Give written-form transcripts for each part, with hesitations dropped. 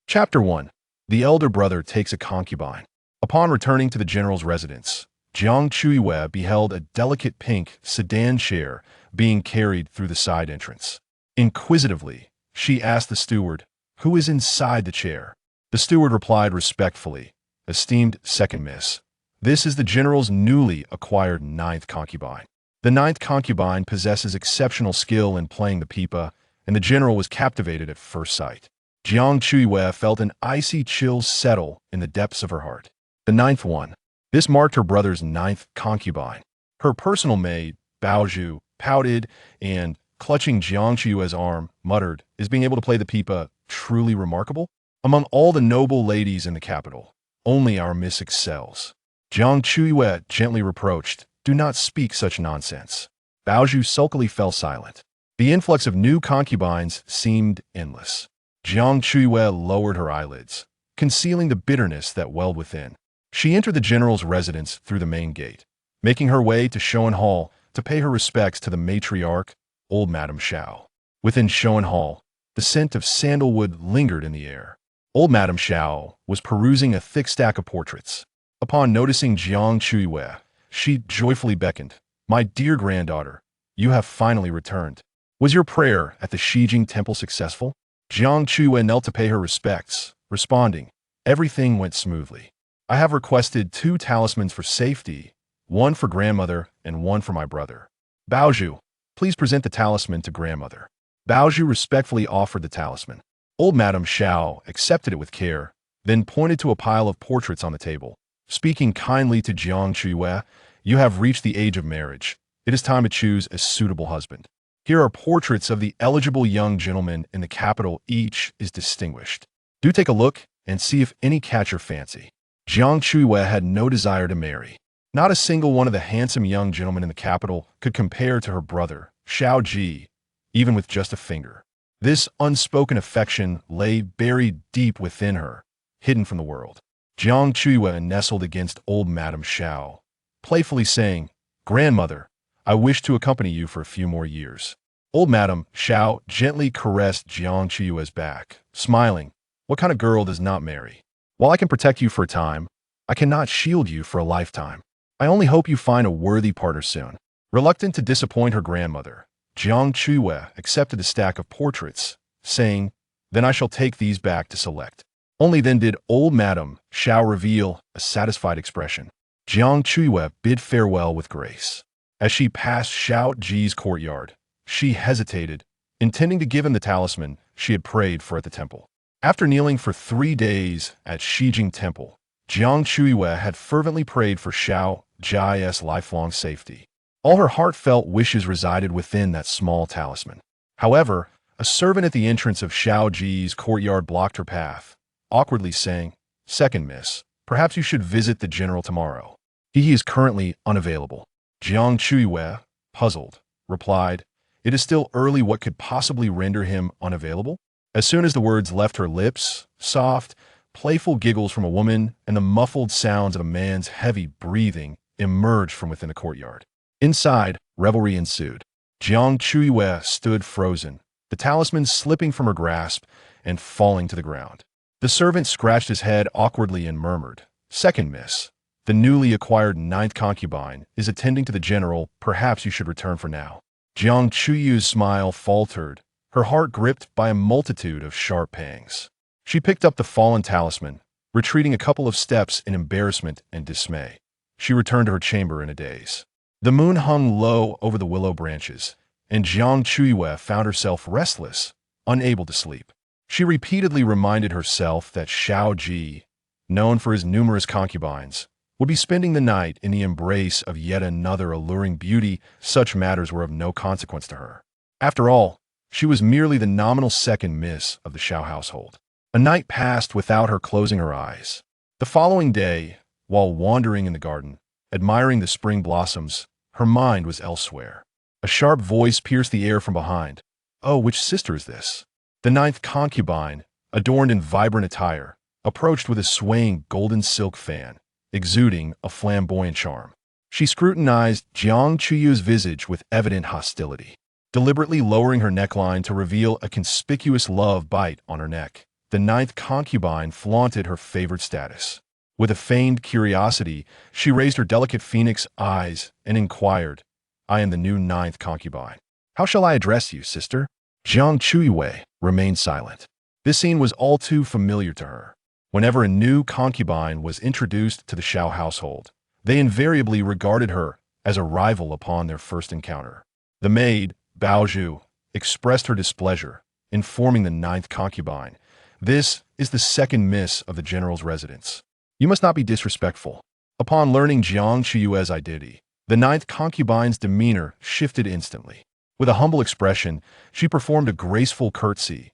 Chapter 1. The elder brother takes a concubine. Upon returning to the general's residence, Jiang Chuyue beheld a delicate pink sedan chair being carried through the side entrance. Inquisitively, she asked the steward, "Who is inside the chair?" The steward replied respectfully, "Esteemed second miss, this is the general's newly acquired ninth concubine. The ninth concubine possesses exceptional skill in playing the pipa, and the general was captivated at first sight." Jiang Chuyue felt an icy chill settle in the depths of her heart. The ninth one. This marked her brother's ninth concubine. Her personal maid, Baozhu, pouted and, clutching Jiang Chuyue's arm, muttered, "Is being able to play the pipa truly remarkable? Among all the noble ladies in the capital, only our miss excels." Jiang Chuyue gently reproached, "Do not speak such nonsense." Baozhu sulkily fell silent. The influx of new concubines seemed endless. Jiang Chuyue lowered her eyelids, concealing the bitterness that welled within. She entered the general's residence through the main gate, making her way to Shoan Hall to pay her respects to the matriarch, old Madame Xiao. Within Shoan Hall, the scent of sandalwood lingered in the air. Old Madame Xiao was perusing a thick stack of portraits. Upon noticing Jiang Chuyue, she joyfully beckoned, "My dear granddaughter, you have finally returned. Was your prayer at the Shijing temple successful?" Jiang Chuyue knelt to pay her respects, responding, "Everything went smoothly. I have requested 2 talismans for safety, one for grandmother and one for my brother. Baozhu, please present the talisman to grandmother." Baozhu respectfully offered the talisman. Old Madame Xiao accepted it with care, then pointed to a pile of portraits on the table. Speaking kindly to Jiang Chuyue, "You have reached the age of marriage. It is time to choose a suitable husband. Here are portraits of the eligible young gentlemen in the capital. Each is distinguished. Do take a look and see if any catch your fancy." Jiang Chuyue had no desire to marry. Not a single one of the handsome young gentlemen in the capital could compare to her brother, Xiao Ji, even with just a finger. This unspoken affection lay buried deep within her, hidden from the world. Jiang Chuyue nestled against old Madame Xiao, playfully saying, "Grandmother, I wish to accompany you for a few more years." Old Madame Xiao gently caressed Jiang Chuyue's back, smiling, "What kind of girl does not marry? While I can protect you for a time, I cannot shield you for a lifetime. I only hope you find a worthy partner soon." Reluctant to disappoint her grandmother, Jiang Chuyue accepted the stack of portraits, saying, "Then I shall take these back to select." Only then did old Madame Xiao reveal a satisfied expression. Jiang Chuyue bid farewell with grace. As she passed Xiao Ji's courtyard, she hesitated, intending to give him the talisman she had prayed for at the temple. After kneeling for 3 days at Shijing Temple, Jiang Chuyue had fervently prayed for Xiao Ji's lifelong safety. All her heartfelt wishes resided within that small talisman. However, a servant at the entrance of Xiao Ji's courtyard blocked her path, awkwardly saying, "Second miss, perhaps you should visit the general tomorrow. He is currently unavailable." Jiang Chuyue, puzzled, replied, "It is still early. What could possibly render him unavailable?" As soon as the words left her lips, soft, playful giggles from a woman and the muffled sounds of a man's heavy breathing emerged from within the courtyard. Inside, revelry ensued. Jiang Chuyue stood frozen, the talisman slipping from her grasp and falling to the ground. The servant scratched his head awkwardly and murmured, "Second miss, the newly acquired ninth concubine is attending to the general. Perhaps you should return for now." Jiang Chuyue's smile faltered, her heart gripped by a multitude of sharp pangs. She picked up the fallen talisman, retreating a couple of steps in embarrassment and dismay. She returned to her chamber in a daze. The moon hung low over the willow branches, and Jiang Chuyue found herself restless, unable to sleep. She repeatedly reminded herself that Xiao Ji, known for his numerous concubines, would be spending the night in the embrace of yet another alluring beauty. Such matters were of no consequence to her. After all, she was merely the nominal second miss of the Xiao household. A night passed without her closing her eyes. The following day, while wandering in the garden, admiring the spring blossoms, her mind was elsewhere. A sharp voice pierced the air from behind. "Oh, which sister is this?" The ninth concubine, adorned in vibrant attire, approached with a swaying golden silk fan, exuding a flamboyant charm. She scrutinized Jiang Chuyue's visage with evident hostility, deliberately lowering her neckline to reveal a conspicuous love bite on her neck. the ninth concubine flaunted her favored status. With a feigned curiosity, she raised her delicate phoenix eyes and inquired, "I am the new ninth concubine. How shall I address you, sister?" Jiang Chuyue remained silent. This scene was all too familiar to her. Whenever a new concubine was introduced to the Xiao household, they invariably regarded her as a rival upon their first encounter. The maid, Baozhu, expressed her displeasure, informing the ninth concubine, "This is the second miss of the general's residence. You must not be disrespectful." Upon learning Jiang Chuyue's identity, the ninth concubine's demeanor shifted instantly. With a humble expression, she performed a graceful curtsy.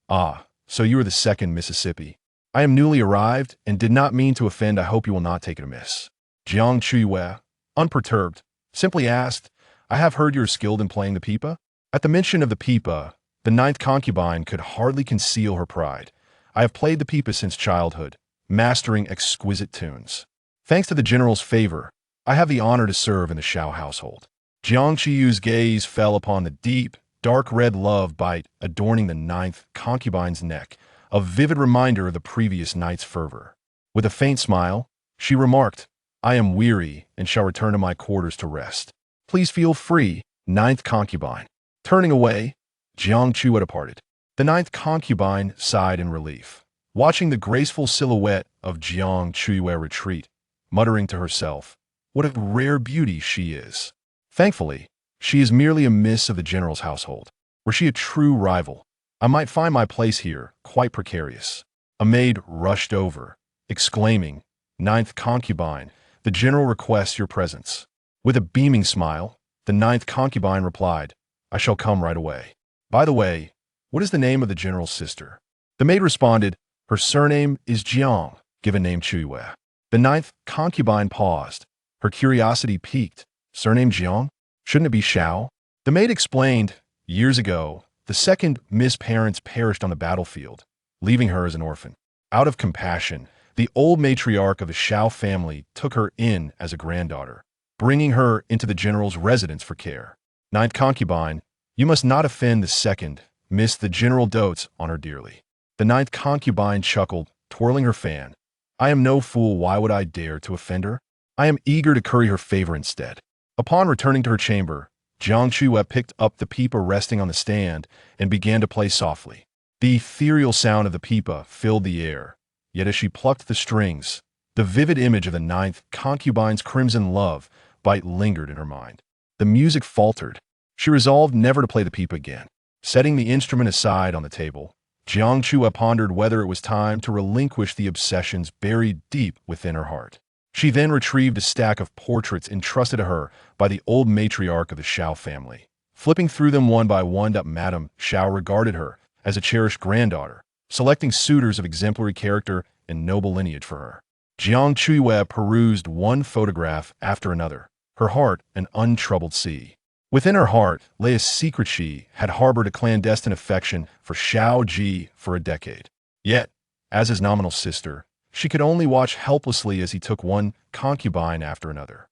"Ah, so you are the second Mississippi. I am newly arrived and did not mean to offend. I hope you will not take it amiss." Jiang Chuyue, unperturbed, simply asked, "I have heard you are skilled in playing the pipa?" At the mention of the pipa, the ninth concubine could hardly conceal her pride. "I have played the pipa since childhood, mastering exquisite tunes. Thanks to the general's favor, I have the honor to serve in the Xiao household." Jiang Chuyue's gaze fell upon the deep, dark red love bite adorning the ninth concubine's neck, a vivid reminder of the previous night's fervor. With a faint smile, she remarked, "I am weary and shall return to my quarters to rest. Please feel free, ninth concubine." Turning away, Jiang Chuyue departed. The ninth concubine sighed in relief, watching the graceful silhouette of Jiang Chuyue retreat, muttering to herself, "What a rare beauty she is." Thankfully, she is merely a miss of the general's household. Were she a true rival, I might find my place here quite precarious. A maid rushed over, exclaiming, "Ninth concubine, the general requests your presence." With a beaming smile, the ninth concubine replied, "I shall come right away. By the way, what is the name of the general's sister?" The maid responded, "Her surname is Jiang, given name Chuyue." The ninth concubine paused, her curiosity piqued. "Surname Jiang? Shouldn't it be Xiao?" The maid explained, "Years ago, the second Miss parents perished on the battlefield, leaving her as an orphan. Out of compassion, the old matriarch of the Xiao family took her in as a granddaughter, bringing her into the general's residence for care. Ninth concubine, you must not offend the second Miss. The general dotes on her dearly." The ninth concubine chuckled, twirling her fan. "I am no fool. Why would I dare to offend her? I am eager to curry her favor instead." Upon returning to her chamber, Jiang Chuyue picked up the pipa resting on the stand and began to play softly. The ethereal sound of the pipa filled the air, yet as she plucked the strings, the vivid image of the ninth concubine's crimson love bite lingered in her mind. The music faltered. She resolved never to play the pipa again. Setting the instrument aside on the table, Jiang Chuyue pondered whether it was time to relinquish the obsessions buried deep within her heart. She then retrieved a stack of portraits entrusted to her by the old matriarch of the Xiao family. Flipping through them one by one, Madame Xiao regarded her as a cherished granddaughter, selecting suitors of exemplary character and noble lineage for her. Jiang Chuyue perused one photograph after another, her heart an untroubled sea. Within her heart lay a secret. She had harbored a clandestine affection for Xiao Ji for a decade. Yet, as his nominal sister, she could only watch helplessly as he took one concubine after another.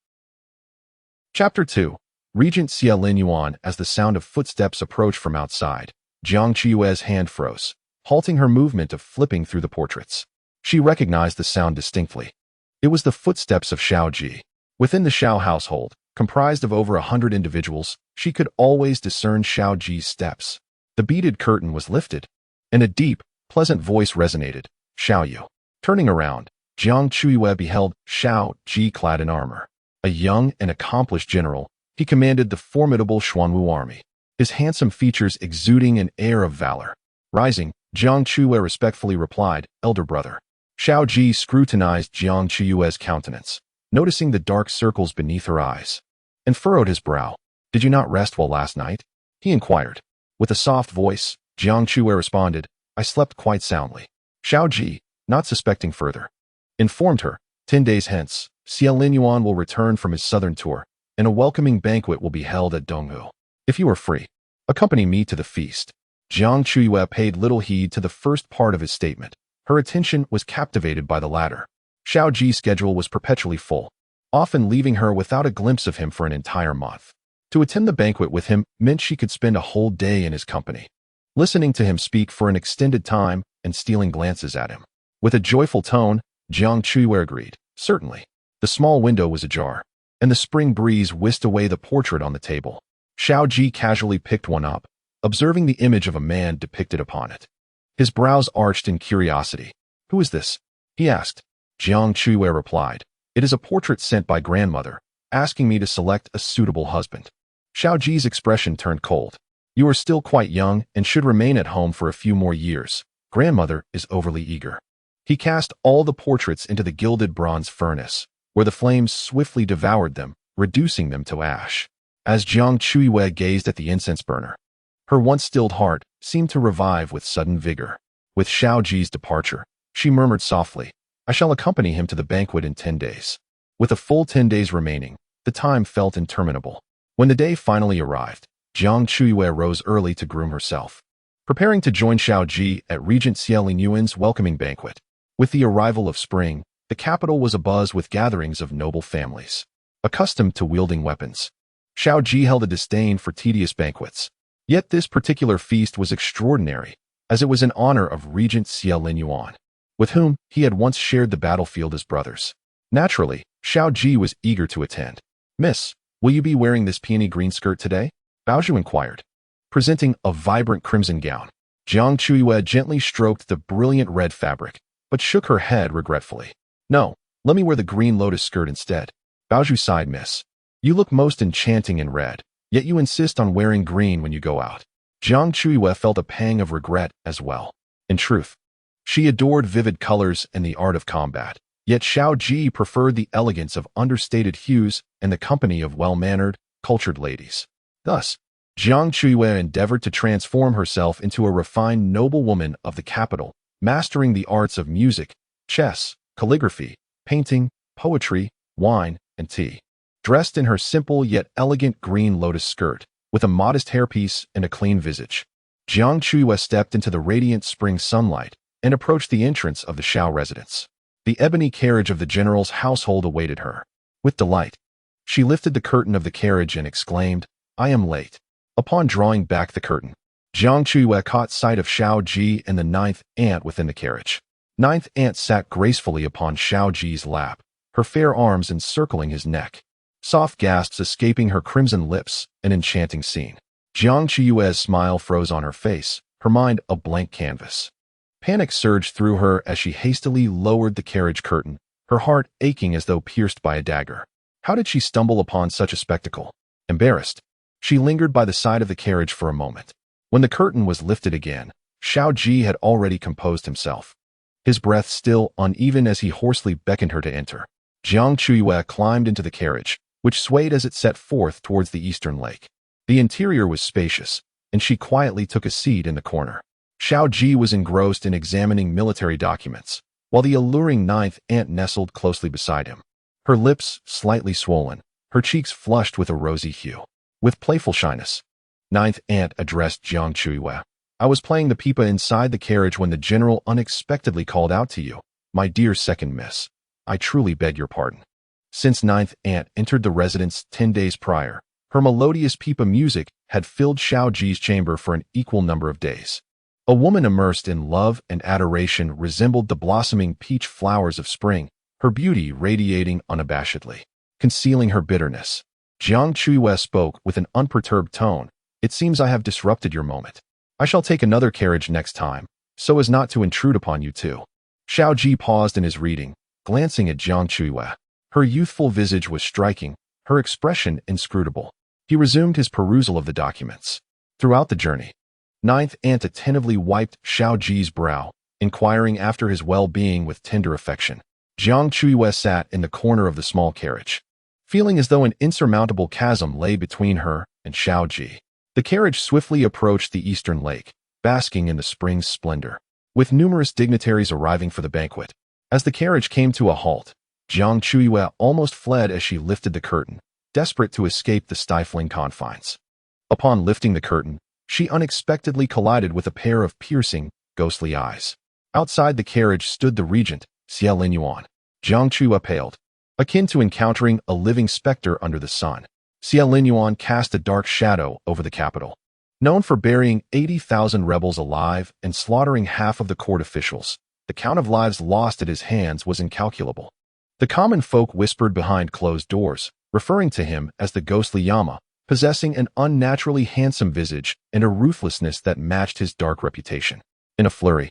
Chapter 2. Regent Xiao Ji. As the sound of footsteps approached from outside, Jiang Chuyue's hand froze, halting her movement of flipping through the portraits. She recognized the sound distinctly. It was the footsteps of Xiao Ji. Within the Xiao household, comprised of over 100 individuals, she could always discern Xiao Ji's steps. The beaded curtain was lifted, and a deep, pleasant voice resonated, "Xiao Yu." Turning around, Jiang Chuyue beheld Xiao Ji clad in armor. A young and accomplished general, he commanded the formidable Xuanwu army, his handsome features exuding an air of valor. Rising, Jiang Chuyue respectfully replied, "Elder brother." Xiao Ji scrutinized Jiang Chuyue's countenance, noticing the dark circles beneath her eyes, and furrowed his brow. "Did you not rest well last night?" he inquired. With a soft voice, Jiang Chuyue responded, "I slept quite soundly." Xiao Ji, not suspecting further, informed her, 10 days hence, Xiao will return from his southern tour, and a welcoming banquet will be held at Donghu. If you are free, accompany me to the feast." Jiang Chuyue paid little heed to the first part of his statement. Her attention was captivated by the latter. Xiao Ji's schedule was perpetually full, often leaving her without a glimpse of him for an entire month. To attend the banquet with him meant she could spend a whole day in his company. listening to him speak for an extended time and stealing glances at him. With a joyful tone, Jiang Chuyue agreed. Certainly. The small window was ajar, and the spring breeze whisked away the portrait on the table. Xiao Ji casually picked one up, observing the image of a man depicted upon it. His brows arched in curiosity. Who is this? He asked. Jiang Chuyue replied. It is a portrait sent by grandmother, asking me to select a suitable husband. Xiao Ji's expression turned cold. You are still quite young and should remain at home for a few more years. Grandmother is overly eager. He cast all the portraits into the gilded bronze furnace, where the flames swiftly devoured them, reducing them to ash. As Jiang Chuyue gazed at the incense burner, her once stilled heart seemed to revive with sudden vigor. With Xiao Ji's departure, she murmured softly, I shall accompany him to the banquet in 10 days. With a full 10 days remaining, the time felt interminable. When the day finally arrived, Jiang Chuyue rose early to groom herself, preparing to join Xiao Ji at Regent Xiao Ji's welcoming banquet. With the arrival of spring, the capital was abuzz with gatherings of noble families, accustomed to wielding weapons. Xiao Ji held a disdain for tedious banquets. Yet this particular feast was extraordinary, as it was in honor of Regent Xiao Ji, with whom he had once shared the battlefield as brothers. Naturally, Xiao Ji was eager to attend. Miss, will you be wearing this peony green skirt today? Baozhu inquired. Presenting a vibrant crimson gown, Jiang Chuyue gently stroked the brilliant red fabric, but shook her head regretfully. No, let me wear the green lotus skirt instead. Baozhu sighed. Miss, you look most enchanting in red, yet you insist on wearing green when you go out. Jiang Chuyue felt a pang of regret as well. In truth, she adored vivid colors and the art of combat, yet Xiao Ji preferred the elegance of understated hues and the company of well-mannered, cultured ladies. Thus, Jiang Chuyue endeavored to transform herself into a refined noblewoman of the capital, mastering the arts of music, chess, calligraphy, painting, poetry, wine, and tea. Dressed in her simple yet elegant green lotus skirt, with a modest hairpiece and a clean visage, Jiang Chuyue stepped into the radiant spring sunlight and approached the entrance of the Xiao residence. The ebony carriage of the general's household awaited her. With delight, she lifted the curtain of the carriage and exclaimed, I am late. Upon drawing back the curtain, Jiang Chuyue caught sight of Xiao Ji and the ninth aunt within the carriage. Ninth aunt sat gracefully upon Xiao Ji's lap, her fair arms encircling his neck. Soft gasps escaping her crimson lips, an enchanting scene. Jiang Chuyue's smile froze on her face, her mind a blank canvas. Panic surged through her as she hastily lowered the carriage curtain, her heart aching as though pierced by a dagger. How did she stumble upon such a spectacle? Embarrassed, she lingered by the side of the carriage for a moment. When the curtain was lifted again, Xiao Ji had already composed himself, his breath still uneven as he hoarsely beckoned her to enter. Jiang Chuyue climbed into the carriage, which swayed as it set forth towards the eastern lake. The interior was spacious, and she quietly took a seat in the corner. Xiao Ji was engrossed in examining military documents, while the alluring ninth aunt nestled closely beside him. Her lips slightly swollen, her cheeks flushed with a rosy hue. With playful shyness, ninth aunt addressed Jiang Chuyue. I was playing the pipa inside the carriage when the general unexpectedly called out to you. My dear second miss, I truly beg your pardon. Since ninth aunt entered the residence 10 days prior, her melodious pipa music had filled Xiao Ji's chamber for an equal number of days. A woman immersed in love and adoration resembled the blossoming peach flowers of spring, her beauty radiating unabashedly, concealing her bitterness. Jiang Chuyue spoke with an unperturbed tone. It seems I have disrupted your moment. I shall take another carriage next time, so as not to intrude upon you too. Xiao Ji paused in his reading, glancing at Jiang Chuyue. Her youthful visage was striking, her expression inscrutable. He resumed his perusal of the documents. Throughout the journey, ninth aunt attentively wiped Xiao Ji's brow, inquiring after his well-being with tender affection. Jiang Chuyue sat in the corner of the small carriage, feeling as though an insurmountable chasm lay between her and Xiao Ji. The carriage swiftly approached the eastern lake, basking in the spring's splendor, with numerous dignitaries arriving for the banquet. As the carriage came to a halt, Jiang Chuyue almost fled as she lifted the curtain, desperate to escape the stifling confines. Upon lifting the curtain, she unexpectedly collided with a pair of piercing, ghostly eyes. Outside the carriage stood the regent, Xiao Ji. Jiang Chuyue paled, akin to encountering a living specter under the sun. Xiao Ji cast a dark shadow over the capital. Known for burying 80,000 rebels alive and slaughtering half of the court officials, the count of lives lost at his hands was incalculable. The common folk whispered behind closed doors, referring to him as the ghostly Yama, possessing an unnaturally handsome visage and a ruthlessness that matched his dark reputation. In a flurry,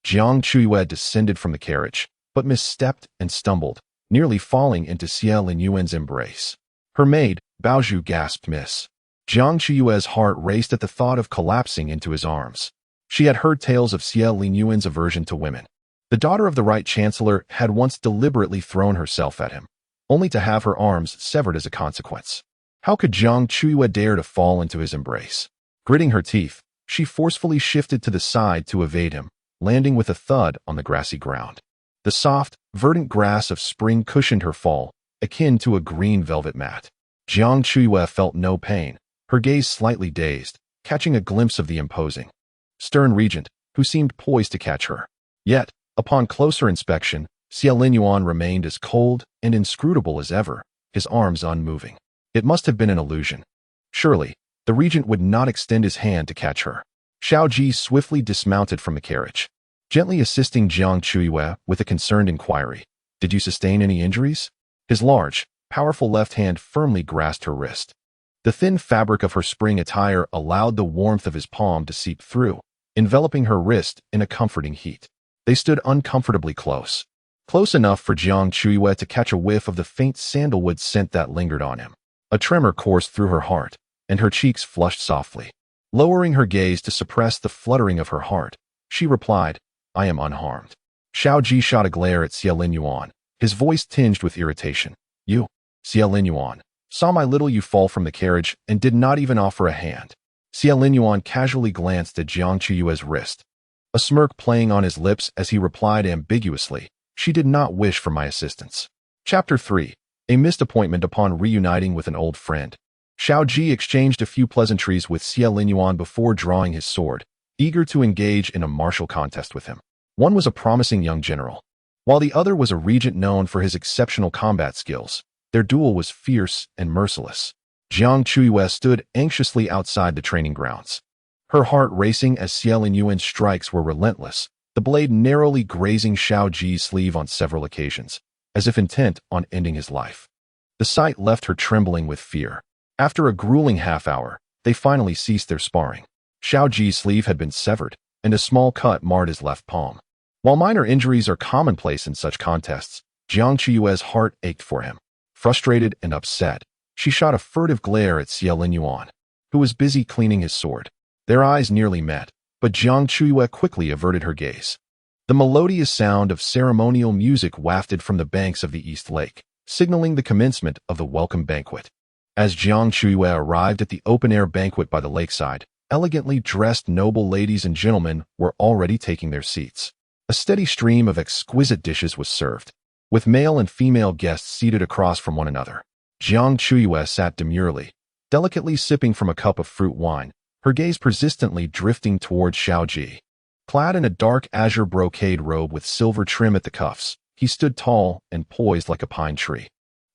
Jiang Chuyue descended from the carriage, but misstepped and stumbled, nearly falling into Xie Linyuan's embrace. Her maid, Baozhu, gasped, "Miss." Jiang Chuyue's heart raced at the thought of collapsing into his arms. She had heard tales of Xie Linyuan's aversion to women. The daughter of the Right Chancellor had once deliberately thrown herself at him, only to have her arms severed as a consequence. How could Jiang Chuyue dare to fall into his embrace? Gritting her teeth, she forcefully shifted to the side to evade him, landing with a thud on the grassy ground. The soft, verdant grass of spring cushioned her fall, akin to a green velvet mat. Jiang Chuyue felt no pain, her gaze slightly dazed, catching a glimpse of the imposing, stern regent, who seemed poised to catch her. Yet, upon closer inspection, Xie Linyuan remained as cold and inscrutable as ever, his arms unmoving. It must have been an illusion. Surely, the regent would not extend his hand to catch her. Xiao Ji swiftly dismounted from the carriage, gently assisting Jiang Chuyue with a concerned inquiry. "Did you sustain any injuries?" His large, powerful left hand firmly grasped her wrist. The thin fabric of her spring attire allowed the warmth of his palm to seep through, enveloping her wrist in a comforting heat. They stood uncomfortably close. Close enough for Jiang Chuyue to catch a whiff of the faint sandalwood scent that lingered on him. A tremor coursed through her heart, and her cheeks flushed softly. Lowering her gaze to suppress the fluttering of her heart, she replied, "I am unharmed." Xiao Ji shot a glare at Xie Linyuan, his voice tinged with irritation. "You, Xie Linyuan, saw my little you fall from the carriage and did not even offer a hand." Xie Linyuan casually glanced at Jiang Chuyue's wrist, a smirk playing on his lips as he replied ambiguously, "She did not wish for my assistance." Chapter 3. A missed appointment upon reuniting with an old friend. Xiao Ji exchanged a few pleasantries with Xie Linyuan before drawing his sword, eager to engage in a martial contest with him. One was a promising young general, while the other was a regent known for his exceptional combat skills. Their duel was fierce and merciless. Jiang Chuyue stood anxiously outside the training grounds, her heart racing as Xie Linyuan's strikes were relentless, the blade narrowly grazing Xiao Ji's sleeve on several occasions, as if intent on ending his life. The sight left her trembling with fear. After a grueling half-hour, they finally ceased their sparring. Xiao Ji's sleeve had been severed, and a small cut marred his left palm. While minor injuries are commonplace in such contests, Jiang Chuyue's heart ached for him. Frustrated and upset, she shot a furtive glare at Xie Linyuan, who was busy cleaning his sword. Their eyes nearly met, but Jiang Chuyue quickly averted her gaze. The melodious sound of ceremonial music wafted from the banks of the East Lake, signaling the commencement of the welcome banquet. As Jiang Chuyue arrived at the open-air banquet by the lakeside, elegantly dressed noble ladies and gentlemen were already taking their seats. A steady stream of exquisite dishes was served, with male and female guests seated across from one another. Jiang Chuyue sat demurely, delicately sipping from a cup of fruit wine, her gaze persistently drifting toward Xiao Ji. Clad in a dark azure brocade robe with silver trim at the cuffs, he stood tall and poised like a pine tree,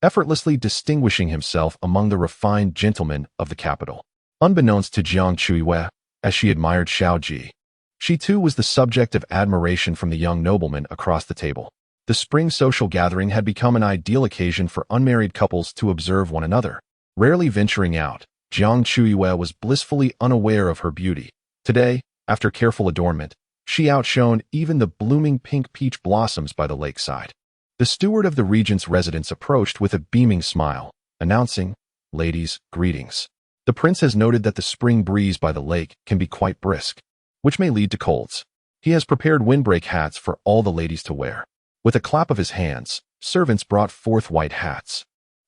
effortlessly distinguishing himself among the refined gentlemen of the capital. Unbeknownst to Jiang Chuyue, as she admired Xiao Ji, she too was the subject of admiration from the young nobleman across the table. The spring social gathering had become an ideal occasion for unmarried couples to observe one another. Rarely venturing out, Jiang Chuyue was blissfully unaware of her beauty. Today, after careful adornment, she outshone even the blooming pink peach blossoms by the lakeside. The steward of the regent's residence approached with a beaming smile, announcing, "Ladies, greetings. The prince has noted that the spring breeze by the lake can be quite brisk, which may lead to colds. He has prepared windbreak hats for all the ladies to wear." With a clap of his hands, servants brought forth white hats.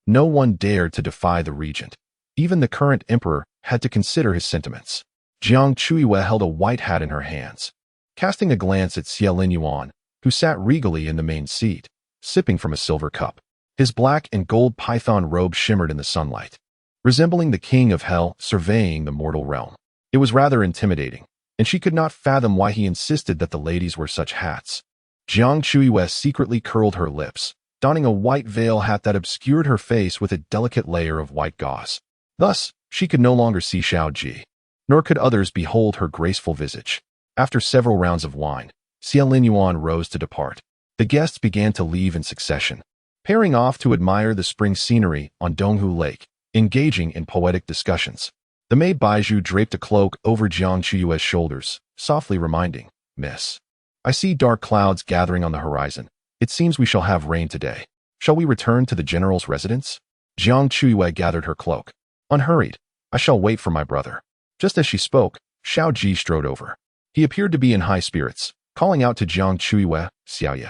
No one dared to defy the regent. Even the current emperor had to consider his sentiments. Jiang Chuyue held a white hat in her hands, casting a glance at Xie Linyuan, who sat regally in the main seat, sipping from a silver cup. His black and gold python robe shimmered in the sunlight, resembling the king of hell surveying the mortal realm. It was rather intimidating, and she could not fathom why he insisted that the ladies wear such hats. Jiang Chuyue secretly curled her lips, donning a white veil hat that obscured her face with a delicate layer of white gauze. Thus, she could no longer see Xiao Ji. nor could others behold her graceful visage. After several rounds of wine, Xiao Yuan rose to depart. The guests began to leave in succession, pairing off to admire the spring scenery on Donghu Lake, engaging in poetic discussions. The maid Baizhu draped a cloak over Jiang Chuyue's shoulders, softly reminding, "Miss, I see dark clouds gathering on the horizon. It seems we shall have rain today. Shall we return to the general's residence?" Jiang Chuyue gathered her cloak. "Unhurried. I shall wait for my brother." Just as she spoke, Xiao Ji strode over. He appeared to be in high spirits, calling out to Jiang Chuyue, "Xiao Ye,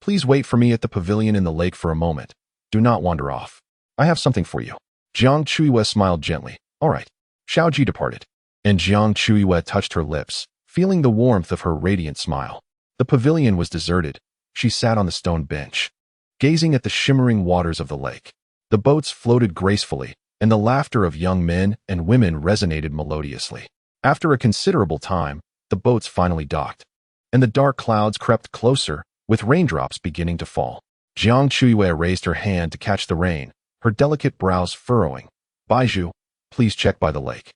please wait for me at the pavilion in the lake for a moment. Do not wander off. I have something for you." Jiang Chuyue smiled gently. "All right." Xiao Ji departed, and Jiang Chuyue touched her lips, feeling the warmth of her radiant smile. The pavilion was deserted. She sat on the stone bench, gazing at the shimmering waters of the lake. The boats floated gracefully, and the laughter of young men and women resonated melodiously. After a considerable time, the boats finally docked, and the dark clouds crept closer, with raindrops beginning to fall. Jiang Chuyue raised her hand to catch the rain, her delicate brows furrowing. "Baizhu, please check by the lake.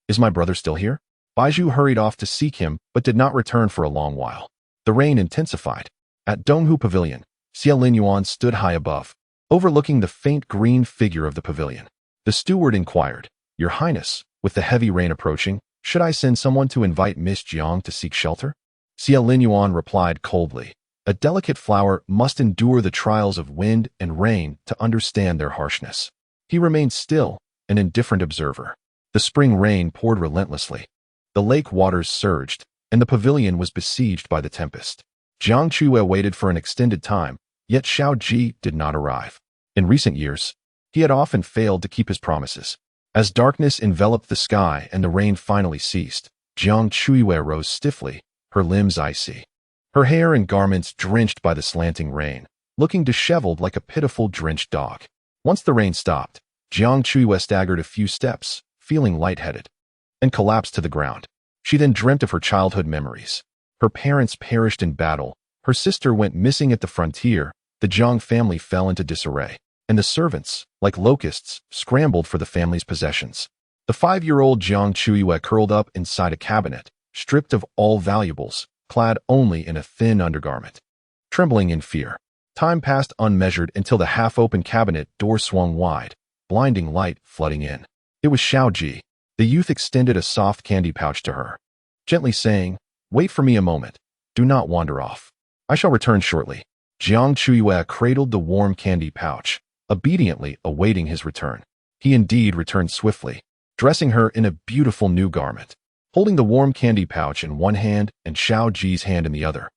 Is my brother still here?" Baizhu hurried off to seek him, but did not return for a long while. The rain intensified. At Donghu Pavilion, Xiao Yuan stood high above, overlooking the faint green figure of the pavilion. The steward inquired, "Your Highness, with the heavy rain approaching, should I send someone to invite Miss Jiang to seek shelter?" Xiao Yuan replied coldly, "A delicate flower must endure the trials of wind and rain to understand their harshness." He remained still, an indifferent observer. The spring rain poured relentlessly. The lake waters surged, and the pavilion was besieged by the tempest. Jiang Chuyue waited for an extended time, yet Xiao Ji did not arrive. In recent years, he had often failed to keep his promises. As darkness enveloped the sky and the rain finally ceased, Jiang Chuyue rose stiffly, her limbs icy, her hair and garments drenched by the slanting rain, looking disheveled like a pitiful drenched dog. Once the rain stopped, Jiang Chuyue staggered a few steps, feeling lightheaded, and collapsed to the ground. She then dreamt of her childhood memories. Her parents perished in battle, her sister went missing at the frontier, the Jiang family fell into disarray, and the servants, like locusts, scrambled for the family's possessions. The 5-year-old Jiang Chuyue curled up inside a cabinet, stripped of all valuables, clad only in a thin undergarment. Trembling in fear, time passed unmeasured until the half-open cabinet door swung wide, blinding light flooding in. It was Xiao Ji. The youth extended a soft candy pouch to her, gently saying, "Wait for me a moment. Do not wander off. I shall return shortly." Jiang Chuyue cradled the warm candy pouch, obediently awaiting his return. He indeed returned swiftly, dressing her in a beautiful new garment, holding the warm candy pouch in one hand and Xiao Ji's hand in the other.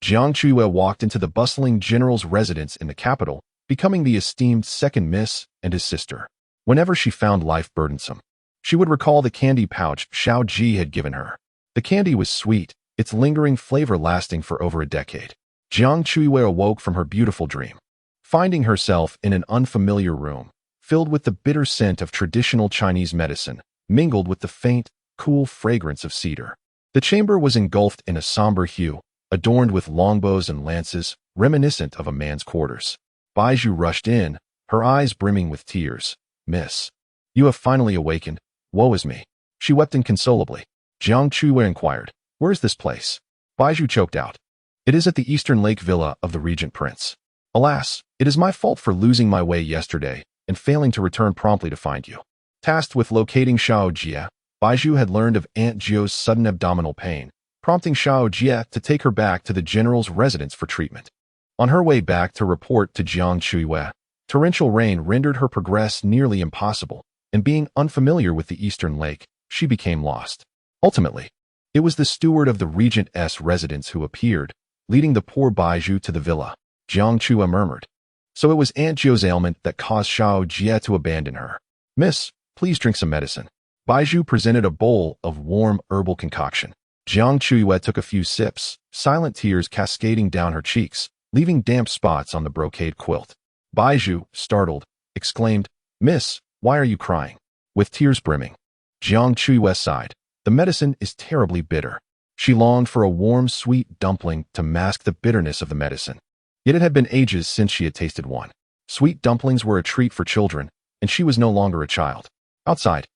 Jiang Chuyue walked into the bustling general's residence in the capital, becoming the esteemed second miss and his sister. Whenever she found life burdensome, she would recall the candy pouch Xiao Ji had given her. The candy was sweet, its lingering flavor lasting for over a decade. Jiang Chuyue awoke from her beautiful dream, finding herself in an unfamiliar room, filled with the bitter scent of traditional Chinese medicine, mingled with the faint, cool fragrance of cedar. The chamber was engulfed in a somber hue, adorned with longbows and lances, reminiscent of a man's quarters. Baizhu rushed in, her eyes brimming with tears. "Miss, you have finally awakened. Woe is me." She wept inconsolably. Jiang Chuyue inquired, "Where is this place?" Baizhu choked out, "It is at the Eastern Lake Villa of the Regent Prince. Alas, it is my fault for losing my way yesterday and failing to return promptly to find you." Tasked with locating Xiao Ji, Baizhu had learned of Aunt Jio's sudden abdominal pain, prompting Xiao Ji to take her back to the general's residence for treatment. On her way back to report to Jiang Chuyue, torrential rain rendered her progress nearly impossible, and being unfamiliar with the Eastern Lake, she became lost. Ultimately, it was the steward of the Regent's residence who appeared, leading the poor Baizhu to the villa. Jiang Chuyue murmured, "So it was Aunt Jio's ailment that caused Xiao Ji to abandon her. Miss, please drink some medicine." Baizhu presented a bowl of warm herbal concoction. Jiang Chuyue took a few sips, silent tears cascading down her cheeks, leaving damp spots on the brocade quilt. Baizhu, startled, exclaimed, "Miss, why are you crying?" With tears brimming, Jiang Chuyue sighed. The medicine is terribly bitter. She longed for a warm, sweet dumpling to mask the bitterness of the medicine. Yet it had been ages since she had tasted one. Sweet dumplings were a treat for children, and she was no longer a child. Outside,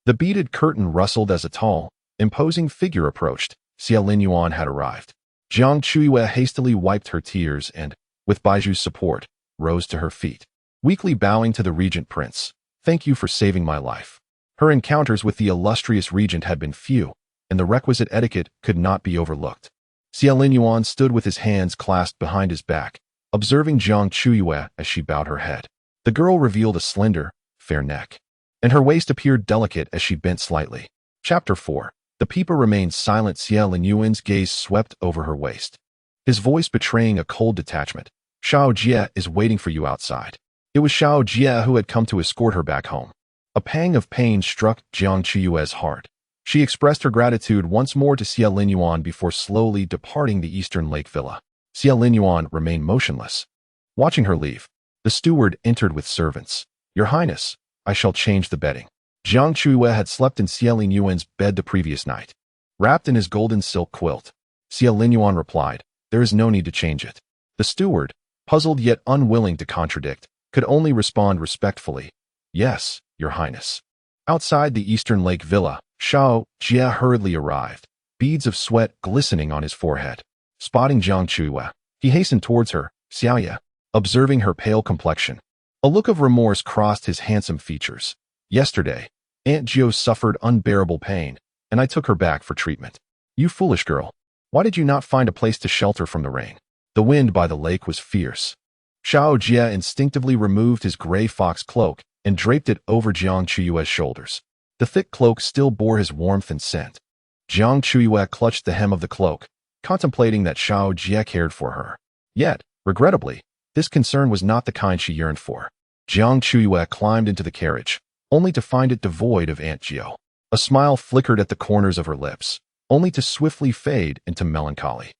The beaded curtain rustled as a tall, imposing figure approached. Xia Linyuan had arrived. Jiang Chuyue hastily wiped her tears and, with Baiju's support, rose to her feet. Weakly bowing to the Regent Prince, "Thank you for saving my life." Her encounters with the illustrious Regent had been few, and the requisite etiquette could not be overlooked. Xia Linyuan stood with his hands clasped behind his back, observing Jiang Chuyue as she bowed her head. The girl revealed a slender, fair neck, and her waist appeared delicate as she bent slightly. Chapter 4. The Peepa remained silent. Xia Linyuan's gaze swept over her waist, his voice betraying a cold detachment. "Xiao Ji is waiting for you outside." It was Xiao Ji who had come to escort her back home. A pang of pain struck Jiang Chuyue's heart. She expressed her gratitude once more to Xia Linyuan before slowly departing the Eastern Lake Villa. Xia Linyuan remained motionless, watching her leave. The steward entered with servants. "Your Highness, I shall change the bedding." Jiang Chuyue had slept in Xia Linyuan's bed the previous night, wrapped in his golden silk quilt. Xia Linyuan replied, "There is no need to change it." The steward, puzzled yet unwilling to contradict, could only respond respectfully, "Yes, Your Highness." Outside the Eastern Lake Villa, Xiao Ji hurriedly arrived, beads of sweat glistening on his forehead. Spotting Jiang Chuyue, he hastened towards her. "Xiao Ji," observing her pale complexion. A look of remorse crossed his handsome features. "Yesterday, Aunt Gio suffered unbearable pain, and I took her back for treatment." "You foolish girl. Why did you not find a place to shelter from the rain?" The wind by the lake was fierce. Xiao Ji instinctively removed his gray fox cloak and draped it over Jiang Chuyue's shoulders. The thick cloak still bore his warmth and scent. Jiang Chuyue clutched the hem of the cloak, contemplating that Xiao Ji cared for her. Yet, regrettably, this concern was not the kind she yearned for. Jiang Chuyue climbed into the carriage, only to find it devoid of Aunt Gio. A smile flickered at the corners of her lips, only to swiftly fade into melancholy.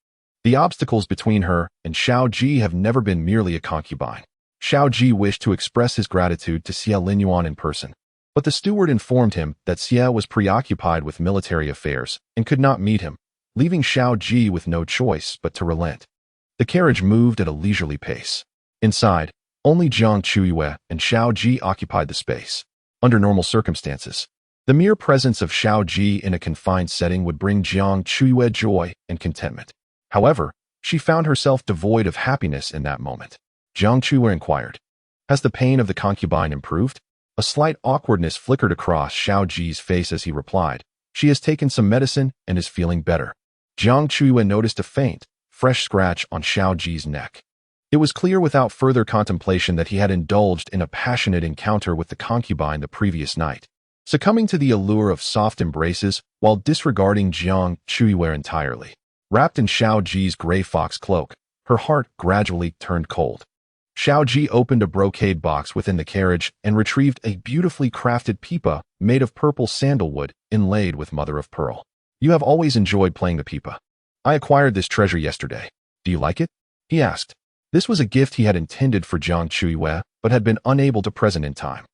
The obstacles between her and Xiao Ji have never been merely a concubine. Xiao Ji wished to express his gratitude to Xia Linyuan in person, but the steward informed him that Xia was preoccupied with military affairs and could not meet him, leaving Xiao Ji with no choice but to relent. The carriage moved at a leisurely pace. Inside, only Jiang Chuyue and Xiao Ji occupied the space. Under normal circumstances, the mere presence of Xiao Ji in a confined setting would bring Jiang Chuyue joy and contentment. However, she found herself devoid of happiness in that moment. Jiang Chuyue inquired, "Has the pain of the concubine improved?" A slight awkwardness flickered across Xiao Ji's face as he replied, "She has taken some medicine and is feeling better." Jiang Chuyue noticed a faint, fresh scratch on Xiao Ji's neck. It was clear without further contemplation that he had indulged in a passionate encounter with the concubine the previous night, succumbing to the allure of soft embraces while disregarding Jiang Chuyue entirely. Wrapped in Xiao Ji's gray fox cloak, her heart gradually turned cold. Xiao Ji opened a brocade box within the carriage and retrieved a beautifully crafted peepa made of purple sandalwood inlaid with mother of pearl. "You have always enjoyed playing the peepa. I acquired this treasure yesterday. Do you like it?" he asked. This was a gift he had intended for Jiang Chuyue, but had been unable to present in time.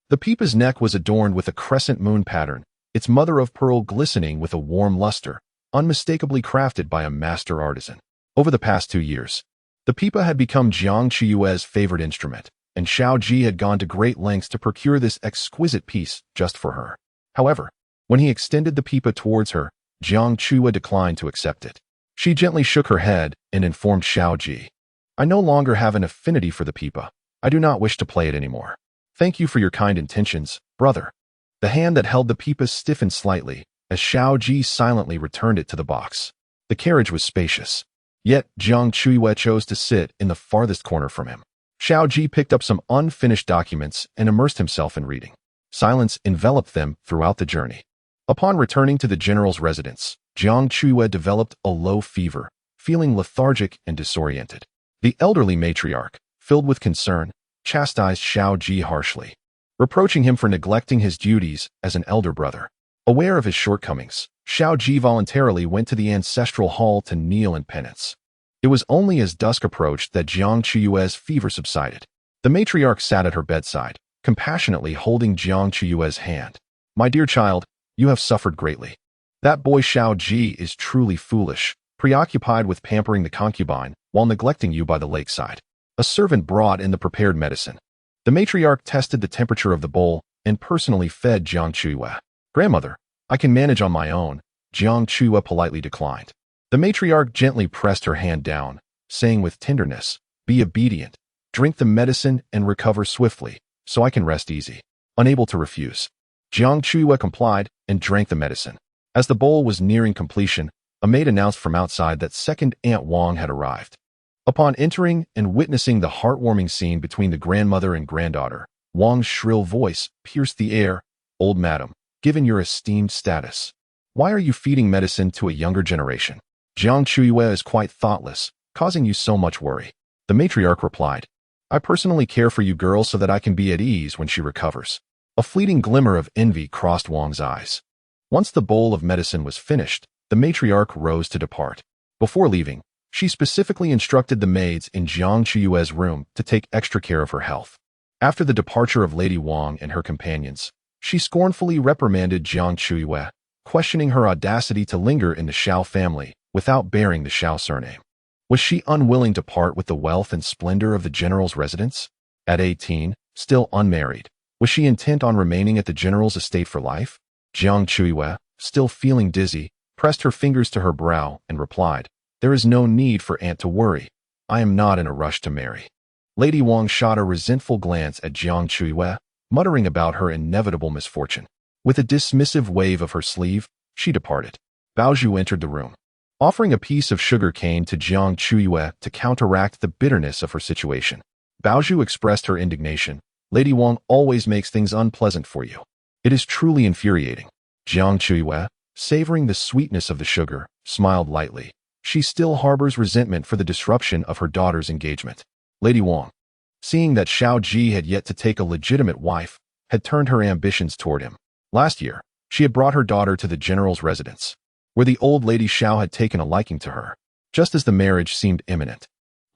The peepa's neck was adorned with a crescent moon pattern, its mother of pearl glistening with a warm luster, unmistakably crafted by a master artisan. Over the past 2 years, the peepa had become Jiang Chuyue's favorite instrument, and Xiao Ji had gone to great lengths to procure this exquisite piece just for her. However, when he extended the peepa towards her, Jiang Chuyue declined to accept it. She gently shook her head and informed Xiao Ji, "I no longer have an affinity for the peepa. I do not wish to play it anymore." "Thank you for your kind intentions, brother." The hand that held the peepa stiffened slightly as Xiao Ji silently returned it to the box. The carriage was spacious, yet Jiang Chuyue chose to sit in the farthest corner from him. Xiao Ji picked up some unfinished documents and immersed himself in reading. Silence enveloped them throughout the journey. Upon returning to the general's residence, Jiang Chuyue developed a low fever, feeling lethargic and disoriented. The elderly matriarch, filled with concern, chastised Xiao Ji harshly, reproaching him for neglecting his duties as an elder brother. Aware of his shortcomings, Xiao Ji voluntarily went to the ancestral hall to kneel in penance. It was only as dusk approached that Jiang Chuyue's fever subsided. The matriarch sat at her bedside, compassionately holding Jiang Chuyue's hand. "My dear child, you have suffered greatly. That boy Xiao Ji is truly foolish, preoccupied with pampering the concubine while neglecting you by the lakeside." A servant brought in the prepared medicine. The matriarch tested the temperature of the bowl and personally fed Jiang Chuyue. Grandmother, I can manage on my own, Jiang Chuyue politely declined. The matriarch gently pressed her hand down, saying with tenderness, "Be obedient, drink the medicine and recover swiftly, so I can rest easy." Unable to refuse, Jiang Chuyue complied and drank the medicine. As the bowl was nearing completion, a maid announced from outside that second Aunt Wang had arrived. Upon entering and witnessing the heartwarming scene between the grandmother and granddaughter, Wang's shrill voice pierced the air. "Old madam, given your esteemed status, why are you feeding medicine to a younger generation? Jiang Chuyue is quite thoughtless, causing you so much worry." The matriarch replied, "I personally care for you girls so that I can be at ease when she recovers." A fleeting glimmer of envy crossed Wang's eyes. Once the bowl of medicine was finished, the matriarch rose to depart. Before leaving, she specifically instructed the maids in Jiang Chuyue's room to take extra care of her health. After the departure of Lady Wang and her companions, she scornfully reprimanded Jiang Chuyue, questioning her audacity to linger in the Xiao family without bearing the Xiao surname. Was she unwilling to part with the wealth and splendor of the general's residence? At 18, still unmarried, was she intent on remaining at the general's estate for life? Jiang Chuyue, still feeling dizzy, pressed her fingers to her brow and replied, "There is no need for Aunt to worry. I am not in a rush to marry." Lady Wang shot a resentful glance at Jiang Chuyue, muttering about her inevitable misfortune. With a dismissive wave of her sleeve, she departed. Baozhu entered the room, offering a piece of sugar cane to Jiang Chuyue to counteract the bitterness of her situation. Baozhu expressed her indignation. "Lady Wang always makes things unpleasant for you. It is truly infuriating." Jiang Chuyue, savoring the sweetness of the sugar, smiled lightly. She still harbors resentment for the disruption of her daughter's engagement. Lady Wang, seeing that Xiao Ji had yet to take a legitimate wife, had turned her ambitions toward him. Last year, she had brought her daughter to the general's residence, where the old Lady Xiao had taken a liking to her, just as the marriage seemed imminent.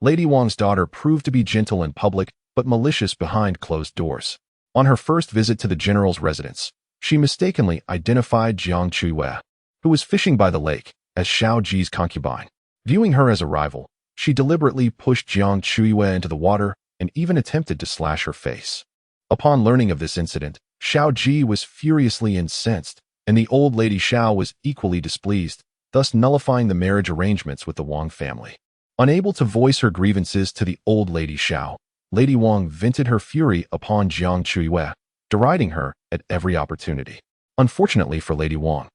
Lady Wang's daughter proved to be gentle in public, but malicious behind closed doors. On her first visit to the general's residence, she mistakenly identified Jiang Chuyue, who was fishing by the lake, as Xiao Ji's concubine. Viewing her as a rival, she deliberately pushed Jiang Chuyue into the water and even attempted to slash her face. Upon learning of this incident, Xiao Ji was furiously incensed, and the old Lady Xiao was equally displeased, thus nullifying the marriage arrangements with the Wang family. Unable to voice her grievances to the old Lady Xiao, Lady Wang vented her fury upon Jiang Chuyue, deriding her at every opportunity. Unfortunately for Lady Wang,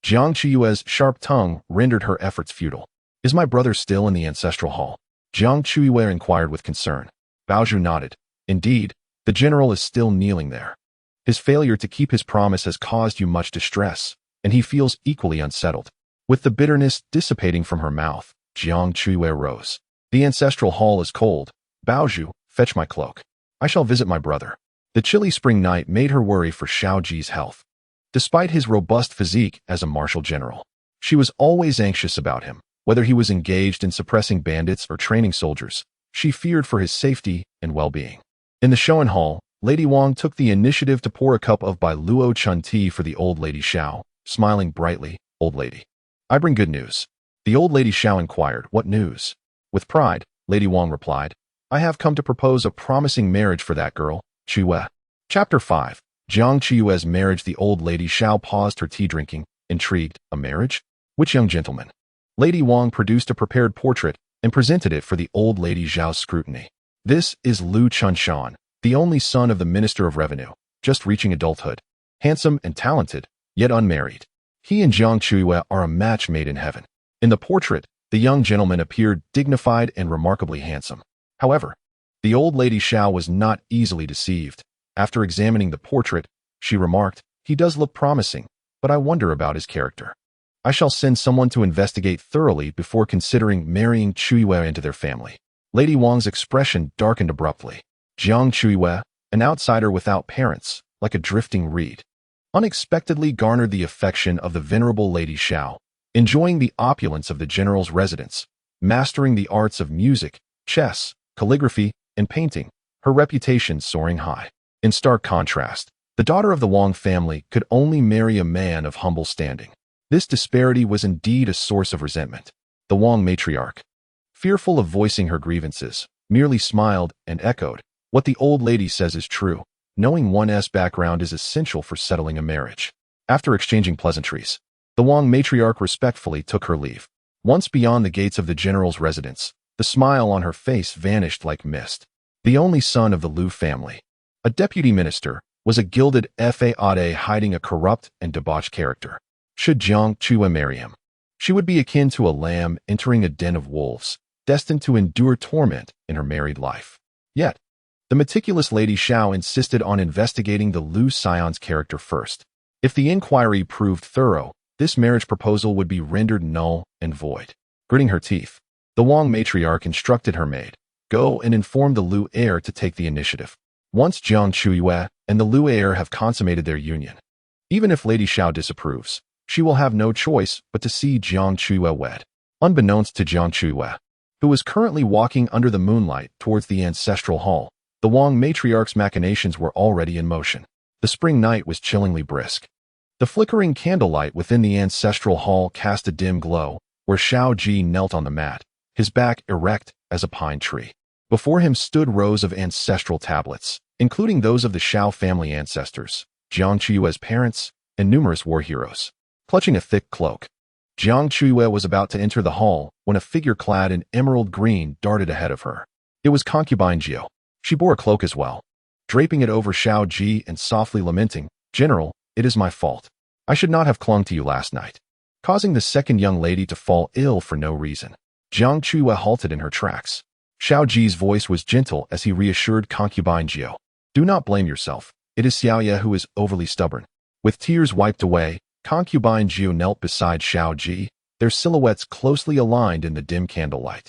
Jiang Chuyue's sharp tongue rendered her efforts futile. "Is my brother still in the ancestral hall?" Jiang Chuyue inquired with concern. Baozhu nodded. "Indeed, the general is still kneeling there. His failure to keep his promise has caused you much distress, and he feels equally unsettled." With the bitterness dissipating from her mouth, Jiang Chuyue rose. "The ancestral hall is cold. Baozhu, fetch my cloak. I shall visit my brother." The chilly spring night made her worry for Xiao Ji's health. Despite his robust physique as a martial general, she was always anxious about him. Whether he was engaged in suppressing bandits or training soldiers, she feared for his safety and well-being. In the Shoan Hall, Lady Wang took the initiative to pour a cup of Bai Luo Chun tea for the old Lady Xiao, smiling brightly. "Old lady, I bring good news." The old Lady Xiao inquired, "What news?" With pride, Lady Wang replied, "I have come to propose a promising marriage for that girl, Chuyue." Chapter 5. Jiang Chuyue's marriage. The old Lady Xiao paused her tea drinking, intrigued. "A marriage? Which young gentleman?" Lady Wang produced a prepared portrait and presented it for the old Lady Xiao's scrutiny. "This is Lu Chunshan, the only son of the Minister of Revenue, just reaching adulthood. Handsome and talented, yet unmarried. He and Jiang Chuyue are a match made in heaven." In the portrait, the young gentleman appeared dignified and remarkably handsome. However, the old Lady Xiao was not easily deceived. After examining the portrait, she remarked, "He does look promising, but I wonder about his character. I shall send someone to investigate thoroughly before considering marrying Chuyue into their family." Lady Wang's expression darkened abruptly. Jiang Chuyue, an outsider without parents, like a drifting reed, unexpectedly garnered the affection of the venerable Lady Xiao, enjoying the opulence of the general's residence, mastering the arts of music, chess, calligraphy, and painting, her reputation soaring high. In stark contrast, the daughter of the Wang family could only marry a man of humble standing. This disparity was indeed a source of resentment. The Wang matriarch, fearful of voicing her grievances, merely smiled and echoed, "What the old lady says is true. Knowing one's background is essential for settling a marriage." After exchanging pleasantries, the Wang matriarch respectfully took her leave. Once beyond the gates of the general's residence, the smile on her face vanished like mist. The only son of the Liu family, a deputy minister, was a gilded faade hiding a corrupt and debauched character. Should Jiang Chuyue marry him, she would be akin to a lamb entering a den of wolves, destined to endure torment in her married life. Yet, the meticulous Lady Xiao insisted on investigating the Liu scion's character first. If the inquiry proved thorough, this marriage proposal would be rendered null and void. Gritting her teeth, the Wang matriarch instructed her maid, "Go and inform the Liu heir to take the initiative. Once Jiang Chuyue and the Liu heir have consummated their union, even if Lady Xiao disapproves, she will have no choice but to see Jiang Chuyue wed." Unbeknownst to Jiang Chuyue, who was currently walking under the moonlight towards the ancestral hall, the Wang matriarch's machinations were already in motion. The spring night was chillingly brisk. The flickering candlelight within the ancestral hall cast a dim glow, where Xiao Ji knelt on the mat, his back erect as a pine tree. Before him stood rows of ancestral tablets, including those of the Xiao family ancestors, Jiang Chuyue's parents, and numerous war heroes. Clutching a thick cloak, Jiang Chuyue was about to enter the hall when a figure clad in emerald green darted ahead of her. It was concubine Jiao. She bore a cloak as well, draping it over Xiao Ji and softly lamenting, "General, it is my fault. I should not have clung to you last night," causing the second young lady to fall ill for no reason. Jiang Chuyue halted in her tracks. Xiao Ji's voice was gentle as he reassured concubine Jiao, "Do not blame yourself. It is Xiaoye who is overly stubborn." With tears wiped away, concubine Jiao knelt beside Xiao Ji, their silhouettes closely aligned in the dim candlelight.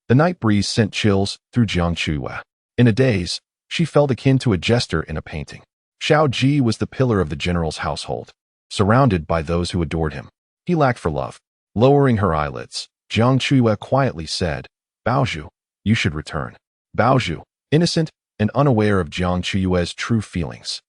The night breeze sent chills through Jiang Chuyue. In a daze, she felt akin to a jester in a painting. Xiao Ji was the pillar of the general's household, surrounded by those who adored him. He lacked for love. Lowering her eyelids, Jiang Chuyue quietly said, "Baozhu, you should return." Baozhu, innocent and unaware of Jiang Chuyue's true feelings,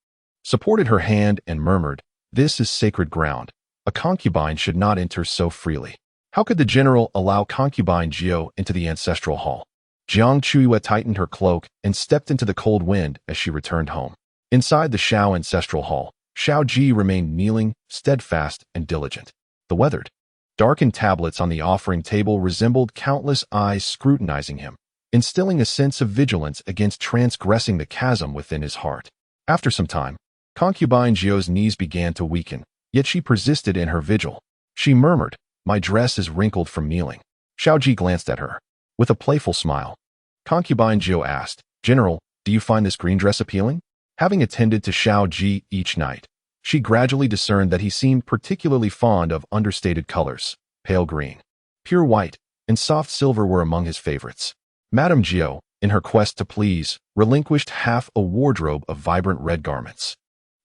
supported her hand and murmured, "This is sacred ground. A concubine should not enter so freely." How could the general allow concubine Jiao into the ancestral hall? Jiang Chuyue tightened her cloak and stepped into the cold wind as she returned home. Inside the Xiao ancestral hall, Xiao Ji remained kneeling, steadfast and diligent. The weathered, darkened tablets on the offering table resembled countless eyes scrutinizing him, instilling a sense of vigilance against transgressing the chasm within his heart. After some time, concubine Jiao's knees began to weaken, yet she persisted in her vigil. She murmured, "My dress is wrinkled from kneeling." Xiao Ji glanced at her. With a playful smile, concubine Jiao asked, "General, do you find this green dress appealing?" Having attended to Xiao Ji each night, she gradually discerned that he seemed particularly fond of understated colors. Pale green, pure white, and soft silver were among his favorites. Madame Jiao, in her quest to please, relinquished half a wardrobe of vibrant red garments,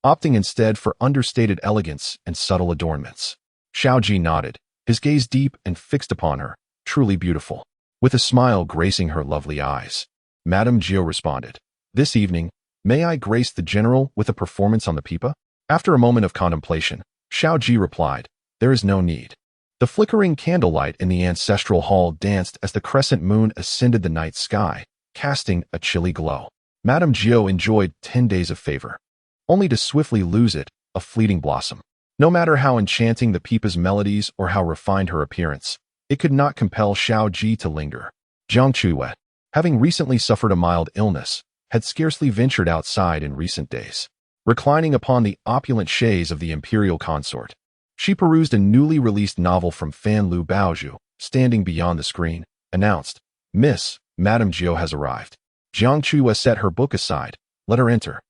opting instead for understated elegance and subtle adornments. Xiao Ji nodded, his gaze deep and fixed upon her, truly beautiful. With a smile gracing her lovely eyes, Madame Jiao responded, "This evening, may I grace the general with a performance on the pipa?" After a moment of contemplation, Xiao Ji replied, "There is no need." The flickering candlelight in the ancestral hall danced as the crescent moon ascended the night sky, casting a chilly glow. Madame Jiao enjoyed 10 days of favor, only to swiftly lose it, a fleeting blossom. No matter how enchanting the pipa's melodies or how refined her appearance, it could not compel Xiao Ji to linger. Jiang Chuyue, having recently suffered a mild illness, had scarcely ventured outside in recent days. Reclining upon the opulent chaise of the imperial consort, she perused a newly released novel from Fan Lu. Baozhu, standing beyond the screen, announced, "Miss, Madame Jiao has arrived." Jiang Chuyue set her book aside. "Let her enter."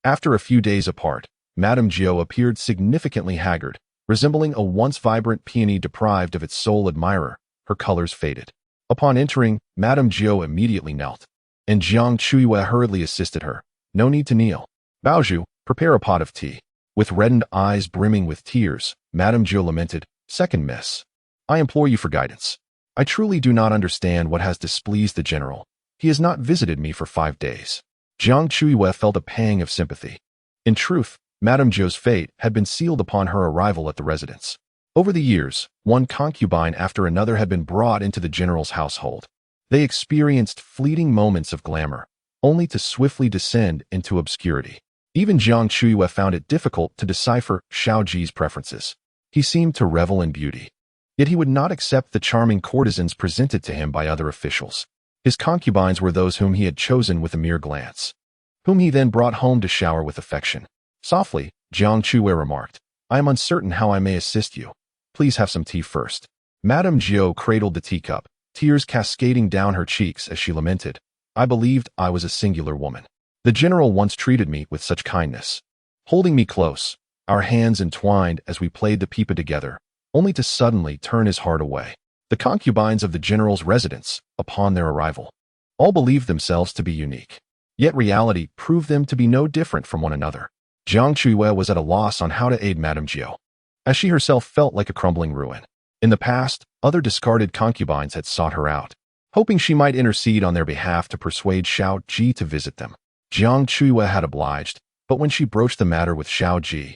After a few days apart, Madame Jiao appeared significantly haggard, resembling a once vibrant peony deprived of its sole admirer. Her colors faded. Upon entering, Madame Jiao immediately knelt, and Jiang Chuyue hurriedly assisted her. "No need to kneel. Baozhu, prepare a pot of tea." With reddened eyes brimming with tears, Madame Jiao lamented, "Second miss, I implore you for guidance. I truly do not understand what has displeased the general. He has not visited me for 5 days." Jiang Chuyue felt a pang of sympathy. In truth, Madame Jiao's fate had been sealed upon her arrival at the residence. Over the years, one concubine after another had been brought into the general's household. They experienced fleeting moments of glamour, only to swiftly descend into obscurity. Even Jiang Chuyue found it difficult to decipher Xiao Ji's preferences. He seemed to revel in beauty. Yet he would not accept the charming courtesans presented to him by other officials. His concubines were those whom he had chosen with a mere glance, whom he then brought home to shower with affection. Softly, Jiang Chuyue remarked, "I am uncertain how I may assist you. Please have some tea first." Madame Jiao cradled the teacup, tears cascading down her cheeks as she lamented, "I believed I was a singular woman. The general once treated me with such kindness, holding me close, our hands entwined as we played the pipa together, only to suddenly turn his heart away." The concubines of the general's residence, upon their arrival, all believed themselves to be unique. Yet reality proved them to be no different from one another. Jiang Chuyue was at a loss on how to aid Madame Jiao, as she herself felt like a crumbling ruin. In the past, other discarded concubines had sought her out, hoping she might intercede on their behalf to persuade Xiao Ji to visit them. Jiang Chuyue had obliged, but when she broached the matter with Xiao Ji,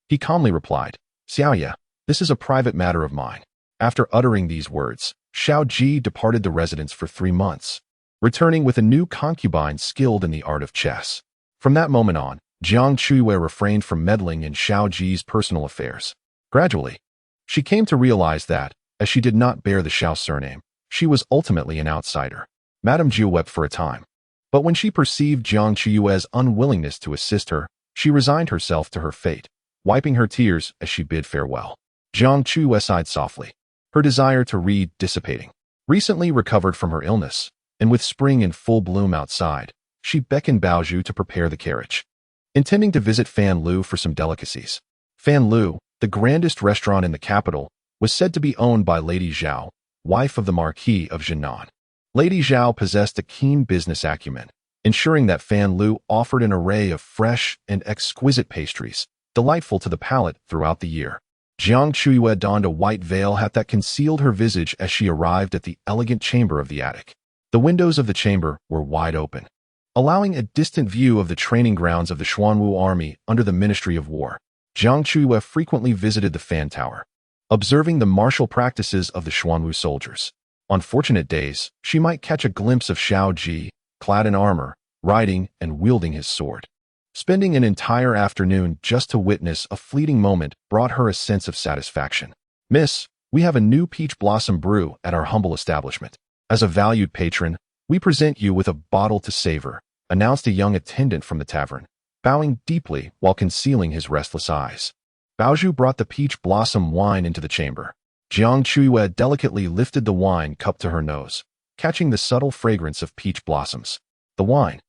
he calmly replied, "Xiaoya, this is a private matter of mine." After uttering these words, Xiao Ji departed the residence for 3 months, returning with a new concubine skilled in the art of chess. From that moment on, Jiang Chuyue refrained from meddling in Xiao Ji's personal affairs. Gradually, she came to realize that, as she did not bear the Xiao surname, she was ultimately an outsider. Madame Jiao wept for a time, but when she perceived Jiang Chuyue's unwillingness to assist her, she resigned herself to her fate, wiping her tears as she bid farewell. Jiang Chuyue sighed softly, her desire to read dissipating. Recently recovered from her illness, and with spring in full bloom outside, she beckoned Baozhu to prepare the carriage, intending to visit Fan Lu for some delicacies. Fan Lu, the grandest restaurant in the capital, was said to be owned by Lady Zhao, wife of the Marquis of Jinan. Lady Zhao possessed a keen business acumen, ensuring that Fan Lu offered an array of fresh and exquisite pastries, delightful to the palate throughout the year. Jiang Chuyue donned a white veil hat that concealed her visage as she arrived at the elegant chamber of the attic. The windows of the chamber were wide open, allowing a distant view of the training grounds of the Xuanwu army under the Ministry of War. Jiang Chuyue frequently visited the fan tower, observing the martial practices of the Xuanwu soldiers. On fortunate days, she might catch a glimpse of Xiao Ji, clad in armor, riding and wielding his sword. Spending an entire afternoon just to witness a fleeting moment brought her a sense of satisfaction. "Miss, we have a new peach blossom brew at our humble establishment. As a valued patron, we present you with a bottle to savor," announced a young attendant from the tavern, bowing deeply while concealing his restless eyes. Baozhu brought the peach blossom wine into the chamber. Jiang Chuyue delicately lifted the wine cup to her nose, catching the subtle fragrance of peach blossoms. The wine,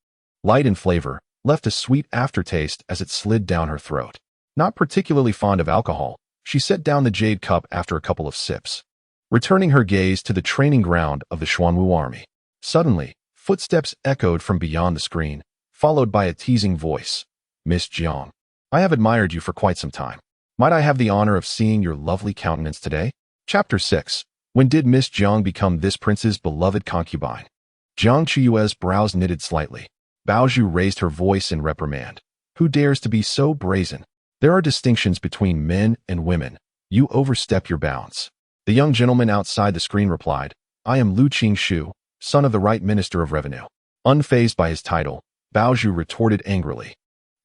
light in flavor, left a sweet aftertaste as it slid down her throat. Not particularly fond of alcohol, she set down the jade cup after a couple of sips, returning her gaze to the training ground of the Xuanwu army. Suddenly, footsteps echoed from beyond the screen, followed by a teasing voice. "Miss Jiang, I have admired you for quite some time. Might I have the honor of seeing your lovely countenance today?" Chapter 6. When did Miss Jiang become this prince's beloved concubine? Jiang Chuyue's brows knitted slightly. Baozhu raised her voice in reprimand. "Who dares to be so brazen? There are distinctions between men and women. You overstep your bounds." The young gentleman outside the screen replied, "I am Lu Qingshu, son of the Right Minister of Revenue." Unfazed by his title, Baozhu retorted angrily,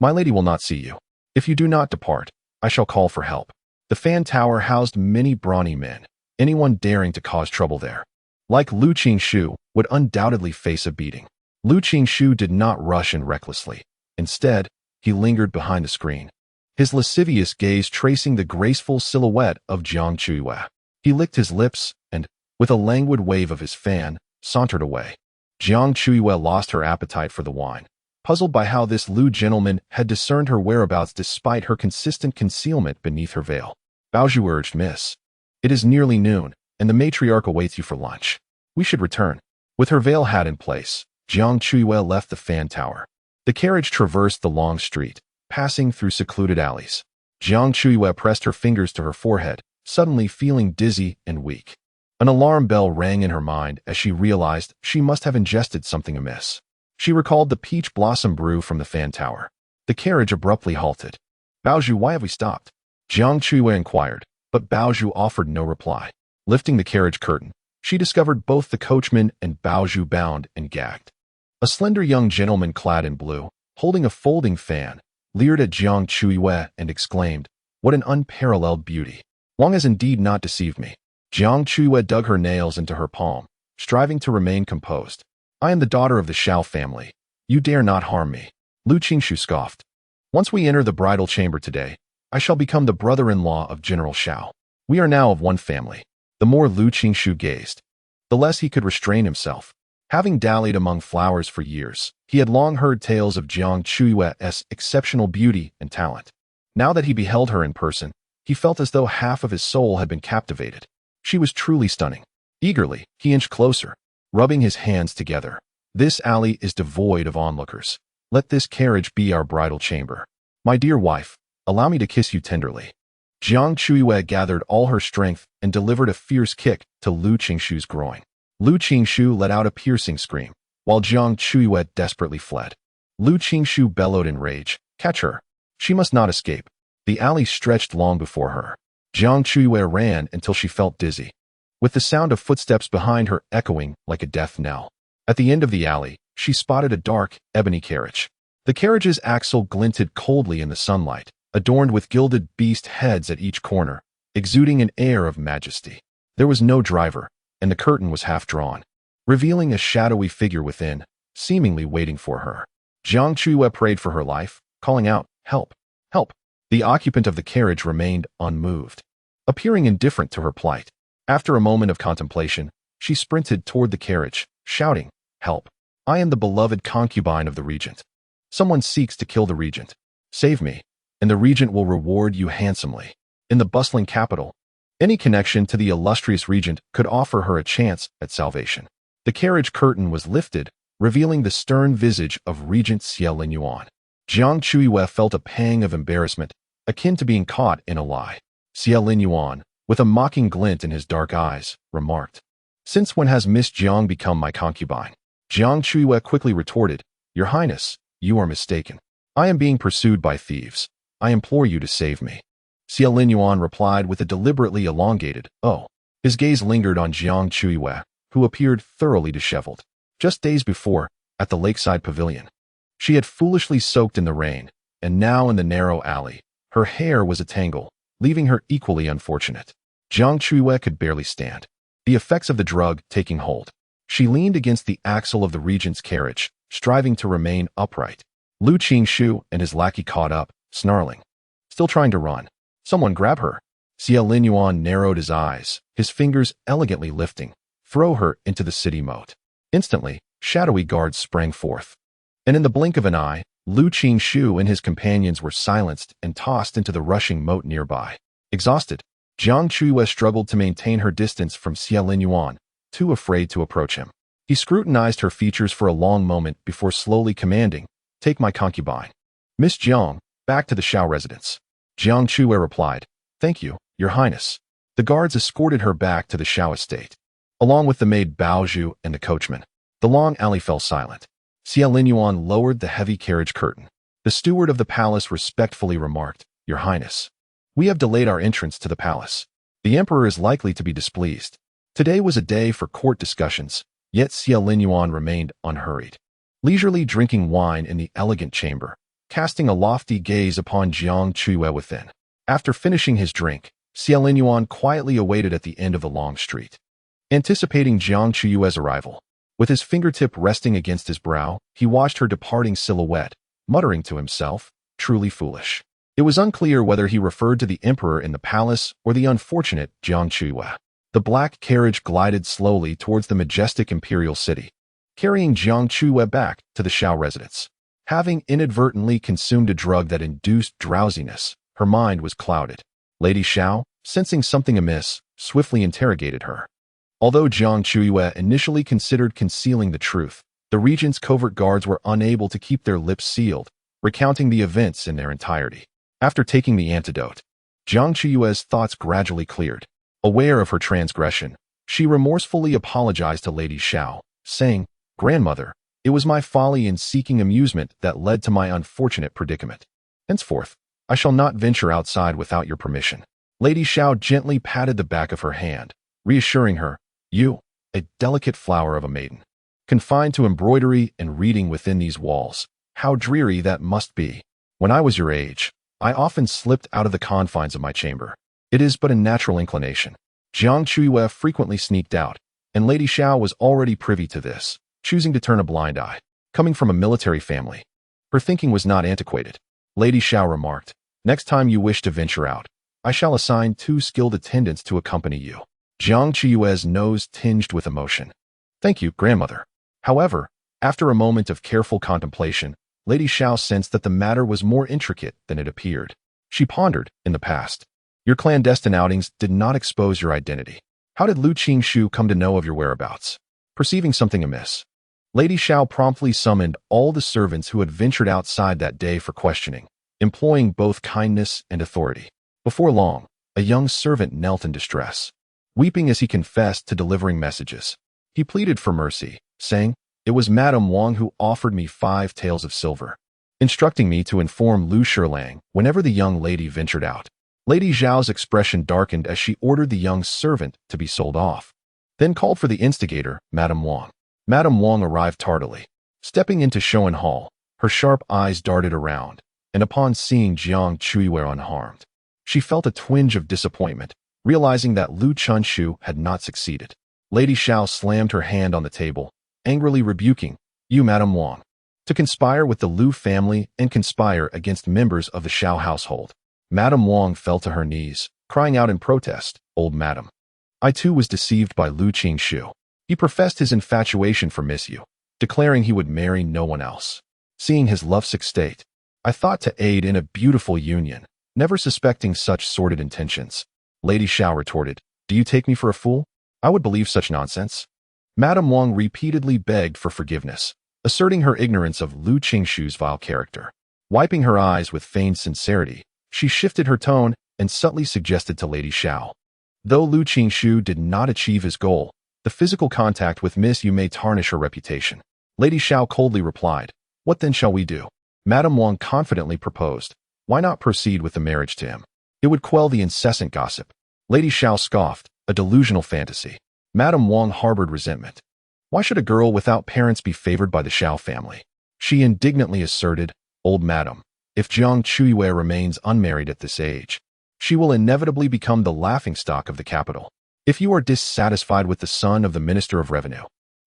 "My lady will not see you. If you do not depart, I shall call for help." The fan tower housed many brawny men. Anyone daring to cause trouble there, like Lu Qingshu, would undoubtedly face a beating. Lu Qingshu did not rush in recklessly. Instead, he lingered behind the screen, his lascivious gaze tracing the graceful silhouette of Jiang Chuyue. He licked his lips and, with a languid wave of his fan, sauntered away. Jiang Chuyue lost her appetite for the wine, puzzled by how this Lu gentleman had discerned her whereabouts despite her consistent concealment beneath her veil. Baozhu urged, "Miss, it is nearly noon, and the matriarch awaits you for lunch. We should return." With her veil hat in place, Jiang Chuyue left the fan tower. The carriage traversed the long street, passing through secluded alleys. Jiang Chuyue pressed her fingers to her forehead, suddenly feeling dizzy and weak. An alarm bell rang in her mind as she realized she must have ingested something amiss. She recalled the peach blossom brew from the fan tower. The carriage abruptly halted. "Baozhu, why have we stopped?" Jiang Chuyue inquired, but Baozhu offered no reply. Lifting the carriage curtain, she discovered both the coachman and Baozhu bound and gagged. A slender young gentleman clad in blue, holding a folding fan, leered at Jiang Chuyue and exclaimed, "What an unparalleled beauty! Wang has indeed not deceived me." Jiang Chuyue dug her nails into her palm, striving to remain composed. "I am the daughter of the Xiao family. You dare not harm me." Lu Qingshu scoffed. "Once we enter the bridal chamber today, I shall become the brother-in-law of General Xiao. We are now of one family." The more Lu Qingshu gazed, the less he could restrain himself. Having dallied among flowers for years, he had long heard tales of Jiang Chuyue's exceptional beauty and talent. Now that he beheld her in person, he felt as though half of his soul had been captivated. She was truly stunning. Eagerly, he inched closer, rubbing his hands together. "This alley is devoid of onlookers. Let this carriage be our bridal chamber. My dear wife, allow me to kiss you tenderly." Jiang Chuyue gathered all her strength and delivered a fierce kick to Lu Qingshu's groin. Lu Qingshu let out a piercing scream, while Jiang Chuyue desperately fled. Lu Qingshu bellowed in rage, "Catch her! She must not escape." The alley stretched long before her. Jiang Chuyue ran until she felt dizzy, with the sound of footsteps behind her echoing like a death knell. At the end of the alley, she spotted a dark, ebony carriage. The carriage's axle glinted coldly in the sunlight, adorned with gilded beast heads at each corner, exuding an air of majesty. There was no driver, and the curtain was half drawn, revealing a shadowy figure within, seemingly waiting for her. Jiang Chuyue prayed for her life, calling out, "Help! Help!" The occupant of the carriage remained unmoved, appearing indifferent to her plight. After a moment of contemplation, she sprinted toward the carriage, shouting, "Help! I am the beloved concubine of the Regent. Someone seeks to kill the Regent. Save me, and the Regent will reward you handsomely." In the bustling capital, any connection to the illustrious Regent could offer her a chance at salvation. The carriage curtain was lifted, revealing the stern visage of Regent Xiao Yuan. Jiang Chuyue felt a pang of embarrassment, akin to being caught in a lie. Xiao Yuan, with a mocking glint in his dark eyes, remarked, "Since when has Miss Jiang become my concubine?" Jiang Chuyue quickly retorted, "Your Highness, you are mistaken. I am being pursued by thieves. I implore you to save me." Xiao Yuan replied with a deliberately elongated, "Oh." His gaze lingered on Jiang Chuyue, who appeared thoroughly disheveled. Just days before, at the lakeside pavilion, she had foolishly soaked in the rain, and now in the narrow alley, her hair was a tangle, leaving her equally unfortunate. Jiang Chuyue could barely stand, the effects of the drug taking hold. She leaned against the axle of the Regent's carriage, striving to remain upright. Lu Qingshu and his lackey caught up, snarling, still trying to run. "Someone grab her." Xiao Yuan narrowed his eyes, his fingers elegantly lifting, "Throw her into the city moat." Instantly, shadowy guards sprang forth, and in the blink of an eye, Lu Qingshu and his companions were silenced and tossed into the rushing moat nearby. Exhausted, Jiang Chuyue struggled to maintain her distance from Xiao Yuan, too afraid to approach him. He scrutinized her features for a long moment before slowly commanding, "Take my concubine. Miss Jiang, back to the Xiao residence." Jiang Chuyue replied, "Thank you, Your Highness." The guards escorted her back to the Xiao estate, along with the maid Baozhu and the coachman. The long alley fell silent. Xiao Yuan lowered the heavy carriage curtain. The steward of the palace respectfully remarked, "Your Highness, we have delayed our entrance to the palace. The emperor is likely to be displeased." Today was a day for court discussions, yet Xiao Yuan remained unhurried, leisurely drinking wine in the elegant chamber, casting a lofty gaze upon Jiang Chuyue within. After finishing his drink, Xiao Yuan quietly awaited at the end of the long street, anticipating Jiang Chuyue's arrival. With his fingertip resting against his brow, he watched her departing silhouette, muttering to himself, "Truly foolish." It was unclear whether he referred to the emperor in the palace or the unfortunate Jiang Chuyue. The black carriage glided slowly towards the majestic imperial city, carrying Jiang Chuyue back to the Xiao residence. Having inadvertently consumed a drug that induced drowsiness, her mind was clouded. Lady Xiao, sensing something amiss, swiftly interrogated her. Although Jiang Chuyue initially considered concealing the truth, the Regent's covert guards were unable to keep their lips sealed, recounting the events in their entirety. After taking the antidote, Jiang Chuyue's thoughts gradually cleared. Aware of her transgression, she remorsefully apologized to Lady Xiao, saying, "Grandmother, it was my folly in seeking amusement that led to my unfortunate predicament. Henceforth, I shall not venture outside without your permission." Lady Xiao gently patted the back of her hand, reassuring her, "You, a delicate flower of a maiden, confined to embroidery and reading within these walls, how dreary that must be." When I was your age, I often slipped out of the confines of my chamber. It is but a natural inclination. Jiang Chuyue frequently sneaked out, and Lady Xiao was already privy to this, choosing to turn a blind eye. Coming from a military family, her thinking was not antiquated. Lady Xiao remarked, "Next time you wish to venture out, I shall assign 2 skilled attendants to accompany you." Jiang Chuyue's nose tinged with emotion. "Thank you, grandmother." However, after a moment of careful contemplation, Lady Xiao sensed that the matter was more intricate than it appeared. She pondered, in the past. Your clandestine outings did not expose your identity. How did Lu Qingshu come to know of your whereabouts? Perceiving something amiss, Lady Xiao promptly summoned all the servants who had ventured outside that day for questioning, employing both kindness and authority. Before long, a young servant knelt in distress, weeping as he confessed to delivering messages. He pleaded for mercy, saying, "It was Madame Wang who offered me 5 taels of silver, instructing me to inform Lu Shirlang whenever the young lady ventured out." Lady Zhao's expression darkened as she ordered the young servant to be sold off, then called for the instigator, Madame Wang. Madame Wang arrived tardily. Stepping into Shoan Hall, her sharp eyes darted around, and upon seeing Jiang Chuyue unharmed, she felt a twinge of disappointment, realizing that Lu Qingshu had not succeeded. Lady Xiao slammed her hand on the table, angrily rebuking, "You, Madame Wang, to conspire with the Lu family and conspire against members of the Xiao household." Madame Wang fell to her knees, crying out in protest, "Old madam, I too was deceived by Lu Qingshu. He professed his infatuation for Miss Yu, declaring he would marry no one else. Seeing his lovesick state, I thought to aid in a beautiful union, never suspecting such sordid intentions." Lady Xiao retorted, "Do you take me for a fool? I would believe such nonsense." Madame Wang repeatedly begged for forgiveness, asserting her ignorance of Lu Qingshu's vile character. Wiping her eyes with feigned sincerity, she shifted her tone and subtly suggested to Lady Xiao, "Though Lu Qingshu did not achieve his goal, the physical contact with Miss Yu may tarnish her reputation." Lady Xiao coldly replied, "What then shall we do?" Madame Wang confidently proposed, "Why not proceed with the marriage to him? It would quell the incessant gossip." Lady Xiao scoffed, "A delusional fantasy." Madame Wang harbored resentment. "Why should a girl without parents be favored by the Xiao family?" She indignantly asserted, "Old madam, if Jiang Chuyue remains unmarried at this age, she will inevitably become the laughingstock of the capital. If you are dissatisfied with the son of the Minister of Revenue,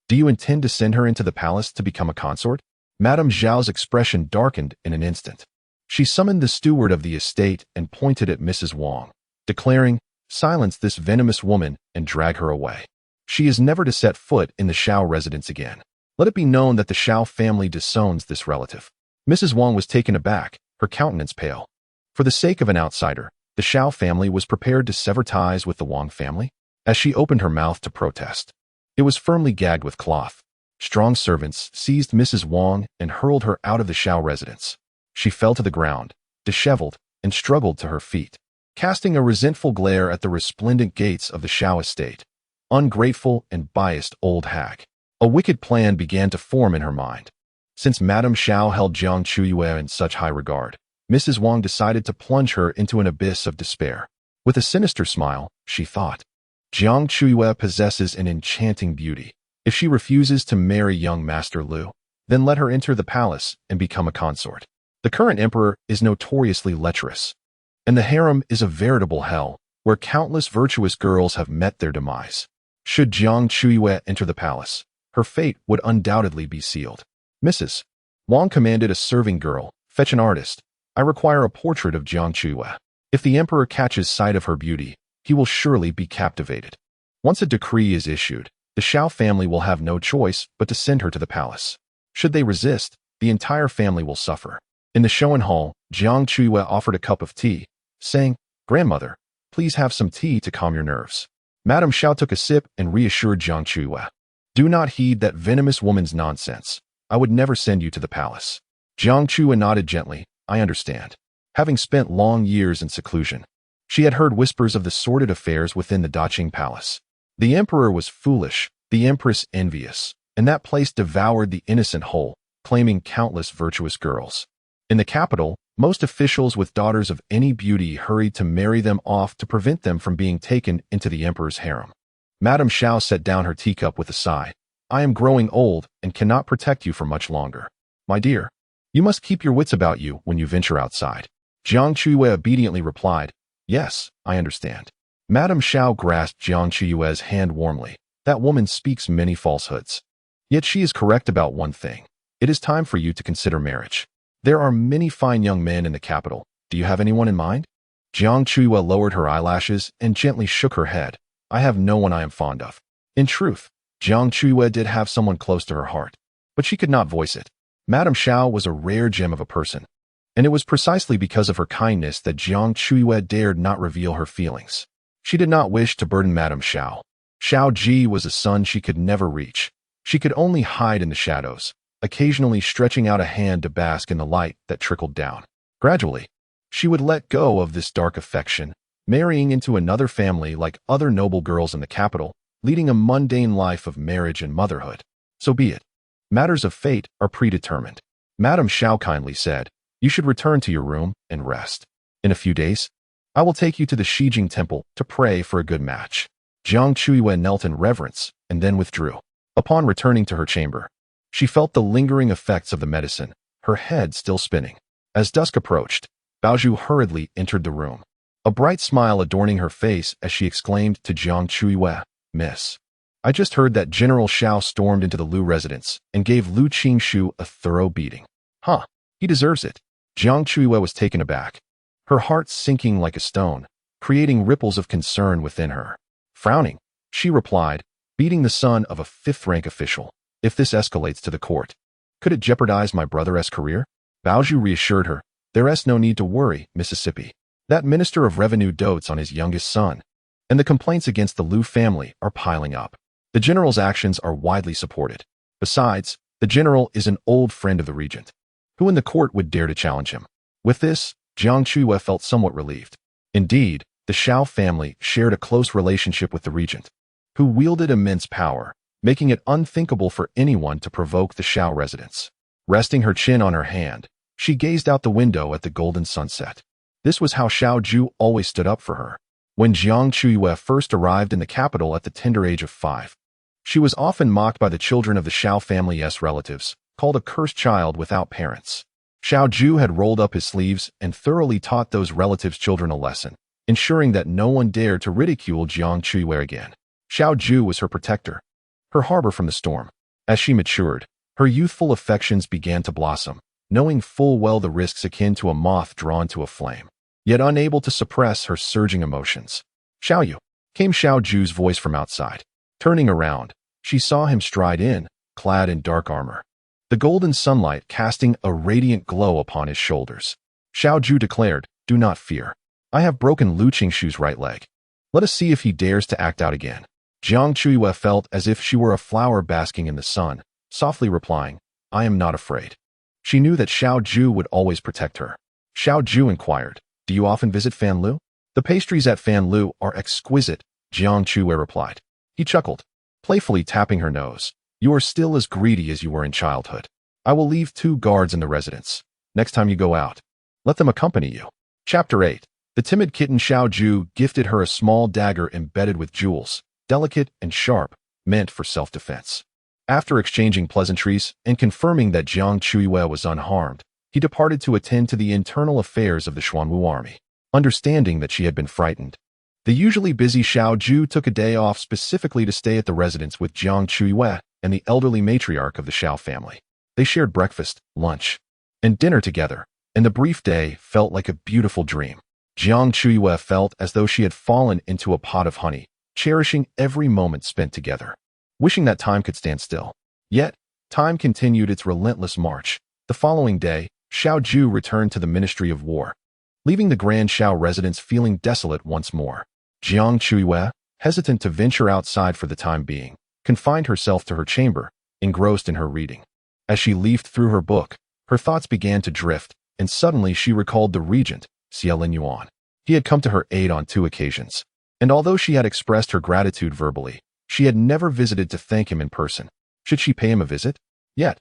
do you intend to send her into the palace to become a consort?" Madame Zhao's expression darkened in an instant. She summoned the steward of the estate and pointed at Mrs. Wang, declaring, "Silence this venomous woman and drag her away. She is never to set foot in the Xiao residence again. Let it be known that the Xiao family disowns this relative." Mrs. Wang was taken aback, her countenance pale. For the sake of an outsider, the Xiao family was prepared to sever ties with the Wang family? As she opened her mouth to protest, it was firmly gagged with cloth. Strong servants seized Mrs. Wang and hurled her out of the Xiao residence. She fell to the ground, disheveled, and struggled to her feet, casting a resentful glare at the resplendent gates of the Xiao estate. Ungrateful and biased old hag. A wicked plan began to form in her mind. Since Madame Xiao held Jiang Chuyue in such high regard, Mrs. Wang decided to plunge her into an abyss of despair. With a sinister smile, she thought, "Jiang Chuyue possesses an enchanting beauty. If she refuses to marry young Master Lu, then let her enter the palace and become a consort. The current emperor is notoriously lecherous, and the harem is a veritable hell, where countless virtuous girls have met their demise. Should Jiang Chuyue enter the palace, her fate would undoubtedly be sealed." "Mrs. Wang," commanded a serving girl, "fetch an artist. I require a portrait of Jiang Chuyue. If the emperor catches sight of her beauty, he will surely be captivated. Once a decree is issued, the Xiao family will have no choice but to send her to the palace. Should they resist, the entire family will suffer." In the Shoan Hall, Jiang Chuyue offered a cup of tea, saying, "Grandmother, please have some tea to calm your nerves." Madame Xiao took a sip and reassured Jiang Chuyue, "Do not heed that venomous woman's nonsense. I would never send you to the palace." Jiang Chuyue nodded gently, "I understand." Having spent long years in seclusion, she had heard whispers of the sordid affairs within the Daqing palace. The emperor was foolish, the empress envious, and that place devoured the innocent whole, claiming countless virtuous girls. In the capital, most officials with daughters of any beauty hurried to marry them off to prevent them from being taken into the emperor's harem. Madame Xiao set down her teacup with a sigh. "I am growing old and cannot protect you for much longer. My dear, You must keep your wits about you when you venture outside. Jiang Chuyue obediently replied, Yes, I understand. Madame Xiao grasped Jiang Chuyue's hand warmly. That woman speaks many falsehoods. Yet she is correct about one thing. It is time for you to consider marriage. There are many fine young men in the capital. Do you have anyone in mind? Jiang Chuyue lowered her eyelashes and gently shook her head. I have no one I am fond of. In truth, Jiang Chuyue did have someone close to her heart, but she could not voice it. Madame Xiao was a rare gem of a person, and it was precisely because of her kindness that Jiang Chuyue dared not reveal her feelings. She did not wish to burden Madame Xiao. Xiao Ji was a son she could never reach. She could only hide in the shadows, occasionally stretching out a hand to bask in the light that trickled down. Gradually, she would let go of this dark affection, marrying into another family like other noble girls in the capital, leading a mundane life of marriage and motherhood. So be it. Matters of fate are predetermined. Madame Xiao kindly said, You should return to your room and rest. In a few days, I will take you to the Shijing temple to pray for a good match. Jiang Chuyue knelt in reverence and then withdrew. Upon returning to her chamber, she felt the lingering effects of the medicine, her head still spinning. As dusk approached, Baozhu hurriedly entered the room, a bright smile adorning her face as she exclaimed to Jiang Chuyue, Miss, I just heard that General Xiao stormed into the Lu residence and gave Lu Qingshu a thorough beating. Huh, he deserves it. Jiang Chuyue was taken aback, her heart sinking like a stone, creating ripples of concern within her. Frowning, she replied, beating the son of a fifth-rank official. If this escalates to the court, could it jeopardize my brother's career? Baozhu reassured her, There's no need to worry, Mississippi. That minister of revenue dotes on his youngest son, and the complaints against the Lu family are piling up. The general's actions are widely supported. Besides, the general is an old friend of the regent. Who in the court would dare to challenge him? With this, Jiang Chuyue felt somewhat relieved. Indeed, the Xiao family shared a close relationship with the regent, who wielded immense power, making it unthinkable for anyone to provoke the Xiao residents. Resting her chin on her hand, she gazed out the window at the golden sunset. This was how Xiao Ji always stood up for her. When Jiang Chuyue first arrived in the capital at the tender age of 5, she was often mocked by the children of the Xiao family's relatives, called a cursed child without parents. Xiao Ji had rolled up his sleeves and thoroughly taught those relatives' children a lesson, ensuring that no one dared to ridicule Jiang Chuyue again. Xiao Ji was her protector, her harbor from the storm. As she matured, her youthful affections began to blossom, knowing full well the risks akin to a moth drawn to a flame, yet unable to suppress her surging emotions. Xiao Yu, came Xiao Ju's voice from outside. Turning around, she saw him stride in, clad in dark armor, the golden sunlight casting a radiant glow upon his shoulders. Xiao Ju declared, Do not fear. I have broken Lu Qingshu's right leg. Let us see if he dares to act out again. Jiang Chuyue felt as if she were a flower basking in the sun, softly replying, I am not afraid. She knew that Xiao Ju would always protect her. Xiao Ju inquired, Do you often visit Fan Lu? The pastries at Fan Lu are exquisite, Jiang Chuyue replied. He chuckled, playfully tapping her nose. You are still as greedy as you were in childhood. I will leave 2 guards in the residence. Next time you go out, let them accompany you. Chapter 8. The timid kitten Xiao Ju gifted her a small dagger embedded with jewels, delicate and sharp, meant for self-defense. After exchanging pleasantries and confirming that Jiang Chuyue was unharmed, he departed to attend to the internal affairs of the Xuanwu army. Understanding that she had been frightened, the usually busy Xiao Ju took a day off specifically to stay at the residence with Jiang Chuyue and the elderly matriarch of the Xiao family. They shared breakfast, lunch, and dinner together, and the brief day felt like a beautiful dream. Jiang Chuyue felt as though she had fallen into a pot of honey, cherishing every moment spent together, wishing that time could stand still. Yet, time continued its relentless march. The following day, Xiao Ju returned to the Ministry of War, leaving the Grand Xiao residence feeling desolate once more. Jiang Chuyue, hesitant to venture outside for the time being, confined herself to her chamber, engrossed in her reading. As she leafed through her book, her thoughts began to drift, and suddenly she recalled the regent, Xiao Yuan. He had come to her aid on 2 occasions, and although she had expressed her gratitude verbally, she had never visited to thank him in person. Should she pay him a visit? Yet,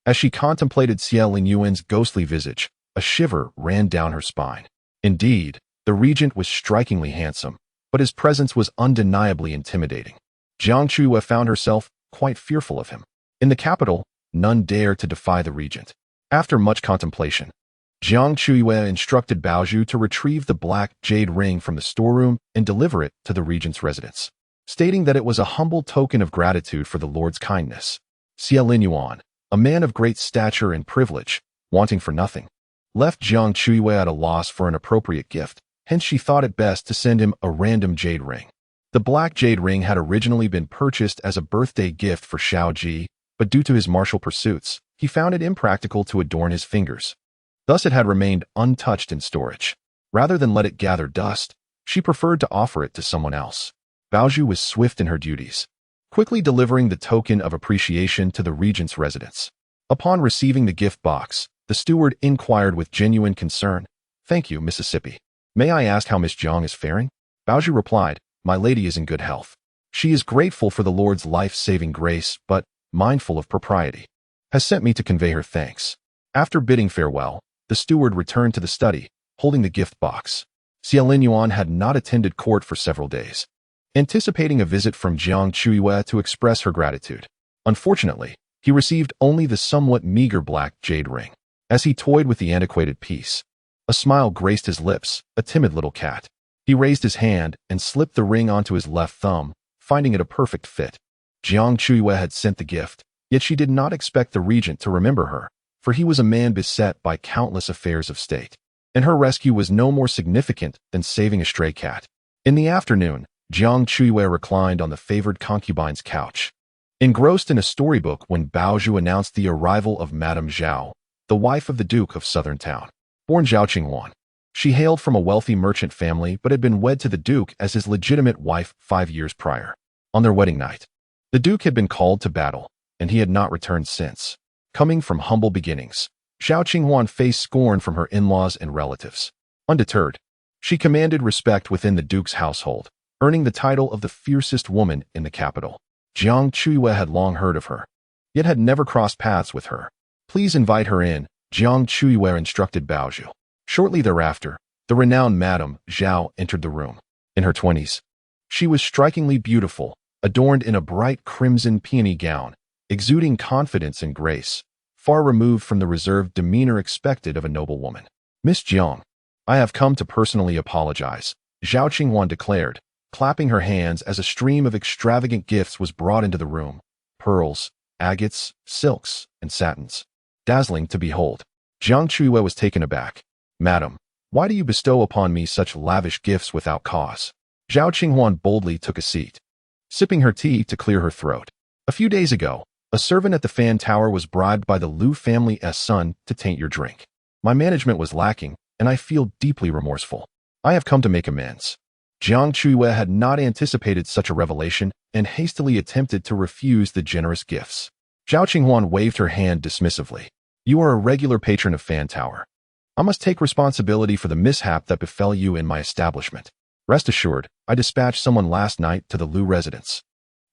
as she contemplated Xiao Yuan's ghostly visage, a shiver ran down her spine. Indeed, the regent was strikingly handsome, but his presence was undeniably intimidating. Jiang Chuyue found herself quite fearful of him. In the capital, none dared to defy the regent. After much contemplation, Jiang Chuyue instructed Baozhu to retrieve the black jade ring from the storeroom and deliver it to the regent's residence, stating that it was a humble token of gratitude for the Lord's kindness. Xiao Ji, a man of great stature and privilege, wanting for nothing, left Jiang Chuyue at a loss for an appropriate gift, hence she thought it best to send him a random jade ring. The black jade ring had originally been purchased as a birthday gift for Xiao Ji, but due to his martial pursuits, he found it impractical to adorn his fingers. Thus it had remained untouched in storage. Rather than let it gather dust, she preferred to offer it to someone else. Baozhu was swift in her duties, quickly delivering the token of appreciation to the regent's residence. Upon receiving the gift box, the steward inquired with genuine concern, "Thank you, Mississippi. May I ask how Miss Jiang is faring?" Baozhu replied, "My lady is in good health. She is grateful for the Lord's life-saving grace, but, mindful of propriety, has sent me to convey her thanks." After bidding farewell, the steward returned to the study, holding the gift box. Xiao Ji had not attended court for several days, anticipating a visit from Jiang Chuyue to express her gratitude. Unfortunately, he received only the somewhat meager black jade ring. As he toyed with the antiquated piece, a smile graced his lips, a timid little cat. He raised his hand and slipped the ring onto his left thumb, finding it a perfect fit. Jiang Chuyue had sent the gift, yet she did not expect the regent to remember her, for he was a man beset by countless affairs of state, and her rescue was no more significant than saving a stray cat. In the afternoon, Jiang Chuyue reclined on the favored concubine's couch, engrossed in a storybook when Baozhu announced the arrival of Madame Xiao, the wife of the Duke of Southern Town. Born Xiao Ji, she hailed from a wealthy merchant family but had been wed to the Duke as his legitimate wife 5 years prior. On their wedding night, the Duke had been called to battle, and he had not returned since. Coming from humble beginnings, Xiao Ji faced scorn from her in-laws and relatives. Undeterred, she commanded respect within the Duke's household, earning the title of the fiercest woman in the capital. Jiang Chuyue had long heard of her, yet had never crossed paths with her. "Please invite her in," Jiang Chuyue instructed Baozhu. Shortly thereafter, the renowned Madame Xiao entered the room. In her 20s, she was strikingly beautiful, adorned in a bright crimson peony gown, exuding confidence and grace, far removed from the reserved demeanor expected of a noble woman. "Miss Jiang, I have come to personally apologize," Xiao Ji declared, clapping her hands as a stream of extravagant gifts was brought into the room: pearls, agates, silks, and satins, dazzling to behold. Jiang Chuyue was taken aback. "Madam, why do you bestow upon me such lavish gifts without cause?" Xiao Ji boldly took a seat, sipping her tea to clear her throat. "A few days ago, a servant at the Fan Tower was bribed by the Liu family's son to taint your drink. My management was lacking, and I feel deeply remorseful. I have come to make amends." Jiang Chuyue had not anticipated such a revelation and hastily attempted to refuse the generous gifts. Xiao Ji waved her hand dismissively. "You are a regular patron of Fan Tower. I must take responsibility for the mishap that befell you in my establishment. Rest assured, I dispatched someone last night to the Liu residence,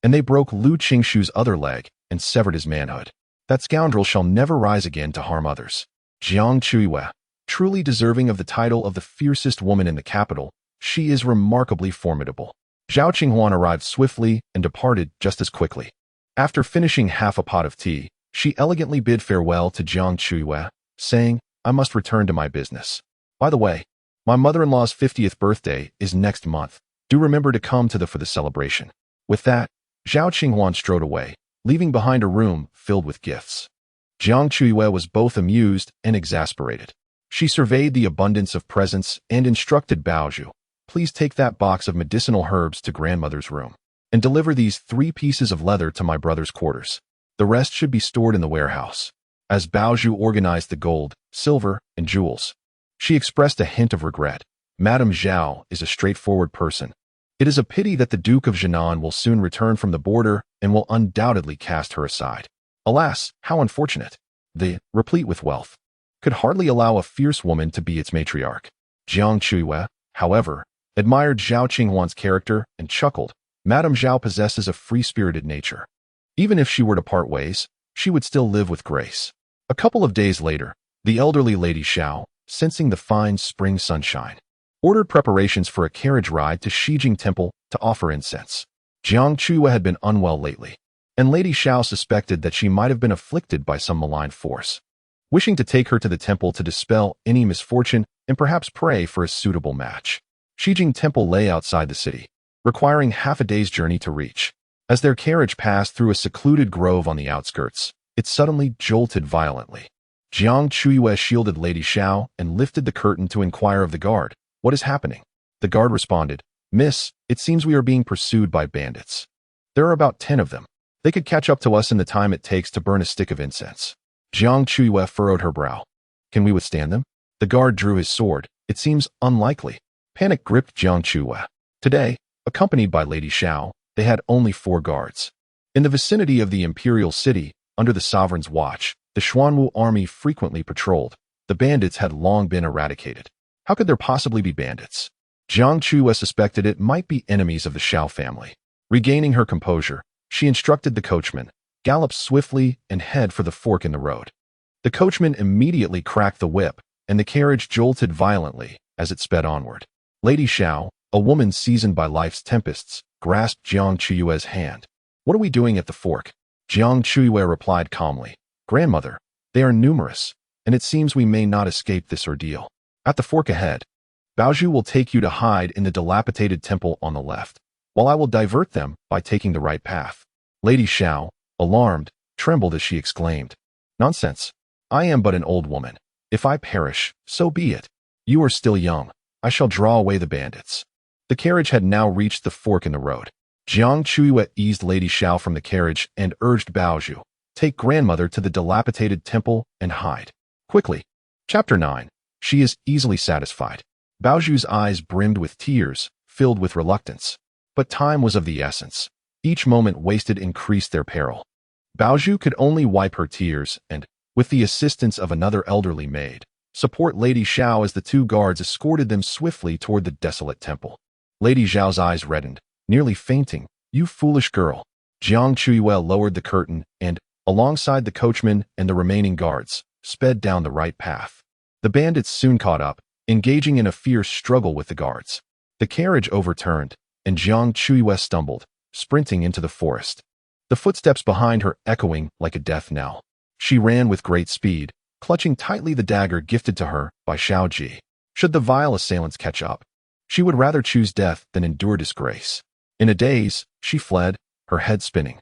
and they broke Liu Qingshu's other leg and severed his manhood. That scoundrel shall never rise again to harm others." Jiang Chuyue, truly deserving of the title of the fiercest woman in the capital, she is remarkably formidable. Xiao Ji arrived swiftly and departed just as quickly. After finishing half a pot of tea, she elegantly bid farewell to Jiang Chuyue, saying, "I must return to my business. By the way, my mother-in-law's 50th birthday is next month. Do remember to come for the celebration." With that, Xiao Ji strode away, leaving behind a room filled with gifts. Jiang Chuyue was both amused and exasperated. She surveyed the abundance of presents and instructed Baozhu, "Please take that box of medicinal herbs to grandmother's room, and deliver these 3 pieces of leather to my brother's quarters. The rest should be stored in the warehouse." As Baozhu organized the gold, silver, and jewels, she expressed a hint of regret. "Madame Xiao is a straightforward person. It is a pity that the Duke of Jinan will soon return from the border and will undoubtedly cast her aside. Alas, how unfortunate. The, replete with wealth, could hardly allow a fierce woman to be its matriarch." Jiang Chuyue, however, admired Xiao Qinghuan's character and chuckled. Madame Xiao possesses a free-spirited nature. Even if she were to part ways, she would still live with grace. A couple of days later, the elderly Lady Xiao, sensing the fine spring sunshine, ordered preparations for a carriage ride to Shijing Temple to offer incense. Jiang Chuyue had been unwell lately, and Lady Xiao suspected that she might have been afflicted by some malign force. wishing to take her to the temple to dispel any misfortune and perhaps pray for a suitable match. Shijing Temple lay outside the city, requiring half a day's journey to reach. As their carriage passed through a secluded grove on the outskirts, it suddenly jolted violently. Jiang Chuyue shielded Lady Xiao and lifted the curtain to inquire of the guard, "What is happening?" The guard responded, "Miss, it seems we are being pursued by bandits. There are about 10 of them. They could catch up to us in the time it takes to burn a stick of incense." Jiang Chuyue furrowed her brow. "Can we withstand them?" The guard drew his sword. "It seems unlikely." Panic gripped Jiang Chuyue. Today, accompanied by Lady Xiao, they had only 4 guards. In the vicinity of the imperial city, under the sovereign's watch, the Xuanwu army frequently patrolled. The bandits had long been eradicated. How could there possibly be bandits? Jiang Chuyue suspected it might be enemies of the Xiao family. Regaining her composure, she instructed the coachman, "Gallop swiftly and head for the fork in the road." The coachman immediately cracked the whip, and the carriage jolted violently as it sped onward. Lady Xiao, a woman seasoned by life's tempests, grasped Jiang Chuyue's hand. "What are we doing at the fork?" Jiang Chuyue replied calmly, "Grandmother, they are numerous, and it seems we may not escape this ordeal. At the fork ahead, Baozhu will take you to hide in the dilapidated temple on the left, while I will divert them by taking the right path." Lady Xiao, alarmed, trembled as she exclaimed, "Nonsense! I am but an old woman. If I perish, so be it. You are still young. I shall draw away the bandits." The carriage had now reached the fork in the road. Jiang Chuyue eased Lady Xiao from the carriage and urged Baozhu, "Take grandmother to the dilapidated temple and hide. Quickly." Chapter 9. She is easily satisfied. Baozhu's eyes brimmed with tears, filled with reluctance. But time was of the essence. Each moment wasted increased their peril. Baozhu could only wipe her tears and, with the assistance of another elderly maid, support Lady Xiao as the 2 guards escorted them swiftly toward the desolate temple. Lady Xiao's eyes reddened, nearly fainting. "You foolish girl." Jiang Chuyue lowered the curtain and, alongside the coachman and the remaining guards, sped down the right path. The bandits soon caught up, engaging in a fierce struggle with the guards. The carriage overturned, and Jiang Chuyue stumbled, sprinting into the forest. The footsteps behind her echoing like a death knell. She ran with great speed, clutching tightly the dagger gifted to her by Xiao Ji. Should the vile assailants catch up, she would rather choose death than endure disgrace. In a daze, she fled, her head spinning.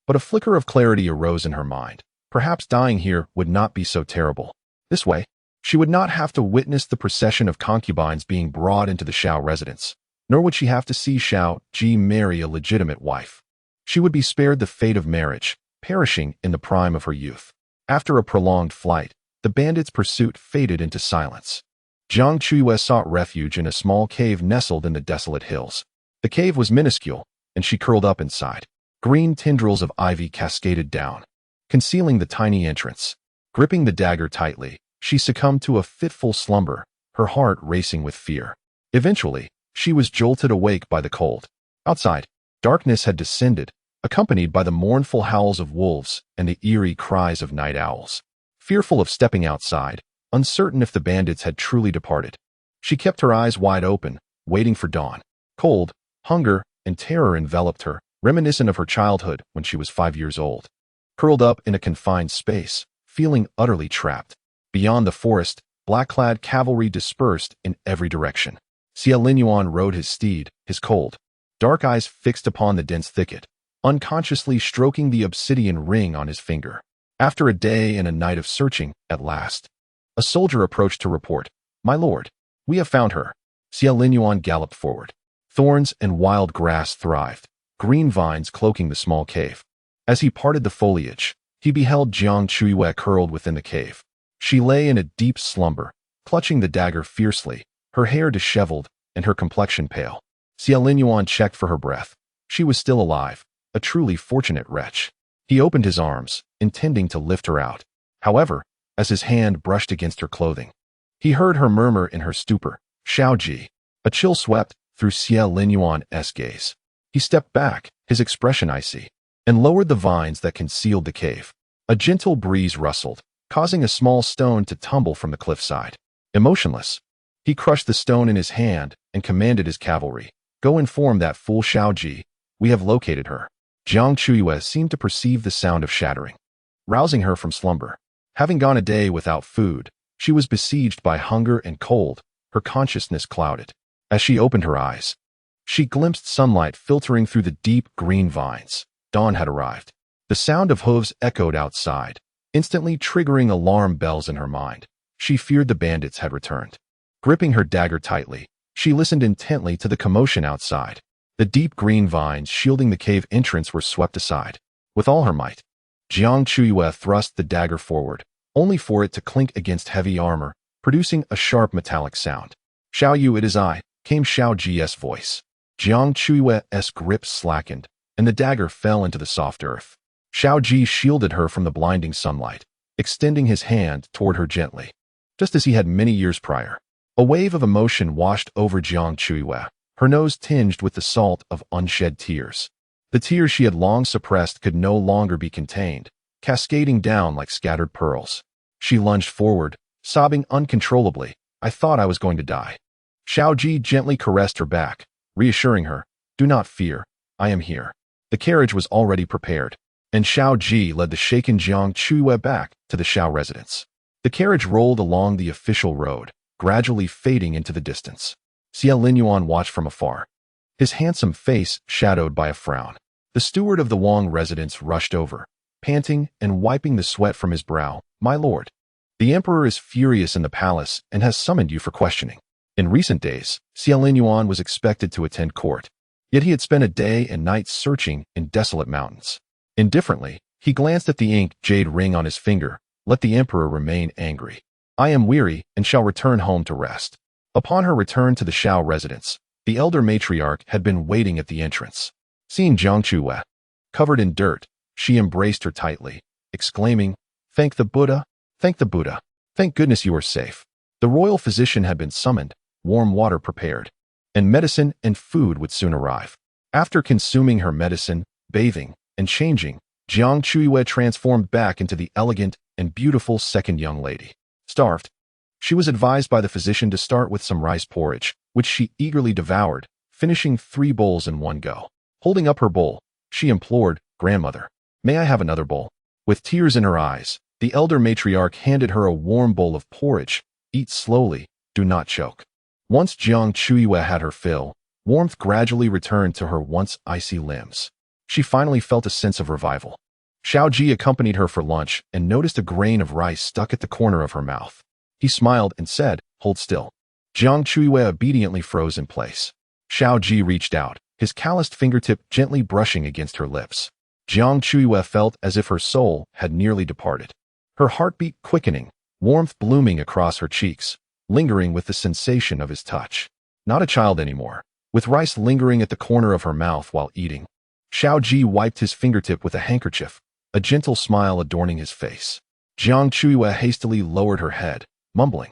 But a flicker of clarity arose in her mind. Perhaps dying here would not be so terrible. This way, she would not have to witness the procession of concubines being brought into the Xiao residence, nor would she have to see Xiao Ji marry a legitimate wife. She would be spared the fate of marriage, perishing in the prime of her youth. After a prolonged flight, the bandits' pursuit faded into silence. Jiang Chuyue sought refuge in a small cave nestled in the desolate hills. The cave was minuscule, and she curled up inside. Green tendrils of ivy cascaded down, concealing the tiny entrance. Gripping the dagger tightly, she succumbed to a fitful slumber, her heart racing with fear. Eventually, she was jolted awake by the cold. Outside, darkness had descended, accompanied by the mournful howls of wolves and the eerie cries of night owls. Fearful of stepping outside, uncertain if the bandits had truly departed, she kept her eyes wide open, waiting for dawn. Cold, hunger, and terror enveloped her, reminiscent of her childhood when she was 5 years old. Curled up in a confined space, feeling utterly trapped. Beyond the forest, black-clad cavalry dispersed in every direction. Xia Linyuan rode his steed, his cold, dark eyes fixed upon the dense thicket, unconsciously stroking the obsidian ring on his finger. After a day and a night of searching, at last, a soldier approached to report, "My lord, we have found her." Xia Linyuan galloped forward. Thorns and wild grass thrived, green vines cloaking the small cave. As he parted the foliage, he beheld Jiang Chuyue curled within the cave. She lay in a deep slumber, clutching the dagger fiercely, her hair disheveled and her complexion pale. Xia Linyuan checked for her breath. She was still alive, a truly fortunate wretch. He opened his arms, intending to lift her out. However, as his hand brushed against her clothing, he heard her murmur in her stupor, "Xiao Ji." A chill swept through Xia Linyuan's gaze. He stepped back, his expression icy, and lowered the vines that concealed the cave. A gentle breeze rustled, causing a small stone to tumble from the cliffside. Emotionless, he crushed the stone in his hand and commanded his cavalry, "Go inform that fool Xiao Ji. We have located her." Jiang Chuyue seemed to perceive the sound of shattering. Rousing her from slumber, Having gone a day without food, she was besieged by hunger and cold, her consciousness clouded. As she opened her eyes, she glimpsed sunlight filtering through the deep green vines. Dawn had arrived. The sound of hooves echoed outside, instantly triggering alarm bells in her mind. She feared the bandits had returned. Gripping her dagger tightly, she listened intently to the commotion outside. The deep green vines shielding the cave entrance were swept aside. With all her might, Jiang Chuyue thrust the dagger forward, only for it to clink against heavy armor, producing a sharp metallic sound. "Xiao Yu, it is I," came Xiao Ji's voice. Jiang Chuyue's grip slackened, and the dagger fell into the soft earth. Xiao Ji shielded her from the blinding sunlight, extending his hand toward her gently, just as he had many years prior. A wave of emotion washed over Jiang Chuyue, her nose tinged with the salt of unshed tears. The tears she had long suppressed could no longer be contained, cascading down like scattered pearls. She lunged forward, sobbing uncontrollably. "I thought I was going to die." Xiao Ji gently caressed her back, reassuring her, "Do not fear, I am here." The carriage was already prepared, and Xiao Ji led the shaken Jiang Chuyue back to the Xiao residence. The carriage rolled along the official road, gradually fading into the distance. Xie Linyuan watched from afar, his handsome face shadowed by a frown. The steward of the Wang residence rushed over, panting and wiping the sweat from his brow. "My lord, the emperor is furious in the palace and has summoned you for questioning." In recent days, Xie Linyuan was expected to attend court, yet he had spent a day and night searching in desolate mountains. Indifferently, he glanced at the inked jade ring on his finger. Let the emperor remain angry. I am weary and shall return home to rest. Upon her return to the Xiao residence, the elder matriarch had been waiting at the entrance. Seeing Jiang Chuyue covered in dirt, she embraced her tightly, exclaiming, "Thank the Buddha, thank the Buddha. Thank goodness you are safe." The royal physician had been summoned, warm water prepared, and medicine and food would soon arrive. After consuming her medicine, bathing, and changing, Jiang Chuyue transformed back into the elegant and beautiful second young lady. Starved, she was advised by the physician to start with some rice porridge, which she eagerly devoured, finishing 3 bowls in one go. Holding up her bowl, she implored, "Grandmother, may I have another bowl?" With tears in her eyes, the elder matriarch handed her a warm bowl of porridge. "Eat slowly, do not choke." Once Jiang Chuyue had her fill, warmth gradually returned to her once icy limbs. She finally felt a sense of revival. Xiao Ji accompanied her for lunch and noticed a grain of rice stuck at the corner of her mouth. He smiled and said, "Hold still." Jiang Chuyue obediently froze in place. Xiao Ji reached out, his calloused fingertip gently brushing against her lips. Jiang Chuyue felt as if her soul had nearly departed. Her heartbeat quickening, warmth blooming across her cheeks, lingering with the sensation of his touch. Not a child anymore, with rice lingering at the corner of her mouth while eating. Xiao Ji wiped his fingertip with a handkerchief, a gentle smile adorning his face. Jiang Chuyue hastily lowered her head, mumbling,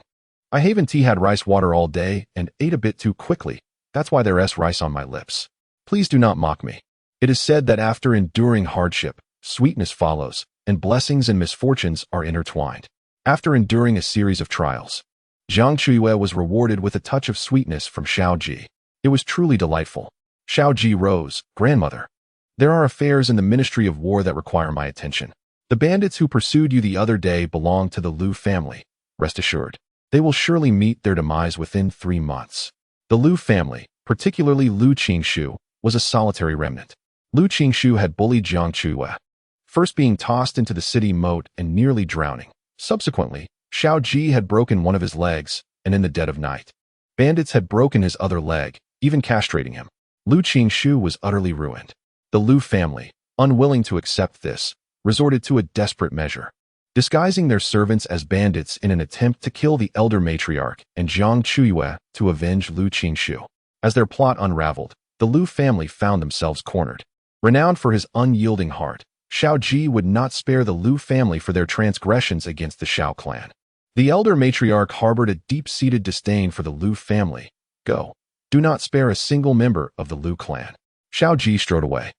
"I haven't had rice water all day and ate a bit too quickly. That's why there's rice on my lips. Please do not mock me." It is said that after enduring hardship, sweetness follows, and blessings and misfortunes are intertwined. After enduring a series of trials, Jiang Chuyue was rewarded with a touch of sweetness from Xiao Ji. It was truly delightful. Xiao Ji rose, "Grandmother, there are affairs in the Ministry of War that require my attention. The bandits who pursued you the other day belong to the Lu family. Rest assured, they will surely meet their demise within 3 months." The Lu family, particularly Lu Qingshu, was a solitary remnant. Lu Qingshu had bullied Jiang Chuyue, first being tossed into the city moat and nearly drowning. Subsequently, Xiao Ji had broken one of his legs, and in the dead of night, bandits had broken his other leg, even castrating him. Lu Qingshu was utterly ruined. The Lu family, unwilling to accept this, resorted to a desperate measure, disguising their servants as bandits in an attempt to kill the elder matriarch and Jiang Chuyue to avenge Lu Qingshu. As their plot unraveled, the Lu family found themselves cornered. Renowned for his unyielding heart, Xiao Ji would not spare the Lu family for their transgressions against the Xiao clan. The elder matriarch harbored a deep-seated disdain for the Lu family. "Go. Do not spare a single member of the Lu clan." Xiao Ji strode away.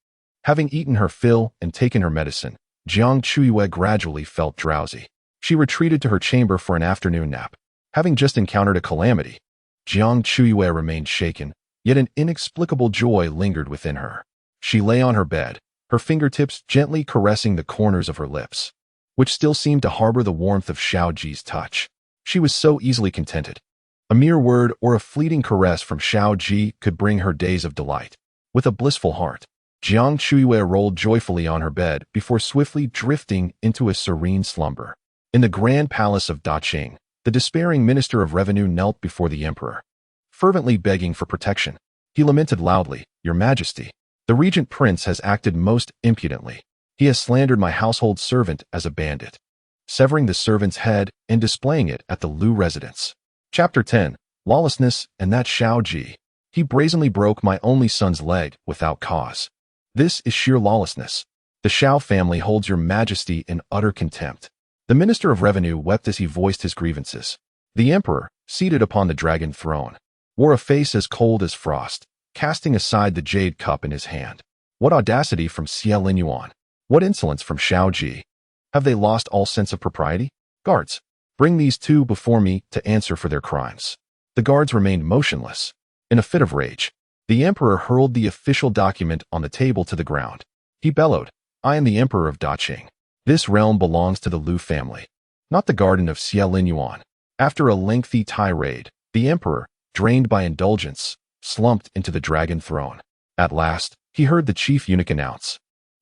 Having eaten her fill and taken her medicine, Jiang Chuyue gradually felt drowsy. She retreated to her chamber for an afternoon nap. Having just encountered a calamity, Jiang Chuyue remained shaken, yet an inexplicable joy lingered within her. She lay on her bed, her fingertips gently caressing the corners of her lips. which still seemed to harbor the warmth of Xiao Ji's touch. She was so easily contented. A mere word or a fleeting caress from Xiao Ji could bring her days of delight. With a blissful heart, Jiang Chuyue rolled joyfully on her bed before swiftly drifting into a serene slumber. In the grand palace of Daqing, the despairing Minister of Revenue knelt before the emperor, fervently begging for protection. He lamented loudly, "Your Majesty, the regent prince has acted most impudently. He has slandered my household servant as a bandit, severing the servant's head and displaying it at the Lu residence." Chapter 10. Lawlessness and that Xiao Ji. He brazenly broke my only son's leg without cause. This is sheer lawlessness. The Xiao family holds your Majesty in utter contempt. The Minister of Revenue wept as he voiced his grievances. The emperor, seated upon the dragon throne, wore a face as cold as frost, casting aside the jade cup in his hand. What audacity from Xie Linyuan! What insolence from Xiao Ji! Have they lost all sense of propriety? Guards, bring these two before me to answer for their crimes. The guards remained motionless. In a fit of rage, the emperor hurled the official document on the table to the ground. He bellowed, "I am the emperor of Daqing. This realm belongs to the Lu family, not the garden of Xie Linyuan." After a lengthy tirade, the emperor, drained by indulgence, slumped into the dragon throne. At last, he heard the chief eunuch announce,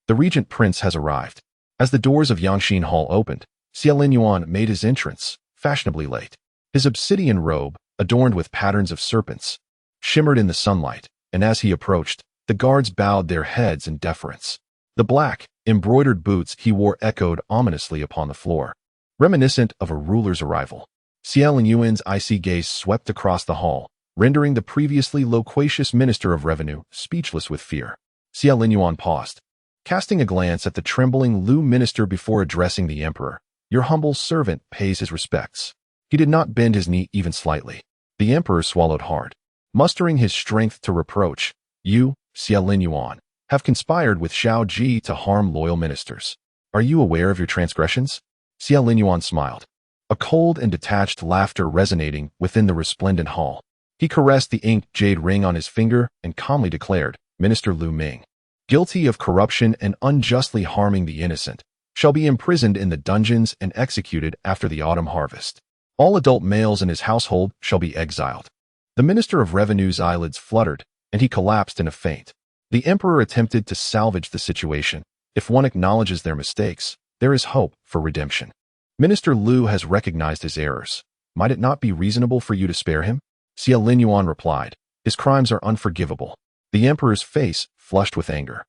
"The regent prince has arrived." As the doors of Yangxin Hall opened, Xie Linyuan made his entrance, fashionably late. His obsidian robe, adorned with patterns of serpents, shimmered in the sunlight, and as he approached, the guards bowed their heads in deference. The black, embroidered boots he wore echoed ominously upon the floor, reminiscent of a ruler's arrival. Xie Linyuan's icy gaze swept across the hall, rendering the previously loquacious Minister of Revenue speechless with fear. Xie Linyuan paused, casting a glance at the trembling Lu minister before addressing the emperor. "Your humble servant pays his respects." He did not bend his knee even slightly. The emperor swallowed hard, mustering his strength to reproach. "You, Xie Linyuan, have conspired with Xiao Ji to harm loyal ministers. Are you aware of your transgressions?" Xie Linyuan smiled, a cold and detached laughter resonating within the resplendent hall. He caressed the inked jade ring on his finger and calmly declared, "Minister Lu Ming, guilty of corruption and unjustly harming the innocent, shall be imprisoned in the dungeons and executed after the autumn harvest. All adult males in his household shall be exiled." The Minister of Revenue's eyelids fluttered, and he collapsed in a faint. The emperor attempted to salvage the situation. If one acknowledges their mistakes, there is hope for redemption. "Minister Lu has recognized his errors. Might it not be reasonable for you to spare him?" Xie Linyuan replied, "His crimes are unforgivable." The emperor's face flushed with anger.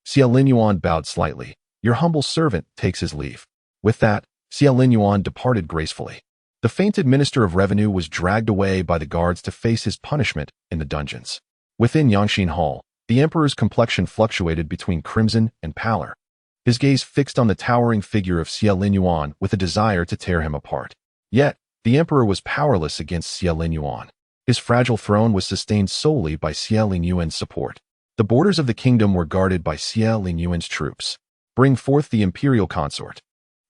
Xie Linyuan bowed slightly. "Your humble servant takes his leave." With that, Xie Linyuan departed gracefully. The fainted Minister of Revenue was dragged away by the guards to face his punishment in the dungeons. Within Yangxin Hall, the emperor's complexion fluctuated between crimson and pallor, his gaze fixed on the towering figure of Xie Linyuan with a desire to tear him apart. Yet, the emperor was powerless against Xie Linyuan. His fragile throne was sustained solely by Xie Linyuan's support. The borders of the kingdom were guarded by Xie Linyuan's troops. "Bring forth the imperial consort."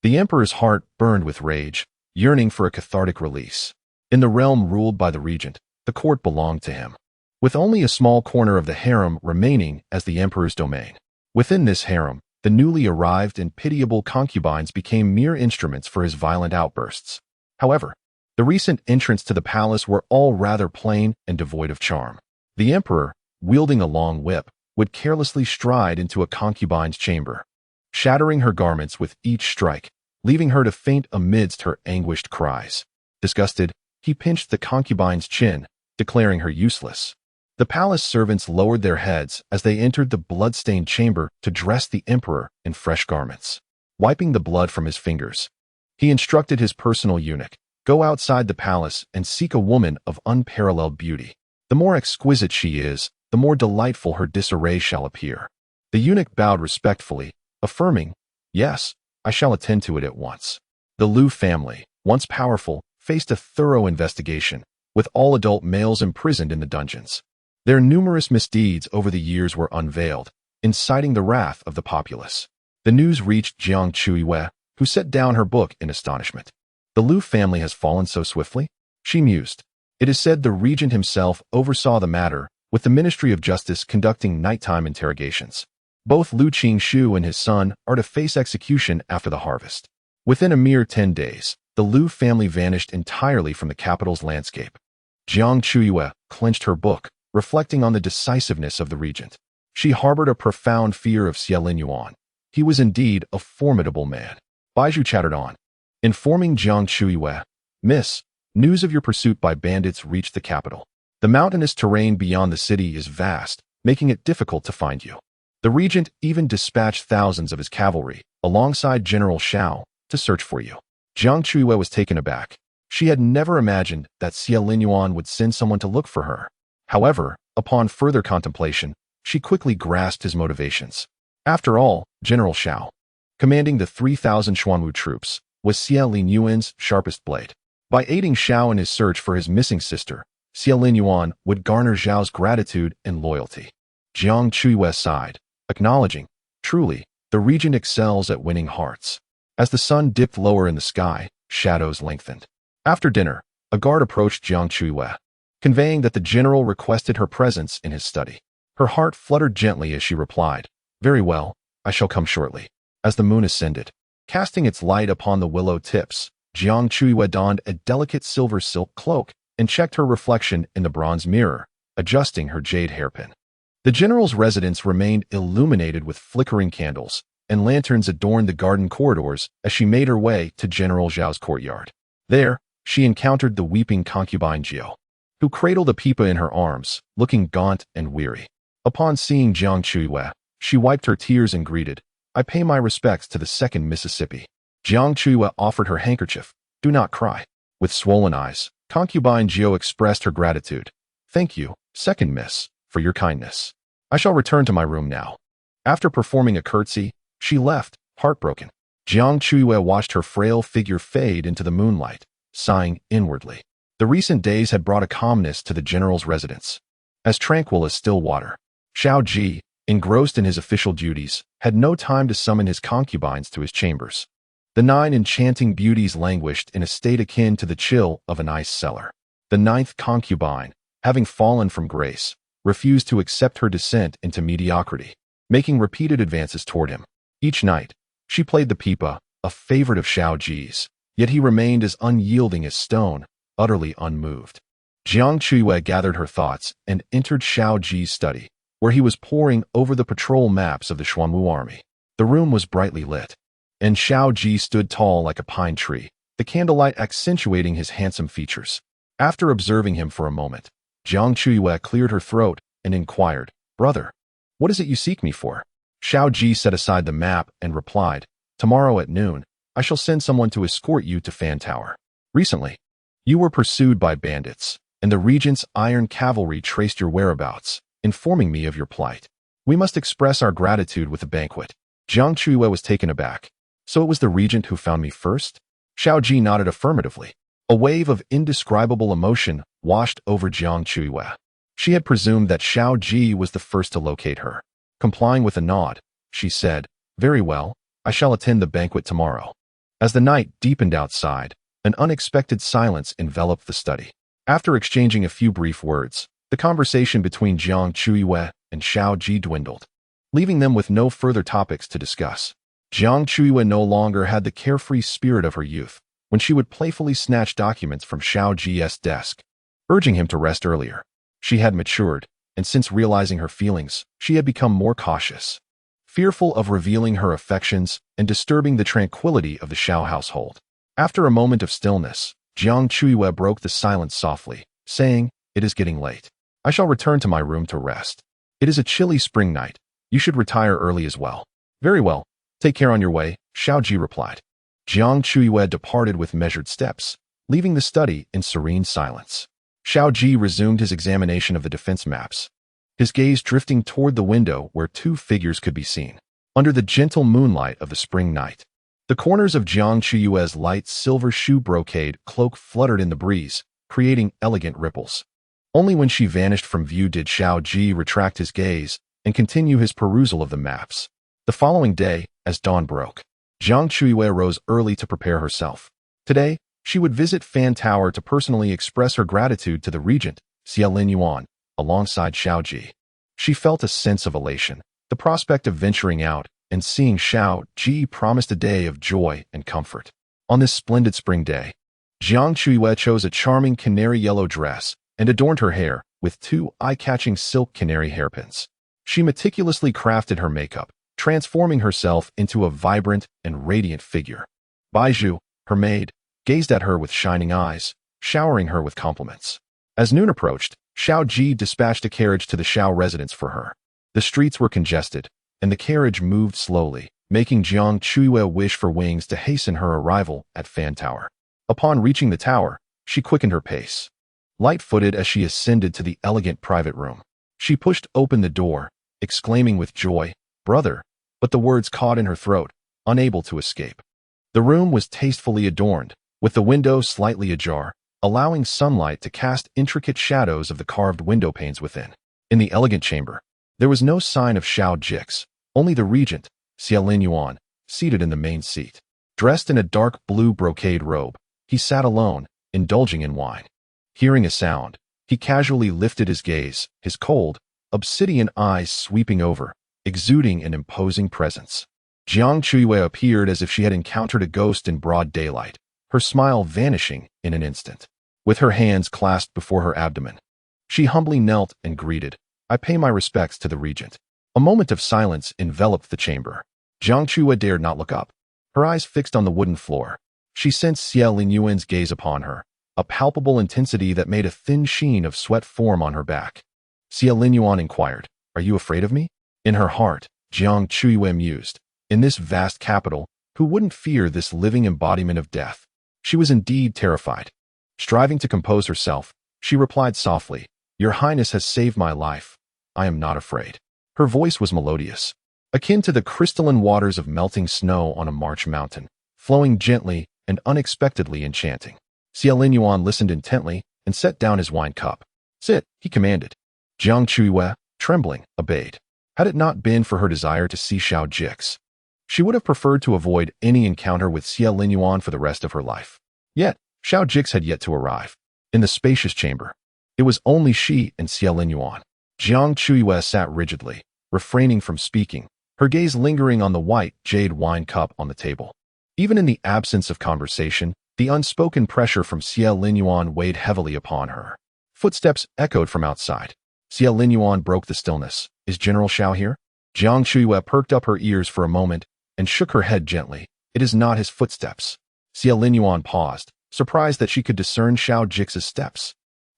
The emperor's heart burned with rage, yearning for a cathartic release. In the realm ruled by the regent, the court belonged to him, with only a small corner of the harem remaining as the emperor's domain. Within this harem, the newly arrived and pitiable concubines became mere instruments for his violent outbursts. However, the recent entrants to the palace were all rather plain and devoid of charm. The emperor, wielding a long whip, would carelessly stride into a concubine's chamber, shattering her garments with each strike, leaving her to faint amidst her anguished cries. Disgusted, he pinched the concubine's chin, declaring her useless. The palace servants lowered their heads as they entered the blood-stained chamber to dress the emperor in fresh garments. Wiping the blood from his fingers, he instructed his personal eunuch, "Go outside the palace and seek a woman of unparalleled beauty. The more exquisite she is, the more delightful her disarray shall appear." The eunuch bowed respectfully, affirming, "Yes, I shall attend to it at once." The Lu family, once powerful, faced a thorough investigation, with all adult males imprisoned in the dungeons. Their numerous misdeeds over the years were unveiled, inciting the wrath of the populace. The news reached Jiang Chuyue, who set down her book in astonishment. "The Lu family has fallen so swiftly?" she mused. It is said the regent himself oversaw the matter, with the Ministry of Justice conducting nighttime interrogations. Both Lu Qingshu and his son are to face execution after the harvest. Within a mere 10 days, the Liu family vanished entirely from the capital's landscape. Jiang Chuyue clenched her book, reflecting on the decisiveness of the regent. She harbored a profound fear of Xie Linyuan. He was indeed a formidable man. Baizhu chattered on, informing Jiang Chuyue, "Miss, news of your pursuit by bandits reached the capital. The mountainous terrain beyond the city is vast, making it difficult to find you. The regent even dispatched thousands of his cavalry, alongside General Xiao, to search for you." Jiang Chuyue was taken aback. She had never imagined that Xie Linyuan would send someone to look for her. However, upon further contemplation, she quickly grasped his motivations. After all, General Xiao, commanding the 3,000 Xuanwu troops, was Xie Linyuan's sharpest blade. By aiding Xiao in his search for his missing sister, Xie Linyuan would garner Xiao's gratitude and loyalty. Jiang Chuyue sighed, acknowledging, "Truly, the regent excels at winning hearts." As the sun dipped lower in the sky, shadows lengthened. After dinner, a guard approached Jiang Chuyue, conveying that the general requested her presence in his study. Her heart fluttered gently as she replied, "Very well, I shall come shortly." As the moon ascended, casting its light upon the willow tips, Jiang Chuyue donned a delicate silver silk cloak and checked her reflection in the bronze mirror, adjusting her jade hairpin. The general's residence remained illuminated with flickering candles, and lanterns adorned the garden corridors as she made her way to General Zhao's courtyard. There, she encountered the weeping concubine Jiao, who cradled a pipa in her arms, looking gaunt and weary. Upon seeing Jiang Chuyue, she wiped her tears and greeted, "I pay my respects to the second Mississippi." Jiang Chuyue offered her handkerchief. "Do not cry." With swollen eyes, concubine Jiao expressed her gratitude. "Thank you, second miss, for your kindness. I shall return to my room now." After performing a curtsy, she left, heartbroken. Jiang Chuyue watched her frail figure fade into the moonlight, sighing inwardly. The recent days had brought a calmness to the general's residence, as tranquil as still water. Xiao Ji, engrossed in his official duties, had no time to summon his concubines to his chambers. The 9 enchanting beauties languished in a state akin to the chill of an ice cellar. The 9th concubine, having fallen from grace, refused to accept her descent into mediocrity, making repeated advances toward him. Each night, she played the pipa, a favorite of Xiao Ji's, yet he remained as unyielding as stone, utterly unmoved. Jiang Chuyue gathered her thoughts and entered Xiao Ji's study, where he was poring over the patrol maps of the Xuanwu army. The room was brightly lit, and Xiao Ji stood tall like a pine tree, the candlelight accentuating his handsome features. After observing him for a moment, Jiang Chuyue cleared her throat and inquired, "Brother, what is it you seek me for?" Xiao Ji set aside the map and replied, "Tomorrow at noon, I shall send someone to escort you to Fan Tower. Recently, you were pursued by bandits, and the regent's iron cavalry traced your whereabouts, informing me of your plight. We must express our gratitude with a banquet." Jiang Chuyue was taken aback. "So it was the regent who found me first?" Xiao Ji nodded affirmatively. A wave of indescribable emotion washed over Jiang Chuyue. She had presumed that Xiao Ji was the first to locate her. Complying with a nod, she said, "Very well, I shall attend the banquet tomorrow." As the night deepened outside, an unexpected silence enveloped the study. After exchanging a few brief words, the conversation between Jiang Chuyue and Xiao Ji dwindled, leaving them with no further topics to discuss. Jiang Chuyue no longer had the carefree spirit of her youth, when she would playfully snatch documents from Xiao Ji's desk, urging him to rest earlier. She had matured, and since realizing her feelings, she had become more cautious, fearful of revealing her affections and disturbing the tranquility of the Xiao household. After a moment of stillness, Jiang Chuyue broke the silence softly, saying, "It is getting late. I shall return to my room to rest. It is a chilly spring night. You should retire early as well." "Very well. Take care on your way," Xiao Ji replied. Jiang Chuyue departed with measured steps, leaving the study in serene silence. Xiao Ji resumed his examination of the defense maps, his gaze drifting toward the window where 2 figures could be seen, under the gentle moonlight of the spring night. The corners of Jiang Chuyue's light silver shoe brocade cloak fluttered in the breeze, creating elegant ripples. Only when she vanished from view did Xiao Ji retract his gaze and continue his perusal of the maps. The following day, as dawn broke, Jiang Chuyue rose early to prepare herself. Today, she would visit Fan Tower to personally express her gratitude to the regent, Xie Linyuan, alongside Xiao Ji. She felt a sense of elation. The prospect of venturing out and seeing Xiao Ji promised a day of joy and comfort. On this splendid spring day, Jiang Chuyue chose a charming canary yellow dress and adorned her hair with 2 eye-catching silk canary hairpins. She meticulously crafted her makeup, transforming herself into a vibrant and radiant figure. Baizhu, her maid, gazed at her with shining eyes, showering her with compliments. As noon approached, Xiao Ji dispatched a carriage to the Xiao residence for her. The streets were congested, and the carriage moved slowly, making Jiang Chuyue wish for wings to hasten her arrival at Fan Tower. Upon reaching the tower, she quickened her pace. Light-footed as she ascended to the elegant private room, she pushed open the door, exclaiming with joy, "Brother," but the words caught in her throat, unable to escape. The room was tastefully adorned, with the windows slightly ajar, allowing sunlight to cast intricate shadows of the carved window panes within. In the elegant chamber, there was no sign of Xiao Ji, only the regent, Xiao Ji, seated in the main seat. Dressed in a dark blue brocade robe, he sat alone, indulging in wine. Hearing a sound, he casually lifted his gaze, his cold, obsidian eyes sweeping over, exuding an imposing presence. Jiang Chuyue appeared as if she had encountered a ghost in broad daylight, her smile vanishing in an instant. With her hands clasped before her abdomen, she humbly knelt and greeted, "I pay my respects to the regent." A moment of silence enveloped the chamber. Jiang Chuyue dared not look up, her eyes fixed on the wooden floor. She sensed Xiao Ji's gaze upon her, a palpable intensity that made a thin sheen of sweat form on her back. Xiao Ji inquired, "Are you afraid of me?" In her heart, Jiang Chuyue mused, in this vast capital, who wouldn't fear this living embodiment of death? She was indeed terrified. Striving to compose herself, she replied softly, "Your Highness has saved my life. I am not afraid." Her voice was melodious, akin to the crystalline waters of melting snow on a March mountain, flowing gently and unexpectedly enchanting. Xiao Ji listened intently and set down his wine cup. "Sit," he commanded. Jiang Chuyue, trembling, obeyed. Had it not been for her desire to see Xiao Ji, she would have preferred to avoid any encounter with Xiao Ji for the rest of her life. Yet, Xiao Ji had yet to arrive. In the spacious chamber, it was only she and Xiao Ji. Jiang Chuyue sat rigidly, refraining from speaking, her gaze lingering on the white jade wine cup on the table. Even in the absence of conversation, the unspoken pressure from Xiao Ji weighed heavily upon her. Footsteps echoed from outside. Xiao Ji broke the stillness. "Is General Xiao here?" Jiang Chuyue perked up her ears for a moment and shook her head gently. "It is not his footsteps." Xiao Ji paused, surprised that she could discern Xiao Ji's steps.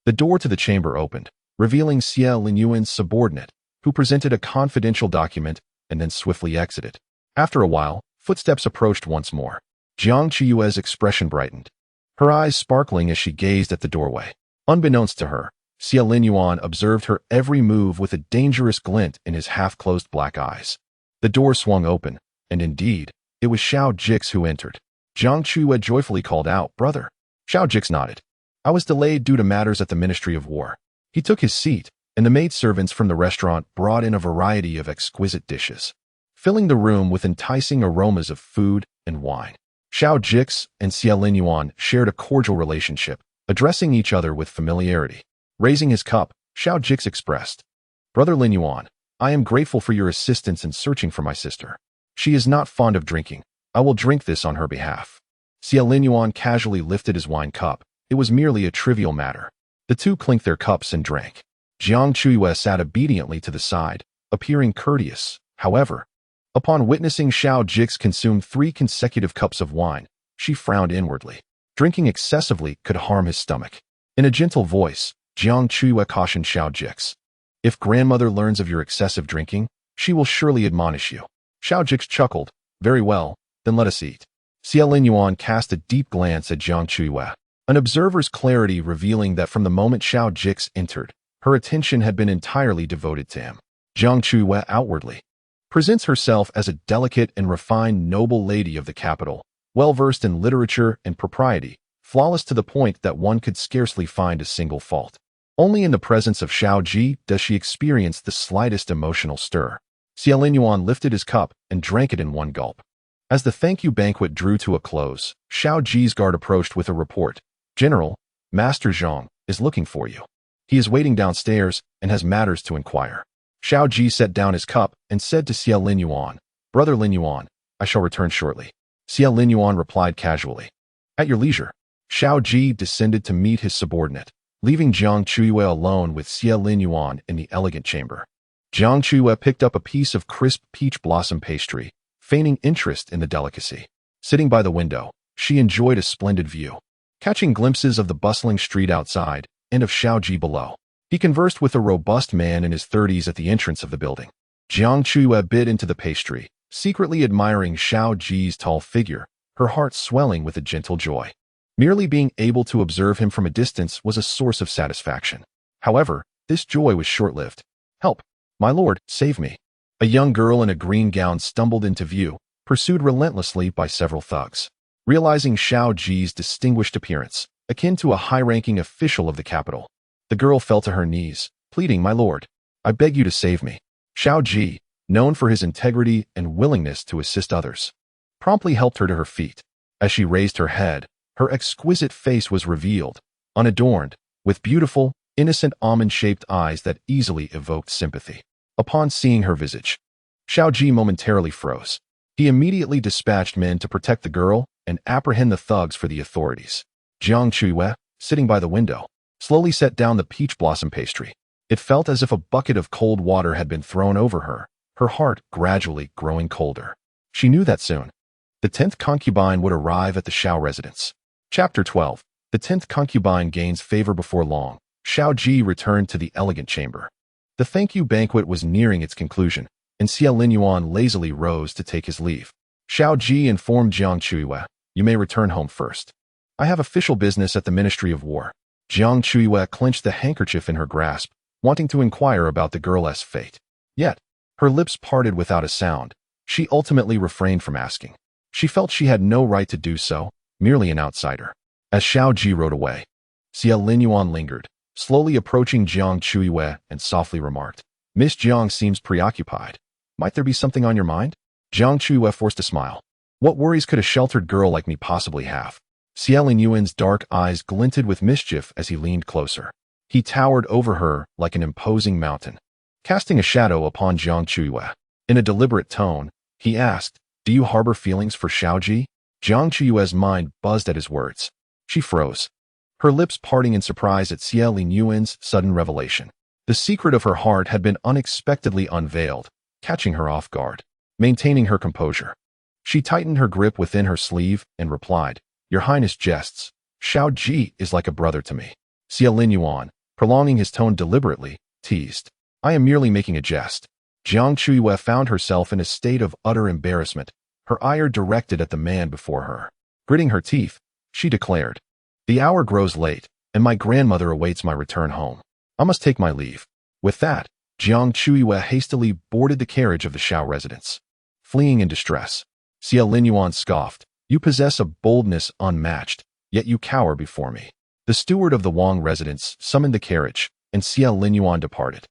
The door to the chamber opened, revealing Xiao Ji's subordinate, who presented a confidential document and then swiftly exited. After a while, footsteps approached once more. Jiang Chuyue's expression brightened, her eyes sparkling as she gazed at the doorway. Unbeknownst to her, Xiao Ji observed her every move with a dangerous glint in his half-closed black eyes. The door swung open, and indeed, it was Xiao Ji who entered. Jiang Chuyue joyfully called out, "Brother." Xiao Ji nodded. "I was delayed due to matters at the Ministry of War." He took his seat, and the maidservants from the restaurant brought in a variety of exquisite dishes, filling the room with enticing aromas of food and wine. Xiao Ji and Xiao Ji shared a cordial relationship, addressing each other with familiarity. Raising his cup, Xiao Ji expressed, "Brother Lin Yuan, I am grateful for your assistance in searching for my sister. She is not fond of drinking. I will drink this on her behalf." Xiao Ji casually lifted his wine cup. It was merely a trivial matter. The two clinked their cups and drank. Jiang Chuyue sat obediently to the side, appearing courteous. However, upon witnessing Xiao Ji consume 3 consecutive cups of wine, she frowned inwardly. Drinking excessively could harm his stomach. In a gentle voice, Jiang Chuyue cautioned Xiao Ji, "If grandmother learns of your excessive drinking, she will surely admonish you." Xiao Ji chuckled, "Very well, then let us eat." Xiao Ji cast a deep glance at Jiang Chuyue, an observer's clarity revealing that from the moment Xiao Ji entered, her attention had been entirely devoted to him. Jiang Chuyue outwardly presents herself as a delicate and refined noble lady of the capital, well-versed in literature and propriety, flawless to the point that one could scarcely find a single fault. Only in the presence of Xiao Ji does she experience the slightest emotional stir. Xiao Ji lifted his cup and drank it in one gulp. As the thank-you banquet drew to a close, Xiao Ji's guard approached with a report. "General, Master Zhang is looking for you. He is waiting downstairs and has matters to inquire." Xiao Ji set down his cup and said to Xiao Ji, Brother Lin Yuan, I shall return shortly. Xia Lin Yuan replied casually. At your leisure. Xiao Ji descended to meet his subordinate, leaving Jiang Chuyue alone with Xia Lin Yuan in the elegant chamber. Jiang Chuyue picked up a piece of crisp peach blossom pastry, feigning interest in the delicacy. Sitting by the window, she enjoyed a splendid view, catching glimpses of the bustling street outside and of Xiao Ji below. He conversed with a robust man in his 30s at the entrance of the building. Jiang Chuyue bit into the pastry, secretly admiring Xiao Ji's tall figure, her heart swelling with a gentle joy. Merely being able to observe him from a distance was a source of satisfaction. However, this joy was short-lived. Help! My lord, save me! A young girl in a green gown stumbled into view, pursued relentlessly by several thugs. Realizing Xiao Ji's distinguished appearance, akin to a high-ranking official of the capital, the girl fell to her knees, pleading, My lord, I beg you to save me. Xiao Ji, known for his integrity and willingness to assist others, promptly helped her to her feet. As she raised her head, her exquisite face was revealed, unadorned, with beautiful, innocent almond-shaped eyes that easily evoked sympathy. Upon seeing her visage, Xiao Ji momentarily froze. He immediately dispatched men to protect the girl and apprehend the thugs for the authorities. Jiang Chuyue, sitting by the window, slowly set down the peach blossom pastry. It felt as if a bucket of cold water had been thrown over her, her heart gradually growing colder. She knew that soon the 10th concubine would arrive at the Xiao residence. Chapter 12. The 10th concubine gains favor before long. Xiao Ji returned to the elegant chamber. The thank you banquet was nearing its conclusion, and Xia Lin Yuan lazily rose to take his leave. Xiao Ji informed Jiang Chuyue, You may return home first. I have official business at the Ministry of War. Jiang Chuyue clenched the handkerchief in her grasp, wanting to inquire about the girl's fate. Yet, her lips parted without a sound. She ultimately refrained from asking. She felt she had no right to do so, merely an outsider. As Xiao Ji rode away, Xia Lin Yuan lingered, slowly approaching Jiang Chuyue and softly remarked, Miss Jiang seems preoccupied. Might there be something on your mind? Jiang Chuyue forced a smile. What worries could a sheltered girl like me possibly have? Xia Lin Yuan's dark eyes glinted with mischief as he leaned closer. He towered over her like an imposing mountain, casting a shadow upon Jiang Chuyue. In a deliberate tone, he asked, Do you harbor feelings for Xiao Ji? Jiang Chuyue's mind buzzed at his words. She froze, her lips parting in surprise at Xia Lin Yuan's sudden revelation. The secret of her heart had been unexpectedly unveiled, catching her off guard. Maintaining her composure, she tightened her grip within her sleeve and replied, Your Highness jests. Xiao Ji is like a brother to me. Xia Lin Yuan, prolonging his tone deliberately, teased, I am merely making a jest. Jiang Chuyue found herself in a state of utter embarrassment, her ire directed at the man before her. Gritting her teeth, she declared, The hour grows late, and my grandmother awaits my return home. I must take my leave. With that, Jiang Chuyue hastily boarded the carriage of the Xiao residence. Fleeing in distress, Xia Lin Yuan scoffed, You possess a boldness unmatched, yet you cower before me. The steward of the Wang residence summoned the carriage, and Xia Lin Yuan departed.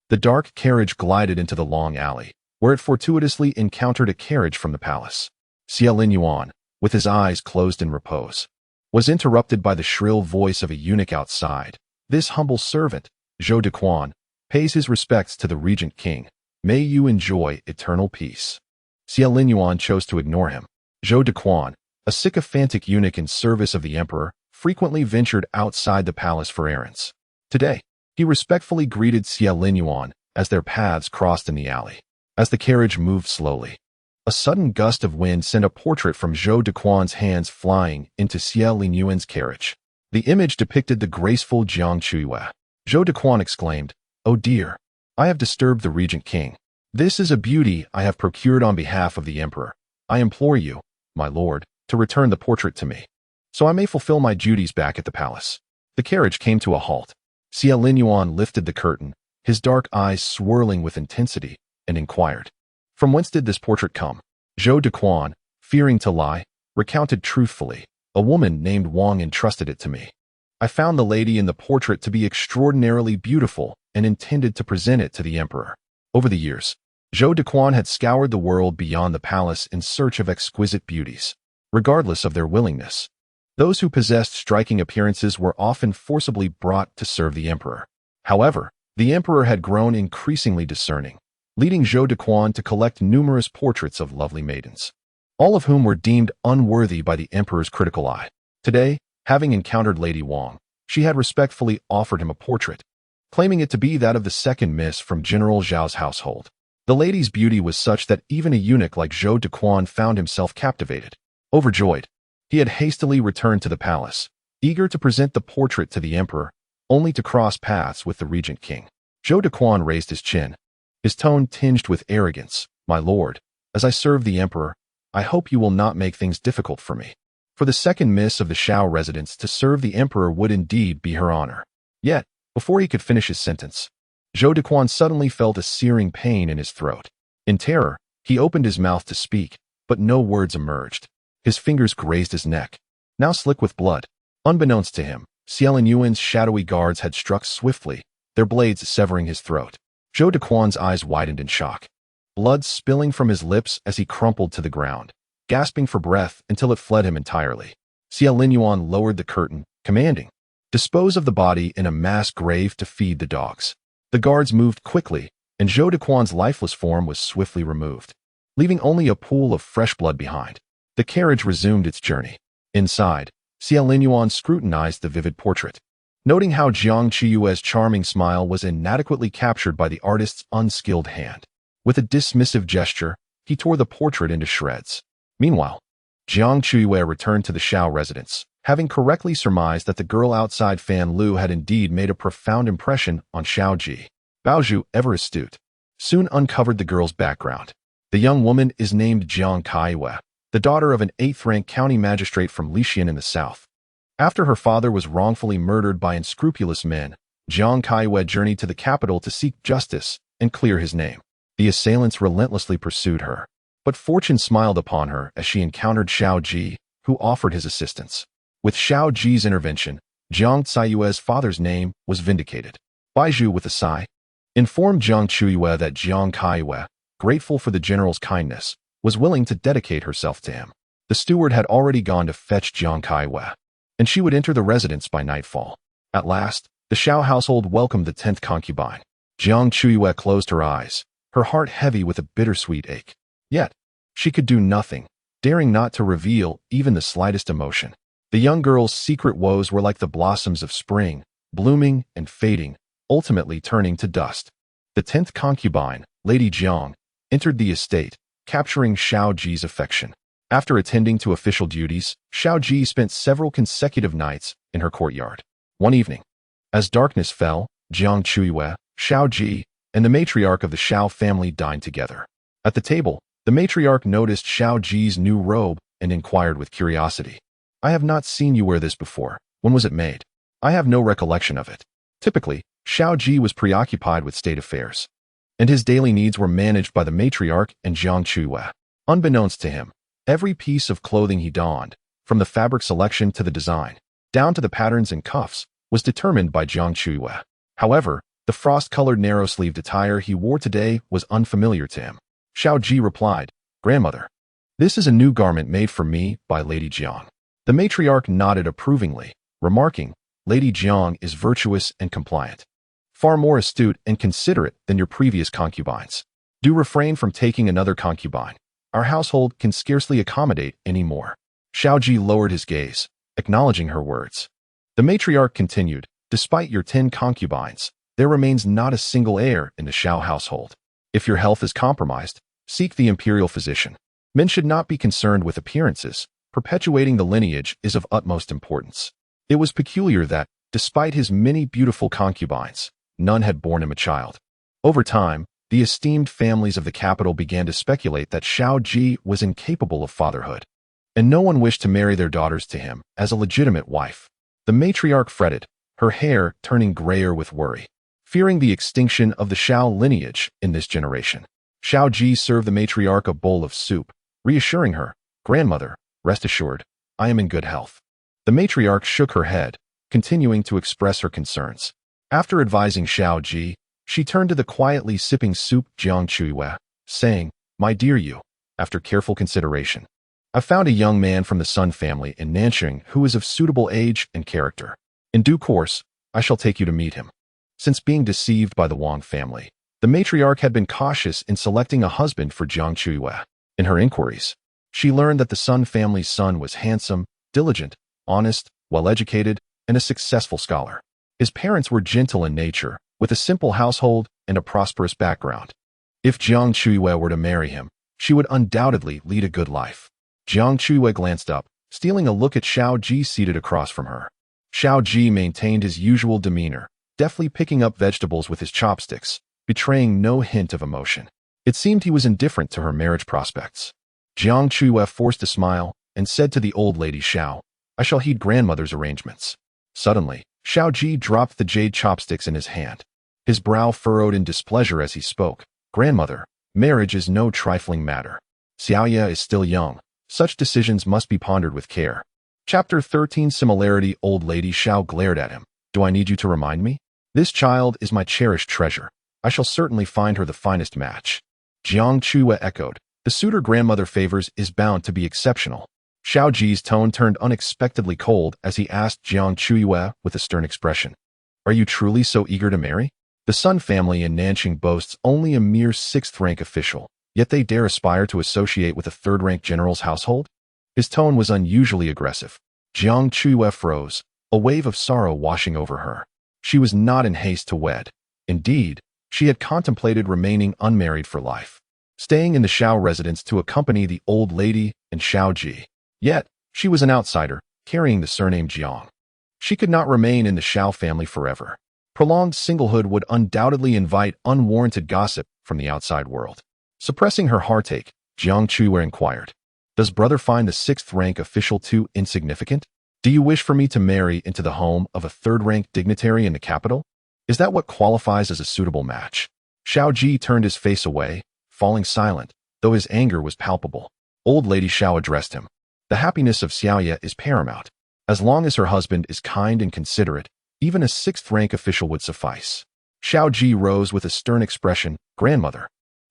The dark carriage glided into the long alley, where it fortuitously encountered a carriage from the palace. Xia Lin Yuan, with his eyes closed in repose, was interrupted by the shrill voice of a eunuch outside. This humble servant, Zhou Dequan, pays his respects to the Regent King. May you enjoy eternal peace. Xia Lin Yuan chose to ignore him. Zhou Dequan, a sycophantic eunuch in service of the emperor, frequently ventured outside the palace for errands. Today, he respectfully greeted Xia Lin Yuan as their paths crossed in the alley. As the carriage moved slowly, a sudden gust of wind sent a portrait from Zhou Dequan's hands flying into Xia Lin Yuan's carriage. The image depicted the graceful Jiang Chuyue. Zhou Dequan exclaimed, Oh dear, I have disturbed the Regent King. This is a beauty I have procured on behalf of the emperor. I implore you, my lord, to return the portrait to me, so I may fulfill my duties back at the palace. The carriage came to a halt. Xia Lin Yuan lifted the curtain, his dark eyes swirling with intensity, and inquired, From whence did this portrait come? Zhou Dequan, fearing to lie, recounted truthfully, A woman named Wang entrusted it to me. I found the lady in the portrait to be extraordinarily beautiful and intended to present it to the emperor. Over the years, Zhou Dequan had scoured the world beyond the palace in search of exquisite beauties. Regardless of their willingness, those who possessed striking appearances were often forcibly brought to serve the emperor. However, the emperor had grown increasingly discerning. leading Zhou Dequan to collect numerous portraits of lovely maidens, all of whom were deemed unworthy by the emperor's critical eye. Today, having encountered Lady Wang, she had respectfully offered him a portrait, claiming it to be that of the second miss from General Zhao's household. The lady's beauty was such that even a eunuch like Zhou Dequan found himself captivated. Overjoyed, he had hastily returned to the palace, eager to present the portrait to the emperor, only to cross paths with the Regent King. Zhou Dequan raised his chin, his tone tinged with arrogance. "My lord, as I serve the emperor, I hope you will not make things difficult for me. For the second miss of the Xiao residence to serve the emperor would indeed be her honor." Yet, before he could finish his sentence, Zhou Dequan suddenly felt a searing pain in his throat. In terror, he opened his mouth to speak, but no words emerged. His fingers grazed his neck, now slick with blood. Unbeknownst to him, Xiao Yuan's shadowy guards had struck swiftly, their blades severing his throat. Zhou Dequan's eyes widened in shock, blood spilling from his lips as he crumpled to the ground, gasping for breath until it fled him entirely. Xiao Yuan lowered the curtain, commanding, "Dispose of the body in a mass grave to feed the dogs." The guards moved quickly, and Zhou Dequan's lifeless form was swiftly removed, leaving only a pool of fresh blood behind. The carriage resumed its journey. Inside, Xiao Yuan scrutinized the vivid portrait, noting how Jiang Chuyue's charming smile was inadequately captured by the artist's unskilled hand. With a dismissive gesture, he tore the portrait into shreds. Meanwhile, Jiang Chuyue returned to the Xiao residence, having correctly surmised that the girl outside Fan Lu had indeed made a profound impression on Xiao Ji. Baozhu, ever astute, soon uncovered the girl's background. The young woman is named Jiang Chuyue, the daughter of an 8th-rank county magistrate from Lixian in the south. After her father was wrongfully murdered by unscrupulous men, Jiang Chuyue journeyed to the capital to seek justice and clear his name. The assailants relentlessly pursued her, but fortune smiled upon her as she encountered Xiao Ji, who offered his assistance. With Xiao Ji's intervention, Jiang Chuyue's father's name was vindicated. Baizhu, with a sigh, informed Jiang Chuyue that Jiang Chuyue, grateful for the general's kindness, was willing to dedicate herself to him. The steward had already gone to fetch Jiang Chuyue, and she would enter the residence by nightfall. At last, the Xiao household welcomed the 10th concubine. Jiang Chuyue closed her eyes, her heart heavy with a bittersweet ache. Yet, she could do nothing, daring not to reveal even the slightest emotion. The young girl's secret woes were like the blossoms of spring, blooming and fading, ultimately turning to dust. The 10th concubine, Lady Jiang, entered the estate, capturing Xiao Ji's affection. After attending to official duties, Xiao Ji spent several consecutive nights in her courtyard. One evening, as darkness fell, Jiang Chuyue, Xiao Ji, and the matriarch of the Xiao family dined together. At the table, the matriarch noticed Xiao Ji's new robe and inquired with curiosity, "I have not seen you wear this before. When was it made?" "I have no recollection of it." Typically, Xiao Ji was preoccupied with state affairs, and his daily needs were managed by the matriarch and Jiang Chuyue. Unbeknownst to him, every piece of clothing he donned, from the fabric selection to the design, down to the patterns and cuffs, was determined by Jiang Chuyue. However, the frost-colored narrow-sleeved attire he wore today was unfamiliar to him. Xiao Ji replied, "Grandmother, this is a new garment made for me by Lady Jiang." The matriarch nodded approvingly, remarking, "Lady Jiang is virtuous and compliant, far more astute and considerate than your previous concubines. Do refrain from taking another concubine. Our household can scarcely accommodate any more." Xiao Ji lowered his gaze, acknowledging her words. The matriarch continued, "Despite your 10 concubines, there remains not a single heir in the Xiao household. If your health is compromised, seek the imperial physician. Men should not be concerned with appearances. Perpetuating the lineage is of utmost importance." It was peculiar that, despite his many beautiful concubines, none had borne him a child. Over time, the esteemed families of the capital began to speculate that Xiao Ji was incapable of fatherhood, and no one wished to marry their daughters to him as a legitimate wife. The matriarch fretted, her hair turning grayer with worry, fearing the extinction of the Xiao lineage in this generation. Xiao Ji served the matriarch a bowl of soup, reassuring her, "Grandmother, rest assured, I am in good health." The matriarch shook her head, continuing to express her concerns. After advising Xiao Ji, she turned to the quietly sipping soup Jiang Chuyue, saying, "My dear you, after careful consideration, I found a young man from the Sun family in Nanxing who is of suitable age and character. In due course, I shall take you to meet him." Since being deceived by the Wang family, The matriarch had been cautious in selecting a husband for Jiang Chuyue. In her inquiries, she learned that the Sun family's son was handsome, diligent, honest, well-educated, and a successful scholar. His parents were gentle in nature, with a simple household and a prosperous background. If Jiang Chuyue were to marry him, she would undoubtedly lead a good life. Jiang Chuyue glanced up, stealing a look at Xiao Ji seated across from her. Xiao Ji maintained his usual demeanor, deftly picking up vegetables with his chopsticks, betraying no hint of emotion. It seemed he was indifferent to her marriage prospects. Jiang Chuyue forced a smile and said to the old lady Xiao, "I shall heed grandmother's arrangements." Suddenly, Xiao Ji dropped the jade chopsticks in his hand. His brow furrowed in displeasure as he spoke. "Grandmother, marriage is no trifling matter. Xiaoya is still young. Such decisions must be pondered with care." Chapter 13 Similarity. Old lady Xiao glared at him. "Do I need you to remind me? This child is my cherished treasure. I shall certainly find her the finest match." Jiang Chuyue echoed. "The suitor grandmother favors is bound to be exceptional." Xiao Ji's tone turned unexpectedly cold as he asked Jiang Chuyue with a stern expression, "Are you truly so eager to marry? The Sun family in Nanqing boasts only a mere 6th-rank official, yet they dare aspire to associate with a 3rd-rank general's household?" His tone was unusually aggressive. Jiang Chuyue froze, a wave of sorrow washing over her. She was not in haste to wed. Indeed, she had contemplated remaining unmarried for life, staying in the Xiao residence to accompany the old lady and Xiao Ji. Yet, she was an outsider, carrying the surname Jiang. She could not remain in the Xiao family forever. Prolonged singlehood would undoubtedly invite unwarranted gossip from the outside world. Suppressing her heartache, Jiang Chuyue inquired, "Does brother find the 6th-rank official too insignificant? Do you wish for me to marry into the home of a 3rd-rank dignitary in the capital? Is that what qualifies as a suitable match?" Xiao Ji turned his face away, falling silent, though his anger was palpable. Old lady Xiao addressed him. "The happiness of Xiaoya is paramount. As long as her husband is kind and considerate, even a 6th-rank official would suffice." Xiao Ji rose with a stern expression. "Grandmother,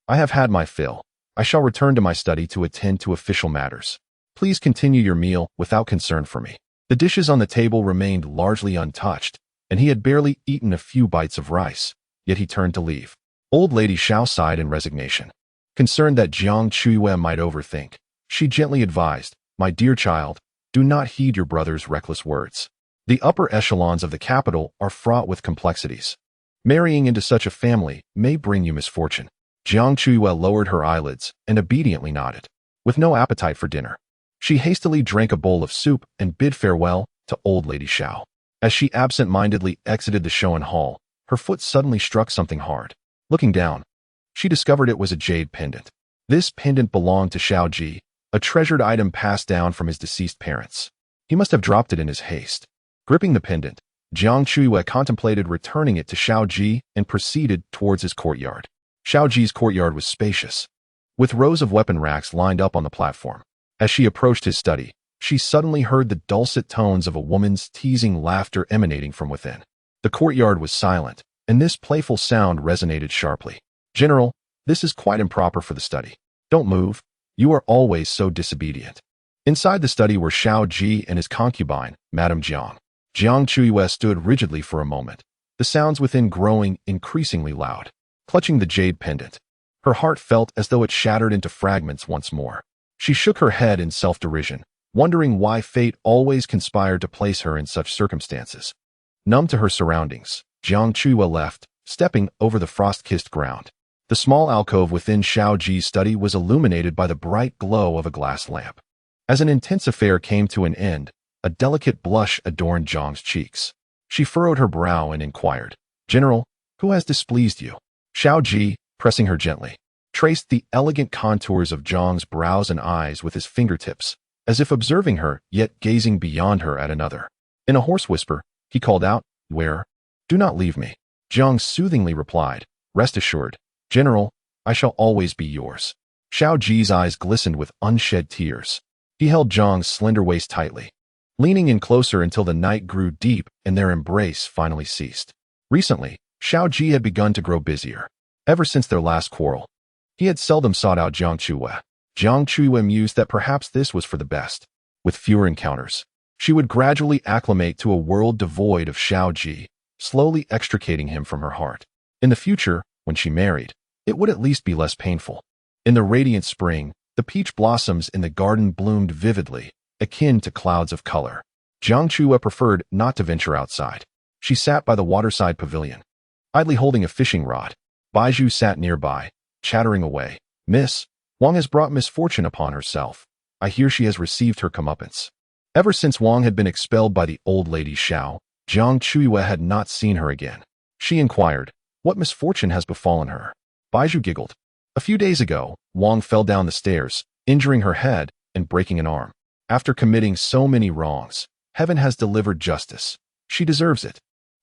I have had my fill. I shall return to my study to attend to official matters. Please continue your meal without concern for me." The dishes on the table remained largely untouched, and he had barely eaten a few bites of rice, yet he turned to leave. Old lady Xiao sighed in resignation. Concerned that Jiang Chuyue might overthink, she gently advised, "My dear child, do not heed your brother's reckless words. The upper echelons of the capital are fraught with complexities. Marrying into such a family may bring you misfortune." Jiang Chuyue lowered her eyelids and obediently nodded. With no appetite for dinner, she hastily drank a bowl of soup and bid farewell to old lady Xiao. As she absent-mindedly exited the Showan hall, her foot suddenly struck something hard. Looking down, she discovered it was a jade pendant. This pendant belonged to Xiao Ji, a treasured item passed down from his deceased parents. He must have dropped it in his haste. Gripping the pendant, Jiang Chuyue contemplated returning it to Xiao Ji and proceeded towards his courtyard. Xiao Ji's courtyard was spacious, with rows of weapon racks lined up on the platform. As she approached his study, she suddenly heard the dulcet tones of a woman's teasing laughter emanating from within. The courtyard was silent, and this playful sound resonated sharply. "General, this is quite improper for the study. Don't move. You are always so disobedient." Inside the study were Xiao Ji and his concubine, Madame Jiang. Jiang Chuyue stood rigidly for a moment, the sounds within growing increasingly loud. Clutching the jade pendant, her heart felt as though it shattered into fragments once more. She shook her head in self-derision, wondering why fate always conspired to place her in such circumstances. Numb to her surroundings, Jiang Chuyue left, stepping over the frost-kissed ground. The small alcove within Xiao Ji's study was illuminated by the bright glow of a glass lamp. As an intense affair came to an end, a delicate blush adorned Jiang's cheeks. She furrowed her brow and inquired, "General, who has displeased you?" Xiao Ji, pressing her gently, traced the elegant contours of Jiang's brows and eyes with his fingertips, as if observing her, yet gazing beyond her at another. In a hoarse whisper, he called out, "Where? Do not leave me." Jiang soothingly replied, "Rest assured, General, I shall always be yours." Xiao Ji's eyes glistened with unshed tears. He held Jiang's slender waist tightly, leaning in closer until the night grew deep and their embrace finally ceased. Recently, Xiao Ji had begun to grow busier. Ever since their last quarrel, he had seldom sought out Jiang Chuyue. Jiang Chuyue mused that perhaps this was for the best. With fewer encounters, she would gradually acclimate to a world devoid of Xiao Ji, slowly extricating him from her heart. In the future, when she married, it would at least be less painful. In the radiant spring, the peach blossoms in the garden bloomed vividly, akin to clouds of color. Jiang Chuyue preferred not to venture outside. She sat by the waterside pavilion, idly holding a fishing rod. Baizhu sat nearby, chattering away. "Miss, Wang has brought misfortune upon herself. I hear she has received her comeuppance." Ever since Wang had been expelled by the old lady Xiao, Jiang Chuyue had not seen her again. She inquired, "What misfortune has befallen her?" Baizhu giggled. "A few days ago, Wang fell down the stairs, injuring her head and breaking an arm. After committing so many wrongs, heaven has delivered justice. She deserves it."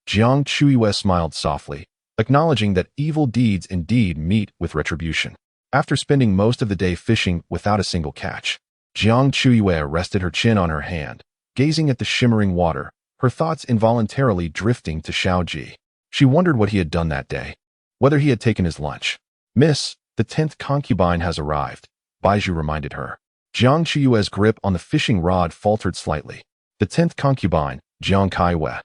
Jiang Chuyue smiled softly, acknowledging that evil deeds indeed meet with retribution. After spending most of the day fishing without a single catch, Jiang Chuyue rested her chin on her hand, gazing at the shimmering water, her thoughts involuntarily drifting to Xiao Ji. She wondered what he had done that day, whether he had taken his lunch. "Miss, the 10th concubine has arrived," Baizhu reminded her. Jiang Chuyue's grip on the fishing rod faltered slightly. The 10th concubine, Jiang Chuyue,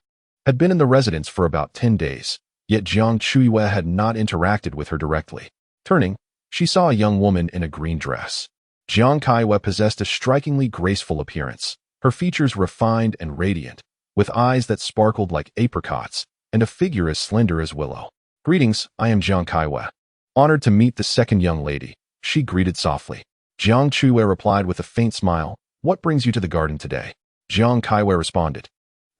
had been in the residence for about 10 days, yet Jiang Chuyue had not interacted with her directly. Turning, she saw a young woman in a green dress. Jiang Chuyue possessed a strikingly graceful appearance, her features refined and radiant, with eyes that sparkled like apricots, and a figure as slender as willow. "Greetings, I am Jiang Chuyue. Honored to meet the second young lady," she greeted softly. Jiang Chuyue replied with a faint smile, "What brings you to the garden today?" Jiang Chuyue responded,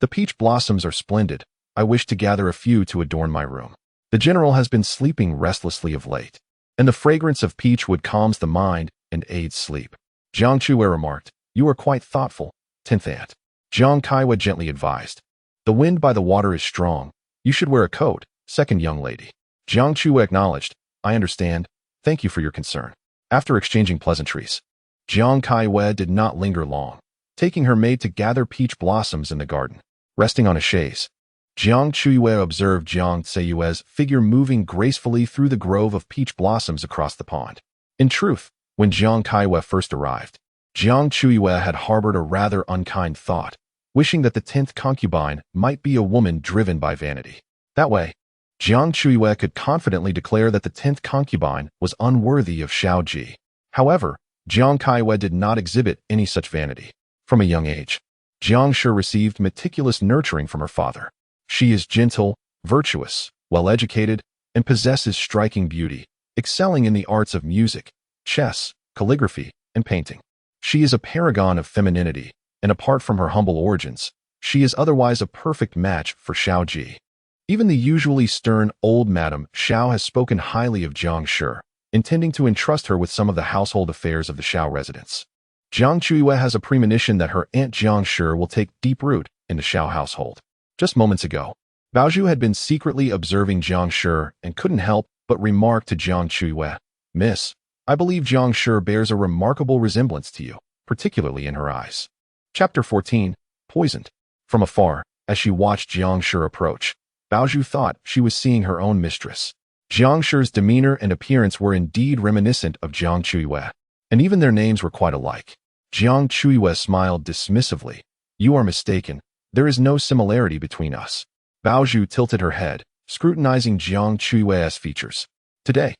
"The peach blossoms are splendid. I wish to gather a few to adorn my room. The general has been sleeping restlessly of late, and the fragrance of peach wood calms the mind and aids sleep." Jiang Chuyue remarked, "You are quite thoughtful, 10th aunt." Jiang Chuyue gently advised, "The wind by the water is strong. You should wear a coat, second young lady." Jiang Chuyue acknowledged, "I understand. Thank you for your concern." After exchanging pleasantries, Jiang Chuyue did not linger long, taking her maid to gather peach blossoms in the garden. Resting on a chaise, Jiang Chuyue observed Jiang Chuyue's figure moving gracefully through the grove of peach blossoms across the pond. In truth, when Jiang Chuyue first arrived, Jiang Chuyue had harbored a rather unkind thought, wishing that the 10th concubine might be a woman driven by vanity. That way, Jiang Chuyue could confidently declare that the 10th concubine was unworthy of Xiao Ji. However, Jiang Chuyue did not exhibit any such vanity. From a young age, Jiang Shi received meticulous nurturing from her father. She is gentle, virtuous, well-educated, and possesses striking beauty, excelling in the arts of music, chess, calligraphy, and painting. She is a paragon of femininity, and apart from her humble origins, she is otherwise a perfect match for Xiao Ji. Even the usually stern old Madame Xiao has spoken highly of Jiang Shi, intending to entrust her with some of the household affairs of the Xiao residence. Jiang Chuyue has a premonition that her aunt Jiang Shi will take deep root in the Xiao household. Just moments ago, Baizhu had been secretly observing Jiang Shi and couldn't help but remark to Jiang Chuyue, "Miss, I believe Jiang Shi bears a remarkable resemblance to you, particularly in her eyes." Chapter 14, Poisoned. From afar, as she watched Jiang Shi approach, Baizhu thought she was seeing her own mistress. Jiang Shi's demeanor and appearance were indeed reminiscent of Jiang Chuyue, and even their names were quite alike. Jiang Chuyue smiled dismissively. "You are mistaken. There is no similarity between us." Baizhu tilted her head, scrutinizing Jiang Chuyue's features. Today,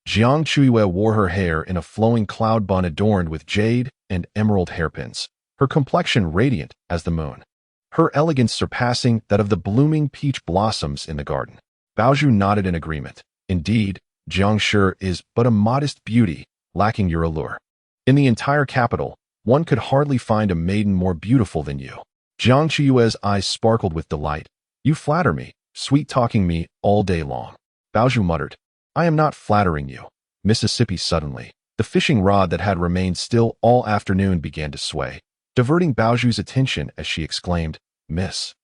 Jiang Chuyue wore her hair in a flowing cloud bun adorned with jade and emerald hairpins, her complexion radiant as the moon, her elegance surpassing that of the blooming peach blossoms in the garden. Baizhu nodded in agreement. Indeed, Jiang Shi is but a modest beauty, lacking your allure. In the entire capital, one could hardly find a maiden more beautiful than you. Jiang Chuyue's eyes sparkled with delight. "You flatter me, sweet-talking me all day long." Baizhu muttered, "I am not flattering you." Mississippi suddenly, the fishing rod that had remained still all afternoon began to sway, diverting Baozhu's attention as she exclaimed, "Miss,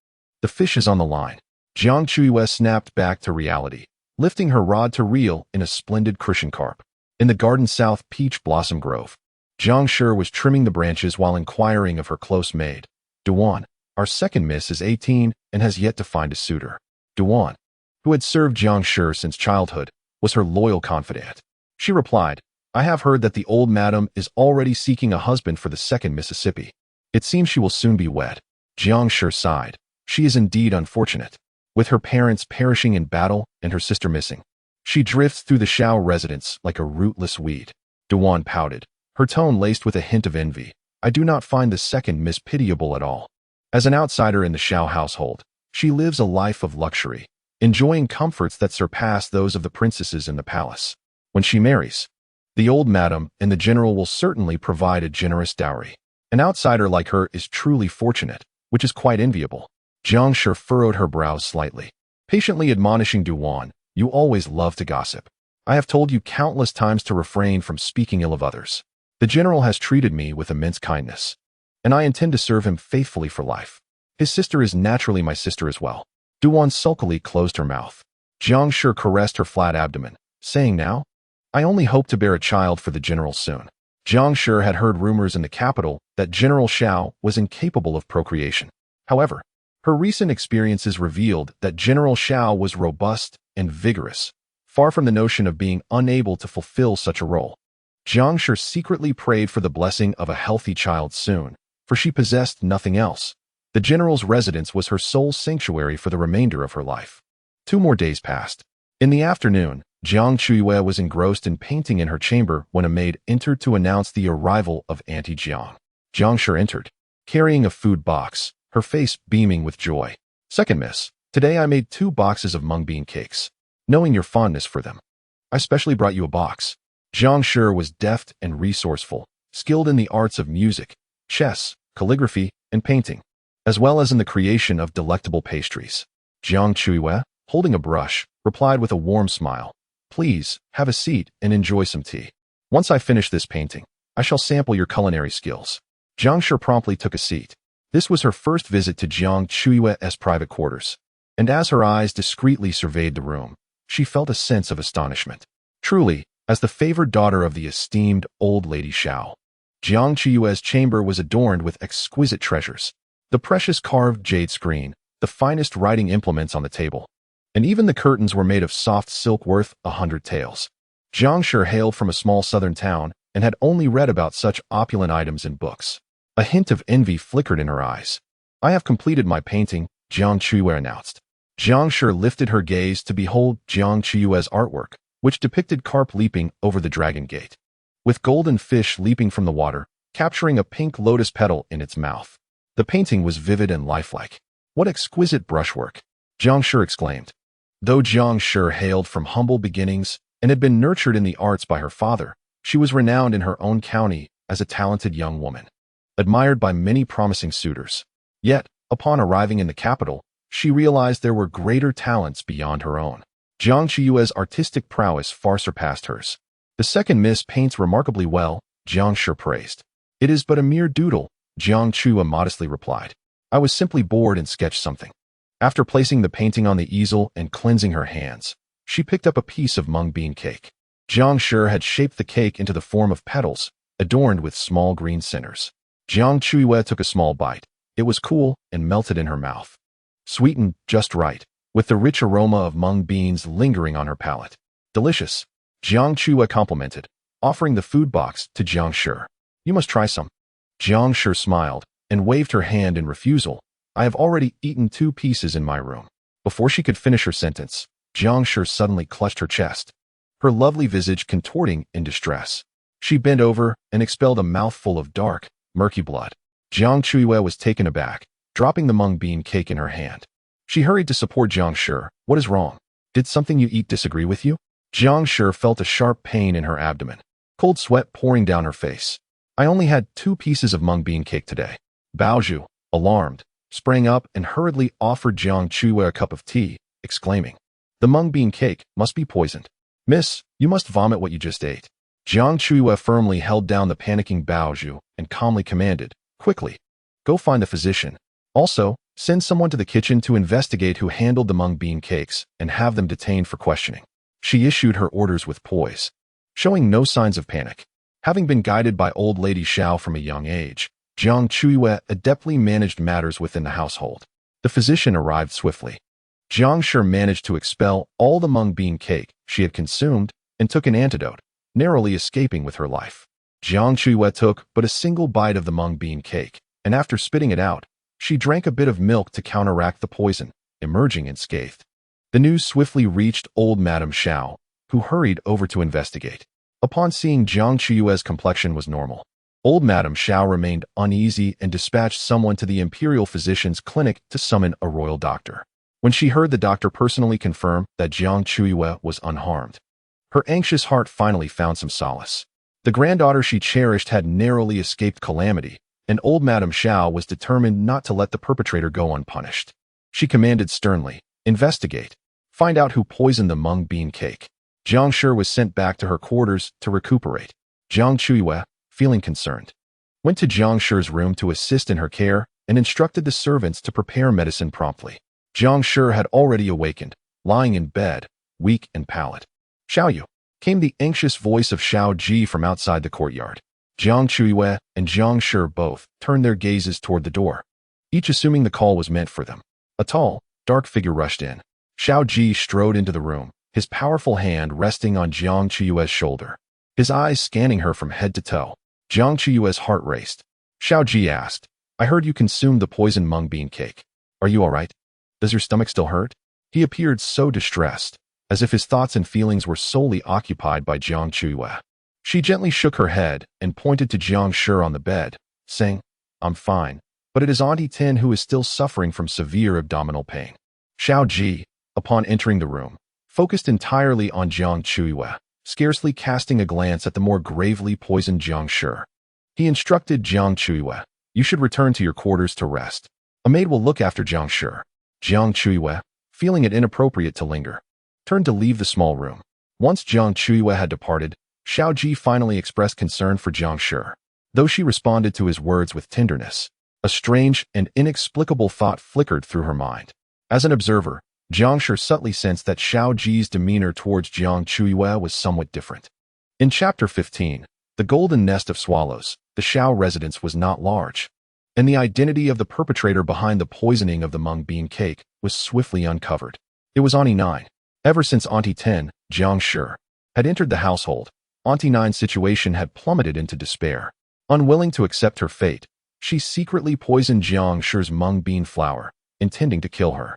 the fish is on the line." Jiang Chuyue snapped back to reality, lifting her rod to reel in a splendid crucian carp. In the garden south peach blossom grove, Jiang Shi was trimming the branches while inquiring of her close maid, "Duan, our second miss is 18 and has yet to find a suitor." Duan, who had served Jiang Shi since childhood, was her loyal confidant. She replied, "I have heard that the old madam is already seeking a husband for the second Mississippi. It seems she will soon be wed." Jiang Shi sighed. She is indeed unfortunate, with her parents perishing in battle and her sister missing. She drifts through the Xiao residence like a rootless weed. Duan pouted, her tone laced with a hint of envy. I do not find the second Miss pitiable at all. As an outsider in the Xiao household, she lives a life of luxury, enjoying comforts that surpass those of the princesses in the palace. When she marries, the old madam and the general will certainly provide a generous dowry. An outsider like her is truly fortunate, which is quite enviable. Jiang Chuyue furrowed her brows slightly, patiently admonishing Duan, you always love to gossip. I have told you countless times to refrain from speaking ill of others. The general has treated me with immense kindness, and I intend to serve him faithfully for life. His sister is naturally my sister as well. Duan sulkily closed her mouth. Jiang Chuyue caressed her flat abdomen, saying now, I only hope to bear a child for the general soon. Jiang Chuyue had heard rumors in the capital that General Xiao was incapable of procreation. However, her recent experiences revealed that General Xiao was robust and vigorous, far from the notion of being unable to fulfill such a role. Jiang Chuyue secretly prayed for the blessing of a healthy child soon, for she possessed nothing else. The general's residence was her sole sanctuary for the remainder of her life. 2 more days passed. In the afternoon, Jiang Chuyue was engrossed in painting in her chamber when a maid entered to announce the arrival of Auntie Jiang. Jiang Chuyue entered, carrying a food box, her face beaming with joy. Second miss, today I made 2 boxes of mung bean cakes. Knowing your fondness for them, I specially brought you a box. Jiang Chuyue was deft and resourceful, skilled in the arts of music, chess, calligraphy, and painting, as well as in the creation of delectable pastries. Jiang Chuyue, holding a brush, replied with a warm smile, please, have a seat and enjoy some tea. Once I finish this painting, I shall sample your culinary skills. Jiang Chuyue promptly took a seat. This was her first visit to Jiang Chuyue's private quarters, and as her eyes discreetly surveyed the room, she felt a sense of astonishment. Truly, as the favored daughter of the esteemed old lady Xiao, Jiang Chuyue's chamber was adorned with exquisite treasures. The precious carved jade screen, the finest writing implements on the table, and even the curtains were made of soft silk worth 100 taels. Jiang Chuyue hailed from a small southern town and had only read about such opulent items in books. A hint of envy flickered in her eyes. I have completed my painting, Jiang Chuyue announced. Jiang Chuyue lifted her gaze to behold Jiang Chuyue's artwork, which depicted carp leaping over the dragon gate, with golden fish leaping from the water, capturing a pink lotus petal in its mouth. The painting was vivid and lifelike. What exquisite brushwork! Jiang Chuyue exclaimed. Though Jiang Chuyue hailed from humble beginnings and had been nurtured in the arts by her father, she was renowned in her own county as a talented young woman, admired by many promising suitors. Yet, upon arriving in the capital, she realized there were greater talents beyond her own. Jiang Chuyue's artistic prowess far surpassed hers. The second miss paints remarkably well, Jiang Chuyue praised. It is but a mere doodle, Jiang Chuyue modestly replied. I was simply bored and sketched something. After placing the painting on the easel and cleansing her hands, she picked up a piece of mung bean cake. Jiang Chuyue had shaped the cake into the form of petals, adorned with small green centers. Jiang Chuyue took a small bite. It was cool and melted in her mouth, sweetened just right, with the rich aroma of mung beans lingering on her palate. Delicious, Jiang Chuyue complimented, offering the food box to Jiang Chuyue. You must try some. Jiang Chuyue smiled and waved her hand in refusal. I have already eaten 2 pieces in my room. Before she could finish her sentence, Jiang Chuyue suddenly clutched her chest, her lovely visage contorting in distress. She bent over and expelled a mouthful of dark, murky blood. Jiang Chuyue was taken aback, dropping the mung bean cake in her hand. She hurried to support Jiang Chuyue. What is wrong? Did something you eat disagree with you? Jiang Chuyue felt a sharp pain in her abdomen, cold sweat pouring down her face. I only had 2 pieces of mung bean cake today. Baozhu, alarmed, sprang up and hurriedly offered Jiang Chuyue a cup of tea, exclaiming, the mung bean cake must be poisoned. Miss, you must vomit what you just ate. Jiang Chuyue firmly held down the panicking Baozhu and calmly commanded, quickly, go find the physician. Also, send someone to the kitchen to investigate who handled the mung bean cakes and have them detained for questioning. She issued her orders with poise, showing no signs of panic. Having been guided by old lady Xiao from a young age, Jiang Chuyue adeptly managed matters within the household. The physician arrived swiftly. Jiang Chuyue managed to expel all the mung bean cake she had consumed and took an antidote, narrowly escaping with her life. Jiang Chuyue took but a single bite of the mung bean cake, and after spitting it out, she drank a bit of milk to counteract the poison, emerging unscathed. The news swiftly reached old Madame Xiao, who hurried over to investigate. Upon seeing Jiang Chuyue's complexion was normal, old Madame Xiao remained uneasy and dispatched someone to the imperial physician's clinic to summon a royal doctor. When she heard the doctor personally confirm that Jiang Chuyue was unharmed, her anxious heart finally found some solace. The granddaughter she cherished had narrowly escaped calamity, and old Madame Xiao was determined not to let the perpetrator go unpunished. She commanded sternly, "Investigate. Find out who poisoned the mung bean cake." Jiang Shi was sent back to her quarters to recuperate. Jiang Chuyue, feeling concerned, went to Jiang Shi's room to assist in her care and instructed the servants to prepare medicine promptly. Jiang Shi had already awakened, lying in bed, weak and pallid. "Xiao Yu," came the anxious voice of Xiao Ji from outside the courtyard. Jiang Chuyue and Jiang Shi both turned their gazes toward the door, each assuming the call was meant for them. A tall, dark figure rushed in. Xiao Ji strode into the room, his powerful hand resting on Jiang Chuyue's shoulder, his eyes scanning her from head to toe. Jiang Chuyue's heart raced. Xiao Ji asked, "I heard you consumed the poisoned mung bean cake. Are you all right? Does your stomach still hurt?" He appeared so distressed, as if his thoughts and feelings were solely occupied by Jiang Chuyue. She gently shook her head and pointed to Jiang Shi on the bed, saying, "I'm fine, but it is Auntie Tin who is still suffering from severe abdominal pain." Xiao Ji, upon entering the room, focused entirely on Jiang Chuyue, scarcely casting a glance at the more gravely poisoned Jiang Shi. He instructed Jiang Chuyue, "You should return to your quarters to rest. A maid will look after Jiang Shi." Jiang Chuyue, feeling it inappropriate to linger, turned to leave the small room. Once Jiang Chuyue had departed, Xiao Ji finally expressed concern for Jiang Shi. Though she responded to his words with tenderness, a strange and inexplicable thought flickered through her mind. As an observer, Jiang Shi subtly sensed that Xiao Ji's demeanor towards Jiang Chuyue was somewhat different. In Chapter 15, The Golden Nest of Swallows, the Xiao residence was not large, and the identity of the perpetrator behind the poisoning of the mung bean cake was swiftly uncovered. It was Auntie Nine. Ever since Auntie Ten, Jiang Shi, had entered the household, Auntie Nine's situation had plummeted into despair. Unwilling to accept her fate, she secretly poisoned Jiang Shi's mung bean flour, intending to kill her.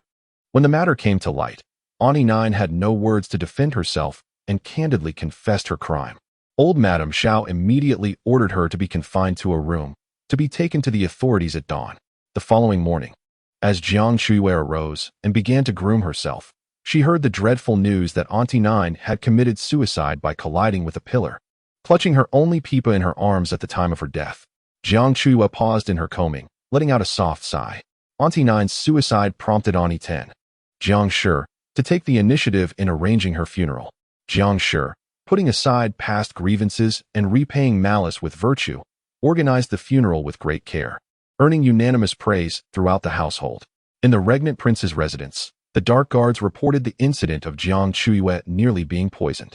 When the matter came to light, Auntie Nine had no words to defend herself and candidly confessed her crime. Old Madame Xiao immediately ordered her to be confined to a room, to be taken to the authorities at dawn. The following morning, as Jiang Chuyue arose and began to groom herself, she heard the dreadful news that Auntie Nine had committed suicide by colliding with a pillar, clutching her only Peepa in her arms at the time of her death. Jiang Chuyue paused in her combing, letting out a soft sigh. Auntie Nine's suicide prompted Auntie Ten, Jiang Shi, to take the initiative in arranging her funeral. Jiang Shi, putting aside past grievances and repaying malice with virtue, organized the funeral with great care, earning unanimous praise throughout the household. In the regnant prince's residence, the dark guards reported the incident of Jiang Chuyue nearly being poisoned.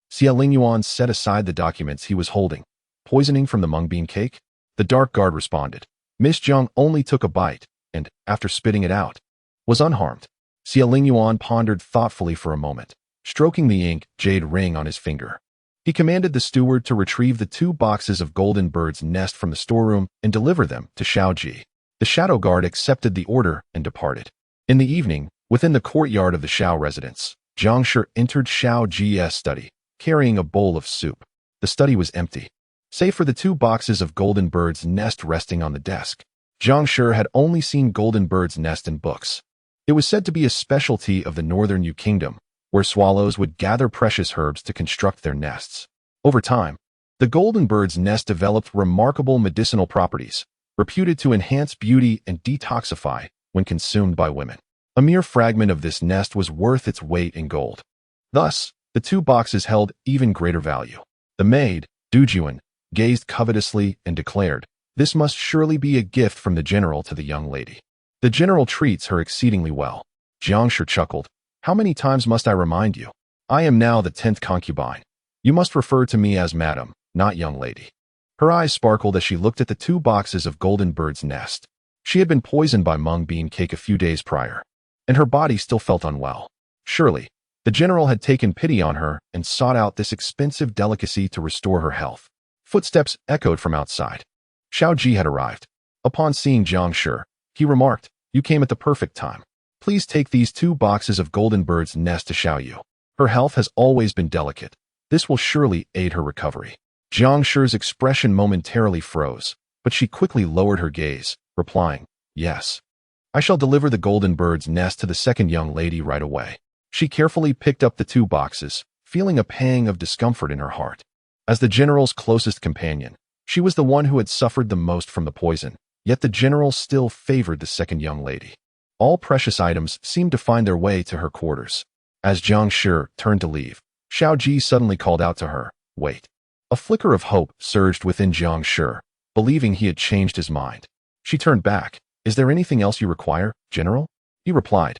Xia Lingyuan set aside the documents he was holding. "Poisoning from the mung bean cake?" The dark guard responded. "Miss Jiang only took a bite, and, after spitting it out, was unharmed." Xia Lingyuan pondered thoughtfully for a moment, stroking the ink jade ring on his finger. He commanded the steward to retrieve the 2 boxes of golden bird's nest from the storeroom and deliver them to Xiao Ji. The shadow guard accepted the order and departed. In the evening, within the courtyard of the Xiao residence, Jiang Shi entered Xiao Ji's study, carrying a bowl of soup. The study was empty, save for the 2 boxes of golden bird's nest resting on the desk. Jiang Shi had only seen golden bird's nest in books. It was said to be a specialty of the northern Yu Kingdom, where swallows would gather precious herbs to construct their nests. Over time, the golden bird's nest developed remarkable medicinal properties, reputed to enhance beauty and detoxify when consumed by women. A mere fragment of this nest was worth its weight in gold. Thus, the 2 boxes held even greater value. The maid, Dujuan, gazed covetously and declared, "This must surely be a gift from the general to the young lady. The general treats her exceedingly well." Jiang Shi chuckled. "How many times must I remind you? I am now the 10th concubine. You must refer to me as madam, not young lady." Her eyes sparkled as she looked at the 2 boxes of golden bird's nest. She had been poisoned by mung bean cake a few days prior, and her body still felt unwell. Surely, the general had taken pity on her and sought out this expensive delicacy to restore her health. Footsteps echoed from outside. Xiao Ji had arrived. Upon seeing Jiang Shi, he remarked, "You came at the perfect time. Please take these 2 boxes of golden bird's nest to Xiao Yu." Her health has always been delicate. This will surely aid her recovery. Jiang Shue's expression momentarily froze, but she quickly lowered her gaze, replying, "Yes. I shall deliver the golden bird's nest to the second young lady right away." She carefully picked up the 2 boxes, feeling a pang of discomfort in her heart. As the general's closest companion, she was the one who had suffered the most from the poison, yet the general still favored the second young lady. All precious items seemed to find their way to her quarters. As Jiang Chuyue turned to leave, Xiao Ji suddenly called out to her, "Wait." A flicker of hope surged within Jiang Chuyue, believing he had changed his mind. She turned back. "Is there anything else you require, General?" He replied,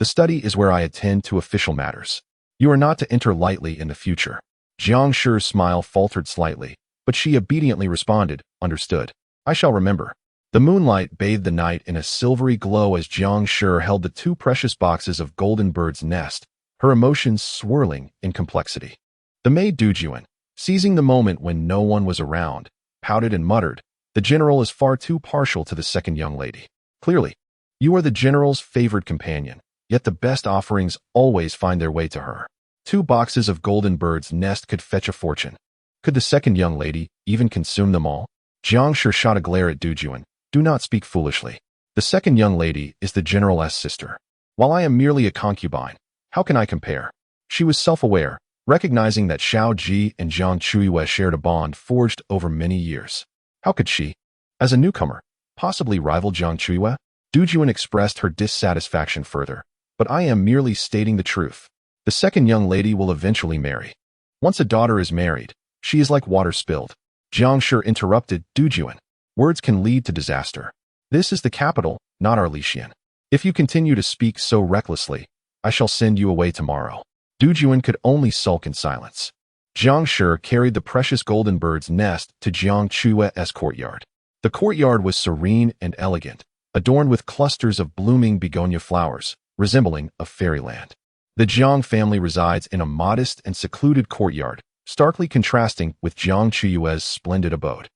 "The study is where I attend to official matters. You are not to enter lightly in the future." Jiang Shue's smile faltered slightly, but she obediently responded, "Understood. I shall remember." The moonlight bathed the night in a silvery glow as Jiang Chuyue held the 2 precious boxes of golden bird's nest, her emotions swirling in complexity. The maid Dujun, seizing the moment when no one was around, pouted and muttered, "The general is far too partial to the second young lady. Clearly, you are the general's favored companion, yet the best offerings always find their way to her. 2 boxes of golden bird's nest could fetch a fortune. Could the second young lady even consume them all?" Jiang Chuyue shot a glare at Dujun. "Do not speak foolishly. The second young lady is the general's sister. While I am merely a concubine, how can I compare?" She was self-aware, recognizing that Xiao Ji and Jiang Chuyue shared a bond forged over many years. How could she, as a newcomer, possibly rival Jiang Chuyue? Dujun expressed her dissatisfaction further, "But I am merely stating the truth. The second young lady will eventually marry. Once a daughter is married, she is like water spilled." Jiang Chuyue interrupted Dujun. "Words can lead to disaster. This is the capital, not Arlesian. If you continue to speak so recklessly, I shall send you away tomorrow." Dujun could only sulk in silence. Jiang Chuyue carried the precious golden bird's nest to Jiang Chuyue's courtyard. The courtyard was serene and elegant, adorned with clusters of blooming begonia flowers, resembling a fairyland. The Jiang family resides in a modest and secluded courtyard, starkly contrasting with Jiang Chuyue's splendid abode.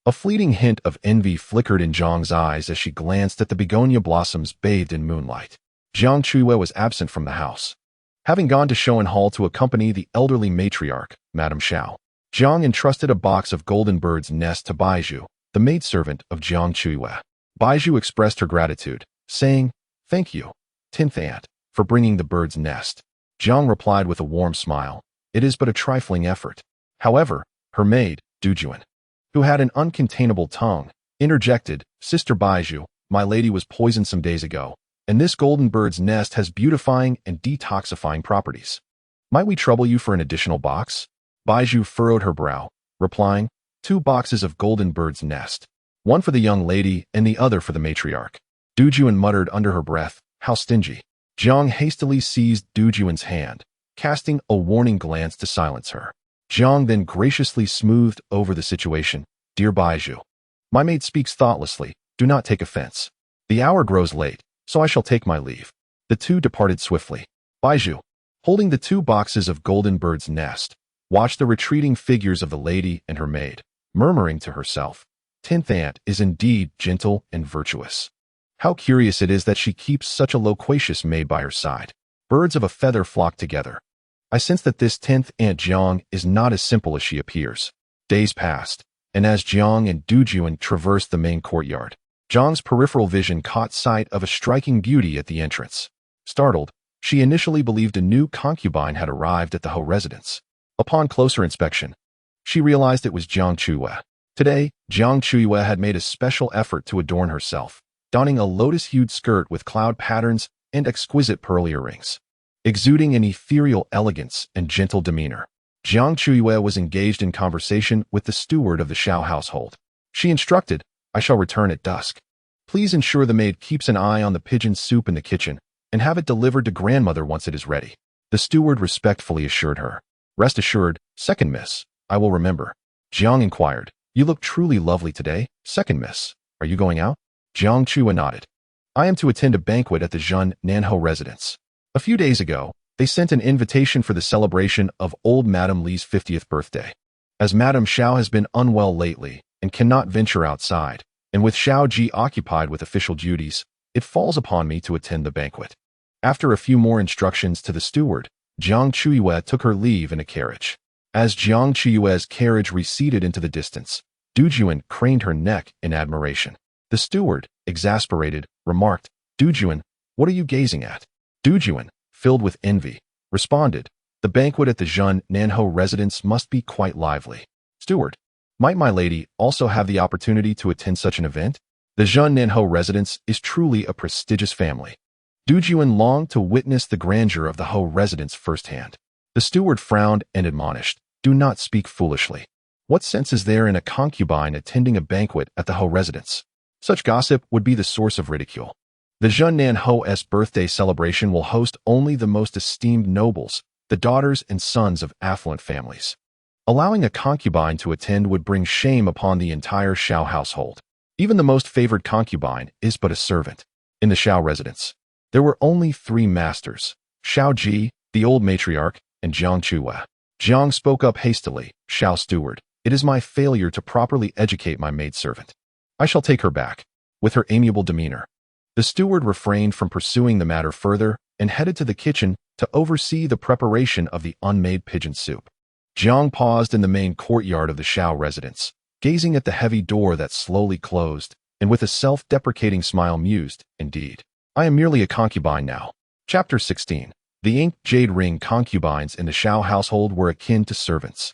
A fleeting hint of envy flickered in Jiang's eyes as she glanced at the begonia blossoms bathed in moonlight. Jiang Chuyue was absent from the house, having gone to Shoan Hall to accompany the elderly matriarch, Madame Xiao. Jiang entrusted a box of golden bird's nest to Baizhu, the maidservant of Jiang Chuyue. Baizhu expressed her gratitude, saying, "Thank you, 10th aunt, for bringing the bird's nest." Jiang replied with a warm smile, "It is but a trifling effort." However, her maid, Dujun, who had an uncontainable tongue, interjected, "Sister Baizhu, my lady was poisoned some days ago, and this golden bird's nest has beautifying and detoxifying properties. Might we trouble you for an additional box?" Baizhu furrowed her brow, replying, "2 boxes of golden bird's nest, one for the young lady and the other for the matriarch." Dujun muttered under her breath, "How stingy." Jiang hastily seized Dujun's hand, casting a warning glance to silence her. Jiang then graciously smoothed over the situation. "Dear Baizhu, my maid speaks thoughtlessly. Do not take offense. The hour grows late, so I shall take my leave." The 2 departed swiftly. Baizhu, holding the 2 boxes of golden bird's nest, watched the retreating figures of the lady and her maid, murmuring to herself, "10th aunt is indeed gentle and virtuous. How curious it is that she keeps such a loquacious maid by her side. Birds of a feather flock together. I sense that this 10th aunt Jiang is not as simple as she appears." Days passed, and as Jiang and Dujun traversed the main courtyard, Jiang's peripheral vision caught sight of a striking beauty at the entrance. Startled, she initially believed a new concubine had arrived at the Ho residence. Upon closer inspection, she realized it was Jiang Chuyue. Today, Jiang Chuyue had made a special effort to adorn herself, donning a lotus-hued skirt with cloud patterns and exquisite pearl earrings. Exuding an ethereal elegance and gentle demeanor, Jiang Chuyue was engaged in conversation with the steward of the Xiao household. She instructed, "I shall return at dusk. Please ensure the maid keeps an eye on the pigeon soup in the kitchen and have it delivered to grandmother once it is ready." The steward respectfully assured her, "Rest assured, second miss, I will remember." Jiang inquired, "You look truly lovely today, second miss. Are you going out?" Jiang Chuyue nodded. "I am to attend a banquet at the Zhen Nanho residence. A few days ago, they sent an invitation for the celebration of old Madame Li's 50th birthday. As Madame Xiao has been unwell lately and cannot venture outside, and with Xiao Ji occupied with official duties, it falls upon me to attend the banquet." After a few more instructions to the steward, Jiang Chuyue took her leave in a carriage. As Jiang Chuyue's carriage receded into the distance, Dujuan craned her neck in admiration. The steward, exasperated, remarked, "Dujuan, what are you gazing at?" Dujuan, filled with envy, responded, "The banquet at the Zhen Nanhou residence must be quite lively." "Steward, might my lady also have the opportunity to attend such an event? The Zhen Nanhou residence is truly a prestigious family." Dujuan longed to witness the grandeur of the Hou residence firsthand. The steward frowned and admonished, "Do not speak foolishly. What sense is there in a concubine attending a banquet at the Hou residence? Such gossip would be the source of ridicule. The Zhen Nanhou's birthday celebration will host only the most esteemed nobles, the daughters and sons of affluent families. Allowing a concubine to attend would bring shame upon the entire Xiao household. Even the most favored concubine is but a servant." In the Xiao residence, there were only 3 masters: Xiao Ji, the old matriarch, and Jiang Chuyue. Jiang spoke up hastily, "Xiao steward, it is my failure to properly educate my maidservant. I shall take her back." With her amiable demeanor, the steward refrained from pursuing the matter further and headed to the kitchen to oversee the preparation of the unmade pigeon soup. Jiang paused in the main courtyard of the Xiao residence, gazing at the heavy door that slowly closed, and with a self-deprecating smile mused, "Indeed, I am merely a concubine now." Chapter 16. The inked jade ring concubines in the Xiao household were akin to servants,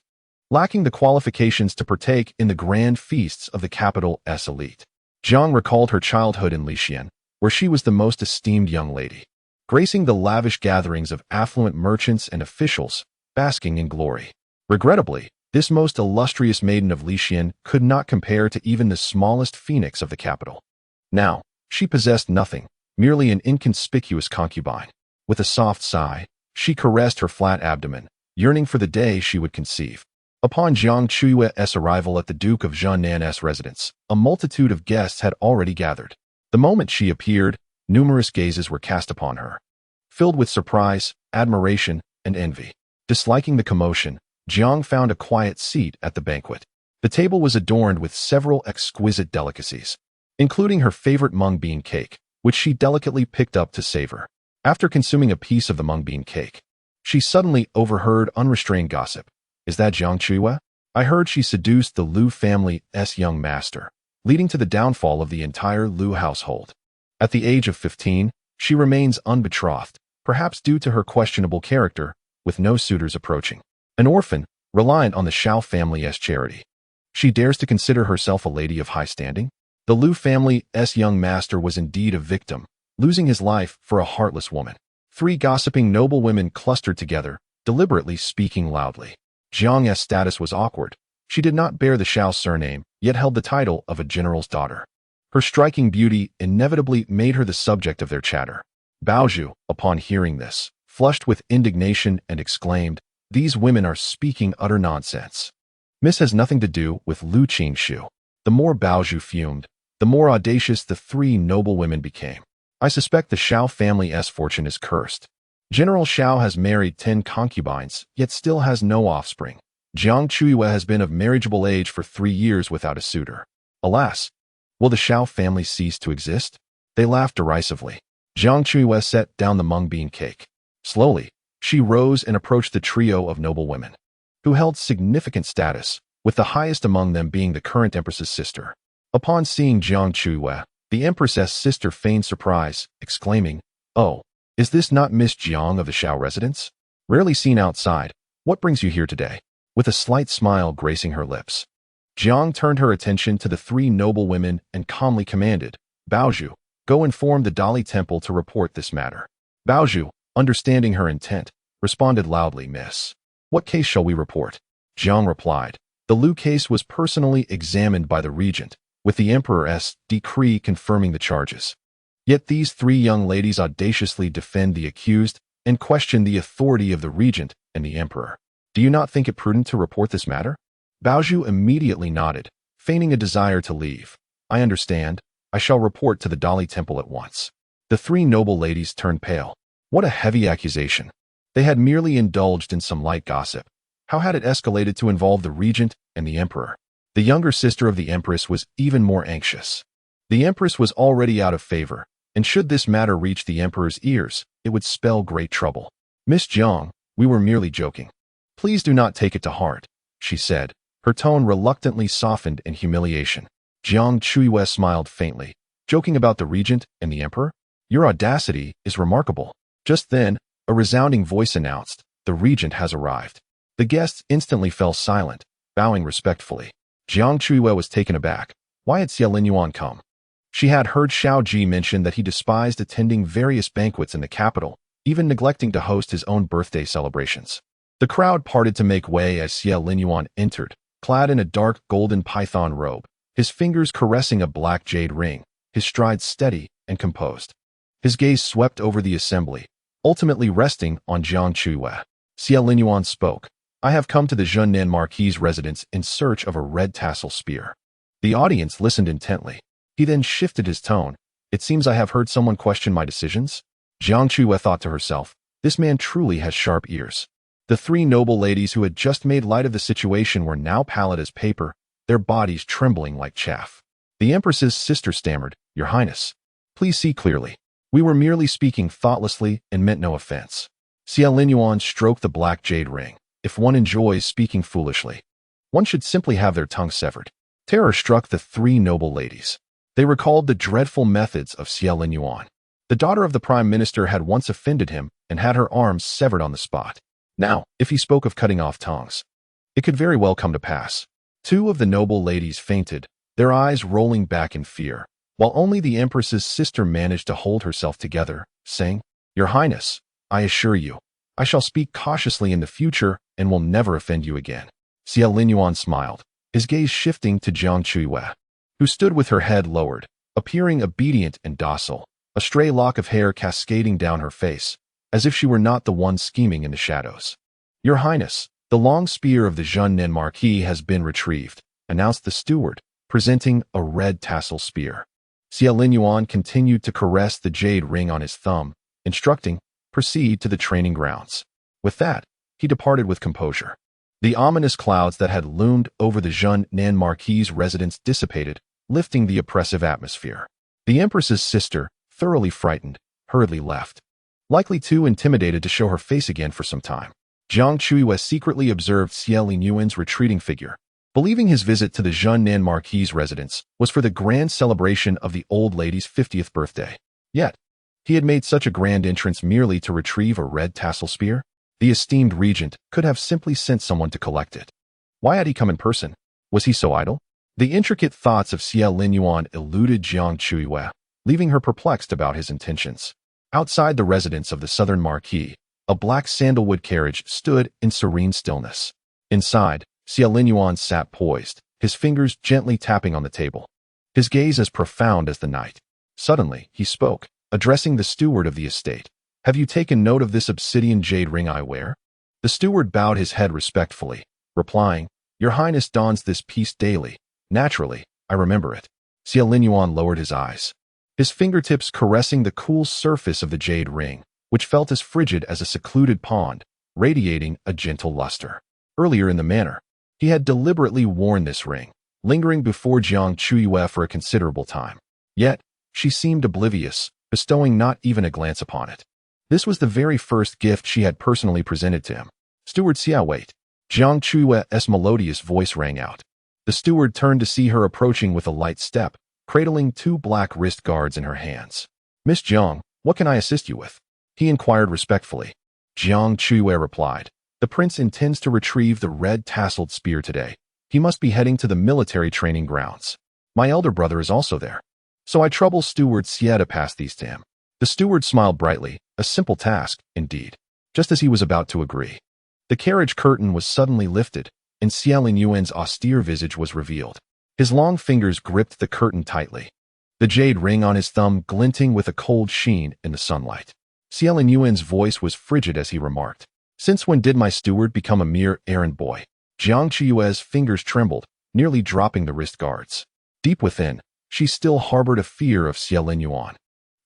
lacking the qualifications to partake in the grand feasts of the capital's elite. Jiang recalled her childhood in Lixian, where she was the most esteemed young lady, gracing the lavish gatherings of affluent merchants and officials, basking in glory. Regrettably, this most illustrious maiden of Lixian could not compare to even the smallest phoenix of the capital. Now, she possessed nothing, merely an inconspicuous concubine. With a soft sigh, she caressed her flat abdomen, yearning for the day she would conceive. Upon Jiang Chuyue's arrival at the Duke of Zhennan's residence, a multitude of guests had already gathered. The moment she appeared, numerous gazes were cast upon her, filled with surprise, admiration, and envy. Disliking the commotion, Jiang found a quiet seat at the banquet. The table was adorned with several exquisite delicacies, including her favorite mung bean cake, which she delicately picked up to savor. After consuming a piece of the mung bean cake, she suddenly overheard unrestrained gossip. "Is that Jiang Chuyue? I heard she seduced the Liu family's young master, leading to the downfall of the entire Liu household. At the age of 15, she remains unbetrothed, perhaps due to her questionable character, with no suitors approaching. An orphan, reliant on the Xiao family's charity. She dares to consider herself a lady of high standing?" The Liu family's young master was indeed a victim, losing his life for a heartless woman. 3 gossiping noblewomen clustered together, deliberately speaking loudly. Jiang's status was awkward. She did not bear the Xiao surname, yet held the title of a general's daughter. Her striking beauty inevitably made her the subject of their chatter. Baozhu, upon hearing this, flushed with indignation and exclaimed, "These women are speaking utter nonsense. This has nothing to do with Liu Qingshu." The more Baozhu fumed, the more audacious the 3 noblewomen became. "I suspect the Xiao family's fortune is cursed. General Xiao has married 10 concubines, yet still has no offspring. Jiang Chuyue has been of marriageable age for 3 years without a suitor. Alas, will the Xiao family cease to exist?" They laughed derisively. Jiang Chuyue set down the mung bean cake. Slowly, she rose and approached the trio of noblewomen, who held significant status, with the highest among them being the current empress's sister. Upon seeing Jiang Chuyue, the empress's sister feigned surprise, exclaiming, "Oh, is this not Miss Jiang of the Xiao residence? Rarely seen outside. What brings you here today?" With a slight smile gracing her lips, Jiang turned her attention to the 3 noblewomen and calmly commanded, "Baozhu, go inform the Dali temple to report this matter." Baozhu, understanding her intent, responded loudly, "Miss, what case shall we report?" Jiang replied, "The Liu case was personally examined by the Regent, with the Emperor's decree confirming the charges. Yet these 3 young ladies audaciously defend the accused and question the authority of the Regent and the Emperor. Do you not think it prudent to report this matter?" Baozhu immediately nodded, feigning a desire to leave. "I understand. I shall report to the Dali temple at once." The 3 noble ladies turned pale. What a heavy accusation. They had merely indulged in some light gossip. How had it escalated to involve the Regent and the Emperor? The younger sister of the Empress was even more anxious. The Empress was already out of favor, and should this matter reach the Emperor's ears, it would spell great trouble. "Miss Jiang, We were merely joking. Please do not take it to heart, she said, her tone reluctantly softened in humiliation. Jiang Chuyue smiled faintly. Joking about the regent and the emperor? Your audacity is remarkable. Just then, a resounding voice announced, the regent has arrived. The guests instantly fell silent, bowing respectfully. Jiang Chuyue was taken aback. Why had Xia Linyuan come? She had heard Xiao Ji mention that he despised attending various banquets in the capital, even neglecting to host his own birthday celebrations. The crowd parted to make way as Xia Linyuan entered, clad in a dark golden python robe, his fingers caressing a black jade ring, his stride steady and composed. His gaze swept over the assembly, ultimately resting on Jiang Chuyue. Xia Linyuan spoke. I have come to the Zhennan Marquis's residence in search of a red tassel spear. The audience listened intently. He then shifted his tone. It seems I have heard someone question my decisions? Jiang Chuyue thought to herself, this man truly has sharp ears. The three noble ladies who had just made light of the situation were now pallid as paper, their bodies trembling like chaff. The Empress's sister stammered, Your Highness, please see clearly. We were merely speaking thoughtlessly and meant no offense. Xia Linyuan stroked the black jade ring. If one enjoys speaking foolishly, one should simply have their tongue severed. Terror struck the three noble ladies. They recalled the dreadful methods of Xia Linyuan. The daughter of the prime minister had once offended him and had her arms severed on the spot. Now, if he spoke of cutting off tongues, it could very well come to pass. Two of the noble ladies fainted, their eyes rolling back in fear, while only the Empress's sister managed to hold herself together, saying, Your Highness, I assure you, I shall speak cautiously in the future and will never offend you again. Xia Linyuan smiled, his gaze shifting to Jiang Chuyue, who stood with her head lowered, appearing obedient and docile, a stray lock of hair cascading down her face, as if she were not the one scheming in the shadows. Your Highness, the long spear of the Zhennan Marquis has been retrieved, announced the steward, presenting a red tassel spear. Xia Linyuan continued to caress the jade ring on his thumb, instructing, proceed to the training grounds. With that, he departed with composure. The ominous clouds that had loomed over the Zhennan Marquis's residence dissipated, lifting the oppressive atmosphere. The Empress's sister, thoroughly frightened, hurriedly left, likely too intimidated to show her face again for some time. Jiang Chuyue secretly observed Xia Linyuan's retreating figure, believing his visit to the Zhennan Marquis's residence was for the grand celebration of the old lady's 50th birthday. Yet, he had made such a grand entrance merely to retrieve a red tassel spear? The esteemed regent could have simply sent someone to collect it. Why had he come in person? Was he so idle? The intricate thoughts of Xia Linyuan eluded Jiang Chuyue, leaving her perplexed about his intentions. Outside the residence of the Southern Marquis, a black sandalwood carriage stood in serene stillness. Inside, Xia Linyuan sat poised, his fingers gently tapping on the table, his gaze as profound as the night. Suddenly, he spoke, addressing the steward of the estate. Have you taken note of this obsidian jade ring I wear? The steward bowed his head respectfully, replying, Your Highness dons this piece daily. Naturally, I remember it. Xia Linyuan lowered his eyes, his fingertips caressing the cool surface of the jade ring, which felt as frigid as a secluded pond, radiating a gentle luster. Earlier in the manor, he had deliberately worn this ring, lingering before Jiang Chuyue for a considerable time. Yet, she seemed oblivious, bestowing not even a glance upon it. This was the very first gift she had personally presented to him. Steward Xiao, wait. Jiang Chuyue's melodious voice rang out. The steward turned to see her approaching with a light step, cradling two black wrist guards in her hands. Miss Jiang, what can I assist you with? He inquired respectfully. Jiang Chuyue replied, The prince intends to retrieve the red tasseled spear today. He must be heading to the military training grounds. My elder brother is also there. So I trouble Steward Xie to pass these to him. The steward smiled brightly, a simple task, indeed. Just as he was about to agree, the carriage curtain was suddenly lifted, and Xia Linyuan's austere visage was revealed. His long fingers gripped the curtain tightly, the jade ring on his thumb glinting with a cold sheen in the sunlight. Xia Linyuan's voice was frigid as he remarked, Since when did my steward become a mere errand boy? Jiang Chuyue's fingers trembled, nearly dropping the wrist guards. Deep within, she still harbored a fear of Xia Linyuan.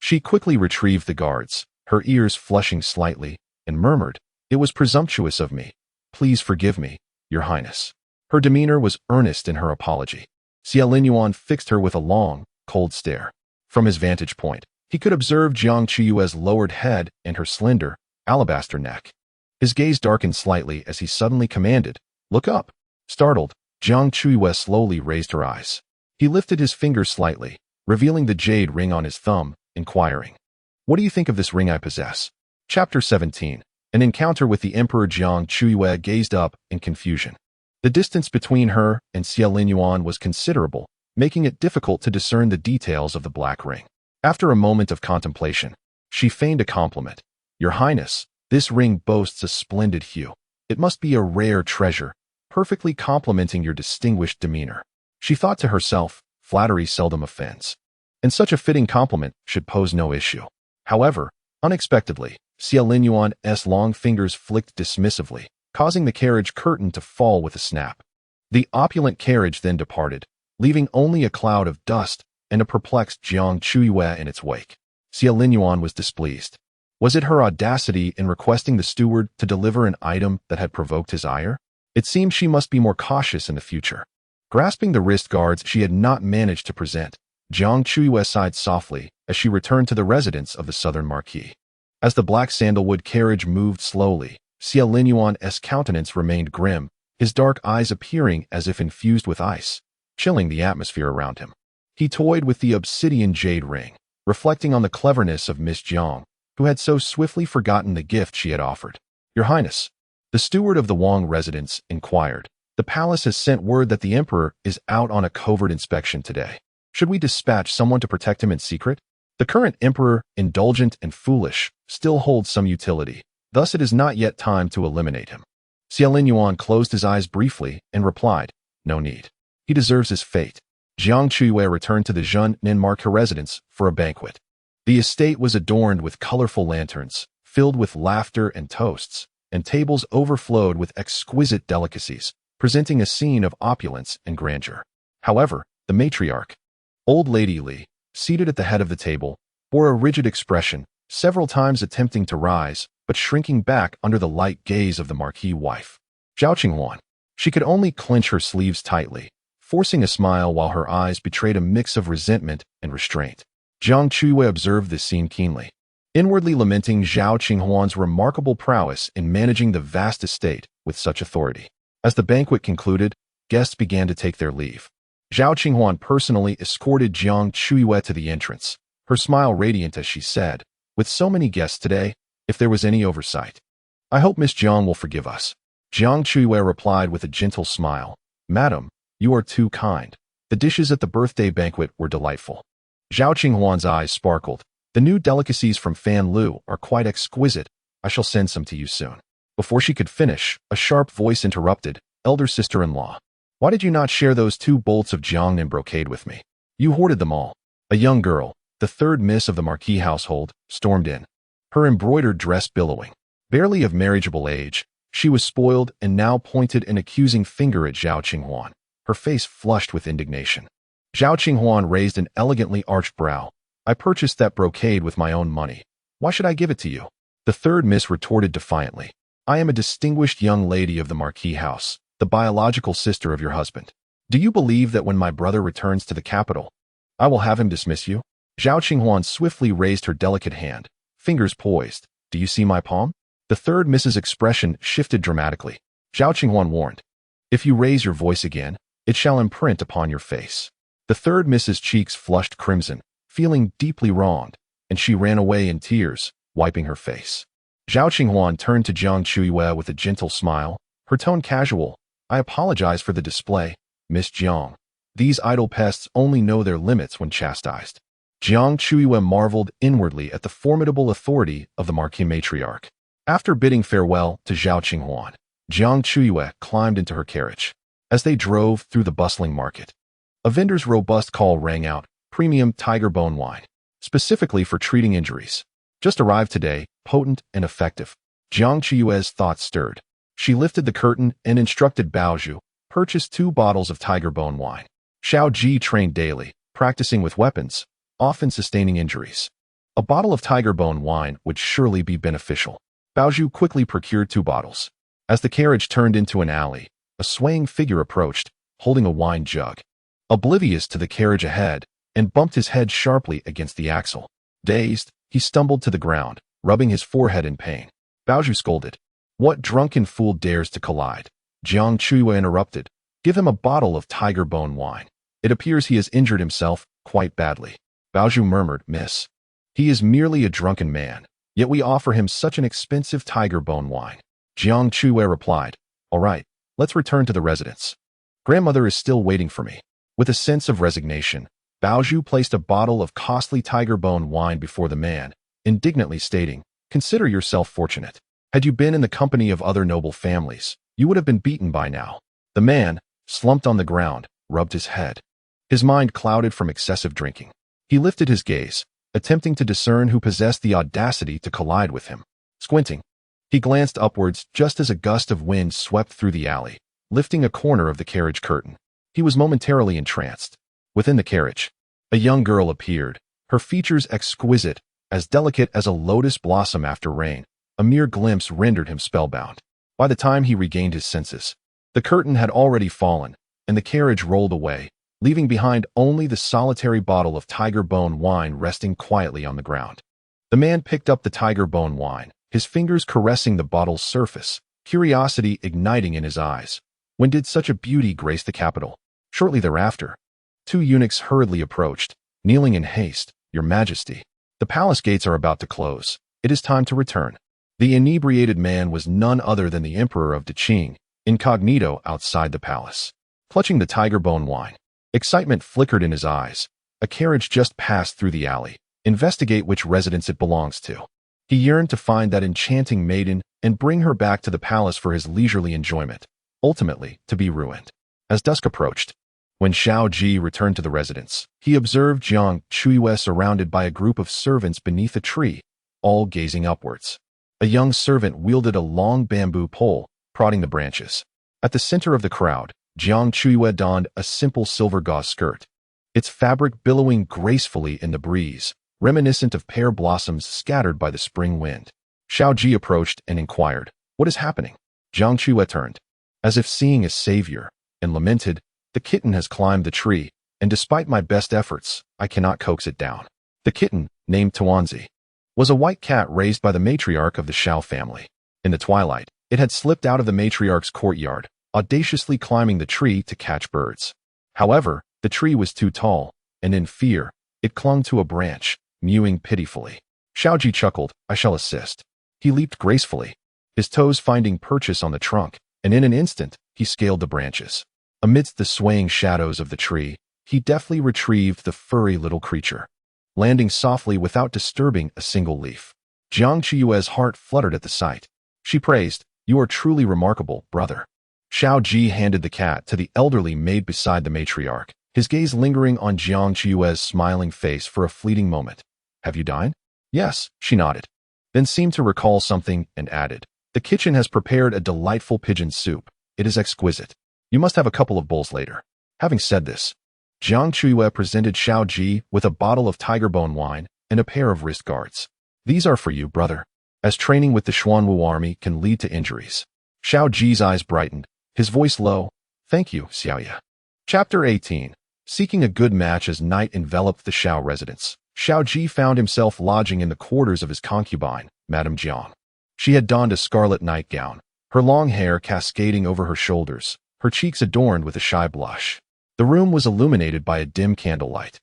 She quickly retrieved the guards, her ears flushing slightly, and murmured, It was presumptuous of me. Please forgive me, Your Highness. Her demeanor was earnest in her apology. Xia Linyuan fixed her with a long, cold stare. From his vantage point, he could observe Jiang Chuyue's lowered head and her slender, alabaster neck. His gaze darkened slightly as he suddenly commanded, "Look up." Startled, Jiang Chuyue slowly raised her eyes. He lifted his finger slightly, revealing the jade ring on his thumb, inquiring, "What do you think of this ring I possess?" Chapter 17. An encounter with the Emperor. Jiang Chuyue gazed up in confusion. The distance between her and Xiao was considerable, making it difficult to discern the details of the black ring. After a moment of contemplation, she feigned a compliment. "Your Highness, this ring boasts a splendid hue. It must be a rare treasure, perfectly complementing your distinguished demeanor." She thought to herself, flattery seldom offends, and such a fitting compliment should pose no issue. However, unexpectedly, Xiao long fingers flicked dismissively, causing the carriage curtain to fall with a snap. The opulent carriage then departed, leaving only a cloud of dust and a perplexed Jiang Chuyue in its wake. Xiao was displeased. Was it her audacity in requesting the steward to deliver an item that had provoked his ire? It seemed she must be more cautious in the future. Grasping the wrist guards she had not managed to present, Jiang Chuyue sighed softly as she returned to the residence of the Southern Marquis. As the black sandalwood carriage moved slowly, Xiao countenance remained grim, his dark eyes appearing as if infused with ice, chilling the atmosphere around him. He toyed with the obsidian jade ring, reflecting on the cleverness of Miss Jiang, who had so swiftly forgotten the gift she had offered. "Your Highness," the steward of the Wang residence inquired, "the palace has sent word that the Emperor is out on a covert inspection today. Should we dispatch someone to protect him in secret? The current Emperor, indulgent and foolish, still holds some utility. Thus it is not yet time to eliminate him." Xiao closed his eyes briefly and replied, "No need. He deserves his fate." Jiang Chuyue returned to the Zhen Marque residence for a banquet. The estate was adorned with colorful lanterns, filled with laughter and toasts, and tables overflowed with exquisite delicacies, presenting a scene of opulence and grandeur. However, the matriarch, old Lady Li, seated at the head of the table, bore a rigid expression, several times attempting to rise, but shrinking back under the light gaze of the Marquis' wife. Xiao Ji. She could only clench her sleeves tightly, forcing a smile while her eyes betrayed a mix of resentment and restraint. Jiang Chuyue observed this scene keenly, inwardly lamenting Xiao Qinghuan's remarkable prowess in managing the vast estate with such authority. As the banquet concluded, guests began to take their leave. Xiao Qinghuan personally escorted Jiang Chuyue to the entrance, her smile radiant as she said, "With so many guests today, if there was any oversight, I hope Miss Jiang will forgive us." Jiang Chuyue replied with a gentle smile, "Madam, you are too kind. The dishes at the birthday banquet were delightful." Xiao Qinghuan's eyes sparkled. "The new delicacies from Fan Lu are quite exquisite. I shall send some to you soon." Before she could finish, a sharp voice interrupted, "Elder sister-in-law, why did you not share those 2 bolts of Jiangnan brocade with me? You hoarded them all." A young girl, the third miss of the Marquis household, stormed in, her embroidered dress billowing. Barely of marriageable age, she was spoiled and now pointed an accusing finger at Xiao Qinghuan, her face flushed with indignation. Xiao Qinghuan raised an elegantly arched brow. "I purchased that brocade with my own money. Why should I give it to you?" The third miss retorted defiantly, "I am a distinguished young lady of the Marquis house, the biological sister of your husband. Do you believe that when my brother returns to the capital, I will have him dismiss you?" Xiao Qinghuan swiftly raised her delicate hand, fingers poised. "Do you see my palm?" The third miss's expression shifted dramatically. Xiao Qinghuan warned, "If you raise your voice again, it shall imprint upon your face." The third miss's cheeks flushed crimson, feeling deeply wronged, and she ran away in tears, wiping her face. Xiao Qinghuan turned to Jiang Chuyue with a gentle smile, her tone casual. "I apologize for the display, Miss Jiang. These idle pests only know their limits when chastised." Jiang Chuyue marveled inwardly at the formidable authority of the Marquis matriarch. After bidding farewell to Xiao Qinghuan, Jiang Chuyue climbed into her carriage. As they drove through the bustling market, a vendor's robust call rang out, "Premium tiger bone wine, specifically for treating injuries. Just arrived today, potent and effective." Jiang Chuyue's thoughts stirred. She lifted the curtain and instructed Baozhu, "Purchase 2 bottles of tiger bone wine." Xiao Ji trained daily, practicing with weapons, often sustaining injuries. A bottle of tiger bone wine would surely be beneficial. Baozhu quickly procured 2 bottles. As the carriage turned into an alley, a swaying figure approached, holding a wine jug. Oblivious to the carriage ahead, and bumped his head sharply against the axle. Dazed, he stumbled to the ground, rubbing his forehead in pain. Baozhu scolded, What drunken fool dares to collide? Jiang Chuyue interrupted. Give him a bottle of tiger bone wine. It appears he has injured himself quite badly. Baozhu murmured, Miss. He is merely a drunken man, yet we offer him such an expensive tiger bone wine. Jiang Chuyue replied, All right, let's return to the residence. Grandmother is still waiting for me. With a sense of resignation, Baozhu placed a bottle of costly tiger bone wine before the man, indignantly stating, Consider yourself fortunate. Had you been in the company of other noble families, you would have been beaten by now. The man, slumped on the ground, rubbed his head. His mind clouded from excessive drinking. He lifted his gaze, attempting to discern who possessed the audacity to collide with him. Squinting, he glanced upwards just as a gust of wind swept through the alley, lifting a corner of the carriage curtain. He was momentarily entranced. Within the carriage, a young girl appeared, her features exquisite, as delicate as a lotus blossom after rain. A mere glimpse rendered him spellbound. By the time he regained his senses, the curtain had already fallen, and the carriage rolled away, leaving behind only the solitary bottle of tiger bone wine resting quietly on the ground. The man picked up the tiger bone wine, his fingers caressing the bottle's surface, curiosity igniting in his eyes. When did such a beauty grace the capital? Shortly thereafter, 2 eunuchs hurriedly approached, kneeling in haste. Your Majesty, the palace gates are about to close. It is time to return. The inebriated man was none other than the Emperor of Deqing, incognito outside the palace. Clutching the tiger bone wine, excitement flickered in his eyes. A carriage just passed through the alley. Investigate which residence it belongs to. He yearned to find that enchanting maiden and bring her back to the palace for his leisurely enjoyment, ultimately to be ruined. As dusk approached, when Xiao Ji returned to the residence, he observed Jiang Chuyue surrounded by a group of servants beneath a tree, all gazing upwards. A young servant wielded a long bamboo pole, prodding the branches. At the center of the crowd, Jiang Chuyue donned a simple silver gauze skirt, its fabric billowing gracefully in the breeze, reminiscent of pear blossoms scattered by the spring wind. Xiao Ji approached and inquired, What is happening? Jiang Chuyue turned, as if seeing a savior, and lamented, The kitten has climbed the tree, and despite my best efforts, I cannot coax it down. The kitten, named Tuanzi, was a white cat raised by the matriarch of the Xiao family. In the twilight, it had slipped out of the matriarch's courtyard, audaciously climbing the tree to catch birds. However, the tree was too tall, and in fear, it clung to a branch, mewing pitifully. Xiao Ji chuckled, I shall assist. He leaped gracefully, his toes finding purchase on the trunk, and in an instant, he scaled the branches. Amidst the swaying shadows of the tree, he deftly retrieved the furry little creature, landing softly without disturbing a single leaf. Jiang Chuyue's heart fluttered at the sight. She praised, You are truly remarkable, brother. Xiao Ji handed the cat to the elderly maid beside the matriarch, his gaze lingering on Jiang Chuyue's smiling face for a fleeting moment. Have you dined? Yes, she nodded, then seemed to recall something and added, The kitchen has prepared a delightful pigeon soup. It is exquisite. You must have a couple of bowls later. Having said this, Jiang Chuyue presented Xiao Ji with a bottle of tiger bone wine and a pair of wrist guards. These are for you, brother, as training with the Xuanwu army can lead to injuries. Xiao Ji's eyes brightened, his voice low. Thank you, Xiaoya. Chapter 18. Seeking a good match as night enveloped the Xiao residence, Xiao Ji found himself lodging in the quarters of his concubine, Madame Jiang. She had donned a scarlet nightgown, her long hair cascading over her shoulders, her cheeks adorned with a shy blush. The room was illuminated by a dim candlelight,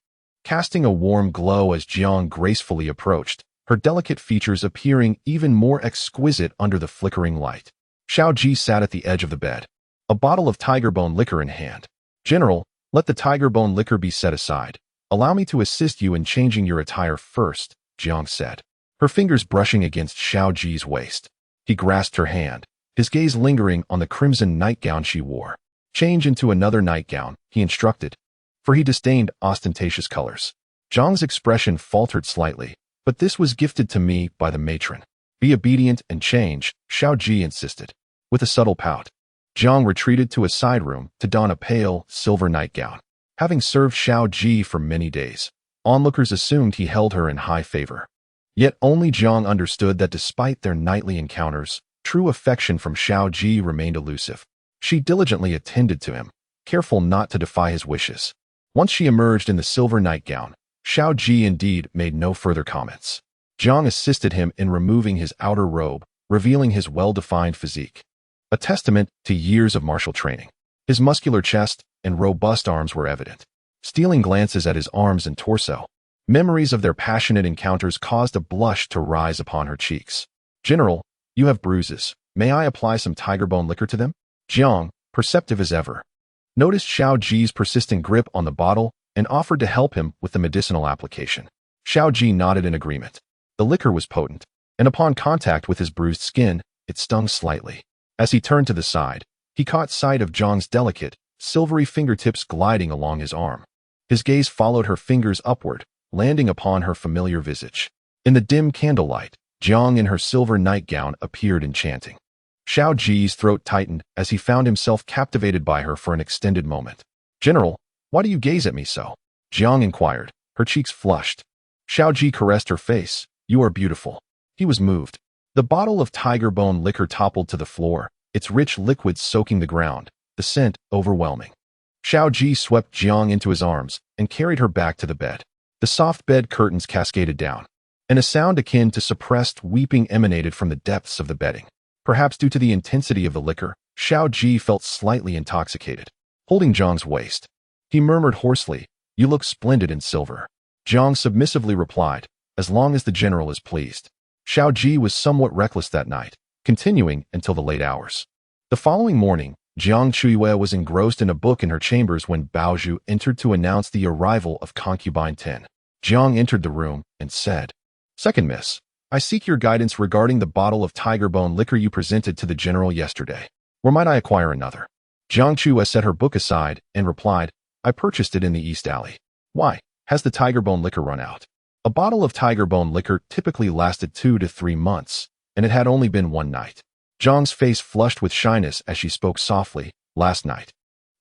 casting a warm glow as Jiang gracefully approached, her delicate features appearing even more exquisite under the flickering light. Xiao Ji sat at the edge of the bed, a bottle of tiger bone liquor in hand. General, let the tiger bone liquor be set aside. Allow me to assist you in changing your attire first, Jiang said, her fingers brushing against Xiao Ji's waist. He grasped her hand, his gaze lingering on the crimson nightgown she wore. Change into another nightgown, he instructed, for he disdained ostentatious colors. Jiang's expression faltered slightly, but this was gifted to me by the matron. Be obedient and change, Xiao Ji insisted. With a subtle pout, Jiang retreated to a side room to don a pale, silver nightgown. Having served Xiao Ji for many days, onlookers assumed he held her in high favor. Yet only Jiang understood that despite their nightly encounters, true affection from Xiao Ji remained elusive. She diligently attended to him, careful not to defy his wishes. Once she emerged in the silver nightgown, Xiao Ji indeed made no further comments. Jiang assisted him in removing his outer robe, revealing his well-defined physique, a testament to years of martial training. His muscular chest and robust arms were evident. Stealing glances at his arms and torso, memories of their passionate encounters caused a blush to rise upon her cheeks. "General, you have bruises. May I apply some tiger bone liquor to them?" Jiang, perceptive as ever, noticed Xiao Ji's persistent grip on the bottle and offered to help him with the medicinal application. Xiao Ji nodded in agreement. The liquor was potent, and upon contact with his bruised skin, it stung slightly. As he turned to the side, he caught sight of Jiang's delicate, silvery fingertips gliding along his arm. His gaze followed her fingers upward, landing upon her familiar visage. In the dim candlelight, Jiang in her silver nightgown appeared enchanting. Xiao Ji's throat tightened as he found himself captivated by her for an extended moment. "General, why do you gaze at me so?" Jiang inquired, her cheeks flushed. Xiao Ji caressed her face. "You are beautiful." He was moved. The bottle of tiger bone liquor toppled to the floor, its rich liquid soaking the ground, the scent overwhelming. Xiao Ji swept Jiang into his arms and carried her back to the bed. The soft bed curtains cascaded down, and a sound akin to suppressed weeping emanated from the depths of the bedding. Perhaps due to the intensity of the liquor, Xiao Ji felt slightly intoxicated. Holding Jiang's waist, he murmured hoarsely, "You look splendid in silver." Jiang submissively replied, "As long as the general is pleased." Xiao Ji was somewhat reckless that night, continuing until the late hours. The following morning, Jiang Chuyue was engrossed in a book in her chambers when Baozhu entered to announce the arrival of concubine 10. Jiang entered the room and said, "Second miss, I seek your guidance regarding the bottle of tiger bone liquor you presented to the general yesterday. Or might I acquire another?" Jiang Chuyue set her book aside and replied, "I purchased it in the East Alley." "Why, has the tiger bone liquor run out?" A bottle of tiger bone liquor typically lasted 2 to 3 months, and it had only been one night. Jiang's face flushed with shyness as she spoke softly, "Last night.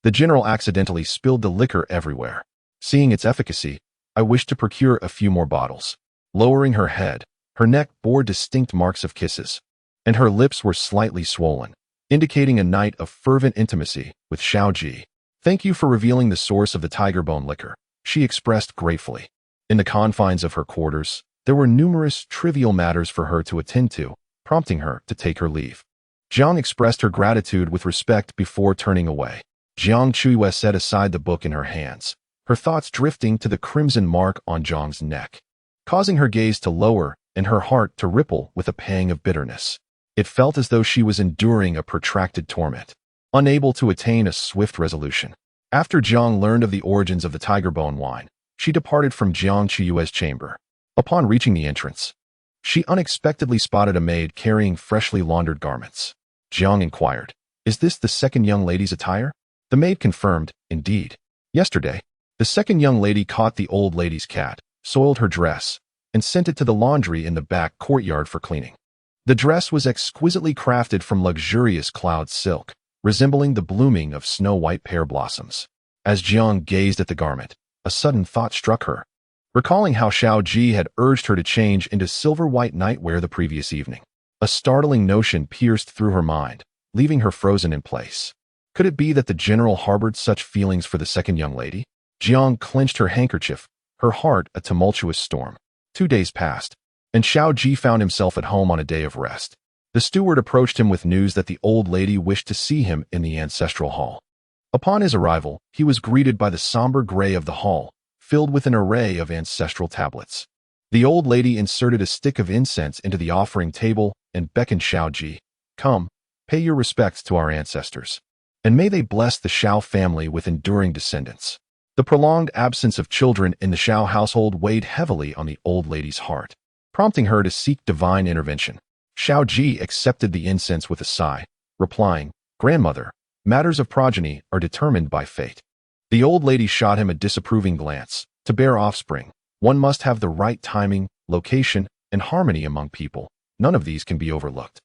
The general accidentally spilled the liquor everywhere. Seeing its efficacy, I wished to procure a few more bottles." Lowering her head, her neck bore distinct marks of kisses, and her lips were slightly swollen, indicating a night of fervent intimacy with Xiao Ji. "Thank you for revealing the source of the tiger bone liquor," she expressed gratefully. In the confines of her quarters, there were numerous trivial matters for her to attend to, prompting her to take her leave. Jiang expressed her gratitude with respect before turning away. Jiang Chuyue set aside the book in her hands, her thoughts drifting to the crimson mark on Jiang's neck, causing her gaze to lower and her heart to ripple with a pang of bitterness. It felt as though she was enduring a protracted torment, unable to attain a swift resolution. After Jiang learned of the origins of the tiger bone wine, she departed from Jiang Chuyue's chamber. Upon reaching the entrance, she unexpectedly spotted a maid carrying freshly laundered garments. Jiang inquired, "Is this the second young lady's attire?" The maid confirmed, "Indeed. Yesterday, the second young lady caught the old lady's cat, soiled her dress, and sent it to the laundry in the back courtyard for cleaning. The dress was exquisitely crafted from luxurious cloud silk, resembling the blooming of snow-white pear blossoms." As Jiang gazed at the garment, a sudden thought struck her, recalling how Xiao Ji had urged her to change into silver-white nightwear the previous evening. A startling notion pierced through her mind, leaving her frozen in place. Could it be that the general harbored such feelings for the second young lady? Jiang clenched her handkerchief, her heart a tumultuous storm. 2 days passed, and Xiao Ji found himself at home on a day of rest. The steward approached him with news that the old lady wished to see him in the ancestral hall. Upon his arrival, he was greeted by the somber gray of the hall, filled with an array of ancestral tablets. The old lady inserted a stick of incense into the offering table and beckoned Xiao Ji, "Come, pay your respects to our ancestors, and may they bless the Xiao family with enduring descendants." The prolonged absence of children in the Xiao household weighed heavily on the old lady's heart, prompting her to seek divine intervention. Xiao Ji accepted the incense with a sigh, replying, "Grandmother, matters of progeny are determined by fate." The old lady shot him a disapproving glance. To bear offspring, one must have the right timing, location, and harmony among people. None of these can be overlooked.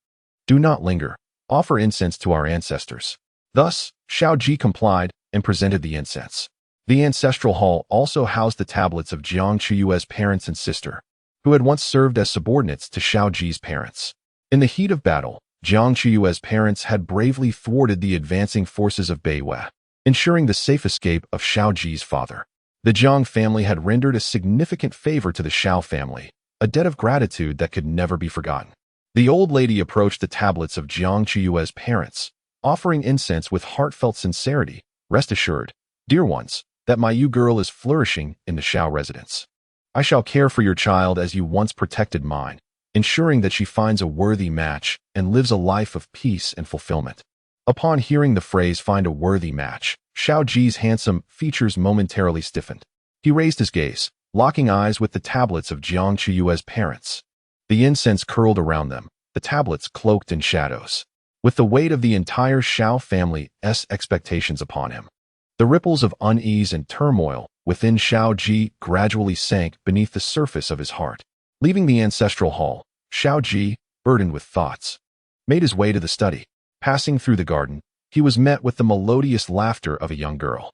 Do not linger. Offer incense to our ancestors. Thus, Xiao Ji complied and presented the incense. The ancestral hall also housed the tablets of Jiang Chuyue's parents and sister, who had once served as subordinates to Xiao Ji's parents. In the heat of battle, Jiang Chuyue's parents had bravely thwarted the advancing forces of Beiwei, ensuring the safe escape of Xiao Ji's father. The Jiang family had rendered a significant favor to the Xiao family, a debt of gratitude that could never be forgotten. The old lady approached the tablets of Jiang Chuyue's parents, offering incense with heartfelt sincerity. Rest assured, dear ones, that my Yu girl is flourishing in the Xiao residence. I shall care for your child as you once protected mine, ensuring that she finds a worthy match and lives a life of peace and fulfillment. Upon hearing the phrase find a worthy match, Xiao Ji's handsome features momentarily stiffened. He raised his gaze, locking eyes with the tablets of Jiang Chuyue's parents. The incense curled around them, the tablets cloaked in shadows, with the weight of the entire Xiao family's expectations upon him. The ripples of unease and turmoil within Xiao Ji gradually sank beneath the surface of his heart. Leaving the ancestral hall, Xiao Ji, burdened with thoughts, made his way to the study. Passing through the garden, he was met with the melodious laughter of a young girl.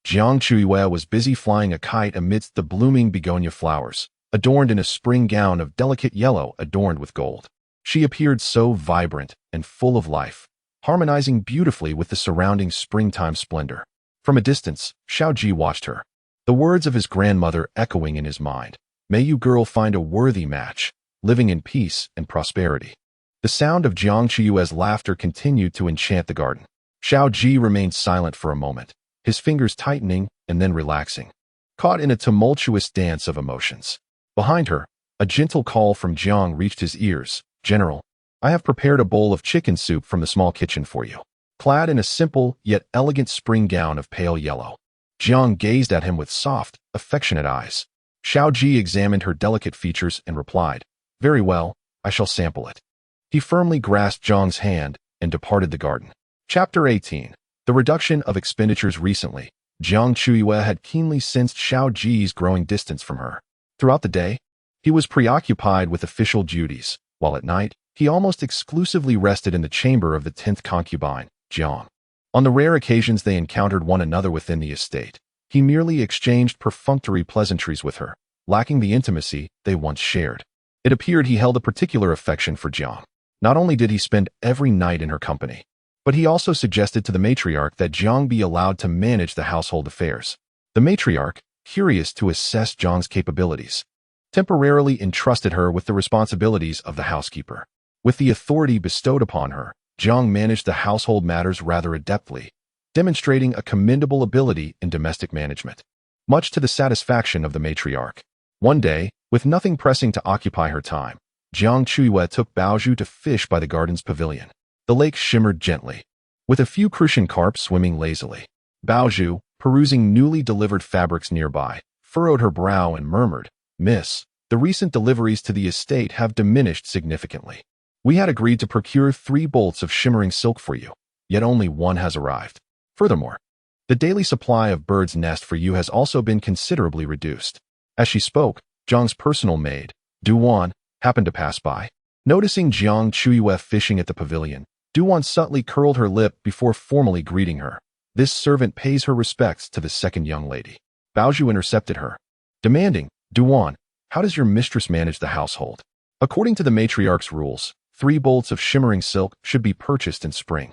Jiang Chuyue was busy flying a kite amidst the blooming begonia flowers, adorned in a spring gown of delicate yellow adorned with gold. She appeared so vibrant and full of life, harmonizing beautifully with the surrounding springtime splendor. From a distance, Xiao Ji watched her, the words of his grandmother echoing in his mind. May you girl find a worthy match, living in peace and prosperity. The sound of Jiang Chuyue's laughter continued to enchant the garden. Xiao Ji remained silent for a moment, his fingers tightening and then relaxing, caught in a tumultuous dance of emotions. Behind her, a gentle call from Jiang reached his ears. General, I have prepared a bowl of chicken soup from the small kitchen for you. Clad in a simple yet elegant spring gown of pale yellow, Jiang gazed at him with soft, affectionate eyes. Xiao Ji examined her delicate features and replied, very well, I shall sample it. He firmly grasped Jiang's hand and departed the garden. Chapter 18. The reduction of expenditures. Recently, Jiang Chuyue had keenly sensed Xiao Ji's growing distance from her. Throughout the day, he was preoccupied with official duties, while at night, he almost exclusively rested in the chamber of the 10th concubine, Jiang. On the rare occasions they encountered one another within the estate, he merely exchanged perfunctory pleasantries with her, lacking the intimacy they once shared. It appeared he held a particular affection for Jiang. Not only did he spend every night in her company, but he also suggested to the matriarch that Jiang be allowed to manage the household affairs. The matriarch, curious to assess Jiang's capabilities, temporarily entrusted her with the responsibilities of the housekeeper. With the authority bestowed upon her, Jiang managed the household matters rather adeptly, demonstrating a commendable ability in domestic management, much to the satisfaction of the matriarch. One day, with nothing pressing to occupy her time, Jiang Chuyue took Baozhu to fish by the garden's pavilion. The lake shimmered gently, with a few crucian carp swimming lazily. Baozhu, perusing newly delivered fabrics nearby, furrowed her brow and murmured, Miss, the recent deliveries to the estate have diminished significantly. We had agreed to procure 3 bolts of shimmering silk for you, yet only 1 has arrived. Furthermore, the daily supply of bird's nest for you has also been considerably reduced. As she spoke, Jiang's personal maid, Duan, happened to pass by. Noticing Jiang Chuyue fishing at the pavilion, Duan subtly curled her lip before formally greeting her. This servant pays her respects to the second young lady. Baozhu intercepted her, demanding, Duan, how does your mistress manage the household? According to the matriarch's rules, 3 bolts of shimmering silk should be purchased in spring.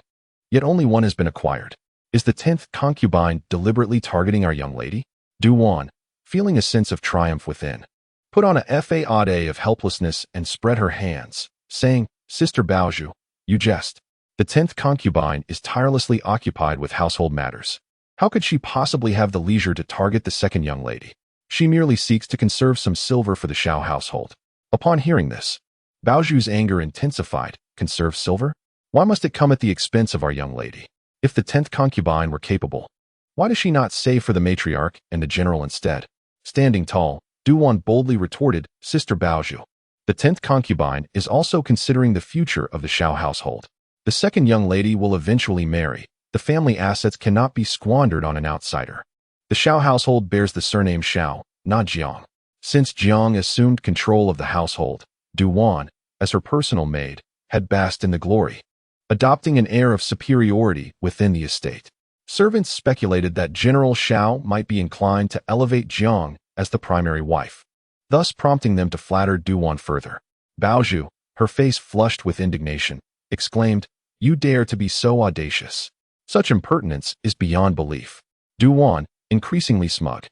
Yet only 1 has been acquired. Is the 10th concubine deliberately targeting our young lady? Duan, feeling a sense of triumph within, put on a facade of helplessness and spread her hands, saying, Sister Baozhu, you jest. The 10th concubine is tirelessly occupied with household matters. How could she possibly have the leisure to target the second young lady? She merely seeks to conserve some silver for the Xiao household. Upon hearing this, Baozhu's anger intensified. Conserve silver? Why must it come at the expense of our young lady? If the 10th concubine were capable, why does she not save for the matriarch and the general instead? Standing tall, Duan boldly retorted, Sister Baozhu, the 10th concubine is also considering the future of the Xiao household. The second young lady will eventually marry. The family assets cannot be squandered on an outsider. The Xiao household bears the surname Xiao, not Jiang. Since Jiang assumed control of the household, Duan, as her personal maid, had basked in the glory, adopting an air of superiority within the estate. Servants speculated that General Xiao might be inclined to elevate Jiang as the primary wife, thus prompting them to flatter Duan further. Baozhu, her face flushed with indignation, exclaimed, You dare to be so audacious. Such impertinence is beyond belief. Duan, increasingly smug,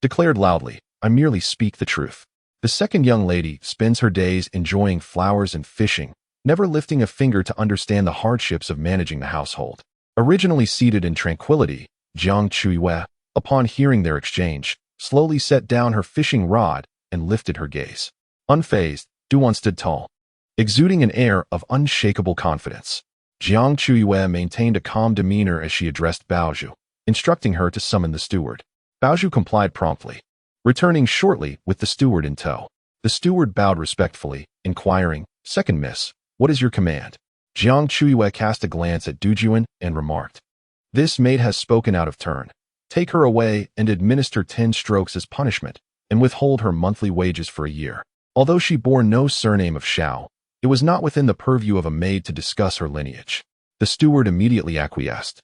declared loudly, I merely speak the truth. The second young lady spends her days enjoying flowers and fishing, never lifting a finger to understand the hardships of managing the household. Originally seated in tranquility, Jiang Chuyue, upon hearing their exchange, slowly set down her fishing rod and lifted her gaze. Unfazed, Duan stood tall, exuding an air of unshakable confidence. Jiang Chuyue maintained a calm demeanor as she addressed Baozhu, instructing her to summon the steward. Baozhu complied promptly, returning shortly with the steward in tow. The steward bowed respectfully, inquiring, "Second miss, what is your command?" Jiang Chuyue cast a glance at Dujuan and remarked, "This maid has spoken out of turn. Take her away and administer 10 strokes as punishment, and withhold her monthly wages for a year." Although she bore no surname of Xiao, it was not within the purview of a maid to discuss her lineage. The steward immediately acquiesced,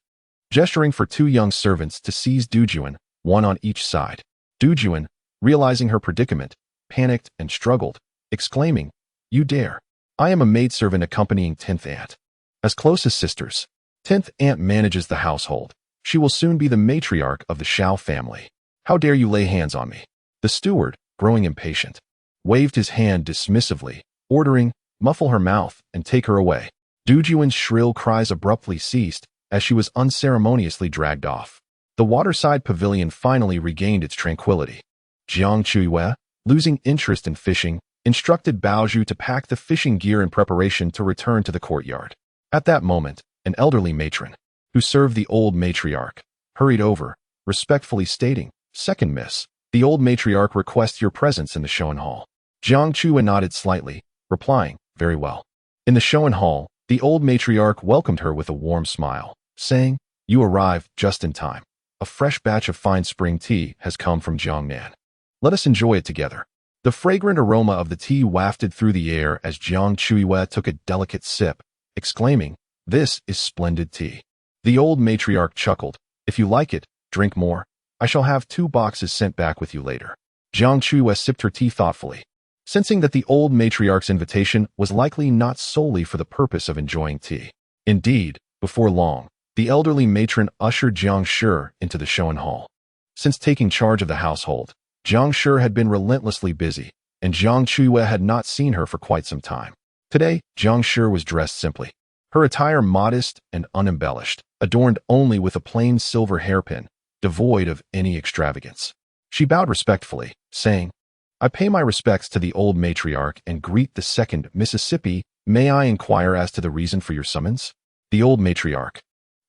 gesturing for 2 young servants to seize Dujuan, one on each side. Dujuan, realizing her predicament, panicked and struggled, exclaiming, "You dare! I am a maidservant accompanying 10th aunt. As close as sisters. 10th aunt manages the household. She will soon be the matriarch of the Xiao family. How dare you lay hands on me?" The steward, growing impatient, waved his hand dismissively, ordering, "Muffle her mouth and take her away." Dujuan's shrill cries abruptly ceased as she was unceremoniously dragged off. The waterside pavilion finally regained its tranquility. Jiang Chuyue, losing interest in fishing, instructed Baozhu to pack the fishing gear in preparation to return to the courtyard. At that moment, an elderly matron, who served the old matriarch, hurried over, respectfully stating, "Second miss, the old matriarch requests your presence in the Showan Hall." Jiang Chuyue nodded slightly, replying, "Very well." In the Showan Hall, the old matriarch welcomed her with a warm smile, saying, "You arrived just in time. A fresh batch of fine spring tea has come from Jiangnan. Let us enjoy it together." The fragrant aroma of the tea wafted through the air as Jiang Chuyue took a delicate sip, exclaiming, "This is splendid tea." The old matriarch chuckled, "If you like it, drink more. I shall have 2 boxes sent back with you later." Jiang Chuyue sipped her tea thoughtfully, sensing that the old matriarch's invitation was likely not solely for the purpose of enjoying tea. Indeed, before long, the elderly matron ushered Jiang Chuyue into the Showan Hall. Since taking charge of the household, Jiang Chuyue had been relentlessly busy, and Jiang Chuyue had not seen her for quite some time. Today, Jiang Chuyue was dressed simply, her attire modest and unembellished, adorned only with a plain silver hairpin, devoid of any extravagance. She bowed respectfully, saying, "I pay my respects to the old matriarch and greet the 2nd Mississippi. May I inquire as to the reason for your summons?" The old matriarch,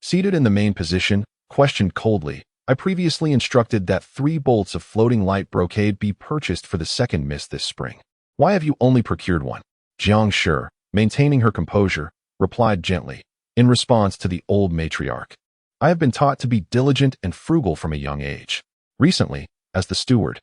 seated in the main position, questioned coldly, "I previously instructed that 3 bolts of floating light brocade be purchased for the 2nd miss this spring. Why have you only procured 1? Jiang Chuyue, maintaining her composure, replied gently, in response to the old matriarch, "I have been taught to be diligent and frugal from a young age. Recently, as the steward,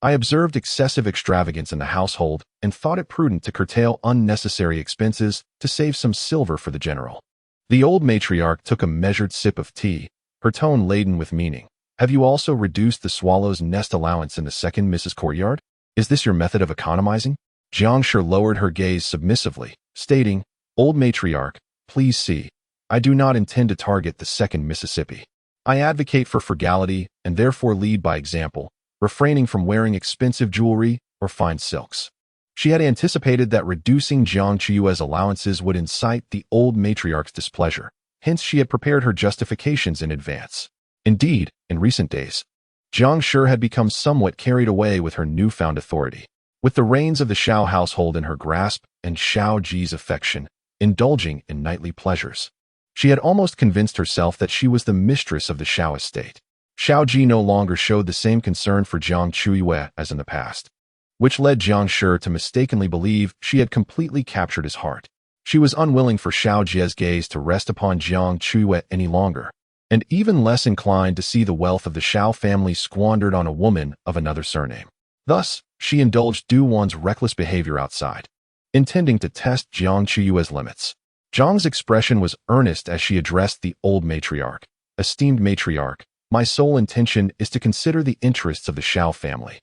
I observed excessive extravagance in the household and thought it prudent to curtail unnecessary expenses to save some silver for the general." The old matriarch took a measured sip of tea, her tone laden with meaning. "Have you also reduced the swallow's nest allowance in the 2nd Mrs. Courtyard? Is this your method of economizing?" Jiang Chuyue lowered her gaze submissively, stating, "Old matriarch, please see, I do not intend to target the 2nd Mississippi. I advocate for frugality and therefore lead by example, refraining from wearing expensive jewelry or fine silks." She had anticipated that reducing Jiang Chuyue's allowances would incite the old matriarch's displeasure. Hence, she had prepared her justifications in advance. Indeed, in recent days, Jiang Chuyue had become somewhat carried away with her newfound authority. With the reins of the Xiao household in her grasp and Xiao Ji's affection, indulging in nightly pleasures, she had almost convinced herself that she was the mistress of the Xiao estate. Xiao Ji no longer showed the same concern for Jiang Chuyue as in the past, which led Jiang Chuyue to mistakenly believe she had completely captured his heart. She was unwilling for Xiao Ji's gaze to rest upon Jiang Chuyue any longer, and even less inclined to see the wealth of the Xiao family squandered on a woman of another surname. Thus, she indulged Duwan's reckless behavior outside, intending to test Jiang Chuyue's limits. Jiang's expression was earnest as she addressed the old matriarch. "Esteemed matriarch, my sole intention is to consider the interests of the Xiao family.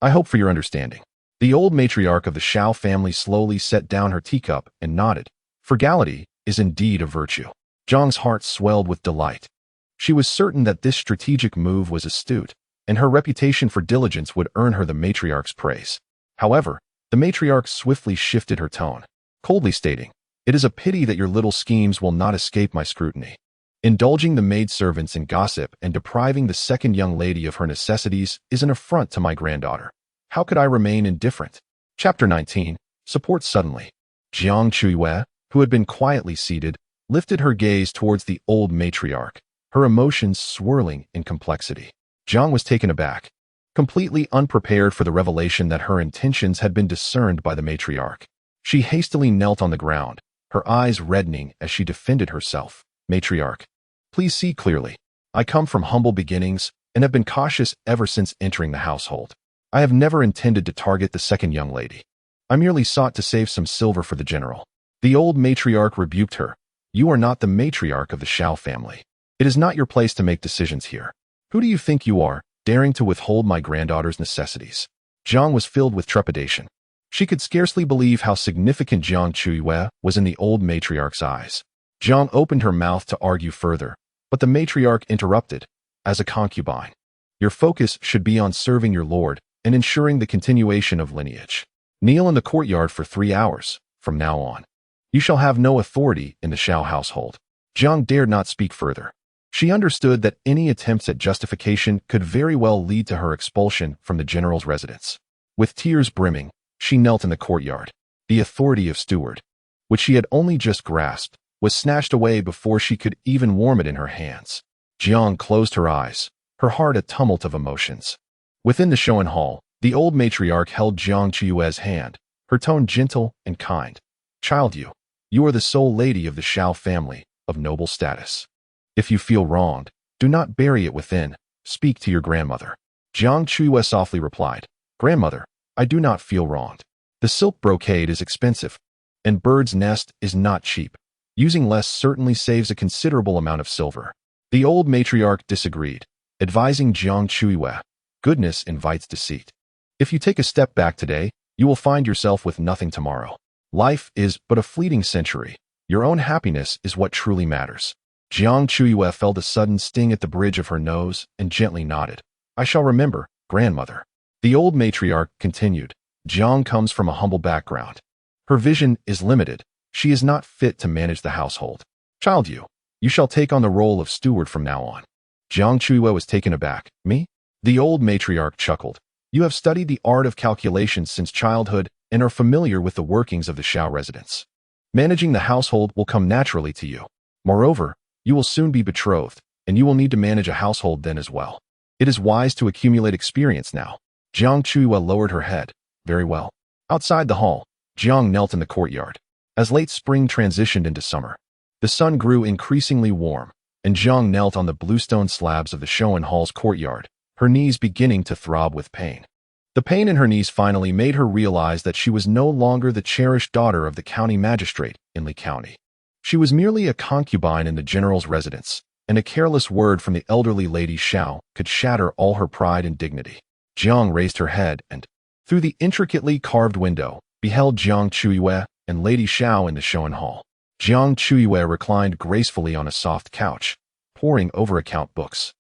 I hope for your understanding." The old matriarch of the Xiao family slowly set down her teacup and nodded. Frugality is indeed a virtue. Jiang's heart swelled with delight. She was certain that this strategic move was astute, and her reputation for diligence would earn her the matriarch's praise. However, the matriarch swiftly shifted her tone, coldly stating, It is a pity that your little schemes will not escape my scrutiny. Indulging the maidservants in gossip and depriving the second young lady of her necessities is an affront to my granddaughter. How could I remain indifferent? Chapter 19. Support suddenly. Jiang Chuyue, who had been quietly seated, lifted her gaze towards the old matriarch, her emotions swirling in complexity. Jiang was taken aback, completely unprepared for the revelation that her intentions had been discerned by the matriarch. She hastily knelt on the ground, her eyes reddening as she defended herself. Matriarch, please see clearly. I come from humble beginnings and have been cautious ever since entering the household. I have never intended to target the second young lady. I merely sought to save some silver for the general. The old matriarch rebuked her. You are not the matriarch of the Xiao family. It is not your place to make decisions here. Who do you think you are, daring to withhold my granddaughter's necessities? Jiang was filled with trepidation. She could scarcely believe how significant Jiang Chuyue was in the old matriarch's eyes. Jiang opened her mouth to argue further, but the matriarch interrupted. As a concubine, your focus should be on serving your lord and ensuring the continuation of lineage. Kneel in the courtyard for 3 hours, from now on. You shall have no authority in the Xiao household. Jiang dared not speak further. She understood that any attempts at justification could very well lead to her expulsion from the general's residence. With tears brimming, she knelt in the courtyard. The authority of steward, which she had only just grasped, was snatched away before she could even warm it in her hands. Jiang closed her eyes, her heart a tumult of emotions. Within the Shoan hall, the old matriarch held Jiang Chuyue's hand, her tone gentle and kind. Child, you are the sole lady of the Xiao family, of noble status. If you feel wronged, do not bury it within. Speak to your grandmother. Jiang Chuyue softly replied, Grandmother, I do not feel wronged. The silk brocade is expensive, and bird's nest is not cheap. Using less certainly saves a considerable amount of silver. The old matriarch disagreed, advising Jiang Chuyue, goodness invites deceit. If you take a step back today, you will find yourself with nothing tomorrow. Life is but a fleeting century. Your own happiness is what truly matters. Jiang Chuyue felt a sudden sting at the bridge of her nose and gently nodded. I shall remember, grandmother. The old matriarch continued. Jiang comes from a humble background. Her vision is limited. She is not fit to manage the household. Child, you shall take on the role of steward from now on. Jiang Chuyue was taken aback. Me? The old matriarch chuckled. You have studied the art of calculation since childhood and are familiar with the workings of the Xiao residence. Managing the household will come naturally to you. Moreover, you will soon be betrothed, and you will need to manage a household then as well. It is wise to accumulate experience now. Jiang Chuyue lowered her head. Very well. Outside the hall, Jiang knelt in the courtyard. As late spring transitioned into summer, the sun grew increasingly warm, and Jiang knelt on the bluestone slabs of the Shoan hall's courtyard, her knees beginning to throb with pain. The pain in her knees finally made her realize that she was no longer the cherished daughter of the county magistrate in Li County. She was merely a concubine in the general's residence, and a careless word from the elderly Lady Xiao could shatter all her pride and dignity. Jiang raised her head and, through the intricately carved window, beheld Jiang Chuyue and Lady Xiao in the Shoan hall. Jiang Chuyue reclined gracefully on a soft couch, poring over account books.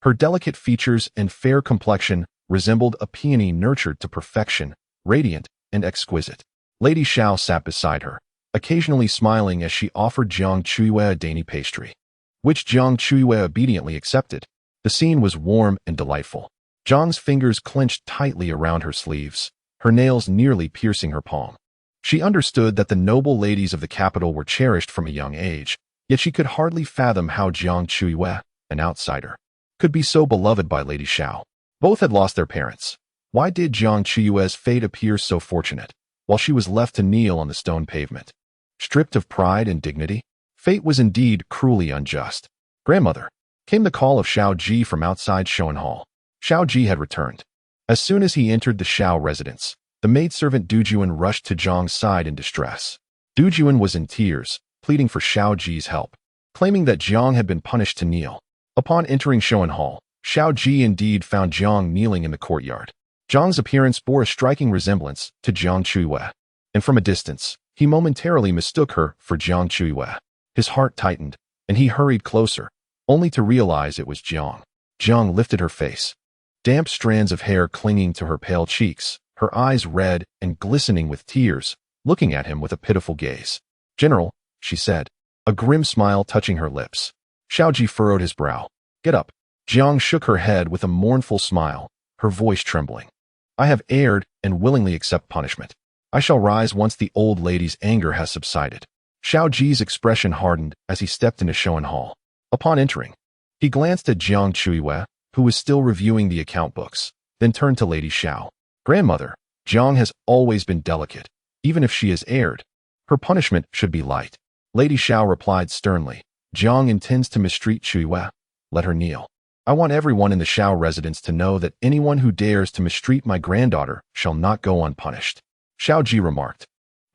Her delicate features and fair complexion resembled a peony nurtured to perfection, radiant and exquisite. Lady Xiao sat beside her, occasionally smiling as she offered Jiang Chuyue a dainty pastry, which Jiang Chuyue obediently accepted. The scene was warm and delightful. Jiang's fingers clenched tightly around her sleeves, her nails nearly piercing her palm. She understood that the noble ladies of the capital were cherished from a young age, yet she could hardly fathom how Jiang Chuyue, an outsider, could be so beloved by Lady Xiao. Both had lost their parents. Why did Jiang Chuyue's fate appear so fortunate, while she was left to kneel on the stone pavement? Stripped of pride and dignity? Fate was indeed cruelly unjust. Grandmother, came the call of Xiao Ji from outside Shoan hall. Xiao Ji had returned. As soon as he entered the Xiao residence, the maidservant Dujuan rushed to Jiang's side in distress. Dujuan was in tears, pleading for Xiao Ji's help, claiming that Jiang had been punished to kneel. Upon entering Shoan hall, Xiao Ji indeed found Jiang kneeling in the courtyard. Jiang's appearance bore a striking resemblance to Jiang Chuyue, and from a distance, he momentarily mistook her for Jiang Chuyue. His heart tightened, and he hurried closer, only to realize it was Jiang. Jiang lifted her face, damp strands of hair clinging to her pale cheeks, her eyes red and glistening with tears, looking at him with a pitiful gaze. General, she said, a grim smile touching her lips. Xiao Ji furrowed his brow. Get up. Jiang shook her head with a mournful smile, her voice trembling. I have erred and willingly accept punishment. I shall rise once the old lady's anger has subsided. Xiao Ji's expression hardened as he stepped into Shoan Hall. Upon entering, he glanced at Jiang Chuyue, who was still reviewing the account books, then turned to Lady Xiao. Grandmother, Jiang has always been delicate. Even if she has erred, her punishment should be light. Lady Xiao replied sternly. Jiang intends to mistreat Chuyue. Let her kneel. I want everyone in the Xiao residence to know that anyone who dares to mistreat my granddaughter shall not go unpunished. Xiao Ji remarked.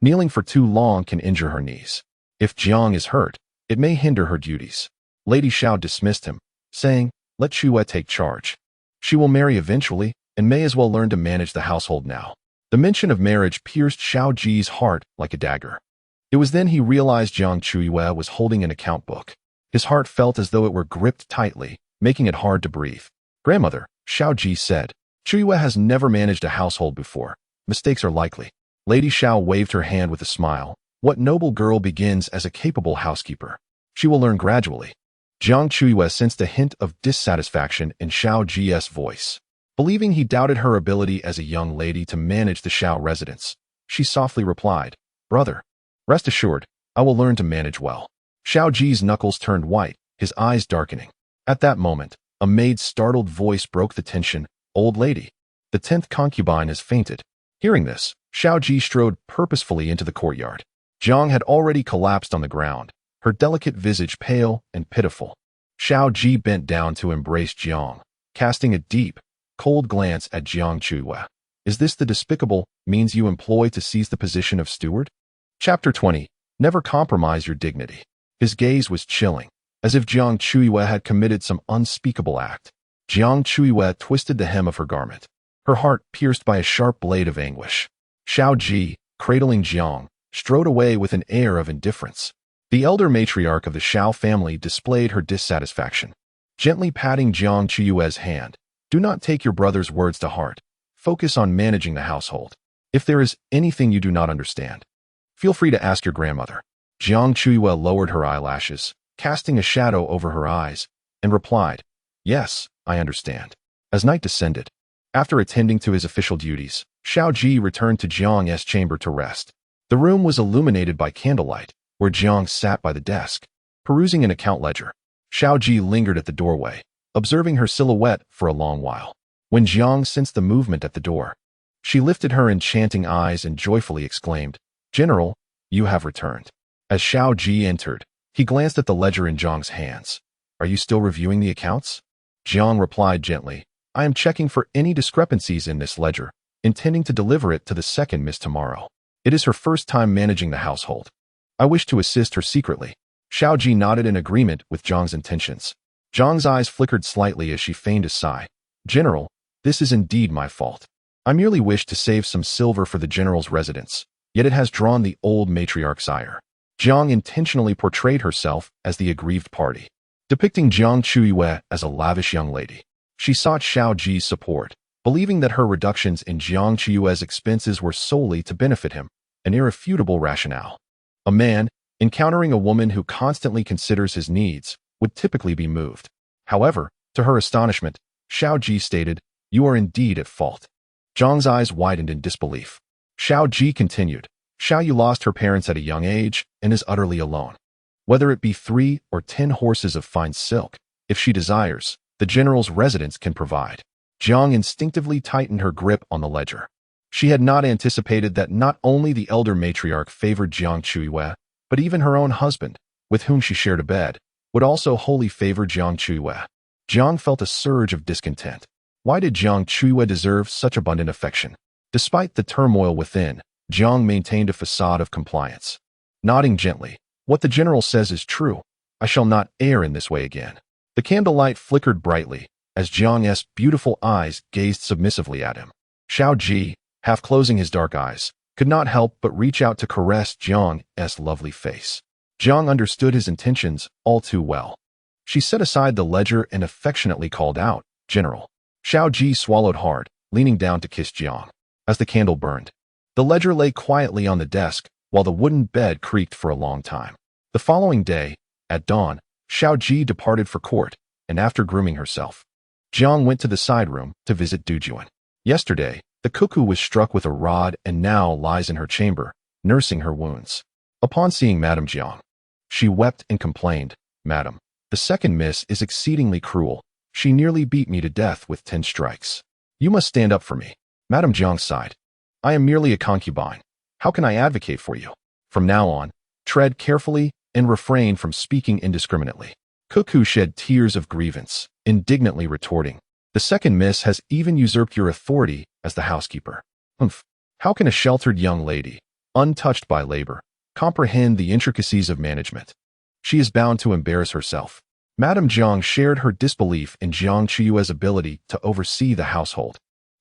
Kneeling for too long can injure her knees. If Jiang is hurt, it may hinder her duties. Lady Xiao dismissed him, saying, let Chuyue take charge. She will marry eventually and may as well learn to manage the household now. The mention of marriage pierced Xiao Ji's heart like a dagger. It was then he realized Jiang Chuyue was holding an account book. His heart felt as though it were gripped tightly, making it hard to breathe. Grandmother, Xiao Ji said, Chuyue has never managed a household before. Mistakes are likely. Lady Xiao waved her hand with a smile. What noble girl begins as a capable housekeeper? She will learn gradually. Jiang Chuyue sensed a hint of dissatisfaction in Xiao Ji's voice. Believing he doubted her ability as a young lady to manage the Xiao residence, she softly replied, Brother, rest assured, I will learn to manage well. Xiao Ji's knuckles turned white, his eyes darkening. At that moment, a maid's startled voice broke the tension. Old lady, the 10th concubine has fainted. Hearing this, Xiao Ji strode purposefully into the courtyard. Jiang had already collapsed on the ground, her delicate visage pale and pitiful. Xiao Ji bent down to embrace Jiang, casting a deep, cold glance at Jiang Chuyue. Is this the despicable means you employ to seize the position of steward? Chapter 20. Never compromise your dignity. His gaze was chilling, as if Jiang Chuyue had committed some unspeakable act. Jiang Chuyue twisted the hem of her garment, her heart pierced by a sharp blade of anguish. Xiao Ji, cradling Jiang, strode away with an air of indifference. The elder matriarch of the Xiao family displayed her dissatisfaction. Gently patting Jiang Chuyue's hand, do not take your brother's words to heart. Focus on managing the household. If there is anything you do not understand, feel free to ask your grandmother. Jiang Chuyue lowered her eyelashes, casting a shadow over her eyes, and replied, Yes, I understand. As night descended, after attending to his official duties, Xiao Ji returned to Jiang's chamber to rest. The room was illuminated by candlelight, where Jiang sat by the desk, perusing an account ledger. Xiao Ji lingered at the doorway, observing her silhouette for a long while. When Jiang sensed the movement at the door, she lifted her enchanting eyes and joyfully exclaimed, General, you have returned. As Xiao Ji entered, he glanced at the ledger in Jiang's hands. Are you still reviewing the accounts? Jiang replied gently, I am checking for any discrepancies in this ledger, intending to deliver it to the second miss tomorrow. It is her first time managing the household. I wish to assist her secretly. Xiao Ji nodded in agreement with Jiang's intentions. Jiang's eyes flickered slightly as she feigned a sigh. General, this is indeed my fault. I merely wished to save some silver for the general's residence, yet it has drawn the old matriarch's ire. Jiang intentionally portrayed herself as the aggrieved party, depicting Jiang Chuyue as a lavish young lady. She sought Xiao Ji's support, believing that her reductions in Jiang Chuyue's expenses were solely to benefit him, an irrefutable rationale. A man, encountering a woman who constantly considers his needs, would typically be moved. However, to her astonishment, Xiao Ji stated, You are indeed at fault. Jiang's eyes widened in disbelief. Xiao Ji continued, Xiao Yu lost her parents at a young age and is utterly alone. Whether it be 3 or 10 horses of fine silk, if she desires, the general's residence can provide. Jiang instinctively tightened her grip on the ledger. She had not anticipated that not only the elder matriarch favored Jiang Chuyue, but even her own husband, with whom she shared a bed, would also wholly favor Jiang Chuyue. Jiang felt a surge of discontent. Why did Jiang Chuyue deserve such abundant affection? Despite the turmoil within, Jiang maintained a facade of compliance. Nodding gently, what the general says is true. I shall not err in this way again. The candlelight flickered brightly, as Jiang's beautiful eyes gazed submissively at him. Xiao Ji, half closing his dark eyes, could not help but reach out to caress Jiang's lovely face. Jiang understood his intentions all too well. She set aside the ledger and affectionately called out, General. Xiao Ji swallowed hard, leaning down to kiss Jiang. As the candle burned, the ledger lay quietly on the desk, while the wooden bed creaked for a long time. The following day, at dawn, Xiao Ji departed for court, and after grooming herself, Jiang went to the side room to visit Dujuan. Yesterday, the cuckoo was struck with a rod and now lies in her chamber, nursing her wounds. Upon seeing Madame Jiang, she wept and complained, "Madam, the second miss is exceedingly cruel. She nearly beat me to death with 10 strikes. You must stand up for me." Madame Jiang sighed. "I am merely a concubine. How can I advocate for you? From now on, tread carefully and refrain from speaking indiscriminately." Cuckoo shed tears of grievance, indignantly retorting, "The second miss has even usurped your authority as the housekeeper. Humph! How can a sheltered young lady, untouched by labor, comprehend the intricacies of management? She is bound to embarrass herself." Madame Jiang shared her disbelief in Jiang Chuyue's ability to oversee the household,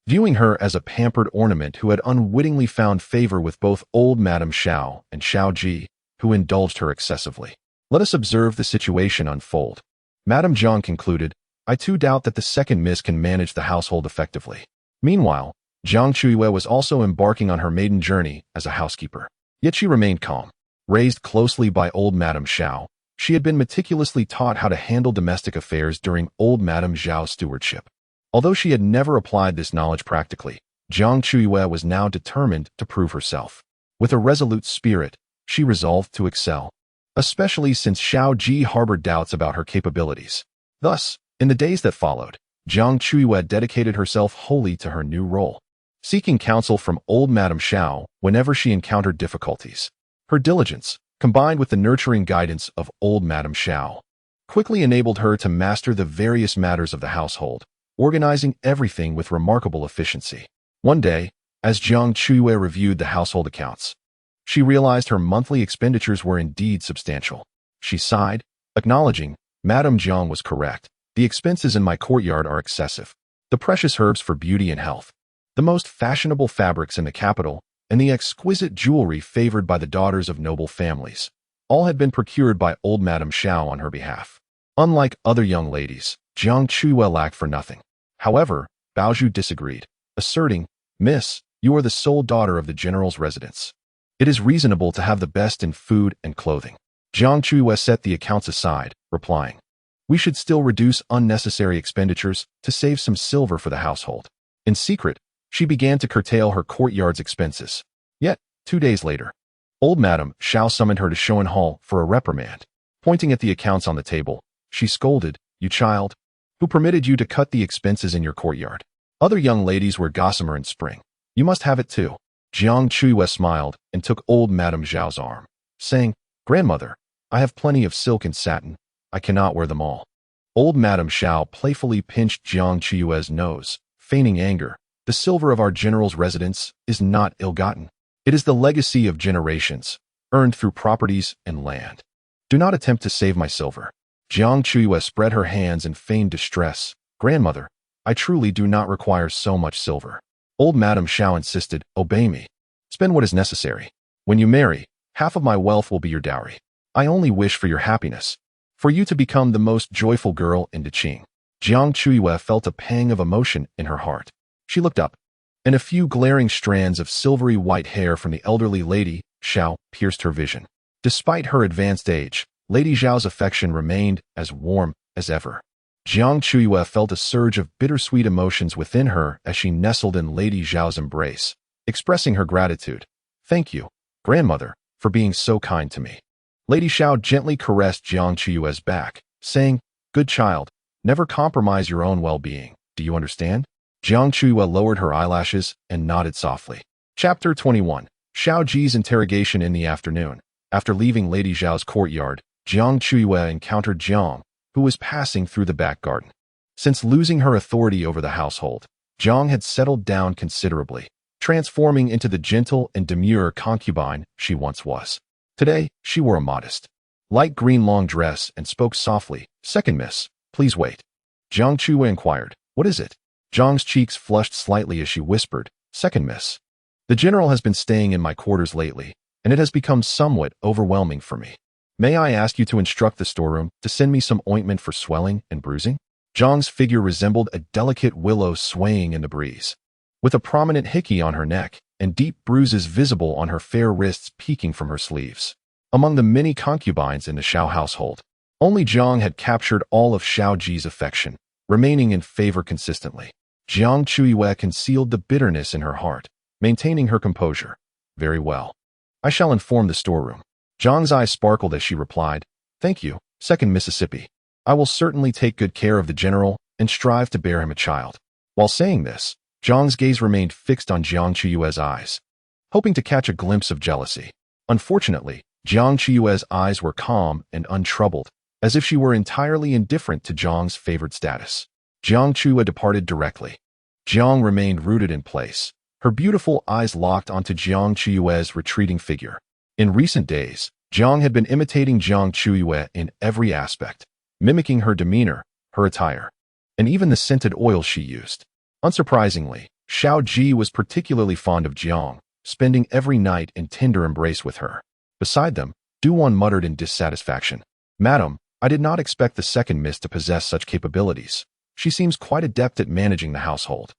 viewing her as a pampered ornament who had unwittingly found favor with both old Madame Xiao and Xiao Ji, who indulged her excessively. "Let us observe the situation unfold." Madame Jiang concluded, "I too doubt that the second miss can manage the household effectively." Meanwhile, Jiang Chuyue was also embarking on her maiden journey as a housekeeper. Yet she remained calm. Raised closely by old Madame Xiao, she had been meticulously taught how to handle domestic affairs during old Madame Xiao's stewardship. Although she had never applied this knowledge practically, Jiang Chuyue was now determined to prove herself. With a resolute spirit, she resolved to excel, especially since Xiao Ji harbored doubts about her capabilities. Thus, in the days that followed, Jiang Chuyue dedicated herself wholly to her new role, seeking counsel from old Madame Xiao whenever she encountered difficulties. Her diligence, combined with the nurturing guidance of old Madame Xiao, quickly enabled her to master the various matters of the household, organizing everything with remarkable efficiency. One day, as Jiang Chuyue reviewed the household accounts, she realized her monthly expenditures were indeed substantial. She sighed, acknowledging, "Madame Jiang was correct. The expenses in my courtyard are excessive. The precious herbs for beauty and health, the most fashionable fabrics in the capital, and the exquisite jewelry favored by the daughters of noble families, all had been procured by old Madame Xiao on her behalf." Unlike other young ladies, Jiang Chuyue lacked for nothing. However, Baozhu disagreed, asserting, "Miss, you are the sole daughter of the general's residence. It is reasonable to have the best in food and clothing." Jiang Chuyue set the accounts aside, replying, "We should still reduce unnecessary expenditures to save some silver for the household." In secret, she began to curtail her courtyard's expenses. Yet, 2 days later, old Madame Xiao summoned her to Shoan Hall for a reprimand. Pointing at the accounts on the table, she scolded, "You child, who permitted you to cut the expenses in your courtyard? Other young ladies wear gossamer in spring. You must have it too." Jiang Chuyue smiled and took old Madame Xiao's arm, saying, "Grandmother, I have plenty of silk and satin. I cannot wear them all." Old Madame Xiao playfully pinched Jiang Chuyue's nose, feigning anger. "The silver of our general's residence is not ill-gotten. It is the legacy of generations, earned through properties and land. Do not attempt to save my silver." Jiang Chuyue spread her hands in feigned distress. "Grandmother, I truly do not require so much silver." Old Madame Xiao insisted, "Obey me. Spend what is necessary. When you marry, half of my wealth will be your dowry. I only wish for your happiness, for you to become the most joyful girl in Deqing." Jiang Chuyue felt a pang of emotion in her heart. She looked up, and a few glaring strands of silvery white hair from the elderly Lady Xiao pierced her vision. Despite her advanced age, Lady Xiao's affection remained as warm as ever. Jiang Chuyue felt a surge of bittersweet emotions within her as she nestled in Lady Xiao's embrace, expressing her gratitude. "Thank you, grandmother, for being so kind to me." Lady Xiao gently caressed Jiang Chuyue's back, saying, "Good child, never compromise your own well-being. Do you understand?" Jiang Chuyue lowered her eyelashes and nodded softly. Chapter 21. Xiao Ji's interrogation in the afternoon. After leaving Lady Xiao's courtyard, Jiang Chuyue encountered Jiang, who was passing through the back garden. Since losing her authority over the household, Jiang had settled down considerably, transforming into the gentle and demure concubine she once was. Today, she wore a modest, light green long dress and spoke softly. "Second miss, please wait." Jiang Chuyue inquired, "What is it?" Jiang's cheeks flushed slightly as she whispered, "Second miss, the general has been staying in my quarters lately, and it has become somewhat overwhelming for me. May I ask you to instruct the storeroom to send me some ointment for swelling and bruising?" Jiang's figure resembled a delicate willow swaying in the breeze. With a prominent hickey on her neck, and deep bruises visible on her fair wrists peeking from her sleeves. Among the many concubines in the Xiao household, only Jiang had captured all of Xiao Ji's affection, remaining in favor consistently. Jiang Chuyue concealed the bitterness in her heart, maintaining her composure. Very well. I shall inform the storeroom. Jiang's eyes sparkled as she replied, Thank you, Second Mississippi. I will certainly take good care of the general and strive to bear him a child. While saying this, Jiang's gaze remained fixed on Jiang Chuyue's eyes, hoping to catch a glimpse of jealousy. Unfortunately, Jiang Chuyue's eyes were calm and untroubled, as if she were entirely indifferent to Jiang's favored status. Jiang Chuyue departed directly. Jiang remained rooted in place, her beautiful eyes locked onto Jiang Chuyue's retreating figure. In recent days, Jiang had been imitating Jiang Chuyue in every aspect, mimicking her demeanor, her attire, and even the scented oil she used. Unsurprisingly, Xiao Ji was particularly fond of Jiang, spending every night in tender embrace with her. Beside them, Duwan muttered in dissatisfaction, Madam, I did not expect the second miss to possess such capabilities. She seems quite adept at managing the household.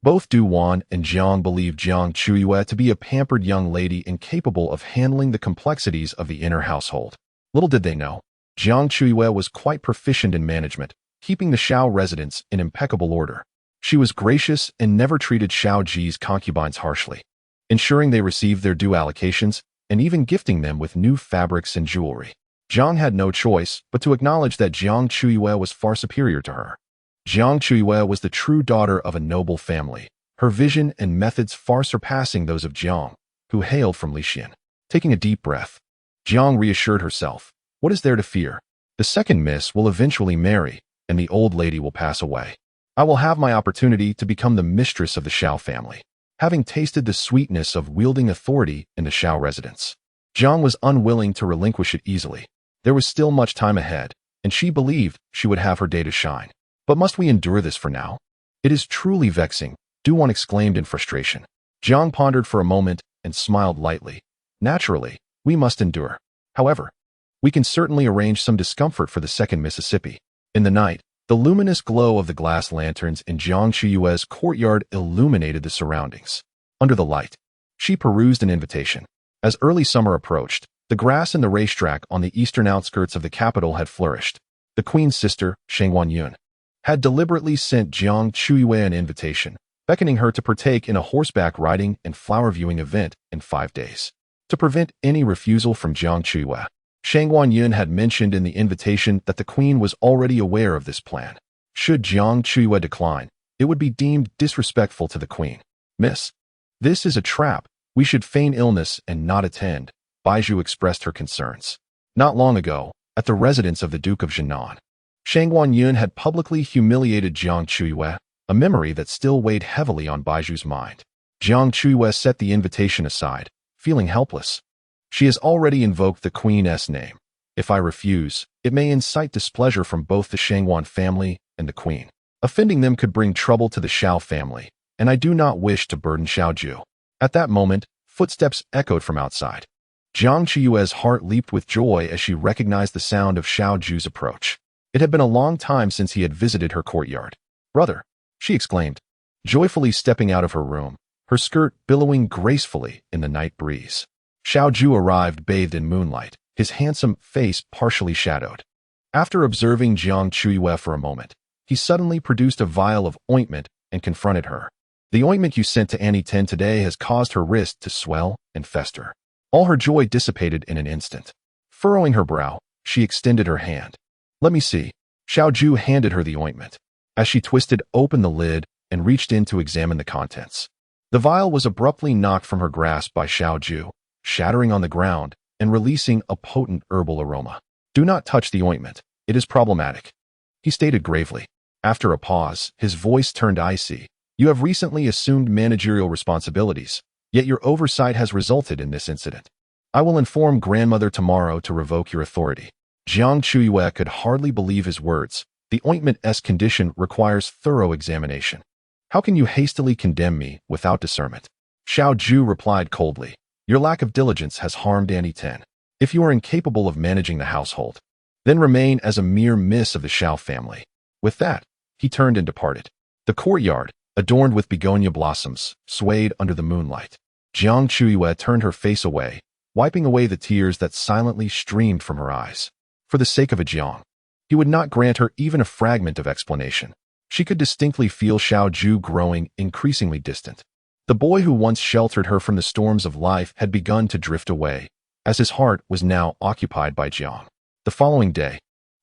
Both Duwan and Jiang believed Jiang Chuyue to be a pampered young lady incapable of handling the complexities of the inner household. Little did they know, Jiang Chuyue was quite proficient in management, keeping the Xiao residence in impeccable order. She was gracious and never treated Xiao Ji's concubines harshly, ensuring they received their due allocations and even gifting them with new fabrics and jewelry. Jiang had no choice but to acknowledge that Jiang Chuyue was far superior to her. Jiang Chuyue was the true daughter of a noble family, her vision and methods far surpassing those of Jiang, who hailed from Lixian. Taking a deep breath, Jiang reassured herself, What is there to fear? The second miss will eventually marry, and the old lady will pass away. I will have my opportunity to become the mistress of the Xiao family, having tasted the sweetness of wielding authority in the Xiao residence. Jiang was unwilling to relinquish it easily. There was still much time ahead, and she believed she would have her day to shine. But must we endure this for now? It is truly vexing, Duwan exclaimed in frustration. Jiang pondered for a moment and smiled lightly. Naturally, we must endure. However, we can certainly arrange some discomfort for the second Mississippi. In the night, the luminous glow of the glass lanterns in Jiang Chuyue's courtyard illuminated the surroundings. Under the light, she perused an invitation. As early summer approached, the grass in the racetrack on the eastern outskirts of the capital had flourished. The queen's sister, Shangguanyun, had deliberately sent Jiang Chuyue an invitation, beckoning her to partake in a horseback riding and flower viewing event in 5 days. To prevent any refusal from Jiang Chuyue, Shangguanyun had mentioned in the invitation that the queen was already aware of this plan. Should Jiang Chuyue decline, it would be deemed disrespectful to the queen. Miss, this is a trap. We should feign illness and not attend, Baizhu expressed her concerns. Not long ago, at the residence of the Duke of Jinan, Shangguanyun had publicly humiliated Jiang Chuyue, a memory that still weighed heavily on Baizhu's mind. Jiang Chuyue set the invitation aside, feeling helpless. She has already invoked the Queen's name. If I refuse, it may incite displeasure from both the Shangguan family and the Queen. Offending them could bring trouble to the Xiao family, and I do not wish to burden Xiao Ji. At that moment, footsteps echoed from outside. Jiang Chuyue's heart leaped with joy as she recognized the sound of Xiao Ji's approach. It had been a long time since he had visited her courtyard. Brother, she exclaimed, joyfully stepping out of her room, her skirt billowing gracefully in the night breeze. Xiao Ji arrived bathed in moonlight, his handsome face partially shadowed. After observing Jiang Chuyue for a moment, he suddenly produced a vial of ointment and confronted her. The ointment you sent to Annie Ten today has caused her wrist to swell and fester. All her joy dissipated in an instant. Furrowing her brow, she extended her hand. Let me see. Xiao Ji handed her the ointment. As she twisted open the lid and reached in to examine the contents, the vial was abruptly knocked from her grasp by Xiao Ji, shattering on the ground and releasing a potent herbal aroma. Do not touch the ointment. It is problematic, he stated gravely. After a pause, his voice turned icy. You have recently assumed managerial responsibilities, yet your oversight has resulted in this incident. I will inform grandmother tomorrow to revoke your authority. Jiang Chuyue could hardly believe his words. The ointment's condition requires thorough examination. How can you hastily condemn me without discernment? Xiao Ji replied coldly. Your lack of diligence has harmed Annie Ten. If you are incapable of managing the household, then remain as a mere miss of the Xiao family. With that, he turned and departed. The courtyard, adorned with begonia blossoms, swayed under the moonlight. Jiang Chuyue turned her face away, wiping away the tears that silently streamed from her eyes. For the sake of a Jiang, he would not grant her even a fragment of explanation. She could distinctly feel Xiao Ji growing increasingly distant. The boy who once sheltered her from the storms of life had begun to drift away, as his heart was now occupied by Jiang. The following day,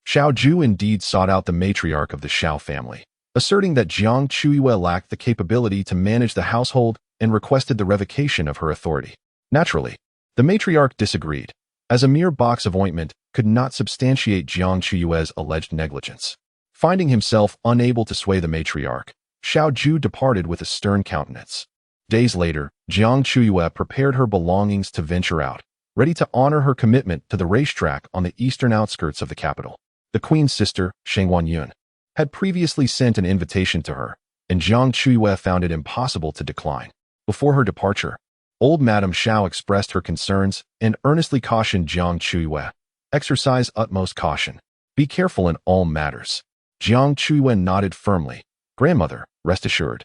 Xiao Ji indeed sought out the matriarch of the Xiao family, asserting that Jiang Chuyue lacked the capability to manage the household and requested the revocation of her authority. Naturally, the matriarch disagreed, as a mere box of ointment could not substantiate Jiang Chuyue's alleged negligence. Finding himself unable to sway the matriarch, Xiao Ji departed with a stern countenance. Days later, Jiang Chuyue prepared her belongings to venture out, ready to honor her commitment to the racetrack on the eastern outskirts of the capital. The queen's sister, Xiang had previously sent an invitation to her, and Jiang Chuyue found it impossible to decline. Before her departure, old Madame Xiao expressed her concerns and earnestly cautioned Jiang Chuyue, "Exercise utmost caution. Be careful in all matters." Jiang Chuyue nodded firmly. "Grandmother, rest assured.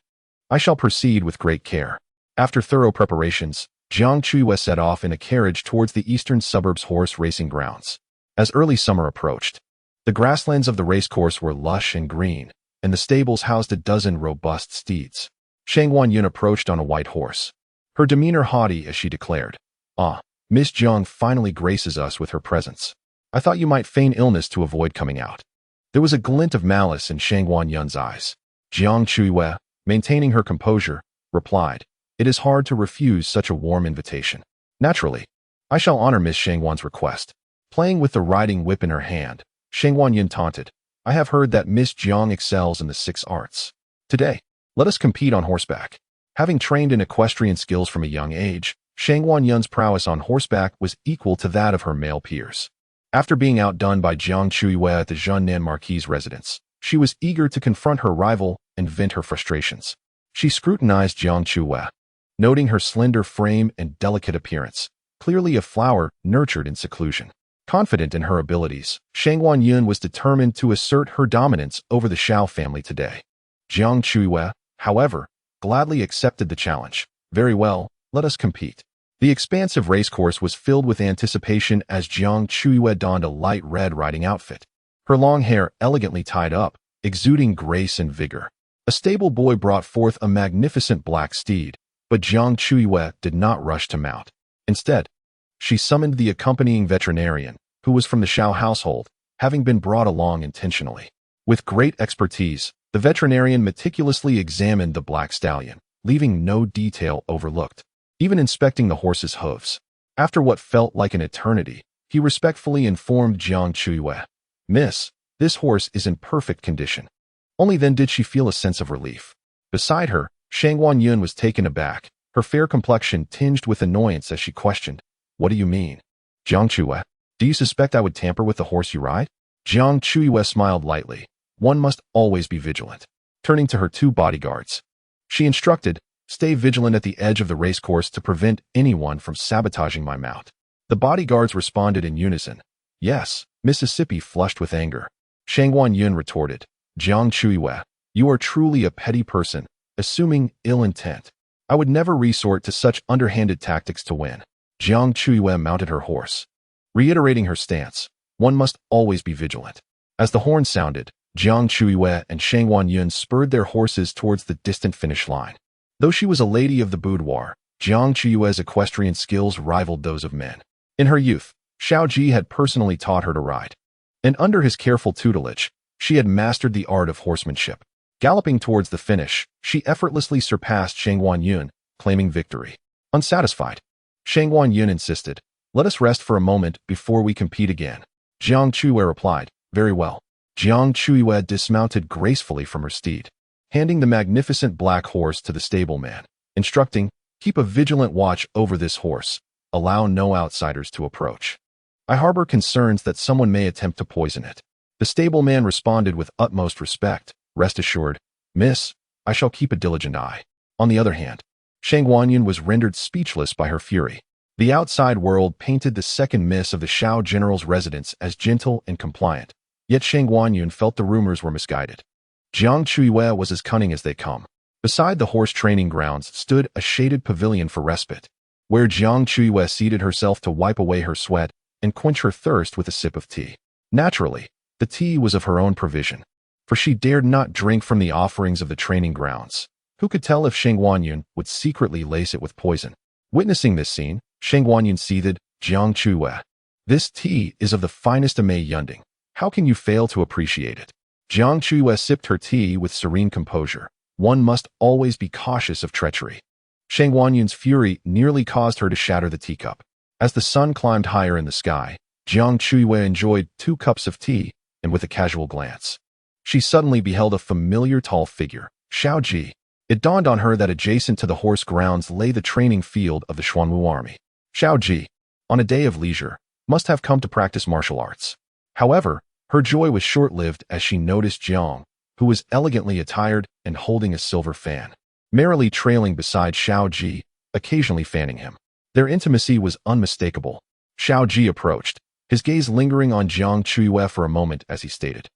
I shall proceed with great care." After thorough preparations, Jiang Chuyue set off in a carriage towards the eastern suburbs' horse racing grounds. As early summer approached, the grasslands of the racecourse were lush and green, and the stables housed a dozen robust steeds. Xiang approached on a white horse, her demeanor haughty as she declared, "Ah, Miss Jiang finally graces us with her presence. I thought you might feign illness to avoid coming out." There was a glint of malice in Xiang eyes. Jiang Chuyue, maintaining her composure, replied, "It is hard to refuse such a warm invitation. Naturally, I shall honor Miss Xiang's request." Playing with the riding whip in her hand, Xiang taunted, "I have heard that Miss Jiang excels in the 6 arts. Today, let us compete on horseback." Having trained in equestrian skills from a young age, Xiang prowess on horseback was equal to that of her male peers. After being outdone by Jiang Chuyue at the Zhengnan Marquis' residence, she was eager to confront her rival and vent her frustrations. She scrutinized Jiang Chuyue, noting her slender frame and delicate appearance, clearly a flower nurtured in seclusion. Confident in her abilities, Xiang was determined to assert her dominance over the Xiao family today. Jiang Chuyue, however, gladly accepted the challenge. "Very well, let us compete." The expansive racecourse was filled with anticipation as Jiang Chuyue donned a light red riding outfit, her long hair elegantly tied up, exuding grace and vigor. A stable boy brought forth a magnificent black steed, but Jiang Chuyue did not rush to mount. Instead, she summoned the accompanying veterinarian, who was from the Xiao household, having been brought along intentionally. With great expertise, the veterinarian meticulously examined the black stallion, leaving no detail overlooked, even inspecting the horse's hooves. After what felt like an eternity, he respectfully informed Jiang Chuyue, "Miss, this horse is in perfect condition." Only then did she feel a sense of relief. Beside her, Xiang was taken aback, her fair complexion tinged with annoyance as she questioned, "What do you mean? Jiang Chuyue, do you suspect I would tamper with the horse you ride?" Jiang Chuyue smiled lightly. "One must always be vigilant." Turning to her 2 bodyguards, she instructed, "Stay vigilant at the edge of the racecourse to prevent anyone from sabotaging my mount." The bodyguards responded in unison. "Yes." Mississippi flushed with anger. Xiang retorted, "Jiang Chuyue, you are truly a petty person, assuming ill intent. I would never resort to such underhanded tactics to win." Jiang Chuyue mounted her horse, reiterating her stance, "One must always be vigilant." As the horn sounded, Jiang Chuyue and Xiang spurred their horses towards the distant finish line. Though she was a lady of the boudoir, Jiang Chuyue's equestrian skills rivaled those of men. In her youth, Xiao Ji had personally taught her to ride, and under his careful tutelage, she had mastered the art of horsemanship. Galloping towards the finish, she effortlessly surpassed Xiang, claiming victory. Unsatisfied, Xiang insisted, "Let us rest for a moment before we compete again." Jiang Chuyue replied, "Very well." Jiang Chuyue dismounted gracefully from her steed, handing the magnificent black horse to the stableman, instructing, "Keep a vigilant watch over this horse. Allow no outsiders to approach. I harbor concerns that someone may attempt to poison it." The stableman responded with utmost respect, "Rest assured, miss, I shall keep a diligent eye." On the other hand, Xiang was rendered speechless by her fury. The outside world painted the second miss of the Xiao general's residence as gentle and compliant, yet Xiang felt the rumors were misguided. Jiang Chuyue was as cunning as they come. Beside the horse training grounds stood a shaded pavilion for respite, where Jiang Chuyue seated herself to wipe away her sweat and quench her thirst with a sip of tea. Naturally, the tea was of her own provision, for she dared not drink from the offerings of the training grounds. Who could tell if Sheng Guanyun would secretly lace it with poison? Witnessing this scene, Sheng Guanyun seethed, Jiang Chuyue, this tea is of the finest Amei Yunding. How can you fail to appreciate it? Jiang Chuyue sipped her tea with serene composure. One must always be cautious of treachery. Sheng Guanyun's fury nearly caused her to shatter the teacup. As the sun climbed higher in the sky, Jiang Chuyue enjoyed 2 cups of tea, and with a casual glance, she suddenly beheld a familiar tall figure, Xiao Ji. It dawned on her that adjacent to the horse grounds lay the training field of the Xuanwu army. Xiao Ji, on a day of leisure, must have come to practice martial arts. However, her joy was short-lived as she noticed Jiang, who was elegantly attired and holding a silver fan, merrily trailing beside Xiao Ji, occasionally fanning him. Their intimacy was unmistakable. Xiao Ji approached, his gaze lingering on Jiang Chuyue for a moment as he stated,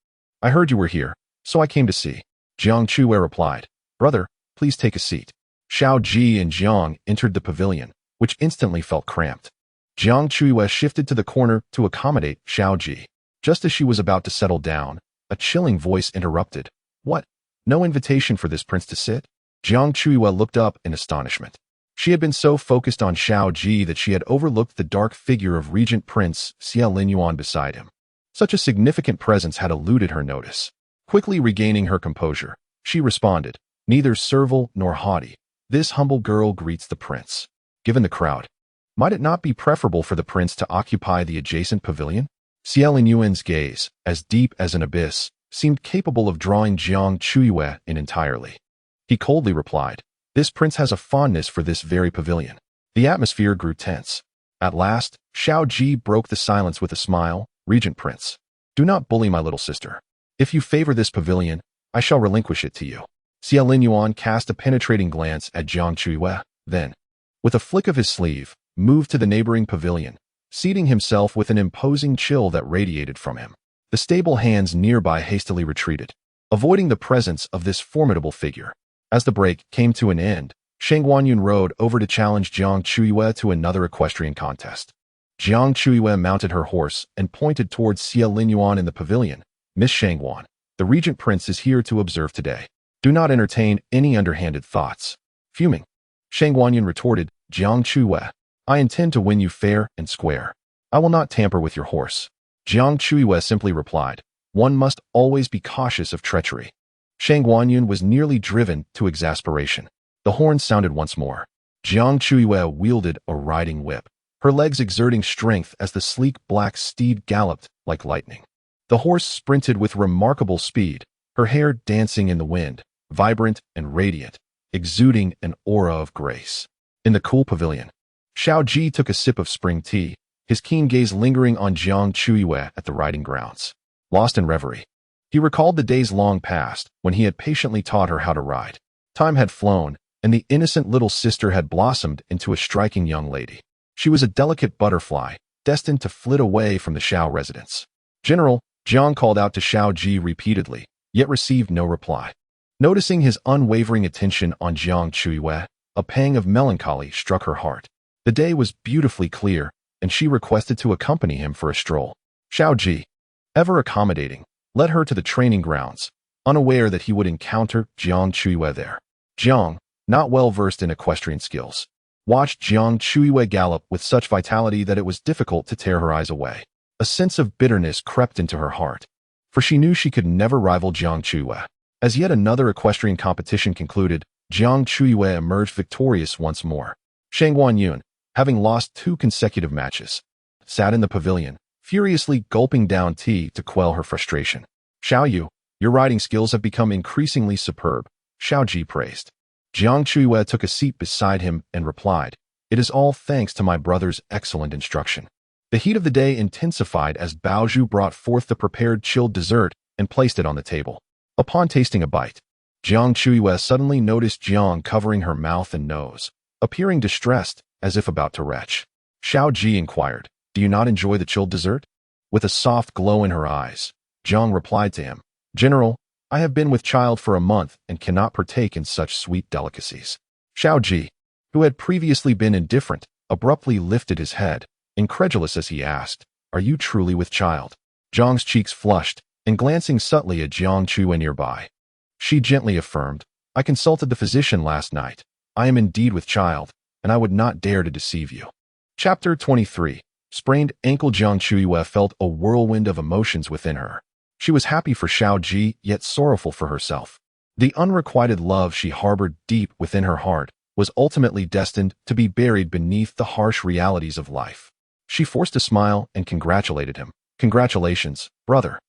I heard you were here, so I came to see. Jiang Chuyue replied, Brother, please take a seat. Xiao Ji and Jiang entered the pavilion, which instantly felt cramped. Jiang Chuyue shifted to the corner to accommodate Xiao Ji. Just as she was about to settle down, a chilling voice interrupted. What? No invitation for this prince to sit? Jiang Chuyue looked up in astonishment. She had been so focused on Xiao Ji that she had overlooked the dark figure of Regent Prince Xiao Linyuan beside him. Such a significant presence had eluded her notice. Quickly regaining her composure, she responded, neither servile nor haughty. This humble girl greets the prince. Given the crowd, might it not be preferable for the prince to occupy the adjacent pavilion? Xiao Linyuan's gaze, as deep as an abyss, seemed capable of drawing Jiang Chuyue in entirely. He coldly replied, this prince has a fondness for this very pavilion. The atmosphere grew tense. At last, Xiao Ji broke the silence with a smile. Regent Prince, do not bully my little sister. If you favor this pavilion, I shall relinquish it to you. Xiao Linyuan cast a penetrating glance at Jiang Chuyue, then, with a flick of his sleeve, moved to the neighboring pavilion, seating himself with an imposing chill that radiated from him. The stable hands nearby hastily retreated, avoiding the presence of this formidable figure. As the break came to an end, Sheng Guanyun rode over to challenge Jiang Chuyue to another equestrian contest. Jiang Chuyue mounted her horse and pointed towards Xiao Linyuan in the pavilion. Miss Shangguan, the Regent Prince is here to observe today. Do not entertain any underhanded thoughts. Fuming, Sheng Guanyun retorted, Jiang Chuyue, I intend to win you fair and square. I will not tamper with your horse. Jiang Chuyue simply replied, one must always be cautious of treachery. Sheng Guanyun was nearly driven to exasperation. The horn sounded once more. Jiang Chuyue wielded a riding whip, her legs exerting strength as the sleek black steed galloped like lightning. The horse sprinted with remarkable speed, her hair dancing in the wind, vibrant and radiant, exuding an aura of grace. In the cool pavilion, Xiao Ji took a sip of spring tea, his keen gaze lingering on Jiang Chuyue at the riding grounds. Lost in reverie, he recalled the days long past when he had patiently taught her how to ride. Time had flown, and the innocent little sister had blossomed into a striking young lady. She was a delicate butterfly, destined to flit away from the Xiao residence. General, Jiang called out to Xiao Ji repeatedly, yet received no reply. Noticing his unwavering attention on Jiang Chuyue, a pang of melancholy struck her heart. The day was beautifully clear, and she requested to accompany him for a stroll. Xiao Ji, ever accommodating, led her to the training grounds, unaware that he would encounter Jiang Chuyue there. Jiang, not well versed in equestrian skills, watched Jiang Chuyue gallop with such vitality that it was difficult to tear her eyes away. A sense of bitterness crept into her heart, for she knew she could never rival Jiang Chuyue. As yet another equestrian competition concluded, Jiang Chuyue emerged victorious once more. Sheng Guanyun, having lost 2 consecutive matches, sat in the pavilion, furiously gulping down tea to quell her frustration. Xiao Yu, your riding skills have become increasingly superb, Xiao Ji praised. Jiang Chuyue took a seat beside him and replied, it is all thanks to my brother's excellent instruction. The heat of the day intensified as Baozhu brought forth the prepared chilled dessert and placed it on the table. Upon tasting a bite, Jiang Chuyue suddenly noticed Jiang covering her mouth and nose, appearing distressed as if about to retch. Xiao Ji inquired, do you not enjoy the chilled dessert? With a soft glow in her eyes, Jiang replied to him, General, I have been with child for a month and cannot partake in such sweet delicacies. Xiao Ji, who had previously been indifferent, abruptly lifted his head, incredulous as he asked, "Are you truly with child?" Jiang's cheeks flushed, and glancing subtly at Jiang Chuyue nearby, she gently affirmed, "I consulted the physician last night. I am indeed with child, and I would not dare to deceive you." Chapter 23. Sprained ankle. Jiang Chuyue felt a whirlwind of emotions within her. She was happy for Xiao Ji, yet sorrowful for herself. The unrequited love she harbored deep within her heart was ultimately destined to be buried beneath the harsh realities of life. She forced a smile and congratulated him. "Congratulations, brother."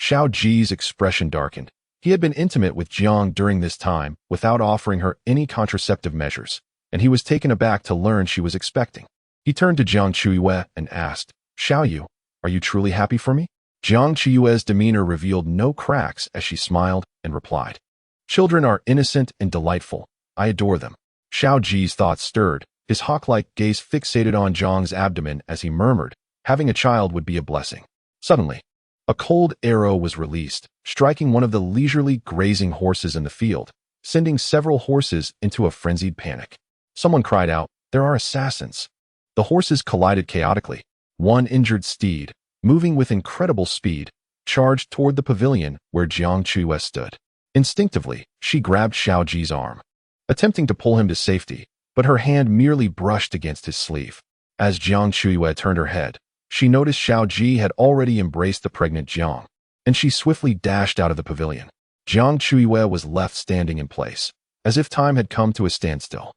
Xiao Ji's expression darkened. He had been intimate with Jiang during this time without offering her any contraceptive measures, and he was taken aback to learn she was expecting. He turned to Jiang Chuyue and asked, "Xiao Yu, are you truly happy for me?" Jiang Chuyue's demeanor revealed no cracks as she smiled and replied, "Children are innocent and delightful. I adore them." Xiao Ji's thoughts stirred, his hawk-like gaze fixated on Jiang's abdomen as he murmured, having a child would be a blessing. Suddenly, a cold arrow was released, striking one of the leisurely grazing horses in the field, sending several horses into a frenzied panic. Someone cried out, "There are assassins!" The horses collided chaotically. One injured steed, moving with incredible speed, charged toward the pavilion where Jiang Chuyue stood. Instinctively, she grabbed Xiao Ji's arm, attempting to pull him to safety, but her hand merely brushed against his sleeve. As Jiang Chuyue turned her head, she noticed Xiao Ji had already embraced the pregnant Jiang, and she swiftly dashed out of the pavilion. Jiang Chuyue was left standing in place, as if time had come to a standstill.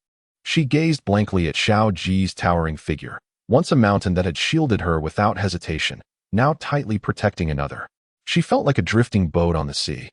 She gazed blankly at Xiao Ji's towering figure, once a mountain that had shielded her without hesitation, now tightly protecting another. She felt like a drifting boat on the sea.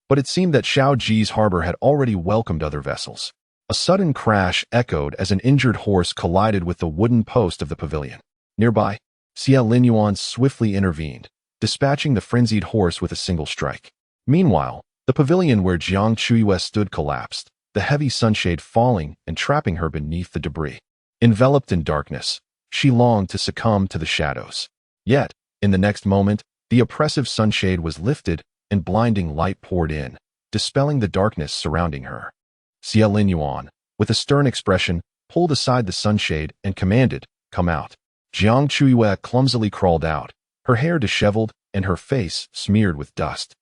But it seemed that Xiao Ji's harbor had already welcomed other vessels. A sudden crash echoed as an injured horse collided with the wooden post of the pavilion. Nearby, Xie Linyuan swiftly intervened, dispatching the frenzied horse with a single strike. Meanwhile, the pavilion where Jiang Chuyue stood collapsed, the heavy sunshade falling and trapping her beneath the debris. Enveloped in darkness, she longed to succumb to the shadows. Yet, in the next moment, the oppressive sunshade was lifted and blinding light poured in, dispelling the darkness surrounding her. Xie Linyuan, with a stern expression, pulled aside the sunshade and commanded, "Come out." Jiang Chuyue clumsily crawled out, her hair disheveled and her face smeared with dust.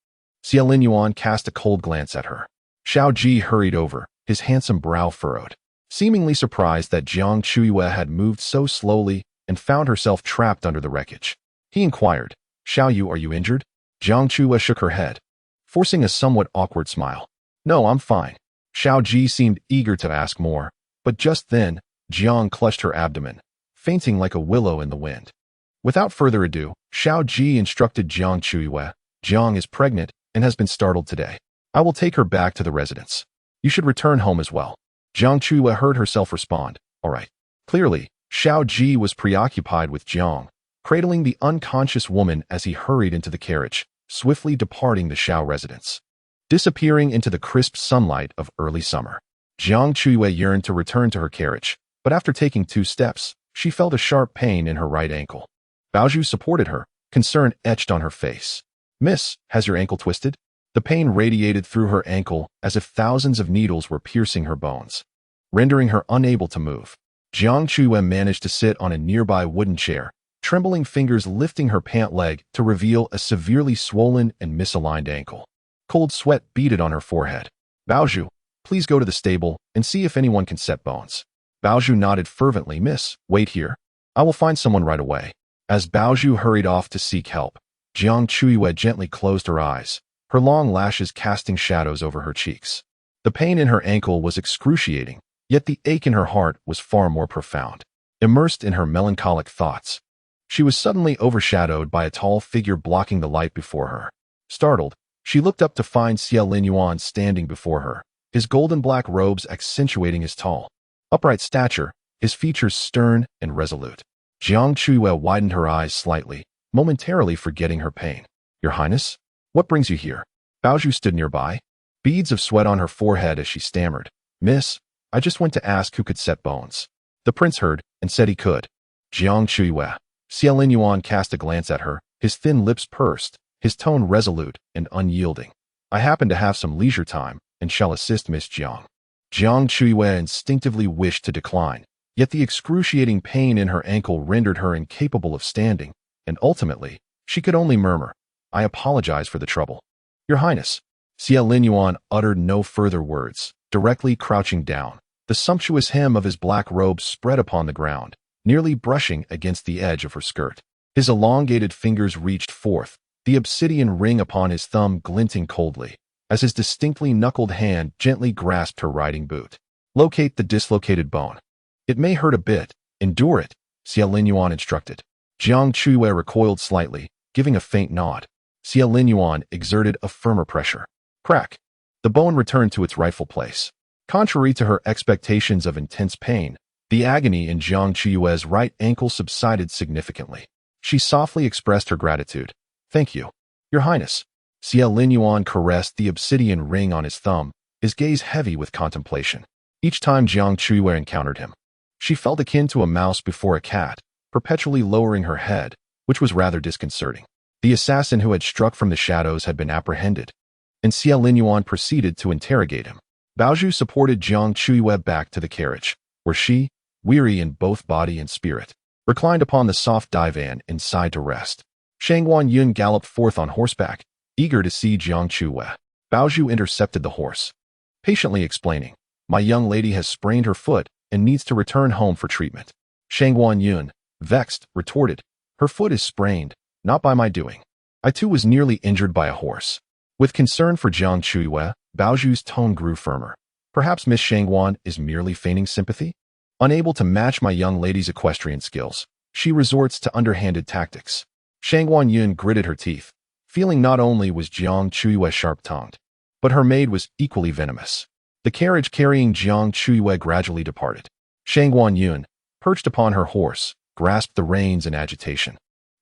Xie Linyuan cast a cold glance at her. Xiao Ji hurried over, his handsome brow furrowed, seemingly surprised that Jiang Chuyue had moved so slowly and found herself trapped under the wreckage. He inquired, "Xiao Yu, are you injured?" Jiang Chuyue shook her head, forcing a somewhat awkward smile. "No, I'm fine." Xiao Ji seemed eager to ask more, but just then, Jiang clutched her abdomen, fainting like a willow in the wind. Without further ado, Xiao Ji instructed Jiang Chuyue, "Jiang is pregnant and has been startled today. I will take her back to the residence. You should return home as well." Jiang Chuyue heard herself respond, "All right." Clearly, Xiao Ji was preoccupied with Jiang, cradling the unconscious woman as he hurried into the carriage, swiftly departing the Xiao residence. Disappearing into the crisp sunlight of early summer, Jiang Chuyue yearned to return to her carriage, but after taking 2 steps, she felt a sharp pain in her right ankle. Baozhu supported her, concern etched on her face. "Miss, has your ankle twisted?" The pain radiated through her ankle as if thousands of needles were piercing her bones, rendering her unable to move. Jiang Chuyue managed to sit on a nearby wooden chair, trembling fingers lifting her pant leg to reveal a severely swollen and misaligned ankle. Cold sweat beaded on her forehead. "Baozhu, please go to the stable and see if anyone can set bones." Baozhu nodded fervently. "Miss, wait here. I will find someone right away." As Baozhu hurried off to seek help, Jiang Chuyue gently closed her eyes, her long lashes casting shadows over her cheeks. The pain in her ankle was excruciating, yet the ache in her heart was far more profound. Immersed in her melancholic thoughts, she was suddenly overshadowed by a tall figure blocking the light before her. Startled, she looked up to find Xie Linyuan standing before her, his golden black robes accentuating his tall, upright stature, his features stern and resolute. Jiang Chuyue widened her eyes slightly, momentarily forgetting her pain. "Your Highness? What brings you here?" Baozhu stood nearby, beads of sweat on her forehead as she stammered, "Miss, I just went to ask who could set bones." The prince heard and said he could. Jiang Chuyue. Xie Linyuan cast a glance at her, his thin lips pursed, his tone resolute and unyielding. I happen to have some leisure time and shall assist Miss Jiang. Jiang Chuyue instinctively wished to decline, yet the excruciating pain in her ankle rendered her incapable of standing, and ultimately, she could only murmur, I apologize for the trouble. Your Highness. Xie Linyuan uttered no further words, directly crouching down. The sumptuous hem of his black robe spread upon the ground, nearly brushing against the edge of her skirt. His elongated fingers reached forth, the obsidian ring upon his thumb glinting coldly, as his distinctly knuckled hand gently grasped her riding boot. Locate the dislocated bone. It may hurt a bit. Endure it, Xie Linyuan instructed. Jiang Chuyue recoiled slightly, giving a faint nod. Xie Linyuan exerted a firmer pressure. Crack. The bone returned to its rightful place. Contrary to her expectations of intense pain, the agony in Jiang Chuyue's right ankle subsided significantly. She softly expressed her gratitude. Thank you, Your Highness. Xie Linyuan caressed the obsidian ring on his thumb, his gaze heavy with contemplation. Each time Jiang Chuyue encountered him, she felt akin to a mouse before a cat, perpetually lowering her head, which was rather disconcerting. The assassin who had struck from the shadows had been apprehended, and Xie Linyuan proceeded to interrogate him. Baozhu supported Jiang Chuyue back to the carriage, where she, weary in both body and spirit, reclined upon the soft divan inside to rest. Shangguan Yun galloped forth on horseback, eager to see Jiang Chuyue. Baozhu intercepted the horse, patiently explaining, My young lady has sprained her foot and needs to return home for treatment. Shangguan Yun, vexed, retorted, Her foot is sprained, not by my doing. I too was nearly injured by a horse. With concern for Jiang Chuyue, Baozhu's tone grew firmer. Perhaps Miss Shangguan is merely feigning sympathy? Unable to match my young lady's equestrian skills, she resorts to underhanded tactics. Shangguan Yun gritted her teeth, feeling not only was Jiang Chuyue sharp-tongued, but her maid was equally venomous. The carriage carrying Jiang Chuyue gradually departed. Shangguan Yun, perched upon her horse, grasped the reins in agitation,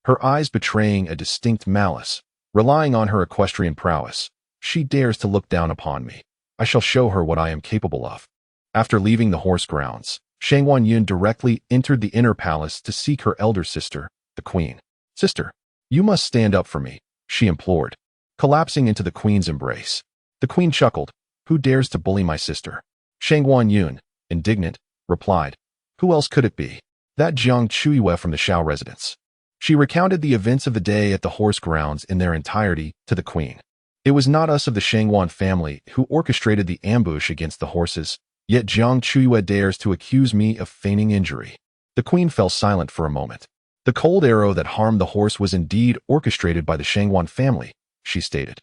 her eyes betraying a distinct malice. Relying on her equestrian prowess, she dares to look down upon me. I shall show her what I am capable of. After leaving the horse grounds, Shangguan Yun directly entered the inner palace to seek her elder sister, the queen. Sister, you must stand up for me, she implored, collapsing into the queen's embrace. The queen chuckled. Who dares to bully my sister? Shangguan Yun, indignant, replied, Who else could it be? That Jiang Chuyue from the Xiao residence. She recounted the events of the day at the horse grounds in their entirety to the queen. It was not us of the Shangguan family who orchestrated the ambush against the horses, yet Jiang Chuyue dares to accuse me of feigning injury. The queen fell silent for a moment. The cold arrow that harmed the horse was indeed orchestrated by the Shangguan family, she stated.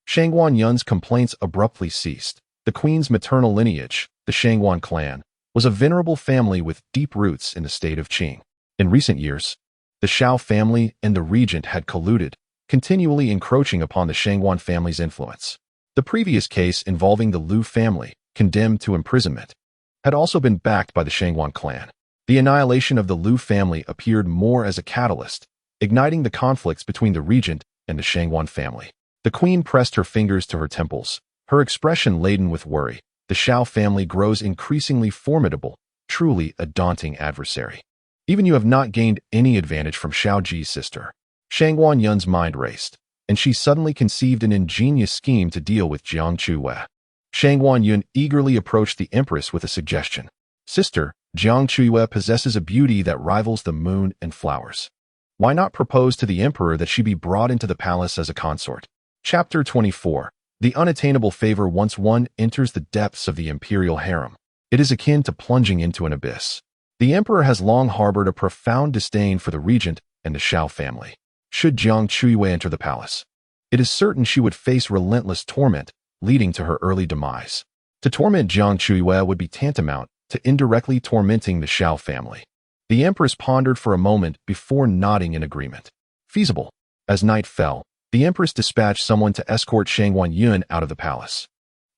Shangguan Yun's complaints abruptly ceased. The queen's maternal lineage, the Shangguan clan, was a venerable family with deep roots in the state of Qing. In recent years, the Xiao family and the Regent had colluded, continually encroaching upon the Shangguan family's influence. The previous case involving the Liu family, condemned to imprisonment, had also been backed by the Shangguan clan. The annihilation of the Liu family appeared more as a catalyst, igniting the conflicts between the Regent and the Shangguan family. The queen pressed her fingers to her temples, her expression laden with worry. The Xiao family grows increasingly formidable, truly a daunting adversary. Even you have not gained any advantage from Xiao Ji's sister. Shangguan Yun's mind raced, and she suddenly conceived an ingenious scheme to deal with Jiang Chuyue. Shangguan Yun eagerly approached the empress with a suggestion. Sister, Jiang Chuyue possesses a beauty that rivals the moon and flowers. Why not propose to the emperor that she be brought into the palace as a consort? Chapter 24. The unattainable favor. Once one enters the depths of the imperial harem, it is akin to plunging into an abyss. The emperor has long harbored a profound disdain for the regent and the Xiao family. Should Jiang Chuyue enter the palace, it is certain she would face relentless torment, leading to her early demise. To torment Jiang Chuyue would be tantamount to indirectly tormenting the Xiao family. The empress pondered for a moment before nodding in agreement. Feasible. As night fell, the empress dispatched someone to escort Shangguan Yun out of the palace.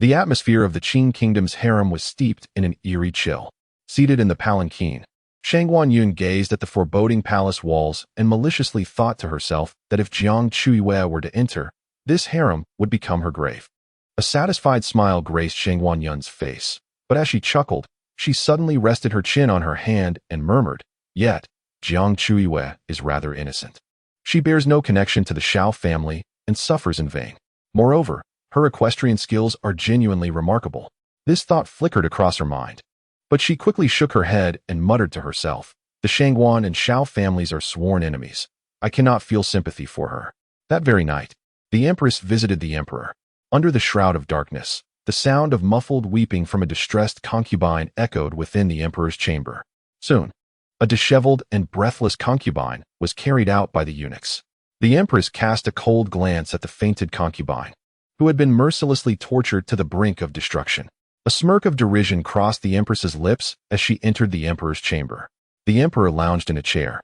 The atmosphere of the Qing kingdom's harem was steeped in an eerie chill. Seated in the palanquin, Shangguan Yun gazed at the foreboding palace walls and maliciously thought to herself that if Jiang Chuyue were to enter, this harem would become her grave. A satisfied smile graced Shangguan Yun's face, but as she chuckled, she suddenly rested her chin on her hand and murmured, Yet, Jiang Chuyue is rather innocent. She bears no connection to the Xiao family and suffers in vain. Moreover, Her equestrian skills are genuinely remarkable. This thought flickered across her mind. But she quickly shook her head and muttered to herself, the Shangguan and Xiao families are sworn enemies. I cannot feel sympathy for her. That very night, the Empress visited the Emperor. Under the shroud of darkness, the sound of muffled weeping from a distressed concubine echoed within the Emperor's chamber. Soon, a disheveled and breathless concubine was carried out by the eunuchs. The Empress cast a cold glance at the fainted concubine, who had been mercilessly tortured to the brink of destruction. A smirk of derision crossed the Empress's lips as she entered the Emperor's chamber. The Emperor lounged in a chair,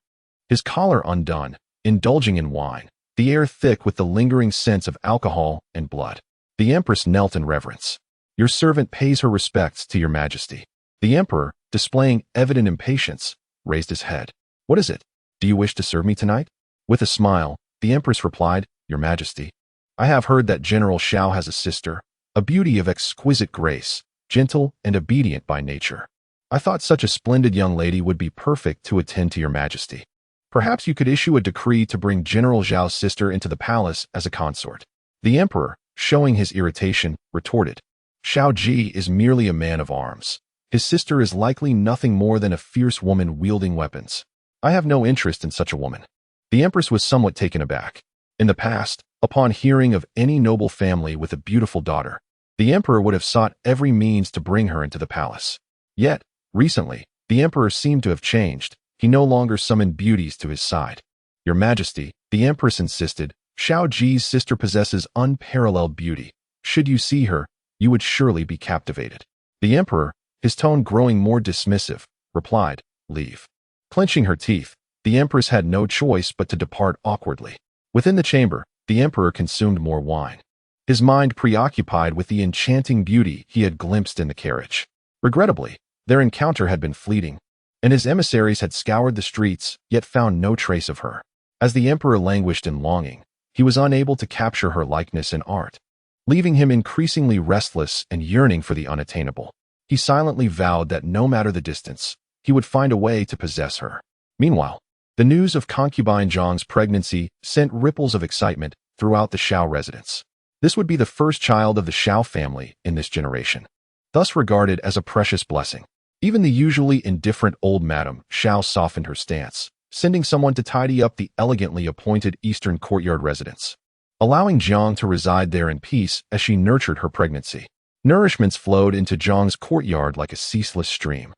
his collar undone, indulging in wine, the air thick with the lingering sense of alcohol and blood. The Empress knelt in reverence. Your servant pays her respects to your majesty. The Emperor, displaying evident impatience, raised his head. What is it? Do you wish to serve me tonight? With a smile, the Empress replied, Your Majesty, I have heard that General Xiao has a sister, a beauty of exquisite grace, gentle and obedient by nature. I thought such a splendid young lady would be perfect to attend to your majesty. Perhaps you could issue a decree to bring General Xiao's sister into the palace as a consort. The Emperor, showing his irritation, retorted, Xiao Ji is merely a man of arms. His sister is likely nothing more than a fierce woman wielding weapons. I have no interest in such a woman. The Empress was somewhat taken aback. In the past, upon hearing of any noble family with a beautiful daughter, the Emperor would have sought every means to bring her into the palace. Yet, recently, the Emperor seemed to have changed. He no longer summoned beauties to his side. Your Majesty, the Empress insisted, Xiao Ji's sister possesses unparalleled beauty. Should you see her, you would surely be captivated. The Emperor, his tone growing more dismissive, replied, Leave. Clenching her teeth, the Empress had no choice but to depart awkwardly. Within the chamber, the Emperor consumed more wine, his mind preoccupied with the enchanting beauty he had glimpsed in the carriage. Regrettably, their encounter had been fleeting, and his emissaries had scoured the streets, yet found no trace of her. As the Emperor languished in longing, he was unable to capture her likeness in art, leaving him increasingly restless and yearning for the unattainable. He silently vowed that no matter the distance, he would find a way to possess her. Meanwhile, the news of concubine Jiang's pregnancy sent ripples of excitement throughout the Xiao residence. This would be the first child of the Xiao family in this generation, thus regarded as a precious blessing. Even the usually indifferent old Madame Xiao softened her stance, sending someone to tidy up the elegantly appointed eastern courtyard residence, allowing Jiang to reside there in peace as she nurtured her pregnancy. Nourishments flowed into Jiang's courtyard like a ceaseless stream,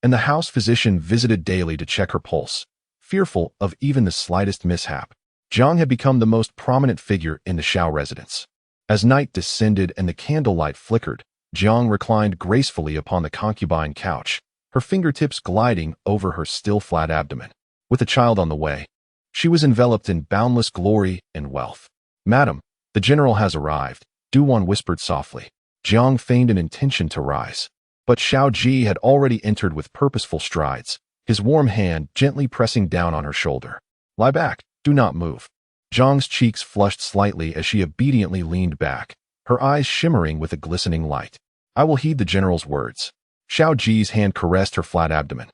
and the house physician visited daily to check her pulse, fearful of even the slightest mishap. Jiang had become the most prominent figure in the Xiao residence. As night descended and the candlelight flickered, Jiang reclined gracefully upon the concubine couch, her fingertips gliding over her still flat abdomen. With a child on the way, she was enveloped in boundless glory and wealth. Madam, the general has arrived, Duwan whispered softly. Jiang feigned an intention to rise, but Xiao Ji had already entered with purposeful strides, his warm hand gently pressing down on her shoulder. Lie back, do not move. Jiang's cheeks flushed slightly as she obediently leaned back, her eyes shimmering with a glistening light. I will heed the general's words. Xiao Ji's hand caressed her flat abdomen,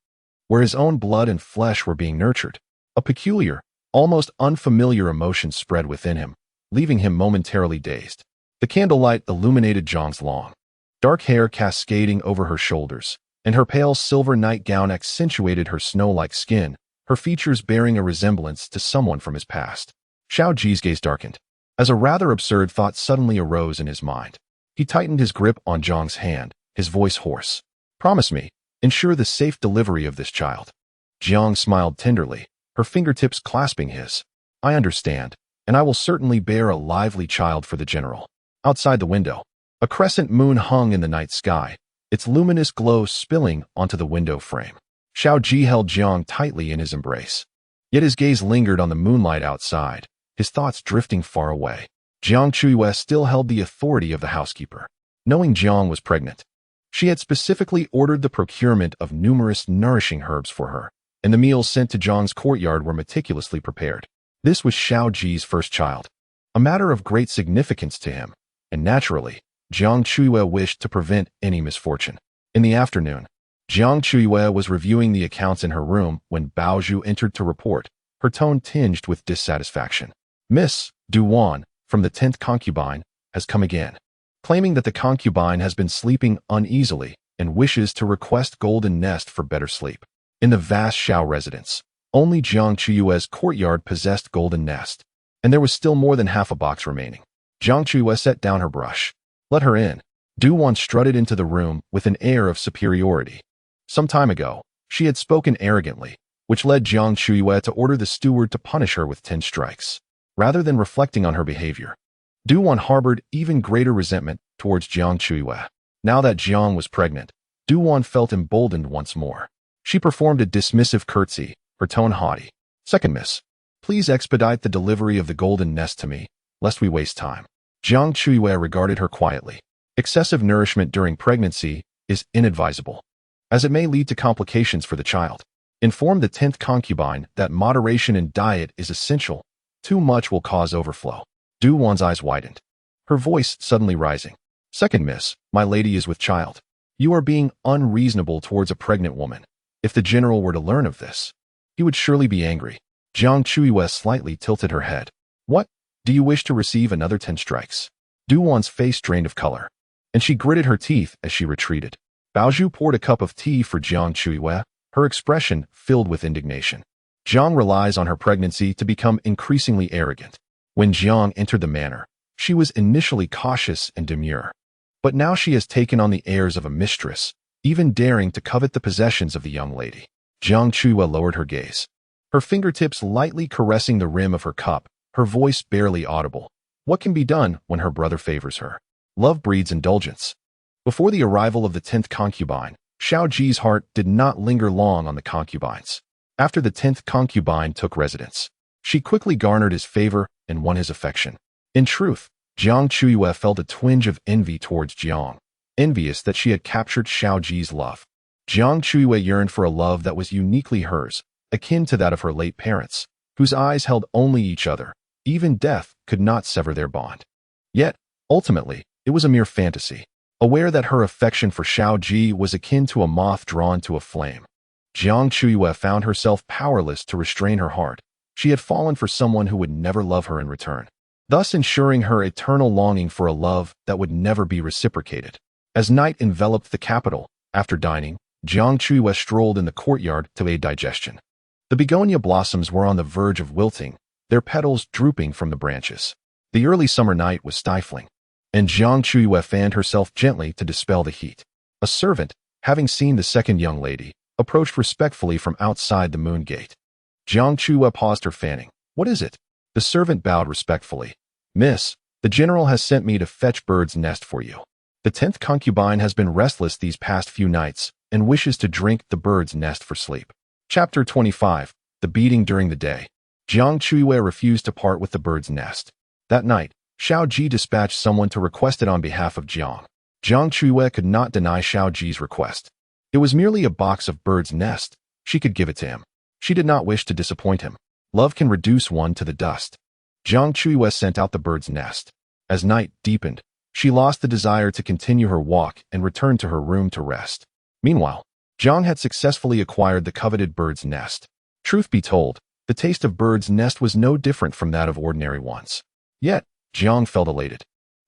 where his own blood and flesh were being nurtured. A peculiar, almost unfamiliar emotion spread within him, leaving him momentarily dazed. The candlelight illuminated Jiang's long, dark hair cascading over her shoulders, and her pale silver nightgown accentuated her snow-like skin, her features bearing a resemblance to someone from his past. Xiao Ji's gaze darkened, as a rather absurd thought suddenly arose in his mind. He tightened his grip on Jiang's hand, his voice hoarse. Promise me, ensure the safe delivery of this child. Jiang smiled tenderly, her fingertips clasping his. I understand, and I will certainly bear a lively child for the general. Outside the window, a crescent moon hung in the night sky, its luminous glow spilling onto the window frame. Xiao Ji held Jiang tightly in his embrace. Yet his gaze lingered on the moonlight outside, his thoughts drifting far away. Jiang Chuyue still held the authority of the housekeeper. Knowing Jiang was pregnant, she had specifically ordered the procurement of numerous nourishing herbs for her, and the meals sent to Jiang's courtyard were meticulously prepared. This was Xiao Ji's first child, a matter of great significance to him, and naturally, Jiang Chuyue wished to prevent any misfortune. In the afternoon, Jiang Chuyue was reviewing the accounts in her room when Bao Zhu entered to report, her tone tinged with dissatisfaction. Miss Duwan, from the 10th concubine, has come again, claiming that the concubine has been sleeping uneasily and wishes to request golden nest for better sleep. In the vast Xiao residence, only Jiang Chuyue's courtyard possessed golden nest, and there was still more than half a box remaining. Jiang Chuyue set down her brush. Let her in. Du-Wan strutted into the room with an air of superiority. Some time ago, she had spoken arrogantly, which led Jiang Chuyue to order the steward to punish her with 10 strikes. Rather than reflecting on her behavior, Du-Wan harbored even greater resentment towards Jiang Chuyue. Now that Jiang was pregnant, Du-Wan felt emboldened once more. She performed a dismissive curtsy, her tone haughty. Second miss, please expedite the delivery of the golden nest to me, lest we waste time. Jiang Chuyue regarded her quietly. Excessive nourishment during pregnancy is inadvisable, as it may lead to complications for the child. Inform the 10th concubine that moderation in diet is essential. Too much will cause overflow. Du-Wan's eyes widened, her voice suddenly rising. Second miss, my lady is with child. You are being unreasonable towards a pregnant woman. If the general were to learn of this, he would surely be angry. Jiang Chuyue slightly tilted her head. What? Do you wish to receive another 10 strikes? Du-Wan's face drained of color, and she gritted her teeth as she retreated. Baozhu poured a cup of tea for Jiang Chuyue, her expression filled with indignation. Jiang relies on her pregnancy to become increasingly arrogant. When Jiang entered the manor, she was initially cautious and demure. But now she has taken on the airs of a mistress, even daring to covet the possessions of the young lady. Jiang Chuyue lowered her gaze, her fingertips lightly caressing the rim of her cup, her voice barely audible. What can be done when her brother favors her? Love breeds indulgence. Before the arrival of the 10th concubine, Xiao Ji's heart did not linger long on the concubines. After the 10th concubine took residence, she quickly garnered his favor and won his affection. In truth, Jiang Chuyue felt a twinge of envy towards Jiang, envious that she had captured Xiao Ji's love. Jiang Chuyue yearned for a love that was uniquely hers, akin to that of her late parents, whose eyes held only each other. Even death could not sever their bond. Yet, ultimately, it was a mere fantasy. Aware that her affection for Xiao Ji was akin to a moth drawn to a flame, Jiang Chuyue found herself powerless to restrain her heart. She had fallen for someone who would never love her in return, thus ensuring her eternal longing for a love that would never be reciprocated. As night enveloped the capital, after dining, Jiang Chuyue strolled in the courtyard to aid digestion. The begonia blossoms were on the verge of wilting, their petals drooping from the branches. The early summer night was stifling, and Jiang Chuyue fanned herself gently to dispel the heat. A servant, having seen the second young lady, approached respectfully from outside the moon gate. Jiang Chuyue paused her fanning. What is it? The servant bowed respectfully. Miss, the general has sent me to fetch bird's nest for you. The 10th concubine has been restless these past few nights and wishes to drink the bird's nest for sleep. Chapter 25. The beating during the day. Jiang Chuyue refused to part with the bird's nest. That night, Xiao Ji dispatched someone to request it on behalf of Jiang. Jiang Chuyue could not deny Xiao Ji's request. It was merely a box of bird's nest. She could give it to him. She did not wish to disappoint him. Love can reduce one to the dust. Jiang Chuyue sent out the bird's nest. As night deepened, she lost the desire to continue her walk and returned to her room to rest. Meanwhile, Jiang had successfully acquired the coveted bird's nest. Truth be told, the taste of bird's nest was no different from that of ordinary ones. Yet, Jiang felt elated,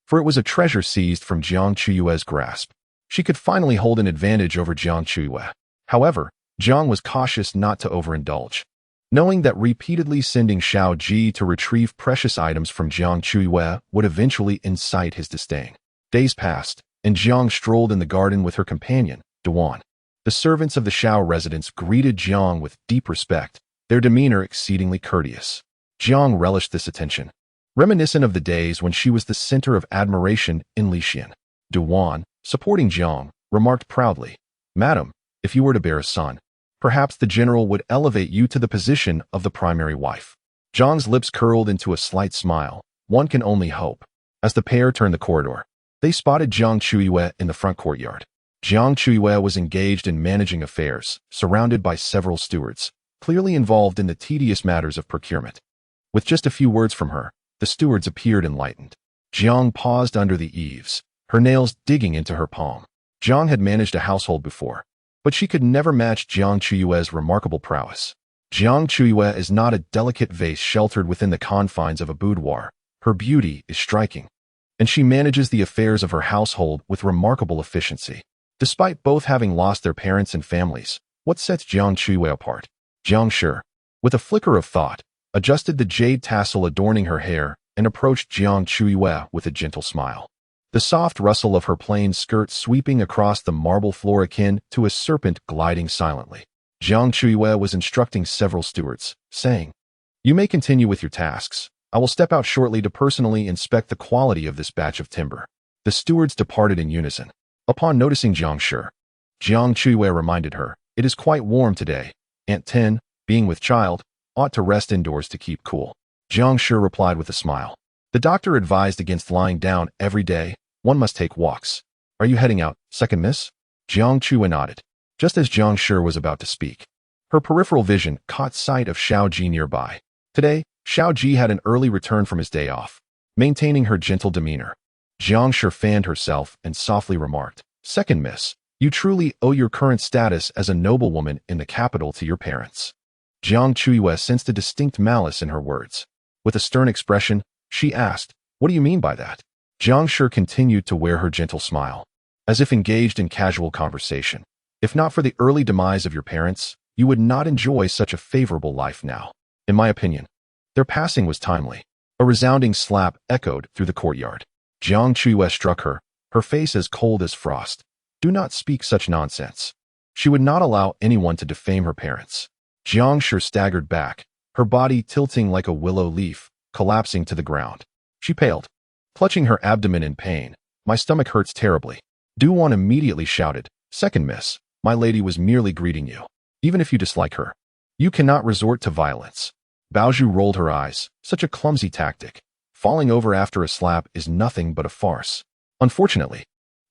for it was a treasure seized from Jiang Chuyue's grasp. She could finally hold an advantage over Jiang Chuyue. However, Jiang was cautious not to overindulge. Knowing that repeatedly sending Xiao Ji to retrieve precious items from Jiang Chuyue would eventually incite his disdain. Days passed, and Jiang strolled in the garden with her companion, Du-Wan. The servants of the Xiao residence greeted Jiang with deep respect, their demeanor exceedingly courteous. Jiang relished this attention, reminiscent of the days when she was the center of admiration in Lixian. Du-Wan, supporting Jiang, remarked proudly, Madam, if you were to bear a son, perhaps the general would elevate you to the position of the primary wife. Jiang's lips curled into a slight smile. One can only hope. As the pair turned the corridor, they spotted Jiang Chuyue in the front courtyard. Jiang Chuyue was engaged in managing affairs, surrounded by several stewards, clearly involved in the tedious matters of procurement. With just a few words from her, the stewards appeared enlightened. Jiang paused under the eaves, her nails digging into her palm. Jiang had managed a household before, but she could never match Jiang Chuyue's remarkable prowess. Jiang Chuyue is not a delicate vase sheltered within the confines of a boudoir. Her beauty is striking. and she manages the affairs of her household with remarkable efficiency. Despite both having lost their parents and families, what sets Jiang Chuyue apart? Jiang Chuyue, with a flicker of thought, adjusted the jade tassel adorning her hair and approached Jiang Chuyue with a gentle smile. The soft rustle of her plain skirt sweeping across the marble floor akin to a serpent gliding silently. Jiang Chuyue was instructing several stewards, saying, "You may continue with your tasks. I will step out shortly to personally inspect the quality of this batch of timber." The stewards departed in unison. Upon noticing Jiang Chuyue reminded her, "It is quite warm today. Aunt Tin, being with child, ought to rest indoors to keep cool." Jiang Chuyue replied with a smile. "The doctor advised against lying down every day. One must take walks. Are you heading out, second miss?" Jiang Chuyue nodded. Just as Jiang Chuyue was about to speak, her peripheral vision caught sight of Xiao Ji nearby. Today, Xiao Ji had an early return from his day off. Maintaining her gentle demeanor, Jiang Chuyue fanned herself and softly remarked, "Second miss, you truly owe your current status as a noblewoman in the capital to your parents." Jiang Chuyue sensed a distinct malice in her words. With a stern expression, she asked, "What do you mean by that?" Jiang Chuyue continued to wear her gentle smile, as if engaged in casual conversation. "If not for the early demise of your parents, you would not enjoy such a favorable life now. In my opinion, their passing was timely." A resounding slap echoed through the courtyard. Jiang Chuyue struck her, her face as cold as frost. "Do not speak such nonsense." She would not allow anyone to defame her parents. Jiang Chuyue staggered back, her body tilting like a willow leaf, collapsing to the ground. She paled, clutching her abdomen in pain. "My stomach hurts terribly." Du Wan immediately shouted, "Second miss, my lady was merely greeting you. Even if you dislike her, you cannot resort to violence." Baozhu rolled her eyes. Such a clumsy tactic. Falling over after a slap is nothing but a farce. Unfortunately,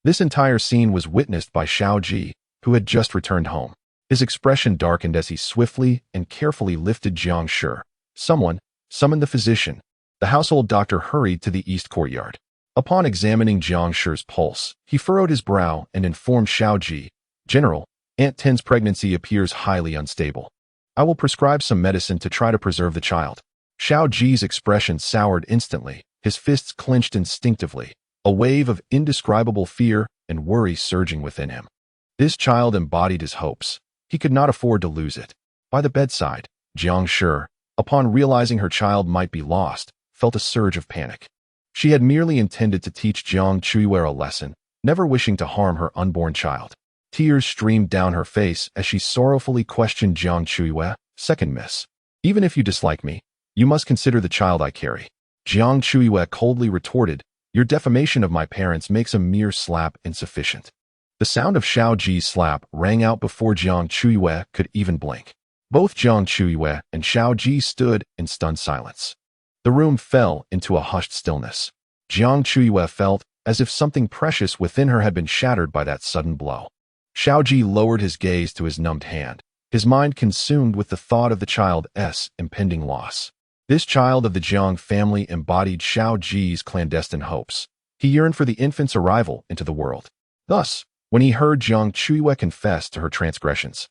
this entire scene was witnessed by Xiao Ji, who had just returned home. His expression darkened as he swiftly and carefully lifted Jiang Chuyue. "Someone, summon the physician." The household doctor hurried to the east courtyard. Upon examining Jiang Chuyue's pulse, he furrowed his brow and informed Xiao Ji, "General, Aunt Tin's pregnancy appears highly unstable. I will prescribe some medicine to try to preserve the child." Xiao Ji's expression soured instantly, his fists clenched instinctively, a wave of indescribable fear and worry surging within him. This child embodied his hopes. He could not afford to lose it. By the bedside, Jiang Chuyue, upon realizing her child might be lost, felt a surge of panic. She had merely intended to teach Jiang Chuyue a lesson, never wishing to harm her unborn child. Tears streamed down her face as she sorrowfully questioned Jiang Chuyue, "Second miss, even if you dislike me, you must consider the child I carry." Jiang Chuyue coldly retorted, "Your defamation of my parents makes a mere slap insufficient." The sound of Xiao Ji's slap rang out before Jiang Chuyue could even blink. Both Jiang Chuyue and Xiao Ji stood in stunned silence. The room fell into a hushed stillness. Jiang Chuyue felt as if something precious within her had been shattered by that sudden blow. Xiao Ji lowered his gaze to his numbed hand, his mind consumed with the thought of the child's impending loss. This child of the Jiang family embodied Xiao Ji's clandestine hopes. He yearned for the infant's arrival into the world. Thus, when he heard Jiang Chuyue confess to her transgressions,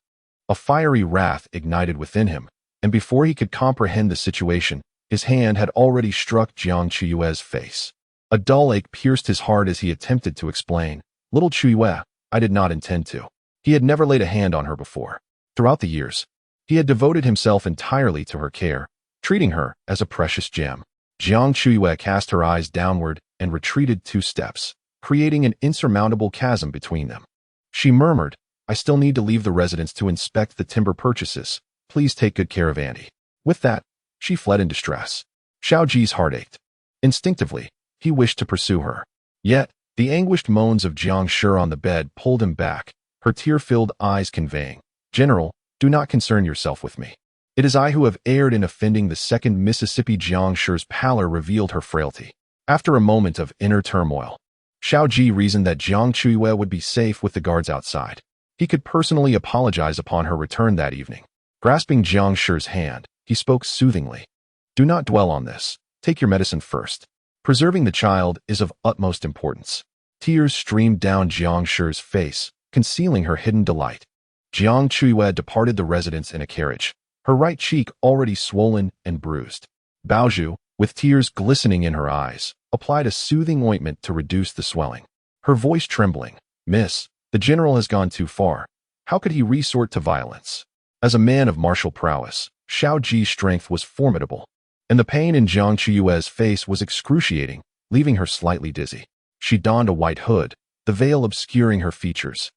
a fiery wrath ignited within him, and before he could comprehend the situation, his hand had already struck Jiang Chuyue's face. A dull ache pierced his heart as he attempted to explain, "Little Chuyue, I did not intend to." He had never laid a hand on her before. Throughout the years, he had devoted himself entirely to her care, treating her as a precious gem. Jiang Chuyue cast her eyes downward and retreated 2 steps, creating an insurmountable chasm between them. She murmured, "I still need to leave the residence to inspect the timber purchases. Please take good care of Auntie." With that, she fled in distress. Xiao Ji's heart ached. Instinctively, he wished to pursue her. Yet, the anguished moans of Jiang Chuyue on the bed pulled him back, her tear-filled eyes conveying, "General, do not concern yourself with me. It is I who have erred in offending the second Mississippi." Jiang Chuyue's pallor revealed her frailty. After a moment of inner turmoil, Xiao Ji reasoned that Jiang Chuyue would be safe with the guards outside. He could personally apologize upon her return that evening. Grasping Jiang Chuyue's hand, he spoke soothingly, "Do not dwell on this. Take your medicine first. Preserving the child is of utmost importance." Tears streamed down Jiang Chuyue's face, concealing her hidden delight. Jiang Chuyue departed the residence in a carriage, her right cheek already swollen and bruised. Baozhu, with tears glistening in her eyes, applied a soothing ointment to reduce the swelling. Her voice trembling, "Miss, the general has gone too far. How could he resort to violence?" As a man of martial prowess, Xiao Ji's strength was formidable, and the pain in Jiang Chuyue's face was excruciating, leaving her slightly dizzy. She donned a white hood, the veil obscuring her features,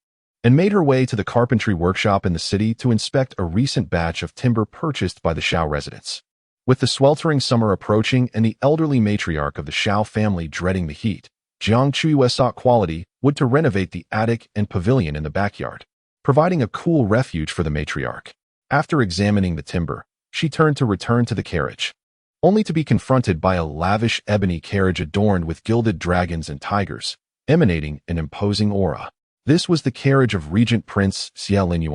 and made her way to the carpentry workshop in the city to inspect a recent batch of timber purchased by the Xiao residents. With the sweltering summer approaching and the elderly matriarch of the Xiao family dreading the heat, Jiang Chuyue sought quality wood to renovate the attic and pavilion in the backyard, providing a cool refuge for the matriarch. After examining the timber, she turned to return to the carriage, only to be confronted by a lavish ebony carriage adorned with gilded dragons and tigers, emanating an imposing aura. This was the carriage of Regent Prince Xiao Ji.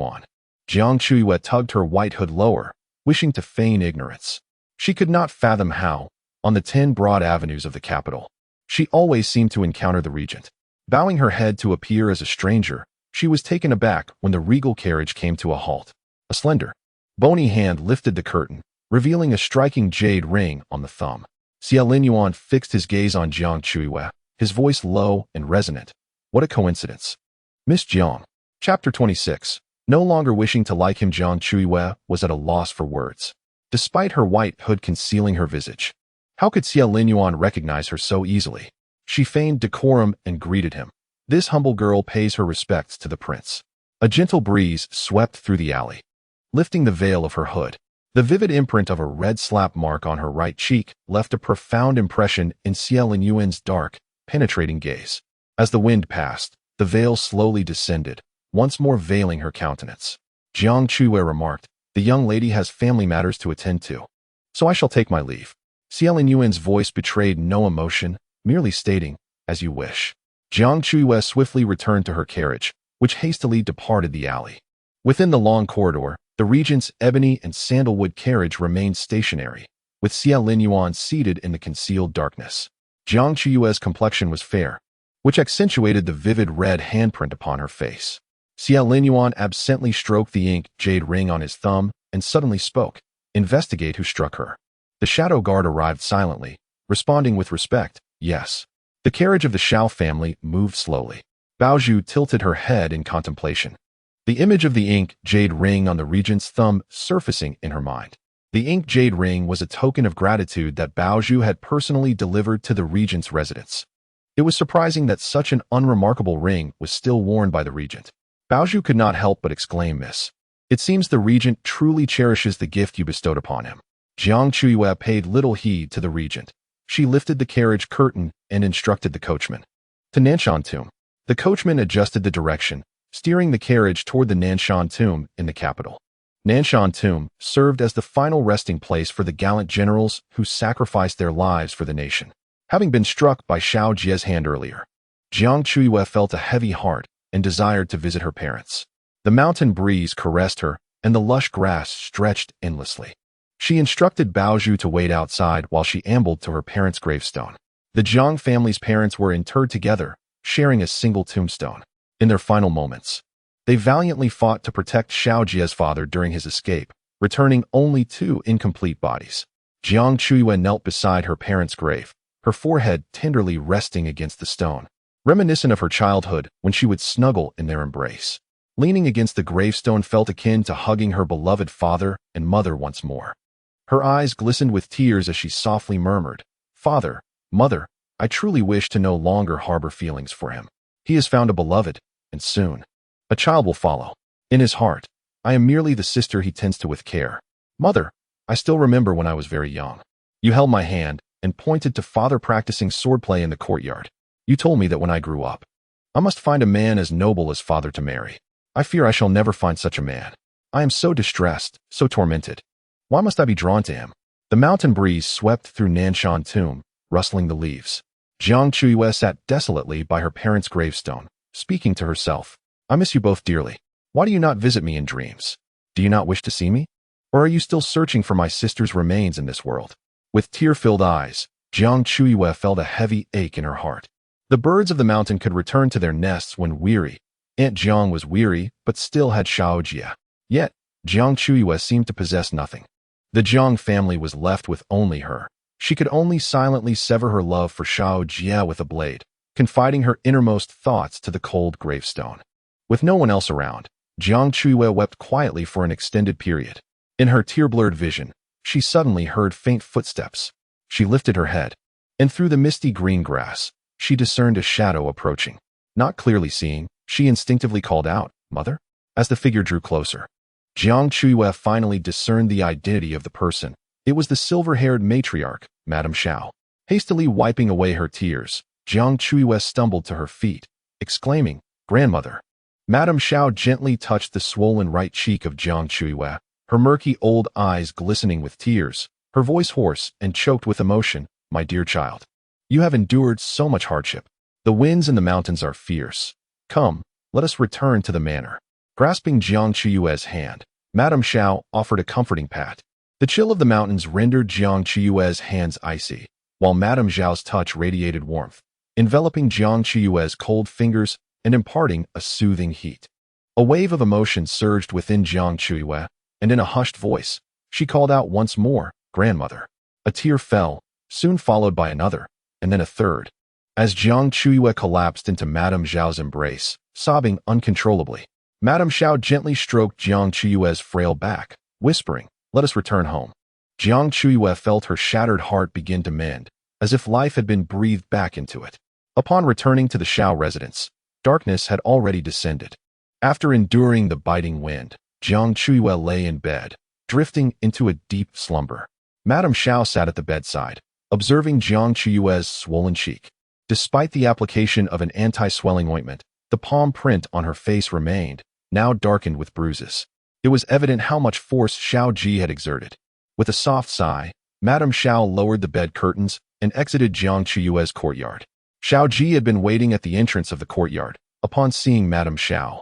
Jiang Chuyue tugged her white hood lower, wishing to feign ignorance. She could not fathom how, on the 10 broad avenues of the capital, she always seemed to encounter the regent. Bowing her head to appear as a stranger, she was taken aback when the regal carriage came to a halt. A slender, bony hand lifted the curtain, revealing a striking jade ring on the thumb. Xiao Ji fixed his gaze on Jiang Chuyue, his voice low and resonant. "What a coincidence. Miss Jiang." Chapter 26. No longer wishing to like him, Jiang Chuyue was at a loss for words. Despite her white hood concealing her visage, how could Xiao Ji recognize her so easily? She feigned decorum and greeted him. "This humble girl pays her respects to the prince." A gentle breeze swept through the alley, lifting the veil of her hood. The vivid imprint of a red slap mark on her right cheek left a profound impression in Xiao Ji's dark, penetrating gaze. As the wind passed, the veil slowly descended, once more veiling her countenance. Jiang Chuyue remarked, "The young lady has family matters to attend to, so I shall take my leave." Xiao Ji's voice betrayed no emotion, merely stating, "As you wish." Jiang Chuyue swiftly returned to her carriage, which hastily departed the alley. Within the long corridor, the regent's ebony and sandalwood carriage remained stationary, with Xiao Ji seated in the concealed darkness. Jiang Chuyue's complexion was fair, which accentuated the vivid red handprint upon her face. Xiao Ji absently stroked the ink jade ring on his thumb and suddenly spoke, "Investigate who struck her." The shadow guard arrived silently, responding with respect, "Yes." The carriage of the Xiao family moved slowly. Baozhu tilted her head in contemplation, the image of the ink jade ring on the regent's thumb surfacing in her mind. The ink jade ring was a token of gratitude that Baozhu had personally delivered to the regent's residence. It was surprising that such an unremarkable ring was still worn by the regent. Baozhu could not help but exclaim, "Miss, it seems the regent truly cherishes the gift you bestowed upon him." Jiang Chuyue paid little heed to the regent. She lifted the carriage curtain and instructed the coachman to Nanshan Tomb. The coachman adjusted the direction, steering the carriage toward the Nanshan Tomb in the capital. Nanshan Tomb served as the final resting place for the gallant generals who sacrificed their lives for the nation. Having been struck by Xiao Ji's hand earlier, Jiang Chuyue felt a heavy heart and desired to visit her parents. The mountain breeze caressed her, and the lush grass stretched endlessly. She instructed Baozhu to wait outside while she ambled to her parents' gravestone. The Jiang family's parents were interred together, sharing a single tombstone. In their final moments, they valiantly fought to protect Xiao Ji's father during his escape, returning only 2 incomplete bodies. Jiang Chuyue knelt beside her parents' grave, her forehead tenderly resting against the stone, reminiscent of her childhood when she would snuggle in their embrace. Leaning against the gravestone felt akin to hugging her beloved father and mother once more. Her eyes glistened with tears as she softly murmured, "Father, Mother, I truly wish to no longer harbor feelings for him. He has found a beloved, and soon a child will follow. In his heart, I am merely the sister he tends to with care. Mother, I still remember when I was very young. You held my hand and pointed to father practicing swordplay in the courtyard. You told me that when I grew up, I must find a man as noble as father to marry. I fear I shall never find such a man. I am so distressed, so tormented. Why must I be drawn to him?" The mountain breeze swept through Nanshan Tomb, rustling the leaves. Jiang Chuyue sat desolately by her parents' gravestone, speaking to herself. "I miss you both dearly. Why do you not visit me in dreams? Do you not wish to see me? Or are you still searching for my sister's remains in this world?" With tear-filled eyes, Jiang Chuyue felt a heavy ache in her heart. The birds of the mountain could return to their nests when weary. Aunt Jiang was weary, but still had Xiao Ji. Yet, Jiang Chuyue seemed to possess nothing. The Jiang family was left with only her. She could only silently sever her love for Xiao Ji with a blade, confiding her innermost thoughts to the cold gravestone. With no one else around, Jiang Chuyue wept quietly for an extended period. In her tear-blurred vision, she suddenly heard faint footsteps. She lifted her head, and through the misty green grass, she discerned a shadow approaching. Not clearly seeing, she instinctively called out, "Mother?" As the figure drew closer, Jiang Chuyue finally discerned the identity of the person. It was the silver-haired matriarch, Madame Xiao. Hastily wiping away her tears, Jiang Chuyue stumbled to her feet, exclaiming, "Grandmother." Madame Xiao gently touched the swollen right cheek of Jiang Chuyue, her murky old eyes glistening with tears, her voice hoarse and choked with emotion. "My dear child, you have endured so much hardship. The winds and the mountains are fierce. Come, let us return to the manor." Grasping Jiang Chuyue's hand, Madame Xiao offered a comforting pat. The chill of the mountains rendered Jiang Chuyue's hands icy, while Madame Xiao's touch radiated warmth, enveloping Jiang Chuyue's cold fingers and imparting a soothing heat. A wave of emotion surged within Jiang Chuyue, and in a hushed voice, she called out once more, "Grandmother." A tear fell, soon followed by another, and then a third, as Jiang Chuyue collapsed into Madame Xiao's embrace, sobbing uncontrollably. Madame Xiao gently stroked Jiang Chuyue's frail back, whispering, "Let us return home." Jiang Chuyue felt her shattered heart begin to mend, as if life had been breathed back into it. Upon returning to the Xiao residence, darkness had already descended. After enduring the biting wind, Jiang Chuyue lay in bed, drifting into a deep slumber. Madame Xiao sat at the bedside, observing Jiang Chuyue's swollen cheek. Despite the application of an anti-swelling ointment, the palm print on her face remained, now darkened with bruises. It was evident how much force Xiao Ji had exerted. With a soft sigh, Madame Xiao lowered the bed curtains and exited Jiang Chuyue's courtyard. Xiao Ji had been waiting at the entrance of the courtyard. Upon seeing Madame Xiao,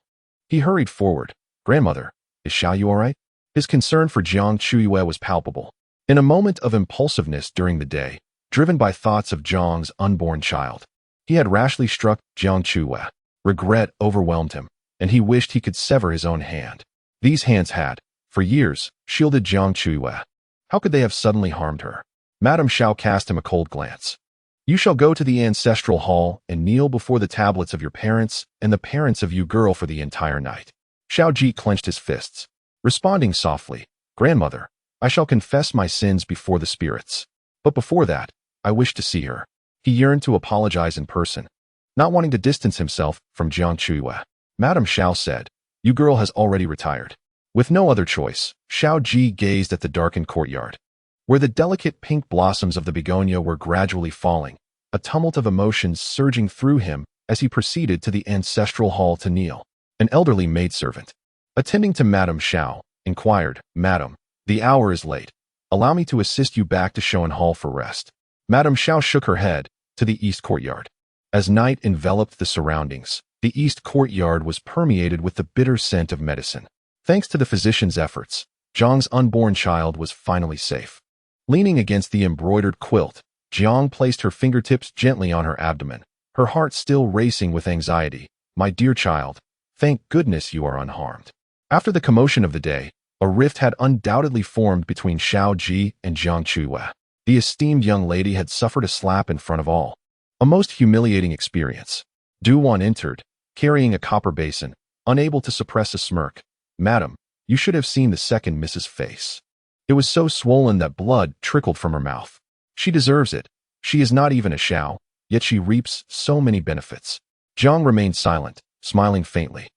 he hurried forward. "Grandmother, is Xiao all right?" His concern for Jiang Chuyue was palpable. In a moment of impulsiveness during the day, driven by thoughts of Jiang's unborn child, he had rashly struck Jiang Chuyue. Regret overwhelmed him, and he wished he could sever his own hand. These hands had, for years, shielded Jiang Chuyue. How could they have suddenly harmed her? Madame Xiao cast him a cold glance. "You shall go to the ancestral hall and kneel before the tablets of your parents and the parents of you girl for the entire night." Xiao Ji clenched his fists, responding softly, "Grandmother, I shall confess my sins before the spirits. But before that, I wish to see her." He yearned to apologize in person, not wanting to distance himself from Jiang Chuyue. Madame Xiao said, "You girl has already retired." With no other choice, Xiao Ji gazed at the darkened courtyard, where the delicate pink blossoms of the begonia were gradually falling, a tumult of emotions surging through him as he proceeded to the ancestral hall to kneel. An elderly maidservant, attending to Madame Xiao, inquired, "Madam, the hour is late. Allow me to assist you back to Shoan Hall for rest." Madame Xiao shook her head to the east courtyard. As night enveloped the surroundings, the east courtyard was permeated with the bitter scent of medicine. Thanks to the physician's efforts, Jiang's unborn child was finally safe. Leaning against the embroidered quilt, Jiang placed her fingertips gently on her abdomen, her heart still racing with anxiety. "My dear child, thank goodness you are unharmed." After the commotion of the day, a rift had undoubtedly formed between Xiao Ji and Jiang Chuyue. The esteemed young lady had suffered a slap in front of all. A most humiliating experience. Duwan entered, carrying a copper basin, unable to suppress a smirk. "Madam, you should have seen the second Mrs. face. It was so swollen that blood trickled from her mouth. She deserves it. She is not even a Xiao, yet she reaps so many benefits." Jiang remained silent, smiling faintly.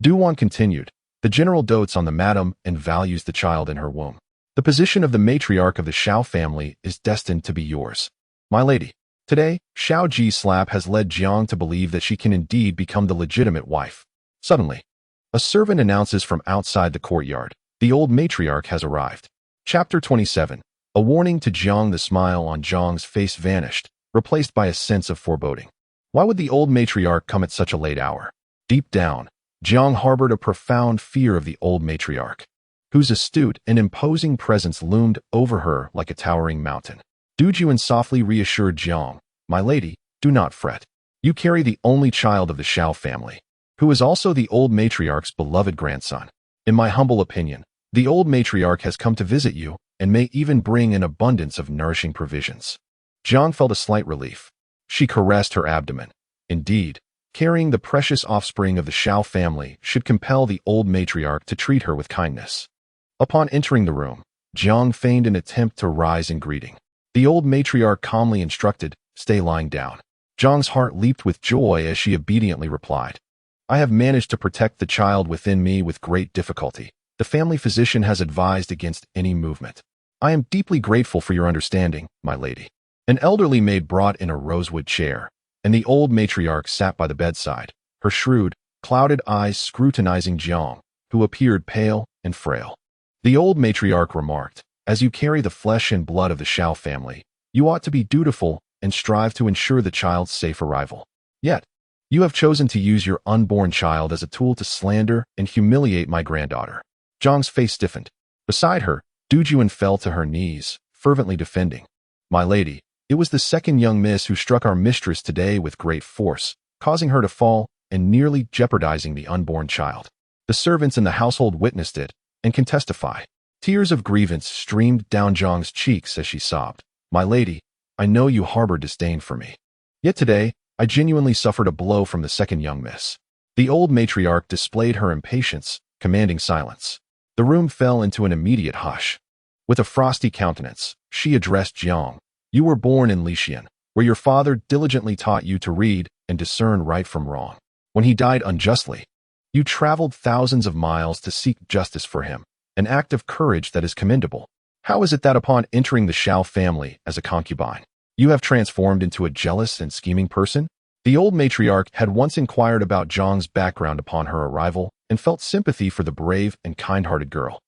Duwan continued, "The general dotes on the madam and values the child in her womb. The position of the matriarch of the Xiao family is destined to be yours. My lady, today, Xiao Ji's slap has led Jiang to believe that she can indeed become the legitimate wife." Suddenly, a servant announces from outside the courtyard, "The old matriarch has arrived." Chapter 27. A warning to Jiang. The smile on Jiang's face vanished, replaced by a sense of foreboding. Why would the old matriarch come at such a late hour? Deep down, Jiang harbored a profound fear of the old matriarch, whose astute and imposing presence loomed over her like a towering mountain. Du Juan softly reassured Jiang, "My lady, do not fret. You carry the only child of the Xiao family, who is also the old matriarch's beloved grandson. In my humble opinion, the old matriarch has come to visit you and may even bring an abundance of nourishing provisions. Jiang felt a slight relief. She caressed her abdomen. Indeed, carrying the precious offspring of the Xiao family should compel the old matriarch to treat her with kindness. Upon entering the room, Jiang feigned an attempt to rise in greeting. The old matriarch calmly instructed, "Stay lying down." Jiang's heart leaped with joy as she obediently replied, "I have managed to protect the child within me with great difficulty. The family physician has advised against any movement. I am deeply grateful for your understanding, my lady." An elderly maid brought in a rosewood chair, and the old matriarch sat by the bedside, her shrewd, clouded eyes scrutinizing Jiang, who appeared pale and frail. The old matriarch remarked, "As you carry the flesh and blood of the Xiao family, you ought to be dutiful and strive to ensure the child's safe arrival. Yet, you have chosen to use your unborn child as a tool to slander and humiliate my granddaughter." Jiang's face stiffened. Beside her, Du Juan fell to her knees, fervently defending, "My lady, it was the second young miss who struck our mistress today with great force, causing her to fall and nearly jeopardizing the unborn child. The servants in the household witnessed it and can testify." Tears of grievance streamed down Jiang's cheeks as she sobbed, "My lady, I know you harbor disdain for me. Yet today, I genuinely suffered a blow from the second young miss." The old matriarch displayed her impatience, commanding silence. The room fell into an immediate hush. With a frosty countenance, she addressed Jiang, "You were born in Lixian, where your father diligently taught you to read and discern right from wrong. When he died unjustly, you traveled thousands of miles to seek justice for him, an act of courage that is commendable. How is it that upon entering the Xiao family as a concubine, you have transformed into a jealous and scheming person?" The old matriarch had once inquired about Jiang's background upon her arrival and felt sympathy for the brave and kind-hearted girl,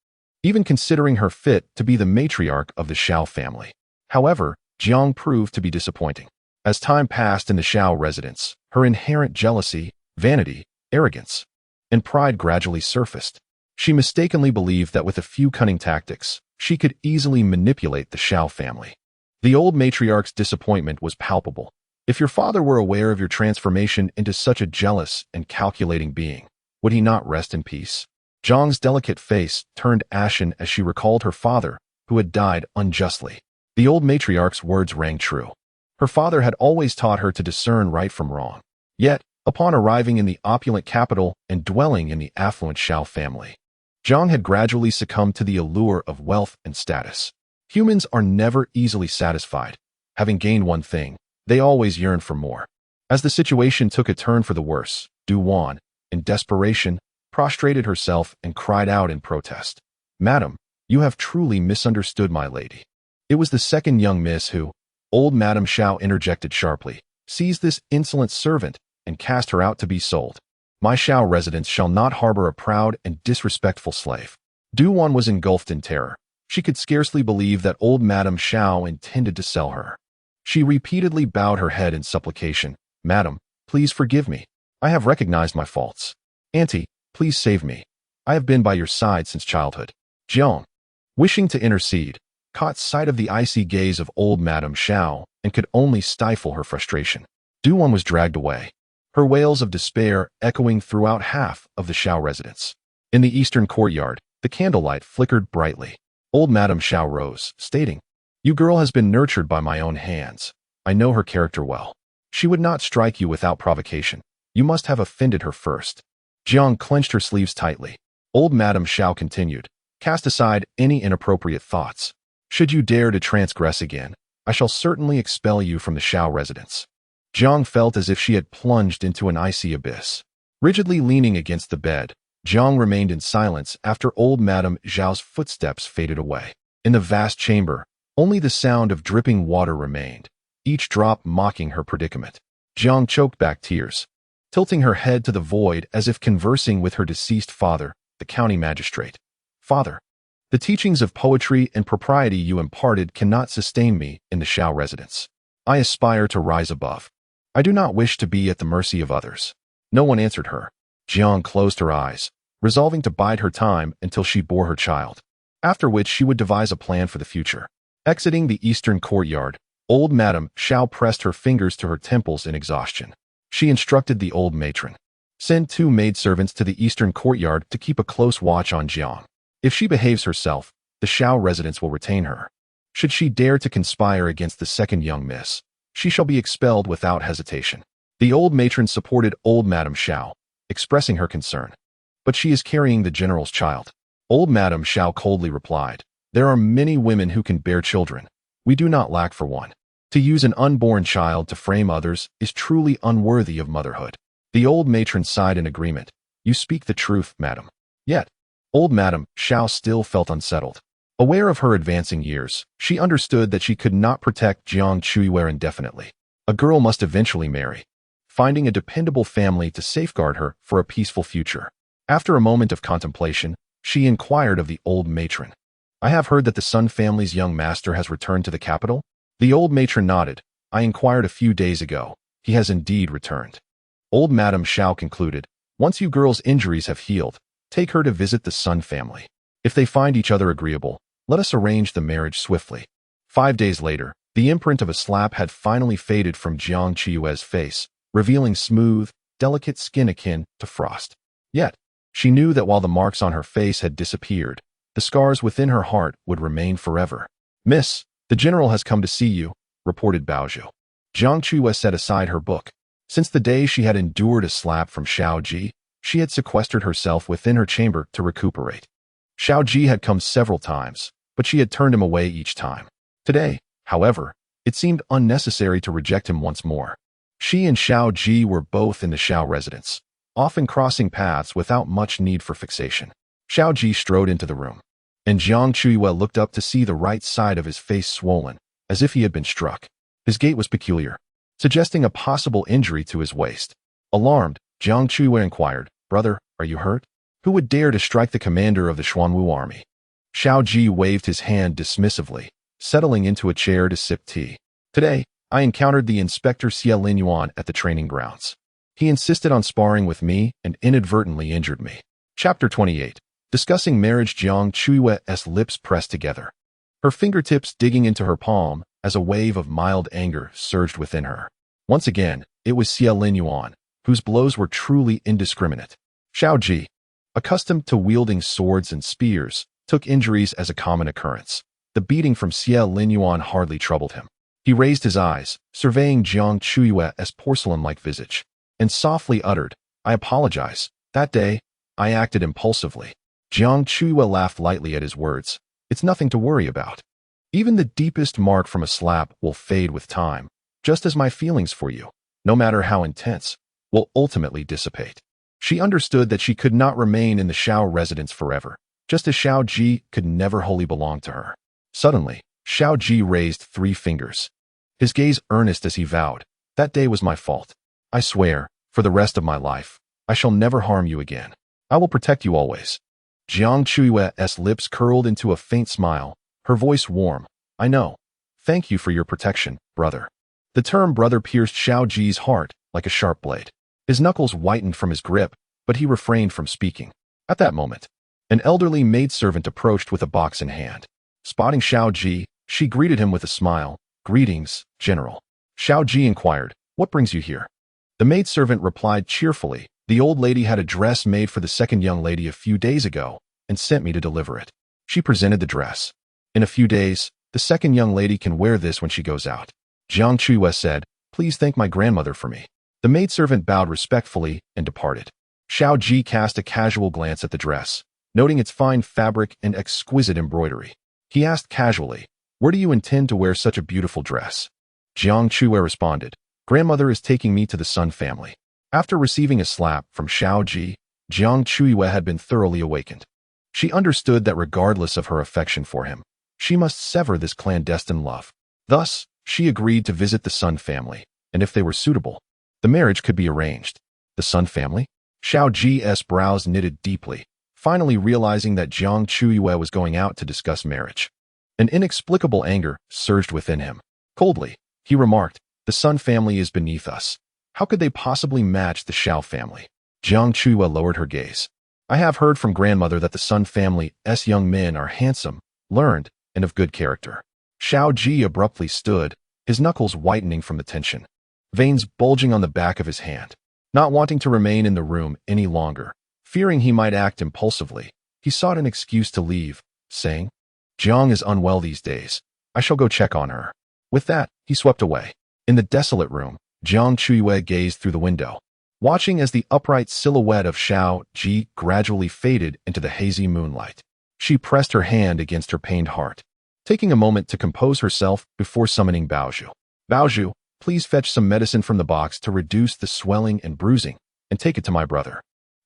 even considering her fit to be the matriarch of the Xiao family. However, Jiang proved to be disappointing. As time passed in the Xiao residence, her inherent jealousy, vanity, arrogance, and pride gradually surfaced. She mistakenly believed that with a few cunning tactics, she could easily manipulate the Xiao family. The old matriarch's disappointment was palpable. "If your father were aware of your transformation into such a jealous and calculating being, would he not rest in peace?" Jiang's delicate face turned ashen as she recalled her father, who had died unjustly. The old matriarch's words rang true. Her father had always taught her to discern right from wrong. Yet, upon arriving in the opulent capital and dwelling in the affluent Xiao family, Jiang had gradually succumbed to the allure of wealth and status. Humans are never easily satisfied. Having gained one thing, they always yearn for more. As the situation took a turn for the worse, Du Juan, in desperation, prostrated herself and cried out in protest, "Madam, you have truly misunderstood my lady." It was the second young miss who, old Madame Xiao interjected sharply, "seized this insolent servant and cast her out to be sold. My Xiao residence shall not harbor a proud and disrespectful slave." Du Juan was engulfed in terror. She could scarcely believe that old Madame Xiao intended to sell her. She repeatedly bowed her head in supplication, "Madam, please forgive me. I have recognized my faults. Auntie, please save me. I have been by your side since childhood." Jiang, wishing to intercede, caught sight of the icy gaze of old Madame Xiao and could only stifle her frustration. Du Juan was dragged away, her wails of despair echoing throughout half of the Xiao residence. In the eastern courtyard, the candlelight flickered brightly. Old Madame Xiao rose, stating, "You girl has been nurtured by my own hands. I know her character well. She would not strike you without provocation. You must have offended her first." Jiang clenched her sleeves tightly. Old Madame Xiao continued, "Cast aside any inappropriate thoughts. Should you dare to transgress again, I shall certainly expel you from the Xiao residence." Jiang felt as if she had plunged into an icy abyss. Rigidly leaning against the bed, Jiang remained in silence after old Madame Xiao's footsteps faded away. In the vast chamber, only the sound of dripping water remained, each drop mocking her predicament. Jiang choked back tears, tilting her head to the void as if conversing with her deceased father, the county magistrate. "Father, the teachings of poetry and propriety you imparted cannot sustain me in the Xiao residence. I aspire to rise above. I do not wish to be at the mercy of others." No one answered her. Jiang closed her eyes, resolving to bide her time until she bore her child, after which she would devise a plan for the future. Exiting the eastern courtyard, old Madame Xiao pressed her fingers to her temples in exhaustion. She instructed the old matron, "Send 2 maidservants to the eastern courtyard to keep a close watch on Jiang. If she behaves herself, the Xiao residence will retain her. Should she dare to conspire against the second young miss, she shall be expelled without hesitation. The old matron supported old Madame Xiao, expressing her concern. But she is carrying the general's child. Old Madame Xiao coldly replied, there are many women who can bear children. We do not lack for one. To use an unborn child to frame others is truly unworthy of motherhood. The old matron sighed in agreement. You speak the truth, madam. Yet, old Madame Xiao still felt unsettled. Aware of her advancing years, she understood that she could not protect Jiang Chuyue indefinitely. A girl must eventually marry, finding a dependable family to safeguard her for a peaceful future. After a moment of contemplation, she inquired of the old matron. I have heard that the Sun family's young master has returned to the capital? The old matron nodded. I inquired a few days ago. He has indeed returned. Old Madame Xiao concluded, once you girls' injuries have healed, take her to visit the Sun family. If they find each other agreeable, let us arrange the marriage swiftly. 5 days later, the imprint of a slap had finally faded from Jiang Chuyue's face, revealing smooth, delicate skin akin to frost. Yet, she knew that while the marks on her face had disappeared, the scars within her heart would remain forever. Miss, the general has come to see you, reported Baozhou. Jiang Chuyue set aside her book. Since the day she had endured a slap from Xiao Ji, she had sequestered herself within her chamber to recuperate. Xiao Ji had come several times, but she had turned him away each time. Today, however, it seemed unnecessary to reject him once more. She and Xiao Ji were both in the Xiao residence, often crossing paths without much need for fixation. Xiao Ji strode into the room, and Jiang Chuyue looked up to see the right side of his face swollen, as if he had been struck. His gait was peculiar, suggesting a possible injury to his waist. Alarmed, Jiang Chuyue inquired, brother, are you hurt? Who would dare to strike the commander of the Xuanwu army? Xiao Ji waved his hand dismissively, settling into a chair to sip tea. Today, I encountered the Inspector Xie Linyuan at the training grounds. He insisted on sparring with me and inadvertently injured me. Chapter 28. Discussing marriage. Jiang Chuyue's lips pressed together, her fingertips digging into her palm as a wave of mild anger surged within her. Once again, it was Xie Linyuan, whose blows were truly indiscriminate. Xiao Ji, accustomed to wielding swords and spears, took injuries as a common occurrence. The beating from Xie Linyuan hardly troubled him. He raised his eyes, surveying Jiang Chuyue's porcelain-like visage, and softly uttered, I apologize. That day, I acted impulsively. Jiang Chuyue laughed lightly at his words. It's nothing to worry about. Even the deepest mark from a slap will fade with time, just as my feelings for you, no matter how intense, will ultimately dissipate. She understood that she could not remain in the Xiao residence forever, just as Xiao Ji could never wholly belong to her. Suddenly, Xiao Ji raised 3 fingers, his gaze earnest as he vowed, that day was my fault. I swear, for the rest of my life, I shall never harm you again. I will protect you always. Jiang Chuyue's lips curled into a faint smile, her voice warm. I know. Thank you for your protection, brother. The term brother pierced Xiao Ji's heart like a sharp blade. His knuckles whitened from his grip, but he refrained from speaking. At that moment, an elderly maidservant approached with a box in hand. Spotting Xiao Ji, she greeted him with a smile. Greetings, General. Xiao Ji inquired, what brings you here? The maidservant replied cheerfully, the old lady had a dress made for the second young lady a few days ago and sent me to deliver it. She presented the dress. In a few days, the second young lady can wear this when she goes out. Jiang Chuyue said, please thank my grandmother for me. The maidservant bowed respectfully and departed. Xiao Ji cast a casual glance at the dress, noting its fine fabric and exquisite embroidery. He asked casually, where do you intend to wear such a beautiful dress? Jiang Chuyue responded, grandmother is taking me to the Sun family. After receiving a slap from Xiao Ji, Jiang Chuyue had been thoroughly awakened. She understood that regardless of her affection for him, she must sever this clandestine love. Thus, she agreed to visit the Sun family, and if they were suitable, the marriage could be arranged. The Sun family? Xiao Ji's brows knitted deeply, finally realizing that Jiang Chuyue was going out to discuss marriage. An inexplicable anger surged within him. Coldly, he remarked, the Sun family is beneath us. How could they possibly match the Xiao family? Jiang Chuyue lowered her gaze. I have heard from grandmother that the Sun family's young men are handsome, learned, and of good character. Xiao Ji abruptly stood, his knuckles whitening from the tension, veins bulging on the back of his hand. Not wanting to remain in the room any longer, fearing he might act impulsively, he sought an excuse to leave, saying, Jiang is unwell these days. I shall go check on her." With that, he swept away. In the desolate room, Jiang Chuyue gazed through the window, watching as the upright silhouette of Xiao Ji gradually faded into the hazy moonlight. She pressed her hand against her pained heart, taking a moment to compose herself before summoning Baozhu. "Baozhu, please fetch some medicine from the box to reduce the swelling and bruising, and take it to my brother."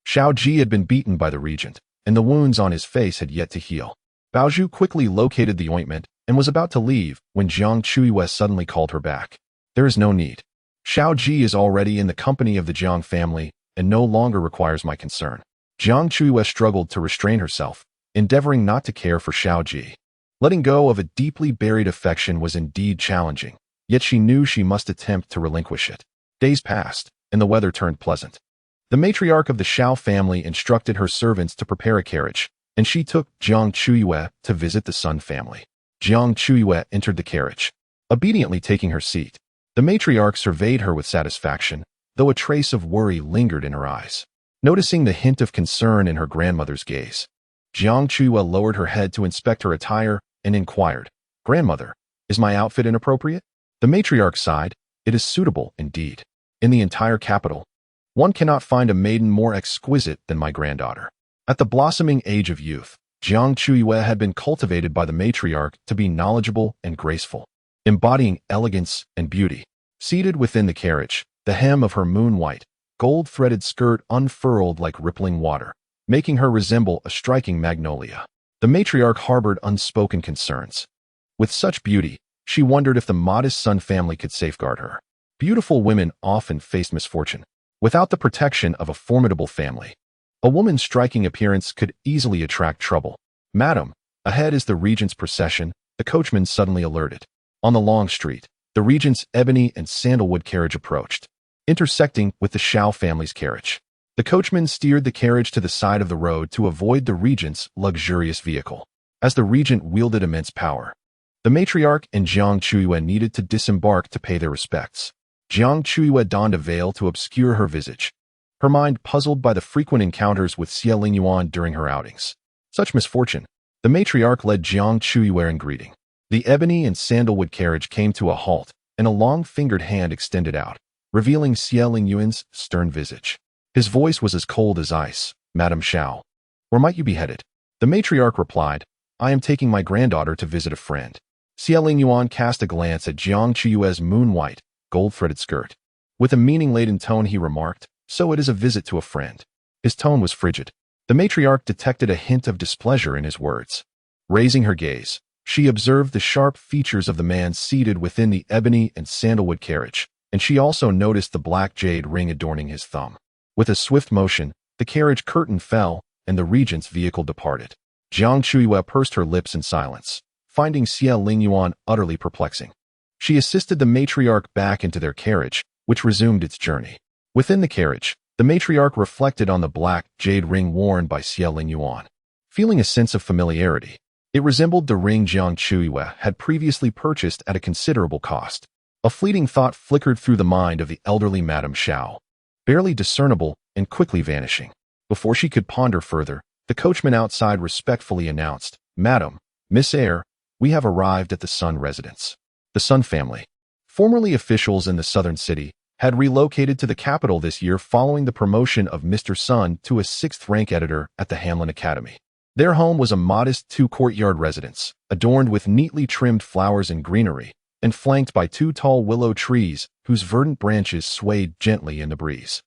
Xiao Ji had been beaten by the regent, and the wounds on his face had yet to heal. Baozhu quickly located the ointment and was about to leave when Jiang Chuyue suddenly called her back. "There is no need. Xiao Ji is already in the company of the Jiang family and no longer requires my concern." Jiang Chuyue struggled to restrain herself, endeavoring not to care for Xiao Ji. Letting go of a deeply buried affection was indeed challenging, yet she knew she must attempt to relinquish it. Days passed, and the weather turned pleasant. The matriarch of the Xiao family instructed her servants to prepare a carriage, and she took Jiang Chuyue to visit the Sun family. Jiang Chuyue entered the carriage, obediently taking her seat. The matriarch surveyed her with satisfaction, though a trace of worry lingered in her eyes. Noticing the hint of concern in her grandmother's gaze, Jiang Chuyue lowered her head to inspect her attire and inquired, "Grandmother, is my outfit inappropriate?" The matriarch sighed. "It is suitable, indeed. In the entire capital, one cannot find a maiden more exquisite than my granddaughter." At the blossoming age of youth, Jiang Chuyue had been cultivated by the matriarch to be knowledgeable and graceful, embodying elegance and beauty. Seated within the carriage, the hem of her moon-white, gold-threaded skirt unfurled like rippling water, making her resemble a striking magnolia. The matriarch harbored unspoken concerns. With such beauty, she wondered if the modest Sun family could safeguard her. Beautiful women often faced misfortune. Without the protection of a formidable family, a woman's striking appearance could easily attract trouble. "Madam, ahead is the regent's procession," the coachman suddenly alerted. On the long street, the regent's ebony and sandalwood carriage approached, intersecting with the Xiao family's carriage. The coachman steered the carriage to the side of the road to avoid the regent's luxurious vehicle. As the regent wielded immense power, the matriarch and Jiang Chuyue needed to disembark to pay their respects. Jiang Chuyue donned a veil to obscure her visage, her mind puzzled by the frequent encounters with Xie Lingyuan during her outings. Such misfortune. The matriarch led Jiang Chuyue in greeting. The ebony and sandalwood carriage came to a halt, and a long-fingered hand extended out, revealing Xie Lingyuan's stern visage. His voice was as cold as ice. "Madam Xiao, where might you be headed?" The matriarch replied, "I am taking my granddaughter to visit a friend." Xie Lingyuan cast a glance at Jiang Chuyue's moon-white, gold-threaded skirt. With a meaning-laden tone he remarked, "So it is a visit to a friend." His tone was frigid. The matriarch detected a hint of displeasure in his words. Raising her gaze, she observed the sharp features of the man seated within the ebony and sandalwood carriage, and she also noticed the black jade ring adorning his thumb. With a swift motion, the carriage curtain fell, and the regent's vehicle departed. Jiang Chuyue pursed her lips in silence, finding Xie Lingyuan utterly perplexing. She assisted the matriarch back into their carriage, which resumed its journey. Within the carriage, the matriarch reflected on the black jade ring worn by Xie Lingyuan. Feeling a sense of familiarity, it resembled the ring Jiang Chuyue had previously purchased at a considerable cost. A fleeting thought flickered through the mind of the elderly Madame Xiao, barely discernible and quickly vanishing. Before she could ponder further, the coachman outside respectfully announced, "Madam, Miss Eyre, we have arrived at the Sun residence." The Sun family, formerly officials in the southern city, had relocated to the capital this year following the promotion of Mr. Sun to a 6th-rank editor at the Hamlin Academy. Their home was a modest 2-courtyard residence, adorned with neatly trimmed flowers and greenery, and flanked by 2 tall willow trees whose verdant branches swayed gently in the breeze.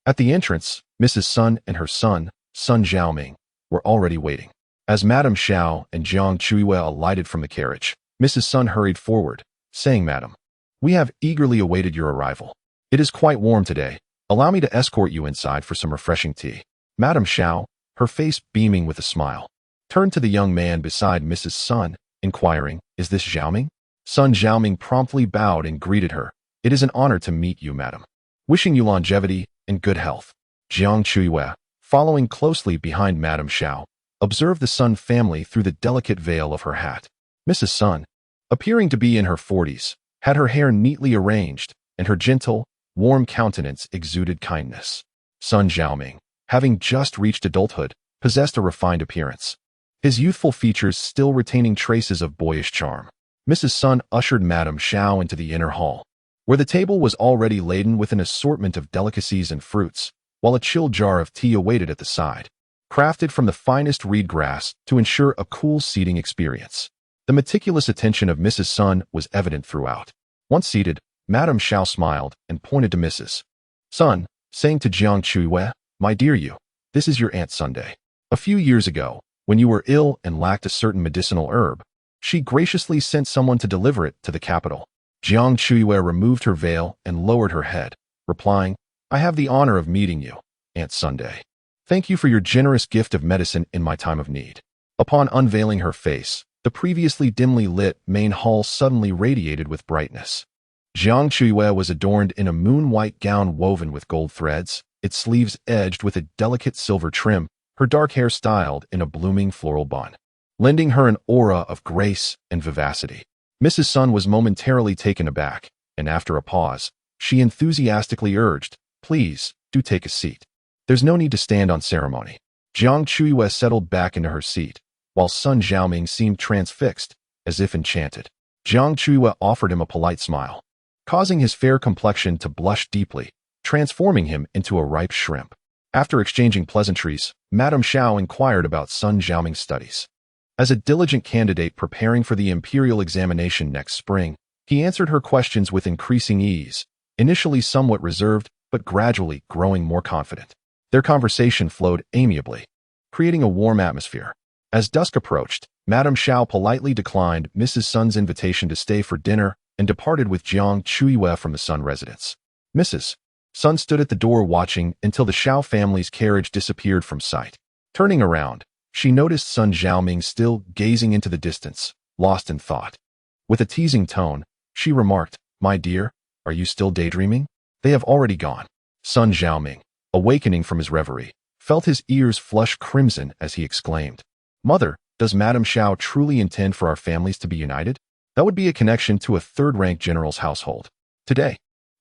At the entrance, Mrs. Sun and her son, Sun Xiaoming, were already waiting. As Madame Xiao and Jiang Chuyue alighted from the carriage, Mrs. Sun hurried forward, saying, "Madam, we have eagerly awaited your arrival. It is quite warm today. Allow me to escort you inside for some refreshing tea." Madame Xiao, her face beaming with a smile, turned to the young man beside Mrs. Sun, inquiring, "Is this Xiaoming?" Sun Xiaoming promptly bowed and greeted her. "It is an honor to meet you, madam. Wishing you longevity and good health." Jiang Chuyue, following closely behind Madame Xiao, observed the Sun family through the delicate veil of her hat. Mrs. Sun, appearing to be in her 40s, had her hair neatly arranged, and her gentle, warm countenance exuded kindness. Sun Xiaoming, having just reached adulthood, possessed a refined appearance. his youthful features still retaining traces of boyish charm. Mrs. Sun ushered Madame Xiao into the inner hall, where the table was already laden with an assortment of delicacies and fruits, while a chilled jar of tea awaited at the side, crafted from the finest reed grass to ensure a cool seating experience. The meticulous attention of Mrs. Sun was evident throughout. Once seated, Madame Xiao smiled and pointed to Mrs. Sun, saying to Jiang Chuyue, "My dear you, this is your Aunt Sunday. A few years ago, when you were ill and lacked a certain medicinal herb, she graciously sent someone to deliver it to the capital." Jiang Chuyue removed her veil and lowered her head, replying, "I have the honor of meeting you, Aunt Sunday. Thank you for your generous gift of medicine in my time of need." Upon unveiling her face, the previously dimly lit main hall suddenly radiated with brightness. Jiang Chuyue was adorned in a moon-white gown woven with gold threads, its sleeves edged with a delicate silver trim, her dark hair styled in a blooming floral bun, lending her an aura of grace and vivacity. Mrs. Sun was momentarily taken aback, and after a pause, she enthusiastically urged, "Please, do take a seat. There's no need to stand on ceremony." Jiang Chuyue settled back into her seat, while Sun Xiaoming seemed transfixed, as if enchanted. Jiang Chuyue offered him a polite smile, causing his fair complexion to blush deeply, transforming him into a ripe shrimp. After exchanging pleasantries, Madame Xiao inquired about Sun Xiaoming's studies. As a diligent candidate preparing for the imperial examination next spring, he answered her questions with increasing ease, initially somewhat reserved, but gradually growing more confident. Their conversation flowed amiably, creating a warm atmosphere. As dusk approached, Madame Xiao politely declined Mrs. Sun's invitation to stay for dinner and departed with Jiang Chuyue from the Sun residence. Mrs. Sun stood at the door watching until the Xiao family's carriage disappeared from sight. Turning around, she noticed Sun Xiaoming still gazing into the distance, lost in thought. With a teasing tone, she remarked, "My dear, are you still daydreaming? They have already gone." Sun Xiaoming, awakening from his reverie, felt his ears flush crimson as he exclaimed, "Mother, does Madame Xiao truly intend for our families to be united? That would be a connection to a third-rank general's household." Today,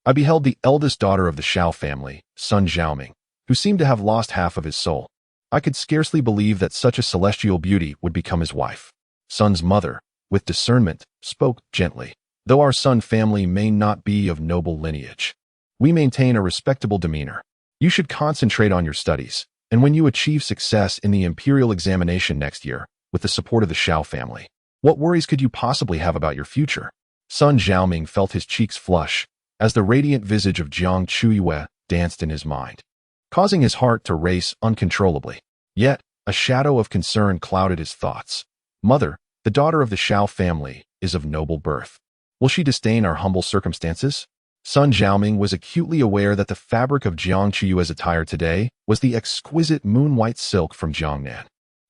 I beheld the eldest daughter of the Xiao family, Sun Xiaoming, who seemed to have lost half of his soul. I could scarcely believe that such a celestial beauty would become his wife. Sun's mother, with discernment, spoke gently. "Though our Sun family may not be of noble lineage, we maintain a respectable demeanor. You should concentrate on your studies, and when you achieve success in the imperial examination next year, with the support of the Xiao family, what worries could you possibly have about your future?" Sun Xiaoming felt his cheeks flush as the radiant visage of Jiang Chuyue danced in his mind, causing his heart to race uncontrollably. Yet, a shadow of concern clouded his thoughts. "Mother, the daughter of the Xiao family is of noble birth. Will she disdain our humble circumstances?" Sun Xiaoming was acutely aware that the fabric of Jiang Chuyue's attire today was the exquisite moon-white silk from Jiangnan,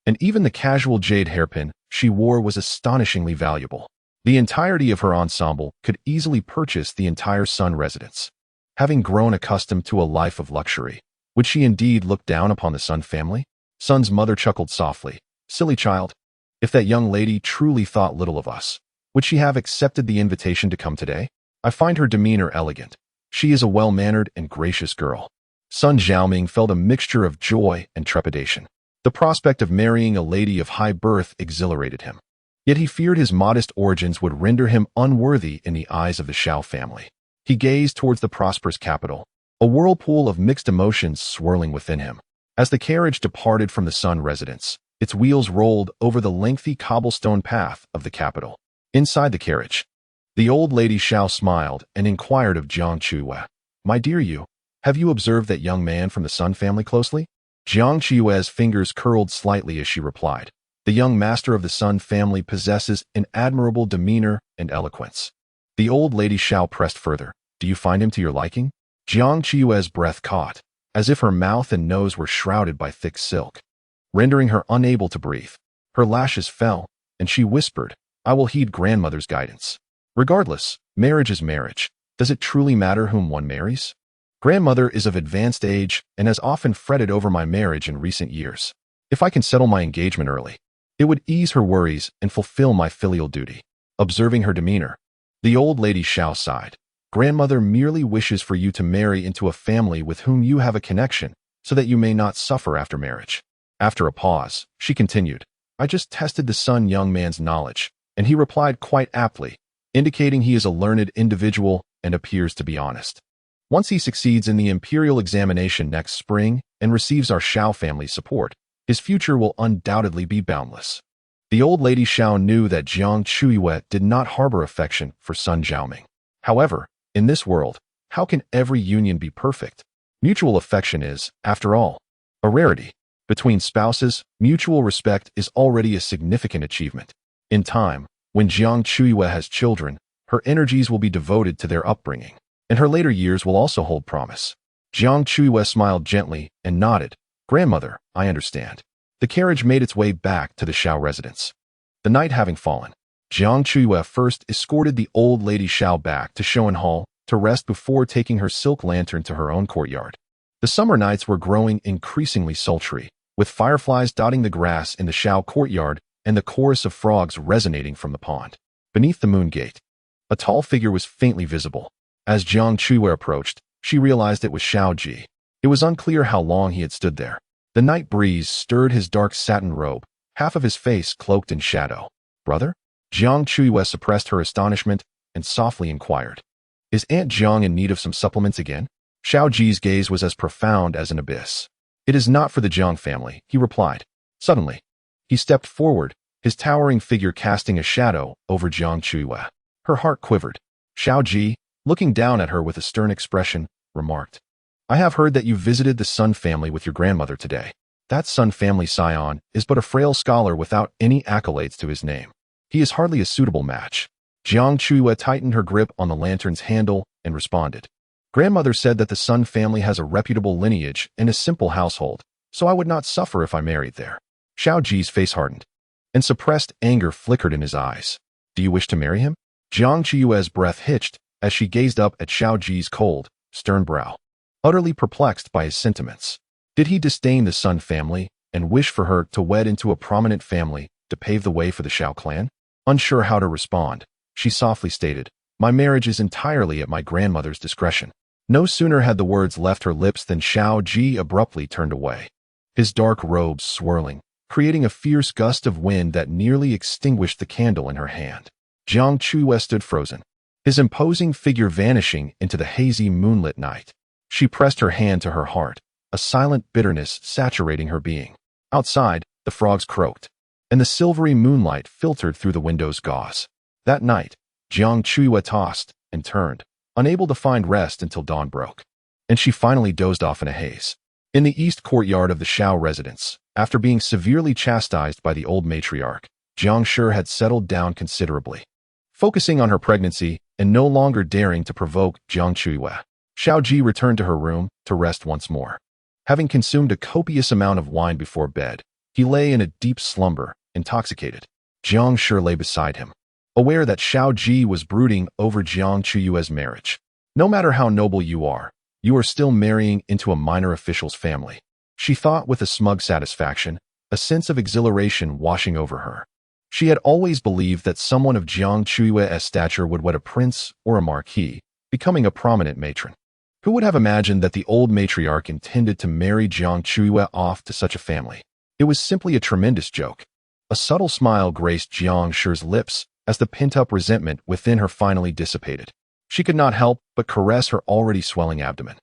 and even the casual jade hairpin she wore was astonishingly valuable. The entirety of her ensemble could easily purchase the entire Sun residence. Having grown accustomed to a life of luxury, would she indeed look down upon the Sun family? Sun's mother chuckled softly. "Silly child, if that young lady truly thought little of us, would she have accepted the invitation to come today? I find her demeanor elegant. She is a well-mannered and gracious girl." Sun Xiaoming felt a mixture of joy and trepidation. The prospect of marrying a lady of high birth exhilarated him. Yet he feared his modest origins would render him unworthy in the eyes of the Xiao family. He gazed towards the prosperous capital, a whirlpool of mixed emotions swirling within him. As the carriage departed from the Sun residence, its wheels rolled over the lengthy cobblestone path of the capital. Inside the carriage, the old lady Xiao smiled and inquired of Jiang Chuyue, "My dear you, have you observed that young man from the Sun family closely?" Jiang Chuyue's fingers curled slightly as she replied, "The young master of the Sun family possesses an admirable demeanor and eloquence." The old lady Xiao pressed further, "Do you find him to your liking?" Jiang Chuyue's breath caught, as if her mouth and nose were shrouded by thick silk, rendering her unable to breathe. Her lashes fell, and she whispered, "I will heed grandmother's guidance. Regardless, marriage is marriage. Does it truly matter whom one marries? Grandmother is of advanced age and has often fretted over my marriage in recent years. If I can settle my engagement early, it would ease her worries and fulfill my filial duty." Observing her demeanor, the old lady Xiao sighed. "Grandmother merely wishes for you to marry into a family with whom you have a connection, so that you may not suffer after marriage." After a pause, she continued, I just tested the Sun young man's knowledge, and he replied quite aptly, indicating he is a learned individual and appears to be honest. Once he succeeds in the imperial examination next spring and receives our Xiao family's support, his future will undoubtedly be boundless. The old lady Xiao knew that Jiang Chuyue did not harbor affection for Sun Zhaoming. However, in this world, how can every union be perfect? Mutual affection is, after all, a rarity. Between spouses, mutual respect is already a significant achievement. In time, when Jiang Chuyue has children, her energies will be devoted to their upbringing, and her later years will also hold promise. Jiang Chuyue smiled gently and nodded. Grandmother, I understand. The carriage made its way back to the Xiao residence. The night having fallen, Jiang Chuyue first escorted the old lady Xiao back to Shoan Hall to rest before taking her silk lantern to her own courtyard. The summer nights were growing increasingly sultry, with fireflies dotting the grass in the Xiao courtyard and the chorus of frogs resonating from the pond. Beneath the moon gate, a tall figure was faintly visible. As Jiang Chuyue approached, she realized it was Xiao Ji. It was unclear how long he had stood there. The night breeze stirred his dark satin robe, half of his face cloaked in shadow. Brother? Jiang Chuyue suppressed her astonishment and softly inquired. Is Aunt Jiang in need of some supplements again? Xiao Ji's gaze was as profound as an abyss. It is not for the Jiang family, he replied. Suddenly, he stepped forward, his towering figure casting a shadow over Jiang Chuyue. Her heart quivered. Xiao Ji, looking down at her with a stern expression, remarked, I have heard that you visited the Sun family with your grandmother today. That Sun family scion is but a frail scholar without any accolades to his name. He is hardly a suitable match. Jiang Chuyue tightened her grip on the lantern's handle and responded. Grandmother said that the Sun family has a reputable lineage and a simple household, so I would not suffer if I married there. Xiao Ji's face hardened, and suppressed anger flickered in his eyes. Do you wish to marry him? Jiang Chuyue's breath hitched as she gazed up at Xiao Ji's cold, stern brow, utterly perplexed by his sentiments. Did he disdain the Sun family and wish for her to wed into a prominent family to pave the way for the Xiao clan? Unsure how to respond, she softly stated, My marriage is entirely at my grandmother's discretion. No sooner had the words left her lips than Xiao Ji abruptly turned away, his dark robes swirling, creating a fierce gust of wind that nearly extinguished the candle in her hand. Jiang Chuyue stood frozen, his imposing figure vanishing into the hazy moonlit night. She pressed her hand to her heart, a silent bitterness saturating her being. Outside, the frogs croaked, and the silvery moonlight filtered through the window's gauze. That night, Jiang Chuyue tossed and turned, unable to find rest until dawn broke, and she finally dozed off in a haze. In the east courtyard of the Xiao residence, after being severely chastised by the old matriarch, Jiang Chuyue had settled down considerably. Focusing on her pregnancy and no longer daring to provoke Jiang Chuyue, Xiao Ji returned to her room to rest once more. Having consumed a copious amount of wine before bed, he lay in a deep slumber, intoxicated. Jiang Chuyue lay beside him, aware that Xiao Ji was brooding over Jiang Chuyue's marriage. No matter how noble you are still marrying into a minor official's family, she thought with a smug satisfaction, a sense of exhilaration washing over her. She had always believed that someone of Jiang Chuyue's stature would wed a prince or a marquis, becoming a prominent matron. Who would have imagined that the old matriarch intended to marry Jiang Chuyue off to such a family? It was simply a tremendous joke. A subtle smile graced Jiang Chuyue's lips as the pent-up resentment within her finally dissipated. She could not help but caress her already swelling abdomen,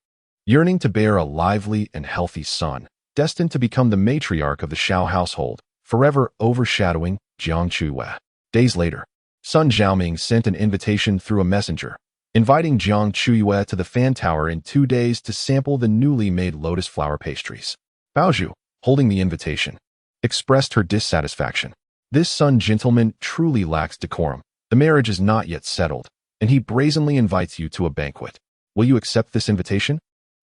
yearning to bear a lively and healthy son, destined to become the matriarch of the Xiao household, forever overshadowing Jiang Chuyue. Days later, Sun Zhaoming sent an invitation through a messenger, inviting Jiang Chuyue to the fan tower in 2 days to sample the newly made lotus flower pastries. Baozhu, holding the invitation, expressed her dissatisfaction. This Sun gentleman truly lacks decorum. The marriage is not yet settled, and he brazenly invites you to a banquet. Will you accept this invitation?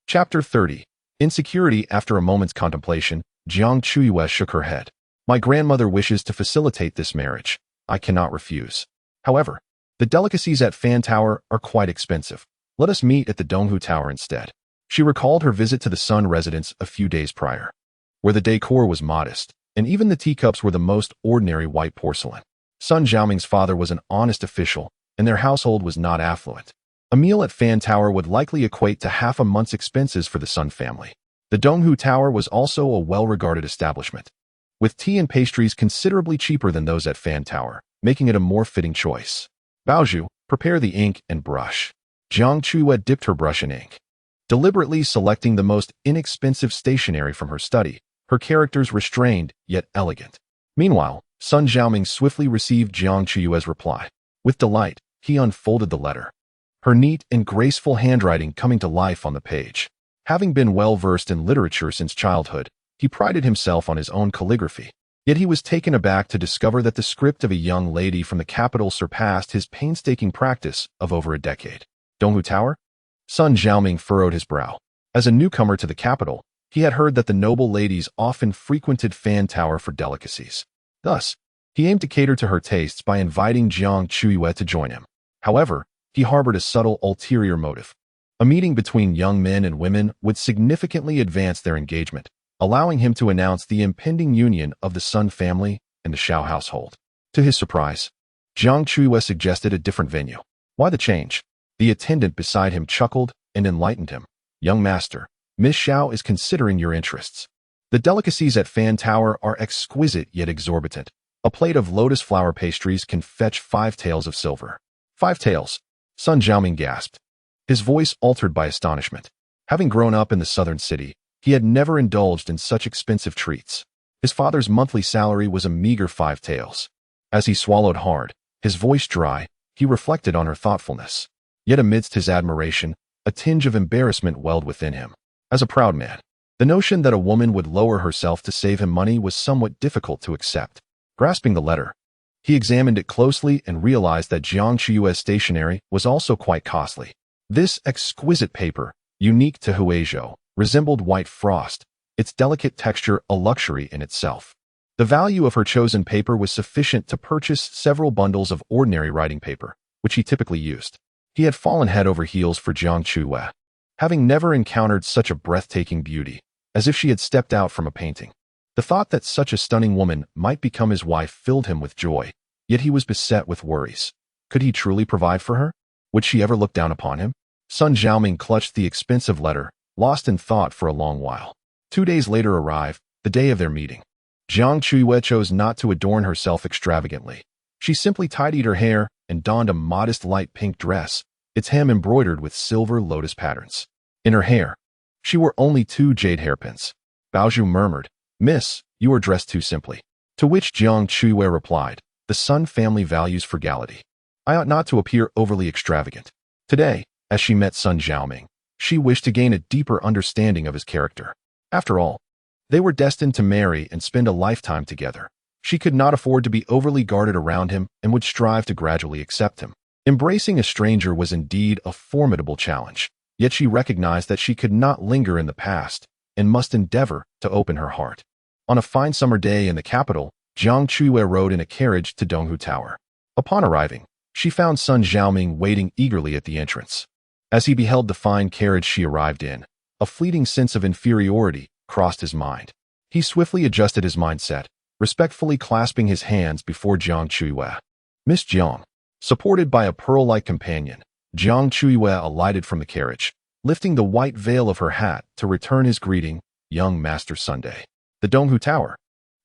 Chapter 30. Insecurity. After a moment's contemplation, Jiang Chuyue shook her head. My grandmother wishes to facilitate this marriage. I cannot refuse. However, the delicacies at Fan Tower are quite expensive. Let us meet at the Donghu Tower instead. She recalled her visit to the Sun residence a few days prior, where the decor was modest, and even the teacups were the most ordinary white porcelain. Sun Zhaoming's father was an honest official, and their household was not affluent. A meal at Fan Tower would likely equate to half a month's expenses for the Sun family. The Donghu Tower was also a well-regarded establishment, with tea and pastries considerably cheaper than those at Fan Tower, making it a more fitting choice. Baozhu, prepare the ink and brush. Jiang Chuyue dipped her brush in ink. Deliberately selecting the most inexpensive stationery from her study, her characters restrained yet elegant. Meanwhile, Sun Xiaoming swiftly received Jiang Chuyue's reply. With delight, he unfolded the letter, her neat and graceful handwriting coming to life on the page. Having been well-versed in literature since childhood, he prided himself on his own calligraphy. Yet he was taken aback to discover that the script of a young lady from the capital surpassed his painstaking practice of over a decade. Donghu Tower? Sun Xiaoming furrowed his brow. As a newcomer to the capital, he had heard that the noble ladies often frequented Fan Tower for delicacies. Thus, he aimed to cater to her tastes by inviting Jiang Chuyue to join him. However, he harbored a subtle ulterior motive. A meeting between young men and women would significantly advance their engagement, allowing him to announce the impending union of the Sun family and the Xiao household. To his surprise, Jiang Chuyue suggested a different venue. Why the change? The attendant beside him chuckled and enlightened him. Young master, Miss Xiao is considering your interests. The delicacies at Fan Tower are exquisite yet exorbitant. A plate of lotus flower pastries can fetch 5 taels of silver. 5 taels, Sun Xiaoming gasped, his voice altered by astonishment. Having grown up in the southern city, he had never indulged in such expensive treats. His father's monthly salary was a meager 5 taels. As he swallowed hard, his voice dry, he reflected on her thoughtfulness. Yet amidst his admiration, a tinge of embarrassment welled within him. As a proud man, the notion that a woman would lower herself to save him money was somewhat difficult to accept. Grasping the letter, he examined it closely and realized that Jiang Chuyue's stationery was also quite costly. This exquisite paper, unique to Huizhou, resembled white frost, its delicate texture a luxury in itself. The value of her chosen paper was sufficient to purchase several bundles of ordinary writing paper, which he typically used. He had fallen head over heels for Jiang Chuyue, having never encountered such a breathtaking beauty, as if she had stepped out from a painting. The thought that such a stunning woman might become his wife filled him with joy, yet he was beset with worries. Could he truly provide for her? Would she ever look down upon him? Sun Xiaoming clutched the expensive letter, lost in thought for a long while. 2 days later arrived, the day of their meeting. Jiang Chuyue chose not to adorn herself extravagantly. She simply tidied her hair and donned a modest light pink dress, its hem embroidered with silver lotus patterns. In her hair, she wore only 2 jade hairpins. Baozhu murmured, "Miss, you are dressed too simply." To which Jiang Chuyue replied, "The Sun family values frugality. I ought not to appear overly extravagant." Today, as she met Sun Xiaoming, she wished to gain a deeper understanding of his character. After all, they were destined to marry and spend a lifetime together. She could not afford to be overly guarded around him and would strive to gradually accept him. Embracing a stranger was indeed a formidable challenge, yet she recognized that she could not linger in the past and must endeavor to open her heart. On a fine summer day in the capital, Jiang Chuyue rode in a carriage to Donghu Tower. Upon arriving, she found Sun Xiaoming waiting eagerly at the entrance. As he beheld the fine carriage she arrived in, a fleeting sense of inferiority crossed his mind. He swiftly adjusted his mindset, respectfully clasping his hands before Jiang Chuyue. "Miss Jiang." Supported by a pearl-like companion, Jiang Chuyue alighted from the carriage, lifting the white veil of her hat to return his greeting, "Young Master Sunday." The Donghu Tower,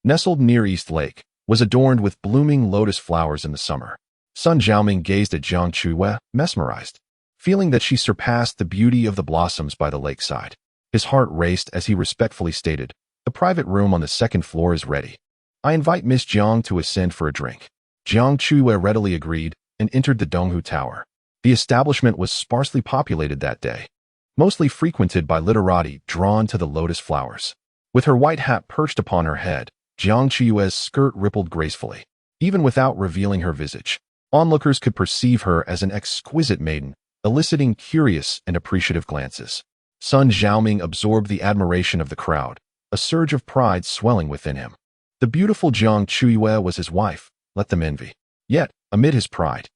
nestled near East Lake, was adorned with blooming lotus flowers in the summer. Sun Xiaoming gazed at Jiang Chuyue, mesmerized, feeling that she surpassed the beauty of the blossoms by the lakeside. His heart raced as he respectfully stated, "The private room on the 2nd floor is ready. I invite Miss Jiang to ascend for a drink." Jiang Chuyue readily agreed and entered the Donghu Tower. The establishment was sparsely populated that day, mostly frequented by literati drawn to the lotus flowers. With her white hat perched upon her head, Jiang Chuyue's skirt rippled gracefully. Even without revealing her visage, onlookers could perceive her as an exquisite maiden, eliciting curious and appreciative glances. Sun Xiaoming absorbed the admiration of the crowd, a surge of pride swelling within him. The beautiful Jiang Chuyue was his wife, let them envy. Yet, amid his pride,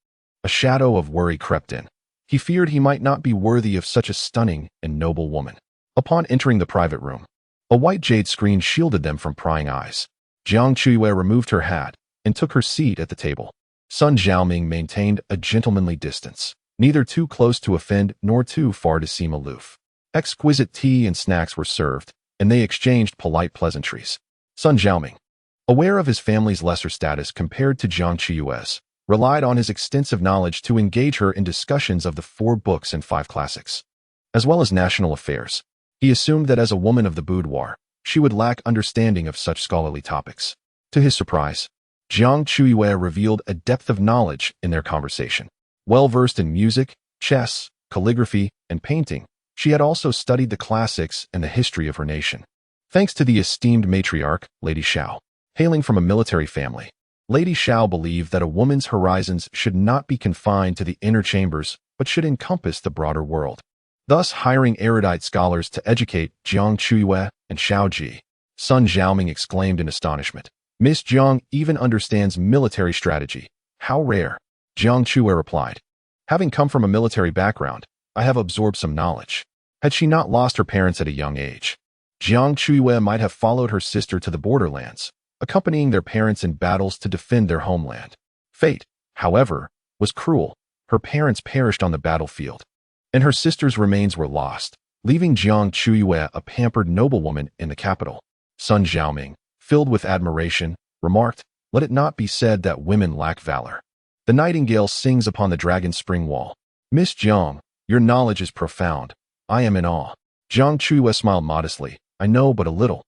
a shadow of worry crept in. He feared he might not be worthy of such a stunning and noble woman. Upon entering the private room, a white jade screen shielded them from prying eyes. Jiang Chuyue removed her hat and took her seat at the table. Sun Xiaoming maintained a gentlemanly distance, neither too close to offend nor too far to seem aloof. Exquisite tea and snacks were served, and they exchanged polite pleasantries. Sun Xiaoming, aware of his family's lesser status compared to Jiang Chuyue's, relied on his extensive knowledge to engage her in discussions of the 4 books and 5 classics, as well as national affairs. He assumed that as a woman of the boudoir, she would lack understanding of such scholarly topics. To his surprise, Jiang Chuyue revealed a depth of knowledge in their conversation. Well-versed in music, chess, calligraphy, and painting, she had also studied the classics and the history of her nation. Thanks to the esteemed matriarch, Lady Xiao. Hailing from a military family, Lady Xiao believed that a woman's horizons should not be confined to the inner chambers, but should encompass the broader world, thus hiring erudite scholars to educate Jiang Chuyue and Xiao Ji. Sun Xiaoming exclaimed in astonishment. Miss Jiang even understands military strategy. How rare. Jiang Chuyue replied. Having come from a military background, I have absorbed some knowledge. Had she not lost her parents at a young age, Jiang Chuyue might have followed her sister to the borderlands, accompanying their parents in battles to defend their homeland. Fate, however, was cruel. Her parents perished on the battlefield, and her sister's remains were lost, leaving Jiang Chuyue a pampered noblewoman in the capital. Sun Xiaoming, filled with admiration, remarked, "Let it not be said that women lack valor. The nightingale sings upon the dragon's spring wall. Miss Jiang, your knowledge is profound. I am in awe." Jiang Chuyue smiled modestly. "I know but a little."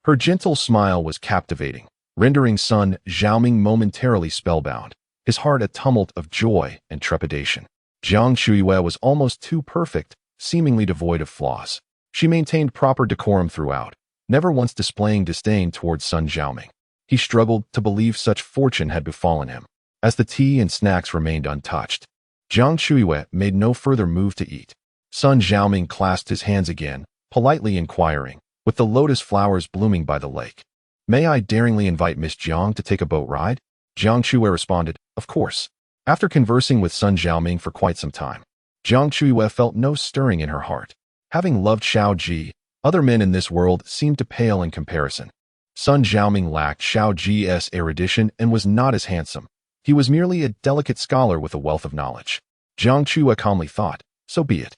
Her gentle smile was captivating, rendering Sun Xiaoming momentarily spellbound, his heart a tumult of joy and trepidation. Jiang Chuyue was almost too perfect, seemingly devoid of flaws. She maintained proper decorum throughout, never once displaying disdain towards Sun Xiaoming. He struggled to believe such fortune had befallen him. As the tea and snacks remained untouched, Jiang Chuyue made no further move to eat. Sun Xiaoming clasped his hands again, politely inquiring, with the lotus flowers blooming by the lake, "May I daringly invite Miss Jiang to take a boat ride?" Jiang Chuyue responded, "Of course." After conversing with Sun Xiaoming for quite some time, Jiang Chuyue felt no stirring in her heart. Having loved Xiao Ji, other men in this world seemed to pale in comparison. Sun Xiaoming lacked Xiao Ji's erudition and was not as handsome. He was merely a delicate scholar with a wealth of knowledge. Jiang Chuyue calmly thought, so be it.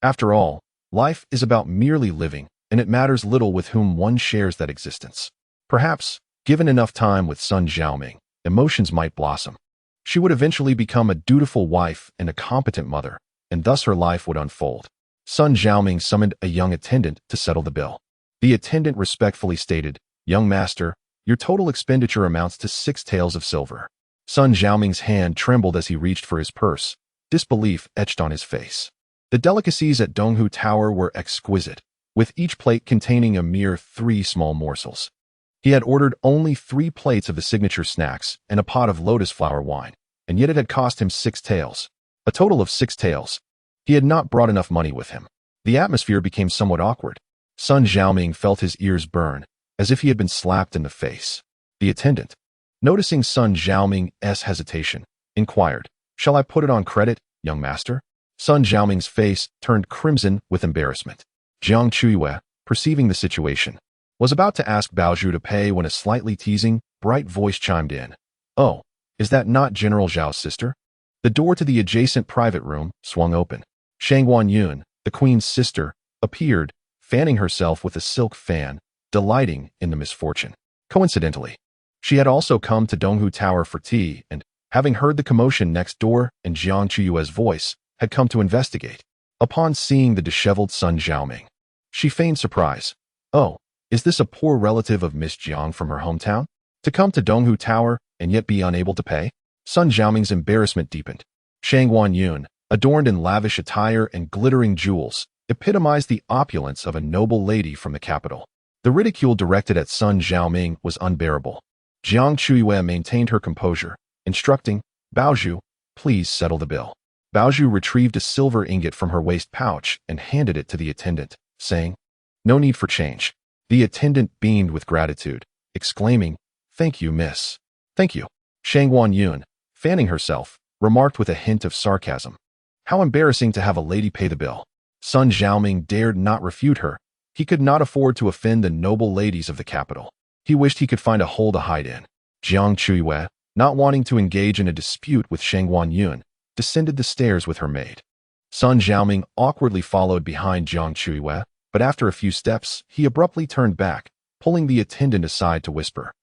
After all, life is about merely living, and it matters little with whom one shares that existence. Perhaps, given enough time with Sun Xiaoming, emotions might blossom. She would eventually become a dutiful wife and a competent mother, and thus her life would unfold. Sun Xiaoming summoned a young attendant to settle the bill. The attendant respectfully stated, "Young master, your total expenditure amounts to 6 taels of silver." Sun Xiaoming's hand trembled as he reached for his purse, disbelief etched on his face. The delicacies at Donghu Tower were exquisite, with each plate containing a mere 3 small morsels. He had ordered only 3 plates of the signature snacks and a pot of lotus flower wine, and yet it had cost him 6 taels. A total of 6 taels. He had not brought enough money with him. The atmosphere became somewhat awkward. Sun Xiaoming felt his ears burn, as if he had been slapped in the face. The attendant, noticing Sun Xiaoming's hesitation, inquired, "Shall I put it on credit, young master?" Sun Xiaoming's face turned crimson with embarrassment. Jiang Chuyue, perceiving the situation, was about to ask Baozhu to pay when a slightly teasing, bright voice chimed in. "Oh, is that not General Zhao's sister?" The door to the adjacent private room swung open. Shang Yun, the queen's sister, appeared, fanning herself with a silk fan, delighting in the misfortune. Coincidentally, she had also come to Donghu Tower for tea and, having heard the commotion next door and Jiang Chuyue's voice, had come to investigate. Upon seeing the disheveled Sun Xiaoming, she feigned surprise. "Oh, is this a poor relative of Miss Jiang from her hometown? To come to Donghu Tower and yet be unable to pay?" Sun Xiaoming's embarrassment deepened. Shang Yun, adorned in lavish attire and glittering jewels, epitomized the opulence of a noble lady from the capital. The ridicule directed at Sun Xiaoming was unbearable. Jiang Chuyue maintained her composure, instructing, "Baozhu, please settle the bill." Baozhu retrieved a silver ingot from her waist pouch and handed it to the attendant, saying, "No need for change." The attendant beamed with gratitude, exclaiming, "Thank you, miss." "Thank you." Shang Yun, fanning herself, remarked with a hint of sarcasm. How embarrassing to have a lady pay the bill. Sun Xiaoming dared not refute her. He could not afford to offend the noble ladies of the capital. He wished he could find a hole to hide in. Jiang Chuyue, not wanting to engage in a dispute with Shang Yun, descended the stairs with her maid. Sun Xiaoming awkwardly followed behind Jiang Chuyue, but after a few steps, he abruptly turned back, pulling the attendant aside to whisper,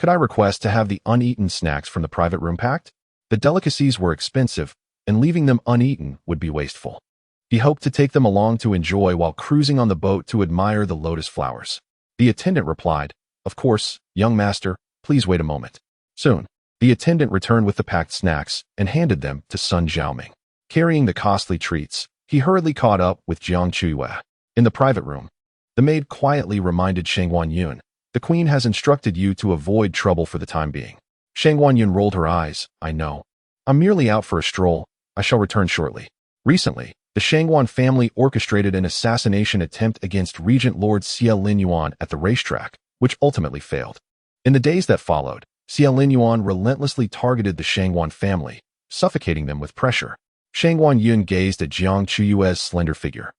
Could I request to have the uneaten snacks from the private room packed? The delicacies were expensive, and leaving them uneaten would be wasteful. He hoped to take them along to enjoy while cruising on the boat to admire the lotus flowers. The attendant replied, "Of course, young master, please wait a moment." Soon, the attendant returned with the packed snacks and handed them to Sun Xiaoming. Carrying the costly treats, he hurriedly caught up with Jiang Chuyue. In the private room, the maid quietly reminded Shang Guanyun, "The queen has instructed you to avoid trouble for the time being." Shang Guanyun rolled her eyes. "I know. I'm merely out for a stroll. I shall return shortly." Recently, the Shangguan family orchestrated an assassination attempt against Regent Lord Xia Linyuan at the racetrack, which ultimately failed. In the days that followed, Xia Linyuan relentlessly targeted the Shangguan family, suffocating them with pressure. Shang Guanyun gazed at Jiang Chuyue's slender figure,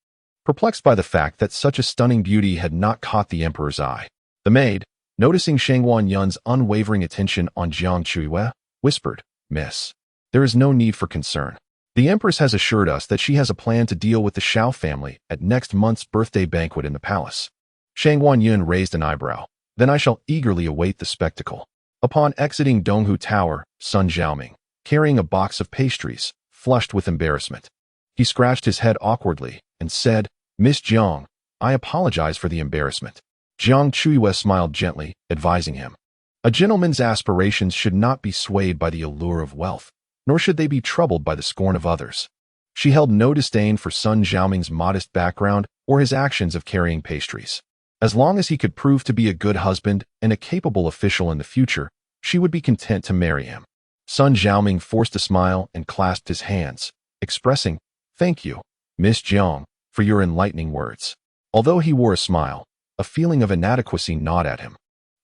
perplexed by the fact that such a stunning beauty had not caught the emperor's eye. The maid, noticing Shang Guanyun's unwavering attention on Jiang Chuyue, whispered, "Miss, there is no need for concern. The empress has assured us that she has a plan to deal with the Xiao family at next month's birthday banquet in the palace." Shang Guanyun raised an eyebrow. "Then I shall eagerly await the spectacle." Upon exiting Donghu Tower, Sun Xiaoming, carrying a box of pastries, flushed with embarrassment. He scratched his head awkwardly and said, "Miss Jiang, I apologize for the embarrassment." Jiang Chuyue smiled gently, advising him, "A gentleman's aspirations should not be swayed by the allure of wealth, nor should they be troubled by the scorn of others." She held no disdain for Sun Xiaoming's modest background or his actions of carrying pastries. As long as he could prove to be a good husband and a capable official in the future, she would be content to marry him. Sun Xiaoming forced a smile and clasped his hands, expressing, "Thank you, Miss Jiang, for your enlightening words." Although he wore a smile, a feeling of inadequacy gnawed at him.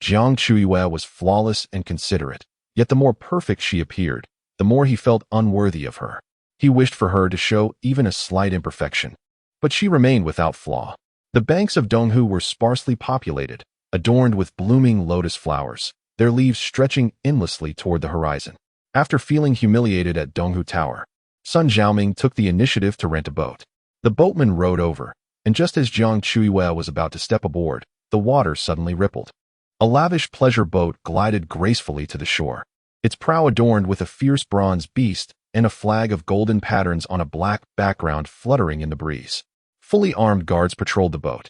Jiang Chuyue was flawless and considerate, yet the more perfect she appeared, the more he felt unworthy of her. He wished for her to show even a slight imperfection, but she remained without flaw. The banks of Donghu were sparsely populated, adorned with blooming lotus flowers, their leaves stretching endlessly toward the horizon. After feeling humiliated at Donghu Tower, Sun Xiaoming took the initiative to rent a boat. The boatman rowed over, and just as Jiang Chuyue was about to step aboard, the water suddenly rippled. A lavish pleasure boat glided gracefully to the shore, its prow adorned with a fierce bronze beast and a flag of golden patterns on a black background fluttering in the breeze. Fully armed guards patrolled the boat,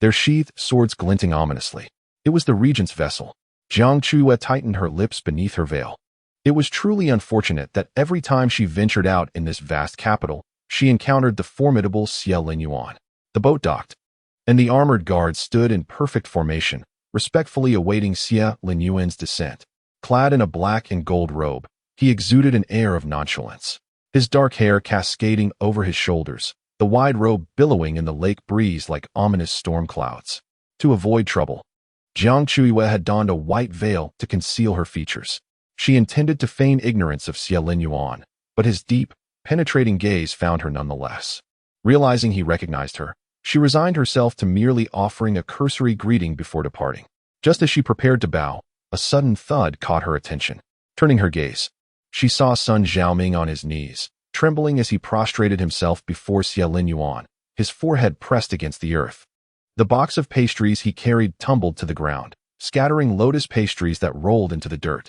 their sheathed swords glinting ominously. It was the Regent's vessel. Jiang Chuyue tightened her lips beneath her veil. It was truly unfortunate that every time she ventured out in this vast capital, she encountered the formidable Xia Linyuan. The boat docked, and the armored guards stood in perfect formation, respectfully awaiting Xia Linyuan's descent. Clad in a black and gold robe, he exuded an air of nonchalance. His dark hair cascading over his shoulders, the wide robe billowing in the lake breeze like ominous storm clouds. To avoid trouble, Jiang Chuyue had donned a white veil to conceal her features. She intended to feign ignorance of Xia Linyuan, but his deep, penetrating gaze found her nonetheless. Realizing he recognized her, she resigned herself to merely offering a cursory greeting before departing. Just as she prepared to bow, a sudden thud caught her attention. Turning her gaze, she saw Sun Xiaoming on his knees, trembling as he prostrated himself before Xia Linyuan, his forehead pressed against the earth. The box of pastries he carried tumbled to the ground, scattering lotus pastries that rolled into the dirt,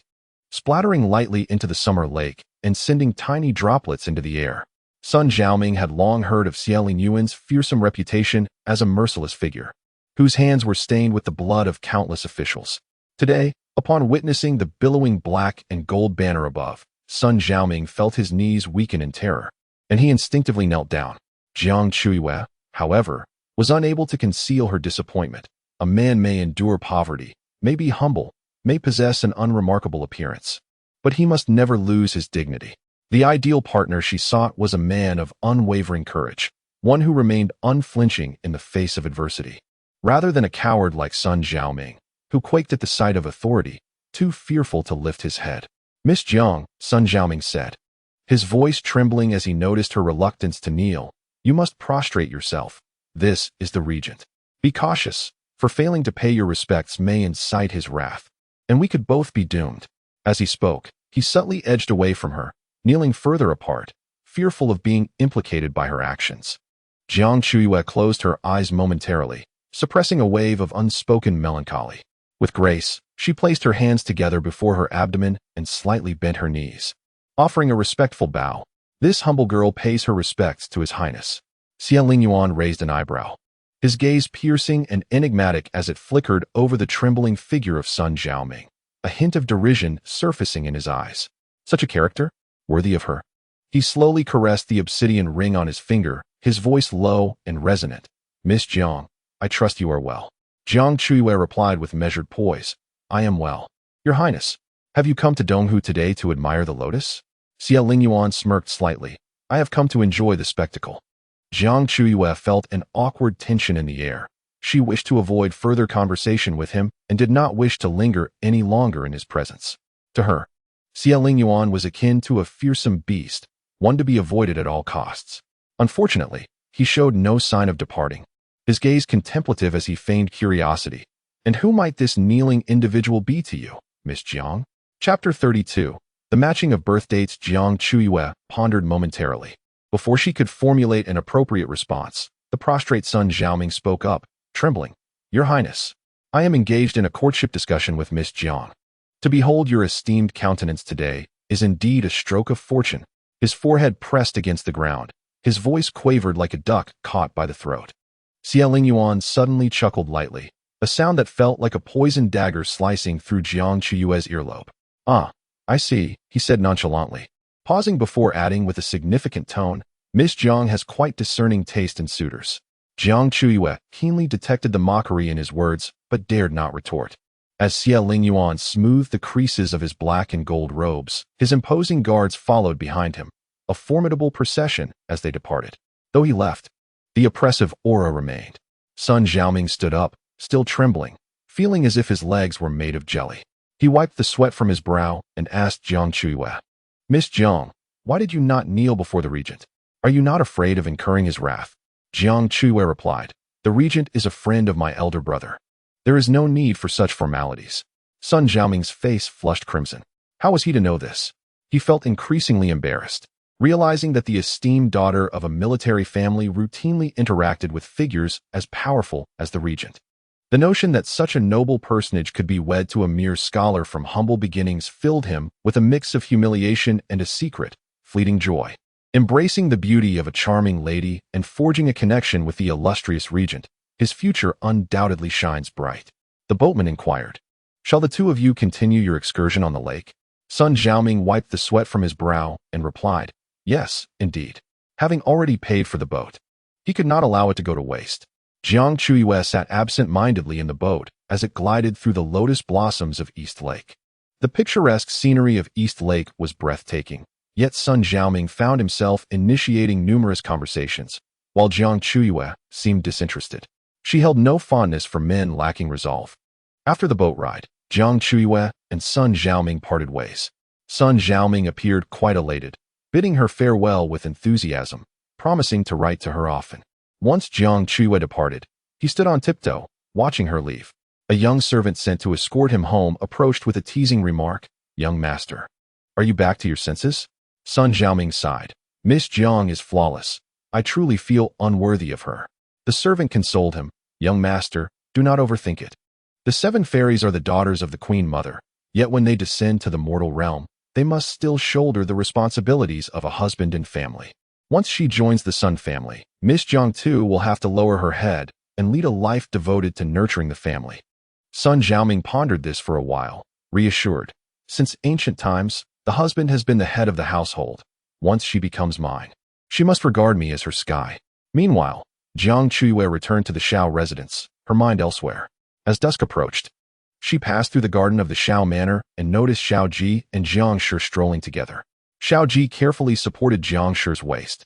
splattering lightly into the summer lake and sending tiny droplets into the air. Sun Xiaoming had long heard of Xia Linyuan's fearsome reputation as a merciless figure, whose hands were stained with the blood of countless officials. Today, upon witnessing the billowing black and gold banner above, Sun Xiaoming felt his knees weaken in terror, and he instinctively knelt down. Jiang Chuyue, however, was unable to conceal her disappointment. A man may endure poverty, may be humble, may possess an unremarkable appearance, but he must never lose his dignity. The ideal partner she sought was a man of unwavering courage, one who remained unflinching in the face of adversity, rather than a coward like Sun Xiaoming, who quaked at the sight of authority, too fearful to lift his head. "Miss Jiang," Sun Xiaoming said, his voice trembling as he noticed her reluctance to kneel, "you must prostrate yourself. This is the Regent. Be cautious, for failing to pay your respects may incite his wrath, and we could both be doomed." As he spoke, he subtly edged away from her, kneeling further apart, fearful of being implicated by her actions. Jiang Chuyue closed her eyes momentarily, suppressing a wave of unspoken melancholy. With grace, she placed her hands together before her abdomen and slightly bent her knees, offering a respectful bow. This humble girl pays her respects to His Highness. Xia Lingyuan raised an eyebrow, his gaze piercing and enigmatic as it flickered over the trembling figure of Sun Xiaoming, a hint of derision surfacing in his eyes. Such a character? Worthy of her. He slowly caressed the obsidian ring on his finger, his voice low and resonant. Miss Jiang, I trust you are well. Jiang Chuyue replied with measured poise. I am well. Your Highness, have you come to Donghu today to admire the lotus? Xia Lingyuan smirked slightly. I have come to enjoy the spectacle. Jiang Chuyue felt an awkward tension in the air. She wished to avoid further conversation with him and did not wish to linger any longer in his presence. To her, Xia Lingyuan was akin to a fearsome beast, one to be avoided at all costs. Unfortunately, he showed no sign of departing, his gaze contemplative as he feigned curiosity. And who might this kneeling individual be to you, Miss Jiang? Chapter 32. The matching of birth dates. Jiang Chuyue pondered momentarily. Before she could formulate an appropriate response, the prostrate Sun Xiaoming spoke up, trembling. Your Highness, I am engaged in a courtship discussion with Miss Jiang. To behold your esteemed countenance today is indeed a stroke of fortune. His forehead pressed against the ground. His voice quavered like a duck caught by the throat. Xia Lingyuan suddenly chuckled lightly, a sound that felt like a poisoned dagger slicing through Jiang Chuyue's earlobe. Ah, I see, he said nonchalantly, pausing before adding with a significant tone, Miss Jiang has quite discerning taste in suitors. Jiang Chuyue keenly detected the mockery in his words, but dared not retort. As Xia Lingyuan smoothed the creases of his black and gold robes, his imposing guards followed behind him, a formidable procession as they departed. Though he left, the oppressive aura remained. Sun Xiaoming stood up, still trembling, feeling as if his legs were made of jelly. He wiped the sweat from his brow and asked Jiang Chuyue, Miss Jiang, why did you not kneel before the Regent? Are you not afraid of incurring his wrath? Jiang Chuyue replied, The Regent is a friend of my elder brother. There is no need for such formalities. Sun Xiaoming's face flushed crimson. How was he to know this? He felt increasingly embarrassed, realizing that the esteemed daughter of a military family routinely interacted with figures as powerful as the Regent. The notion that such a noble personage could be wed to a mere scholar from humble beginnings filled him with a mix of humiliation and a secret, fleeting joy. Embracing the beauty of a charming lady and forging a connection with the illustrious Regent, his future undoubtedly shines bright. The boatman inquired, Shall the two of you continue your excursion on the lake? Sun Xiaoming wiped the sweat from his brow and replied, Yes, indeed. Having already paid for the boat, he could not allow it to go to waste. Jiang Chuyue sat absent-mindedly in the boat as it glided through the lotus blossoms of East Lake. The picturesque scenery of East Lake was breathtaking, yet Sun Xiaoming found himself initiating numerous conversations, while Jiang Chuyue seemed disinterested. She held no fondness for men lacking resolve. After the boat ride, Jiang Chuyue and Sun Xiaoming parted ways. Sun Xiaoming appeared quite elated, bidding her farewell with enthusiasm, promising to write to her often. Once Jiang Chuyue departed, he stood on tiptoe, watching her leave. A young servant sent to escort him home approached with a teasing remark, Young master, are you back to your senses? Sun Xiaoming sighed. Miss Jiang is flawless. I truly feel unworthy of her. The servant consoled him, Young master, do not overthink it. The 7 fairies are the daughters of the Queen Mother, yet when they descend to the mortal realm, they must still shoulder the responsibilities of a husband and family. Once she joins the Sun family, Miss Jiang too will have to lower her head and lead a life devoted to nurturing the family. Sun Xiaoming pondered this for a while, reassured. Since ancient times, the husband has been the head of the household. Once she becomes mine, she must regard me as her sky. Meanwhile, Jiang Chuyue returned to the Xiao residence, her mind elsewhere. As dusk approached, she passed through the garden of the Xiao manor and noticed Xiao Ji and Jiang Chuyue strolling together. Xiao Ji carefully supported Jiang Chuyue's waist.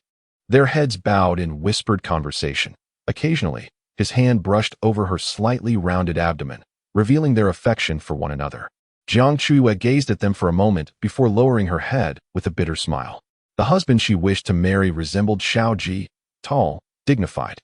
Their heads bowed in whispered conversation. Occasionally, his hand brushed over her slightly rounded abdomen, revealing their affection for one another. Jiang Chuyue gazed at them for a moment before lowering her head with a bitter smile. The husband she wished to marry resembled Xiao Ji, tall, dignified,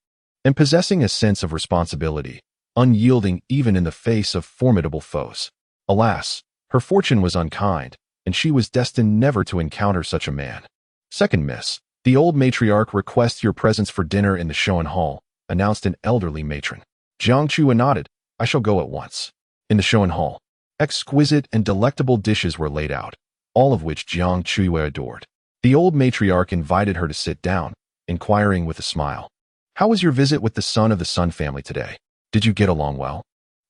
and possessing a sense of responsibility, unyielding even in the face of formidable foes. Alas, her fortune was unkind, and she was destined never to encounter such a man. Second miss, the old matriarch requests your presence for dinner in the Shoan Hall, announced an elderly matron. Jiang Chuyue nodded, I shall go at once. In the Shoan hall, exquisite and delectable dishes were laid out, all of which Jiang Chuyue adored. The old matriarch invited her to sit down, inquiring with a smile, "How was your visit with the son of the Sun family today? Did you get along well?"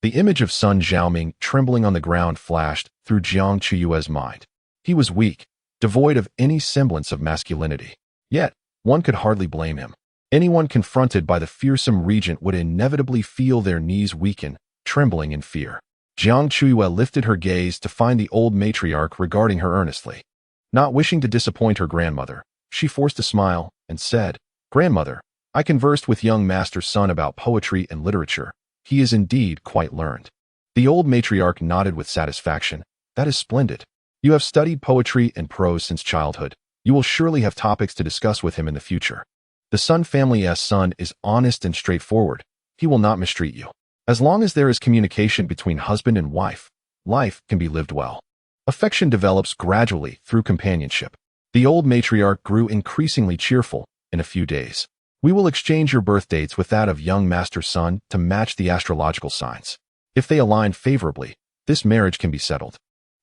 The image of Sun Xiaoming trembling on the ground flashed through Jiang Chuyue's mind. He was weak, devoid of any semblance of masculinity. Yet, one could hardly blame him. Anyone confronted by the fearsome regent would inevitably feel their knees weaken, trembling in fear. Jiang Chuyue lifted her gaze to find the old matriarch regarding her earnestly. Not wishing to disappoint her grandmother, she forced a smile and said, "Grandmother, I conversed with young Master Sun about poetry and literature. He is indeed quite learned." The old matriarch nodded with satisfaction. "That is splendid. You have studied poetry and prose since childhood. You will surely have topics to discuss with him in the future. The Sun family's son is honest and straightforward. He will not mistreat you. As long as there is communication between husband and wife, life can be lived well. Affection develops gradually through companionship." The old matriarch grew increasingly cheerful. "In a few days, we will exchange your birth dates with that of young Master Sun to match the astrological signs. If they align favorably, this marriage can be settled."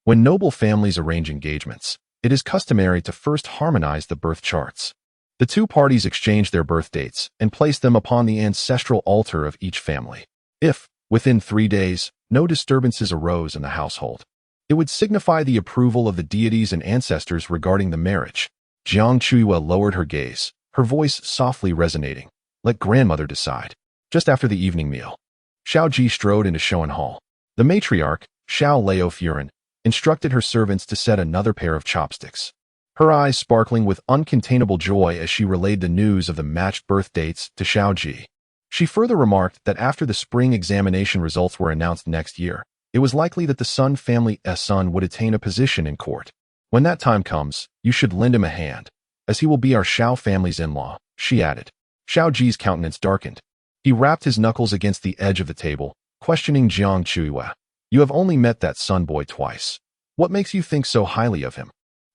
When noble families arrange engagements, it is customary to first harmonize the birth charts. The two parties exchange their birth dates and place them upon the ancestral altar of each family. If, within 3 days, no disturbances arose in the household, it would signify the approval of the deities and ancestors regarding the marriage. Jiang Chuyue lowered her gaze, her voice softly resonating. "Let grandmother decide." Just after the evening meal, Xiao Ji strode into Shoan hall. The matriarch, Xiao Furen, instructed her servants to set another pair of chopsticks. Her eyes sparkling with uncontainable joy as she relayed the news of the matched birth dates to Xiao Ji. She further remarked that after the spring examination results were announced next year, it was likely that the Sun family's son would attain a position in court. "When that time comes, you should lend him a hand, as he will be our Xiao family's in-law," she added. Xiao Ji's countenance darkened. He rapped his knuckles against the edge of the table, questioning Jiang Chuyue. "You have only met that Sun boy twice. What makes you think so highly of him?"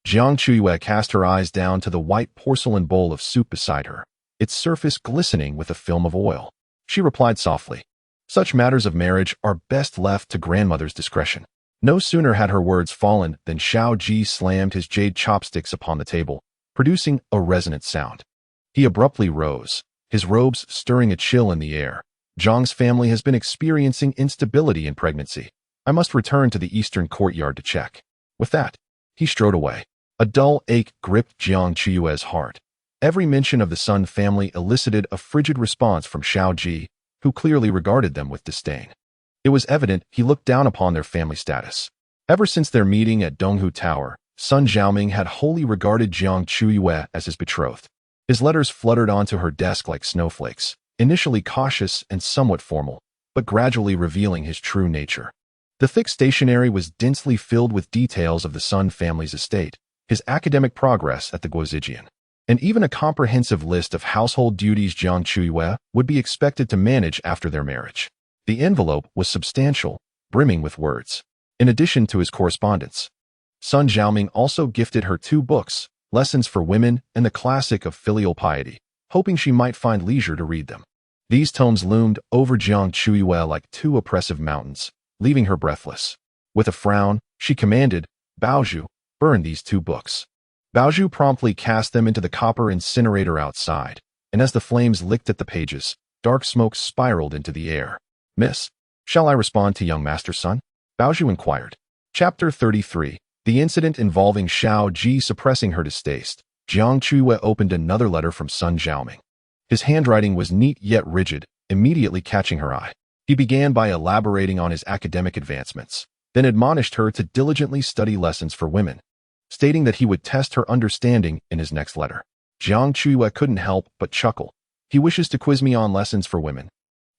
Jiang Chuyue cast her eyes down to the white porcelain bowl of soup beside her, its surface glistening with a film of oil. She replied softly, "Such matters of marriage are best left to grandmother's discretion." No sooner had her words fallen than Xiao Ji slammed his jade chopsticks upon the table, producing a resonant sound. He abruptly rose, his robes stirring a chill in the air. "Jiang's family has been experiencing instability in pregnancy. I must return to the eastern courtyard to check." With that, he strode away. A dull ache gripped Jiang Chuyue's heart. Every mention of the Sun family elicited a frigid response from Xiao Ji, who clearly regarded them with disdain. It was evident he looked down upon their family status. Ever since their meeting at Donghu Tower, Sun Xiaoming had wholly regarded Jiang Chuyue as his betrothed. His letters fluttered onto her desk like snowflakes, initially cautious and somewhat formal, but gradually revealing his true nature. The thick stationery was densely filled with details of the Sun family's estate, his academic progress at the Guozijian, and even a comprehensive list of household duties Jiang Chuyue would be expected to manage after their marriage. The envelope was substantial, brimming with words. In addition to his correspondence, Sun Xiaoming also gifted her 2 books, Lessons for Women and the Classic of Filial Piety, hoping she might find leisure to read them. These tomes loomed over Jiang Chuyue like 2 oppressive mountains, leaving her breathless. With a frown, she commanded, "Baozhu, burn these 2 books." Baozhu promptly cast them into the copper incinerator outside, and as the flames licked at the pages, dark smoke spiraled into the air. "Miss, shall I respond to young Master Sun?" Baozhu inquired. Chapter 33. The incident involving Xiao Ji suppressing her distaste. Jiang Chuyue opened another letter from Sun Xiaoming. His handwriting was neat yet rigid, immediately catching her eye. He began by elaborating on his academic advancements, then admonished her to diligently study lessons for women, stating that he would test her understanding in his next letter. Jiang Chuyue couldn't help but chuckle. "He wishes to quiz me on lessons for women.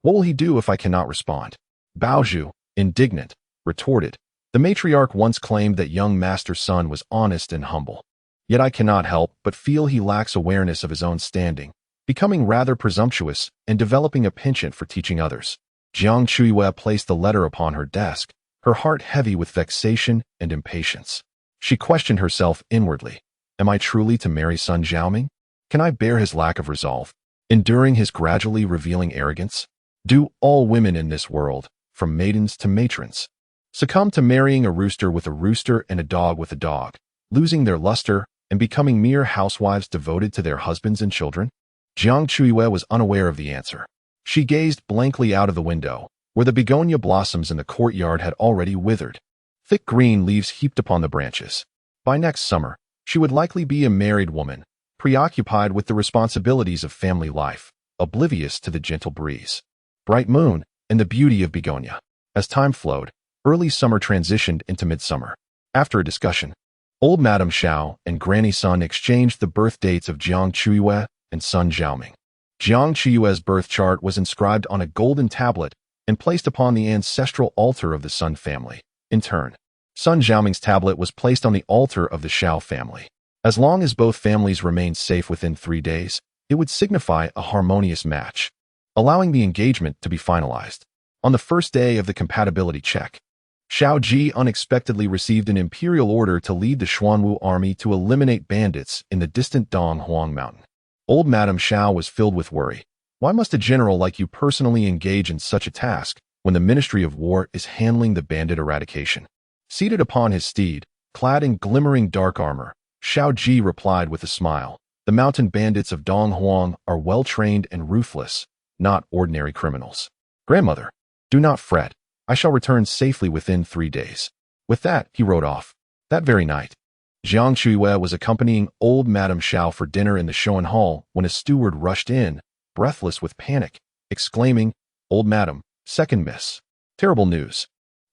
What will he do if I cannot respond?" Baozhu, indignant, retorted, "The matriarch once claimed that young Master Sun was honest and humble. Yet I cannot help but feel he lacks awareness of his own standing, becoming rather presumptuous and developing a penchant for teaching others." Jiang Chuyue placed the letter upon her desk, her heart heavy with vexation and impatience. She questioned herself inwardly. Am I truly to marry Sun Xiaoming? Can I bear his lack of resolve, enduring his gradually revealing arrogance? Do all women in this world, from maidens to matrons, succumbed to marrying a rooster with a rooster and a dog with a dog, losing their luster and becoming mere housewives devoted to their husbands and children? Jiang Chuyue was unaware of the answer. She gazed blankly out of the window, where the begonia blossoms in the courtyard had already withered, thick green leaves heaped upon the branches. By next summer, she would likely be a married woman, preoccupied with the responsibilities of family life, oblivious to the gentle breeze, bright moon, and the beauty of begonia. As time flowed, early summer transitioned into midsummer. After a discussion, old Madame Xiao and Granny Sun exchanged the birth dates of Jiang Chuyue and Sun Xiaoming. Jiang Chuyue's birth chart was inscribed on a golden tablet and placed upon the ancestral altar of the Sun family. In turn, Sun Xiaoming's tablet was placed on the altar of the Xiao family. As long as both families remained safe within 3 days, it would signify a harmonious match, allowing the engagement to be finalized. On the first day of the compatibility check, Xiao Ji unexpectedly received an imperial order to lead the Xuanwu army to eliminate bandits in the distant Donghuang Mountain. Old Madame Xiao was filled with worry. Why must a general like you personally engage in such a task when the Ministry of War is handling the bandit eradication? Seated upon his steed, clad in glimmering dark armor, Xiao Ji replied with a smile, "The mountain bandits of Donghuang are well-trained and ruthless, not ordinary criminals. Grandmother, do not fret. I shall return safely within 3 days." With that, he rode off. That very night, Jiang Chuyue was accompanying old Madame Xiao for dinner in the Shoan Hall when a steward rushed in, breathless with panic, exclaiming, "Old Madam, second miss. Terrible news.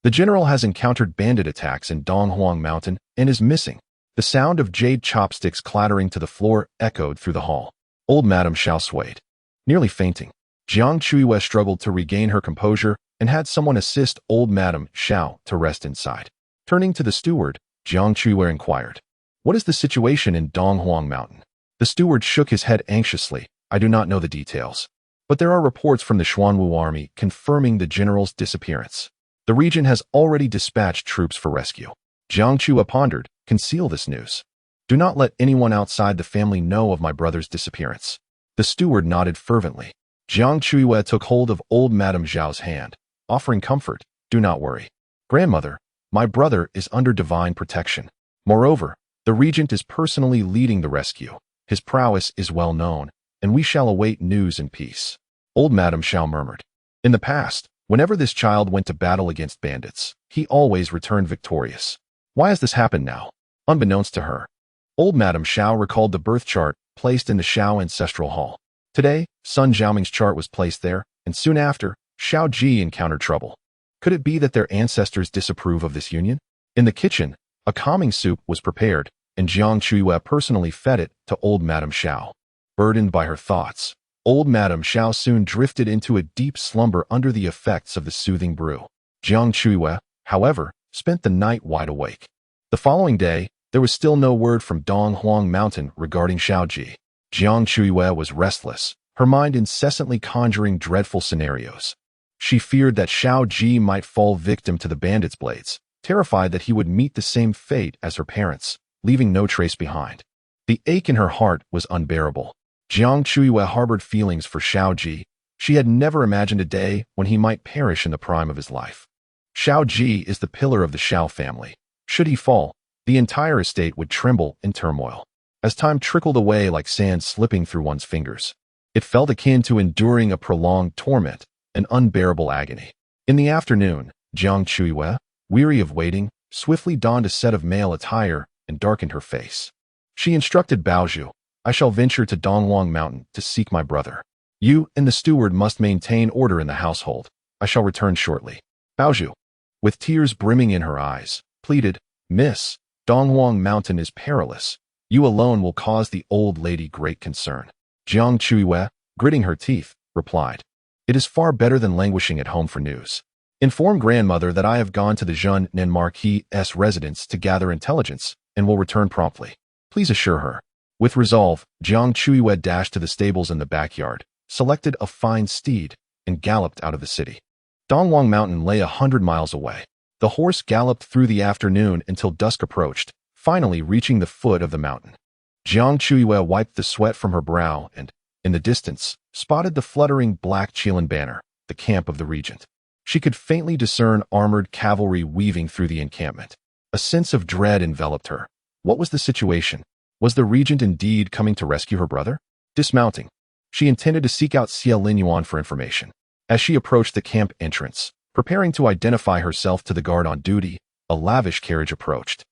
The general has encountered bandit attacks in Donghuang Mountain and is missing." The sound of jade chopsticks clattering to the floor echoed through the hall. Old Madame Xiao swayed, nearly fainting. Jiang Chuyue struggled to regain her composure and had someone assist old Madame Xiao to rest inside. Turning to the steward, Jiang Chuyue inquired, "What is the situation in Donghuang Mountain?" The steward shook his head anxiously. "I do not know the details, but there are reports from the Xuanwu army confirming the general's disappearance. The Regent has already dispatched troops for rescue." Jiang Chuyue pondered, "Conceal this news. Do not let anyone outside the family know of my brother's disappearance." The steward nodded fervently. Jiang Chuyue took hold of old Madame Xiao's hand, offering comfort. "Do not worry. Grandmother, my brother is under divine protection. Moreover, the Regent is personally leading the rescue. His prowess is well known, and we shall await news in peace." Old Madame Xiao murmured. In the past, whenever this child went to battle against bandits, he always returned victorious. Why has this happened now? Unbeknownst to her, old Madame Xiao recalled the birth chart placed in the Xiao ancestral hall. Today, Sun Xiaoming's chart was placed there, and soon after, Xiao Ji encountered trouble. Could it be that their ancestors disapprove of this union? In the kitchen, a calming soup was prepared, and Jiang Chuyue personally fed it to old Madame Xiao. Burdened by her thoughts, old Madame Xiao soon drifted into a deep slumber under the effects of the soothing brew. Jiang Chuyue, however, spent the night wide awake. The following day, there was still no word from Donghuang Mountain regarding Xiao Ji. Jiang Chuyue was restless, her mind incessantly conjuring dreadful scenarios. She feared that Xiao Ji might fall victim to the bandits' blades, terrified that he would meet the same fate as her parents, leaving no trace behind. The ache in her heart was unbearable. Jiang Chuyue harbored feelings for Xiao Ji. She had never imagined a day when he might perish in the prime of his life. Xiao Ji is the pillar of the Xiao family. Should he fall, the entire estate would tremble in turmoil. As time trickled away like sand slipping through one's fingers, it felt akin to enduring a prolonged torment, an unbearable agony. In the afternoon, Jiang Chuyue, weary of waiting, swiftly donned a set of male attire and darkened her face. She instructed Baozhu, "I shall venture to Donghuang Mountain to seek my brother. You and the steward must maintain order in the household. I shall return shortly." Baozhu, with tears brimming in her eyes, pleaded, "Miss, Donghuang Mountain is perilous. You alone will cause the old lady great concern." Jiang Chuyue, gritting her teeth, replied, "It is far better than languishing at home for news. Inform grandmother that I have gone to the Zhennan Marquis' residence to gather intelligence and will return promptly. Please assure her." With resolve, Jiang Chuyue dashed to the stables in the backyard, selected a fine steed, and galloped out of the city. Donghuang Mountain lay 100 miles away. The horse galloped through the afternoon until dusk approached, finally reaching the foot of the mountain. Jiang Chuyue wiped the sweat from her brow and, in the distance, spotted the fluttering black Qilin banner, the camp of the Regent. She could faintly discern armored cavalry weaving through the encampment. A sense of dread enveloped her. What was the situation? Was the regent indeed coming to rescue her brother? Dismounting, she intended to seek out Xie Linyuan for information. As she approached the camp entrance, preparing to identify herself to the guard on duty, a lavish carriage approached.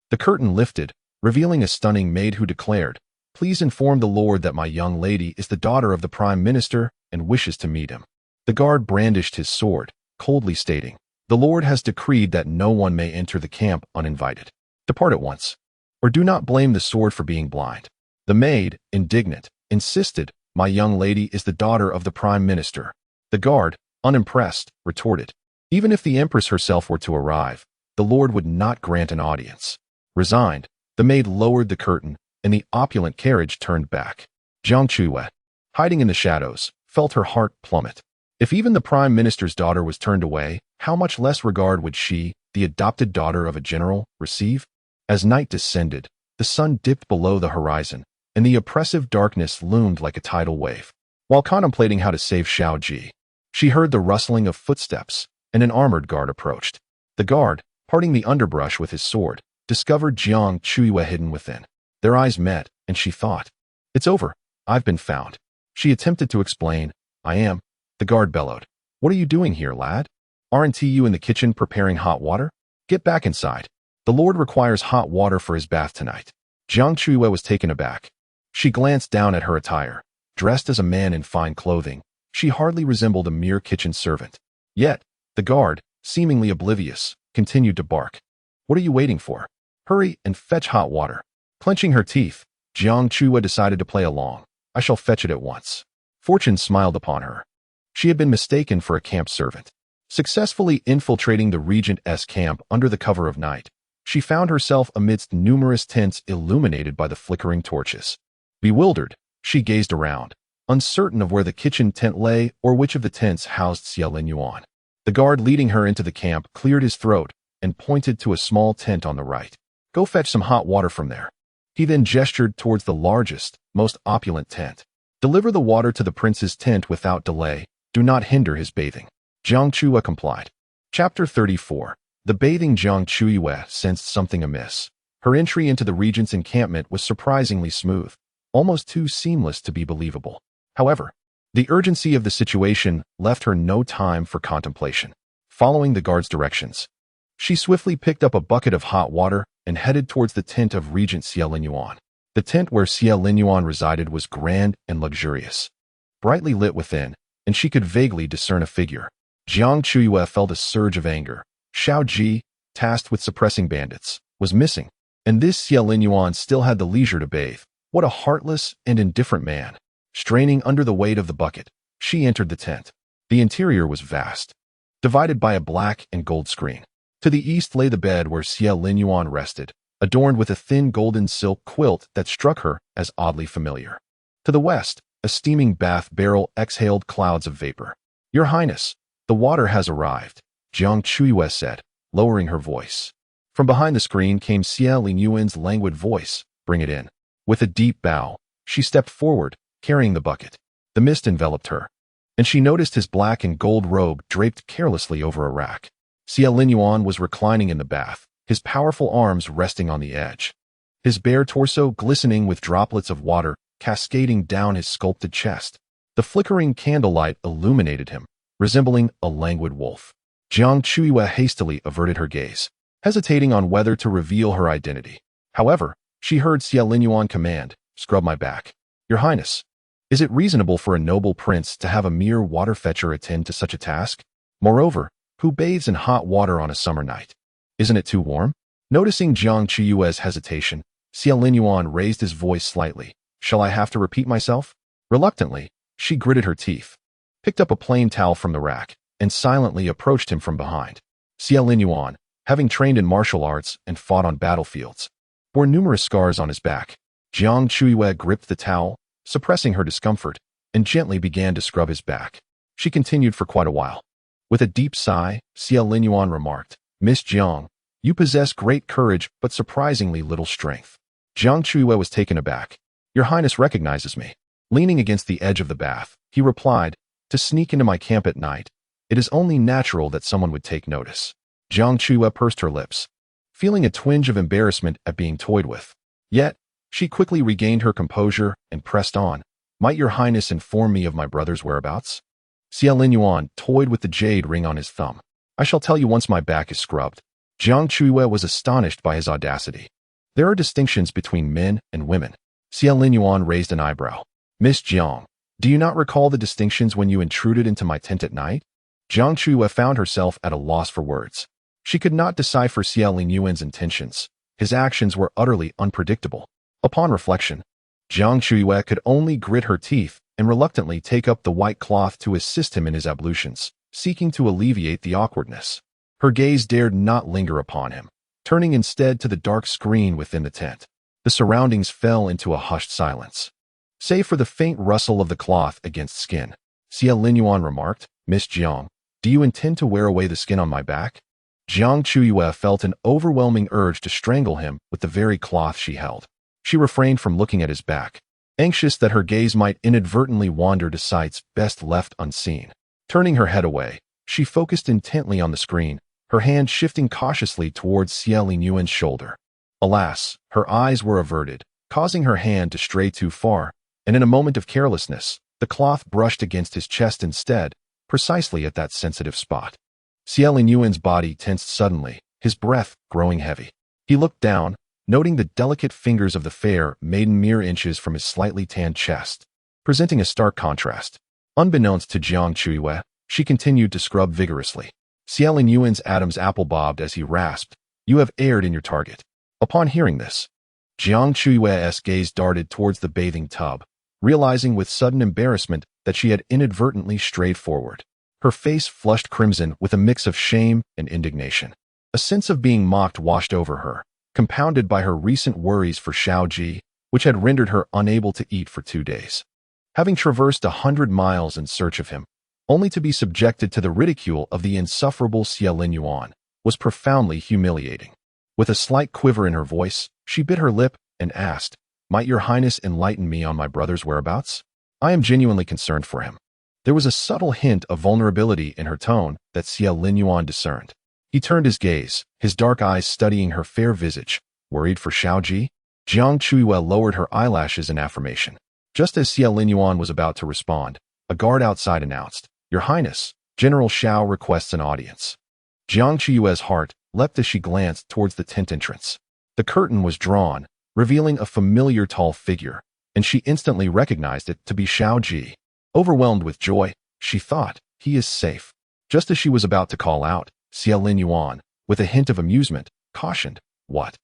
The curtain lifted, revealing a stunning maid who declared, "Please inform the lord that my young lady is the daughter of the prime minister and wishes to meet him." The guard brandished his sword, coldly stating, "The lord has decreed that no one may enter the camp uninvited. Depart at once, or do not blame the sword for being blind." The maid, indignant, insisted, "My young lady is the daughter of the prime minister." The guard, unimpressed, retorted, "Even if the empress herself were to arrive, the lord would not grant an audience." Resigned, the maid lowered the curtain, and the opulent carriage turned back. Jiang Chuyue, hiding in the shadows, felt her heart plummet. If even the prime minister's daughter was turned away, how much less regard would she, the adopted daughter of a general, receive? As night descended, the sun dipped below the horizon, and the oppressive darkness loomed like a tidal wave. While contemplating how to save Xiao Ji, she heard the rustling of footsteps, and an armored guard approached. The guard, parting the underbrush with his sword, discovered Jiang Chuyue hidden within. Their eyes met, and she thought, "It's over. I've been found." She attempted to explain, "I am." The guard bellowed, "What are you doing here, lad? Aren't you in the kitchen preparing hot water? Get back inside. The lord requires hot water for his bath tonight." Jiang Chuyue was taken aback. She glanced down at her attire. Dressed as a man in fine clothing, she hardly resembled a mere kitchen servant. Yet, the guard, seemingly oblivious, continued to bark. "What are you waiting for? Hurry and fetch hot water." Clenching her teeth, Jiang Chuyue decided to play along. "I shall fetch it at once." Fortune smiled upon her. She had been mistaken for a camp servant. Successfully infiltrating the regent's camp under the cover of night, she found herself amidst numerous tents illuminated by the flickering torches. Bewildered, she gazed around, uncertain of where the kitchen tent lay or which of the tents housed Xie Linyuan. The guard leading her into the camp cleared his throat and pointed to a small tent on the right. "Go fetch some hot water from there." He then gestured towards the largest, most opulent tent. "Deliver the water to the prince's tent without delay. Do not hinder his bathing." Jiang Chuyue complied. Chapter 34. The bathing. Jiang Chuyue sensed something amiss. Her entry into the regent's encampment was surprisingly smooth, almost too seamless to be believable. However, the urgency of the situation left her no time for contemplation. Following the guard's directions, she swiftly picked up a bucket of hot water and headed towards the tent of Regent Xie Linyuan. The tent where Xie Linyuan resided was grand and luxurious, brightly lit within, and she could vaguely discern a figure. Jiang Chuyue felt a surge of anger. Xiao Ji, tasked with suppressing bandits, was missing, and this Xie Linyuan still had the leisure to bathe. What a heartless and indifferent man. Straining under the weight of the bucket, she entered the tent. The interior was vast, divided by a black and gold screen. To the east lay the bed where Xie Linyuan rested, adorned with a thin golden silk quilt that struck her as oddly familiar. To the west, a steaming bath barrel exhaled clouds of vapor. "Your Highness, the water has arrived," Jiang Chuyue said, lowering her voice. From behind the screen came Xie Linyuan's languid voice, "Bring it in." With a deep bow, she stepped forward, carrying the bucket. The mist enveloped her, and she noticed his black and gold robe draped carelessly over a rack. Xie Linyuan was reclining in the bath, his powerful arms resting on the edge. His bare torso glistening with droplets of water cascading down his sculpted chest. The flickering candlelight illuminated him, resembling a languid wolf. Jiang Chuyue hastily averted her gaze, hesitating on whether to reveal her identity. However, she heard Xie Linyuan command, "Scrub my back." "Your Highness, is it reasonable for a noble prince to have a mere water fetcher attend to such a task? Moreover, who bathes in hot water on a summer night? Isn't it too warm?" Noticing Jiang Chuyue's hesitation, Xie Linyuan raised his voice slightly. "Shall I have to repeat myself?" Reluctantly, she gritted her teeth, picked up a plain towel from the rack, and silently approached him from behind. Xie Linyuan, having trained in martial arts and fought on battlefields, bore numerous scars on his back. Jiang Chuyue gripped the towel, suppressing her discomfort, and gently began to scrub his back. She continued for quite a while. With a deep sigh, Xie Linyuan remarked, "Miss Jiang, you possess great courage but surprisingly little strength." Jiang Chuyue was taken aback. "Your Highness recognizes me." Leaning against the edge of the bath, he replied, "To sneak into my camp at night, It is only natural that someone would take notice. Jiang Chuyue pursed her lips, feeling a twinge of embarrassment at being toyed with. Yet, she quickly regained her composure and pressed on. Might your highness inform me of my brother's whereabouts? Xiao Linyuan toyed with the jade ring on his thumb. I shall tell you once my back is scrubbed. Jiang Chuyue was astonished by his audacity. There are distinctions between men and women. Xiao Linyuan raised an eyebrow. Miss Jiang, do you not recall the distinctions when you intruded into my tent at night? Jiang Chuyue found herself at a loss for words. She could not decipher Xiao Linyuan's intentions. His actions were utterly unpredictable. Upon reflection, Jiang Chuyue could only grit her teeth and reluctantly take up the white cloth to assist him in his ablutions, seeking to alleviate the awkwardness. Her gaze dared not linger upon him, turning instead to the dark screen within the tent. The surroundings fell into a hushed silence. Save for the faint rustle of the cloth against skin, Xiao Linyuan remarked, Miss Jiang, do you intend to wear away the skin on my back? Jiang Chuyue felt an overwhelming urge to strangle him with the very cloth she held. She refrained from looking at his back, anxious that her gaze might inadvertently wander to sights best left unseen. Turning her head away, she focused intently on the screen, her hand shifting cautiously towards Xiao Linyuan's shoulder. Alas, her eyes were averted, causing her hand to stray too far, and in a moment of carelessness, the cloth brushed against his chest instead, precisely at that sensitive spot. Xiao Linyuan's body tensed suddenly, his breath growing heavy. He looked down, noting the delicate fingers of the fair maiden mere inches from his slightly tanned chest, presenting a stark contrast. Unbeknownst to Jiang Chuyue, she continued to scrub vigorously. Xiao Linyuan's Adam's apple bobbed as he rasped, You have erred in your target. Upon hearing this, Jiang Chuyue's gaze darted towards the bathing tub, realizing with sudden embarrassment that she had inadvertently strayed forward. Her face flushed crimson with a mix of shame and indignation. A sense of being mocked washed over her, compounded by her recent worries for Xiao Ji, which had rendered her unable to eat for 2 days. Having traversed 100 miles in search of him, only to be subjected to the ridicule of the insufferable Xiao Linyuan, was profoundly humiliating. With a slight quiver in her voice, she bit her lip and asked, Might your highness enlighten me on my brother's whereabouts? I am genuinely concerned for him. There was a subtle hint of vulnerability in her tone that Xiao Linyuan discerned. He turned his gaze, his dark eyes studying her fair visage. Worried for Xiao Ji? Jiang Chuyue lowered her eyelashes in affirmation. Just as Xiao Linyuan was about to respond, a guard outside announced, Your Highness, General Xiao requests an audience. Jiang Chuyue's heart leapt as she glanced towards the tent entrance. The curtain was drawn, revealing a familiar tall figure, and she instantly recognized it to be Xiao Ji. Overwhelmed with joy, she thought, He is safe. Just as she was about to call out, Xiao Linyuan, with a hint of amusement, cautioned, What?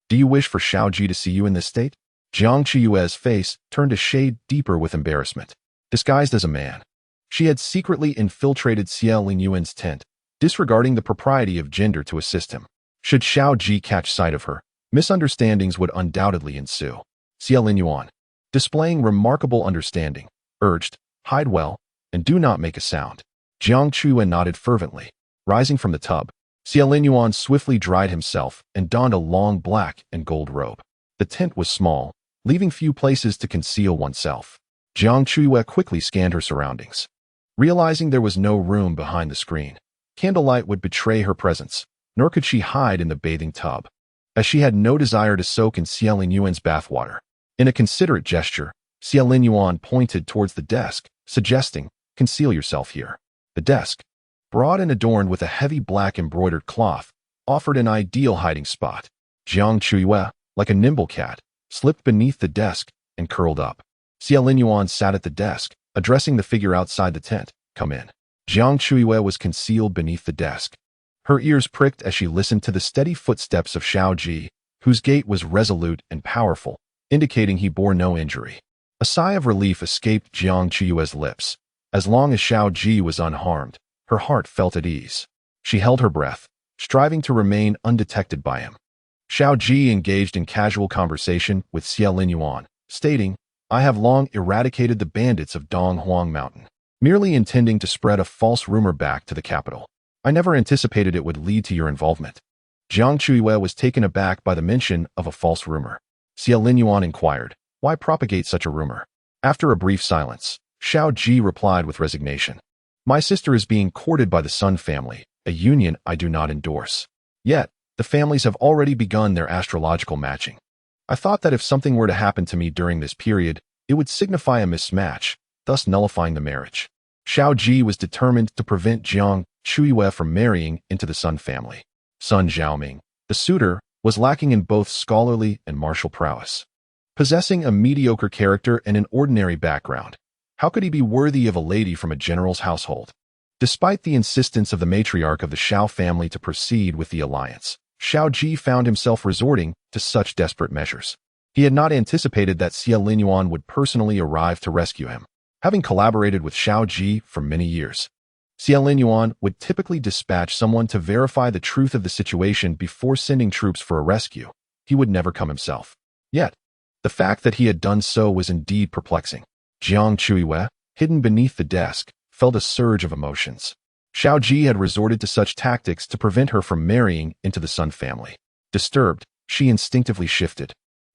Do you wish for Xiao Ji to see you in this state? Jiang Chuyue's face turned a shade deeper with embarrassment. Disguised as a man, she had secretly infiltrated Xiao Linyuan's tent, disregarding the propriety of gender to assist him. Should Xiao Ji catch sight of her, misunderstandings would undoubtedly ensue. Xiao Linyuan, displaying remarkable understanding, urged, Hide well, and do not make a sound. Jiang Chuyue nodded fervently. Rising from the tub, Xiao Linyuan swiftly dried himself and donned a long black and gold robe. The tent was small, leaving few places to conceal oneself. Jiang Chuyue quickly scanned her surroundings. Realizing there was no room behind the screen, candlelight would betray her presence, nor could she hide in the bathing tub, as she had no desire to soak in Xiao Linyuan's bathwater. In a considerate gesture, Xiao Linyuan pointed towards the desk, suggesting, Conceal yourself here. The desk, broad and adorned with a heavy black embroidered cloth, offered an ideal hiding spot. Jiang Chuyue, like a nimble cat, slipped beneath the desk and curled up. Xiao Linyuan sat at the desk, addressing the figure outside the tent, Come in. Jiang Chuyue was concealed beneath the desk. Her ears pricked as she listened to the steady footsteps of Xiao Ji, whose gait was resolute and powerful, indicating he bore no injury. A sigh of relief escaped Jiang Chuyue's lips. As long as Xiao Ji was unharmed, her heart felt at ease. She held her breath, striving to remain undetected by him. Xiao Ji engaged in casual conversation with Xiao Linyuan, stating, I have long eradicated the bandits of Donghuang Mountain, merely intending to spread a false rumor back to the capital. I never anticipated it would lead to your involvement. Jiang Chuyue was taken aback by the mention of a false rumor. Xiao Linyuan inquired, Why propagate such a rumor? After a brief silence, Xiao Ji replied with resignation, My sister is being courted by the Sun family, a union I do not endorse. Yet, the families have already begun their astrological matching. I thought that if something were to happen to me during this period, it would signify a mismatch, thus nullifying the marriage. Xiao Ji was determined to prevent Jiang Chuyue from marrying into the Sun family. Sun Xiaoming, the suitor, was lacking in both scholarly and martial prowess. Possessing a mediocre character and an ordinary background, how could he be worthy of a lady from a general's household? Despite the insistence of the matriarch of the Xiao family to proceed with the alliance, Xiao Ji found himself resorting to such desperate measures. He had not anticipated that Xia Linyuan would personally arrive to rescue him. Having collaborated with Xiao Ji for many years, Xia Linyuan would typically dispatch someone to verify the truth of the situation before sending troops for a rescue. He would never come himself. Yet, the fact that he had done so was indeed perplexing. Jiang Chuyue, hidden beneath the desk, felt a surge of emotions. Xiao Ji had resorted to such tactics to prevent her from marrying into the Sun family. Disturbed, she instinctively shifted,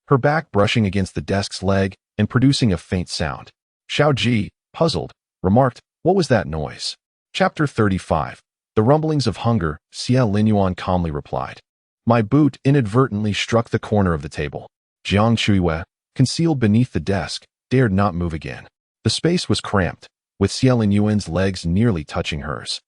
her back brushing against the desk's leg and producing a faint sound. Xiao Ji, puzzled, remarked, "What was that noise?" Chapter 35. The rumblings of hunger, Xia Linyuan calmly replied. "My boot inadvertently struck the corner of the table." Jiang Chuyue, concealed beneath the desk, dared not move again. The space was cramped, with Xia Linyuan's legs nearly touching hers.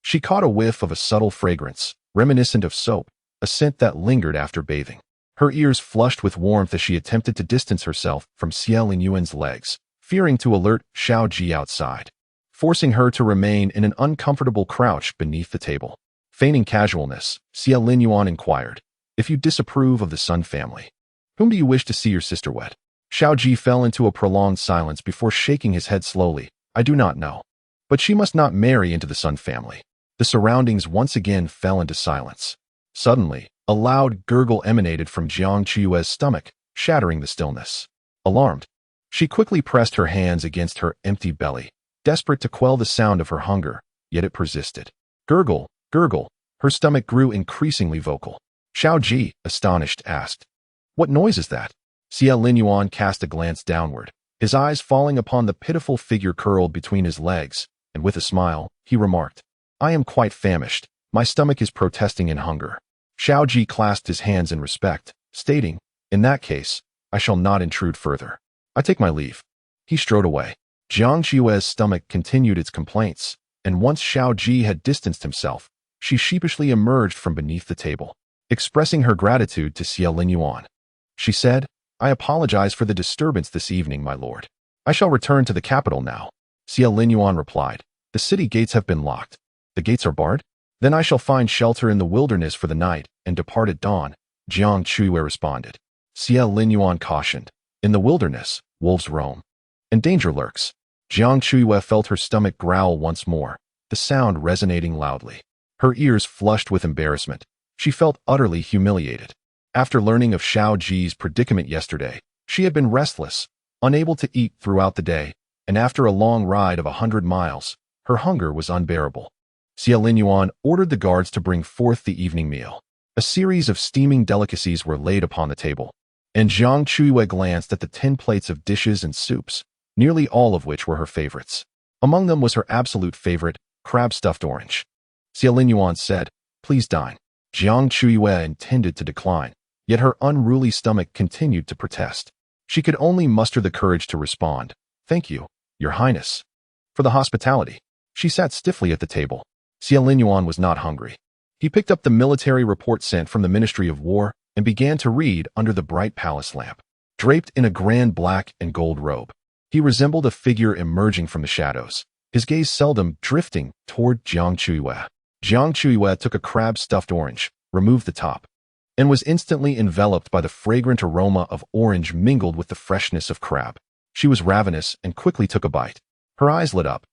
She caught a whiff of a subtle fragrance, reminiscent of soap, a scent that lingered after bathing. Her ears flushed with warmth as she attempted to distance herself from Xia Linyuan's legs, fearing to alert Xiao Ji outside, forcing her to remain in an uncomfortable crouch beneath the table. Feigning casualness, Xia Linyuan inquired, "If you disapprove of the Sun family, whom do you wish to see your sister wed?" Xiao Ji fell into a prolonged silence before shaking his head slowly. "I do not know. But she must not marry into the Sun family." The surroundings once again fell into silence. Suddenly, a loud gurgle emanated from Jiang Chuyue's stomach, shattering the stillness. Alarmed, she quickly pressed her hands against her empty belly, desperate to quell the sound of her hunger, yet it persisted. Gurgle, gurgle, her stomach grew increasingly vocal. Xiao Ji, astonished, asked, "What noise is that?" Xia Linyuan cast a glance downward, his eyes falling upon the pitiful figure curled between his legs, and with a smile, he remarked, "I am quite famished. My stomach is protesting in hunger." Xiao Ji clasped his hands in respect, stating, "In that case, I shall not intrude further. I take my leave." He strode away. Jiang Chuyue's stomach continued its complaints, and once Xiao Ji had distanced himself, she sheepishly emerged from beneath the table. Expressing her gratitude to Xia Linyuan, she said, "I apologize for the disturbance this evening, my lord. I shall return to the capital now." Xia Linyuan replied, "The city gates have been locked." "The gates are barred? Then I shall find shelter in the wilderness for the night and depart at dawn," Jiang Chuyue responded. Xia Linyuan cautioned, "In the wilderness, wolves roam, and danger lurks." Jiang Chuyue felt her stomach growl once more, the sound resonating loudly. Her ears flushed with embarrassment. She felt utterly humiliated. After learning of Xiao Ji's predicament yesterday, she had been restless, unable to eat throughout the day, and after a long ride of 100 miles, her hunger was unbearable. Xia Linyuan ordered the guards to bring forth the evening meal. A series of steaming delicacies were laid upon the table, and Jiang Chuyue glanced at the 10 plates of dishes and soups, nearly all of which were her favorites. Among them was her absolute favorite, crab-stuffed orange. Xia Linyuan said, "Please dine." Jiang Chuyue intended to decline, yet her unruly stomach continued to protest. She could only muster the courage to respond, "Thank you, Your Highness, for the hospitality." She sat stiffly at the table. Xia Linyuan was not hungry. He picked up the military report sent from the Ministry of War and began to read under the bright palace lamp. Draped in a grand black and gold robe, he resembled a figure emerging from the shadows, his gaze seldom drifting toward Jiang Chuyue. Jiang Chuyue took a crab-stuffed orange, removed the top, and was instantly enveloped by the fragrant aroma of orange mingled with the freshness of crab. She was ravenous and quickly took a bite. Her eyes lit up.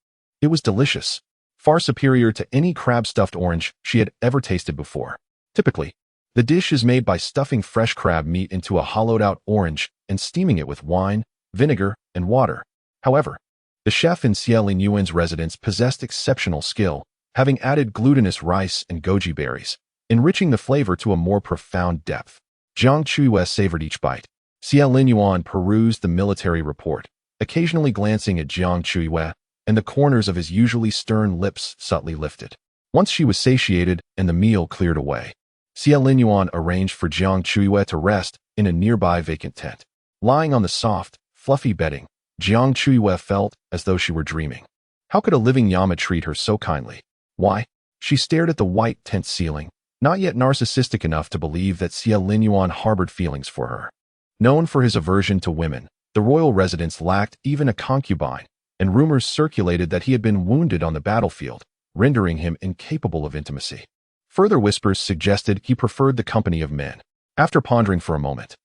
It was delicious, far superior to any crab-stuffed orange she had ever tasted before. Typically, the dish is made by stuffing fresh crab meat into a hollowed-out orange and steaming it with wine, vinegar, and water. However, the chef in Xia Linyuan's residence possessed exceptional skill, having added glutinous rice and goji berries, enriching the flavor to a more profound depth. Jiang Chuyue savored each bite. Xia Linyuan perused the military report, occasionally glancing at Jiang Chuyue, and the corners of his usually stern lips subtly lifted. Once she was satiated and the meal cleared away, Xia Linyuan arranged for Jiang Chuyue to rest in a nearby vacant tent. Lying on the soft, fluffy bedding, Jiang Chuyue felt as though she were dreaming. How could a living Yama treat her so kindly? Why? She stared at the white tent ceiling, not yet narcissistic enough to believe that Xia Linyuan harbored feelings for her. Known for his aversion to women, the royal residence lacked even a concubine, and rumors circulated that he had been wounded on the battlefield, rendering him incapable of intimacy. Further whispers suggested he preferred the company of men. After pondering for a moment,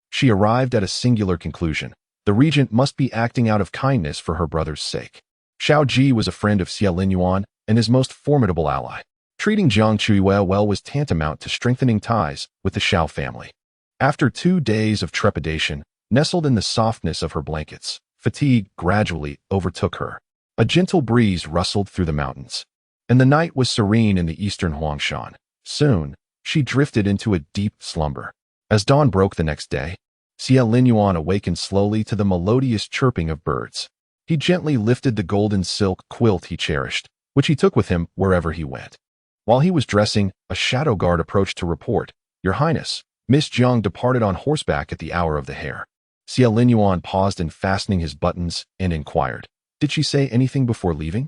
she arrived at a singular conclusion. The regent must be acting out of kindness for her brother's sake. Xiao Ji was a friend of Xia Linyuan and his most formidable ally. Treating Jiang Chuyue well was tantamount to strengthening ties with the Xiao family. After 2 days of trepidation, nestled in the softness of her blankets, fatigue gradually overtook her. A gentle breeze rustled through the mountains, and the night was serene in the eastern Huangshan. Soon, she drifted into a deep slumber. As dawn broke the next day, Xia Linyuan awakened slowly to the melodious chirping of birds. He gently lifted the golden silk quilt he cherished, which he took with him wherever he went. While he was dressing, a shadow guard approached to report, "Your Highness, Miss Jiang departed on horseback at the hour of the hare." Xia Linyuan paused in fastening his buttons and inquired, "Did she say anything before leaving?"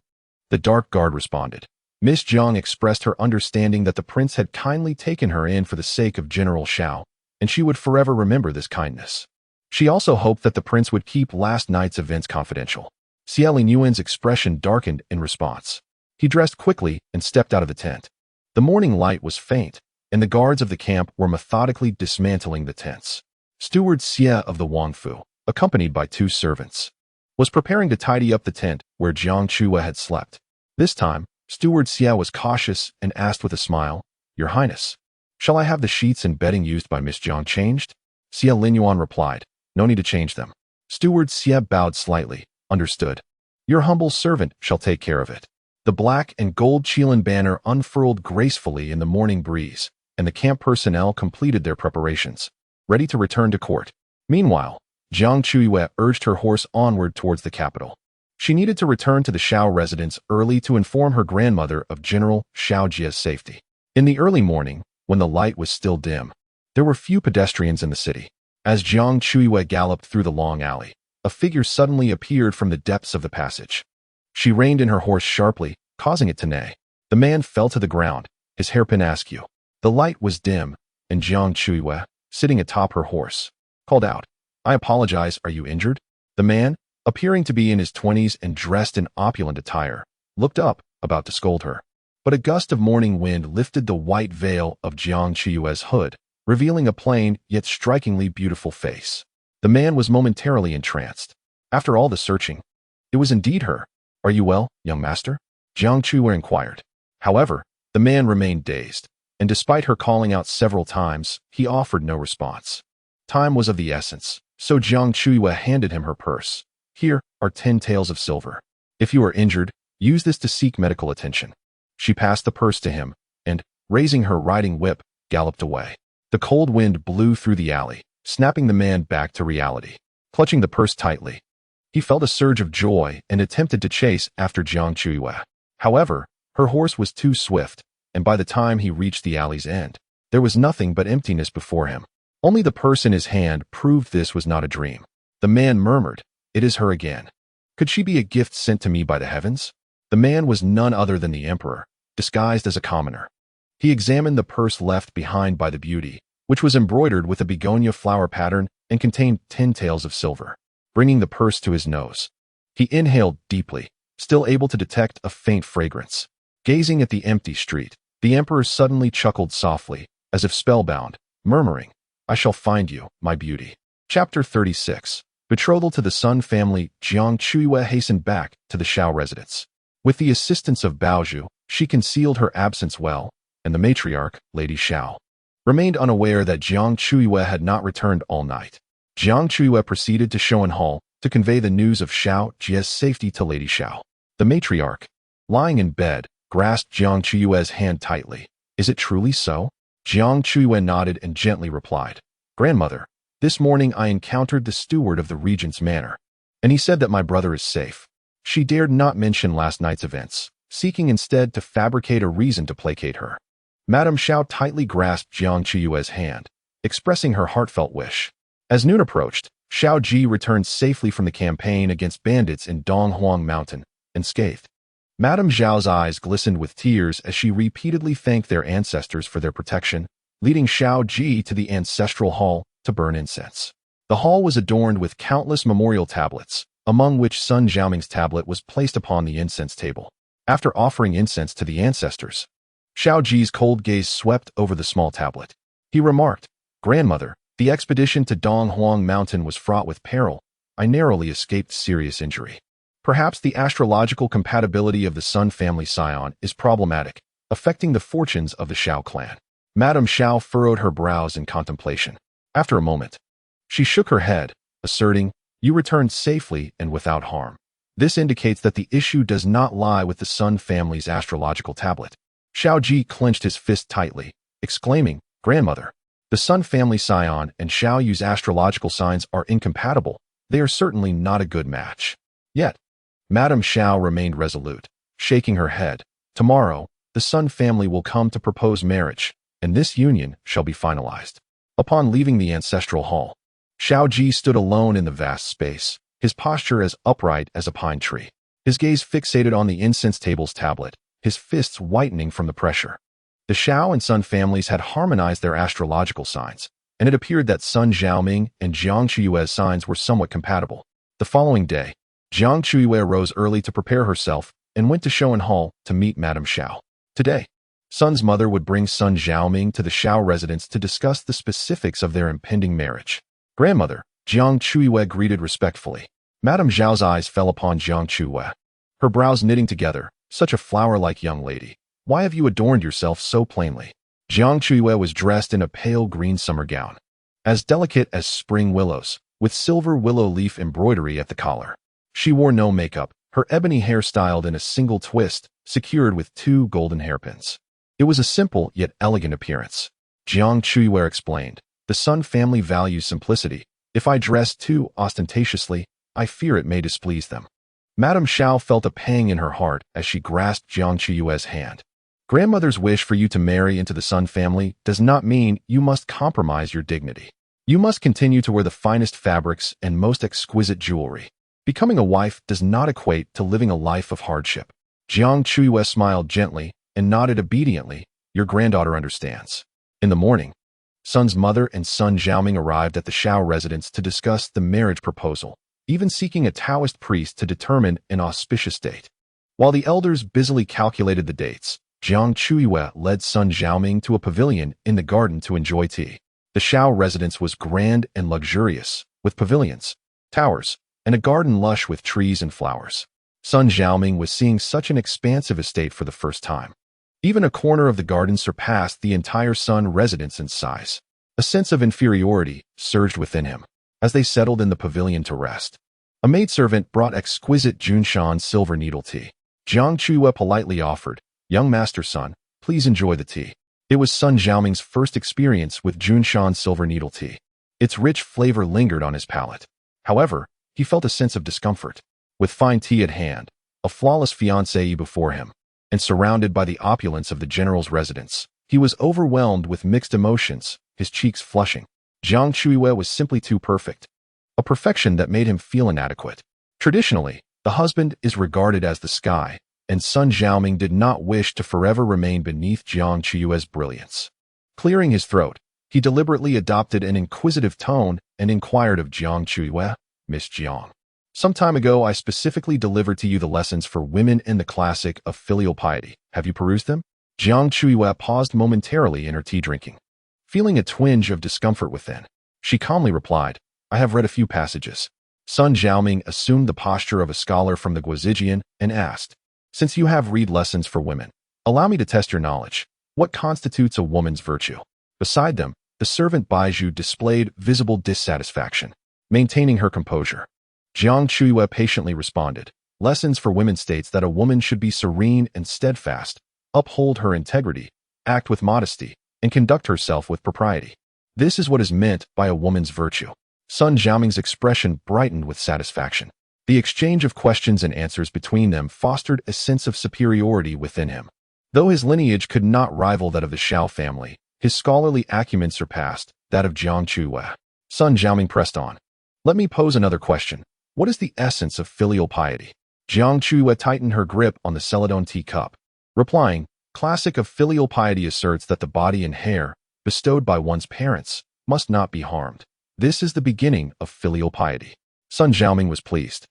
The dark guard responded. Miss Jiang expressed her understanding that the prince had kindly taken her in for the sake of General Xiao, and she would forever remember this kindness. She also hoped that the prince would keep last night's events confidential. Xia Linyuan's expression darkened in response. He dressed quickly and stepped out of the tent. The morning light was faint, and the guards of the camp were methodically dismantling the tents. Steward Xia of the Wangfu, accompanied by 2 servants, was preparing to tidy up the tent where Jiang Chuyue had slept. This time, Steward Xia was cautious and asked with a smile, "Your Highness, shall I have the sheets and bedding used by Miss Jiang changed?" Xia Linyuan replied, "No need to change them." Steward Xia bowed slightly, "Understood. Your humble servant shall take care of it." The black and gold Qilin banner unfurled gracefully in the morning breeze, and the camp personnel completed their preparations, ready to return to court. Meanwhile, Jiang Chuyue urged her horse onward towards the capital. She needed to return to the Xiao residence early to inform her grandmother of General Xiao Ji's safety. In the early morning, when the light was still dim, there were few pedestrians in the city. As Jiang Chuyue galloped through the long alley, a figure suddenly appeared from the depths of the passage. She reined in her horse sharply, causing it to neigh. The man fell to the ground, his hairpin askew. The light was dim, and Jiang Chuyue, sitting atop her horse, called out, "I apologize, are you injured?" The man, appearing to be in his 20s and dressed in opulent attire, looked up, about to scold her. But a gust of morning wind lifted the white veil of Jiang Chuyue's hood, revealing a plain yet strikingly beautiful face. The man was momentarily entranced. After all the searching, it was indeed her. "Are you well, young master?" Jiang Chuyue inquired. However, the man remained dazed, and despite her calling out several times, he offered no response. Time was of the essence, so Jiang Chuyue handed him her purse. "Here are 10 taels of silver. If you are injured, use this to seek medical attention." She passed the purse to him, and, raising her riding whip, galloped away. The cold wind blew through the alley, snapping the man back to reality. Clutching the purse tightly, he felt a surge of joy and attempted to chase after Jiang Chuyue. However, her horse was too swift, and by the time he reached the alley's end, there was nothing but emptiness before him. Only the purse in his hand proved this was not a dream. The man murmured, "It is her again. Could she be a gift sent to me by the heavens?" The man was none other than the emperor, disguised as a commoner. He examined the purse left behind by the beauty, which was embroidered with a begonia flower pattern and contained 10 taels of silver. Bringing the purse to his nose, he inhaled deeply, still able to detect a faint fragrance. Gazing at the empty street, the emperor suddenly chuckled softly, as if spellbound, murmuring, "I shall find you, my beauty." Chapter 36. Betrothal to the Sun family. Jiang Chuyue hastened back to the Xiao residence. With the assistance of Baozhu, she concealed her absence well, and the matriarch, Lady Xiao, remained unaware that Jiang Chuyue had not returned all night. Jiang Chuyue proceeded to Shouan Hall to convey the news of Xiao Ji's safety to Lady Xiao. The matriarch, lying in bed, grasped Jiang Chuyue's hand tightly. "Is it truly so?" Jiang Chuyue nodded and gently replied, "Grandmother, this morning I encountered the steward of the regent's manor, and he said that my brother is safe." She dared not mention last night's events, seeking instead to fabricate a reason to placate her. Madame Xiao tightly grasped Jiang Chuyue's hand, expressing her heartfelt wish. As noon approached, Xiao Ji returned safely from the campaign against bandits in Donghuang Mountain, unscathed. Madame Zhao's eyes glistened with tears as she repeatedly thanked their ancestors for their protection, leading Xiao Ji to the ancestral hall to burn incense. The hall was adorned with countless memorial tablets, among which Sun Xiaoming's tablet was placed upon the incense table. After offering incense to the ancestors, Xiao Ji's cold gaze swept over the small tablet. He remarked, "Grandmother, the expedition to Donghuang Mountain was fraught with peril. I narrowly escaped serious injury. Perhaps the astrological compatibility of the Sun family scion is problematic, affecting the fortunes of the Xiao clan." Madame Xiao furrowed her brows in contemplation. After a moment, she shook her head, asserting, "You returned safely and without harm. This indicates that the issue does not lie with the Sun family's astrological tablet." Xiao Ji clenched his fist tightly, exclaiming, "Grandmother, the Sun family scion and Xiao Yu's astrological signs are incompatible. They are certainly not a good match." Yet, Madame Xiao remained resolute, shaking her head. "Tomorrow, the Sun family will come to propose marriage, and this union shall be finalized." Upon leaving the ancestral hall, Xiao Ji stood alone in the vast space, his posture as upright as a pine tree. His gaze fixated on the incense table's tablet, his fists whitening from the pressure. The Xiao and Sun families had harmonized their astrological signs, and it appeared that Sun Xiaoming and Jiang Chuyue's signs were somewhat compatible. The following day, Jiang Chuyue rose early to prepare herself and went to Shouan Hall to meet Madame Xiao. Today, Sun's mother would bring Sun Xiaoming to the Xiao residence to discuss the specifics of their impending marriage. "Grandmother," Jiang Chuyue greeted respectfully. Madame Zhao's eyes fell upon Jiang Chuyue, her brows knitting together. "Such a flower-like young lady. Why have you adorned yourself so plainly?" Jiang Chuyue was dressed in a pale green summer gown, as delicate as spring willows, with silver willow leaf embroidery at the collar. She wore no makeup, her ebony hair styled in a single twist, secured with 2 golden hairpins. It was a simple yet elegant appearance. Jiang Chuyue explained, "The Sun family values simplicity. If I dress too ostentatiously, I fear it may displease them." Madame Xiao felt a pang in her heart as she grasped Jiang Chuyue's hand. "Grandmother's wish for you to marry into the Sun family does not mean you must compromise your dignity. You must continue to wear the finest fabrics and most exquisite jewelry. Becoming a wife does not equate to living a life of hardship." Jiang Chuyue smiled gently and nodded obediently. "Your granddaughter understands." In the morning, Sun's mother and Sun Xiaoming arrived at the Xiao residence to discuss the marriage proposal, even seeking a Taoist priest to determine an auspicious date. While the elders busily calculated the dates, Jiang Chuyue led Sun Xiaoming to a pavilion in the garden to enjoy tea. The Xiao residence was grand and luxurious, with pavilions, towers, and a garden lush with trees and flowers. Sun Xiaoming was seeing such an expansive estate for the first time. Even a corner of the garden surpassed the entire Sun residence in size. A sense of inferiority surged within him as they settled in the pavilion to rest. A maidservant brought exquisite Junshan silver needle tea. Jiang Chuyue politely offered, "Young master Sun, please enjoy the tea." It was Sun Xiaoming's first experience with Junshan silver needle tea. Its rich flavor lingered on his palate. However, he felt a sense of discomfort. With fine tea at hand, a flawless fiancée before him, and surrounded by the opulence of the general's residence, he was overwhelmed with mixed emotions, his cheeks flushing. Jiang Chuyue was simply too perfect, a perfection that made him feel inadequate. Traditionally, the husband is regarded as the sky, and Sun Xiaoming did not wish to forever remain beneath Jiang Chuyue's brilliance. Clearing his throat, he deliberately adopted an inquisitive tone and inquired of Jiang Chuyue, "Miss Jiang, some time ago I specifically delivered to you the lessons for women in the classic of filial piety. Have you perused them?" Jiang Chuyue paused momentarily in her tea drinking. Feeling a twinge of discomfort within, she calmly replied, "I have read a few passages." Sun Xiaoming assumed the posture of a scholar from the Guozijian and asked, "Since you have read lessons for women, allow me to test your knowledge. What constitutes a woman's virtue?" Beside them, the servant Baizhu displayed visible dissatisfaction, maintaining her composure. Jiang Chuyue patiently responded, "Lessons for Women states that a woman should be serene and steadfast, uphold her integrity, act with modesty, and conduct herself with propriety. This is what is meant by a woman's virtue." Sun Xiaoming's expression brightened with satisfaction. The exchange of questions and answers between them fostered a sense of superiority within him. Though his lineage could not rival that of the Xiao family, his scholarly acumen surpassed that of Jiang Chuyue. Sun Xiaoming pressed on. Let me pose another question. What is the essence of filial piety? Jiang Chuyue tightened her grip on the celadon teacup, replying, Classic of filial piety asserts that the body and hair, bestowed by one's parents, must not be harmed. This is the beginning of filial piety. Sun Xiaoming was pleased,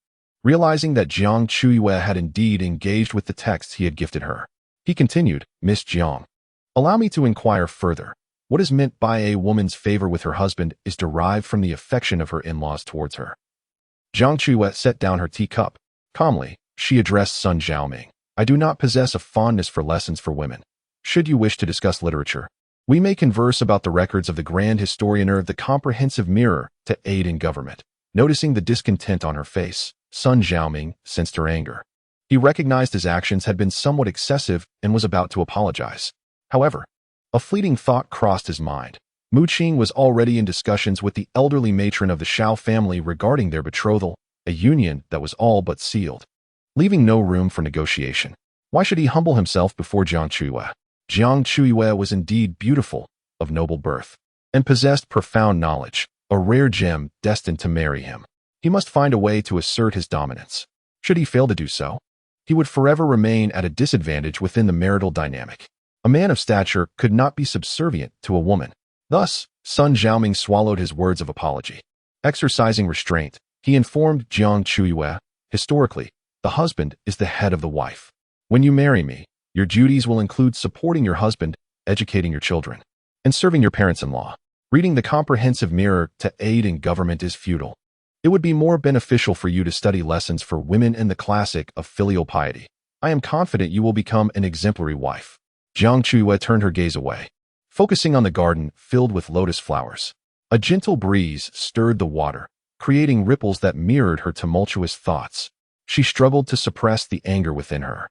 realizing that Jiang Chuyue had indeed engaged with the texts he had gifted her. He continued, Miss Jiang, allow me to inquire further. What is meant by a woman's favor with her husband is derived from the affection of her in-laws towards her. Jiang Chuyue set down her teacup. Calmly, she addressed Sun Xiaoming. I do not possess a fondness for lessons for women. Should you wish to discuss literature, we may converse about the records of the grand historianer of the comprehensive mirror to aid in government. Noticing the discontent on her face, Sun Xiaoming sensed her anger. He recognized his actions had been somewhat excessive and was about to apologize. However, a fleeting thought crossed his mind. Mu Qing was already in discussions with the elderly matron of the Xiao family regarding their betrothal, a union that was all but sealed, leaving no room for negotiation. Why should he humble himself before Jiang Chuyue? Jiang Chuyue was indeed beautiful, of noble birth, and possessed profound knowledge, a rare gem destined to marry him. He must find a way to assert his dominance. Should he fail to do so, he would forever remain at a disadvantage within the marital dynamic. A man of stature could not be subservient to a woman. Thus, Sun Xiaoming swallowed his words of apology. Exercising restraint, he informed Jiang Chuyue, historically, the husband is the head of the wife. When you marry me, your duties will include supporting your husband, educating your children, and serving your parents-in-law. Reading the comprehensive mirror to aid in government is futile. It would be more beneficial for you to study lessons for women in the classic of filial piety. I am confident you will become an exemplary wife. Jiang Chuyue turned her gaze away, focusing on the garden filled with lotus flowers. A gentle breeze stirred the water, creating ripples that mirrored her tumultuous thoughts. She struggled to suppress the anger within her.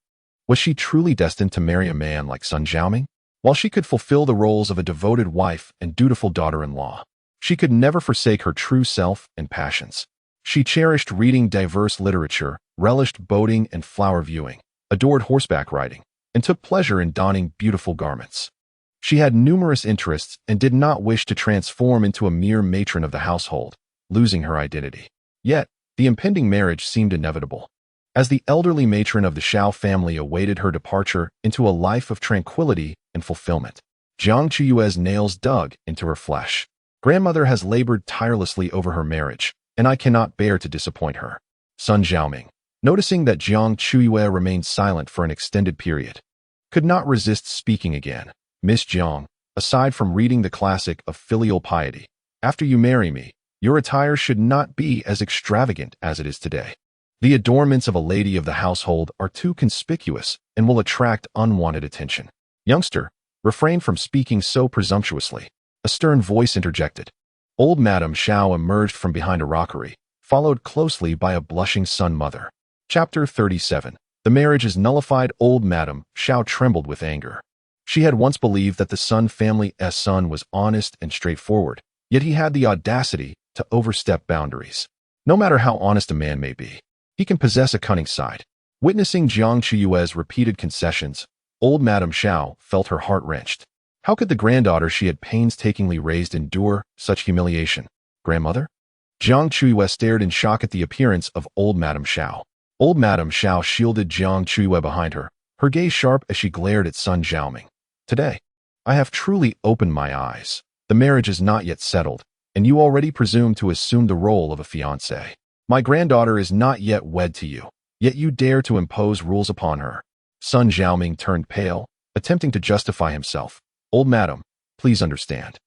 Was she truly destined to marry a man like Sun Xiaoming? While she could fulfill the roles of a devoted wife and dutiful daughter-in-law, she could never forsake her true self and passions. She cherished reading diverse literature, relished boating and flower viewing, adored horseback riding, and took pleasure in donning beautiful garments. She had numerous interests and did not wish to transform into a mere matron of the household, losing her identity. Yet, the impending marriage seemed inevitable. As the elderly matron of the Xiao family awaited her departure into a life of tranquility and fulfillment, Jiang Chuyue's nails dug into her flesh. Grandmother has labored tirelessly over her marriage, and I cannot bear to disappoint her. Sun Xiaoming, noticing that Jiang Chuyue remained silent for an extended period, could not resist speaking again. Miss Jiang, aside from reading the classic of filial piety, after you marry me, your attire should not be as extravagant as it is today. The adornments of a lady of the household are too conspicuous and will attract unwanted attention. Youngster, refrain from speaking so presumptuously. A stern voice interjected. Old Madame Xiao emerged from behind a rockery, followed closely by a blushing son-mother. Chapter 37. The marriage is nullified. Old Madame Xiao trembled with anger. She had once believed that the Sun family's son was honest and straightforward, yet he had the audacity to overstep boundaries. No matter how honest a man may be, he can possess a cunning side. Witnessing Jiang Chuyue's repeated concessions, old Madame Xiao felt her heart wrenched. How could the granddaughter she had painstakingly raised endure such humiliation? Grandmother? Jiang Chuyue stared in shock at the appearance of old Madame Xiao. Old Madame Xiao shielded Jiang Chuyue behind her, her gaze sharp as she glared at Sun Xiaoming. Today, I have truly opened my eyes. The marriage is not yet settled, and you already presume to assume the role of a fiancé. My granddaughter is not yet wed to you, yet you dare to impose rules upon her. Sun Xiaoming turned pale, attempting to justify himself. Old Madam, please understand.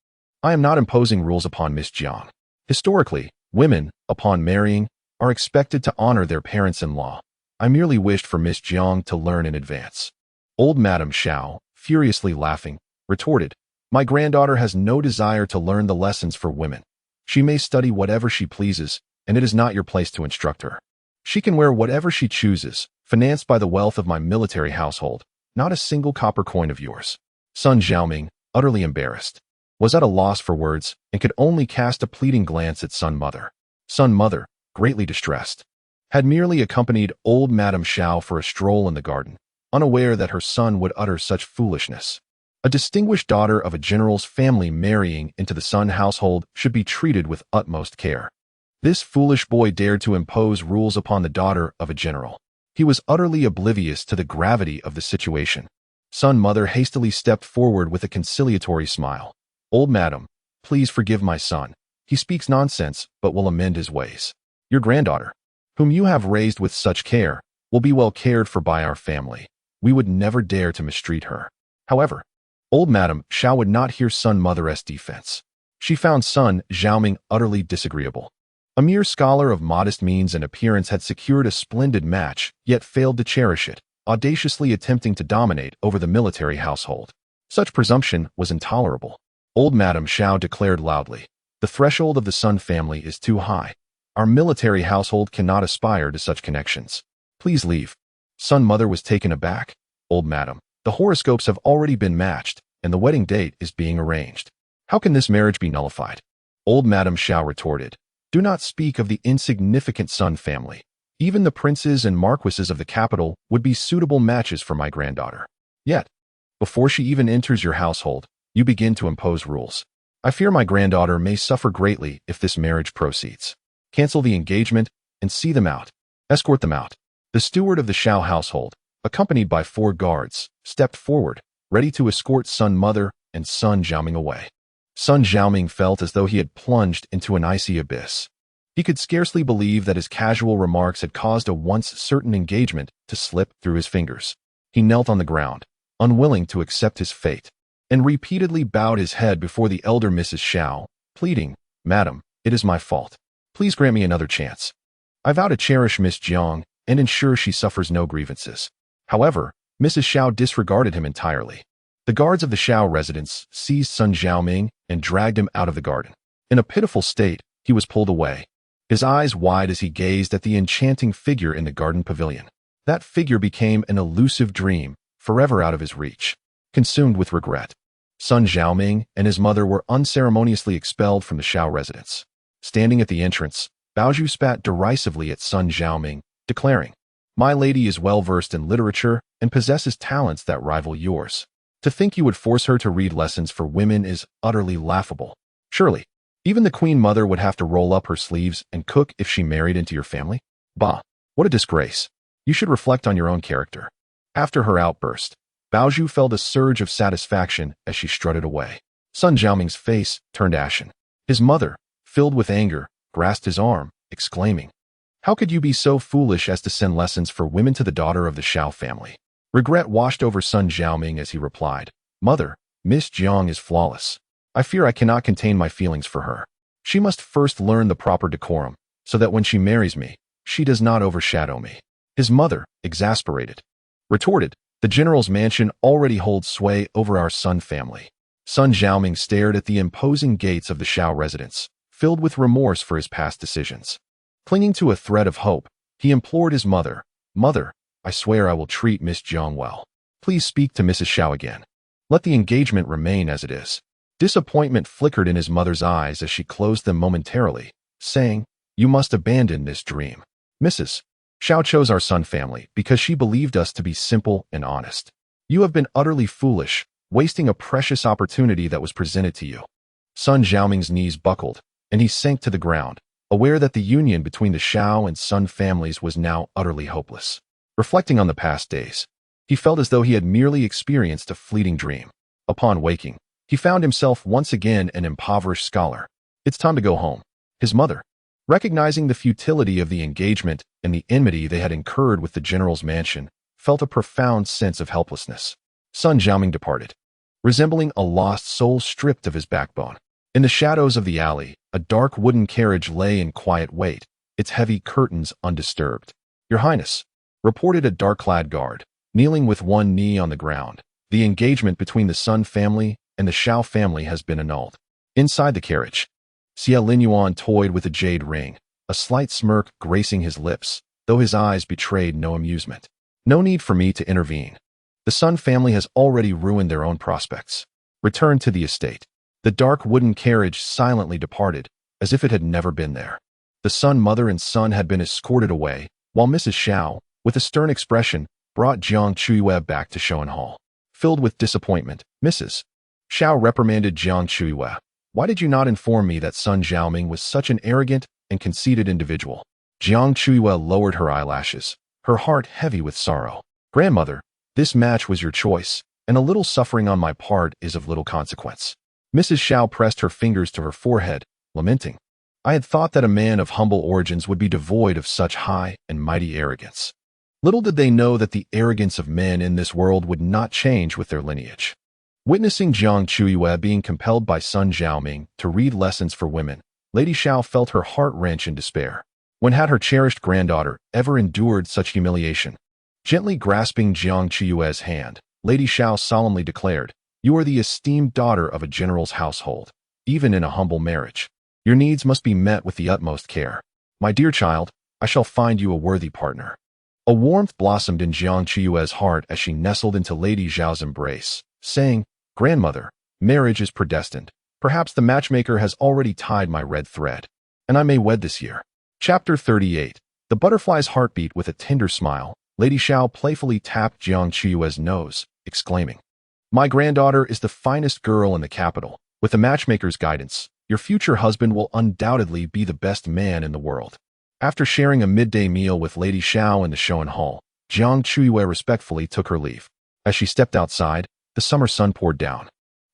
I am not imposing rules upon Miss Jiang. Historically, women, upon marrying, are expected to honor their parents-in-law. I merely wished for Miss Jiang to learn in advance. Old Madame Xiao, furiously laughing, retorted, My granddaughter has no desire to learn the lessons for women. She may study whatever she pleases, and it is not your place to instruct her. She can wear whatever she chooses, financed by the wealth of my military household, not a single copper coin of yours. Sun Xiaoming, utterly embarrassed, was at a loss for words and could only cast a pleading glance at Sun Mother. Sun Mother, greatly distressed, had merely accompanied old Madame Xiao for a stroll in the garden, unaware that her son would utter such foolishness. A distinguished daughter of a general's family marrying into the Sun household should be treated with utmost care. This foolish boy dared to impose rules upon the daughter of a general. He was utterly oblivious to the gravity of the situation. Sun mother hastily stepped forward with a conciliatory smile. "Old madam, please forgive my son. He speaks nonsense, but will amend his ways. Your granddaughter, whom you have raised with such care, will be well cared for by our family. We would never dare to mistreat her." However, old Madame Xiao would not hear Sun Mother's defense. She found Sun Xiaoming utterly disagreeable. A mere scholar of modest means and appearance had secured a splendid match, yet failed to cherish it, audaciously attempting to dominate over the military household. Such presumption was intolerable. Old Madame Xiao declared loudly, "The threshold of the Sun family is too high. Our military household cannot aspire to such connections. Please leave." Sun Mother was taken aback. "Old Madam, the horoscopes have already been matched, and the wedding date is being arranged. How can this marriage be nullified?" Old Madame Xiao retorted, "Do not speak of the insignificant Sun family. Even the princes and marquises of the capital would be suitable matches for my granddaughter. Yet, before she even enters your household, you begin to impose rules. I fear my granddaughter may suffer greatly if this marriage proceeds. Cancel the engagement and see them out. Escort them out." The steward of the Xiao household, accompanied by 4 guards, stepped forward, ready to escort Sun Mother and Sun Xiaoming away. Sun Xiaoming felt as though he had plunged into an icy abyss. He could scarcely believe that his casual remarks had caused a once certain engagement to slip through his fingers. He knelt on the ground, unwilling to accept his fate, and repeatedly bowed his head before the elder Mrs. Xiao, pleading, "Madam, it is my fault. Please grant me another chance. I vow to cherish Miss Jiang and ensure she suffers no grievances." However, Mrs. Xiao disregarded him entirely. The guards of the Xiao residence seized Sun Xiaoming and dragged him out of the garden. In a pitiful state, he was pulled away, his eyes wide as he gazed at the enchanting figure in the garden pavilion. That figure became an elusive dream, forever out of his reach. Consumed with regret, Sun Xiaoming and his mother were unceremoniously expelled from the Xiao residence. Standing at the entrance, Baozhu spat derisively at Sun Xiaoming, declaring, "My lady is well versed in literature and possesses talents that rival yours. To think you would force her to read lessons for women is utterly laughable. Surely, even the Queen Mother would have to roll up her sleeves and cook if she married into your family? Bah, what a disgrace. You should reflect on your own character." After her outburst, Baozhu felt a surge of satisfaction as she strutted away. Sun Xiaoming's face turned ashen. His mother, filled with anger, grasped his arm, exclaiming, "How could you be so foolish as to send lessons for women to the daughter of the Xiao family?" Regret washed over Sun Xiaoming as he replied, "Mother, Miss Jiang is flawless. I fear I cannot contain my feelings for her. She must first learn the proper decorum, so that when she marries me, she does not overshadow me." His mother, exasperated, retorted, "The general's mansion already holds sway over our Sun family." Sun Xiaoming stared at the imposing gates of the Xiao residence, filled with remorse for his past decisions. Clinging to a thread of hope, he implored his mother, "Mother, I swear I will treat Miss Jiang well. Please speak to Mrs. Xiao again. Let the engagement remain as it is." Disappointment flickered in his mother's eyes as she closed them momentarily, saying, "You must abandon this dream. Mrs. Xiao chose our Sun family because she believed us to be simple and honest. You have been utterly foolish, wasting a precious opportunity that was presented to you." Sun Xiaoming's knees buckled, and he sank to the ground, aware that the union between the Xiao and Sun families was now utterly hopeless. Reflecting on the past days, he felt as though he had merely experienced a fleeting dream. Upon waking, he found himself once again an impoverished scholar. It's time to go home. His mother, recognizing the futility of the engagement and the enmity they had incurred with the general's mansion, felt a profound sense of helplessness. Sun Xiaoming departed, resembling a lost soul stripped of his backbone. In the shadows of the alley, a dark wooden carriage lay in quiet wait, its heavy curtains undisturbed. "Your Highness," reported a dark-clad guard, kneeling with one knee on the ground, "the engagement between the Sun family and the Xiao family has been annulled." Inside the carriage, Xie Linyuan toyed with a jade ring, a slight smirk gracing his lips, though his eyes betrayed no amusement. "No need for me to intervene. The Sun family has already ruined their own prospects. Return to the estate." The dark wooden carriage silently departed, as if it had never been there. The Sun mother and son had been escorted away, while Mrs. Xiao, with a stern expression, brought Jiang Chuyue back to Shoan Hall. Filled with disappointment, Mrs. Xiao reprimanded Jiang Chuyue. Why did you not inform me that Sun Xiaoming was such an arrogant and conceited individual? Jiang Chuyue lowered her eyelashes, her heart heavy with sorrow. Grandmother, this match was your choice, and a little suffering on my part is of little consequence. Mrs. Xiao pressed her fingers to her forehead, lamenting. I had thought that a man of humble origins would be devoid of such high and mighty arrogance. Little did they know that the arrogance of men in this world would not change with their lineage. Witnessing Jiang Chuyue being compelled by Sun Xiaoming to read lessons for women, Lady Xiao felt her heart wrench in despair. When had her cherished granddaughter ever endured such humiliation? Gently grasping Jiang Chuyue's hand, Lady Xiao solemnly declared, You are the esteemed daughter of a general's household, even in a humble marriage. Your needs must be met with the utmost care. My dear child, I shall find you a worthy partner. A warmth blossomed in Jiang Chuyue's heart as she nestled into Lady Xiao's embrace, saying, Grandmother, marriage is predestined. Perhaps the matchmaker has already tied my red thread, and I may wed this year. Chapter 38. The butterfly's heartbeat. With a tender smile, Lady Xiao playfully tapped Jiang Chuyue's nose, exclaiming, My granddaughter is the finest girl in the capital. With the matchmaker's guidance, your future husband will undoubtedly be the best man in the world. After sharing a midday meal with Lady Xiao in the Shoan Hall, Jiang Chuyue respectfully took her leave. As she stepped outside, the summer sun poured down,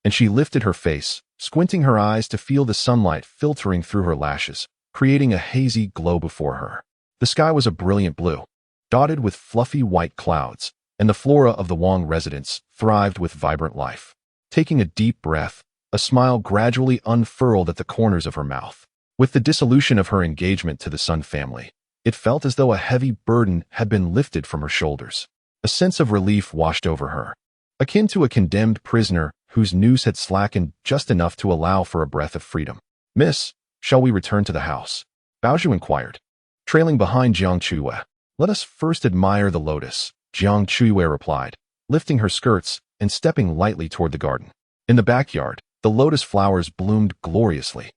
and she lifted her face, squinting her eyes to feel the sunlight filtering through her lashes, creating a hazy glow before her. The sky was a brilliant blue, dotted with fluffy white clouds, and the flora of the Wang residence thrived with vibrant life. Taking a deep breath, a smile gradually unfurled at the corners of her mouth. With the dissolution of her engagement to the Sun family, it felt as though a heavy burden had been lifted from her shoulders. A sense of relief washed over her, akin to a condemned prisoner whose noose had slackened just enough to allow for a breath of freedom. Miss, shall we return to the house? Baozhu inquired. Trailing behind Jiang Chuyue. Let us first admire the lotus, Jiang Chuyue replied, lifting her skirts and stepping lightly toward the garden. In the backyard, the lotus flowers bloomed gloriously,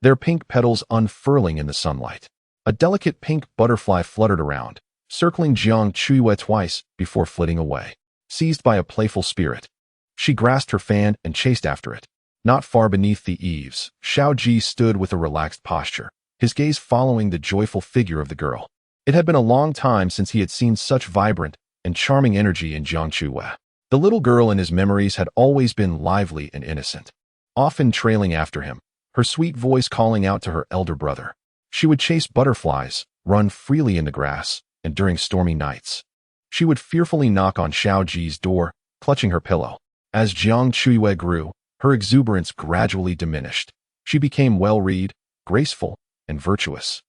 their pink petals unfurling in the sunlight. A delicate pink butterfly fluttered around, circling Jiang Chuyue twice before flitting away. Seized by a playful spirit, she grasped her fan and chased after it. Not far beneath the eaves, Xiao Ji stood with a relaxed posture, his gaze following the joyful figure of the girl. It had been a long time since he had seen such vibrant and charming energy in Jiang Chuyue. The little girl in his memories had always been lively and innocent, often trailing after him, her sweet voice calling out to her elder brother. She would chase butterflies, run freely in the grass, and during stormy nights, she would fearfully knock on Xiao Ji's door, clutching her pillow. As Jiang Chuyue grew, her exuberance gradually diminished. She became well-read, graceful, and virtuous,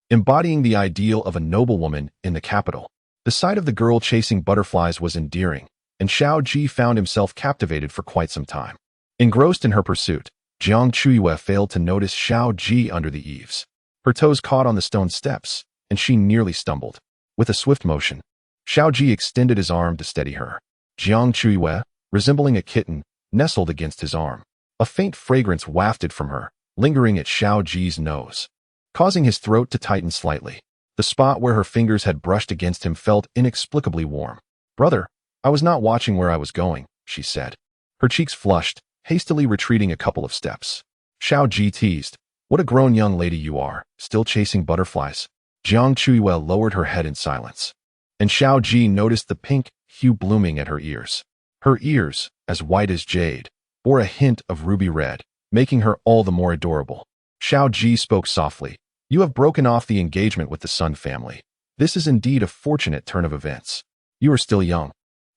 embodying the ideal of a noblewoman in the capital. The sight of the girl chasing butterflies was endearing, and Xiao Ji found himself captivated for quite some time. Engrossed in her pursuit, Jiang Chuyue failed to notice Xiao Ji under the eaves. Her toes caught on the stone steps, and she nearly stumbled. With a swift motion, Xiao Ji extended his arm to steady her. Jiang Chuyue, resembling a kitten, nestled against his arm. A faint fragrance wafted from her, lingering at Xiao Ji's nose, causing his throat to tighten slightly. The spot where her fingers had brushed against him felt inexplicably warm. Brother, I was not watching where I was going, she said. Her cheeks flushed, hastily retreating a couple of steps. Xiao Ji teased, What a grown young lady you are, still chasing butterflies. Jiang Chuyue lowered her head in silence, and Xiao Ji noticed the pink hue blooming at her ears. Her ears, as white as jade, bore a hint of ruby red, making her all the more adorable. Xiao Ji spoke softly. You have broken off the engagement with the Sun family. This is indeed a fortunate turn of events. You are still young,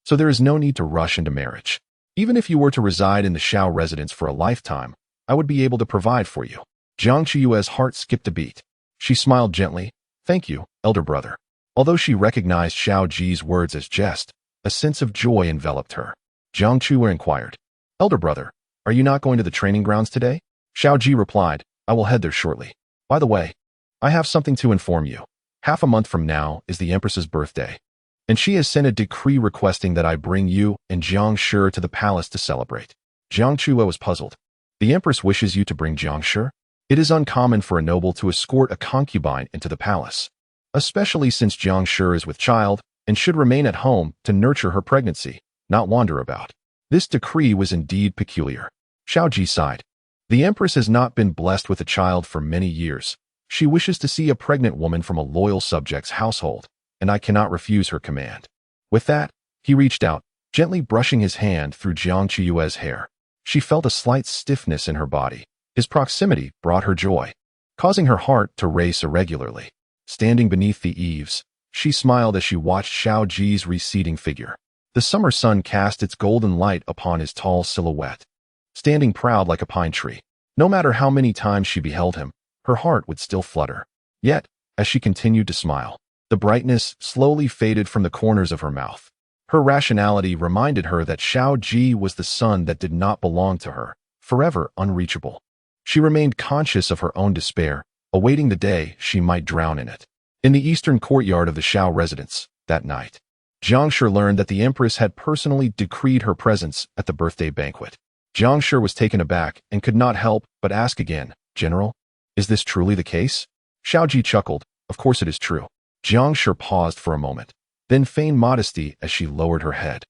so there is no need to rush into marriage. Even if you were to reside in the Xiao residence for a lifetime, I would be able to provide for you. Jiang Chuyue's heart skipped a beat. She smiled gently. Thank you, elder brother. Although she recognized Xiao Ji's words as jest, a sense of joy enveloped her. Jiang Chuyue inquired, Elder brother, are you not going to the training grounds today? Xiao Ji replied, I will head there shortly. By the way, I have something to inform you. Half a month from now is the Empress's birthday, and she has sent a decree requesting that I bring you and Jiang Shi to the palace to celebrate. Jiang Chuyue was puzzled. The Empress wishes you to bring Jiang Shi? It is uncommon for a noble to escort a concubine into the palace. especially since Jiang Chuyue is with child and should remain at home to nurture her pregnancy, not wander about. This decree was indeed peculiar. Xiao Ji sighed. The empress has not been blessed with a child for many years. She wishes to see a pregnant woman from a loyal subject's household, and I cannot refuse her command. With that, he reached out, gently brushing his hand through Jiang Chuyue's hair. She felt a slight stiffness in her body. His proximity brought her joy, causing her heart to race irregularly. Standing beneath the eaves, she smiled as she watched Xiao Ji's receding figure. The summer sun cast its golden light upon his tall silhouette, standing proud like a pine tree. No matter how many times she beheld him, her heart would still flutter. Yet, as she continued to smile, the brightness slowly faded from the corners of her mouth. Her rationality reminded her that Xiao Ji was the sun that did not belong to her, forever unreachable. She remained conscious of her own despair, awaiting the day she might drown in it. In the eastern courtyard of the Xiao residence, that night, Jiang Chuyue learned that the empress had personally decreed her presence at the birthday banquet. Jiang Chuyue was taken aback and could not help but ask again, "General, is this truly the case?" Xiao Ji chuckled. "Of course it is true." Jiang Chuyue paused for a moment, then feigned modesty as she lowered her head.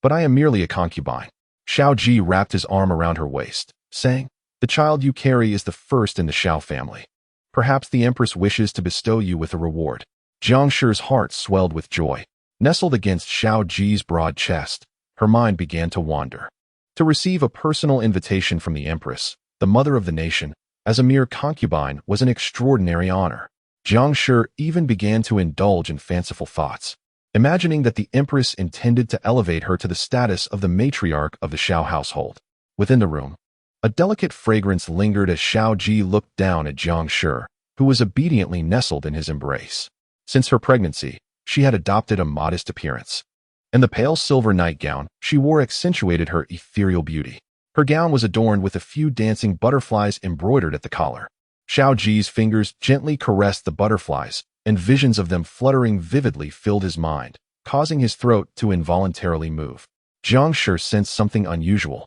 "But I am merely a concubine." Xiao Ji wrapped his arm around her waist, saying, "The child you carry is the first in the Xiao family. Perhaps the empress wishes to bestow you with a reward." Jiang Chuyue's heart swelled with joy. Nestled against Xiao Ji's broad chest, her mind began to wander. To receive a personal invitation from the empress, the mother of the nation, as a mere concubine was an extraordinary honor. Jiang Chuyue even began to indulge in fanciful thoughts, imagining that the empress intended to elevate her to the status of the matriarch of the Xiao household. Within the room, a delicate fragrance lingered as Xiao Ji looked down at Jiang Chuyue, who was obediently nestled in his embrace. Since her pregnancy, she had adopted a modest appearance, and the pale silver nightgown she wore accentuated her ethereal beauty. Her gown was adorned with a few dancing butterflies embroidered at the collar. Xiao Ji's fingers gently caressed the butterflies, and visions of them fluttering vividly filled his mind, causing his throat to involuntarily move. Jiang Chuyue sensed something unusual.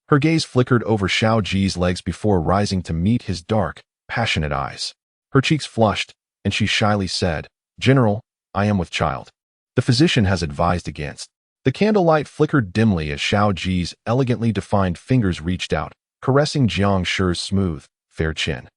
Her gaze flickered over Xiao Ji's legs before rising to meet his dark, passionate eyes. Her cheeks flushed, and she shyly said, "General, I am with child. The physician has advised against." The candlelight flickered dimly as Xiao Ji's elegantly defined fingers reached out, caressing Jiang Chuyue's smooth, fair chin.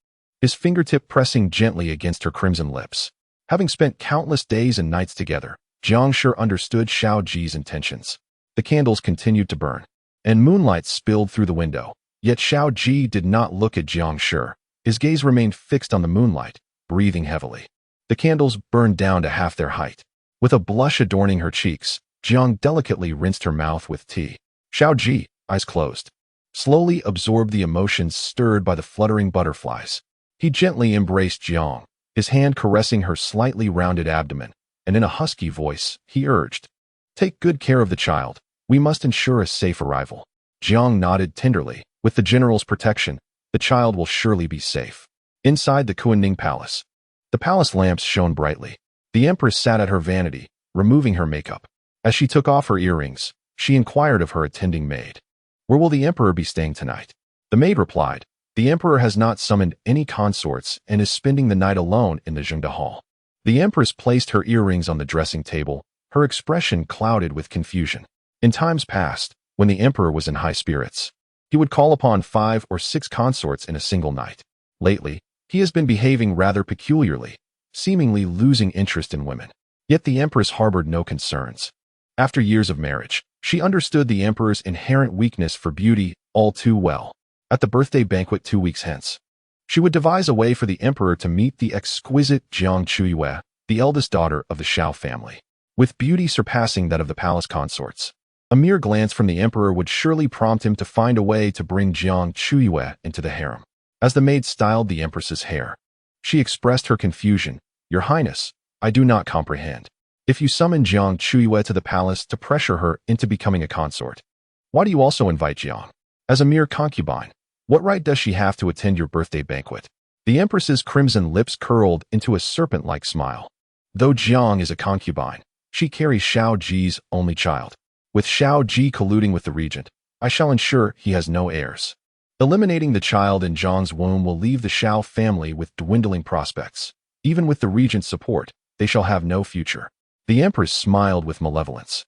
His fingertip pressing gently against her crimson lips. Having spent countless days and nights together, Jiang Chuyue understood Xiao Ji's intentions. The candles continued to burn, and moonlight spilled through the window. Yet Xiao Ji did not look at Jiang Chuyue. His gaze remained fixed on the moonlight, breathing heavily. The candles burned down to half their height. With a blush adorning her cheeks, Jiang delicately rinsed her mouth with tea. Xiao Ji, eyes closed, slowly absorbed the emotions stirred by the fluttering butterflies. He gently embraced Jiang, his hand caressing her slightly rounded abdomen, and in a husky voice, he urged, "Take good care of the child. We must ensure a safe arrival." Jiang nodded tenderly. With the general's protection, the child will surely be safe. Inside the Kunning Palace, the palace lamps shone brightly. The empress sat at her vanity, removing her makeup. As she took off her earrings, she inquired of her attending maid, "Where will the emperor be staying tonight?" The maid replied, "The emperor has not summoned any consorts and is spending the night alone in the Zhengde Hall." The empress placed her earrings on the dressing table, her expression clouded with confusion. In times past, when the emperor was in high spirits, he would call upon 5 or 6 consorts in a single night. Lately, he has been behaving rather peculiarly, seemingly losing interest in women. Yet the empress harbored no concerns. After years of marriage, she understood the emperor's inherent weakness for beauty all too well. At the birthday banquet 2 weeks hence, she would devise a way for the emperor to meet the exquisite Jiang Chuyue, the eldest daughter of the Xiao family. With beauty surpassing that of the palace consorts, a mere glance from the emperor would surely prompt him to find a way to bring Jiang Chuyue into the harem. As the maid styled the empress's hair, she expressed her confusion. "Your Highness, I do not comprehend. If you summon Jiang Chuyue to the palace to pressure her into becoming a consort, why do you also invite Jiang? As a mere concubine, what right does she have to attend your birthday banquet?" The empress's crimson lips curled into a serpent-like smile. Though Jiang is a concubine, she carries Xiao Ji's only child. With Xiao Ji colluding with the regent, I shall ensure he has no heirs. Eliminating the child in Jiang's womb will leave the Xiao family with dwindling prospects. Even with the regent's support, they shall have no future. The empress smiled with malevolence.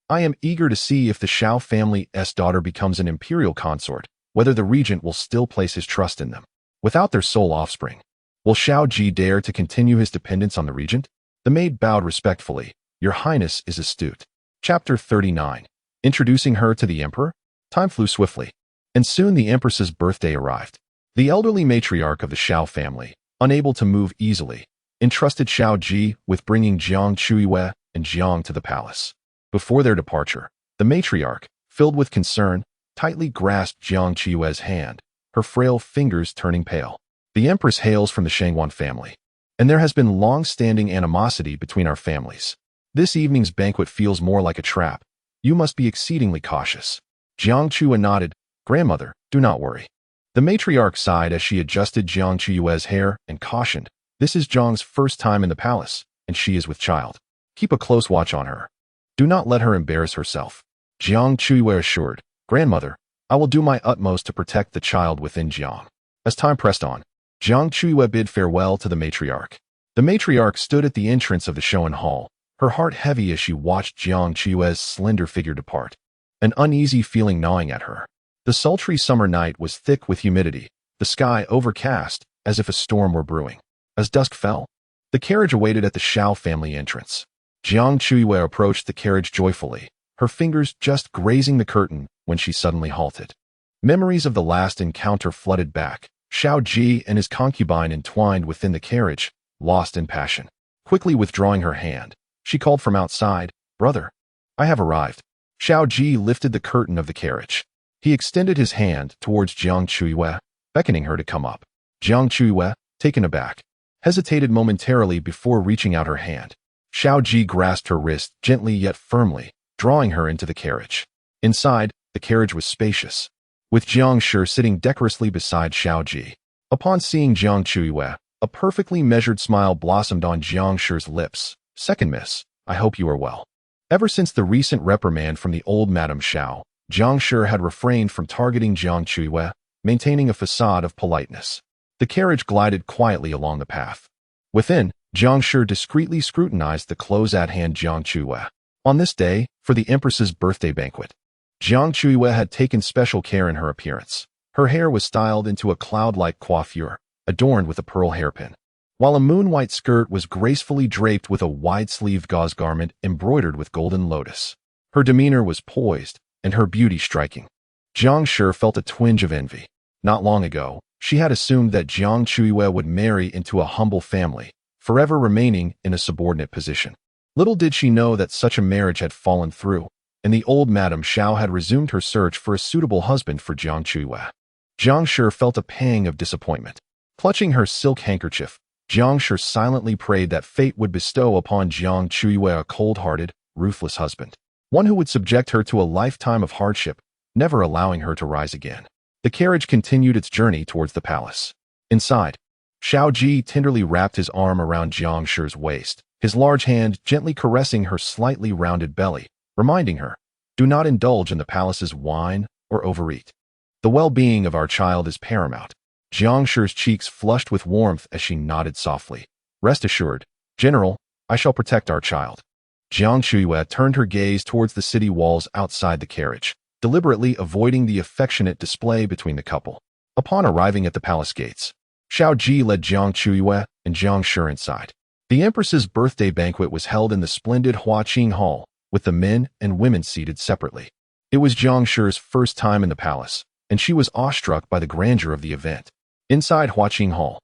I am eager to see if the Xiao family's daughter becomes an imperial consort, whether the regent will still place his trust in them. Without their sole offspring, will Xiao Ji dare to continue his dependence on the regent? The maid bowed respectfully. Your Highness is astute. Chapter 39. Introducing her to the emperor? Time flew swiftly, and soon the empress's birthday arrived. The elderly matriarch of the Xiao family, unable to move easily, entrusted Xiao Ji with bringing Jiang Chuyue and Jiang to the palace. Before their departure, the matriarch, filled with concern, tightly grasped Jiang Chuyue's hand, her frail fingers turning pale. The empress hails from the Shangwan family, and there has been long-standing animosity between our families. This evening's banquet feels more like a trap. You must be exceedingly cautious. Jiang Chuyue nodded. Grandmother, do not worry. The matriarch sighed as she adjusted Jiang Chuyue's hair and cautioned, this is Jiang's first time in the palace, and she is with child. Keep a close watch on her. Do not let her embarrass herself. Jiang Chuyue assured, Grandmother, I will do my utmost to protect the child within Jiang. As time pressed on, Jiang Chuyue bid farewell to the matriarch. The matriarch stood at the entrance of the Showan Hall, her heart heavy as she watched Jiang Chuyue's slender figure depart, an uneasy feeling gnawing at her. The sultry summer night was thick with humidity, the sky overcast, as if a storm were brewing. As dusk fell, the carriage awaited at the Xiao family entrance. Jiang Chuyue approached the carriage joyfully, her fingers just grazing the curtain when she suddenly halted. Memories of the last encounter flooded back, Xiao Ji and his concubine entwined within the carriage, lost in passion. Quickly withdrawing her hand, she called from outside, Brother, I have arrived. Xiao Ji lifted the curtain of the carriage. He extended his hand towards Jiang Chuyue, beckoning her to come up. Jiang Chuyue, taken aback, hesitated momentarily before reaching out her hand. Xiao Ji grasped her wrist gently yet firmly, drawing her into the carriage. Inside, the carriage was spacious, with Jiang Shi sitting decorously beside Xiao Ji. Upon seeing Jiang Chuyue, a perfectly measured smile blossomed on Jiang Shi's lips. Second miss, I hope you are well. Ever since the recent reprimand from the old Madame Xiao, Jiang Shi had refrained from targeting Jiang Chuyue, maintaining a facade of politeness. The carriage glided quietly along the path. Within, Jiang Shi discreetly scrutinized the close-at-hand Jiang Chuyue. On this day, for the empress's birthday banquet, Jiang Chuyue had taken special care in her appearance. Her hair was styled into a cloud-like coiffure, adorned with a pearl hairpin, while a moon-white skirt was gracefully draped with a wide-sleeved gauze garment embroidered with golden lotus. Her demeanor was poised, and her beauty striking. Jiang Shi felt a twinge of envy. Not long ago, she had assumed that Jiang Chuyue would marry into a humble family, forever remaining in a subordinate position. Little did she know that such a marriage had fallen through, and the old Madame Xiao had resumed her search for a suitable husband for Jiang Chuyue. Jiang Shi felt a pang of disappointment. Clutching her silk handkerchief, Jiang Shi silently prayed that fate would bestow upon Jiang Chuyue a cold-hearted, ruthless husband, one who would subject her to a lifetime of hardship, never allowing her to rise again. The carriage continued its journey towards the palace. Inside, Xiao Ji tenderly wrapped his arm around Jiang Shi's waist, his large hand gently caressing her slightly rounded belly, reminding her, do not indulge in the palace's wine or overeat. The well-being of our child is paramount. Jiang Shi's cheeks flushed with warmth as she nodded softly. Rest assured, General, I shall protect our child. Jiang Chuyue turned her gaze towards the city walls outside the carriage, deliberately avoiding the affectionate display between the couple. Upon arriving at the palace gates, Xiao Ji led Jiang Chuyue and Jiang Shi inside. The empress's birthday banquet was held in the splendid Huaqing Hall, with the men and women seated separately. It was Jiang Shi's first time in the palace, and she was awestruck by the grandeur of the event. Inside Huaqing Hall,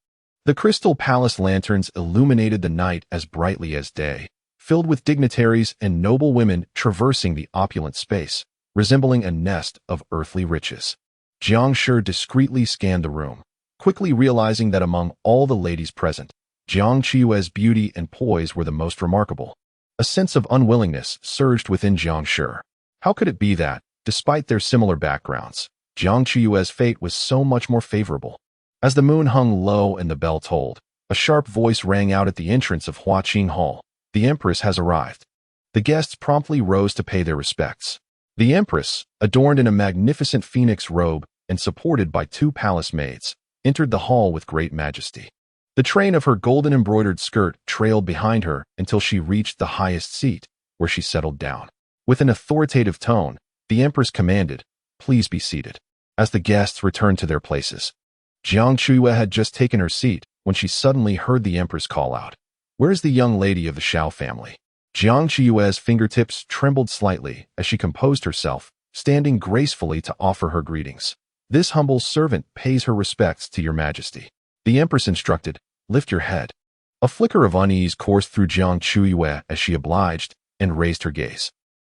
the crystal palace lanterns illuminated the night as brightly as day, filled with dignitaries and noble women traversing the opulent space, resembling a nest of earthly riches. Jiang Shi discreetly scanned the room, quickly realizing that among all the ladies present, Jiang Chuyue's beauty and poise were the most remarkable. A sense of unwillingness surged within Jiang Shi. How could it be that, despite their similar backgrounds, Jiang Chuyue's fate was so much more favorable? As the moon hung low and the bell tolled, a sharp voice rang out at the entrance of Huaqing Hall. The Empress has arrived. The guests promptly rose to pay their respects. The Empress, adorned in a magnificent phoenix robe and supported by two palace maids, entered the hall with great majesty. The train of her golden-embroidered skirt trailed behind her until she reached the highest seat, where she settled down. With an authoritative tone, the empress commanded, "Please be seated." As the guests returned to their places, Jiang Chuyue had just taken her seat when she suddenly heard the empress call out, "Where's the young lady of the Xiao family?" Jiang Chuyue's fingertips trembled slightly as she composed herself, standing gracefully to offer her greetings. "This humble servant pays her respects to your majesty." The empress instructed, "Lift your head." A flicker of unease coursed through Jiang Chuyue as she obliged and raised her gaze.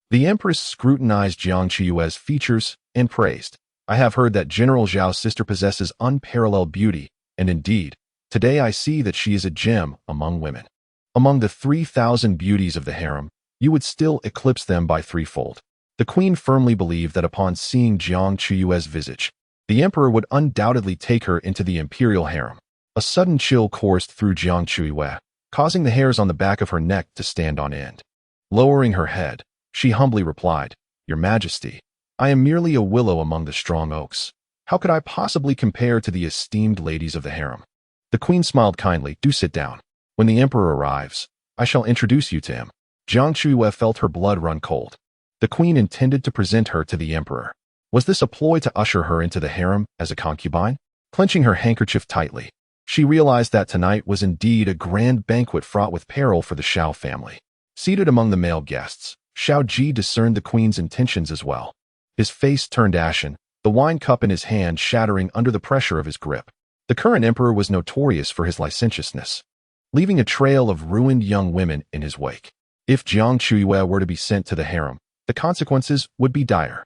The empress scrutinized Jiang Chuyue's features and praised, "I have heard that General Xiao's sister possesses unparalleled beauty, and indeed, today I see that she is a gem among women. Among the 3,000 beauties of the harem, you would still eclipse them by threefold." The queen firmly believed that upon seeing Jiang Chuyue's visage, the emperor would undoubtedly take her into the imperial harem. A sudden chill coursed through Jiang Chuyue, causing the hairs on the back of her neck to stand on end. Lowering her head, she humbly replied, "Your Majesty, I am merely a willow among the strong oaks. How could I possibly compare to the esteemed ladies of the harem?" The queen smiled kindly. "Do sit down. When the emperor arrives, I shall introduce you to him." Jiang Chuyue felt her blood run cold. The queen intended to present her to the emperor. Was this a ploy to usher her into the harem as a concubine? Clenching her handkerchief tightly, she realized that tonight was indeed a grand banquet fraught with peril for the Xiao family. Seated among the male guests, Xiao Ji discerned the queen's intentions as well. His face turned ashen, the wine cup in his hand shattering under the pressure of his grip. The current emperor was notorious for his licentiousness, leaving a trail of ruined young women in his wake. If Jiang Chuyue were to be sent to the harem, the consequences would be dire.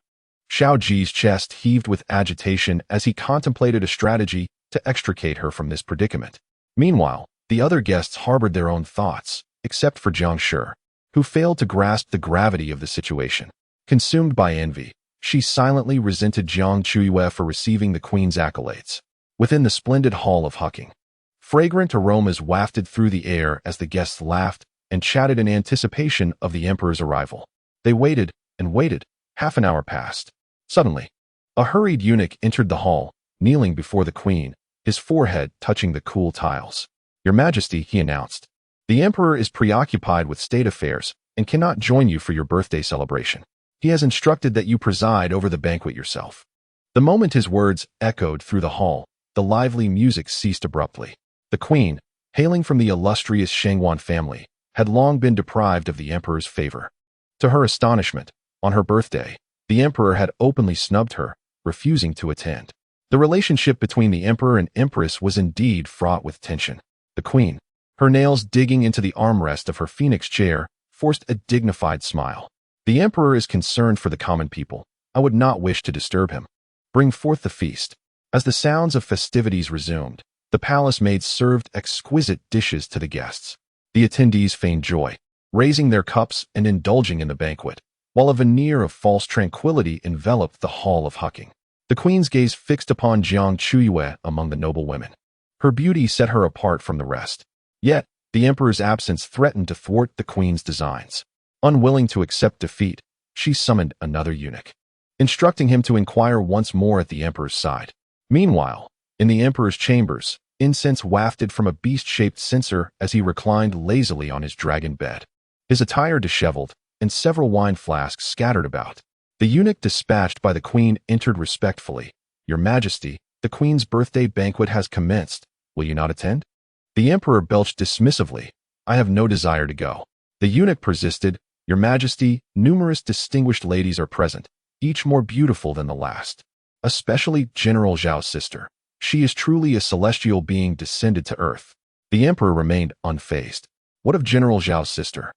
Xiao Ji's chest heaved with agitation as he contemplated a strategy to extricate her from this predicament. Meanwhile, the other guests harbored their own thoughts, except for Jiang Chuyue, who failed to grasp the gravity of the situation. Consumed by envy, she silently resented Jiang Chuyue for receiving the queen's accolades. Within the splendid hall of Hucking, fragrant aromas wafted through the air as the guests laughed and chatted in anticipation of the emperor's arrival. They waited and waited. Half an hour passed. Suddenly, a hurried eunuch entered the hall, kneeling before the queen, his forehead touching the cool tiles. "Your Majesty," he announced, "the emperor is preoccupied with state affairs and cannot join you for your birthday celebration. He has instructed that you preside over the banquet yourself." The moment his words echoed through the hall, the lively music ceased abruptly. The queen, hailing from the illustrious Shangwan family, had long been deprived of the emperor's favor. To her astonishment, on her birthday, the emperor had openly snubbed her, refusing to attend. The relationship between the emperor and empress was indeed fraught with tension. The queen, her nails digging into the armrest of her phoenix chair, forced a dignified smile. "The emperor is concerned for the common people. I would not wish to disturb him. Bring forth the feast." As the sounds of festivities resumed, the palace maids served exquisite dishes to the guests. The attendees feigned joy, raising their cups and indulging in the banquet, while a veneer of false tranquility enveloped the hall of Hucking. The queen's gaze fixed upon Jiang Chuyue among the noble women. Her beauty set her apart from the rest. Yet, the emperor's absence threatened to thwart the queen's designs. Unwilling to accept defeat, she summoned another eunuch, instructing him to inquire once more at the emperor's side. Meanwhile, in the emperor's chambers, incense wafted from a beast-shaped censer as he reclined lazily on his dragon bed, his attire disheveled, and several wine flasks scattered about. The eunuch dispatched by the queen entered respectfully. "Your Majesty, the queen's birthday banquet has commenced. Will you not attend?" The emperor belched dismissively. "I have no desire to go." The eunuch persisted. "Your Majesty, numerous distinguished ladies are present, each more beautiful than the last. Especially General Xiao's sister. She is truly a celestial being descended to earth." The emperor remained unfazed. What of General Xiao's sister?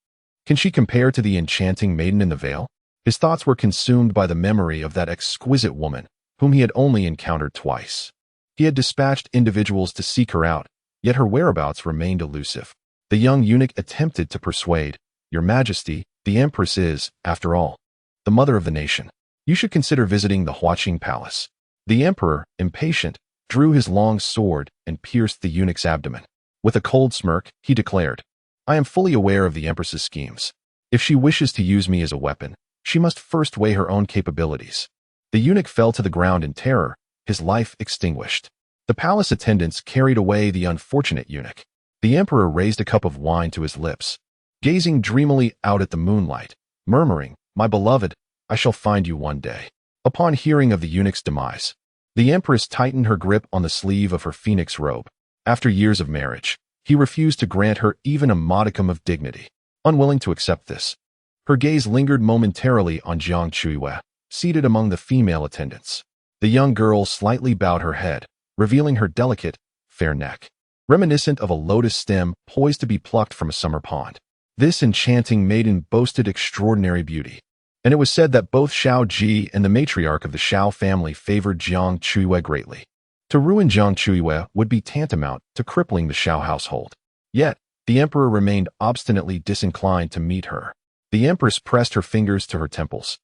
Can she compare to the enchanting maiden in the veil? His thoughts were consumed by the memory of that exquisite woman, whom he had only encountered twice. He had dispatched individuals to seek her out, yet her whereabouts remained elusive. The young eunuch attempted to persuade, "Your Majesty, the Empress is, after all, the mother of the nation. You should consider visiting the Huaqing Palace." The emperor, impatient, drew his long sword and pierced the eunuch's abdomen. With a cold smirk, he declared, "I am fully aware of the Empress's schemes. If she wishes to use me as a weapon, she must first weigh her own capabilities." The eunuch fell to the ground in terror, his life extinguished. The palace attendants carried away the unfortunate eunuch. The emperor raised a cup of wine to his lips, gazing dreamily out at the moonlight, murmuring, "My beloved, I shall find you one day." Upon hearing of the eunuch's demise, the empress tightened her grip on the sleeve of her phoenix robe. After years of marriage, he refused to grant her even a modicum of dignity. Unwilling to accept this, her gaze lingered momentarily on Jiang Chuyue, seated among the female attendants. The young girl slightly bowed her head, revealing her delicate, fair neck, reminiscent of a lotus stem poised to be plucked from a summer pond. This enchanting maiden boasted extraordinary beauty, and it was said that both Xiao Ji and the matriarch of the Xiao family favored Jiang Chuyue greatly. To ruin Jiang Chuyue would be tantamount to crippling the Xiao household. Yet, the emperor remained obstinately disinclined to meet her. The empress pressed her fingers to her temples,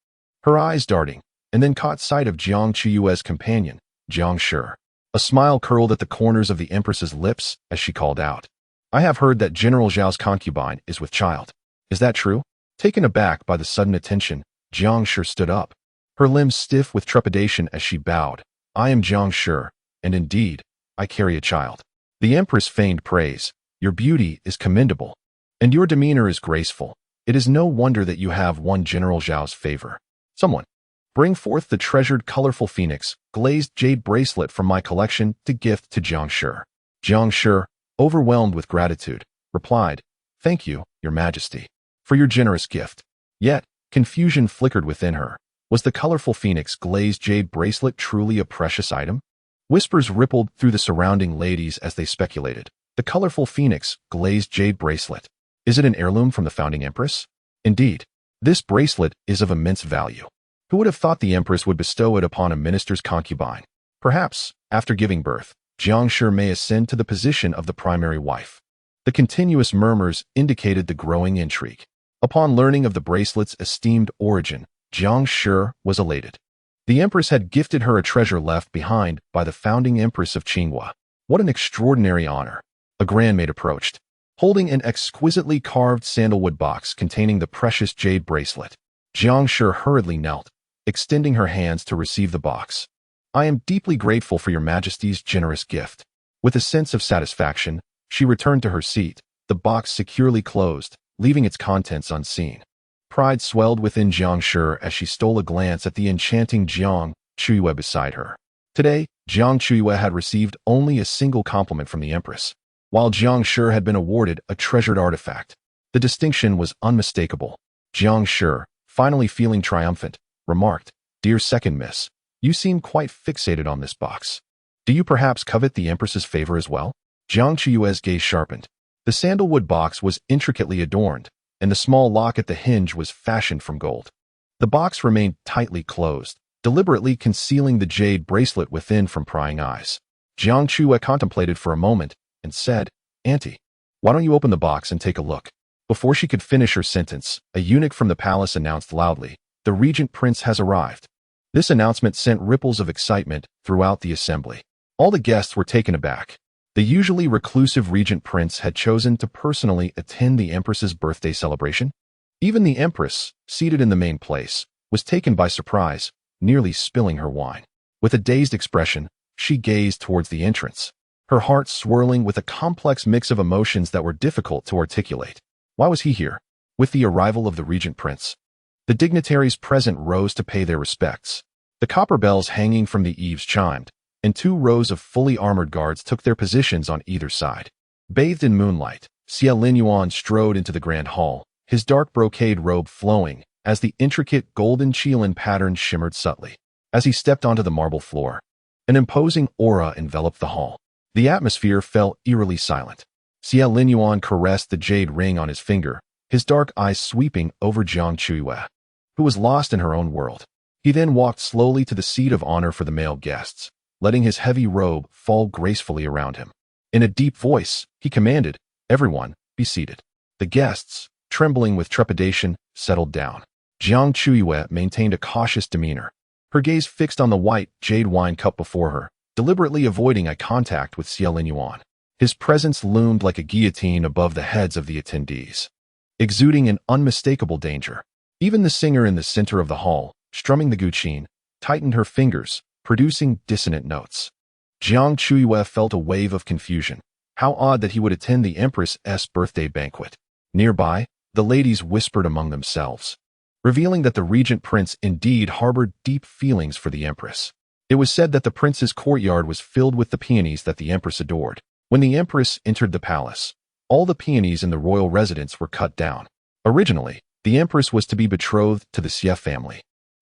her eyes darting, and then caught sight of Jiang Chuyue's companion, Jiang Chuyue. A smile curled at the corners of the empress's lips as she called out, "I have heard that General Zhao's concubine is with child. Is that true?" Taken aback by the sudden attention, Jiang Chuyue stood up, her limbs stiff with trepidation as she bowed. "I am Jiang Chuyue, and indeed, I carry a child." The empress feigned praise. "Your beauty is commendable, and your demeanor is graceful. It is no wonder that you have won General Zhao's favor. Someone, bring forth the treasured colorful phoenix, glazed jade bracelet from my collection to gift to Jiang Chuyue." Jiang Chuyue, overwhelmed with gratitude, replied, "Thank you, your majesty, for your generous gift." Yet, confusion flickered within her. Was the colorful phoenix glazed jade bracelet truly a precious item? Whispers rippled through the surrounding ladies as they speculated. The colorful phoenix glazed jade bracelet. Is it an heirloom from the founding empress? Indeed, this bracelet is of immense value. Who would have thought the empress would bestow it upon a minister's concubine? Perhaps, after giving birth, Jiang Chuyue may ascend to the position of the primary wife. The continuous murmurs indicated the growing intrigue. Upon learning of the bracelet's esteemed origin, Jiang Chuyue was elated. The empress had gifted her a treasure left behind by the founding empress of Qinghua. What an extraordinary honor! A grandmaid approached, holding an exquisitely carved sandalwood box containing the precious jade bracelet. Jiang Chuyue hurriedly knelt, extending her hands to receive the box. "I am deeply grateful for your majesty's generous gift." With a sense of satisfaction, she returned to her seat, the box securely closed, leaving its contents unseen. Pride swelled within Jiang Chuyue as she stole a glance at the enchanting Jiang Chuyue beside her. Today, Jiang Chuyue had received only a single compliment from the empress, while Jiang Chuyue had been awarded a treasured artifact. The distinction was unmistakable. Jiang Chuyue, finally feeling triumphant, remarked, "Dear second miss, you seem quite fixated on this box. Do you perhaps covet the empress's favor as well?" Jiang Chuyue's gaze sharpened. The sandalwood box was intricately adorned, and the small lock at the hinge was fashioned from gold. The box remained tightly closed, deliberately concealing the jade bracelet within from prying eyes. Jiang Chuyue contemplated for a moment and said, "Auntie, why don't you open the box and take a look?" Before she could finish her sentence, a eunuch from the palace announced loudly, "The Regent Prince has arrived." This announcement sent ripples of excitement throughout the assembly. All the guests were taken aback. The usually reclusive Regent Prince had chosen to personally attend the Empress's birthday celebration. Even the Empress, seated in the main place, was taken by surprise, nearly spilling her wine. With a dazed expression, she gazed towards the entrance, her heart swirling with a complex mix of emotions that were difficult to articulate. Why was he here? With the arrival of the Regent Prince, the dignitaries present rose to pay their respects. The copper bells hanging from the eaves chimed, and 2 rows of fully armored guards took their positions on either side. Bathed in moonlight, Xiao Linyuan strode into the grand hall, his dark brocade robe flowing as the intricate golden qilin pattern shimmered subtly. As he stepped onto the marble floor, an imposing aura enveloped the hall. The atmosphere fell eerily silent. Xiao Linyuan caressed the jade ring on his finger, his dark eyes sweeping over Jiang Chuyue, who was lost in her own world. He then walked slowly to the seat of honor for the male guests, letting his heavy robe fall gracefully around him. In a deep voice, he commanded, "Everyone, be seated." The guests, trembling with trepidation, settled down. Jiang Chuyue maintained a cautious demeanor, her gaze fixed on the white jade wine cup before her, deliberately avoiding eye contact with Xiao Linyuan. His presence loomed like a guillotine above the heads of the attendees, exuding an unmistakable danger. Even the singer in the center of the hall, strumming the guqin, tightened her fingers, producing dissonant notes. Jiang Chuyue felt a wave of confusion. How odd that he would attend the Empress's birthday banquet. Nearby, the ladies whispered among themselves, revealing that the regent prince indeed harbored deep feelings for the empress. It was said that the prince's courtyard was filled with the peonies that the empress adored. When the empress entered the palace, all the peonies in the royal residence were cut down. Originally, the empress was to be betrothed to the Xie family,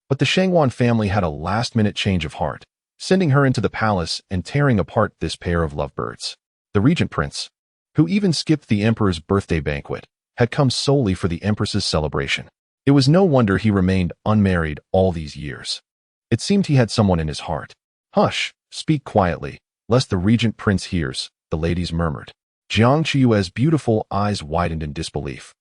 but the Shangwan family had a last-minute change of heart, sending her into the palace and tearing apart this pair of lovebirds. The regent prince, who even skipped the emperor's birthday banquet, had come solely for the empress's celebration. It was no wonder he remained unmarried all these years. It seemed he had someone in his heart. "Hush, speak quietly, lest the regent prince hears," the ladies murmured. Jiang Chuyue's beautiful eyes widened in disbelief,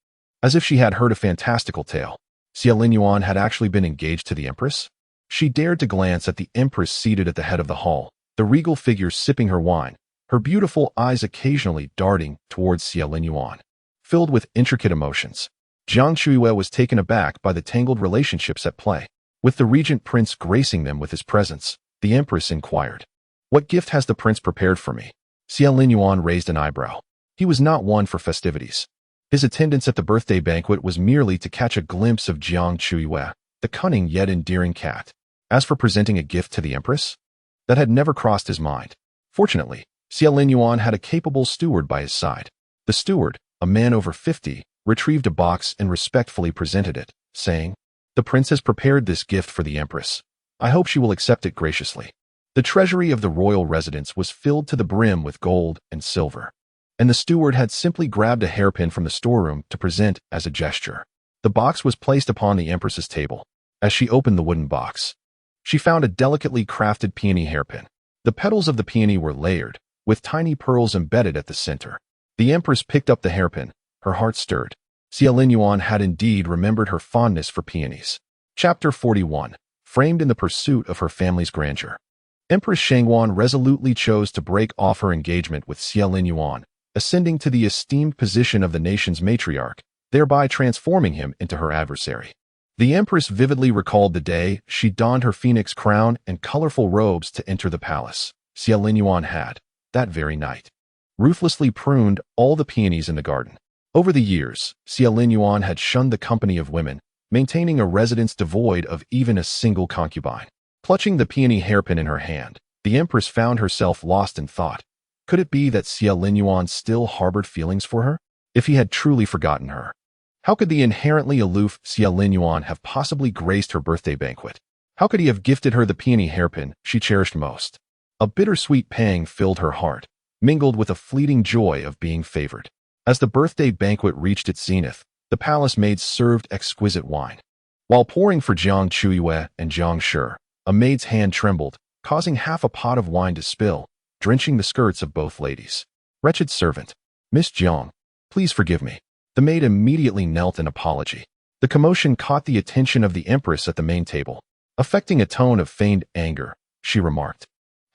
as if she had heard a fantastical tale. Xia Linyuan had actually been engaged to the empress? She dared to glance at the empress seated at the head of the hall, the regal figure sipping her wine, her beautiful eyes occasionally darting towards Xia Linyuan. Filled with intricate emotions, Jiang Chuyue was taken aback by the tangled relationships at play. With the regent prince gracing them with his presence, the empress inquired, "What gift has the prince prepared for me?" Xia Linyuan raised an eyebrow. He was not one for festivities. His attendance at the birthday banquet was merely to catch a glimpse of Jiang Chuyue, the cunning yet endearing cat. As for presenting a gift to the empress, that had never crossed his mind. Fortunately, Xia Linyuan had a capable steward by his side. The steward, a man over 50, retrieved a box and respectfully presented it, saying, "The prince has prepared this gift for the empress. I hope she will accept it graciously." The treasury of the royal residence was filled to the brim with gold and silver, and the steward had simply grabbed a hairpin from the storeroom to present as a gesture. The box was placed upon the empress's table. As she opened the wooden box, she found a delicately crafted peony hairpin. The petals of the peony were layered, with tiny pearls embedded at the center. The empress picked up the hairpin. Her heart stirred. Xia Linyuan had indeed remembered her fondness for peonies. Chapter 41. Framed in the pursuit of her family's grandeur. Empress Shangwan resolutely chose to break off her engagement with Xia Linyuan, ascending to the esteemed position of the nation's matriarch, thereby transforming him into her adversary. The empress vividly recalled the day she donned her phoenix crown and colorful robes to enter the palace. Xia Linyuan had, that very night, ruthlessly pruned all the peonies in the garden. Over the years, Xia Linyuan had shunned the company of women, maintaining a residence devoid of even a single concubine. Clutching the peony hairpin in her hand, the empress found herself lost in thought. Could it be that Xia Linyuan still harbored feelings for her? If he had truly forgotten her, how could the inherently aloof Xia Linyuan have possibly graced her birthday banquet? How could he have gifted her the peony hairpin she cherished most? A bittersweet pang filled her heart, mingled with a fleeting joy of being favored. As the birthday banquet reached its zenith, the palace maids served exquisite wine. While pouring for Jiang Chuyue and Jiang Shi, a maid's hand trembled, causing half a pot of wine to spill, drenching the skirts of both ladies. "Wretched servant. Miss Jiang, please forgive me." The maid immediately knelt in apology. The commotion caught the attention of the empress at the main table. Affecting a tone of feigned anger, she remarked,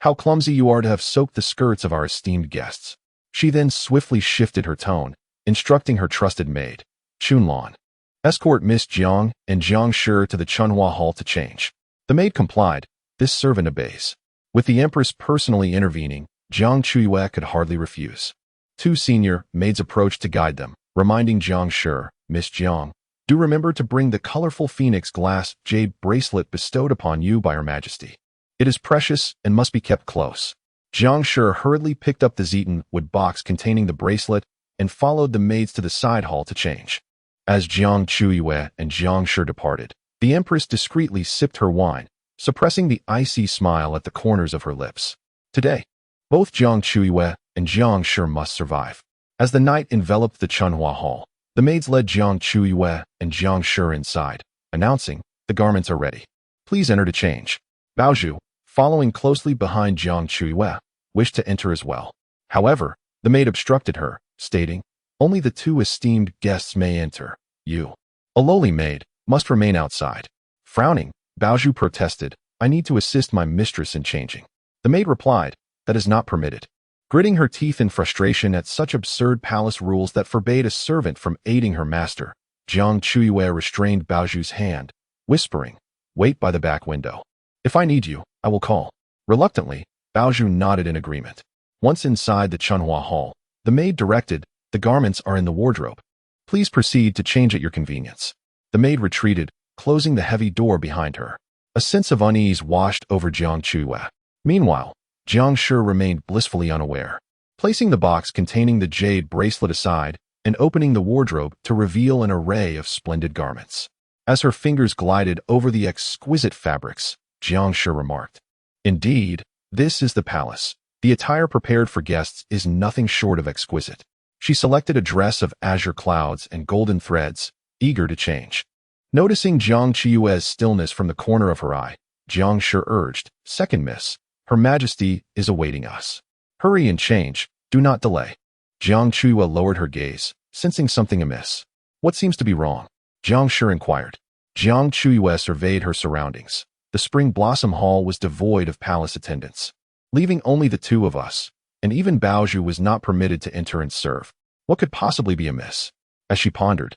"How clumsy you are to have soaked the skirts of our esteemed guests." She then swiftly shifted her tone, instructing her trusted maid, Chunlan, "Escort Miss Jiang and Jiang Shi to the Chunhua Hall to change." The maid complied. This servant obeys. With the empress personally intervening, Jiang Chuyue could hardly refuse. Two senior maids approached to guide them, reminding Jiang Shi, "Miss Jiang, do remember to bring the colorful phoenix glass jade bracelet bestowed upon you by Her Majesty. It is precious and must be kept close." Jiang Shi hurriedly picked up the Zeton wood box containing the bracelet and followed the maids to the side hall to change. As Jiang Chuyue and Jiang Shi departed, the empress discreetly sipped her wine, suppressing the icy smile at the corners of her lips. Today, both Jiang Chuyue and Jiang Shi must survive. As the night enveloped the Chunhua Hall, the maids led Jiang Chuyue and Jiang Shi inside, announcing, "The garments are ready. Please enter to change." Baozhu, following closely behind Jiang Chuyue, wished to enter as well. However, the maid obstructed her, stating, "Only the two esteemed guests may enter. You, a lowly maid, must remain outside." Frowning, Baozhu protested, "I need to assist my mistress in changing." The maid replied, "That is not permitted." Gritting her teeth in frustration at such absurd palace rules that forbade a servant from aiding her master, Jiang Chuyue restrained Baozhu's hand, whispering, "Wait by the back window. If I need you, I will call." Reluctantly, Bao Zhu nodded in agreement. Once inside the Chunhua Hall, the maid directed, "The garments are in the wardrobe. Please proceed to change at your convenience." The maid retreated, closing the heavy door behind her. A sense of unease washed over Jiang Chuyue. Meanwhile, Jiang Chuyue remained blissfully unaware. Placing the box containing the jade bracelet aside and opening the wardrobe to reveal an array of splendid garments. As her fingers glided over the exquisite fabrics, Jiang Chuyue remarked, "Indeed, this is the palace. The attire prepared for guests is nothing short of exquisite." She selected a dress of azure clouds and golden threads, eager to change. Noticing Jiang Chuyue's stillness from the corner of her eye, Jiang Chuyue urged, "Second miss, Her Majesty is awaiting us. Hurry and change, do not delay." Jiang Chuyue lowered her gaze, sensing something amiss. "What seems to be wrong?" Jiang Chuyue inquired. Jiang Chuyue surveyed her surroundings. The Spring Blossom Hall was devoid of palace attendants, leaving only the two of us, and even Bao Zhu was not permitted to enter and serve. What could possibly be amiss? As she pondered,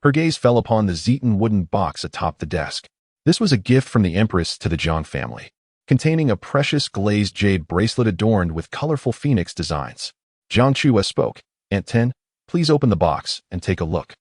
her gaze fell upon the Zeton wooden box atop the desk. This was a gift from the Empress to the Jiang family, containing a precious glazed jade bracelet adorned with colorful phoenix designs. Jiang Chuyue spoke, "Aunt Ten, please open the box and take a look."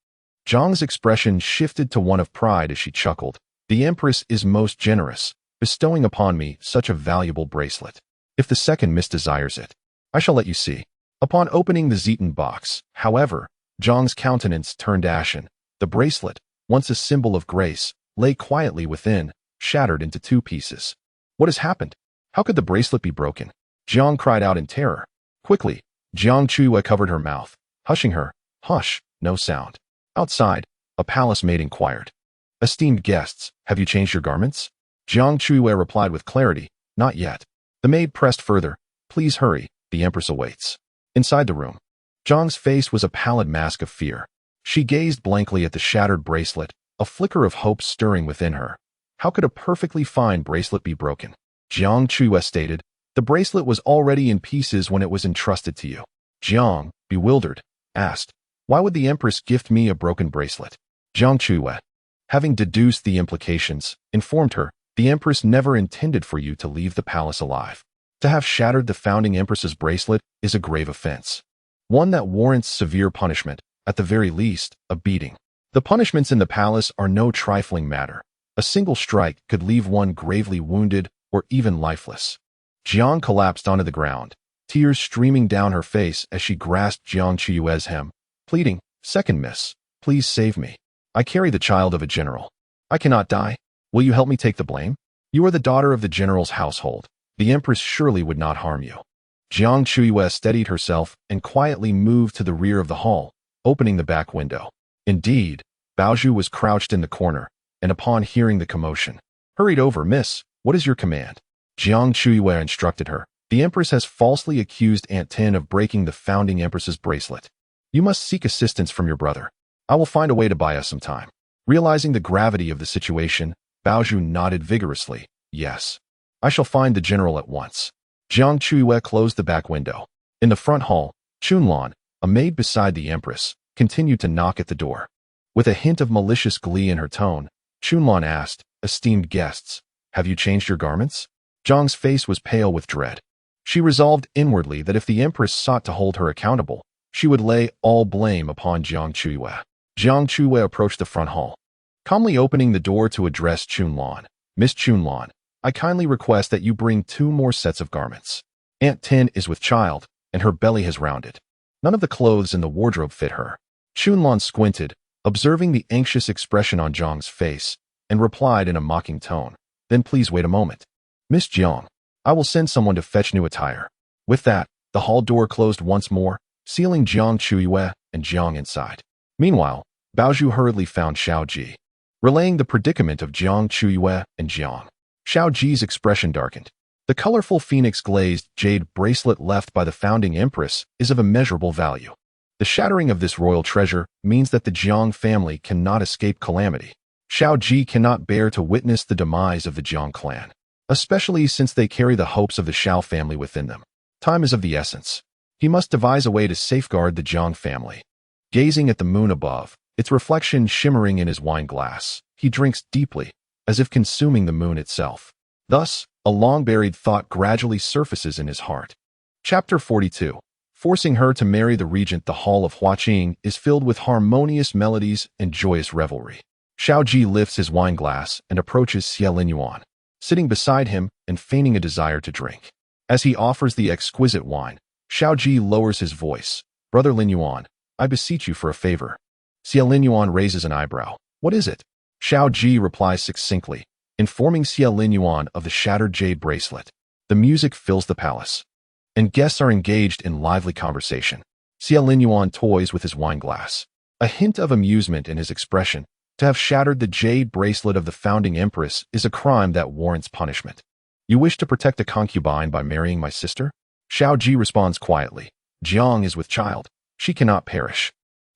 Jiang's expression shifted to one of pride as she chuckled. "The Empress is most generous, bestowing upon me such a valuable bracelet. If the second miss desires it, I shall let you see." Upon opening the Zeton box, however, Jiang's countenance turned ashen. The bracelet, once a symbol of grace, lay quietly within, shattered into two pieces. "What has happened? How could the bracelet be broken?" Jiang cried out in terror. Quickly, Jiang Chuyue covered her mouth, hushing her. "Hush, no sound." Outside, a palace maid inquired, "Esteemed guests, have you changed your garments?" Jiang Chuyue replied with clarity, "Not yet." The maid pressed further, "Please hurry, the Empress awaits." Inside the room, Jiang's face was a pallid mask of fear. She gazed blankly at the shattered bracelet, a flicker of hope stirring within her. How could a perfectly fine bracelet be broken? Jiang Chuyue stated, "The bracelet was already in pieces when it was entrusted to you." Jiang, bewildered, asked, "Why would the Empress gift me a broken bracelet?" Jiang Chuyue, having deduced the implications, informed her, "The Empress never intended for you to leave the palace alive. To have shattered the founding Empress's bracelet is a grave offense, one that warrants severe punishment, at the very least, a beating. The punishments in the palace are no trifling matter. A single strike could leave one gravely wounded or even lifeless." Jiang collapsed onto the ground, tears streaming down her face as she grasped Jiang Chuyue's hem, pleading, "Second miss, please save me. I carry the child of a general. I cannot die. Will you help me take the blame? You are the daughter of the general's household. The Empress surely would not harm you." Jiang Chuyue steadied herself and quietly moved to the rear of the hall, opening the back window. Indeed, Bao Zhu was crouched in the corner, and upon hearing the commotion, hurried over. "Miss, what is your command?" Jiang Chuyue instructed her, "The Empress has falsely accused Aunt Ten of breaking the founding Empress's bracelet. You must seek assistance from your brother. I will find a way to buy us some time." Realizing the gravity of the situation, Bao Zhu nodded vigorously, "Yes. I shall find the general at once." Jiang Chuyue closed the back window. In the front hall, Chunlan, a maid beside the Empress, continued to knock at the door. With a hint of malicious glee in her tone, Chunlan asked, "Esteemed guests, have you changed your garments?" Jiang's face was pale with dread. She resolved inwardly that if the Empress sought to hold her accountable, she would lay all blame upon Jiang Chuyue. Jiang Chuyue approached the front hall, calmly opening the door to address Chunlan. "Miss Chunlan, I kindly request that you bring 2 more sets of garments. Aunt Ten is with child, and her belly has rounded. None of the clothes in the wardrobe fit her." Chunlan squinted, observing the anxious expression on Jiang's face, and replied in a mocking tone, "Then please wait a moment. Miss Jiang, I will send someone to fetch new attire." With that, the hall door closed once more, sealing Jiang Chuyue and Jiang inside. Meanwhile, Bao Zhu hurriedly found Xiao Ji, relaying the predicament of Jiang Chuyue and Jiang. Xiao Ji's expression darkened. The colorful phoenix-glazed jade bracelet left by the founding Empress is of immeasurable value. The shattering of this royal treasure means that the Jiang family cannot escape calamity. Xiao Ji cannot bear to witness the demise of the Jiang clan, especially since they carry the hopes of the Xiao family within them. Time is of the essence. He must devise a way to safeguard the Jiang family. Gazing at the moon above, its reflection shimmering in his wine glass, he drinks deeply, as if consuming the moon itself. Thus, A long-buried thought gradually surfaces in his heart. Chapter 42. Forcing her to marry the regent. The hall of Huaqing is filled with harmonious melodies and joyous revelry. Xiao Ji lifts his wine glass and approaches Xie Linyuan, sitting beside him and feigning a desire to drink. As he offers the exquisite wine, Xiao Ji lowers his voice. Brother Linyuan, I beseech you for a favor. Xie Linyuan raises an eyebrow. What is it? Xiao Ji replies succinctly, informing Xie Linyuan of the shattered jade bracelet. The music fills the palace, and guests are engaged in lively conversation. Xie Linyuan toys with his wine glass, a hint of amusement in his expression. To have shattered the jade bracelet of the founding empress is a crime that warrants punishment. You wish to protect a concubine by marrying my sister? Xiao Ji responds quietly. Jiang is with child. She cannot perish.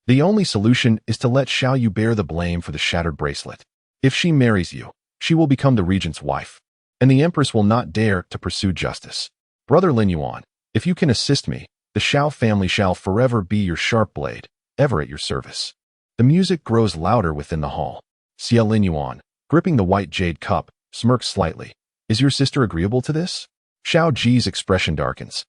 The only solution is to let Xiao Yu bear the blame for the shattered bracelet. If she marries you, she will become the regent's wife, and the empress will not dare to pursue justice. Brother Linyuan, if you can assist me, the Xiao family shall forever be your sharp blade, ever at your service. The music grows louder within the hall. Xie Linyuan, gripping the white jade cup, smirks slightly. Is your sister agreeable to this? Xiao Ji's expression darkens,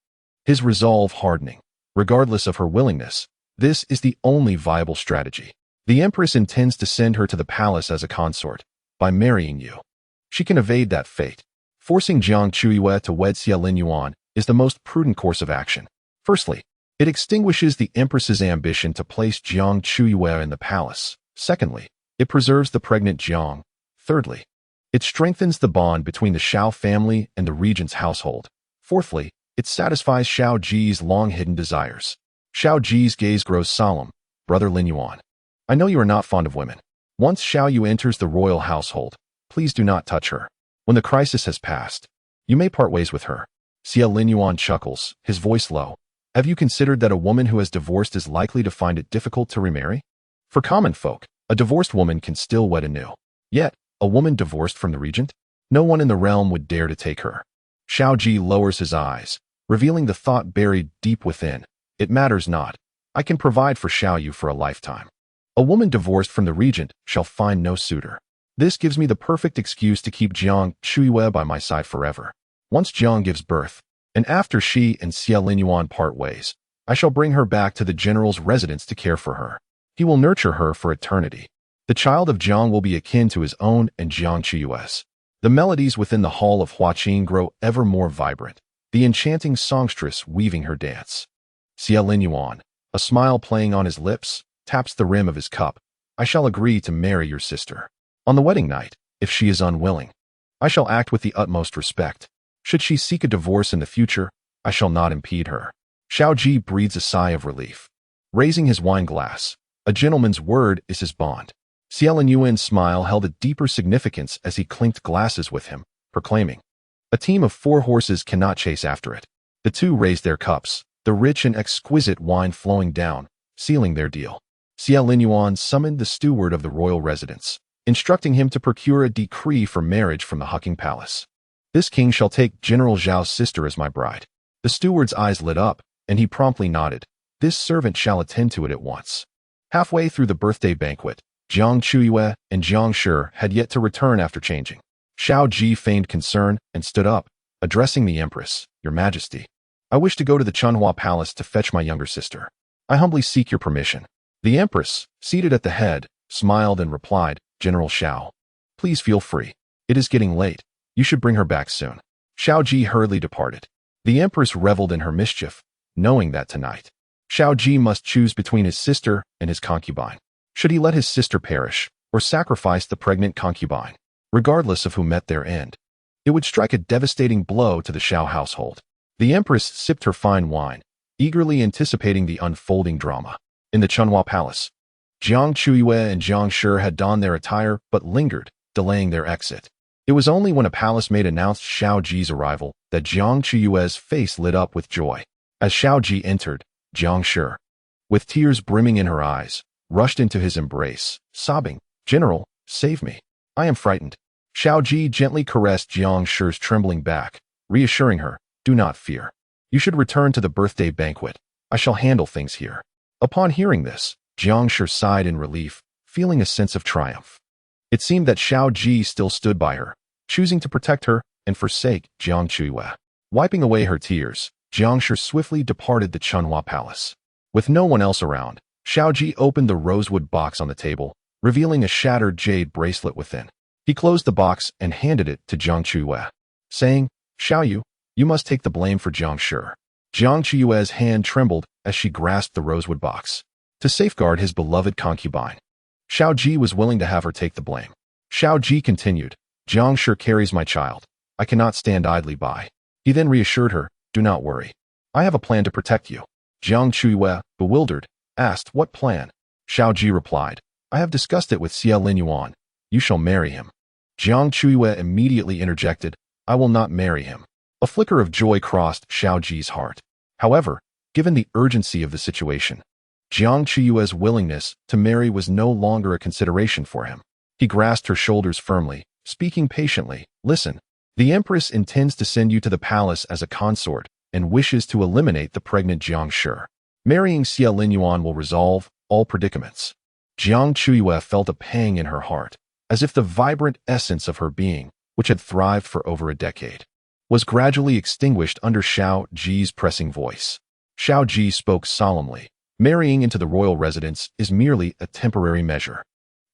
his resolve hardening. Regardless of her willingness, this is the only viable strategy. The empress intends to send her to the palace as a consort. By marrying you, she can evade that fate. Forcing Jiang Chuyue to wed Xie Linyuan is the most prudent course of action. Firstly, it extinguishes the empress's ambition to place Jiang Chuyue in the palace. Secondly, it preserves the pregnant Jiang. Thirdly, it strengthens the bond between the Xiao family and the regent's household. Fourthly, it satisfies Xiao Ji's long-hidden desires. Xiao Ji's gaze grows solemn. Brother Linyuan, I know you are not fond of women. Once Xiao Yu enters the royal household, please do not touch her. When the crisis has passed, you may part ways with her. Xie Linyuan chuckles, his voice low. Have you considered that a woman who has divorced is likely to find it difficult to remarry? For common folk, a divorced woman can still wed anew. Yet, a woman divorced from the regent? No one in the realm would dare to take her. Xiao Ji lowers his eyes, revealing the thought buried deep within. It matters not. I can provide for Xiao Yu for a lifetime. A woman divorced from the regent shall find no suitor. This gives me the perfect excuse to keep Jiang Chuyue by my side forever. Once Jiang gives birth, and after she and Xie Linyuan part ways, I shall bring her back to the general's residence to care for her. He will nurture her for eternity. The child of Jiang will be akin to his own and Jiang Chuyue's. The melodies within the hall of Huaqing grow ever more vibrant, the enchanting songstress weaving her dance. Xie Linyuan, a smile playing on his lips, taps the rim of his cup. I shall agree to marry your sister. On the wedding night, if she is unwilling, I shall act with the utmost respect. Should she seek a divorce in the future, I shall not impede her. Xiao Ji breathes a sigh of relief. Raising his wine glass, a gentleman's word is his bond. Xie Linyuan's smile held a deeper significance as he clinked glasses with him, proclaiming, a team of 4 horses cannot chase after it. The two raised their cups, the rich and exquisite wine flowing down, sealing their deal. Xie Linyuan summoned the steward of the royal residence, instructing him to procure a decree for marriage from the Huqing Palace. This king shall take General Zhao's sister as my bride. The steward's eyes lit up, and he promptly nodded. This servant shall attend to it at once. Halfway through the birthday banquet, Jiang Chuyue and Jiang Shi had yet to return after changing. Xiao Ji feigned concern and stood up, addressing the empress. Your Majesty, I wish to go to the Chunhua Palace to fetch my younger sister. I humbly seek your permission. The empress, seated at the head, smiled and replied, General Xiao, please feel free. It is getting late. You should bring her back soon. Xiao Ji hurriedly departed. The empress reveled in her mischief, knowing that tonight, Xiao Ji must choose between his sister and his concubine. Should he let his sister perish, or sacrifice the pregnant concubine? Regardless of who met their end, it would strike a devastating blow to the Xiao household. The empress sipped her fine wine, eagerly anticipating the unfolding drama. In the Chunhua Palace, Jiang Chuyue and Jiang Shi had donned their attire but lingered, delaying their exit. It was only when a palace maid announced Xiao Ji's arrival that Jiang Chuyue's face lit up with joy. As Xiao Ji entered, Jiang Shi, with tears brimming in her eyes, rushed into his embrace, sobbing, General, save me. I am frightened. Xiao Ji gently caressed Jiang Shi's trembling back, reassuring her, do not fear. You should return to the birthday banquet. I shall handle things here. Upon hearing this, Jiang Shi sighed in relief, feeling a sense of triumph. It seemed that Xiao Ji still stood by her, choosing to protect her and forsake Jiang Chuyue. Wiping away her tears, Jiang Chuyue swiftly departed the Chunhua palace. With no one else around, Xiao Ji opened the rosewood box on the table, revealing a shattered jade bracelet within. He closed the box and handed it to Jiang Chuyue, saying, "Xiao Yu, you must take the blame for Jiang Chuyue." Jiang Chuyue's hand trembled as she grasped the rosewood box. To safeguard his beloved concubine, Xiao Ji was willing to have her take the blame. Xiao Ji continued, "Jiang Chuyue carries my child. I cannot stand idly by." He then reassured her, "Do not worry. I have a plan to protect you." Jiang Chuyue, bewildered, asked, "What plan?" Xiao Ji replied, "I have discussed it with Xie Linyuan. You shall marry him." Jiang Chuyue immediately interjected, "I will not marry him." A flicker of joy crossed Xiao Ji's heart. However, given the urgency of the situation, Jiang Chuyue's willingness to marry was no longer a consideration for him. He grasped her shoulders firmly, speaking patiently, "Listen, the Empress intends to send you to the palace as a consort and wishes to eliminate the pregnant Jiang Chuyue. Marrying Xie Linyuan will resolve all predicaments." Jiang Chuyue felt a pang in her heart, as if the vibrant essence of her being, which had thrived for over a decade, was gradually extinguished under Xiao Ji's pressing voice. Xiao Ji spoke solemnly, "Marrying into the royal residence is merely a temporary measure.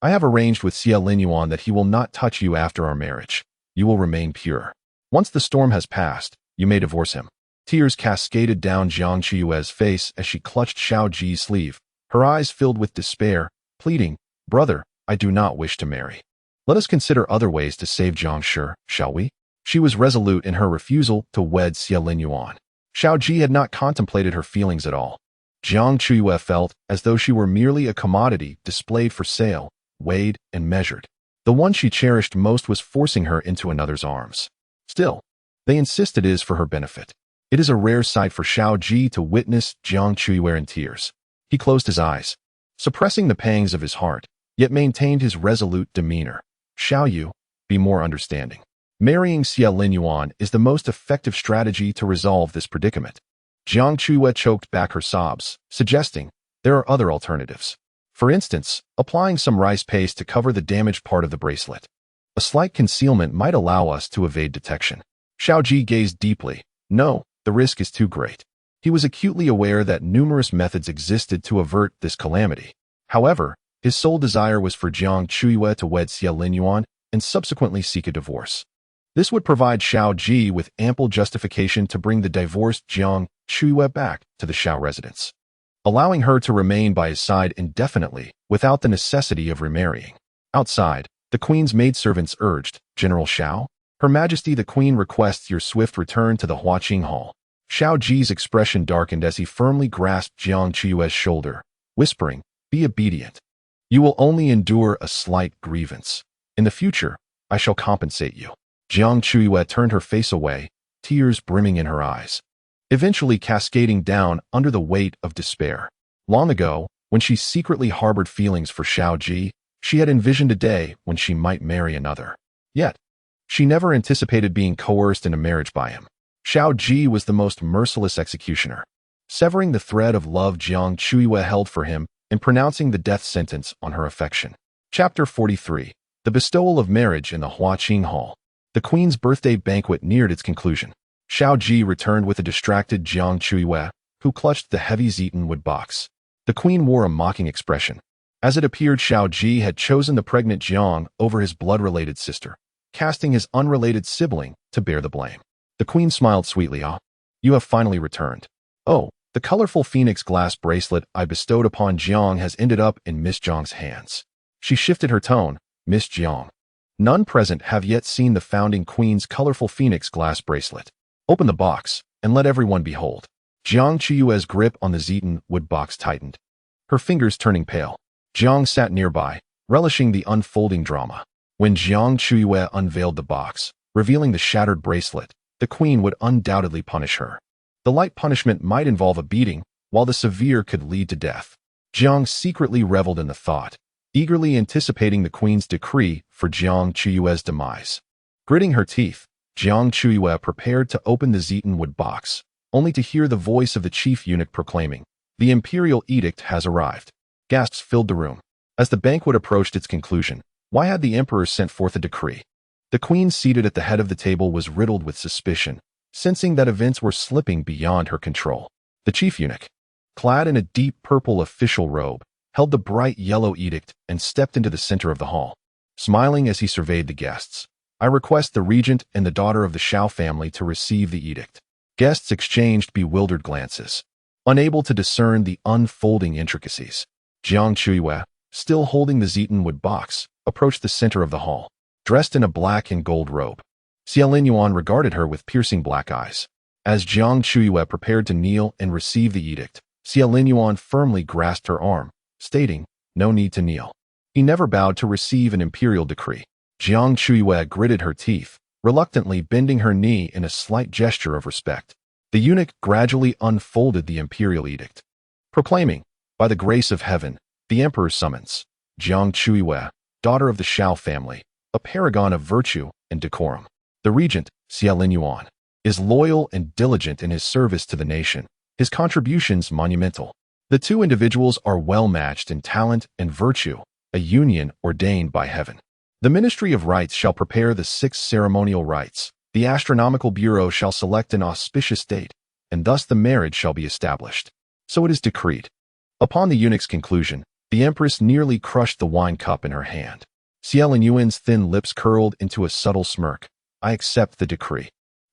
I have arranged with Xie Linyuan that he will not touch you after our marriage. You will remain pure. Once the storm has passed, you may divorce him." Tears cascaded down Jiang Chuyue's face as she clutched Xiao Ji's sleeve, her eyes filled with despair, pleading, "Brother, I do not wish to marry. Let us consider other ways to save Jiang Chuyue, shall we?" She was resolute in her refusal to wed Xie Linyuan. Xiao Ji had not contemplated her feelings at all. Jiang Chuyue felt as though she were merely a commodity displayed for sale, weighed and measured. The one she cherished most was forcing her into another's arms. Still, they insisted it is for her benefit. It is a rare sight for Xiao Ji to witness Jiang Chuyue in tears. He closed his eyes, suppressing the pangs of his heart, yet maintained his resolute demeanor. "Xiao Yu, be more understanding. Marrying Xie Linyuan is the most effective strategy to resolve this predicament." Jiang Chuyue choked back her sobs, suggesting, "There are other alternatives. For instance, applying some rice paste to cover the damaged part of the bracelet. A slight concealment might allow us to evade detection." Xiao Ji gazed deeply. "No, the risk is too great." He was acutely aware that numerous methods existed to avert this calamity. However, his sole desire was for Jiang Chuyue to wed Xie Linyuan and subsequently seek a divorce. This would provide Xiao Ji with ample justification to bring the divorced Jiang Chuyue back to the Xiao residence, allowing her to remain by his side indefinitely without the necessity of remarrying. Outside, the queen's maidservants urged, "General Xiao, Her Majesty the Queen requests your swift return to the Huaqing Hall." Xiao Ji's expression darkened as he firmly grasped Jiang Chuyue's shoulder, whispering, "Be obedient. You will only endure a slight grievance. In the future, I shall compensate you." Jiang Chuyue turned her face away, tears brimming in her eyes, eventually cascading down under the weight of despair. Long ago, when she secretly harbored feelings for Xiao Ji, she had envisioned a day when she might marry another. Yet, she never anticipated being coerced into marriage by him. Xiao Ji was the most merciless executioner, severing the thread of love Jiang Chuyue held for him and pronouncing the death sentence on her affection. Chapter 43. The bestowal of marriage in the Huaqing Hall. The queen's birthday banquet neared its conclusion. Xiao Ji returned with a distracted Jiang Chuyue, who clutched the heavy Zeton wood box. The queen wore a mocking expression. As it appeared, Xiao Ji had chosen the pregnant Jiang over his blood-related sister, casting his unrelated sibling to bear the blame. The queen smiled sweetly. "Ah, you have finally returned. Oh, the colorful phoenix glass bracelet I bestowed upon Jiang has ended up in Miss Jiang's hands." She shifted her tone. "Miss Jiang, none present have yet seen the founding queen's colorful phoenix glass bracelet. Open the box, and let everyone behold." Jiang Chuyue's grip on the Zeton wood box tightened, her fingers turning pale. Jiang sat nearby, relishing the unfolding drama. When Jiang Chuyue unveiled the box, revealing the shattered bracelet, the queen would undoubtedly punish her. The light punishment might involve a beating, while the severe could lead to death. Jiang secretly reveled in the thought, eagerly anticipating the queen's decree for Jiang Chuyue's demise. Gritting her teeth, Jiang Chuyue prepared to open the Zeton wood box, only to hear the voice of the chief eunuch proclaiming, "The imperial edict has arrived." Gasps filled the room. As the banquet approached its conclusion, why had the emperor sent forth a decree? The queen seated at the head of the table was riddled with suspicion, sensing that events were slipping beyond her control. The chief eunuch, clad in a deep purple official robe, held the bright yellow edict and stepped into the center of the hall. Smiling as he surveyed the guests, "I request the regent and the daughter of the Xiao family to receive the edict." Guests exchanged bewildered glances, unable to discern the unfolding intricacies. Jiang Chuyue, still holding the Zeaton box, approached the center of the hall, dressed in a black and gold robe. Xiao Yuan regarded her with piercing black eyes. As Jiang Chuyue prepared to kneel and receive the edict, Xiao Yuan firmly grasped her arm, stating, "No need to kneel." He never bowed to receive an imperial decree. Jiang Chuyue gritted her teeth, reluctantly bending her knee in a slight gesture of respect. The eunuch gradually unfolded the imperial edict, proclaiming, "By the grace of heaven, the emperor summons Jiang Chuyue, daughter of the Xiao family, a paragon of virtue and decorum. The regent, Xiao Yuan, is loyal and diligent in his service to the nation, his contributions monumental. The two individuals are well matched in talent and virtue, a union ordained by heaven. The Ministry of Rites shall prepare the 6 ceremonial rites. The Astronomical Bureau shall select an auspicious date, and thus the marriage shall be established. So it is decreed." Upon the eunuch's conclusion, the empress nearly crushed the wine cup in her hand. Xiao Yuan's thin lips curled into a subtle smirk. "I accept the decree."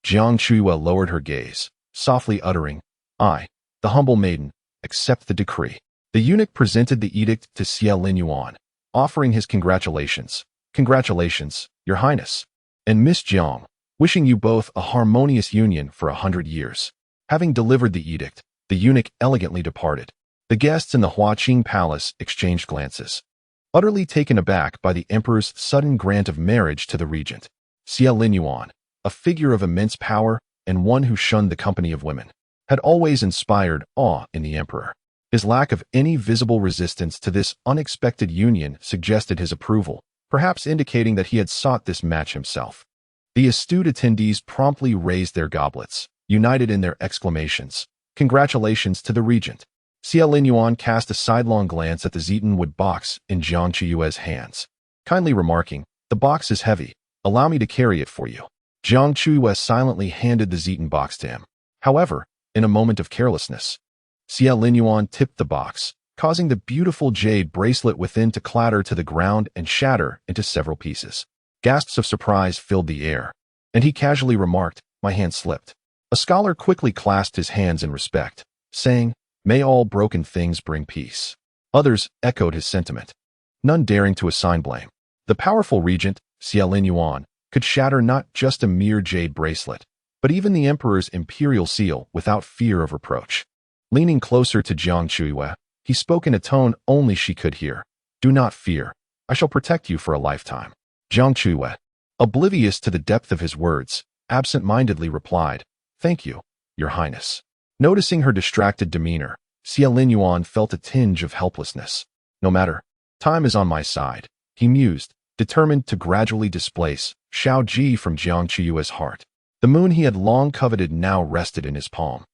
Jiang Chuyue lowered her gaze, softly uttering, "I, the humble maiden, accept the decree." The eunuch presented the edict to Xiao Yuan, offering his congratulations. "Congratulations, Your Highness, and Miss Jiang, wishing you both a harmonious union for 100 years. Having delivered the edict, the eunuch elegantly departed. The guests in the Huaqing Palace exchanged glances, utterly taken aback by the emperor's sudden grant of marriage to the regent. Xiao Yuan, a figure of immense power and one who shunned the company of women, had always inspired awe in the emperor. His lack of any visible resistance to this unexpected union suggested his approval, perhaps indicating that he had sought this match himself. The astute attendees promptly raised their goblets, united in their exclamations, "Congratulations to the regent." Xiao Yuan cast a sidelong glance at the Zeaton box in Jiang Chuyue's hands, kindly remarking, "The box is heavy. Allow me to carry it for you." Jiang Chuyue silently handed the Zeaton box to him. However, in a moment of carelessness, Xiao Yuan tipped the box, causing the beautiful jade bracelet within to clatter to the ground and shatter into several pieces. Gasps of surprise filled the air, and he casually remarked, "My hand slipped." A scholar quickly clasped his hands in respect, saying, "May all broken things bring peace." Others echoed his sentiment, none daring to assign blame. The powerful regent, Xiao Yuan, could shatter not just a mere jade bracelet, but even the emperor's imperial seal without fear of reproach. Leaning closer to Jiang Chuyue, he spoke in a tone only she could hear. "Do not fear. I shall protect you for a lifetime." Jiang Chuyue, oblivious to the depth of his words, absent-mindedly replied, "Thank you, Your Highness." Noticing her distracted demeanor, Xiao Yuan felt a tinge of helplessness. "No matter. Time is on my side," he mused, determined to gradually displace Xiao Ji from Jiang Chuyue's heart. The moon he had long coveted now rested in his palm,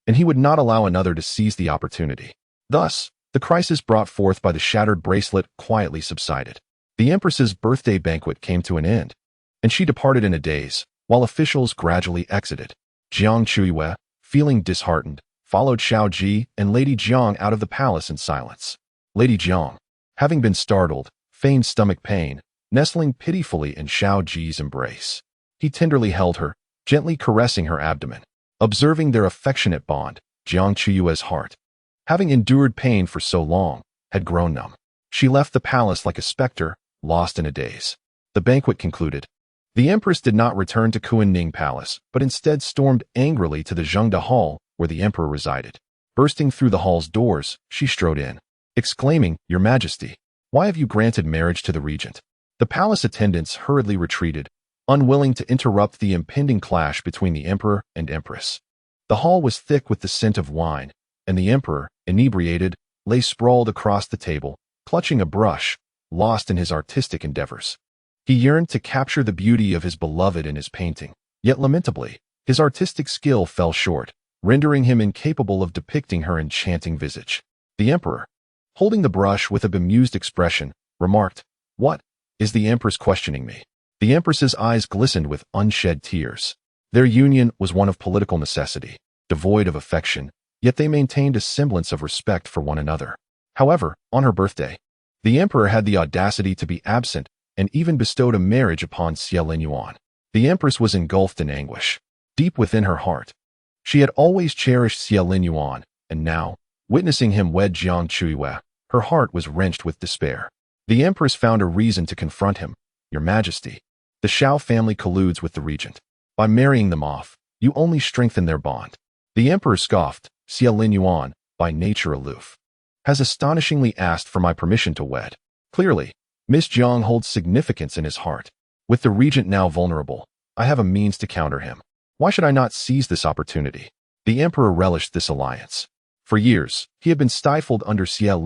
and he would not allow another to seize the opportunity. Thus, the crisis brought forth by the shattered bracelet quietly subsided. The empress's birthday banquet came to an end, and she departed in a daze, while officials gradually exited. Jiang Chuyue, feeling disheartened, followed Xiao Ji and Lady Jiang out of the palace in silence. Lady Jiang, having been startled, feigned stomach pain, nestling pitifully in Xiao Ji's embrace. He tenderly held her, gently caressing her abdomen. Observing their affectionate bond, Jiang Chuyue's heart, having endured pain for so long, had grown numb. She left the palace like a specter, lost in a daze. The banquet concluded. The empress did not return to Kunning Palace, but instead stormed angrily to the Zhengde Hall, where the emperor resided. Bursting through the hall's doors, she strode in, exclaiming, "Your Majesty, why have you granted marriage to the regent?" The palace attendants hurriedly retreated, unwilling to interrupt the impending clash between the emperor and empress. The hall was thick with the scent of wine, and the emperor, inebriated, lay sprawled across the table, clutching a brush, lost in his artistic endeavors. He yearned to capture the beauty of his beloved in his painting, yet lamentably, his artistic skill fell short, rendering him incapable of depicting her enchanting visage. The emperor, holding the brush with a bemused expression, remarked, "What? Is the empress questioning me?" The empress's eyes glistened with unshed tears. Their union was one of political necessity, devoid of affection, yet they maintained a semblance of respect for one another. However, on her birthday, the emperor had the audacity to be absent and even bestowed a marriage upon Xiao Ji. The empress was engulfed in anguish. Deep within her heart, she had always cherished Xiao Ji, and now, witnessing him wed Jiang Chuyue, her heart was wrenched with despair. The empress found a reason to confront him. Your Majesty, the Xiao family colludes with the regent. By marrying them off, you only strengthen their bond. The emperor scoffed. Xiao Ji, by nature aloof, has astonishingly asked for my permission to wed. Clearly, Miss Jiang holds significance in his heart. With the regent now vulnerable, I have a means to counter him. Why should I not seize this opportunity? The emperor relished this alliance. For years, he had been stifled under Xiao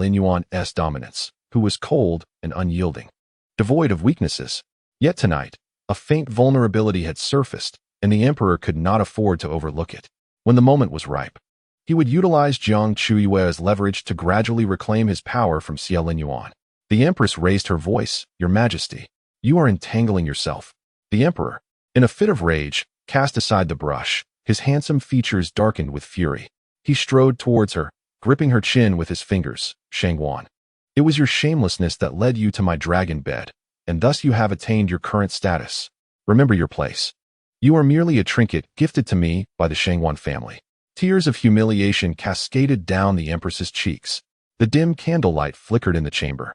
Ji's dominance, who was cold and unyielding, devoid of weaknesses. Yet tonight, a faint vulnerability had surfaced, and the emperor could not afford to overlook it. When the moment was ripe, he would utilize Jiang Chuyue as leverage to gradually reclaim his power from Xiao Ji. The empress raised her voice. Your Majesty, you are entangling yourself. The emperor, in a fit of rage, cast aside the brush. His handsome features darkened with fury. He strode towards her, gripping her chin with his fingers. Shangwan, it was your shamelessness that led you to my dragon bed, and thus you have attained your current status. Remember your place. You are merely a trinket gifted to me by the Shangwan family. Tears of humiliation cascaded down the empress's cheeks. The dim candlelight flickered in the chamber,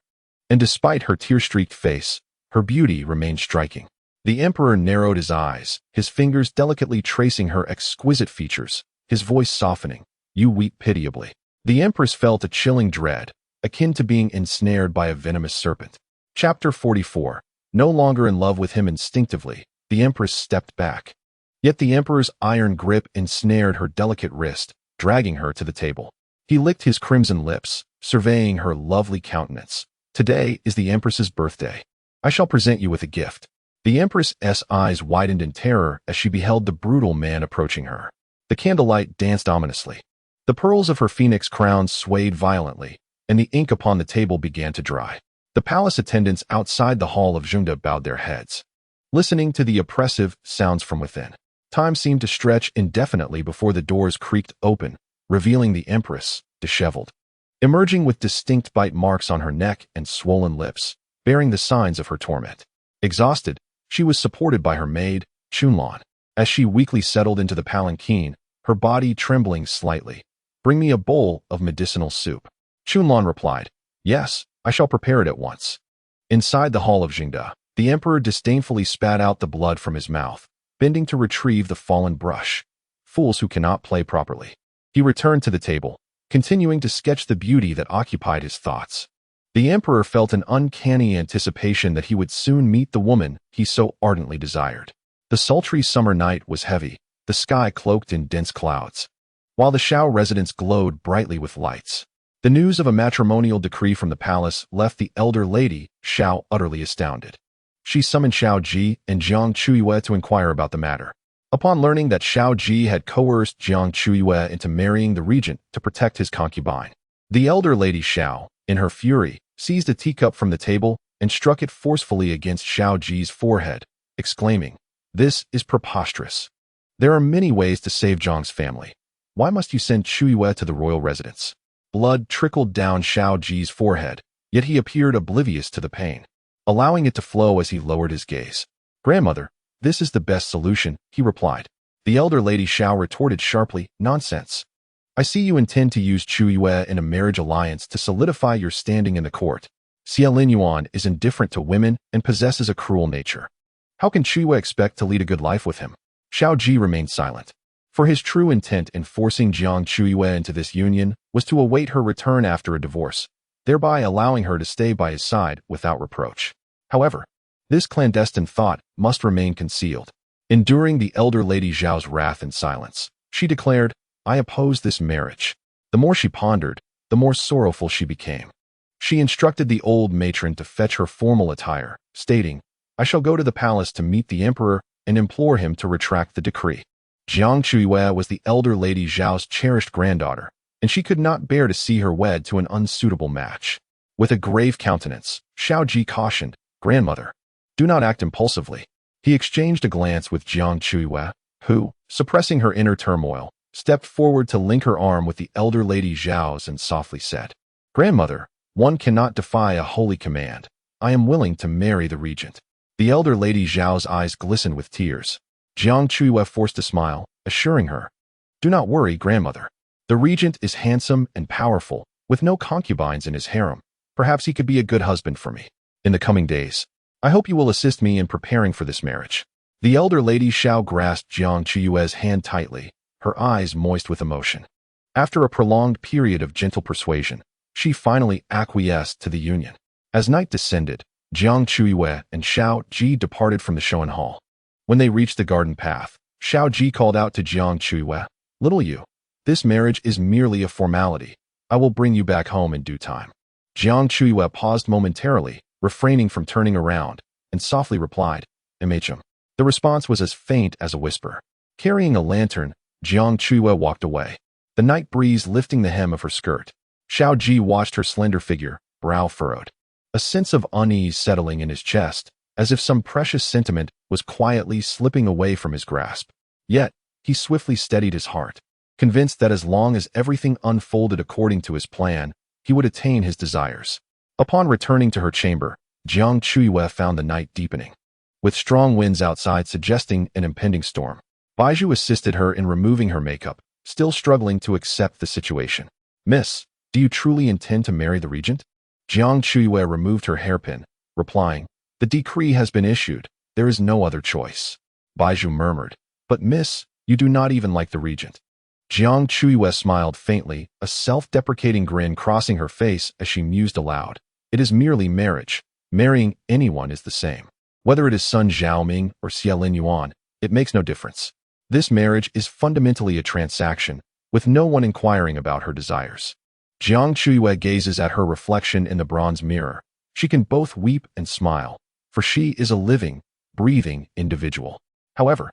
and despite her tear-streaked face, her beauty remained striking. The emperor narrowed his eyes, his fingers delicately tracing her exquisite features, his voice softening. You weep pitiably. The empress felt a chilling dread, akin to being ensnared by a venomous serpent. Chapter 44. No longer in love with him instinctively, the empress stepped back. Yet the emperor's iron grip ensnared her delicate wrist, dragging her to the table. He licked his crimson lips, surveying her lovely countenance. Today is the empress's birthday. I shall present you with a gift. The empress's eyes widened in terror as she beheld the brutal man approaching her. The candlelight danced ominously. The pearls of her phoenix crown swayed violently, and the ink upon the table began to dry. The palace attendants outside the hall of Zhengde bowed their heads, listening to the oppressive sounds from within. Time seemed to stretch indefinitely before the doors creaked open, revealing the empress, disheveled, emerging with distinct bite marks on her neck and swollen lips, bearing the signs of her torment. Exhausted, she was supported by her maid, Chunlan. As she weakly settled into the palanquin, her body trembling slightly. Bring me a bowl of medicinal soup. Chunlan replied. Yes, I shall prepare it at once. Inside the hall of Zhengde, the emperor disdainfully spat out the blood from his mouth, bending to retrieve the fallen brush. Fools who cannot play properly. He returned to the table, continuing to sketch the beauty that occupied his thoughts. The emperor felt an uncanny anticipation that he would soon meet the woman he so ardently desired. The sultry summer night was heavy, the sky cloaked in dense clouds, while the Xiao residence glowed brightly with lights. The news of a matrimonial decree from the palace left the elder lady, Xiao, utterly astounded. She summoned Xiao Ji and Jiang Chuyue to inquire about the matter. Upon learning that Xiao Ji had coerced Jiang Chuyue into marrying the regent to protect his concubine, the elder lady Xiao, in her fury, seized a teacup from the table and struck it forcefully against Xiao Ji's forehead, exclaiming, "This is preposterous. There are many ways to save Jiang's family. Why must you send Chuyue to the royal residence?" Blood trickled down Xiao Ji's forehead, yet he appeared oblivious to the pain, allowing it to flow as he lowered his gaze. "Grandmother, this is the best solution," he replied. The elder lady Xiao retorted sharply, "Nonsense. I see you intend to use Chuyue in a marriage alliance to solidify your standing in the court. Xiao Ji is indifferent to women and possesses a cruel nature. How can Chuyue expect to lead a good life with him?" Xiao Ji remained silent, for his true intent in forcing Jiang Chuyue into this union was to await her return after a divorce, thereby allowing her to stay by his side without reproach. However, this clandestine thought must remain concealed. Enduring the elder lady Zhao's wrath in silence, she declared, "I oppose this marriage." The more she pondered, the more sorrowful she became. She instructed the old matron to fetch her formal attire, stating, "I shall go to the palace to meet the emperor and implore him to retract the decree." Jiang Chuyue was the elder lady Zhao's cherished granddaughter, and she could not bear to see her wed to an unsuitable match. With a grave countenance, Xiao Ji cautioned, "Grandmother, Do not act impulsively. He exchanged a glance with Jiang Chuyue, who, suppressing her inner turmoil, stepped forward to link her arm with the elder lady Zhao's and softly said, "Grandmother, one cannot defy a holy command. I am willing to marry the regent." The elder lady Zhao's eyes glistened with tears. Jiang Chuyue forced a smile, assuring her, "Do not worry, grandmother. The regent is handsome and powerful, with no concubines in his harem. Perhaps he could be a good husband for me. In the coming days, I hope you will assist me in preparing for this marriage." The elder lady Xiao grasped Jiang Chuyue's hand tightly, her eyes moist with emotion. After a prolonged period of gentle persuasion, she finally acquiesced to the union. As night descended, Jiang Chuyue and Xiao Ji departed from the Shoan Hall. When they reached the garden path, Xiao Ji called out to Jiang Chuyue, "Little you, this marriage is merely a formality. I will bring you back home in due time." Jiang Chuyue paused momentarily, refraining from turning around, and softly replied, "MHM." The response was as faint as a whisper. Carrying a lantern, Jiang Chuyue walked away, the night breeze lifting the hem of her skirt. Xiao Ji watched her slender figure, brow furrowed. A sense of unease settling in his chest, as if some precious sentiment was quietly slipping away from his grasp. Yet, he swiftly steadied his heart, convinced that as long as everything unfolded according to his plan, he would attain his desires. Upon returning to her chamber, Jiang Chuyue found the night deepening, with strong winds outside suggesting an impending storm. Baiju assisted her in removing her makeup, still struggling to accept the situation. "Miss, do you truly intend to marry the regent?" Jiang Chuyue removed her hairpin, replying, "The decree has been issued. There is no other choice." Baiju murmured, "But miss, you do not even like the regent." Jiang Chuyue smiled faintly, a self-deprecating grin crossing her face as she mused aloud. "It is merely marriage. Marrying anyone is the same. Whether it is Sun Xiaoming or Xiaolin Yuan, it makes no difference. This marriage is fundamentally a transaction, with no one inquiring about her desires." Jiang Chuyue gazes at her reflection in the bronze mirror. She can both weep and smile, for she is a living, breathing individual. However,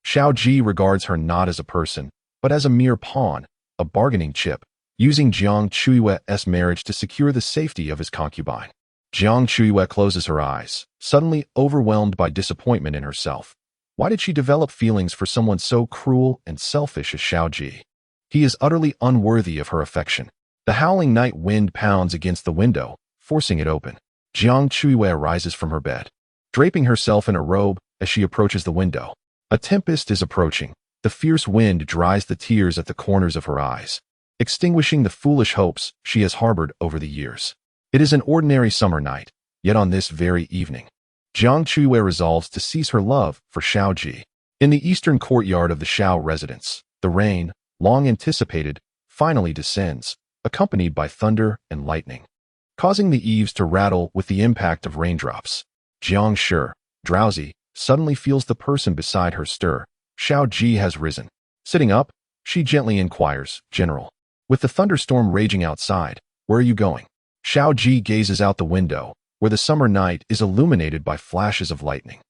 Xiao Ji regards her not as a person, but as a mere pawn, a bargaining chip, using Jiang Chuyue's marriage to secure the safety of his concubine. Jiang Chuyue closes her eyes, suddenly overwhelmed by disappointment in herself. Why did she develop feelings for someone so cruel and selfish as Xiao Ji? He is utterly unworthy of her affection. The howling night wind pounds against the window, forcing it open. Jiang Chuyue rises from her bed, draping herself in a robe as she approaches the window. A tempest is approaching. The fierce wind dries the tears at the corners of her eyes, extinguishing the foolish hopes she has harbored over the years. It is an ordinary summer night, yet on this very evening, Jiang Chuyue resolves to seize her love for Xiao Ji. In the eastern courtyard of the Xiao residence, the rain, long anticipated, finally descends, accompanied by thunder and lightning, causing the eaves to rattle with the impact of raindrops. Jiang Shi, drowsy, suddenly feels the person beside her stir. Xiao Ji has risen. Sitting up, she gently inquires, "General, with the thunderstorm raging outside, where are you going?" Xiao Ji gazes out the window, where the summer night is illuminated by flashes of lightning.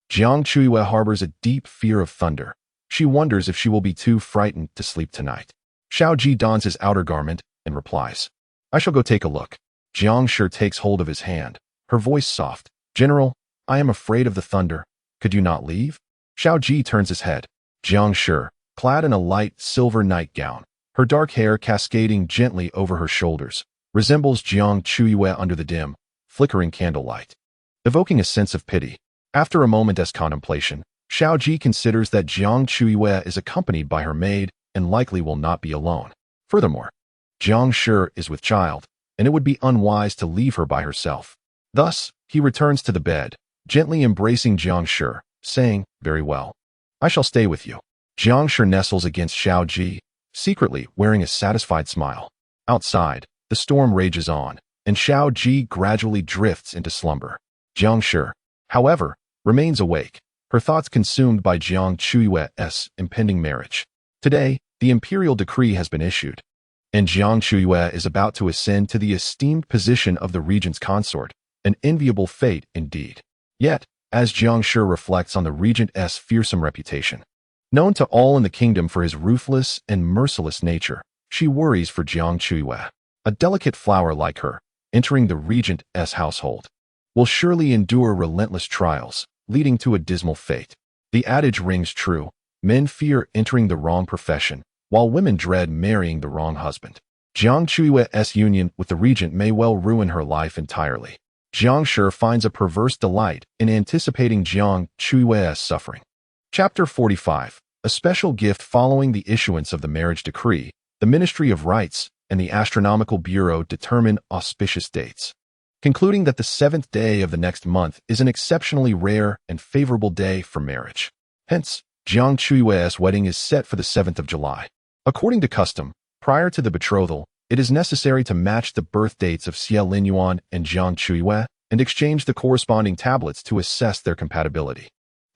Jiang Chuyue harbors a deep fear of thunder. She wonders if she will be too frightened to sleep tonight. Xiao Ji dons his outer garment and replies, "I shall go take a look." Jiang Shi takes hold of his hand, her voice soft. "General, I am afraid of the thunder. Could you not leave?" Xiao Ji turns his head. Jiang Shi, clad in a light silver nightgown, her dark hair cascading gently over her shoulders, resembles Jiang Chuyue under the dim, flickering candlelight, evoking a sense of pity. After a moment's contemplation, Xiao Ji considers that Jiang Chuyue is accompanied by her maid and likely will not be alone. Furthermore, Jiang Shi is with child, and it would be unwise to leave her by herself. Thus, he returns to the bed, gently embracing Jiang Shi, saying, "Very well. I shall stay with you." Jiang Shi nestles against Xiao Ji, secretly wearing a satisfied smile. Outside, the storm rages on, and Xiao Ji gradually drifts into slumber. Jiang Shi, however, remains awake, her thoughts consumed by Jiang Chuyue's impending marriage. Today, the imperial decree has been issued, and Jiang Chuyue is about to ascend to the esteemed position of the regent's consort, an enviable fate indeed. Yet, as Jiang Shi reflects on the regent's fearsome reputation, known to all in the kingdom for his ruthless and merciless nature, she worries for Jiang Chuyue, a delicate flower like her, entering the regent's household. will surely endure relentless trials, leading to a dismal fate. The adage rings true. Men fear entering the wrong profession, while women dread marrying the wrong husband. Jiang Chuyue's union with the regent may well ruin her life entirely. Jiang Chuyue finds a perverse delight in anticipating Jiang Chuyue's suffering. Chapter 45. A special gift. Following the issuance of the marriage decree, the Ministry of Rites and the Astronomical Bureau determine auspicious dates, concluding that the 7th day of the next month is an exceptionally rare and favorable day for marriage. Hence, Jiang Chuyue's wedding is set for the 7th of July. According to custom, prior to the betrothal, it is necessary to match the birth dates of Xiao Linyuan and Jiang Chuyue and exchange the corresponding tablets to assess their compatibility.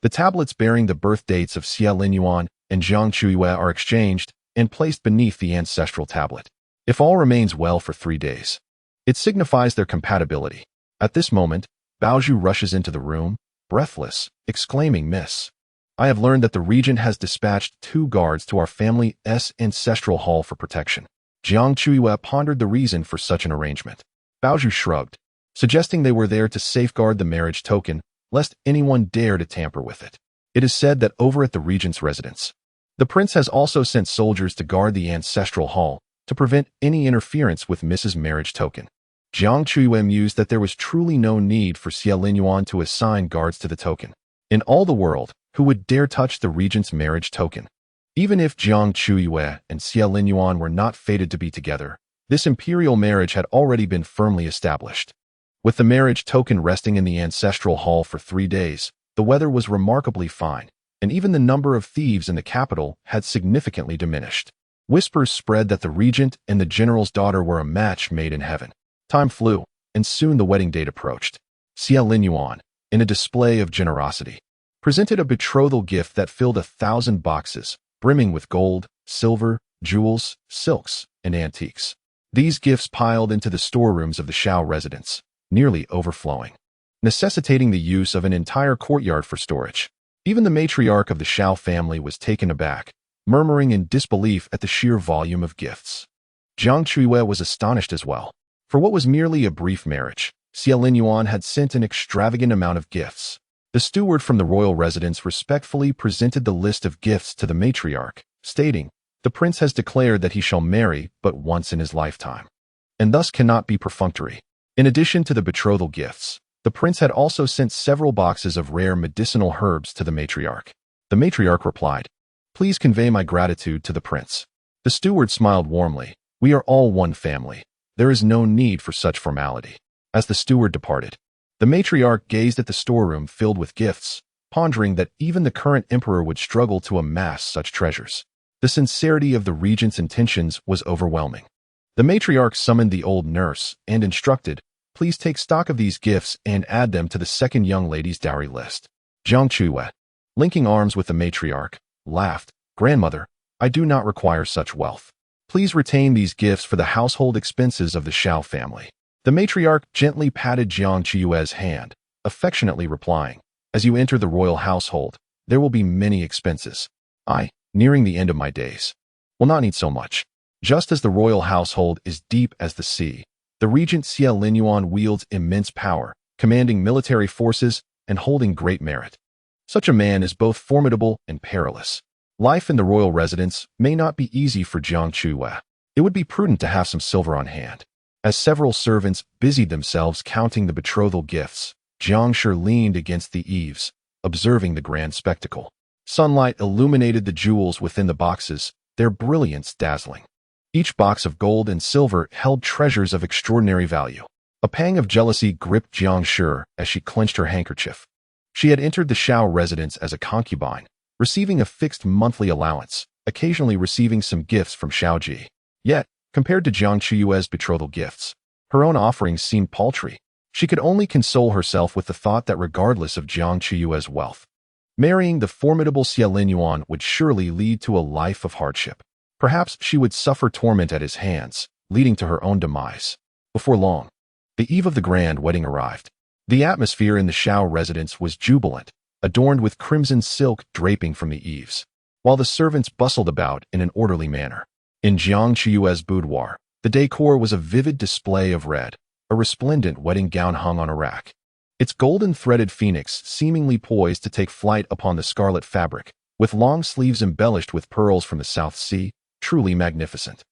The tablets bearing the birth dates of Xiao Linyuan and Jiang Chuyue are exchanged and placed beneath the ancestral tablet. If all remains well for 3 days, it signifies their compatibility. At this moment, Baozhu rushes into the room, breathless, exclaiming, "Miss, I have learned that the regent has dispatched 2 guards to our family's ancestral hall for protection." Jiang Chuyue pondered the reason for such an arrangement. Baozhu shrugged, suggesting they were there to safeguard the marriage token, lest anyone dare to tamper with it. It is said that over at the regent's residence, the prince has also sent soldiers to guard the ancestral hall to prevent any interference with Mrs. Marriage token. Jiang Chuyue mused that there was truly no need for Xiao Linyuan to assign guards to the token. In all the world, who would dare touch the regent's marriage token? Even if Jiang Chuyue and Xiao Linyuan were not fated to be together, this imperial marriage had already been firmly established. With the marriage token resting in the ancestral hall for 3 days, the weather was remarkably fine, and even the number of thieves in the capital had significantly diminished. Whispers spread that the regent and the general's daughter were a match made in heaven. Time flew, and soon the wedding date approached. Xiao Linyuan, in a display of generosity, presented a betrothal gift that filled 1,000 boxes, brimming with gold, silver, jewels, silks, and antiques. These gifts piled into the storerooms of the Xiao residence, nearly overflowing, necessitating the use of an entire courtyard for storage. Even the matriarch of the Xiao family was taken aback, murmuring in disbelief at the sheer volume of gifts. Jiang Chuyue was astonished as well. For what was merely a brief marriage, Xiao Linyuan had sent an extravagant amount of gifts. The steward from the royal residence respectfully presented the list of gifts to the matriarch, stating, "The prince has declared that he shall marry but once in his lifetime, and thus cannot be perfunctory." In addition to the betrothal gifts, the prince had also sent several boxes of rare medicinal herbs to the matriarch. The matriarch replied, "Please convey my gratitude to the prince." The steward smiled warmly. "We are all one family. There is no need for such formality." As the steward departed, the matriarch gazed at the storeroom filled with gifts, pondering that even the current emperor would struggle to amass such treasures. The sincerity of the regent's intentions was overwhelming. The matriarch summoned the old nurse and instructed, "Please take stock of these gifts and add them to the second young lady's dowry list." Jiang Chuyue, linking arms with the matriarch, laughed, "Grandmother, I do not require such wealth. Please retain these gifts for the household expenses of the Xiao family." The matriarch gently patted Jiang Chuyue's hand, affectionately replying, "As you enter the royal household, there will be many expenses. I, nearing the end of my days, will not need so much." Just as the royal household is deep as the sea, the regent Xiao Linyuan wields immense power, commanding military forces and holding great merit. Such a man is both formidable and perilous. Life in the royal residence may not be easy for Jiang Chuyue. It would be prudent to have some silver on hand. As several servants busied themselves counting the betrothal gifts, Jiang Chuyue leaned against the eaves, observing the grand spectacle. Sunlight illuminated the jewels within the boxes, their brilliance dazzling. Each box of gold and silver held treasures of extraordinary value. A pang of jealousy gripped Jiang Chuyue as she clenched her handkerchief. She had entered the Xiao residence as a concubine, receiving a fixed monthly allowance, occasionally receiving some gifts from Xiao Ji. Yet, compared to Jiang Chuyue's betrothal gifts, her own offerings seemed paltry. She could only console herself with the thought that regardless of Jiang Chuyue's wealth, marrying the formidable Xiao Linyuan would surely lead to a life of hardship. Perhaps she would suffer torment at his hands, leading to her own demise. Before long, the eve of the grand wedding arrived. The atmosphere in the Xiao residence was jubilant, adorned with crimson silk draping from the eaves, while the servants bustled about in an orderly manner. In Jiang Chuyue's boudoir, the decor was a vivid display of red. A resplendent wedding gown hung on a rack. its golden threaded phoenix seemingly poised to take flight upon the scarlet fabric, with long sleeves embellished with pearls from the South Sea, truly magnificent.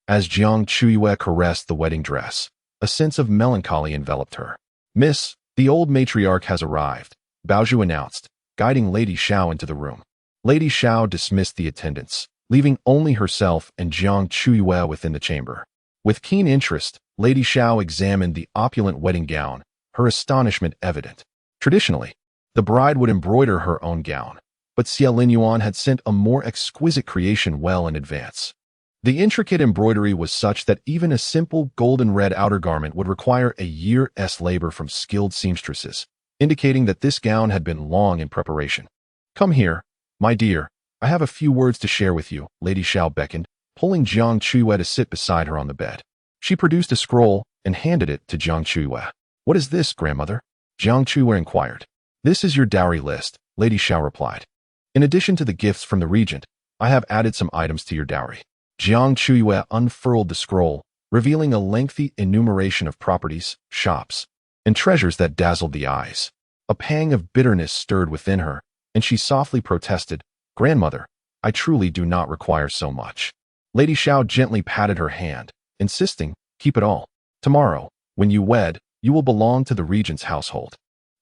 As Jiang Chuyue caressed the wedding dress, a sense of melancholy enveloped her. "Miss, the old matriarch has arrived," Baozhu announced, guiding Lady Xiao into the room. Lady Xiao dismissed the attendants, leaving only herself and Jiang Chuyue within the chamber. With keen interest, Lady Xiao examined the opulent wedding gown, her astonishment evident. Traditionally, the bride would embroider her own gown, but Xia Linyuan had sent a more exquisite creation well in advance. The intricate embroidery was such that even a simple golden red outer garment would require a year's labor from skilled seamstresses, indicating that this gown had been long in preparation. "Come here, my dear. I have a few words to share with you," Lady Xiao beckoned, pulling Jiang Chuyue to sit beside her on the bed. She produced a scroll and handed it to Jiang Chuyue. "What is this, grandmother?" Jiang Chuyue inquired. "This is your dowry list," Lady Xiao replied. "In addition to the gifts from the Regent, I have added some items to your dowry." Jiang Chuyue unfurled the scroll, revealing a lengthy enumeration of properties, shops, and treasures that dazzled the eyes. A pang of bitterness stirred within her, and she softly protested, "Grandmother, I truly do not require so much." Lady Xiao gently patted her hand, insisting, "Keep it all. Tomorrow, when you wed, you will belong to the Regent's household.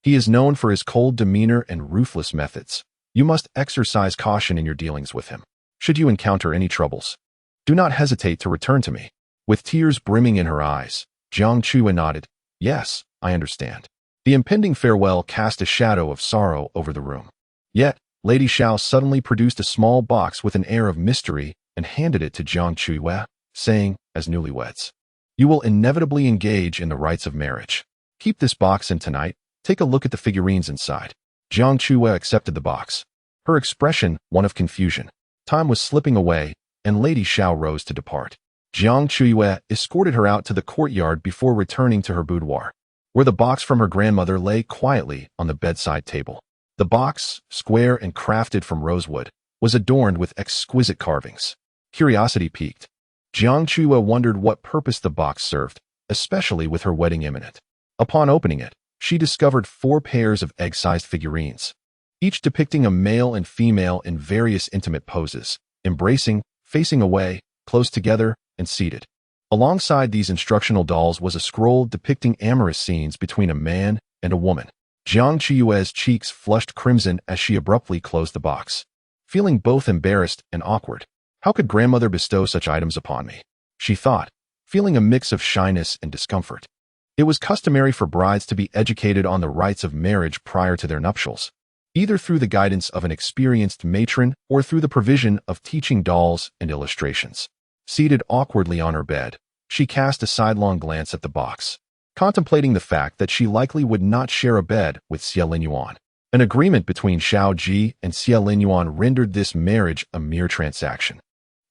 He is known for his cold demeanor and ruthless methods. You must exercise caution in your dealings with him. Should you encounter any troubles, do not hesitate to return to me." With tears brimming in her eyes, Jiang Chuyue nodded, "Yes, I understand." The impending farewell cast a shadow of sorrow over the room. Yet, Lady Xiao suddenly produced a small box with an air of mystery and handed it to Jiang Chuyue, saying, as newlyweds, "You will inevitably engage in the rites of marriage. Keep this box and tonight, take a look at the figurines inside." Jiang Chuyue accepted the box, her expression one of confusion. Time was slipping away, and Lady Xiao rose to depart. Jiang Chuyue escorted her out to the courtyard before returning to her boudoir, where the box from her grandmother lay quietly on the bedside table. The box, square and crafted from rosewood, was adorned with exquisite carvings. Curiosity piqued. Jiang Chuyue wondered what purpose the box served, especially with her wedding imminent. Upon opening it, she discovered 4 pairs of egg-sized figurines, each depicting a male and female in various intimate poses, embracing, facing away, close together, and seated. Alongside these instructional dolls was a scroll depicting amorous scenes between a man and a woman. Jiang Chuyue's cheeks flushed crimson as she abruptly closed the box, feeling both embarrassed and awkward. How could grandmother bestow such items upon me? She thought, feeling a mix of shyness and discomfort. It was customary for brides to be educated on the rites of marriage prior to their nuptials, either through the guidance of an experienced matron or through the provision of teaching dolls and illustrations. Seated awkwardly on her bed, she cast a sidelong glance at the box, contemplating the fact that she likely would not share a bed with Xia Linyuan. An agreement between Xiao Ji and Xia Linyuan rendered this marriage a mere transaction.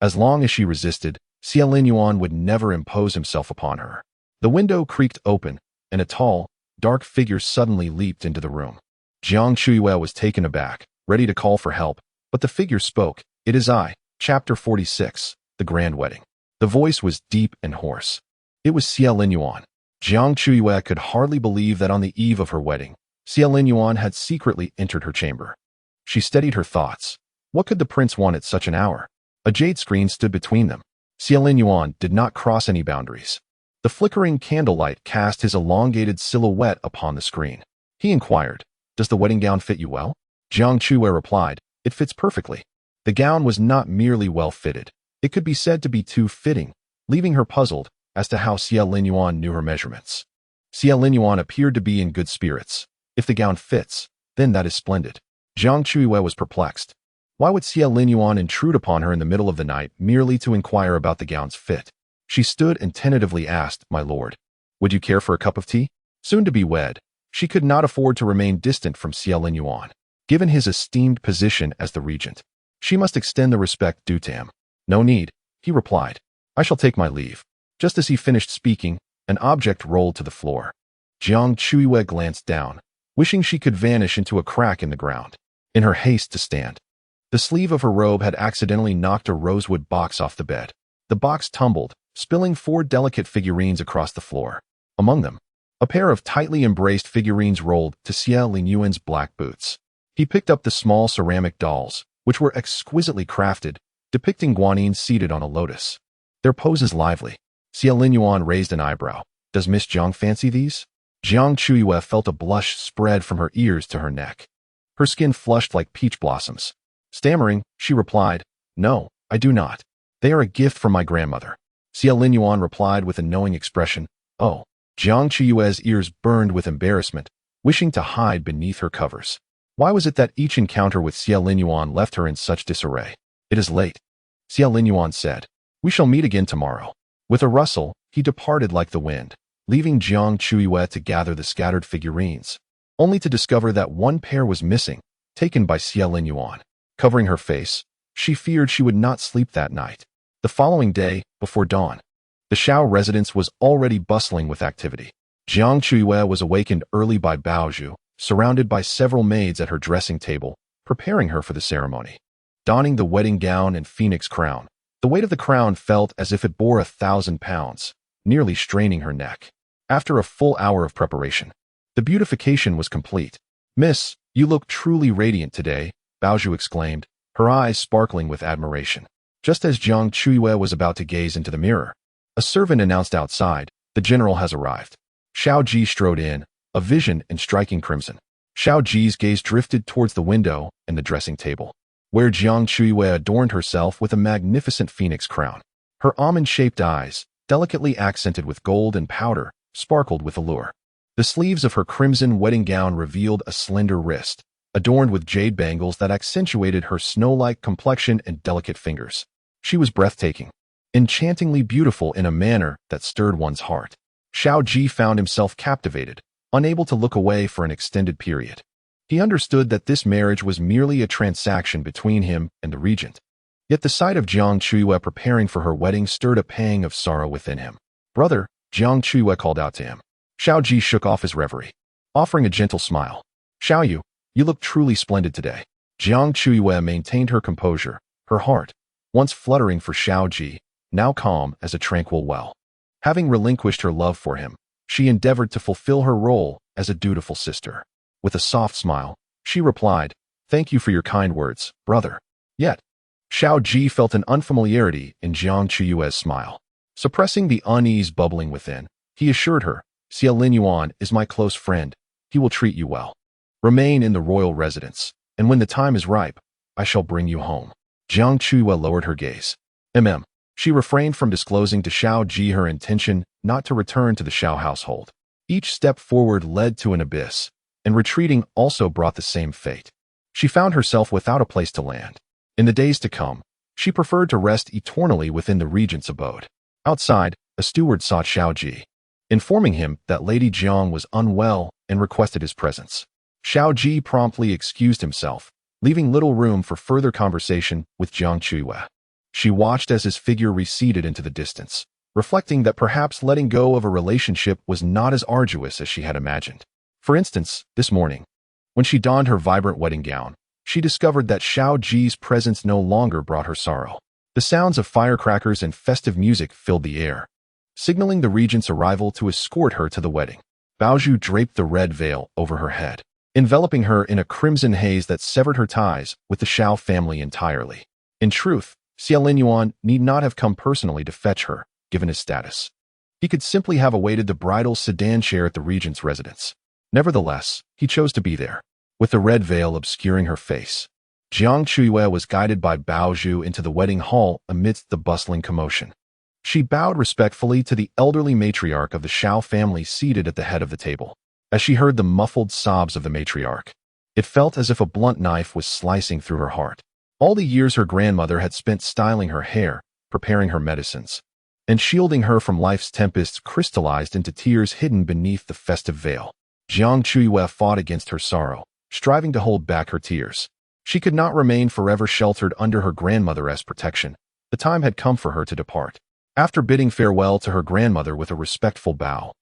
As long as she resisted, Xia Linyuan would never impose himself upon her. The window creaked open, and a tall, dark figure suddenly leaped into the room. Jiang Chuyue was taken aback, ready to call for help, but the figure spoke. "It is I." Chapter 46, The Grand Wedding. The voice was deep and hoarse. It was Xia Linyuan. Jiang Chuyue could hardly believe that on the eve of her wedding, Xia Linyuan had secretly entered her chamber. She steadied her thoughts. What could the prince want at such an hour? A jade screen stood between them. Xia Linyuan did not cross any boundaries. The flickering candlelight cast his elongated silhouette upon the screen. He inquired, "Does the wedding gown fit you well?" Jiang Chuyue replied, "It fits perfectly." The gown was not merely well fitted. It could be said to be too fitting, leaving her puzzled as to how Xia Linyuan knew her measurements. Xia Linyuan appeared to be in good spirits. If the gown fits, then that is splendid. Jiang Chuyue was perplexed. Why would Xia Linyuan intrude upon her in the middle of the night merely to inquire about the gown's fit? She stood and tentatively asked, "My lord, would you care for a cup of tea?" Soon to be wed, she could not afford to remain distant from Xia Linyuan. Given his esteemed position as the regent, she must extend the respect due to him. "No need," he replied. "I shall take my leave." Just as he finished speaking, an object rolled to the floor. Jiang Chuyue glanced down, wishing she could vanish into a crack in the ground. In her haste to stand, the sleeve of her robe had accidentally knocked a rosewood box off the bed. The box tumbled, spilling 4 delicate figurines across the floor. Among them, A pair of tightly embraced figurines rolled to Xia Linyuan's black boots. He picked up the small ceramic dolls, which were exquisitely crafted, depicting Guanyin seated on a lotus. Their poses lively. Xia Linyuan raised an eyebrow. Does Miss Jiang fancy these? Jiang Chuyue felt a blush spread from her ears to her neck. Her skin flushed like peach blossoms. Stammering, she replied, "No, I do not. They are a gift from my grandmother." Xia Linyuan replied with a knowing expression, "Oh." Jiang Chuyue's ears burned with embarrassment, wishing to hide beneath her covers. Why was it that each encounter with Xia Linyuan left her in such disarray? "It is late," Xia Linyuan said. "We shall meet again tomorrow." With a rustle, he departed like the wind, leaving Jiang Chuyue to gather the scattered figurines, only to discover that one pair was missing, taken by Xia Linyuan. Covering her face, she feared she would not sleep that night. The following day, before dawn, the Xiao residence was already bustling with activity. Jiang Chuyue was awakened early by Baozhu, surrounded by several maids at her dressing table, preparing her for the ceremony. Donning the wedding gown and phoenix crown, the weight of the crown felt as if it bore 1,000 pounds, nearly straining her neck. After a full hour of preparation, the beautification was complete. "Miss, you look truly radiant today," Baozhu exclaimed, her eyes sparkling with admiration. Just as Jiang Chuyue was about to gaze into the mirror, a servant announced outside, "The general has arrived." Xiao Ji strode in, a vision in striking crimson. Xiao Ji's gaze drifted towards the window and the dressing table, where Jiang Chuyue adorned herself with a magnificent phoenix crown. Her almond-shaped eyes, delicately accented with gold and powder, sparkled with allure. The sleeves of her crimson wedding gown revealed a slender wrist, adorned with jade bangles that accentuated her snow-like complexion and delicate fingers. She was breathtaking, enchantingly beautiful in a manner that stirred one's heart. Xiao Ji found himself captivated, unable to look away for an extended period. He understood that this marriage was merely a transaction between him and the regent. Yet the sight of Jiang Chuyue preparing for her wedding stirred a pang of sorrow within him. "Brother," Jiang Chuyue called out to him. Xiao Ji shook off his reverie, offering a gentle smile. "Xiao, you look truly splendid today." Jiang Chuyue maintained her composure, her heart, once fluttering for Xiao Ji, now calm as a tranquil well. Having relinquished her love for him, she endeavored to fulfill her role as a dutiful sister. With a soft smile, she replied, "Thank you for your kind words, brother." Yet, Xiao Ji felt an unfamiliarity in Jiang Chuyue's smile. Suppressing the unease bubbling within, he assured her, "Xia Linyuan is my close friend. He will treat you well. Remain in the royal residence, and when the time is ripe, I shall bring you home." Jiang Chuyue lowered her gaze. She refrained from disclosing to Xiao Ji her intention not to return to the Xiao household. Each step forward led to an abyss, and retreating also brought the same fate. She found herself without a place to land. In the days to come, she preferred to rest eternally within the regent's abode. Outside, a steward sought Xiao Ji, informing him that Lady Jiang was unwell and requested his presence. Xiao Ji promptly excused himself, leaving little room for further conversation with Jiang Chuyue. She watched as his figure receded into the distance, reflecting that perhaps letting go of a relationship was not as arduous as she had imagined. For instance, this morning, when she donned her vibrant wedding gown, she discovered that Xiao Ji's presence no longer brought her sorrow. The sounds of firecrackers and festive music filled the air, signaling the regent's arrival to escort her to the wedding. Baozhu draped the red veil over her head, enveloping her in a crimson haze that severed her ties with the Xiao family entirely. In truth, Xia Linyuan need not have come personally to fetch her, given his status. He could simply have awaited the bridal sedan chair at the regent's residence. Nevertheless, he chose to be there, with the red veil obscuring her face. Jiang Chuyue was guided by Baozhu into the wedding hall amidst the bustling commotion. She bowed respectfully to the elderly matriarch of the Xiao family seated at the head of the table. As she heard the muffled sobs of the matriarch, it felt as if a blunt knife was slicing through her heart. All the years her grandmother had spent styling her hair, preparing her medicines, and shielding her from life's tempests crystallized into tears hidden beneath the festive veil. Jiang Chuyue fought against her sorrow, striving to hold back her tears. She could not remain forever sheltered under her grandmother's protection. The time had come for her to depart. After bidding farewell to her grandmother with a respectful bow,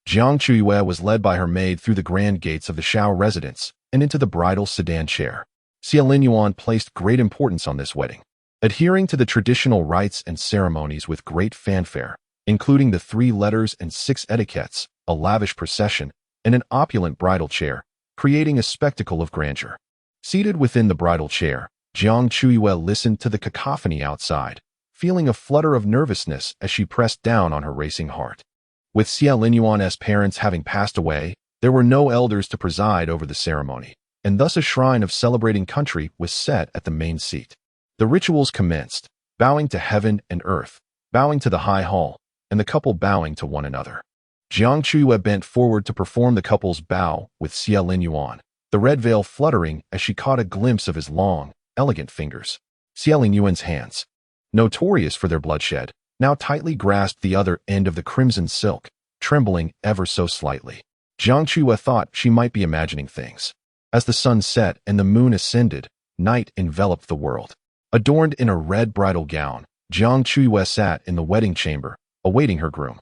Jiang Chuyue was led by her maid through the grand gates of the Xiao residence and into the bridal sedan chair. Xia Linyuan placed great importance on this wedding, adhering to the traditional rites and ceremonies with great fanfare, including the 3 letters and 6 etiquettes. a lavish procession, and an opulent bridal chair, creating a spectacle of grandeur. Seated within the bridal chair, Jiang Chuyue listened to the cacophony outside, feeling a flutter of nervousness as she pressed down on her racing heart. With Xia Linyuan's parents having passed away, there were no elders to preside over the ceremony, and thus a shrine of celebrating country was set at the main seat. The rituals commenced, bowing to heaven and earth, bowing to the high hall, and the couple bowing to one another. Jiang Chuyue bent forward to perform the couple's bow with Xia Linyuan, the red veil fluttering as she caught a glimpse of his long, elegant fingers. Xia Linyuan's hands, notorious for their bloodshed, now tightly grasped the other end of the crimson silk, trembling ever so slightly. Jiang Chuyue thought she might be imagining things. As the sun set and the moon ascended, night enveloped the world. Adorned in a red bridal gown, Jiang Chuyue sat in the wedding chamber, awaiting her groom.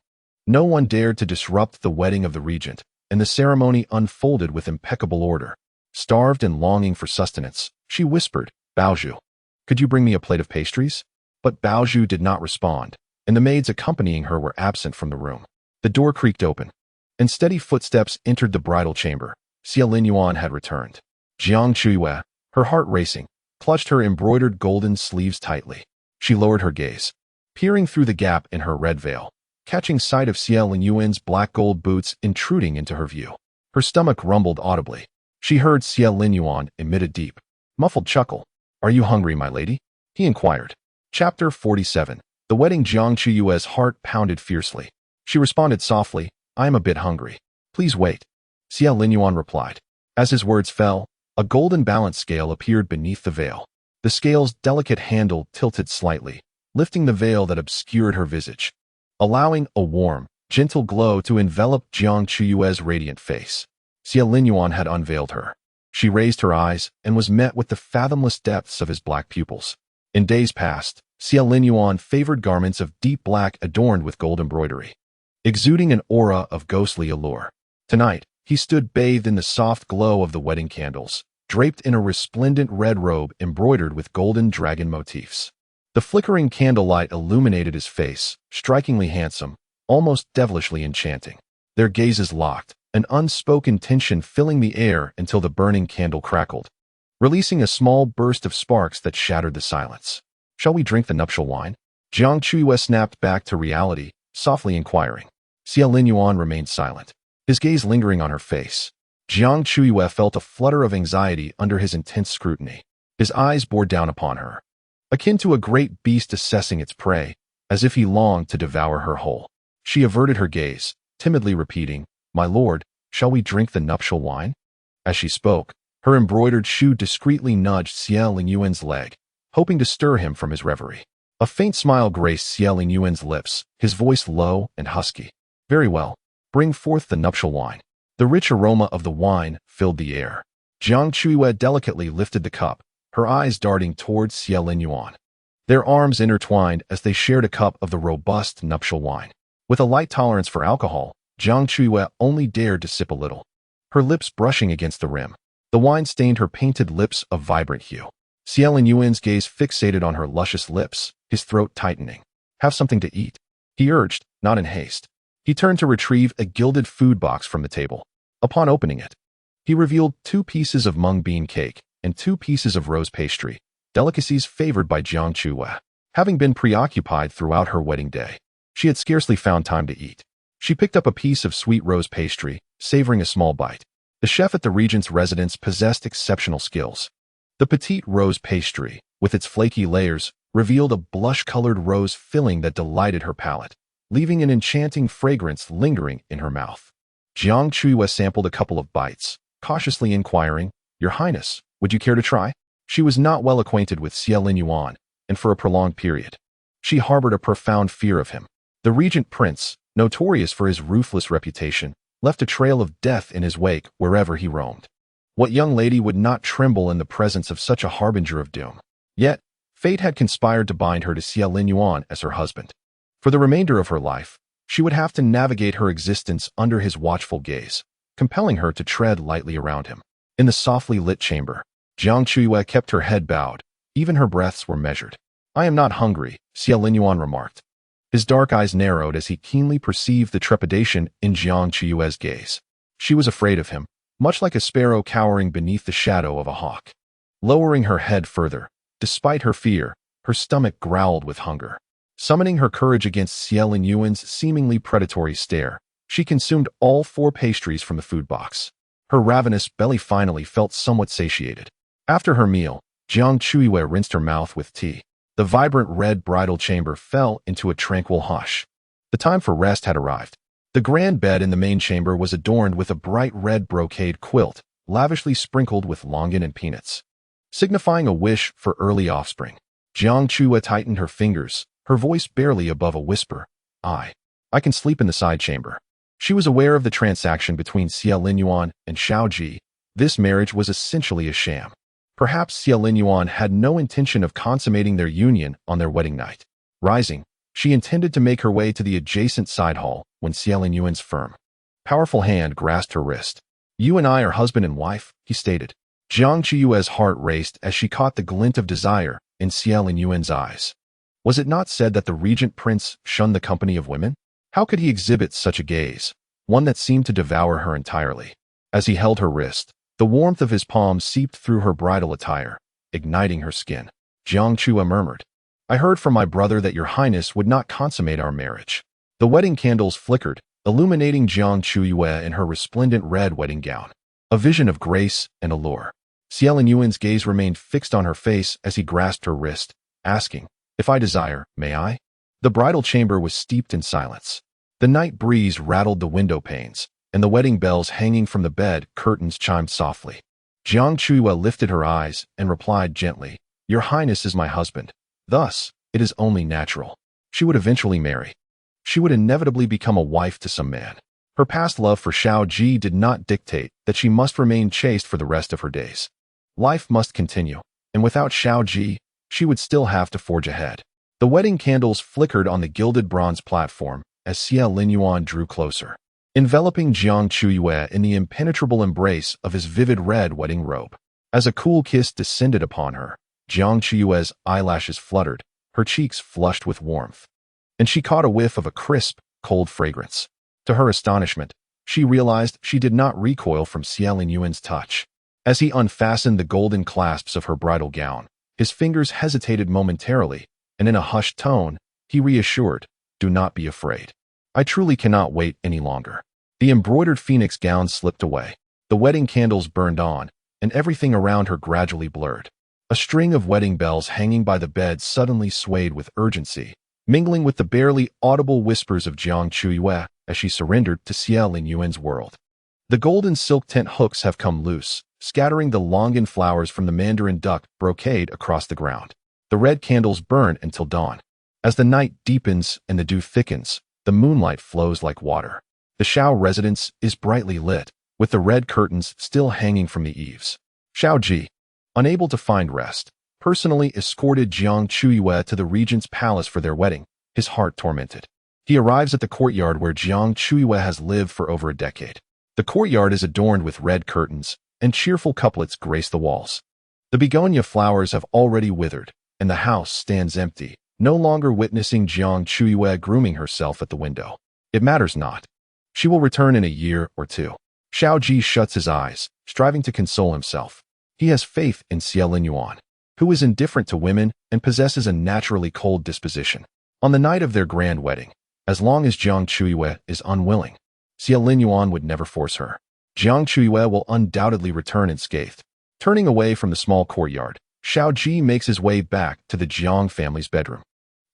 No one dared to disrupt the wedding of the regent, and the ceremony unfolded with impeccable order. Starved and longing for sustenance, she whispered, "Baozhu, could you bring me a plate of pastries?" But Baozhu did not respond, and the maids accompanying her were absent from the room. The door creaked open, and steady footsteps entered the bridal chamber. Xia Linyuan had returned. Jiang Chuyue, her heart racing, clutched her embroidered golden sleeves tightly. She lowered her gaze, peering through the gap in her red veil, catching sight of Xia Linyuan's black gold boots intruding into her view. Her stomach rumbled audibly. She heard Xia Linyuan emit a deep, muffled chuckle. "Are you hungry, my lady?" he inquired. Chapter 47. The wedding. Jiang Chuyue's heart pounded fiercely. She responded softly, "I am a bit hungry. Please wait." Xia Linyuan replied. As his words fell, a golden balance scale appeared beneath the veil. The scale's delicate handle tilted slightly, lifting the veil that obscured her visage, allowing a warm, gentle glow to envelop Jiang Chuyue's radiant face. Xia Linyuan had unveiled her. She raised her eyes and was met with the fathomless depths of his black pupils. In days past, Xia Linyuan favored garments of deep black adorned with gold embroidery, exuding an aura of ghostly allure. Tonight, he stood bathed in the soft glow of the wedding candles, draped in a resplendent red robe embroidered with golden dragon motifs. The flickering candlelight illuminated his face, strikingly handsome, almost devilishly enchanting. Their gazes locked, an unspoken tension filling the air until the burning candle crackled, releasing a small burst of sparks that shattered the silence. "Shall we drink the nuptial wine?" Jiang Chuyue snapped back to reality, softly inquiring. Xia Linyuan remained silent, his gaze lingering on her face. Jiang Chuyue felt a flutter of anxiety under his intense scrutiny. His eyes bore down upon her, akin to a great beast assessing its prey, as if he longed to devour her whole. She averted her gaze, timidly repeating, "My lord, shall we drink the nuptial wine?" As she spoke, her embroidered shoe discreetly nudged Xia Linyuan's leg, hoping to stir him from his reverie. A faint smile graced Xia Linyuan's lips, his voice low and husky. "Very well, bring forth the nuptial wine." The rich aroma of the wine filled the air. Jiang Chuyue delicately lifted the cup, her eyes darting towards Xia Linyuan. Their arms intertwined as they shared a cup of the robust nuptial wine. With a light tolerance for alcohol, Jiang Chuyue only dared to sip a little, her lips brushing against the rim. The wine stained her painted lips of vibrant hue. Xia Linyuan's gaze fixated on her luscious lips, his throat tightening. "Have something to eat," he urged, not in haste. He turned to retrieve a gilded food box from the table. Upon opening it, he revealed 2 pieces of mung bean cake and 2 pieces of rose pastry, delicacies favored by Jiang Chuyue. Having been preoccupied throughout her wedding day, she had scarcely found time to eat. She picked up a piece of sweet rose pastry, savoring a small bite. The chef at the regent's residence possessed exceptional skills. The petite rose pastry, with its flaky layers, revealed a blush-colored rose filling that delighted her palate, leaving an enchanting fragrance lingering in her mouth. Jiang Chuyue sampled a couple of bites, cautiously inquiring, "Your Highness, would you care to try?" She was not well acquainted with Xia Linyuan, and for a prolonged period, she harbored a profound fear of him. The regent prince, notorious for his ruthless reputation, left a trail of death in his wake wherever he roamed. What young lady would not tremble in the presence of such a harbinger of doom? Yet, fate had conspired to bind her to Xia Linyuan as her husband. For the remainder of her life, she would have to navigate her existence under his watchful gaze, compelling her to tread lightly around him. In the softly lit chamber, Jiang Chuyue kept her head bowed. Even her breaths were measured. "I am not hungry," Xia Linyuan remarked. His dark eyes narrowed as he keenly perceived the trepidation in Jiang Chuyue's gaze. She was afraid of him, much like a sparrow cowering beneath the shadow of a hawk. Lowering her head further, despite her fear, her stomach growled with hunger. Summoning her courage against Xiao Linyuan's seemingly predatory stare, she consumed all 4 pastries from the food box. Her ravenous belly finally felt somewhat satiated. After her meal, Jiang Chuyue rinsed her mouth with tea. The vibrant red bridal chamber fell into a tranquil hush. The time for rest had arrived. The grand bed in the main chamber was adorned with a bright red brocade quilt, lavishly sprinkled with longan and peanuts, signifying a wish for early offspring. Jiang Chuyue tightened her fingers, her voice barely above a whisper. I can sleep in the side chamber. She was aware of the transaction between Xiao Linyuan and Xiao Ji. This marriage was essentially a sham. Perhaps Xiao Linyuan had no intention of consummating their union on their wedding night. Rising, she intended to make her way to the adjacent side hall when Xiao Linyuan's firm, powerful hand grasped her wrist. You and I are husband and wife, he stated. Jiang Chuyue's heart raced as she caught the glint of desire in Xiao Linyuan's eyes. Was it not said that the Regent Prince shunned the company of women? How could he exhibit such a gaze, one that seemed to devour her entirely? As he held her wrist, the warmth of his palm seeped through her bridal attire, igniting her skin. Jiang Chuyue murmured, I heard from my brother that your highness would not consummate our marriage. The wedding candles flickered, illuminating Jiang Chuyue in her resplendent red wedding gown, a vision of grace and allure. Xiao Linyuan's gaze remained fixed on her face as he grasped her wrist, asking, If I desire, may I? The bridal chamber was steeped in silence. The night breeze rattled the window panes, and the wedding bells hanging from the bed curtains chimed softly. Jiang Chuyue lifted her eyes and replied gently, Your highness is my husband. Thus, it is only natural. She would eventually marry. She would inevitably become a wife to some man. Her past love for Xiao Ji did not dictate that she must remain chaste for the rest of her days. Life must continue, and without Xiao Ji, she would still have to forge ahead. The wedding candles flickered on the gilded bronze platform as Xiao Linyuan drew closer, enveloping Jiang Chuyue in the impenetrable embrace of his vivid red wedding robe. As a cool kiss descended upon her, Jiang Chuyue's eyelashes fluttered, her cheeks flushed with warmth, and she caught a whiff of a crisp, cold fragrance. To her astonishment, she realized she did not recoil from Xiao Linyuan's touch. As he unfastened the golden clasps of her bridal gown, his fingers hesitated momentarily, and in a hushed tone, he reassured, Do not be afraid. I truly cannot wait any longer. The embroidered phoenix gown slipped away. The wedding candles burned on, and everything around her gradually blurred. A string of wedding bells hanging by the bed suddenly swayed with urgency, mingling with the barely audible whispers of Jiang Chuyue as she surrendered to Xiao Linyuan's world. The golden silk tent hooks have come loose, scattering the longan flowers from the mandarin duck brocade across the ground. The red candles burn until dawn. As the night deepens and the dew thickens, the moonlight flows like water. The Xiao residence is brightly lit, with the red curtains still hanging from the eaves. Xiao Ji, unable to find rest, personally escorted Jiang Chuyue to the regent's palace for their wedding, his heart tormented. He arrives at the courtyard where Jiang Chuyue has lived for over a decade. The courtyard is adorned with red curtains, and cheerful couplets grace the walls. The begonia flowers have already withered, and the house stands empty, no longer witnessing Jiang Chuyue grooming herself at the window. It matters not. She will return in a year or two. Xiao Ji shuts his eyes, striving to console himself. He has faith in Xiao Linyuan, who is indifferent to women and possesses a naturally cold disposition. On the night of their grand wedding, as long as Jiang Chuyue is unwilling, Xiao Linyuan would never force her. Jiang Chuyue will undoubtedly return unscathed. Turning away from the small courtyard, Xiao Ji makes his way back to the Jiang family's bedroom.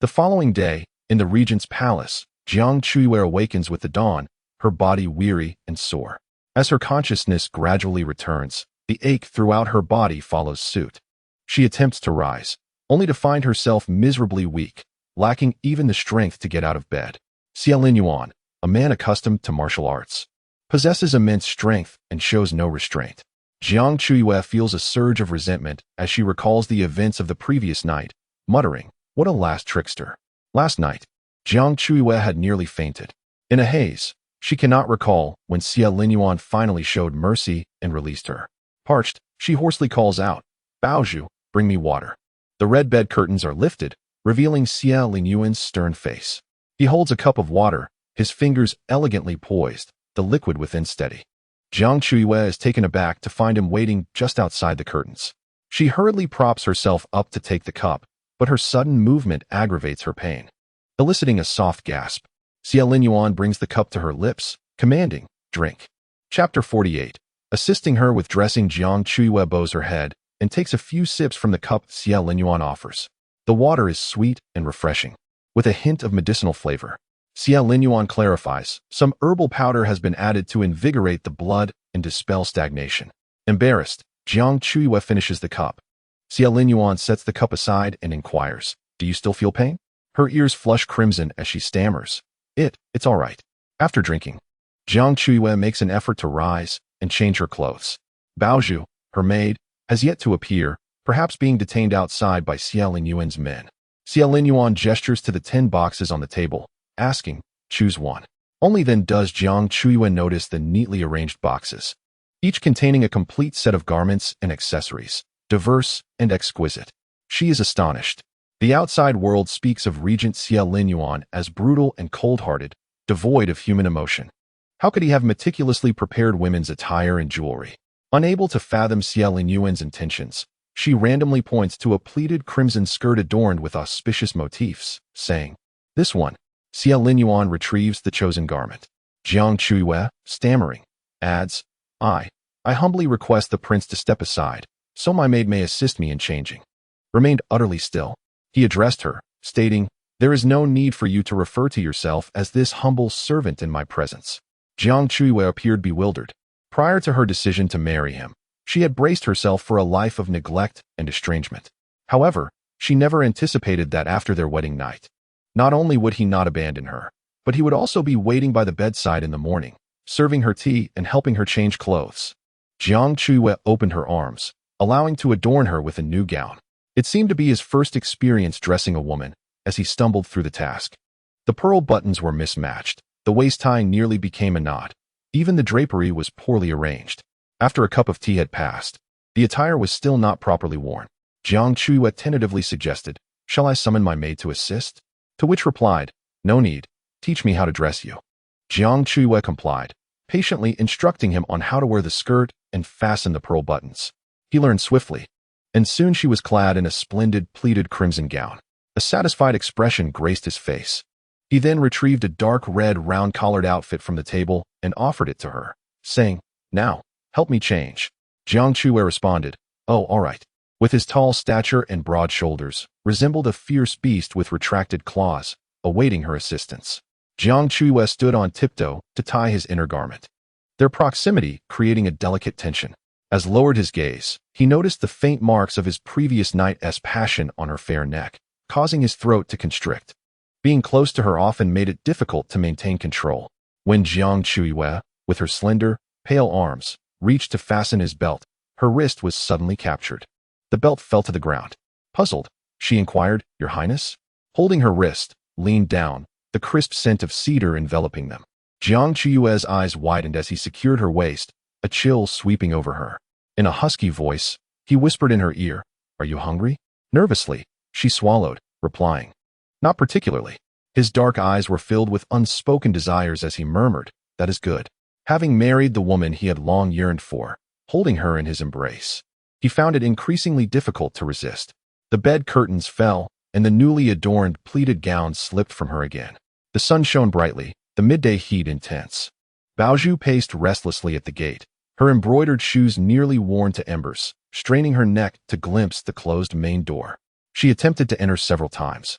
The following day, in the regent's palace, Jiang Chuyue awakens with the dawn, her body weary and sore. As her consciousness gradually returns, the ache throughout her body follows suit. She attempts to rise, only to find herself miserably weak, lacking even the strength to get out of bed. Xiao Linyuan, a man accustomed to martial arts, possesses immense strength and shows no restraint. Jiang Chuyue feels a surge of resentment as she recalls the events of the previous night, muttering, What a last trickster. Last night, Jiang Chuyue had nearly fainted. In a haze, she cannot recall when Xiao Linyuan finally showed mercy and released her. Parched, she hoarsely calls out, Baozhu, bring me water. The red bed curtains are lifted, revealing Xiao Linyuan's stern face. He holds a cup of water, his fingers elegantly poised, the liquid within steady. Jiang Chuyue is taken aback to find him waiting just outside the curtains. She hurriedly props herself up to take the cup, but her sudden movement aggravates her pain. Eliciting a soft gasp, Xia Linyuan brings the cup to her lips, commanding, "Drink." Chapter 48. Assisting her with dressing, Jiang Chuyue bows her head and takes a few sips from the cup Xia Linyuan offers. The water is sweet and refreshing, with a hint of medicinal flavor. Xia Linyuan clarifies, some herbal powder has been added to invigorate the blood and dispel stagnation. Embarrassed, Jiang Chuyue finishes the cup. Xia Linyuan sets the cup aside and inquires, "Do you still feel pain?" Her ears flush crimson as she stammers, It's all right." After drinking, Jiang Chuyue makes an effort to rise and change her clothes. Baozhu, her maid, has yet to appear, perhaps being detained outside by Xia Linyuan's men. Xia Linyuan gestures to the 10 boxes on the table, asking, "Choose one." Only then does Jiang Chuyue notice the neatly arranged boxes, each containing a complete set of garments and accessories, diverse and exquisite. She is astonished. The outside world speaks of Regent Xia Linyuan as brutal and cold-hearted, devoid of human emotion. How could he have meticulously prepared women's attire and jewelry? Unable to fathom Xia Linyuan's intentions, she randomly points to a pleated crimson skirt adorned with auspicious motifs, saying, "This one." Xia Linyuan retrieves the chosen garment. Jiang Chuyue, stammering, adds, I humbly request the prince to step aside, so my maid may assist me in changing." Remained utterly still. He addressed her, stating, "There is no need for you to refer to yourself as this humble servant in my presence." Jiang Chuyue appeared bewildered. Prior to her decision to marry him, she had braced herself for a life of neglect and estrangement. However, she never anticipated that after their wedding night, not only would he not abandon her, but he would also be waiting by the bedside in the morning, serving her tea and helping her change clothes. Jiang Chuyue opened her arms, allowing to adorn her with a new gown. It seemed to be his first experience dressing a woman, as he stumbled through the task. The pearl buttons were mismatched, the waist tying nearly became a knot. Even the drapery was poorly arranged. After a cup of tea had passed, the attire was still not properly worn. Jiang Chuyue tentatively suggested, "Shall I summon my maid to assist?" To which replied, "No need, teach me how to dress you." Jiang Chuyue complied, patiently instructing him on how to wear the skirt and fasten the pearl buttons. He learned swiftly, and soon she was clad in a splendid pleated crimson gown. A satisfied expression graced his face. He then retrieved a dark red round-collared outfit from the table and offered it to her, saying, "Now, help me change." Jiang Chuyue responded, "Oh, all right." With his tall stature and broad shoulders, resembled a fierce beast with retracted claws, awaiting her assistance. Jiang Chuyue stood on tiptoe to tie his inner garment, their proximity creating a delicate tension. As lowered his gaze, he noticed the faint marks of his previous night's passion on her fair neck, causing his throat to constrict. Being close to her often made it difficult to maintain control. When Jiang Chuyue, with her slender, pale arms, reached to fasten his belt, her wrist was suddenly captured. The belt fell to the ground. Puzzled, she inquired, "Your Highness?" Holding her wrist, leaned down, the crisp scent of cedar enveloping them. Jiang Chuyue's eyes widened as he secured her waist, a chill sweeping over her. In a husky voice, he whispered in her ear, "Are you hungry?" Nervously, she swallowed, replying, "Not particularly." His dark eyes were filled with unspoken desires as he murmured, "That is good." Having married the woman he had long yearned for, holding her in his embrace, he found it increasingly difficult to resist. The bed curtains fell, and the newly adorned pleated gown slipped from her again. The sun shone brightly, the midday heat intense. Baozhu paced restlessly at the gate, her embroidered shoes nearly worn to embers, straining her neck to glimpse the closed main door. She attempted to enter several times,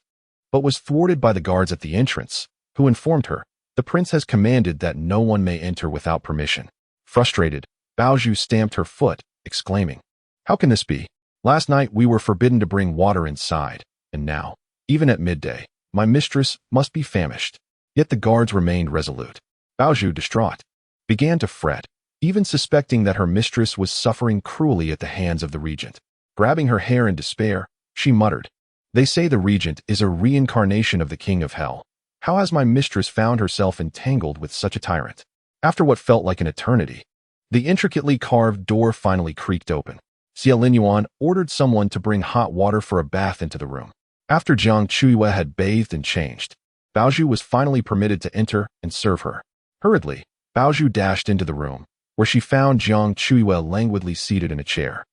but was thwarted by the guards at the entrance, who informed her, "The prince has commanded that no one may enter without permission." Frustrated, Baozhu stamped her foot, exclaiming, "How can this be? Last night we were forbidden to bring water inside, and now, even at midday, my mistress must be famished." Yet the guards remained resolute. Baozhu, distraught, began to fret, even suspecting that her mistress was suffering cruelly at the hands of the regent. Grabbing her hair in despair, she muttered, "They say the regent is a reincarnation of the king of hell. How has my mistress found herself entangled with such a tyrant?" After what felt like an eternity, the intricately carved door finally creaked open. Xia Linyuan ordered someone to bring hot water for a bath into the room. After Jiang Chuyue had bathed and changed, Bao Zhu was finally permitted to enter and serve her. Hurriedly, Bao Zhu dashed into the room, where she found Jiang Chuyue languidly seated in a chair,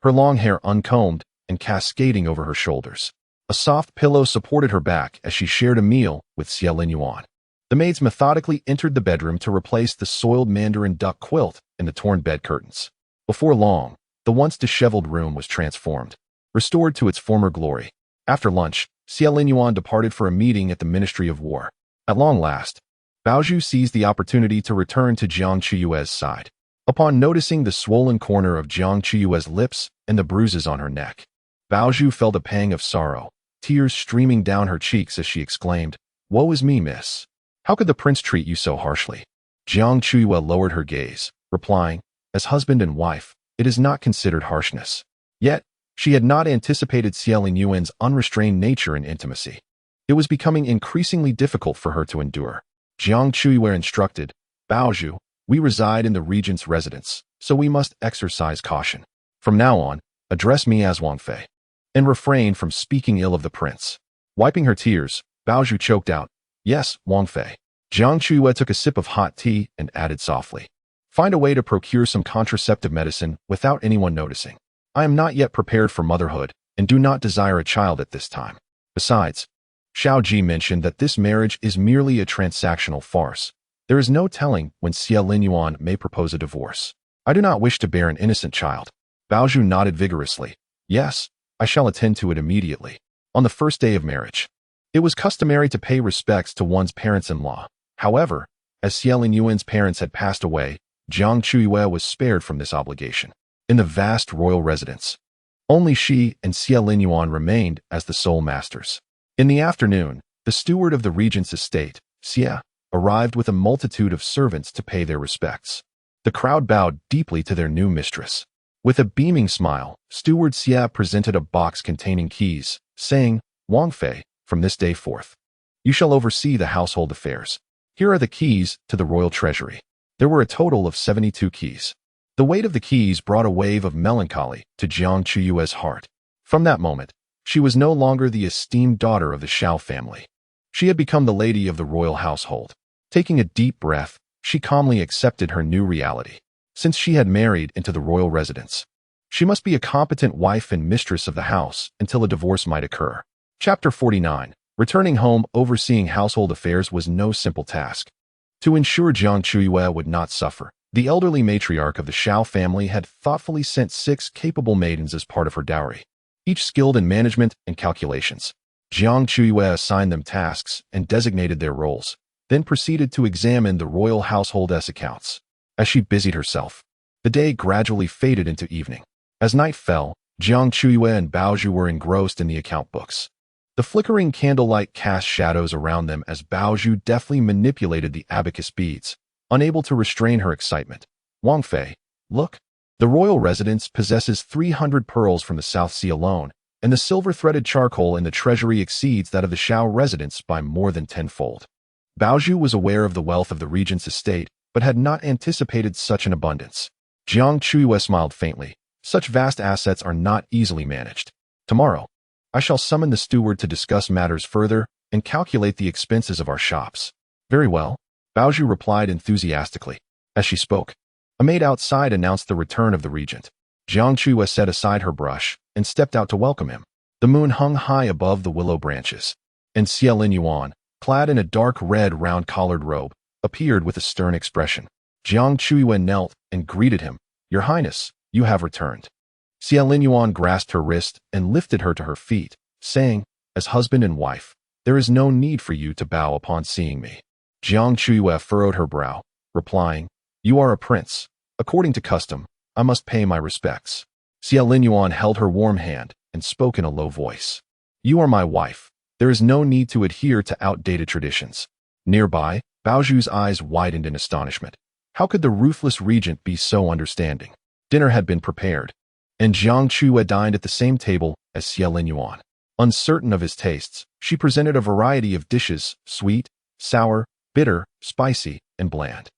her long hair uncombed and cascading over her shoulders. A soft pillow supported her back as she shared a meal with Xiao Ji. The maids methodically entered the bedroom to replace the soiled mandarin duck quilt and the torn bed curtains. Before long, the once disheveled room was transformed, restored to its former glory. After lunch, Xiao Ji departed for a meeting at the Ministry of War. At long last, Bao Zhu seized the opportunity to return to Jiang Chuyue's side. Upon noticing the swollen corner of Jiang Chuyue's lips and the bruises on her neck, Bao Zhu felt a pang of sorrow, tears streaming down her cheeks as she exclaimed, "Woe is me, miss. How could the prince treat you so harshly?" Jiang Chuyue lowered her gaze, replying, "As husband and wife, it is not considered harshness." Yet, she had not anticipated Xiao Ji's unrestrained nature and intimacy. It was becoming increasingly difficult for her to endure. Jiang Chuyue instructed, "Bao Zhu, we reside in the regent's residence, so we must exercise caution. From now on, address me as Wang Fei, and refrain from speaking ill of the prince." Wiping her tears, Bao Zhu choked out, "Yes, Wang Fei." Jiang Chuyue took a sip of hot tea and added softly, "Find a way to procure some contraceptive medicine without anyone noticing. I am not yet prepared for motherhood and do not desire a child at this time. Besides, Xiao Ji mentioned that this marriage is merely a transactional farce. There is no telling when Xiao Ji may propose a divorce. I do not wish to bear an innocent child." Bao Zhu nodded vigorously. "Yes, I shall attend to it immediately." On the first day of marriage, it was customary to pay respects to one's parents-in-law. However, as Xiao Ji's parents had passed away, Jiang Chuyue was spared from this obligation. In the vast royal residence, only she and Xiao Ji remained as the sole masters. In the afternoon, the steward of the regent's estate, Xia, arrived with a multitude of servants to pay their respects. The crowd bowed deeply to their new mistress. With a beaming smile, Steward Xia presented a box containing keys, saying, "Wang Fei, from this day forth, you shall oversee the household affairs. Here are the keys to the royal treasury." There were a total of 72 keys. The weight of the keys brought a wave of melancholy to Jiang Chuyue's heart. From that moment, she was no longer the esteemed daughter of the Xiao family. She had become the lady of the royal household. Taking a deep breath, she calmly accepted her new reality. Since she had married into the royal residence, she must be a competent wife and mistress of the house until a divorce might occur. Chapter 49. Returning home overseeing household affairs was no simple task. To ensure Jiang Chuyue would not suffer, the elderly matriarch of the Xiao family had thoughtfully sent 6 capable maidens as part of her dowry, each skilled in management and calculations. Jiang Chuyue assigned them tasks and designated their roles, then proceeded to examine the royal household's accounts. As she busied herself, the day gradually faded into evening. As night fell, Jiang Chuyue and Bao Zhu were engrossed in the account books. The flickering candlelight cast shadows around them as Bao Zhu deftly manipulated the abacus beads, unable to restrain her excitement. "Wang Fei, look. The royal residence possesses 300 pearls from the South Sea alone, and the silver-threaded charcoal in the treasury exceeds that of the Xiao residence by more than tenfold." Bao Zhu was aware of the wealth of the regent's estate, but had not anticipated such an abundance. Jiang Chuyue smiled faintly. "Such vast assets are not easily managed. Tomorrow, I shall summon the steward to discuss matters further and calculate the expenses of our shops." "Very well," Bao Zhu replied enthusiastically. As she spoke, a maid outside announced the return of the regent. Jiang Chuyue set aside her brush and stepped out to welcome him. The moon hung high above the willow branches, and Xiao Ji, clad in a dark red round-collared robe, appeared with a stern expression. Jiang Chuyue knelt and greeted him. "Your Highness, you have returned." Xiao Ji grasped her wrist and lifted her to her feet, saying, "As husband and wife, there is no need for you to bow upon seeing me." Jiang Chuyue furrowed her brow, replying, "You are a prince. According to custom, I must pay my respects." Xiao Ji held her warm hand and spoke in a low voice. "You are my wife. There is no need to adhere to outdated traditions." Nearby, Bao Zhu's eyes widened in astonishment. How could the ruthless regent be so understanding? Dinner had been prepared, and Jiang Chuyue dined at the same table as Xiao Ji. Uncertain of his tastes, she presented a variety of dishes: sweet, sour, bitter, spicy, and bland.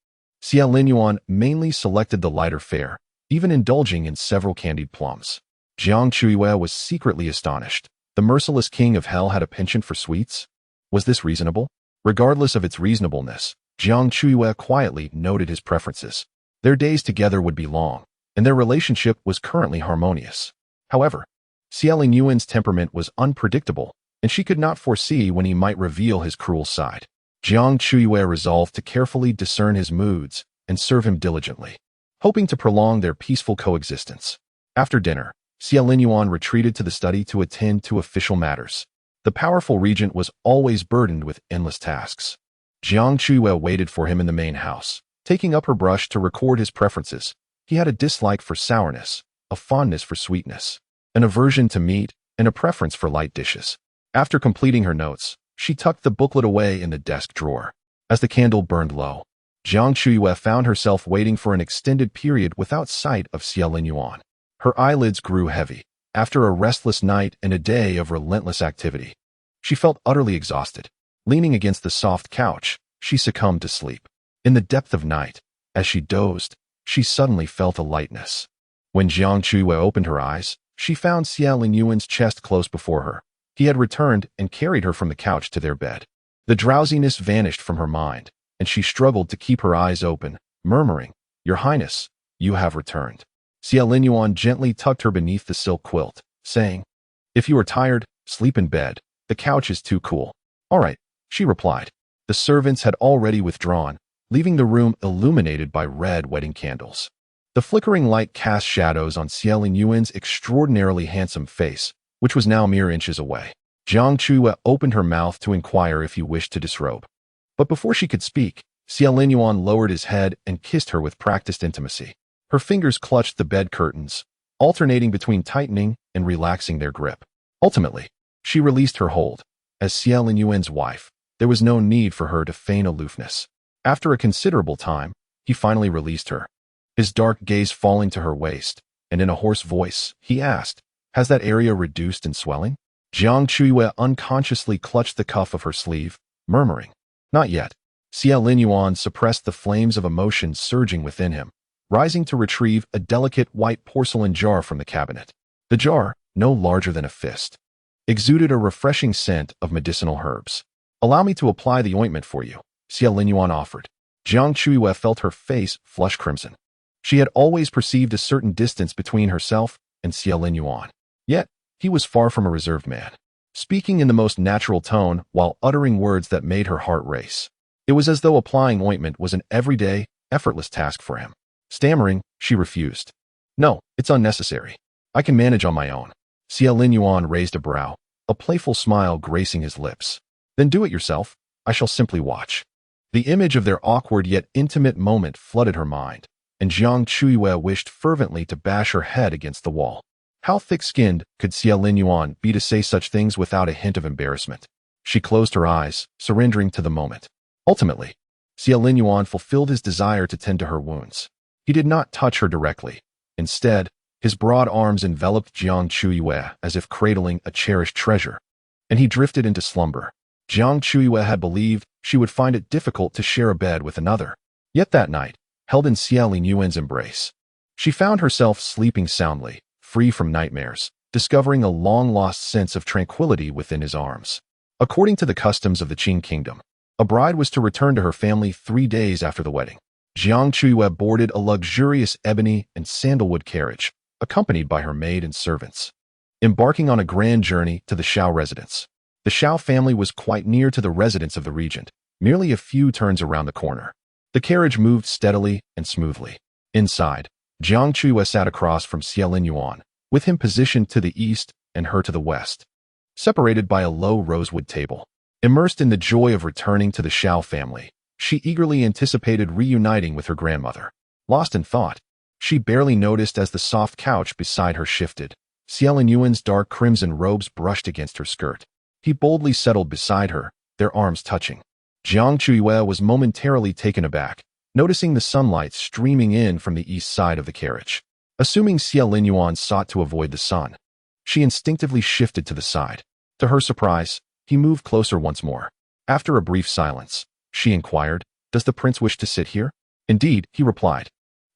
Xiao Ji mainly selected the lighter fare, even indulging in several candied plums. Jiang Chuyue was secretly astonished. The merciless king of hell had a penchant for sweets? Was this reasonable? Regardless of its reasonableness, Jiang Chuyue quietly noted his preferences. Their days together would be long, and their relationship was currently harmonious. However, Xiao Yuan's temperament was unpredictable, and she could not foresee when he might reveal his cruel side. Jiang Chuyue resolved to carefully discern his moods and serve him diligently, hoping to prolong their peaceful coexistence. After dinner, Xiao Yuan retreated to the study to attend to official matters. The powerful regent was always burdened with endless tasks. Jiang Chuyue waited for him in the main house, taking up her brush to record his preferences. He had a dislike for sourness, a fondness for sweetness, an aversion to meat, and a preference for light dishes. After completing her notes, she tucked the booklet away in the desk drawer. As the candle burned low, Jiang Chuyue found herself waiting for an extended period without sight of Xiao Yuan. Her eyelids grew heavy. After a restless night and a day of relentless activity, she felt utterly exhausted. Leaning against the soft couch, she succumbed to sleep. In the depth of night, as she dozed, she suddenly felt a lightness. When Jiang Chuyue opened her eyes, she found Xiao Yuan's chest close before her. He had returned and carried her from the couch to their bed. The drowsiness vanished from her mind, and she struggled to keep her eyes open, murmuring, "Your Highness, you have returned." Xiao Yuan gently tucked her beneath the silk quilt, saying, "If you are tired, sleep in bed. The couch is too cool." "All right," she replied. The servants had already withdrawn, leaving the room illuminated by red wedding candles. The flickering light cast shadows on Xiao Yuan's extraordinarily handsome face, which was now mere inches away. Jiang Chuyue opened her mouth to inquire if he wished to disrobe. But before she could speak, Xiao Yuan lowered his head and kissed her with practiced intimacy. Her fingers clutched the bed curtains, alternating between tightening and relaxing their grip. Ultimately, she released her hold. As Xiao Yuan's wife, there was no need for her to feign aloofness. After a considerable time, he finally released her, his dark gaze falling to her waist, and in a hoarse voice, he asked, "Has that area reduced in swelling?" Jiang Chuyue unconsciously clutched the cuff of her sleeve, murmuring, "Not yet." Xiao Yuan suppressed the flames of emotion surging within him, rising to retrieve a delicate white porcelain jar from the cabinet. The jar, no larger than a fist, exuded a refreshing scent of medicinal herbs. "Allow me to apply the ointment for you," Xiao Yuan offered. Jiang Chuyue felt her face flush crimson. She had always perceived a certain distance between herself and Xiao Yuan. Yet, he was far from a reserved man, speaking in the most natural tone while uttering words that made her heart race. It was as though applying ointment was an everyday, effortless task for him. Stammering, she refused. "No, it's unnecessary. I can manage on my own." Xiao Yuan raised a brow, a playful smile gracing his lips. "Then do it yourself. I shall simply watch." The image of their awkward yet intimate moment flooded her mind, and Jiang Chuyue wished fervently to bash her head against the wall. How thick-skinned could Xiao Yuan be to say such things without a hint of embarrassment? She closed her eyes, surrendering to the moment. Ultimately, Xiao Yuan fulfilled his desire to tend to her wounds. He did not touch her directly. Instead, his broad arms enveloped Jiang Chuyue as if cradling a cherished treasure, and he drifted into slumber. Jiang Chuyue had believed she would find it difficult to share a bed with another. Yet that night, held in Xiao Yuan's embrace, she found herself sleeping soundly, free from nightmares, discovering a long-lost sense of tranquility within his arms. According to the customs of the Qing kingdom, a bride was to return to her family 3 days after the wedding. Jiang Chuyue boarded a luxurious ebony and sandalwood carriage, accompanied by her maid and servants, embarking on a grand journey to the Xiao residence. The Xiao family was quite near to the residence of the regent, merely a few turns around the corner. The carriage moved steadily and smoothly. Inside, Jiang Chuyue sat across from Xiao Yuan, with him positioned to the east and her to the west, separated by a low rosewood table. Immersed in the joy of returning to the Xiao family, she eagerly anticipated reuniting with her grandmother. Lost in thought, she barely noticed as the soft couch beside her shifted. Xiao Yuan's dark crimson robes brushed against her skirt. He boldly settled beside her, their arms touching. Jiang Chuyue was momentarily taken aback, noticing the sunlight streaming in from the east side of the carriage. Assuming Xiao Yuan sought to avoid the sun, she instinctively shifted to the side. To her surprise, he moved closer once more. After a brief silence, she inquired, "Does the prince wish to sit here?" "Indeed," he replied.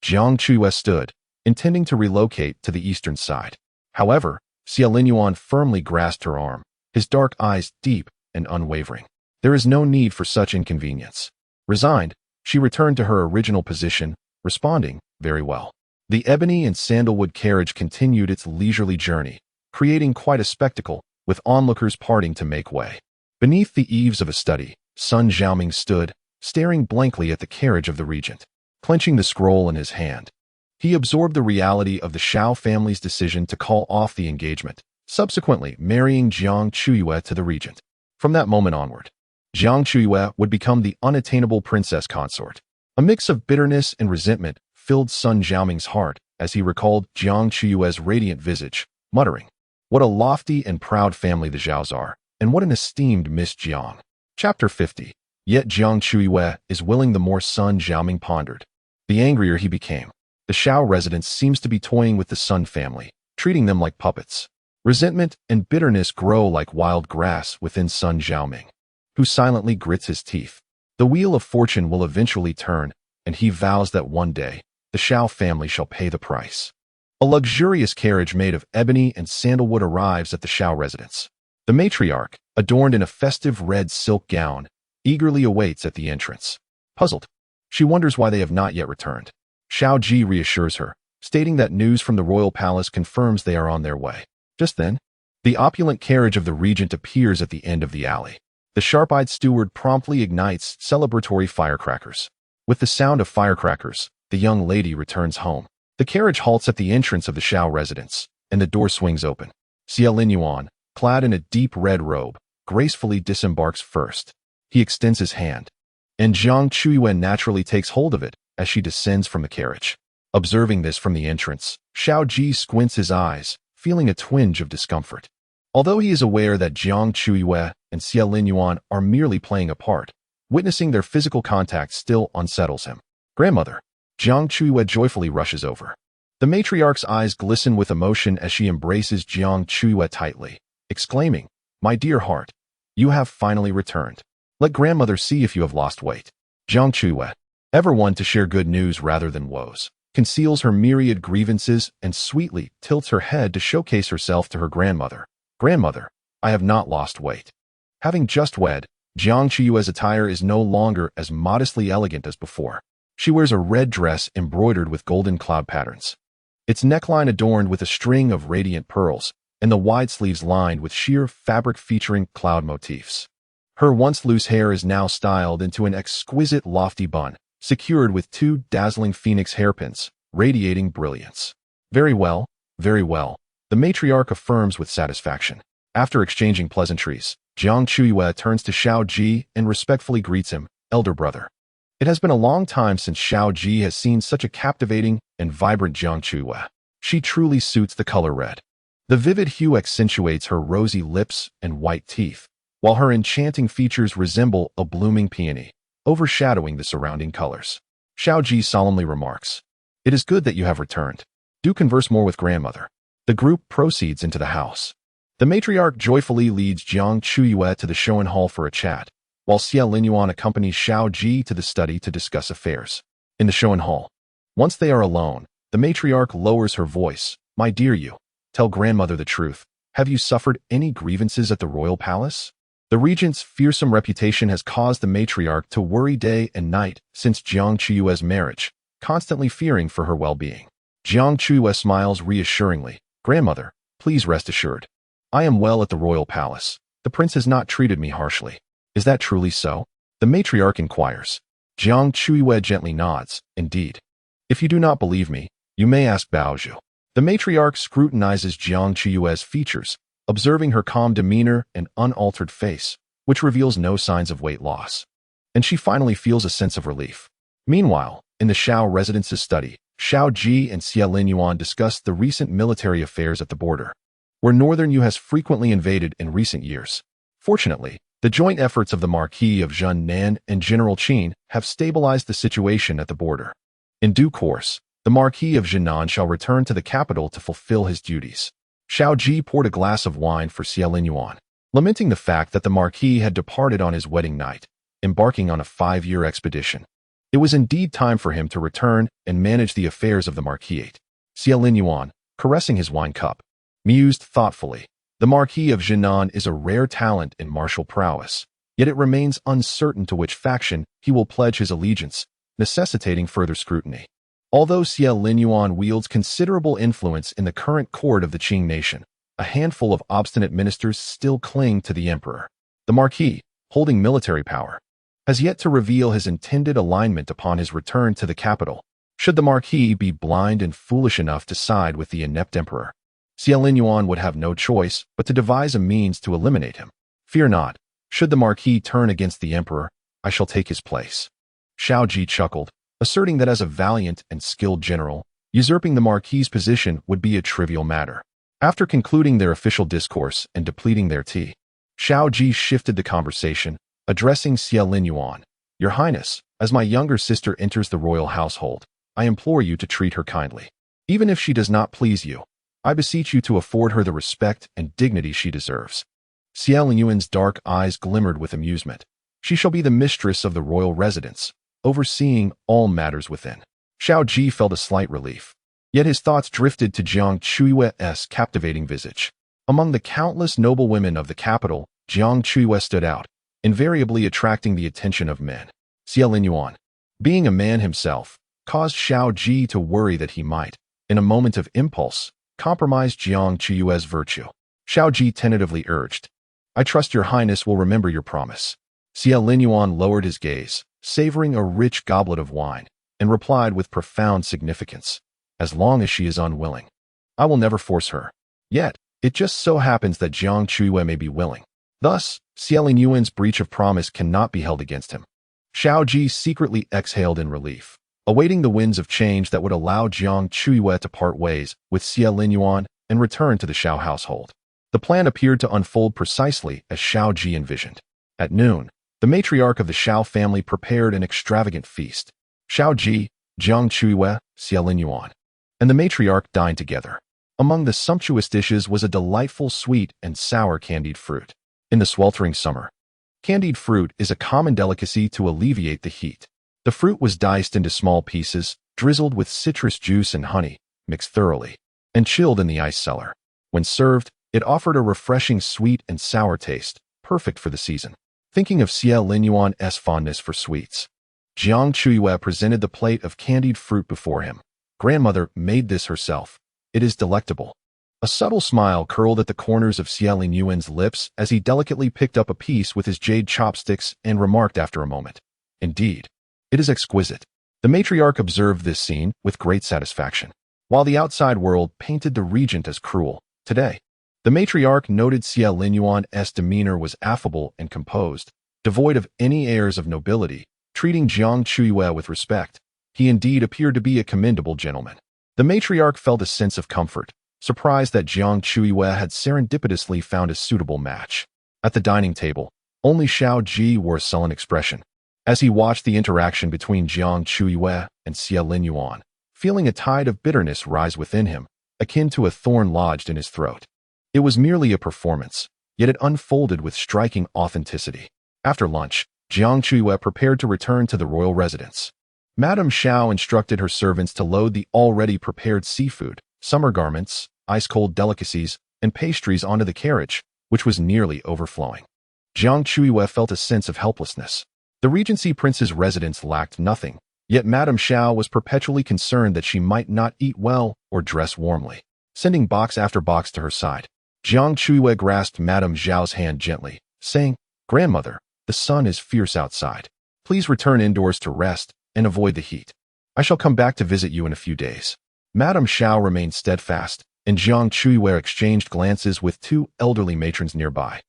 Jiang Chuyue stood, intending to relocate to the eastern side. However, Xiao Yuan firmly grasped her arm, his dark eyes deep and unwavering. There is no need for such inconvenience. Resigned, she returned to her original position, responding, "Very well." The ebony and sandalwood carriage continued its leisurely journey, creating quite a spectacle, with onlookers parting to make way. Beneath the eaves of a study, Sun Xiaoming stood, staring blankly at the carriage of the regent, clenching the scroll in his hand. He absorbed the reality of the Xiao family's decision to call off the engagement, subsequently marrying Jiang Chuyue to the regent. From that moment onward, Jiang Chuyue would become the unattainable princess consort. A mix of bitterness and resentment filled Sun Xiaoming's heart as he recalled Jiang Chuyue's radiant visage, muttering, "What a lofty and proud family the Zhaos are, and what an esteemed Miss Jiang." Chapter 50. Yet Jiang Chuyue is willing the more Sun Xiaoming pondered. The angrier he became. The Xiao residence seems to be toying with the Sun family, treating them like puppets. Resentment and bitterness grow like wild grass within Sun Xiaoming, who silently grits his teeth. The wheel of fortune will eventually turn, and he vows that one day, the Xiao family shall pay the price. A luxurious carriage made of ebony and sandalwood arrives at the Xiao residence. The matriarch, adorned in a festive red silk gown, eagerly awaits at the entrance. Puzzled, she wonders why they have not yet returned. Xiao Ji reassures her, stating that news from the royal palace confirms they are on their way. Just then, the opulent carriage of the regent appears at the end of the alley. The sharp-eyed steward promptly ignites celebratory firecrackers. With the sound of firecrackers, the young lady returns home. The carriage halts at the entrance of the Xiao residence, and the door swings open. Xiao Yuan, clad in a deep red robe, gracefully disembarks first. He extends his hand, and Jiang Chuyue naturally takes hold of it as she descends from the carriage. Observing this from the entrance, Xiao Ji squints his eyes, feeling a twinge of discomfort. Although he is aware that Jiang Chuyue and Xiao Yuan are merely playing a part, witnessing their physical contact still unsettles him. "Grandmother." Jiang Chuyue joyfully rushes over. The matriarch's eyes glisten with emotion as she embraces Jiang Chuyue tightly, exclaiming, "My dear heart, you have finally returned. Let grandmother see if you have lost weight." Jiang Chuyue, ever one to share good news rather than woes, conceals her myriad grievances and sweetly tilts her head to showcase herself to her grandmother. "Grandmother, I have not lost weight." Having just wed, Jiang Chuyue's attire is no longer as modestly elegant as before. She wears a red dress embroidered with golden cloud patterns, its neckline adorned with a string of radiant pearls, and the wide sleeves lined with sheer fabric featuring cloud motifs. Her once loose hair is now styled into an exquisite lofty bun, secured with two dazzling phoenix hairpins, radiating brilliance. Very well, the matriarch affirms with satisfaction. After exchanging pleasantries, Jiang Chuyue turns to Xiao Ji and respectfully greets him, "Elder brother." It has been a long time since Xiao Ji has seen such a captivating and vibrant Jiang Chuyue. She truly suits the color red. The vivid hue accentuates her rosy lips and white teeth, while her enchanting features resemble a blooming peony, overshadowing the surrounding colors. Xiao Ji solemnly remarks, "It is good that you have returned. Do converse more with grandmother." The group proceeds into the house. The matriarch joyfully leads Jiang Chuyue to the Showan Hall for a chat, while Xiao Yuan accompanies Xiao Ji to the study to discuss affairs. In the Showan Hall, once they are alone, the matriarch lowers her voice, "My dear you, tell grandmother the truth. Have you suffered any grievances at the royal palace?" The regent's fearsome reputation has caused the matriarch to worry day and night since Jiang Chuyue's marriage, constantly fearing for her well-being. Jiang Chuyue smiles reassuringly, "Grandmother, please rest assured. I am well at the royal palace. The prince has not treated me harshly." "Is that truly so?" the matriarch inquires. Jiang Chuyue gently nods, "Indeed. If you do not believe me, you may ask Baozhu." The matriarch scrutinizes Jiang Chuyue's features, observing her calm demeanor and unaltered face, which reveals no signs of weight loss. And she finally feels a sense of relief. Meanwhile, in the Xiao residence's study, Xiao Ji and Xiao Yuan discuss the recent military affairs at the border, where Northern Yu has frequently invaded in recent years. Fortunately, the joint efforts of the Marquis of Zhennan and General Qin have stabilized the situation at the border. In due course, the Marquis of Zhennan shall return to the capital to fulfill his duties. Xiao Ji poured a glass of wine for Xiao Yuan, lamenting the fact that the Marquis had departed on his wedding night, embarking on a 5-year expedition. It was indeed time for him to return and manage the affairs of the Marquis. Xiao Yuan, caressing his wine cup, mused thoughtfully. The Marquis of Zhennan is a rare talent in martial prowess, yet it remains uncertain to which faction he will pledge his allegiance, necessitating further scrutiny. Although Xie Linyuan wields considerable influence in the current court of the Qing nation, a handful of obstinate ministers still cling to the emperor. The Marquis, holding military power, has yet to reveal his intended alignment upon his return to the capital. Should the Marquis be blind and foolish enough to side with the inept emperor, Xie Linyuan would have no choice but to devise a means to eliminate him. Fear not, should the Marquis turn against the emperor, I shall take his place. Xiao Ji chuckled, asserting that as a valiant and skilled general, usurping the Marquis's position would be a trivial matter. After concluding their official discourse and depleting their tea, Xiao Ji shifted the conversation, addressing Xie Linyuan. Your Highness, as my younger sister enters the royal household, I implore you to treat her kindly. Even if she does not please you, I beseech you to afford her the respect and dignity she deserves. Xie Linyuan's dark eyes glimmered with amusement. She shall be the mistress of the royal residence, overseeing all matters within. Xiao Ji felt a slight relief. Yet his thoughts drifted to Jiang Chuyue's captivating visage. Among the countless noble women of the capital, Jiang Chuyue stood out, invariably attracting the attention of men. Xie Linyuan, being a man himself, caused Xiao Ji to worry that he might, in a moment of impulse, compromise Jiang Chuyue's virtue. Xiao Ji tentatively urged, I trust your highness will remember your promise. Xie Linyuan lowered his gaze, savoring a rich goblet of wine, and replied with profound significance, as long as she is unwilling, I will never force her. Yet, it just so happens that Jiang Chuyue may be willing. Thus, Xie Linyuan's breach of promise cannot be held against him. Xiao Ji secretly exhaled in relief, awaiting the winds of change that would allow Jiang Chuyue to part ways with Xie Linyuan and return to the Xiao household. The plan appeared to unfold precisely as Xiao Ji envisioned. At noon, the matriarch of the Xiao family prepared an extravagant feast. Xiao Ji, Jiang Chuyue, Xie Linyuan, and the matriarch dined together. Among the sumptuous dishes was a delightful sweet and sour candied fruit. In the sweltering summer, candied fruit is a common delicacy to alleviate the heat. The fruit was diced into small pieces, drizzled with citrus juice and honey, mixed thoroughly, and chilled in the ice cellar. When served, it offered a refreshing sweet and sour taste, perfect for the season. Thinking of Xie Linyuan's fondness for sweets, Jiang Chuyue presented the plate of candied fruit before him. Grandmother made this herself. It is delectable. A subtle smile curled at the corners of Xie Linyuan's lips as he delicately picked up a piece with his jade chopsticks and remarked after a moment, Indeed, it is exquisite. The matriarch observed this scene with great satisfaction. While the outside world painted the regent as cruel, today, the matriarch noted Xie Linyuan's demeanor was affable and composed, devoid of any airs of nobility, treating Jiang Chuyue with respect. He indeed appeared to be a commendable gentleman. The matriarch felt a sense of comfort, surprised that Jiang Chuyue had serendipitously found a suitable match. At the dining table, only Xiao Ji wore a sullen expression. As he watched the interaction between Jiang Chuyue and Xie Linyuan, feeling a tide of bitterness rise within him, akin to a thorn lodged in his throat. It was merely a performance, yet it unfolded with striking authenticity. After lunch, Jiang Chuyue prepared to return to the royal residence. Madame Xiao instructed her servants to load the already prepared seafood, summer garments, ice-cold delicacies, and pastries onto the carriage, which was nearly overflowing. Jiang Chuyue felt a sense of helplessness. The Regency Prince's residence lacked nothing, yet Madame Xiao was perpetually concerned that she might not eat well or dress warmly. Sending box after box to her side, Jiang Chuyue grasped Madame Xiao's hand gently, saying, Grandmother, the sun is fierce outside. Please return indoors to rest and avoid the heat. I shall come back to visit you in a few days. Madame Xiao remained steadfast, and Jiang Chuyue exchanged glances with two elderly matrons nearby,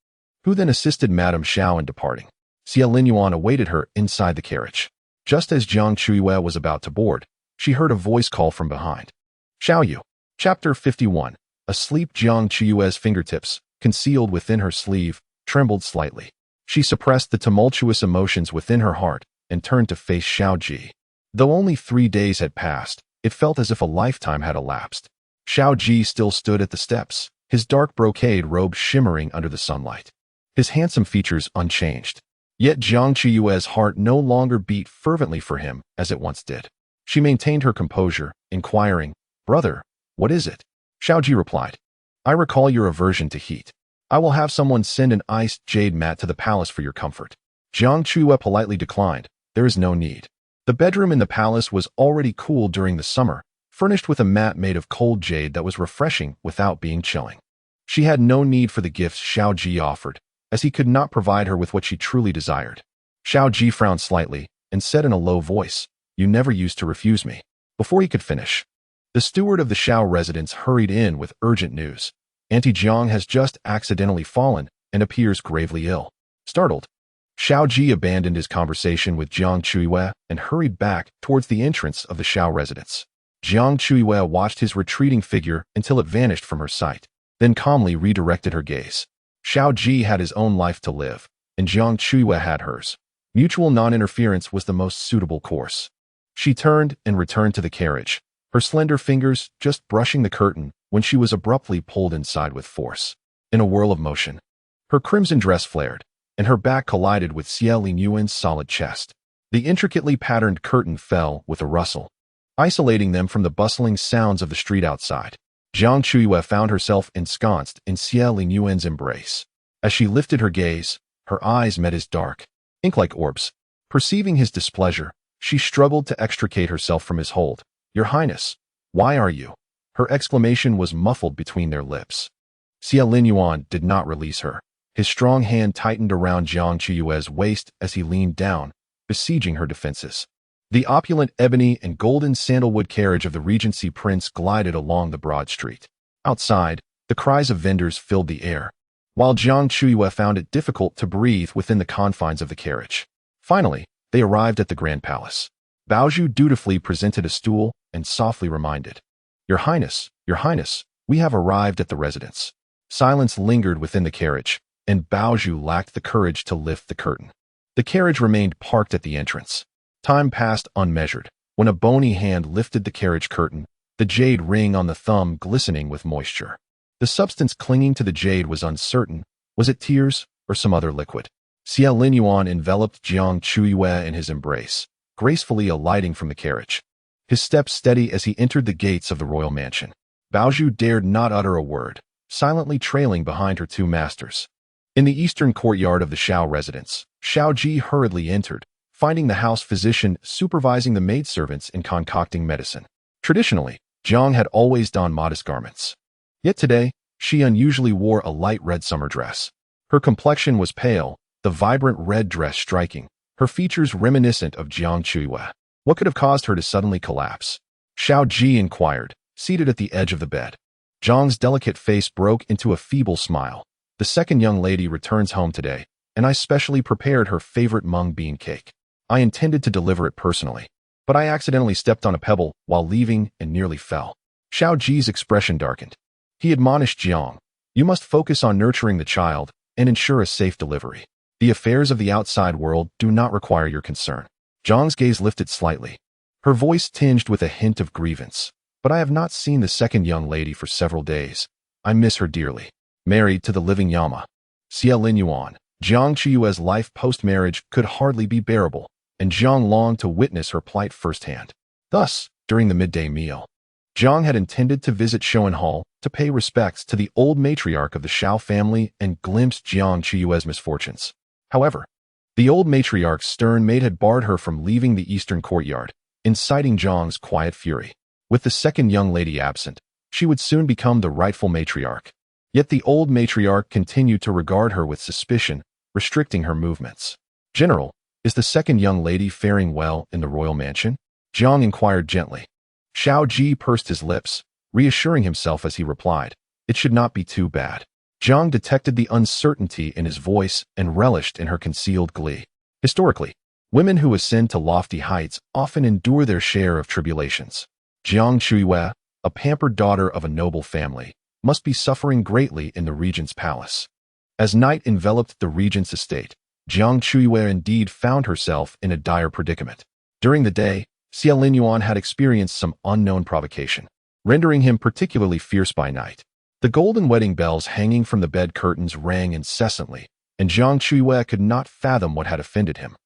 who then assisted Madame Xiao in departing. Xie Linyuan awaited her inside the carriage. Just as Jiang Chuyue was about to board, she heard a voice call from behind. Xiao Yu. Chapter 51. Asleep. Jiang Chuyue's fingertips, concealed within her sleeve, trembled slightly. She suppressed the tumultuous emotions within her heart and turned to face Xiao Ji. Though only 3 days had passed, it felt as if a lifetime had elapsed. Xiao Ji still stood at the steps, his dark brocade robe shimmering under the sunlight, his handsome features unchanged. Yet Jiang Chuyue's heart no longer beat fervently for him as it once did. She maintained her composure, inquiring, Brother, what is it? Xiao Ji replied, I recall your aversion to heat. I will have someone send an iced jade mat to the palace for your comfort. Jiang Chuyue politely declined. There is no need. The bedroom in the palace was already cool during the summer, furnished with a mat made of cold jade that was refreshing without being chilling. She had no need for the gifts Xiao Ji offered, as he could not provide her with what she truly desired. Xiao Ji frowned slightly and said in a low voice, "You never used to refuse me." Before he could finish, the steward of the Xiao residence hurried in with urgent news. Auntie Jiang has just accidentally fallen and appears gravely ill. Startled, Xiao Ji abandoned his conversation with Jiang Chuyue and hurried back towards the entrance of the Xiao residence. Jiang Chuyue watched his retreating figure until it vanished from her sight, then calmly redirected her gaze. Xiao Ji had his own life to live, and Jiang Chuyue had hers. Mutual non-interference was the most suitable course. She turned and returned to the carriage, her slender fingers just brushing the curtain when she was abruptly pulled inside with force. In a whirl of motion, her crimson dress flared, and her back collided with Xiao Linyuan's solid chest. The intricately patterned curtain fell with a rustle, isolating them from the bustling sounds of the street outside. Jiang Chuyue found herself ensconced in Xiao Linyuan's embrace. As she lifted her gaze, her eyes met his dark, ink-like orbs. Perceiving his displeasure, she struggled to extricate herself from his hold. "Your Highness, why are you?" Her exclamation was muffled between their lips. Xiao Linyuan did not release her. His strong hand tightened around Jiang Chuyue's waist as he leaned down, besieging her defenses. The opulent ebony and golden sandalwood carriage of the Regency prince glided along the broad street. Outside, the cries of vendors filled the air, while Jiang Chuyue found it difficult to breathe within the confines of the carriage. Finally, they arrived at the Grand Palace. Baozhu dutifully presented a stool and softly reminded, Your Highness, we have arrived at the residence." Silence lingered within the carriage, and Baozhu lacked the courage to lift the curtain. The carriage remained parked at the entrance. Time passed unmeasured, when a bony hand lifted the carriage curtain, the jade ring on the thumb glistening with moisture. The substance clinging to the jade was uncertain. Was it tears or some other liquid? Xiao Linyuan enveloped Jiang Chuyue in his embrace, gracefully alighting from the carriage, his steps steady as he entered the gates of the royal mansion. Baozhu dared not utter a word, silently trailing behind her two masters. In the eastern courtyard of the Xiao residence, Xiao Ji hurriedly entered, finding the house physician supervising the maidservants in concocting medicine. Traditionally, Jiang had always donned modest garments. Yet today, she unusually wore a light red summer dress. Her complexion was pale, the vibrant red dress striking, her features reminiscent of Jiang Chuyue. What could have caused her to suddenly collapse? Xiao Ji inquired, seated at the edge of the bed. Jiang's delicate face broke into a feeble smile. "The second young lady returns home today, and I specially prepared her favorite mung bean cake. I intended to deliver it personally, but I accidentally stepped on a pebble while leaving and nearly fell." Xiao Ji's expression darkened. He admonished Jiang, "You must focus on nurturing the child and ensure a safe delivery. The affairs of the outside world do not require your concern." Jiang's gaze lifted slightly, her voice tinged with a hint of grievance. "But I have not seen the second young lady for several days. I miss her dearly." Married to the living Yama, Xiao Linyuan, Jiang Chuyue's life post-marriage could hardly be bearable, and Jiang longed to witness her plight firsthand. Thus, during the midday meal, Jiang had intended to visit Shoan Hall to pay respects to the old matriarch of the Xiao family and glimpse Jiang Chuyue's misfortunes. However, the old matriarch's stern maid had barred her from leaving the eastern courtyard, inciting Jiang's quiet fury. With the second young lady absent, she would soon become the rightful matriarch. Yet the old matriarch continued to regard her with suspicion, restricting her movements. "General, is the second young lady faring well in the royal mansion?" Jiang inquired gently. Xiao Ji pursed his lips, reassuring himself as he replied, "It should not be too bad." Jiang detected the uncertainty in his voice and relished in her concealed glee. Historically, women who ascend to lofty heights often endure their share of tribulations. Jiang Chuyue, a pampered daughter of a noble family, must be suffering greatly in the regent's palace. As night enveloped the regent's estate, Jiang Chuyue indeed found herself in a dire predicament. During the day, Xiao Linyuan had experienced some unknown provocation, rendering him particularly fierce by night. The golden wedding bells hanging from the bed curtains rang incessantly, and Jiang Chuyue could not fathom what had offended him,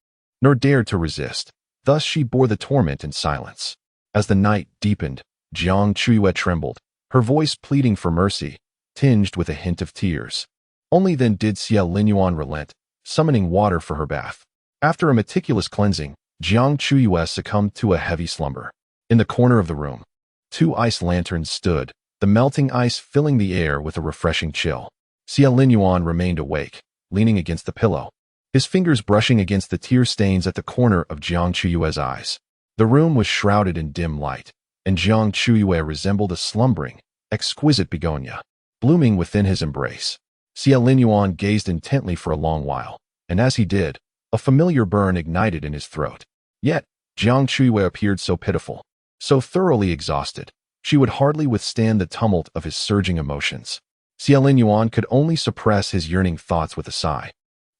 nor dared to resist. Thus she bore the torment in silence. As the night deepened, Jiang Chuyue trembled, her voice pleading for mercy, tinged with a hint of tears. Only then did Xiao Linyuan relent, summoning water for her bath. After a meticulous cleansing, Jiang Chuyue succumbed to a heavy slumber. In the corner of the room, 2 ice lanterns stood, the melting ice filling the air with a refreshing chill. Xia Linyuan remained awake, leaning against the pillow, his fingers brushing against the tear stains at the corner of Jiang Chuyue's eyes. The room was shrouded in dim light, and Jiang Chuyue resembled a slumbering, exquisite begonia, blooming within his embrace. Xia Linyuan gazed intently for a long while, and as he did, a familiar burn ignited in his throat. Yet, Jiang Chuyue appeared so pitiful, so thoroughly exhausted, she would hardly withstand the tumult of his surging emotions. Xia Linyuan could only suppress his yearning thoughts with a sigh.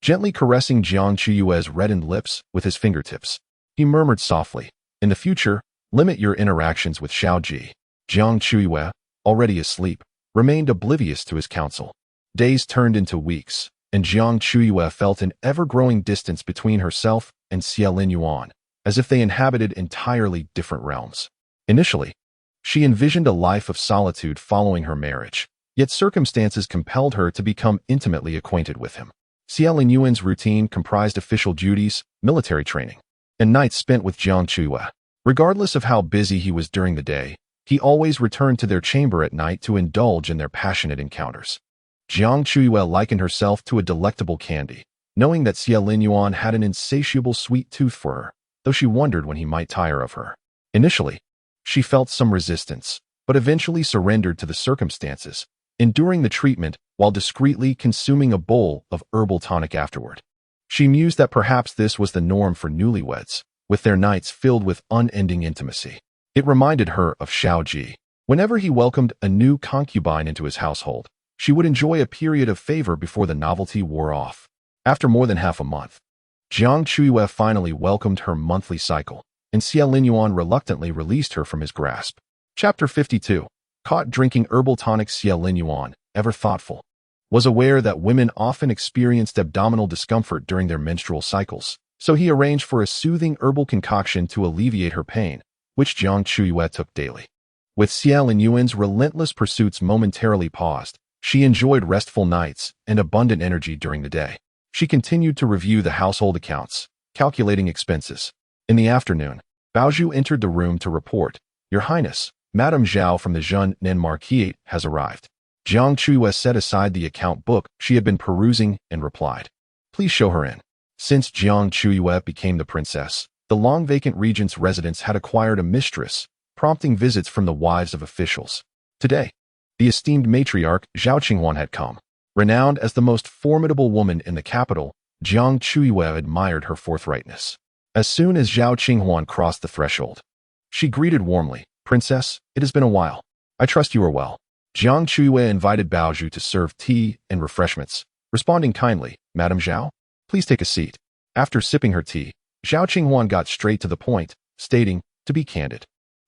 Gently caressing Jiang Chuyue's reddened lips with his fingertips, he murmured softly, "In the future, limit your interactions with Xiao Ji." Jiang Chuyue, already asleep, remained oblivious to his counsel. Days turned into weeks, and Jiang Chuyue felt an ever-growing distance between herself and Xia Linyuan, as if they inhabited entirely different realms. Initially, she envisioned a life of solitude following her marriage, yet circumstances compelled her to become intimately acquainted with him. Xia Linyuan's routine comprised official duties, military training, and nights spent with Jiang Chuyue. Regardless of how busy he was during the day, he always returned to their chamber at night to indulge in their passionate encounters. Jiang Chuyue likened herself to a delectable candy, knowing that Xia Linyuan had an insatiable sweet tooth for her, though she wondered when he might tire of her. Initially, she felt some resistance, but eventually surrendered to the circumstances, enduring the treatment while discreetly consuming a bowl of herbal tonic afterward. She mused that perhaps this was the norm for newlyweds, with their nights filled with unending intimacy. It reminded her of Xiao Ji. Whenever he welcomed a new concubine into his household, she would enjoy a period of favor before the novelty wore off. After more than half a month, Jiang Chuyue finally welcomed her monthly cycle, and Xia Linyuan reluctantly released her from his grasp. Chapter 52. Caught drinking herbal tonic. Xia Linyuan, ever thoughtful, was aware that women often experienced abdominal discomfort during their menstrual cycles, so he arranged for a soothing herbal concoction to alleviate her pain, which Jiang Chuyue took daily. With Xia Linyuan's relentless pursuits momentarily paused, she enjoyed restful nights and abundant energy during the day. She continued to review the household accounts, calculating expenses. In the afternoon, Baozhu entered the room to report, "Your Highness, Madame Zhao from the Zhunnan Marquis has arrived." Jiang Chuyue set aside the account book she had been perusing and replied, "Please show her in." Since Jiang Chuyue became the princess, the long-vacant regent's residence had acquired a mistress, prompting visits from the wives of officials. Today, the esteemed matriarch Zhao Qinghuan had come. Renowned as the most formidable woman in the capital, Jiang Chuyue admired her forthrightness. As soon as Zhao Qinghuan crossed the threshold, she greeted warmly, "Princess, it has been a while. I trust you are well." Jiang Chuyue invited Baozhu to serve tea and refreshments, responding kindly, "Madame Zhao, please take a seat." After sipping her tea, Zhao Qinghuan got straight to the point, stating, "To be candid,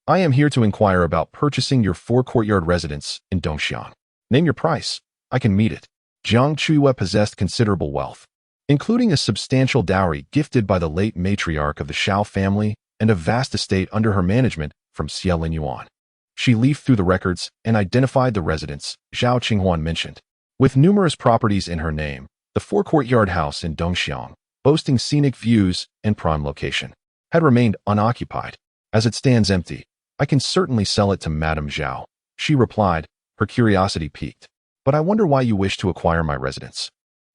I am here to inquire about purchasing your 4-courtyard residence in Dongxiang. Name your price. I can meet it." Jiang Chuyue possessed considerable wealth, including a substantial dowry gifted by the late matriarch of the Xiao family and a vast estate under her management from Xia Linyuan. She leafed through the records and identified the residence Zhao Qinghuan mentioned. With numerous properties in her name, the 4-courtyard house in Dongxiang, boasting scenic views and prime location, had remained unoccupied. "As it stands empty, I can certainly sell it to Madame Zhao," she replied, her curiosity piqued. "But I wonder why you wish to acquire my residence.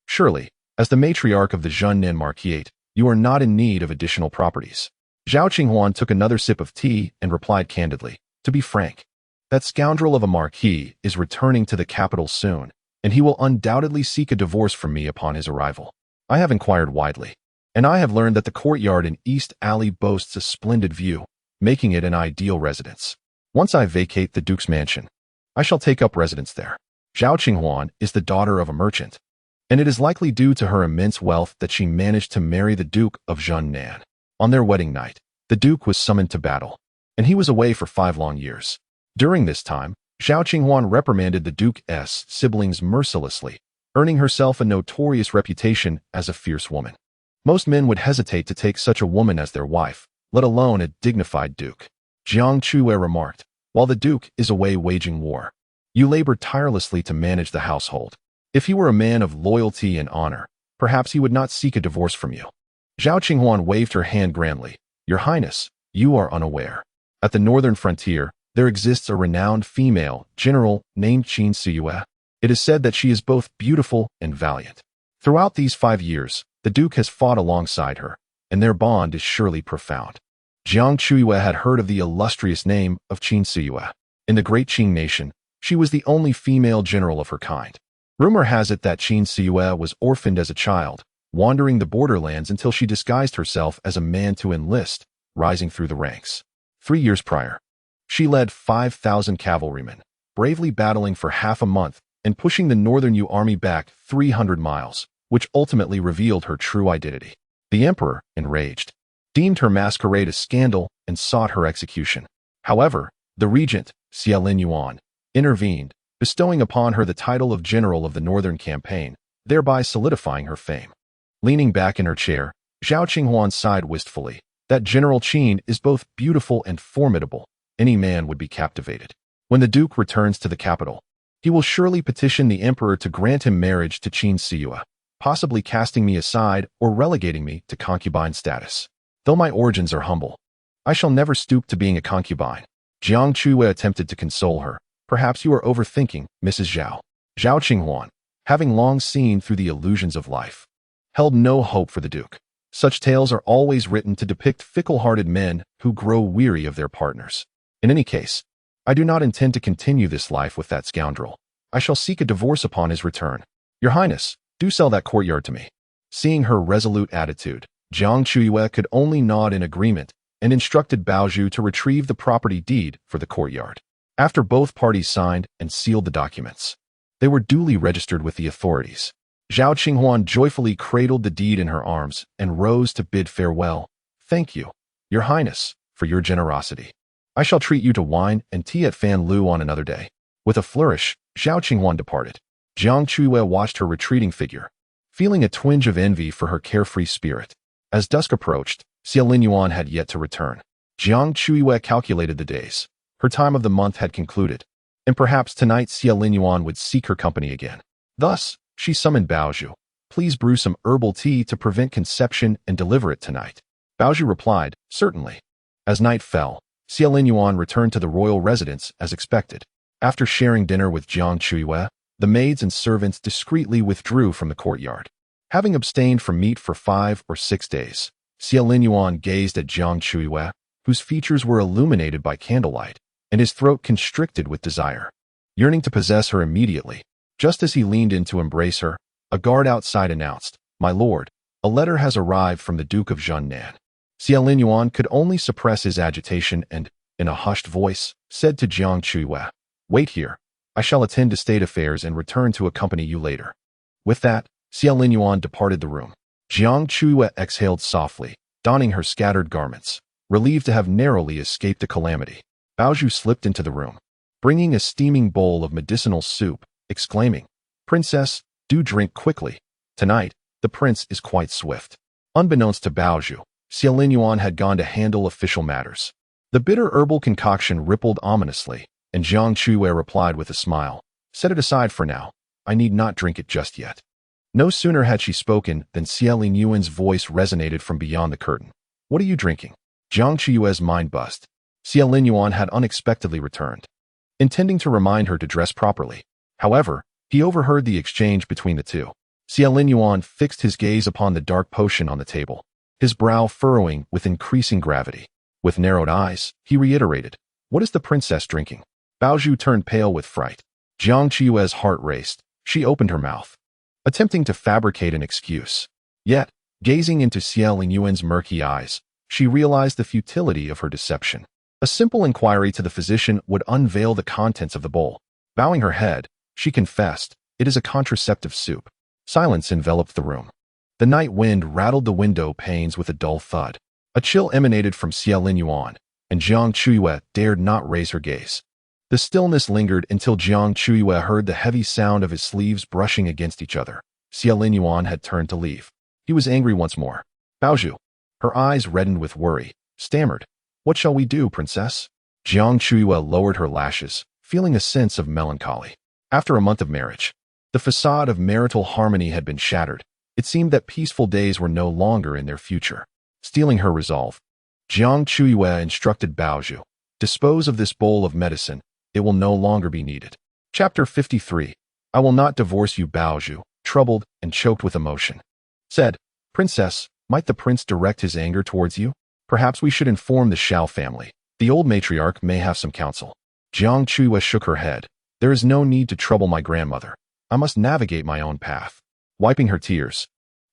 Surely, as the matriarch of the Zhunnan Marquis, you are not in need of additional properties." Zhao Qinghuan took another sip of tea and replied candidly, "To be frank, that scoundrel of a marquis is returning to the capital soon, and he will undoubtedly seek a divorce from me upon his arrival. I have inquired widely, and I have learned that the courtyard in East Alley boasts a splendid view, making it an ideal residence. Once I vacate the Duke's mansion, I shall take up residence there." Zhao Qinghuan is the daughter of a merchant, and it is likely due to her immense wealth that she managed to marry the Duke of Zhunnan. On their wedding night, the Duke was summoned to battle, and he was away for 5 long years. During this time, Zhao Qinghuan reprimanded the Duke's siblings mercilessly, earning herself a notorious reputation as a fierce woman. Most men would hesitate to take such a woman as their wife, let alone a dignified duke. Jiang Chuyue remarked, "While the Duke is away waging war, you labor tirelessly to manage the household. If he were a man of loyalty and honor, perhaps he would not seek a divorce from you." Zhao Qinghuan waved her hand grandly. Your Highness, you are unaware. At the northern frontier, there exists a renowned female general named Jiang Chuyue. It is said that she is both beautiful and valiant. Throughout these 5 years, the Duke has fought alongside her, and their bond is surely profound. Jiang Chuyue had heard of the illustrious name of Jiang Chuyue. In the great Qing nation, she was the only female general of her kind. Rumor has it that Jiang Chuyue was orphaned as a child, wandering the borderlands until she disguised herself as a man to enlist, rising through the ranks. 3 years prior, she led 5,000 cavalrymen, bravely battling for half a month and pushing the Northern Yu army back 300 miles, which ultimately revealed her true identity. The emperor, enraged, deemed her masquerade a scandal and sought her execution. However, the regent, Xiao Ji, intervened, bestowing upon her the title of General of the Northern Campaign, thereby solidifying her fame. Leaning back in her chair, Zhao Qinghuan sighed wistfully. That General Qin is both beautiful and formidable. Any man would be captivated. When the Duke returns to the capital, he will surely petition the Emperor to grant him marriage to Jiang Chuyue, possibly casting me aside or relegating me to concubine status. Though my origins are humble, I shall never stoop to being a concubine. Jiang Chuyue attempted to console her. Perhaps you are overthinking, Mrs. Zhao. Zhao Qinghuan, having long seen through the illusions of life, held no hope for the Duke. Such tales are always written to depict fickle-hearted men who grow weary of their partners. In any case, I do not intend to continue this life with that scoundrel. I shall seek a divorce upon his return. Your Highness, do sell that courtyard to me. Seeing her resolute attitude, Jiang Chuyue could only nod in agreement and instructed Baozhu to retrieve the property deed for the courtyard. After both parties signed and sealed the documents, they were duly registered with the authorities. Zhao Qinghuan joyfully cradled the deed in her arms and rose to bid farewell. Thank you, Your Highness, for your generosity. I shall treat you to wine and tea at Fan Lu on another day. With a flourish, Zhao Qinghuan departed. Jiang Chuyue watched her retreating figure, feeling a twinge of envy for her carefree spirit. As dusk approached, Xiao Ji had yet to return. Jiang Chuyue calculated the days. Her time of the month had concluded, and perhaps tonight Xiao Ji would seek her company again. Thus, she summoned Baozhu. Please brew some herbal tea to prevent conception and deliver it tonight. Baozhu replied, certainly. As night fell, Xiao Ji returned to the royal residence as expected. After sharing dinner with Jiang Chuyue, the maids and servants discreetly withdrew from the courtyard. Having abstained from meat for 5 or 6 days, Xiao Ji gazed at Jiang Chuyue, whose features were illuminated by candlelight, and his throat constricted with desire. Yearning to possess her immediately, just as he leaned in to embrace her, a guard outside announced, My lord, a letter has arrived from the Duke of Zhengnan. Xiao Ji could only suppress his agitation and, in a hushed voice, said to Jiang Chuyue, Wait here. I shall attend to state affairs and return to accompany you later. With that, Xiao Ji departed the room. Jiang Chuyue exhaled softly, donning her scattered garments, relieved to have narrowly escaped a calamity. Baozhu slipped into the room, bringing a steaming bowl of medicinal soup, exclaiming, Princess, do drink quickly. Tonight, the prince is quite swift. Unbeknownst to Baozhu, Xiao Ji had gone to handle official matters. The bitter herbal concoction rippled ominously, and Jiang Chuyue replied with a smile, Set it aside for now. I need not drink it just yet. No sooner had she spoken than Xiao Ji's voice resonated from beyond the curtain. What are you drinking? Jiang Chuyue's mind buzzed. Xiao Ji had unexpectedly returned, intending to remind her to dress properly. However, he overheard the exchange between the two. Xiao Ji fixed his gaze upon the dark potion on the table, his brow furrowing with increasing gravity. With narrowed eyes, he reiterated, What is the princess drinking? Baozhu turned pale with fright. Jiang Chuyue's heart raced. She opened her mouth, attempting to fabricate an excuse. Yet, gazing into Xiao Ji's murky eyes, she realized the futility of her deception. A simple inquiry to the physician would unveil the contents of the bowl. Bowing her head, she confessed, It is a contraceptive soup. Silence enveloped the room. The night wind rattled the window panes with a dull thud. A chill emanated from Xiao Ji, and Jiang Chuyue dared not raise her gaze. The stillness lingered until Jiang Chuyue heard the heavy sound of his sleeves brushing against each other. Xiao Ji had turned to leave. He was angry once more. Baozhu, her eyes reddened with worry, stammered, What shall we do, princess? Jiang Chuyue lowered her lashes, feeling a sense of melancholy. After a month of marriage, the facade of marital harmony had been shattered, It seemed that peaceful days were no longer in their future. Stealing her resolve, Jiang Chuyue instructed Baozhu, "Dispose of this bowl of medicine. It will no longer be needed." Chapter 53. I will not divorce you. Baozhu, troubled and choked with emotion, said, "Princess, might the prince direct his anger towards you? Perhaps we should inform the Xiao family. The old matriarch may have some counsel." Jiang Chuyue shook her head. "There is no need to trouble my grandmother. I must navigate my own path." Wiping her tears,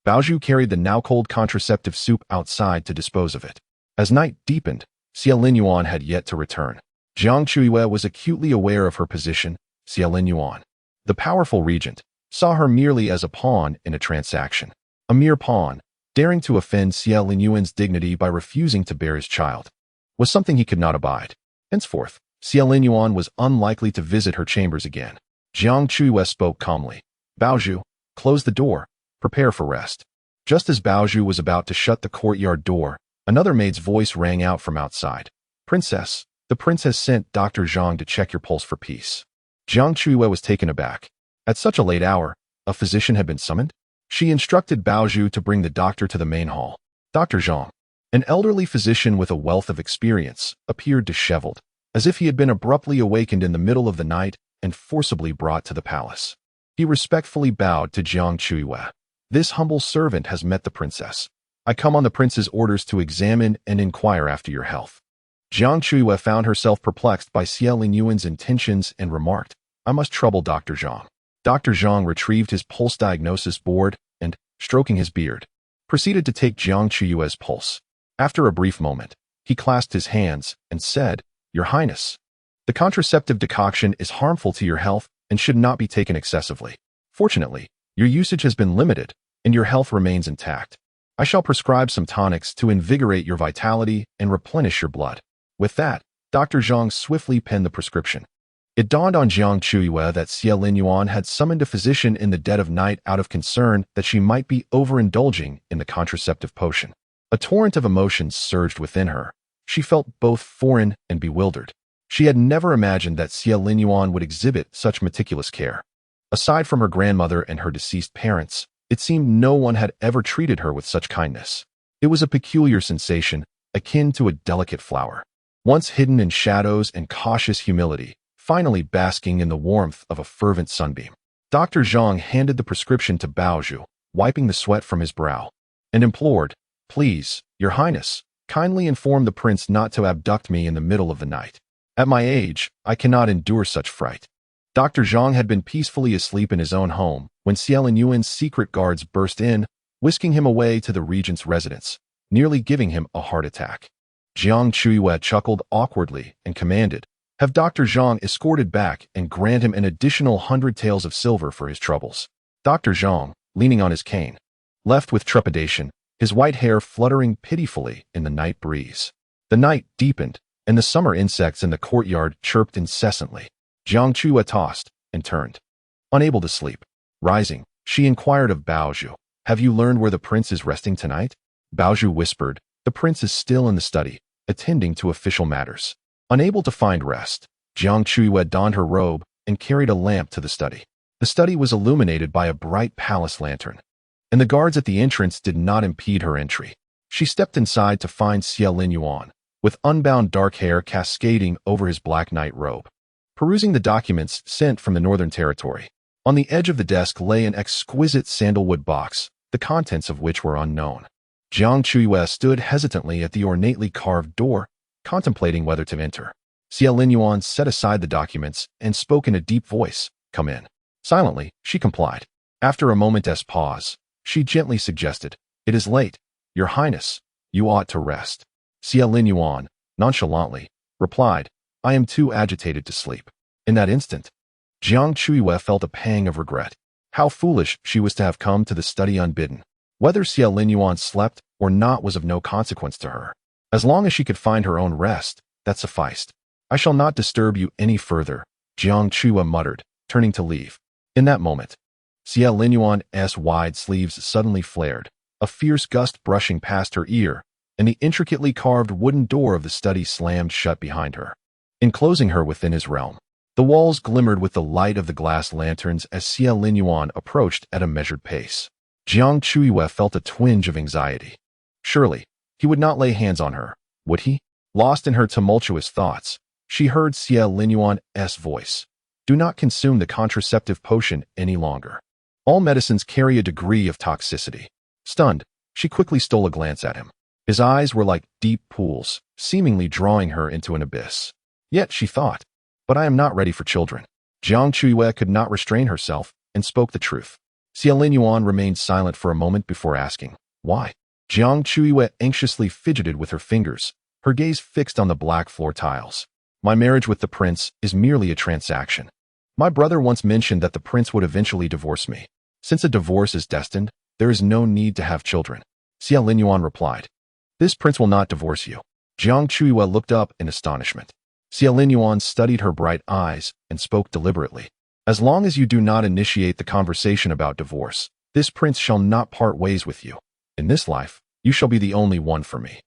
Baozhu carried the now-cold contraceptive soup outside to dispose of it. As night deepened, Xia Linyuan had yet to return. Jiang Chuyue was acutely aware of her position. Xia Linyuan, the powerful regent, saw her merely as a pawn in a transaction. A mere pawn, daring to offend Xia Linyuan's dignity by refusing to bear his child, was something he could not abide. Henceforth, Xia Linyuan was unlikely to visit her chambers again. Jiang Chuyue spoke calmly. "Baozhu, close the door. Prepare for rest." Just as Baozhu was about to shut the courtyard door, another maid's voice rang out from outside. "Princess, the prince has sent Dr. Jiang to check your pulse for peace." Jiang Chuyue was taken aback. At such a late hour, a physician had been summoned? She instructed Baozhu to bring the doctor to the main hall. Dr. Jiang, an elderly physician with a wealth of experience, appeared disheveled, as if he had been abruptly awakened in the middle of the night and forcibly brought to the palace. He respectfully bowed to Jiang Chuyue. "This humble servant has met the princess. I come on the prince's orders to examine and inquire after your health." Jiang Chuyue found herself perplexed by Xia Linyuan's intentions and remarked, "I must trouble Dr. Jiang." Dr. Jiang retrieved his pulse diagnosis board and, stroking his beard, proceeded to take Jiang Chuyue's pulse. After a brief moment, he clasped his hands and said, "Your Highness, the contraceptive decoction is harmful to your health and should not be taken excessively. Fortunately, your usage has been limited and your health remains intact. I shall prescribe some tonics to invigorate your vitality and replenish your blood." With that, Dr. Jiang swiftly penned the prescription. It dawned on Jiang Chuyue that Xia Linyuan had summoned a physician in the dead of night out of concern that she might be overindulging in the contraceptive potion. A torrent of emotions surged within her. She felt both foreign and bewildered. She had never imagined that Xia Linyuan would exhibit such meticulous care. Aside from her grandmother and her deceased parents, it seemed no one had ever treated her with such kindness. It was a peculiar sensation, akin to a delicate flower, once hidden in shadows and cautious humility, finally basking in the warmth of a fervent sunbeam. Dr. Jiang handed the prescription to Baozhu, wiping the sweat from his brow, and implored, "Please, Your Highness, kindly inform the prince not to abduct me in the middle of the night. At my age, I cannot endure such fright." Dr. Jiang had been peacefully asleep in his own home when Xia Linyuan's secret guards burst in, whisking him away to the regent's residence, nearly giving him a heart attack. Jiang Chuyue chuckled awkwardly and commanded, "Have Dr. Jiang escorted back and grant him an additional 100 taels of silver for his troubles." Dr. Jiang, leaning on his cane, left with trepidation, his white hair fluttering pitifully in the night breeze. The night deepened, and the summer insects in the courtyard chirped incessantly. Jiang Chuyue tossed and turned, unable to sleep. Rising, she inquired of Baozhu, "Have you learned where the prince is resting tonight?" Baozhu whispered, "The prince is still in the study, attending to official matters." Unable to find rest, Jiang Chuyue donned her robe and carried a lamp to the study. The study was illuminated by a bright palace lantern, and the guards at the entrance did not impede her entry. She stepped inside to find Xia Linyuan, with unbound dark hair cascading over his black night robe, perusing the documents sent from the Northern Territory. On the edge of the desk lay an exquisite sandalwood box, the contents of which were unknown. Jiang Chuyue stood hesitantly at the ornately carved door, contemplating whether to enter. Xia Linyuan set aside the documents and spoke in a deep voice, "Come in." Silently, she complied. After a moment's pause, she gently suggested, "It is late, Your Highness. You ought to rest." Xia Linyuan, nonchalantly, replied, "I am too agitated to sleep." In that instant, Jiang Chuyue felt a pang of regret. How foolish she was to have come to the study unbidden. Whether Xia Linyuan slept or not was of no consequence to her. As long as she could find her own rest, that sufficed. "I shall not disturb you any further," Jiang Chuyue muttered, turning to leave. In that moment, Xia Linyuan's wide sleeves suddenly flared, a fierce gust brushing past her ear, and the intricately carved wooden door of the study slammed shut behind her, enclosing her within his realm. The walls glimmered with the light of the glass lanterns as Xia Linyuan approached at a measured pace. Jiang Chuyue felt a twinge of anxiety. Surely, he would not lay hands on her, would he? Lost in her tumultuous thoughts, she heard Xie Linyuan's voice. Do not consume the contraceptive potion any longer. All medicines carry a degree of toxicity. Stunned, she quickly stole a glance at him. His eyes were like deep pools, seemingly drawing her into an abyss. Yet, she thought, but I am not ready for children. Jiang Chuyue could not restrain herself and spoke the truth. Xie Linyuan remained silent for a moment before asking, why? Jiang Chuyue anxiously fidgeted with her fingers, her gaze fixed on the black floor tiles. My marriage with the prince is merely a transaction. My brother once mentioned that the prince would eventually divorce me. Since a divorce is destined, there is no need to have children. Xie Linyuan replied. This prince will not divorce you. Jiang Chuyue looked up in astonishment. Xie Linyuan studied her bright eyes and spoke deliberately. As long as you do not initiate the conversation about divorce, this prince shall not part ways with you. In this life, you shall be the only one for me.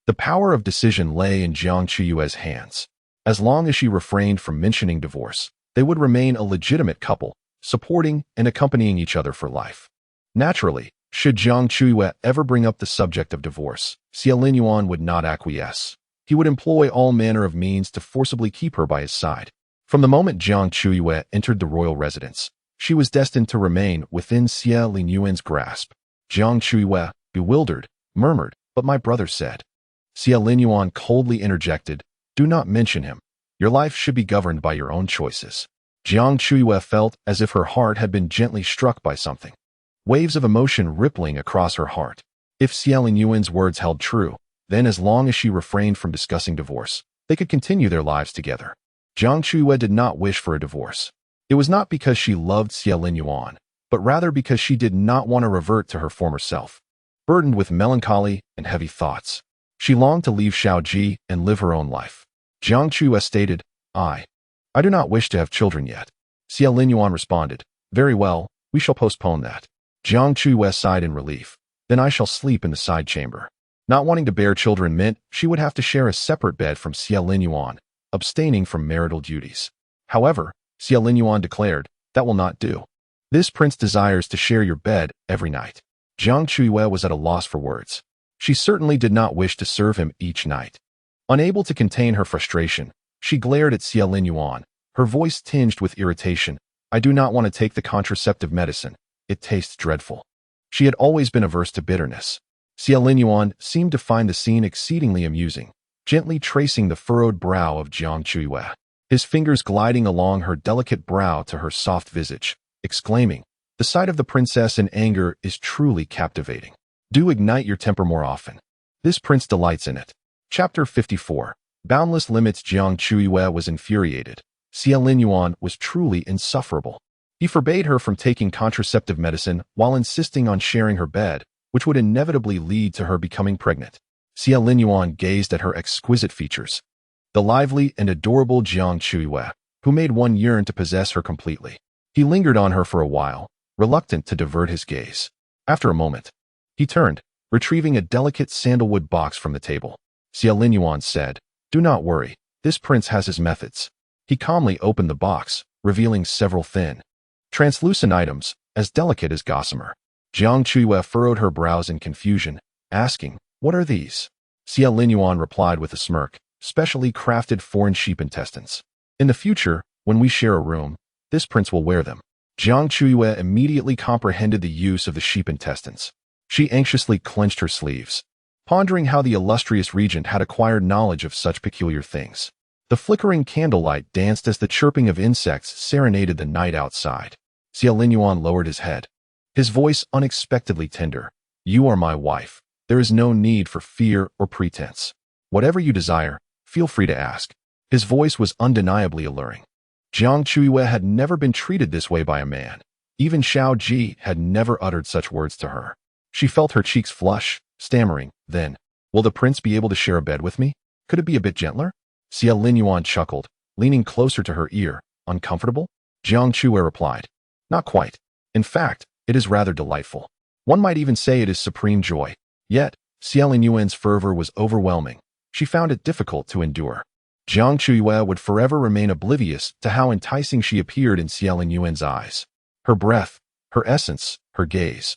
The power of decision lay in Jiang Chuyue's hands. As long as she refrained from mentioning divorce, they would remain a legitimate couple, supporting and accompanying each other for life. Naturally, should Jiang Chuyue ever bring up the subject of divorce, Xie Linyuan would not acquiesce. He would employ all manner of means to forcibly keep her by his side. From the moment Jiang Chuyue entered the royal residence, she was destined to remain within Xie Linyuan's grasp. Jiang Chuyue, bewildered, murmured, but my brother said. Xie Linyuan coldly interjected, do not mention him. Your life should be governed by your own choices. Jiang Chuyue felt as if her heart had been gently struck by something. Waves of emotion rippling across her heart. If Xie Linyuan's words held true, then as long as she refrained from discussing divorce, they could continue their lives together. Jiang Chuyue did not wish for a divorce. It was not because she loved Xie Linyuan, but rather because she did not want to revert to her former self. Burdened with melancholy and heavy thoughts, she longed to leave Xiao Ji and live her own life. Jiang Chuyue stated, I do not wish to have children yet. Xie Linyuan responded, very well, we shall postpone that. Jiang Chuyue sighed in relief. Then I shall sleep in the side chamber. Not wanting to bear children meant she would have to share a separate bed from Xie Linyuan, abstaining from marital duties. However, Xie Linyuan declared, that will not do. This prince desires to share your bed every night. Jiang Chuyue was at a loss for words. She certainly did not wish to serve him each night. Unable to contain her frustration, she glared at Xie Linyuan, her voice tinged with irritation. I do not want to take the contraceptive medicine. It tastes dreadful. She had always been averse to bitterness. Xie Linyuan seemed to find the scene exceedingly amusing, gently tracing the furrowed brow of Jiang Chuyue, his fingers gliding along her delicate brow to her soft visage, exclaiming, the sight of the princess in anger is truly captivating. Do ignite your temper more often. This prince delights in it. Chapter 54. Boundless limits. Jiang Chuyue was infuriated. Xie Linyuan was truly insufferable. He forbade her from taking contraceptive medicine while insisting on sharing her bed, which would inevitably lead to her becoming pregnant. Xie Linyuan gazed at her exquisite features. The lively and adorable Jiang Chuyue, who made one yearn to possess her completely. He lingered on her for a while, reluctant to divert his gaze. After a moment, he turned, retrieving a delicate sandalwood box from the table. Xie Linyuan said, do not worry, this prince has his methods. He calmly opened the box, revealing several thin, translucent items, as delicate as gossamer. Jiang Chuyue furrowed her brows in confusion, asking, what are these? Xie Linyuan replied with a smirk, specially crafted foreign sheep intestines. In the future, when we share a room, this prince will wear them. Jiang Chuyue immediately comprehended the use of the sheep intestines. She anxiously clenched her sleeves, pondering how the illustrious regent had acquired knowledge of such peculiar things. The flickering candlelight danced as the chirping of insects serenaded the night outside. Xie Linyuan lowered his head, his voice unexpectedly tender. You are my wife. There is no need for fear or pretense. Whatever you desire, feel free to ask. His voice was undeniably alluring. Jiang Chuyue had never been treated this way by a man. Even Xiao Ji had never uttered such words to her. She felt her cheeks flush, stammering, then, will the prince be able to share a bed with me? Could it be a bit gentler? Xie Linyuan chuckled, leaning closer to her ear. Uncomfortable? Jiang Chuyue replied. Not quite. In fact, it is rather delightful. One might even say it is supreme joy. Yet, Xie Linyuan's fervor was overwhelming. She found it difficult to endure. Jiang Chuyue would forever remain oblivious to how enticing she appeared in Xie Linyuan's eyes. Her breath, her essence, her gaze.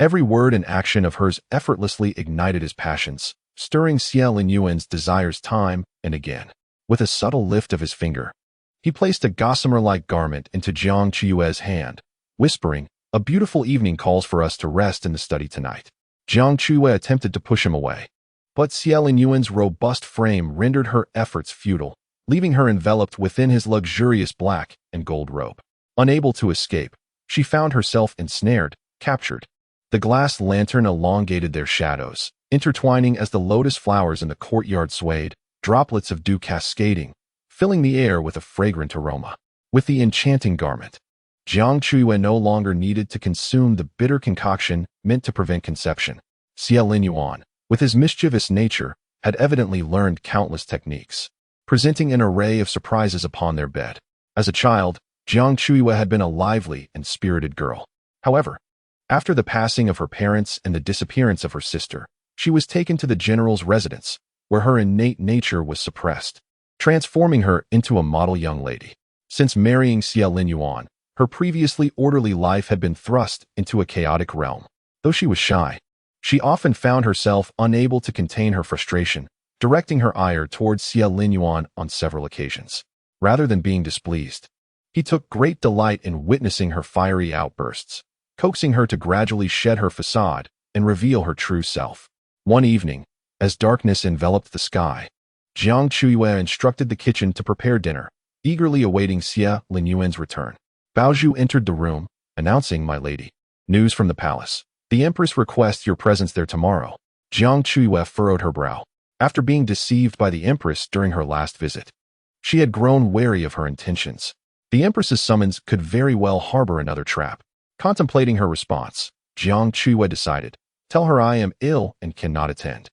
Every word and action of hers effortlessly ignited his passions, stirring Xiao Linyuan's desires time and again. With a subtle lift of his finger, he placed a gossamer-like garment into Jiang Chuyue's hand, whispering, "A beautiful evening calls for us to rest in the study tonight." Jiang Chuyue attempted to push him away, but Xiao Linyuan's robust frame rendered her efforts futile, leaving her enveloped within his luxurious black and gold robe. Unable to escape, she found herself ensnared, captured. The glass lantern elongated their shadows, intertwining as the lotus flowers in the courtyard swayed, droplets of dew cascading, filling the air with a fragrant aroma. With the enchanting garment, Jiang Chuyue no longer needed to consume the bitter concoction meant to prevent conception. Xiao Linyuan, with his mischievous nature, had evidently learned countless techniques, presenting an array of surprises upon their bed. As a child, Jiang Chuyue had been a lively and spirited girl. However, after the passing of her parents and the disappearance of her sister, she was taken to the general's residence, where her innate nature was suppressed, transforming her into a model young lady. Since marrying Xiao Linyuan, her previously orderly life had been thrust into a chaotic realm. Though she was shy, she often found herself unable to contain her frustration, directing her ire towards Xiao Linyuan on several occasions. Rather than being displeased, he took great delight in witnessing her fiery outbursts, coaxing her to gradually shed her facade and reveal her true self. One evening, as darkness enveloped the sky, Jiang Chuyue instructed the kitchen to prepare dinner, eagerly awaiting Xiao Linyuan's return. Bao Zhu entered the room, announcing, "My lady, news from the palace. The Empress requests your presence there tomorrow." Jiang Chuyue furrowed her brow. After being deceived by the Empress during her last visit, she had grown wary of her intentions. The Empress's summons could very well harbor another trap. Contemplating her response, Jiang Chuyue decided, "Tell her I am ill and cannot attend."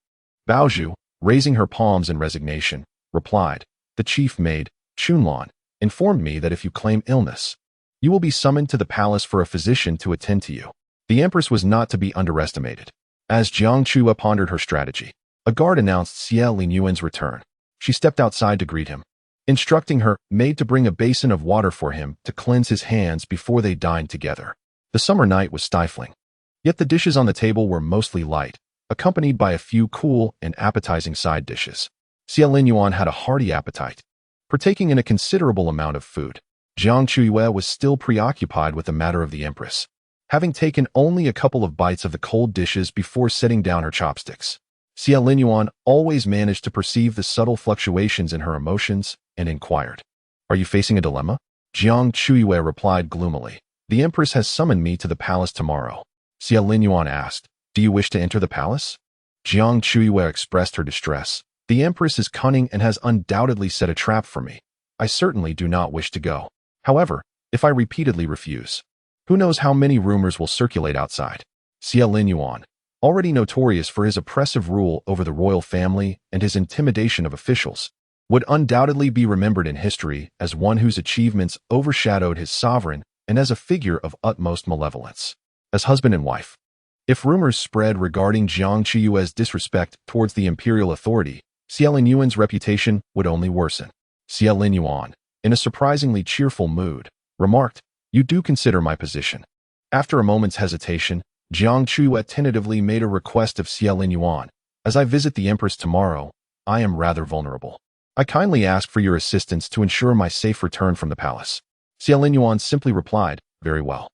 Bao Zhu, raising her palms in resignation, replied, "The chief maid, Chunlan, informed me that if you claim illness, you will be summoned to the palace for a physician to attend to you." The Empress was not to be underestimated. As Jiang Chuyue pondered her strategy, a guard announced Xiao Linyuan's return. She stepped outside to greet him, instructing her maid to bring a basin of water for him to cleanse his hands before they dined together. The summer night was stifling, yet the dishes on the table were mostly light, accompanied by a few cool and appetizing side dishes. Xiao Linyuan had a hearty appetite, partaking in a considerable amount of food. Jiang Chuyue was still preoccupied with the matter of the Empress, having taken only a couple of bites of the cold dishes before setting down her chopsticks. Xiao Linyuan always managed to perceive the subtle fluctuations in her emotions and inquired, "Are you facing a dilemma?" Jiang Chuyue replied gloomily, "The Empress has summoned me to the palace tomorrow." Xiao Linyuan asked, "Do you wish to enter the palace?" Jiang Chuyue expressed her distress. "The Empress is cunning and has undoubtedly set a trap for me. I certainly do not wish to go. However, if I repeatedly refuse, who knows how many rumors will circulate outside." Xiao Linyuan, already notorious for his oppressive rule over the royal family and his intimidation of officials, would undoubtedly be remembered in history as one whose achievements overshadowed his sovereign and as a figure of utmost malevolence. As husband and wife, if rumors spread regarding Jiang Chuyue's disrespect towards the imperial authority, Xiao Linyuan's reputation would only worsen. Xiao Linyuan, in a surprisingly cheerful mood, remarked, "You do consider my position." After a moment's hesitation, Jiang Chuyue tentatively made a request of Xiao Linyuan. "As I visit the Empress tomorrow, I am rather vulnerable. I kindly ask for your assistance to ensure my safe return from the palace." Xiao Linyuan simply replied, "Very well."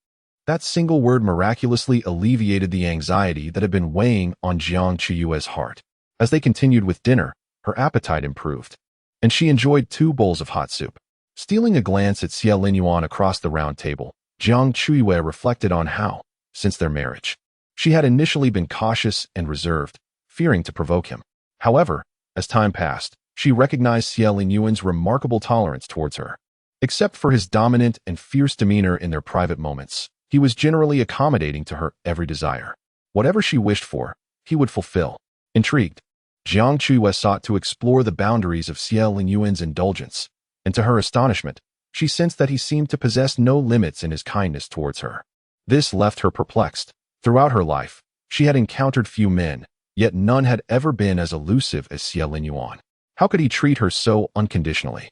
That single word miraculously alleviated the anxiety that had been weighing on Jiang Chuyue's heart. As they continued with dinner, her appetite improved, and she enjoyed 2 bowls of hot soup. Stealing a glance at Xiao Linyuan across the round table, Jiang Chuyue reflected on how, since their marriage, she had initially been cautious and reserved, fearing to provoke him. However, as time passed, she recognized Xiao Linyuan's remarkable tolerance towards her. Except for his dominant and fierce demeanor in their private moments, he was generally accommodating to her every desire. Whatever she wished for, he would fulfill. Intrigued, Jiang Chuyue sought to explore the boundaries of Xiao Linyuan's indulgence, and to her astonishment, she sensed that he seemed to possess no limits in his kindness towards her. This left her perplexed. Throughout her life, she had encountered few men, yet none had ever been as elusive as Xiao Linyuan. How could he treat her so unconditionally?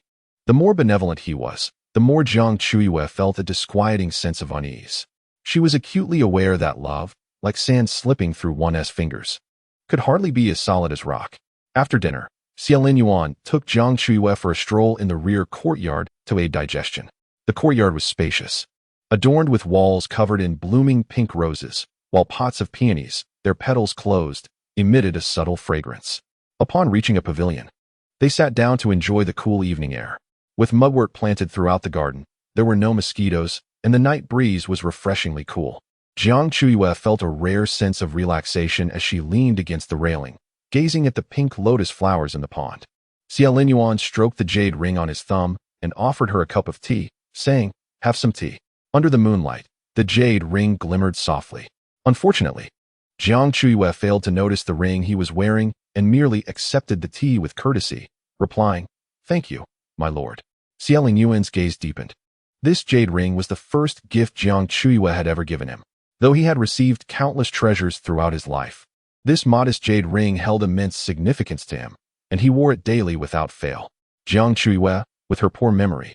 The more benevolent he was, the more Jiang Chuyue felt a disquieting sense of unease. She was acutely aware that love, like sand slipping through one's fingers. Could hardly be as solid as rock. After dinner, Xiao Yuan took Jiang Chuyue for a stroll in the rear courtyard to aid digestion. The courtyard was spacious, adorned with walls covered in blooming pink roses, while pots of peonies, their petals closed, emitted a subtle fragrance. Upon reaching a pavilion, they sat down to enjoy the cool evening air. With mugwort planted throughout the garden, there were no mosquitoes, and the night breeze was refreshingly cool. Jiang Chuyue felt a rare sense of relaxation as she leaned against the railing, gazing at the pink lotus flowers in the pond. Xiao Yuan stroked the jade ring on his thumb and offered her a cup of tea, saying, "Have some tea." Under the moonlight, the jade ring glimmered softly. Unfortunately, Jiang Chuyue failed to notice the ring he was wearing and merely accepted the tea with courtesy, replying, "Thank you, my lord." Xiao Yuan's gaze deepened. This jade ring was the first gift Jiang Chuyue had ever given him. Though he had received countless treasures throughout his life, this modest jade ring held immense significance to him, and he wore it daily without fail. Jiang Chuyue, with her poor memory,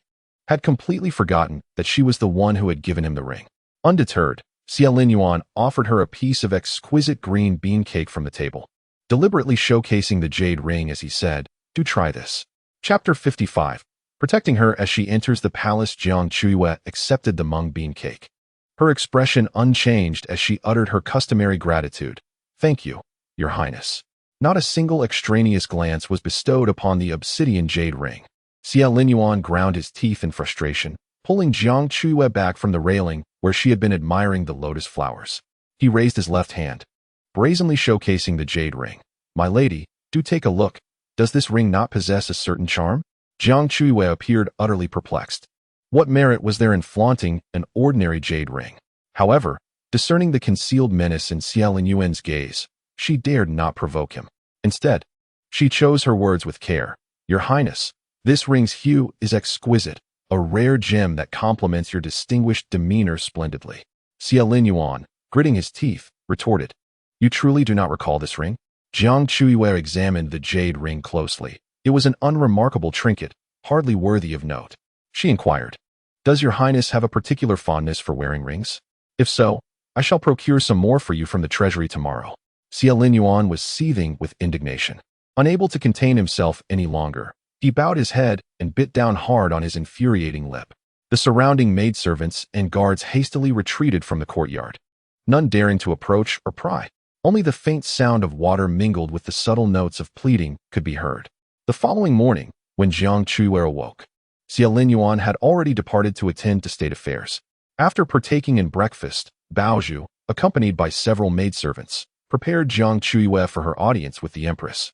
had completely forgotten that she was the one who had given him the ring. Undeterred, Xiao Yuan offered her a piece of exquisite green bean cake from the table, deliberately showcasing the jade ring as he said, "Do try this." Chapter 55. Protecting her as she enters the palace, Jiang Chuyue accepted the mung bean cake, her expression unchanged as she uttered her customary gratitude. "Thank you, Your Highness." Not a single extraneous glance was bestowed upon the obsidian jade ring. Xiao Yuan ground his teeth in frustration, pulling Jiang Chuyue back from the railing where she had been admiring the lotus flowers. He raised his left hand, brazenly showcasing the jade ring. "My lady, do take a look. Does this ring not possess a certain charm?" Jiang Chuyue appeared utterly perplexed. What merit was there in flaunting an ordinary jade ring? However, discerning the concealed menace in Xiao Yuan's gaze, she dared not provoke him. Instead, she chose her words with care. "Your Highness, this ring's hue is exquisite, a rare gem that complements your distinguished demeanor splendidly." Xiao Yuan, gritting his teeth, retorted, "You truly do not recall this ring?" Jiang Chuyue examined the jade ring closely. It was an unremarkable trinket, hardly worthy of note. She inquired, "Does your Highness have a particular fondness for wearing rings? If so, I shall procure some more for you from the treasury tomorrow." Xiao Yuan was seething with indignation. Unable to contain himself any longer, he bowed his head and bit down hard on his infuriating lip. The surrounding maidservants and guards hastily retreated from the courtyard, none daring to approach or pry. Only the faint sound of water mingled with the subtle notes of pleading could be heard. The following morning, when Jiang Chuyue awoke, Xiao Yuan had already departed to attend to state affairs. After partaking in breakfast, Baozhu, accompanied by several maidservants, prepared Jiang Chuyue for her audience with the empress,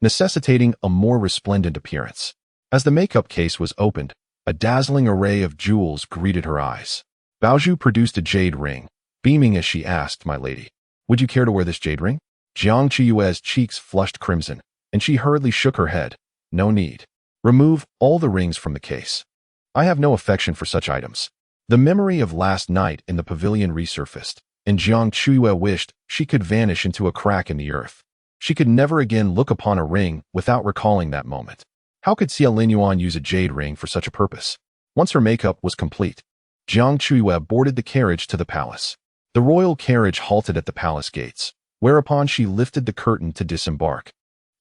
necessitating a more resplendent appearance. As the makeup case was opened, a dazzling array of jewels greeted her eyes. Baozhu produced a jade ring, beaming as she asked, "My lady, would you care to wear this jade ring?" Jiang Chuyue's cheeks flushed crimson, and she hurriedly shook her head. "No need. Remove all the rings from the case. I have no affection for such items." The memory of last night in the pavilion resurfaced, and Jiang Chuyue wished she could vanish into a crack in the earth. She could never again look upon a ring without recalling that moment. How could Xiao Yuan use a jade ring for such a purpose? Once her makeup was complete, Jiang Chuyue boarded the carriage to the palace. The royal carriage halted at the palace gates, whereupon she lifted the curtain to disembark,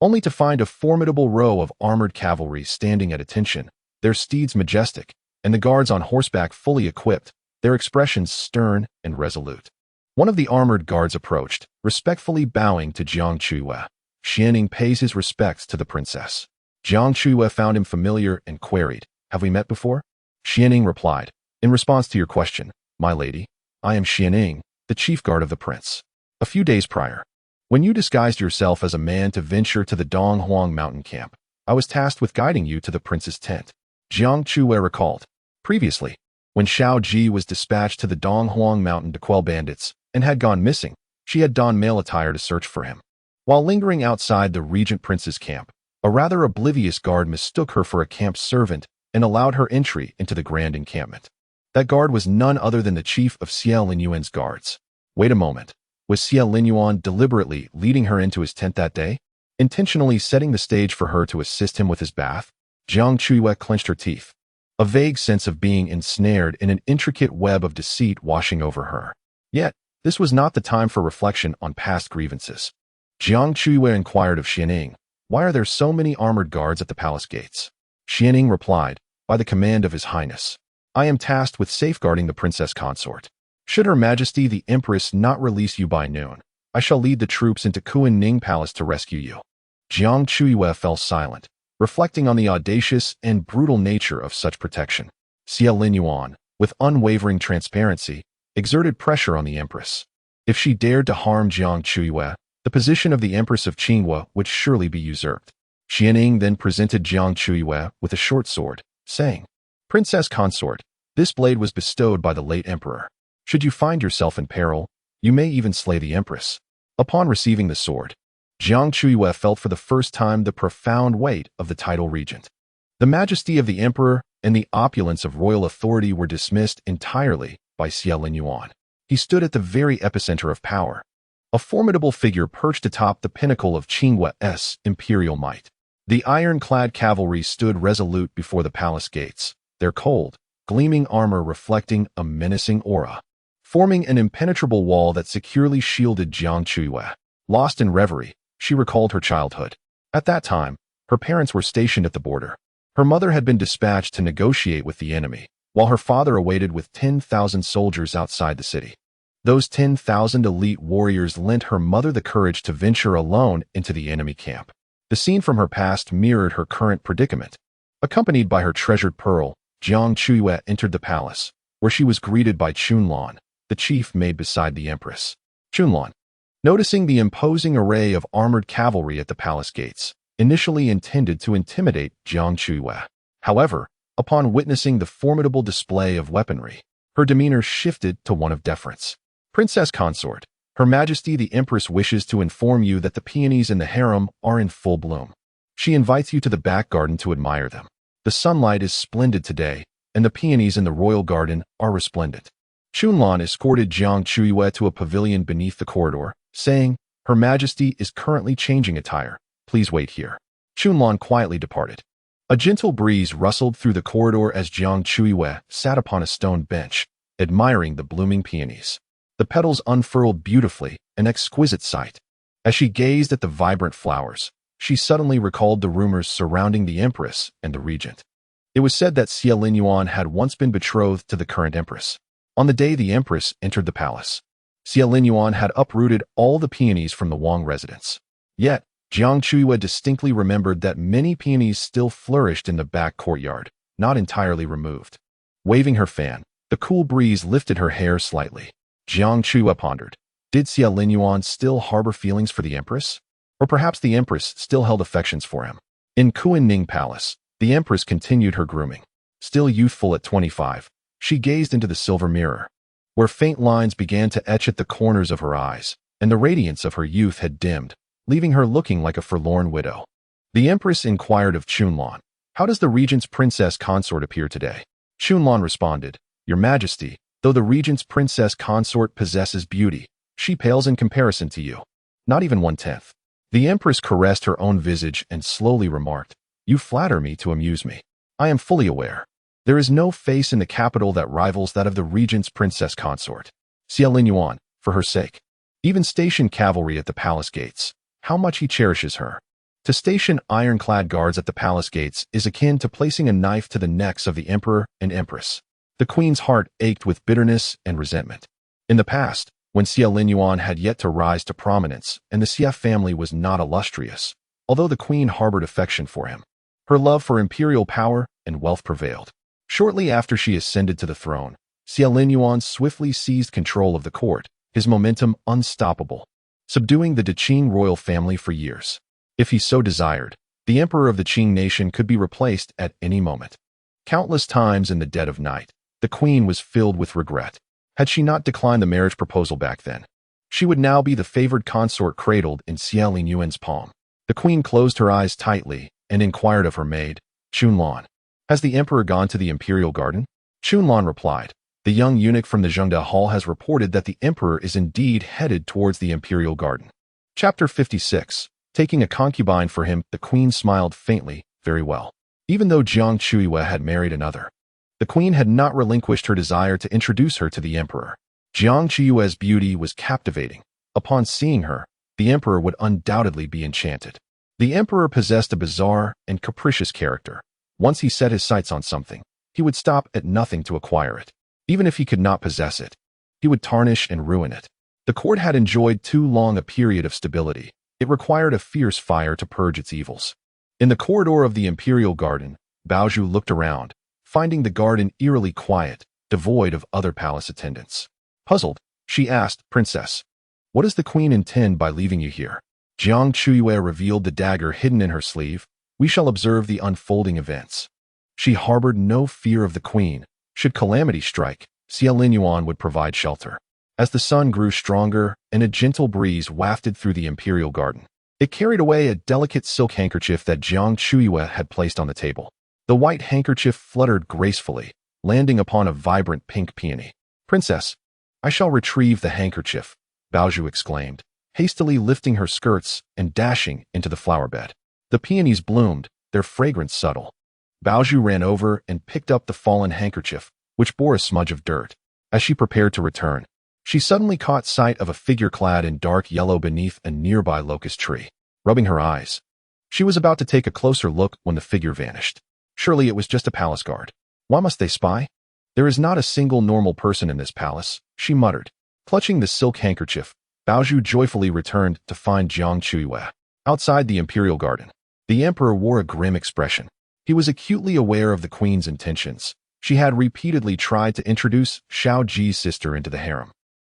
only to find a formidable row of armored cavalry standing at attention, their steeds majestic, and the guards on horseback fully equipped, their expressions stern and resolute. One of the armored guards approached, respectfully bowing to Jiang Chuyue. Xianing pays his respects to the princess. Jiang Chuyue found him familiar and queried, "Have we met before?" Xianing replied, "In response to your question, my lady, I am Xianing, the chief guard of the prince. A few days prior, when you disguised yourself as a man to venture to the Donghuang mountain camp, I was tasked with guiding you to the prince's tent." Jiang Chuyue recalled. Previously, when Xiao Ji was dispatched to the Donghuang mountain to quell bandits and had gone missing, she had donned male attire to search for him. While lingering outside the Regent prince's camp, a rather oblivious guard mistook her for a camp servant and allowed her entry into the grand encampment. That guard was none other than the chief of Xiao Yuan's guards. Wait a moment. Was Xiao Yuan deliberately leading her into his tent that day, intentionally setting the stage for her to assist him with his bath? Jiang Chuyue clenched her teeth, a vague sense of being ensnared in an intricate web of deceit washing over her. Yet, This was not the time for reflection on past grievances. Jiang Chuyue inquired of Xianing, "Why are there so many armored guards at the palace gates?" Xianing replied, "By the command of His Highness. I am tasked with safeguarding the princess consort. Should Her Majesty the Empress not release you by noon, I shall lead the troops into Kunning Palace to rescue you." Jiang Chuyue fell silent, reflecting on the audacious and brutal nature of such protection. Xia Linyuan, with unwavering transparency, exerted pressure on the Empress. If she dared to harm Jiang Chuyue, the position of the Empress of Qingwe would surely be usurped. Xianing then presented Jiang Chuyue with a short sword, saying, "Princess consort, this blade was bestowed by the late emperor. Should you find yourself in peril, you may even slay the Empress." Upon receiving the sword, Jiang Chuyue felt for the first time the profound weight of the title regent. The majesty of the emperor and the opulence of royal authority were dismissed entirely by Xia Linyuan. He stood at the very epicenter of power, a formidable figure perched atop the pinnacle of Qingwe's imperial might. The iron-clad cavalry stood resolute before the palace gates, their cold, gleaming armor reflecting a menacing aura, forming an impenetrable wall that securely shielded Jiang Chuyue. Lost in reverie, she recalled her childhood. At that time, her parents were stationed at the border. Her mother had been dispatched to negotiate with the enemy, while her father awaited with 10,000 soldiers outside the city. Those 10,000 elite warriors lent her mother the courage to venture alone into the enemy camp. The scene from her past mirrored her current predicament. Accompanied by her treasured pearl, Jiang Chuyue entered the palace, where she was greeted by Chunlan, the chief maid beside the empress. Chunlan, noticing the imposing array of armored cavalry at the palace gates, initially intended to intimidate Jiang Chuyue. However, upon witnessing the formidable display of weaponry, her demeanor shifted to one of deference. "Princess consort, Her Majesty the Empress wishes to inform you that the peonies in the harem are in full bloom. She invites you to the back garden to admire them. The sunlight is splendid today, and the peonies in the royal garden are resplendent." Chunlan escorted Jiang Chuyue to a pavilion beneath the corridor, saying, "Her Majesty is currently changing attire. Please wait here." Chunlan quietly departed. A gentle breeze rustled through the corridor as Jiang Chuyue sat upon a stone bench, admiring the blooming peonies. The petals unfurled beautifully, an exquisite sight. As she gazed at the vibrant flowers, she suddenly recalled the rumors surrounding the Empress and the Regent. It was said that Xia Linyuan had once been betrothed to the current Empress. On the day the Empress entered the palace, Xia Linyuan had uprooted all the peonies from the Wang residence. Yet, Jiang Chuyue distinctly remembered that many peonies still flourished in the back courtyard, not entirely removed. Waving her fan, the cool breeze lifted her hair slightly. Jiang Chuyue pondered, did Xia Linyuan still harbor feelings for the Empress? Or perhaps the Empress still held affections for him? In Kunning Palace, the Empress continued her grooming. Still youthful at 25, she gazed into the silver mirror, where faint lines began to etch at the corners of her eyes, and the radiance of her youth had dimmed, leaving her looking like a forlorn widow. The Empress inquired of Chunlan, "How does the Regent's princess consort appear today?" Chunlan responded, "Your Majesty, though the Regent's princess consort possesses beauty, she pales in comparison to you. Not even 1/10. The Empress caressed her own visage and slowly remarked, "You flatter me to amuse me. I am fully aware. There is no face in the capital that rivals that of the Regent's princess consort. Xia Linyuan, for her sake. Even station cavalry at the palace gates. How much he cherishes her. To station ironclad guards at the palace gates is akin to placing a knife to the necks of the Emperor and Empress." The Queen's heart ached with bitterness and resentment. In the past, when Xia Linyuan had yet to rise to prominence and the Xia family was not illustrious, although the Queen harbored affection for him, her love for imperial power and wealth prevailed. Shortly after she ascended to the throne, Xia Linyuan swiftly seized control of the court, his momentum unstoppable, subduing the Qing royal family for years. If he so desired, the emperor of the Qing nation could be replaced at any moment. Countless times in the dead of night, the Queen was filled with regret. Had she not declined the marriage proposal back then, she would now be the favored consort cradled in Xia Linyuan's palm. The Queen closed her eyes tightly and inquired of her maid, Chunlan, "Has the emperor gone to the imperial garden?" Chunlan replied, "The young eunuch from the Zhengde Hall has reported that the emperor is indeed headed towards the imperial garden." Chapter 56. Taking a concubine for him, the Queen smiled faintly, "Very well." Even though Jiang Chuyue had married another, the Queen had not relinquished her desire to introduce her to the emperor. Jiang Chuyue's beauty was captivating. Upon seeing her, the emperor would undoubtedly be enchanted. The emperor possessed a bizarre and capricious character. Once he set his sights on something, he would stop at nothing to acquire it. Even if he could not possess it, he would tarnish and ruin it. The court had enjoyed too long a period of stability. It required a fierce fire to purge its evils. In the corridor of the imperial garden, Baozhu looked around, finding the garden eerily quiet, devoid of other palace attendants. Puzzled, she asked, "Princess, what does the queen intend by leaving you here?" Jiang Chuyue revealed the dagger hidden in her sleeve. "We shall observe the unfolding events." She harbored no fear of the queen. Should calamity strike, Xia Linyuan would provide shelter. As the sun grew stronger and a gentle breeze wafted through the imperial garden, it carried away a delicate silk handkerchief that Jiang Chuyue had placed on the table. The white handkerchief fluttered gracefully, landing upon a vibrant pink peony. "Princess, I shall retrieve the handkerchief," Baozhu exclaimed, hastily lifting her skirts and dashing into the flower bed. The peonies bloomed, their fragrance subtle. Baozhu ran over and picked up the fallen handkerchief, which bore a smudge of dirt. As she prepared to return, she suddenly caught sight of a figure clad in dark yellow beneath a nearby locust tree. Rubbing her eyes, she was about to take a closer look when the figure vanished. Surely it was just a palace guard. Why must they spy? There is not a single normal person in this palace, she muttered. Clutching the silk handkerchief, Baozhu joyfully returned to find Jiang Chuyue outside the imperial garden. The emperor wore a grim expression. He was acutely aware of the queen's intentions. She had repeatedly tried to introduce Xiao Ji's sister into the harem,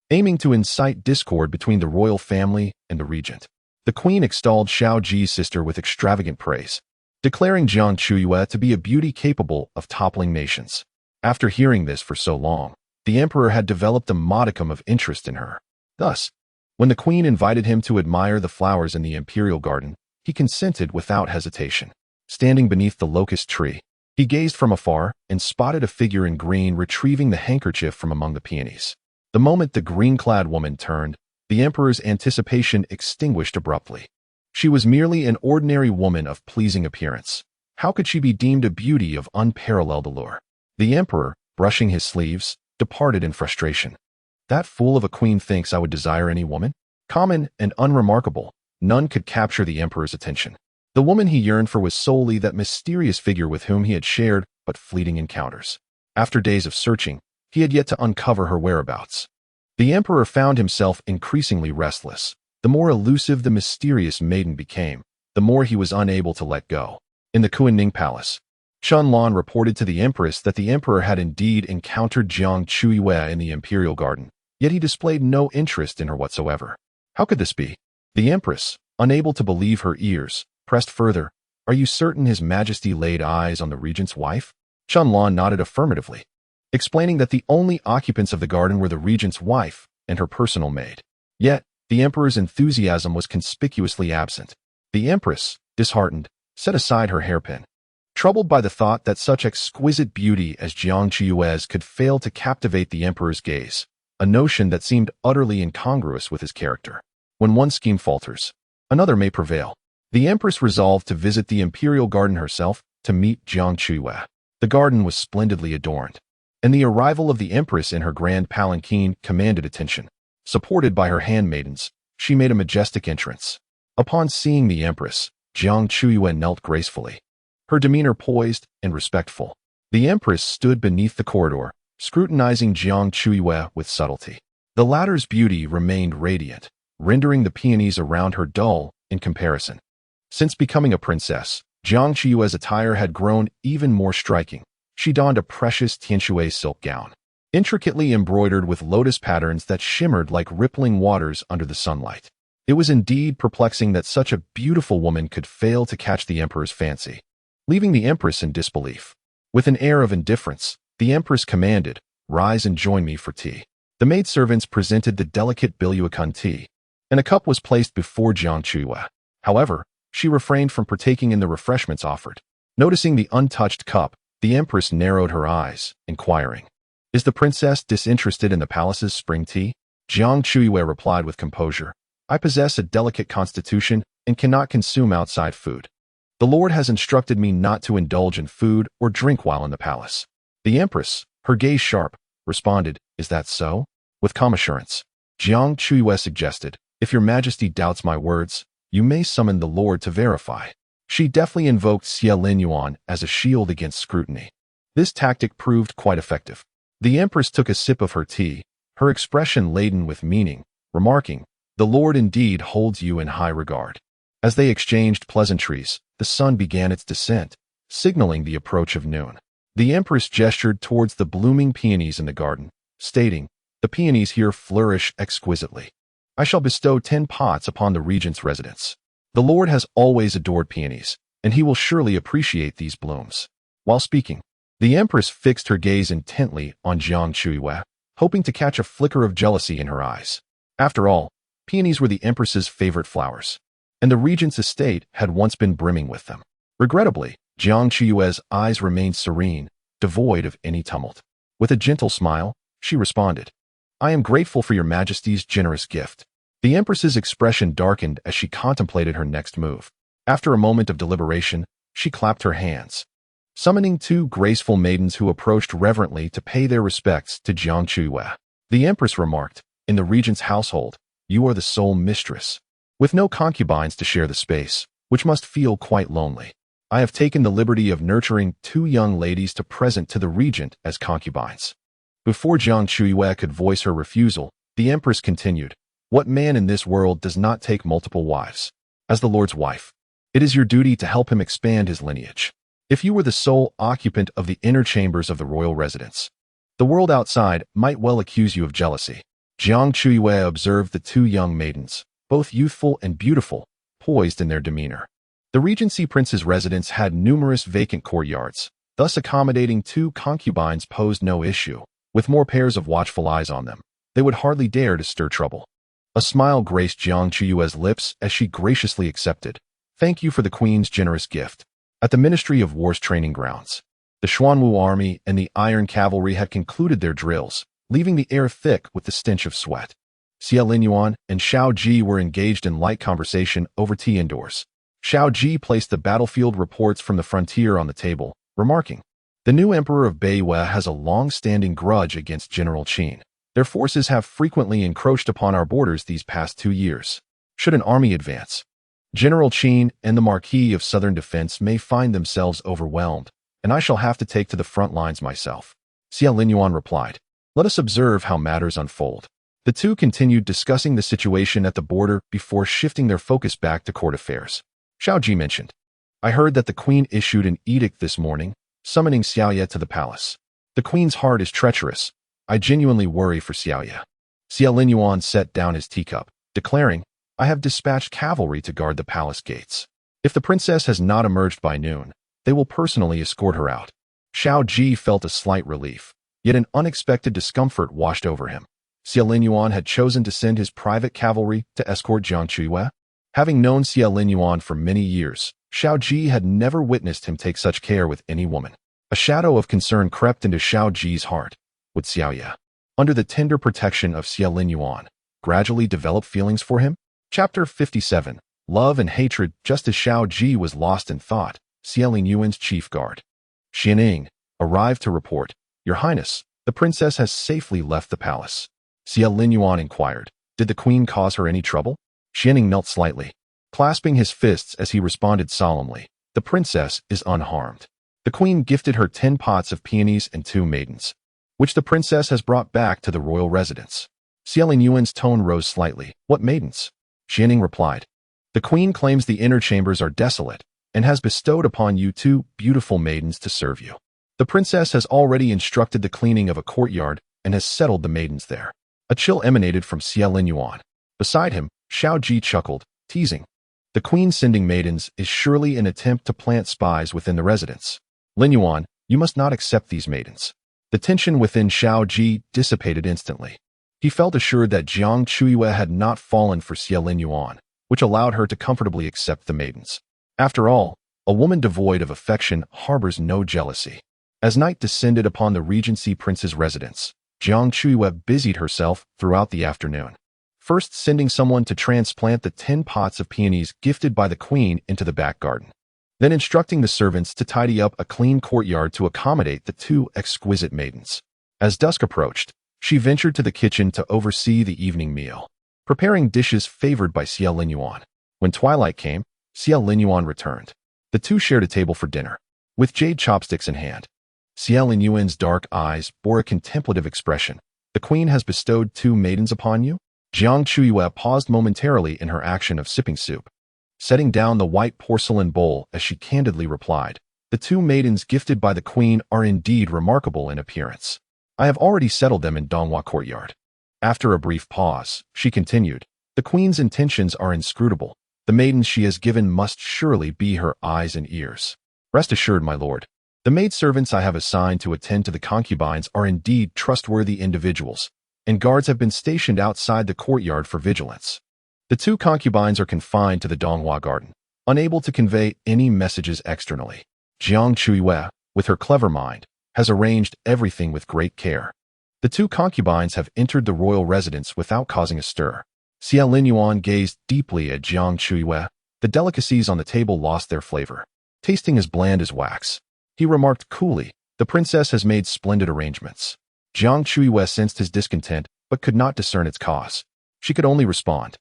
aiming to incite discord between the royal family and the regent. The queen extolled Xiao Ji's sister with extravagant praise, declaring Jiang Chuyue to be a beauty capable of toppling nations. After hearing this for so long, the emperor had developed a modicum of interest in her. Thus, when the queen invited him to admire the flowers in the imperial garden, he consented without hesitation. Standing beneath the locust tree, he gazed from afar and spotted a figure in green retrieving the handkerchief from among the peonies. The moment the green-clad woman turned, the emperor's anticipation extinguished abruptly. She was merely an ordinary woman of pleasing appearance. How could she be deemed a beauty of unparalleled allure? The emperor, brushing his sleeves, departed in frustration. That fool of a queen thinks I would desire any woman? Common and unremarkable, none could capture the emperor's attention. The woman he yearned for was solely that mysterious figure with whom he had shared but fleeting encounters. After days of searching, he had yet to uncover her whereabouts. The emperor found himself increasingly restless. The more elusive the mysterious maiden became, the more he was unable to let go. In the Kuanning Palace, Chunlan reported to the empress that the emperor had indeed encountered Jiang Chuyue in the imperial garden, yet he displayed no interest in her whatsoever. How could this be? The empress, unable to believe her ears, pressed further. "Are you certain His Majesty laid eyes on the regent's wife?" Chunlan nodded affirmatively, explaining that the only occupants of the garden were the regent's wife and her personal maid. Yet, the emperor's enthusiasm was conspicuously absent. The empress, disheartened, set aside her hairpin, troubled by the thought that such exquisite beauty as Jiang Chuyue's could fail to captivate the emperor's gaze, a notion that seemed utterly incongruous with his character. When one scheme falters, another may prevail. The empress resolved to visit the imperial garden herself to meet Jiang Chuyue. The garden was splendidly adorned, and the arrival of the empress in her grand palanquin commanded attention. Supported by her handmaidens, she made a majestic entrance. Upon seeing the empress, Jiang Chuyue knelt gracefully, her demeanor poised and respectful. The empress stood beneath the corridor, scrutinizing Jiang Chuyue with subtlety. The latter's beauty remained radiant, rendering the peonies around her dull in comparison. Since becoming a princess, Jiang Chuyue's attire had grown even more striking. She donned a precious Tianxue silk gown, intricately embroidered with lotus patterns that shimmered like rippling waters under the sunlight. It was indeed perplexing that such a beautiful woman could fail to catch the emperor's fancy, leaving the empress in disbelief. With an air of indifference, the empress commanded, "Rise and join me for tea." The maidservants presented the delicate Biluakan tea, and a cup was placed before Jiang Chuyue. However, she refrained from partaking in the refreshments offered. Noticing the untouched cup, the empress narrowed her eyes, inquiring, "Is the princess disinterested in the palace's spring tea?" Jiang Chuyue replied with composure, "I possess a delicate constitution and cannot consume outside food. The Lord has instructed me not to indulge in food or drink while in the palace." The empress, her gaze sharp, responded, "Is that so?" With calm assurance, Jiang Chuyue suggested, "If your majesty doubts my words, you may summon the Lord to verify." She deftly invoked Xie Linyuan as a shield against scrutiny. This tactic proved quite effective. The empress took a sip of her tea, her expression laden with meaning, remarking, "The Lord indeed holds you in high regard." As they exchanged pleasantries, the sun began its descent, signaling the approach of noon. The empress gestured towards the blooming peonies in the garden, stating, "The peonies here flourish exquisitely. I shall bestow 10 pots upon the regent's residence. The Lord has always adored peonies, and he will surely appreciate these blooms." While speaking, the empress fixed her gaze intently on Jiang Chuyue, hoping to catch a flicker of jealousy in her eyes. After all, peonies were the empress's favorite flowers, and the regent's estate had once been brimming with them. Regrettably, Jiang Chuyue's eyes remained serene, devoid of any tumult. With a gentle smile, she responded, "I am grateful for your majesty's generous gift." The empress's expression darkened as she contemplated her next move. After a moment of deliberation, she clapped her hands, summoning 2 graceful maidens who approached reverently to pay their respects to Jiang Chuyue. The empress remarked, "In the regent's household, you are the sole mistress, with no concubines to share the space, which must feel quite lonely. I have taken the liberty of nurturing 2 young ladies to present to the regent as concubines." Before Jiang Chuyue could voice her refusal, the empress continued, "What man in this world does not take multiple wives? As the Lord's wife, it is your duty to help him expand his lineage. If you were the sole occupant of the inner chambers of the royal residence, the world outside might well accuse you of jealousy." Jiang Chuyue observed the 2 young maidens, both youthful and beautiful, poised in their demeanor. The Regency Prince's residence had numerous vacant courtyards, thus accommodating 2 concubines posed no issue. With more pairs of watchful eyes on them, they would hardly dare to stir trouble. A smile graced Jiang Chuyue's lips as she graciously accepted, "Thank you for the Queen's generous gift." At the Ministry of War's training grounds, the Xuanwu army and the Iron Cavalry had concluded their drills, leaving the air thick with the stench of sweat. Xie Linyuan and Xiao Ji were engaged in light conversation over tea indoors. Xiao Ji placed the battlefield reports from the frontier on the table, remarking, "The new emperor of Beiwei has a long-standing grudge against General Qin. Their forces have frequently encroached upon our borders these past 2 years. Should an army advance, General Qin and the Marquis of Southern Defense may find themselves overwhelmed, and I shall have to take to the front lines myself." Xie Linyuan replied, "Let us observe how matters unfold." The 2 continued discussing the situation at the border before shifting their focus back to court affairs. Xiao Ji mentioned, "I heard that the Queen issued an edict this morning, summoning Xiaoye to the palace. The Queen's heart is treacherous. I genuinely worry for Xiaoye." Xie Linyuan set down his teacup, declaring, "I have dispatched cavalry to guard the palace gates. If the princess has not emerged by noon, they will personally escort her out." Xiao Ji felt a slight relief, yet an unexpected discomfort washed over him. Xie Linyuan had chosen to send his private cavalry to escort Jiang Chuyue. Having known Xie Linyuan for many years, Xiao Ji had never witnessed him take such care with any woman. A shadow of concern crept into Xiao Ji's heart. Would Xiaoye, under the tender protection of Xie Linyuan, gradually develop feelings for him? Chapter 57. Love and Hatred. Just as Xiao Ji was lost in thought, Xie Linyuan's chief guard, Xianing, arrived to report, "Your Highness, the princess has safely left the palace." Xie Linyuan inquired, "Did the Queen cause her any trouble?" Xianing knelt slightly, clasping his fists as he responded solemnly, "The princess is unharmed. The Queen gifted her 10 pots of peonies and 2 maidens, which the princess has brought back to the royal residence." Xie Linyuan's tone rose slightly. "What maidens?" Xianing replied, "The Queen claims the inner chambers are desolate and has bestowed upon you 2 beautiful maidens to serve you. The princess has already instructed the cleaning of a courtyard and has settled the maidens there." A chill emanated from Xie Linyuan. Beside him, Xiao Ji chuckled, teasing, "The Queen sending maidens is surely an attempt to plant spies within the residence. Linyuan, you must not accept these maidens." The tension within Xiao Ji dissipated instantly. He felt assured that Jiang Chuyue had not fallen for Xie Linyuan, which allowed her to comfortably accept the maidens. After all, a woman devoid of affection harbors no jealousy. As night descended upon the Regency Prince's residence, Jiang Chuyue busied herself throughout the afternoon, first sending someone to transplant the 10 pots of peonies gifted by the Queen into the back garden, then instructing the servants to tidy up a clean courtyard to accommodate the 2 exquisite maidens. As dusk approached, She ventured to the kitchen to oversee the evening meal, preparing dishes favored by Xiao Linyuan. When twilight came, Xiao Linyuan returned. The two shared a table for dinner, with jade chopsticks in hand. Xiao Linyuan's dark eyes bore a contemplative expression. The queen has bestowed 2 maidens upon you? Jiang Chuyue paused momentarily in her action of sipping soup, setting down the white porcelain bowl as she candidly replied, "The 2 maidens gifted by the queen are indeed remarkable in appearance. I have already settled them in Donghua courtyard." After a brief pause, she continued, "The queen's intentions are inscrutable. The maidens she has given must surely be her eyes and ears. Rest assured, my lord, the maidservants I have assigned to attend to the concubines are indeed trustworthy individuals, and guards have been stationed outside the courtyard for vigilance. The 2 concubines are confined to the Donghua garden, unable to convey any messages externally. Jiang Chuyue, with her clever mind, has arranged everything with great care. The 2 concubines have entered the royal residence without causing a stir." Xiao Linyuan gazed deeply at Jiang Chuyue. The delicacies on the table lost their flavor, tasting as bland as wax. He remarked coolly, "The princess has made splendid arrangements." Jiang Chuyue sensed his discontent, but could not discern its cause. She could only respond,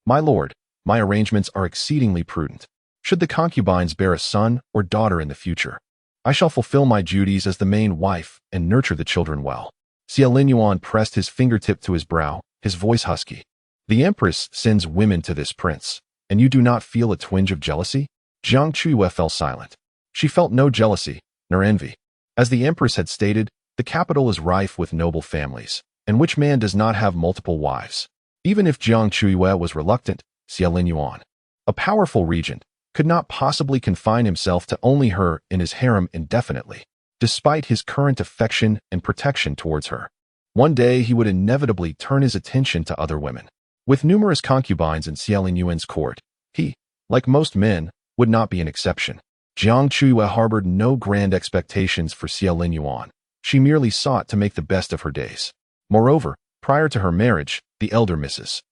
"My lord, my arrangements are exceedingly prudent. Should the concubines bear a son or daughter in the future, I shall fulfill my duties as the main wife and nurture the children well." Xiao Linyuan pressed his fingertip to his brow, his voice husky. "The empress sends women to this prince, and you do not feel a twinge of jealousy?" Jiang Chuyue fell silent. She felt no jealousy, nor envy. As the empress had stated, the capital is rife with noble families, and which man does not have multiple wives? Even if Jiang Chuyue was reluctant, Xiao Linyuan, a powerful regent, could not possibly confine himself to only her in his harem indefinitely, despite his current affection and protection towards her. One day he would inevitably turn his attention to other women. With numerous concubines in Xiao Linyuan's court, he, like most men, would not be an exception. Jiang Chuyue harbored no grand expectations for Xiao Linyuan. She merely sought to make the best of her days. Moreover, prior to her marriage, the elder Mrs.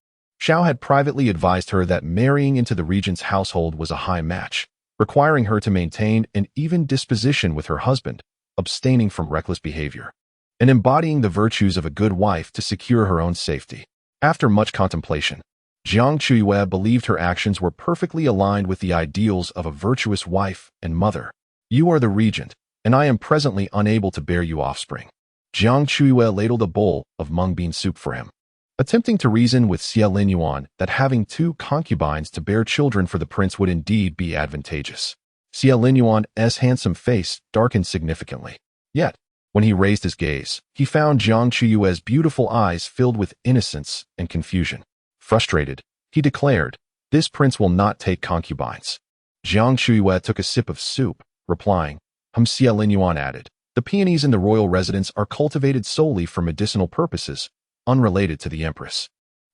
Xiao had privately advised her that marrying into the regent's household was a high match, requiring her to maintain an even disposition with her husband, abstaining from reckless behavior, and embodying the virtues of a good wife to secure her own safety. After much contemplation, Jiang Chuyue believed her actions were perfectly aligned with the ideals of a virtuous wife and mother. "You are the regent, and I am presently unable to bear you offspring." Jiang Chuyue ladled a bowl of mung bean soup for him, attempting to reason with Xiao Linyuan that having 2 concubines to bear children for the prince would indeed be advantageous. Xiao Linyuan's handsome face darkened significantly. Yet, when he raised his gaze, he found Jiang Chuyue's beautiful eyes filled with innocence and confusion. Frustrated, he declared, "This prince will not take concubines." Jiang Chuyue took a sip of soup, replying, Xiao Linyuan added, "The peonies in the royal residence are cultivated solely for medicinal purposes, unrelated to the empress."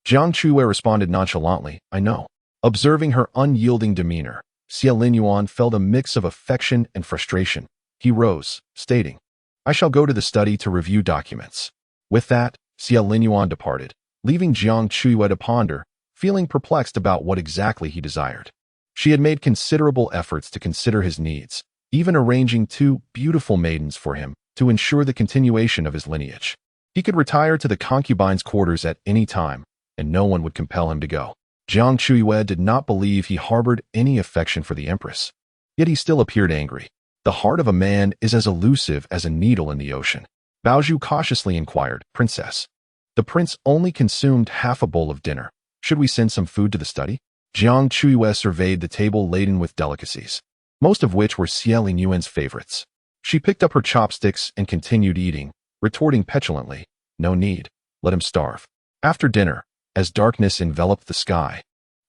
Jiang Chuyue responded nonchalantly, "I know." Observing her unyielding demeanor, Xiao Linyuan felt a mix of affection and frustration. He rose, stating, "I shall go to the study to review documents." With that, Xiao Linyuan departed, leaving Jiang Chuyue to ponder, feeling perplexed about what exactly he desired. She had made considerable efforts to consider his needs, even arranging 2 beautiful maidens for him to ensure the continuation of his lineage. He could retire to the concubine's quarters at any time, and no one would compel him to go. Jiang Chuyue did not believe he harbored any affection for the empress, yet he still appeared angry. The heart of a man is as elusive as a needle in the ocean. Baozhu cautiously inquired, "Princess, the prince only consumed half a bowl of dinner. Should we send some food to the study?" Jiang Chuyue surveyed the table laden with delicacies, most of which were Xiao Linyuan's favorites. She picked up her chopsticks and continued eating, retorting petulantly, "No need, let him starve." After dinner, as darkness enveloped the sky,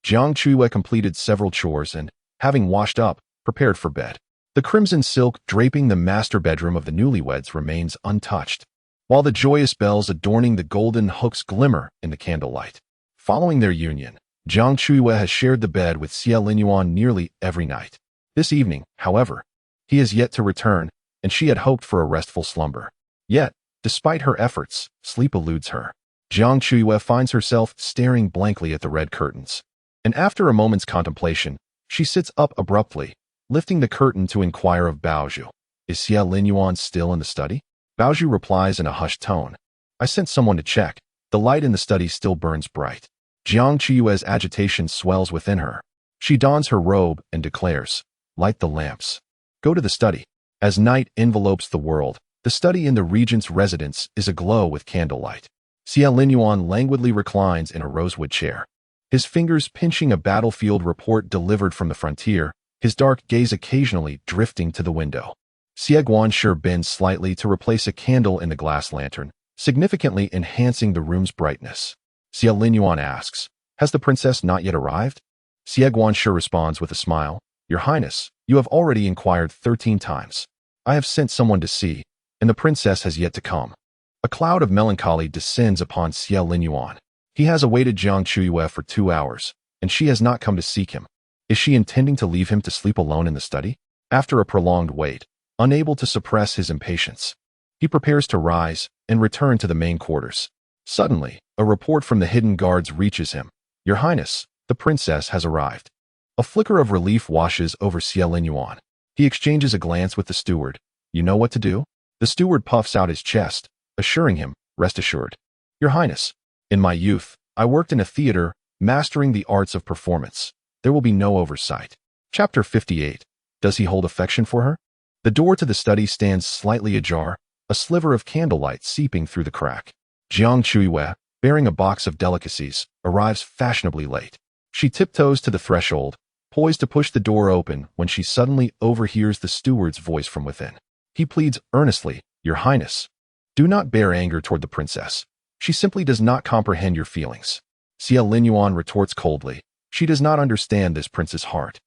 Jiang Chuyue completed several chores and, having washed up, prepared for bed. The crimson silk draping the master bedroom of the newlyweds remains untouched, while the joyous bells adorning the golden hooks glimmer in the candlelight. Following their union, Jiang Chuyue has shared the bed with Xiao Linyuan nearly every night. This evening, however, he has yet to return, and she had hoped for a restful slumber. Yet, despite her efforts, sleep eludes her. Jiang Chuyue finds herself staring blankly at the red curtains, and after a moment's contemplation, she sits up abruptly, lifting the curtain to inquire of Baozhu, "Is Xiao Linyuan still in the study?" Baozhu replies in a hushed tone, I sent someone to check. The light in the study still burns bright. Jiang Chuyue's agitation swells within her. She dons her robe and declares, "Light the lamps. Go to the study." As night envelopes the world, the study in the Regent's residence is aglow with candlelight. Xiao Linyuan languidly reclines in a rosewood chair. His fingers pinching a battlefield report delivered from the frontier, his dark gaze occasionally drifting to the window. Xie Guanshi bends slightly to replace a candle in the glass lantern, significantly enhancing the room's brightness. Xiao Linyuan asks, "Has the princess not yet arrived?" Xie Guanshi responds with a smile, "Your Highness, you have already inquired 13 times. I have sent someone to see, and the princess has yet to come." A cloud of melancholy descends upon Xiao Linyuan. He has awaited Jiang Chuyue for 2 hours, and she has not come to seek him. Is she intending to leave him to sleep alone in the study? After a prolonged wait, unable to suppress his impatience, he prepares to rise and return to the main quarters. Suddenly, a report from the hidden guards reaches him. "Your Highness, the princess has arrived." A flicker of relief washes over Xiao Linyuan. He exchanges a glance with the steward. "You know what to do?" The steward puffs out his chest, assuring him, "Rest assured." "Your Highness, in my youth, I worked in a theater, mastering the arts of performance. There will be no oversight." Chapter 58. Does he hold affection for her? The door to the study stands slightly ajar, a sliver of candlelight seeping through the crack. Jiang Chuyue, bearing a box of delicacies, arrives fashionably late. She tiptoes to the threshold, poised to push the door open when she suddenly overhears the steward's voice from within. He pleads earnestly, "Your Highness, do not bear anger toward the princess. She simply does not comprehend your feelings." Xiao Linyuan retorts coldly, "She does not understand this prince's heart.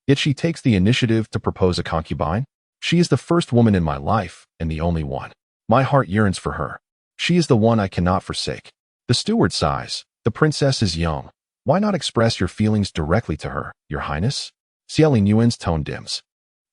Yet she takes the initiative to propose a concubine? She is the first woman in my life, and the only one. My heart yearns for her. She is the one I cannot forsake." The steward sighs, "The princess is young. Why not express your feelings directly to her, Your Highness?" Xiao Linyuan's tone dims.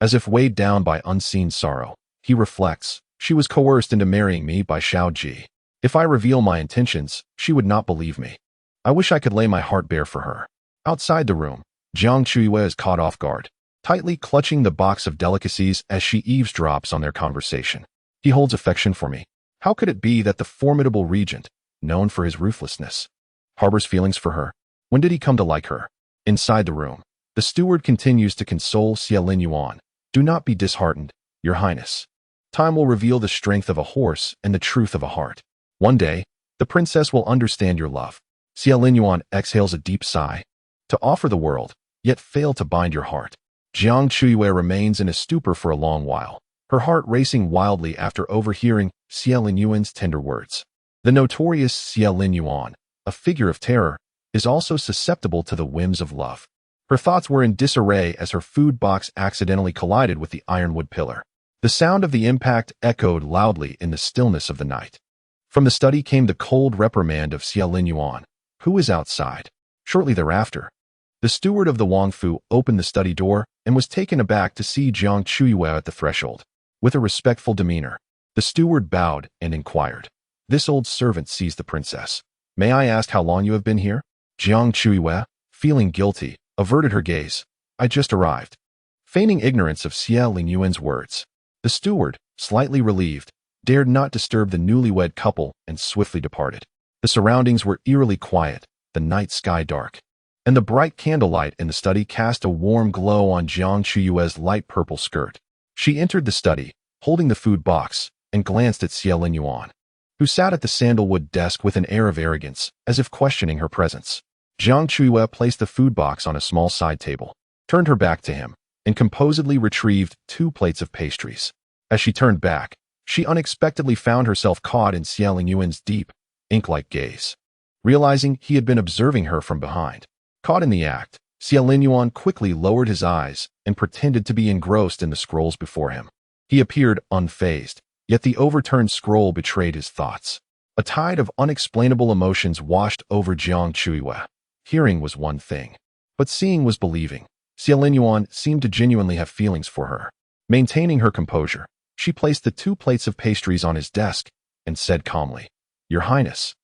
As if weighed down by unseen sorrow, he reflects, "She was coerced into marrying me by Xiao Ji. If I reveal my intentions, she would not believe me. I wish I could lay my heart bare for her." Outside the room, Jiang Chuyue is caught off guard, tightly clutching the box of delicacies as she eavesdrops on their conversation. "He holds affection for me. How could it be that the formidable regent, known for his ruthlessness, harbors feelings for her? When did he come to like her?" Inside the room, the steward continues to console Xiao Linyuan. "Do not be disheartened, Your Highness. Time will reveal the strength of a horse and the truth of a heart. One day, the princess will understand your love." Xiao Linyuan exhales a deep sigh. To offer the world, yet fail to bind your heart. Jiang Chuyue remains in a stupor for a long while, her heart racing wildly after overhearing Xiao Linyuan's tender words. The notorious Xiao Linyuan, a figure of terror, is also susceptible to the whims of love. Her thoughts were in disarray as her food box accidentally collided with the ironwood pillar. The sound of the impact echoed loudly in the stillness of the night. From the study came the cold reprimand of Xiao Linyuan. "Who is outside?" Shortly thereafter, the steward of the Wang Fu opened the study door and was taken aback to see Jiang Chuyue at the threshold. With a respectful demeanor, the steward bowed and inquired, "This old servant sees the princess. May I ask how long you have been here?" Jiang Chuyue, feeling guilty, averted her gaze. "I just arrived." Feigning ignorance of Xiao Linyuan's words, the steward, slightly relieved, dared not disturb the newlywed couple and swiftly departed. The surroundings were eerily quiet, the night sky dark, and the bright candlelight in the study cast a warm glow on Jiang Chuyue's light purple skirt. She entered the study, holding the food box, and glanced at Xiao Linyuan, who sat at the sandalwood desk with an air of arrogance, as if questioning her presence. Jiang Chuyue placed the food box on a small side table, turned her back to him, and composedly retrieved 2 plates of pastries. As she turned back, she unexpectedly found herself caught in Xiao Linyuan's deep, ink-like gaze. Realizing he had been observing her from behind, caught in the act, Xiao Linyuan quickly lowered his eyes and pretended to be engrossed in the scrolls before him. He appeared unfazed, yet the overturned scroll betrayed his thoughts. A tide of unexplainable emotions washed over Jiang Chuyue. Hearing was one thing, but seeing was believing. Xiao Linyuan seemed to genuinely have feelings for her. Maintaining her composure, she placed the 2 plates of pastries on his desk and said calmly, "Your Highness,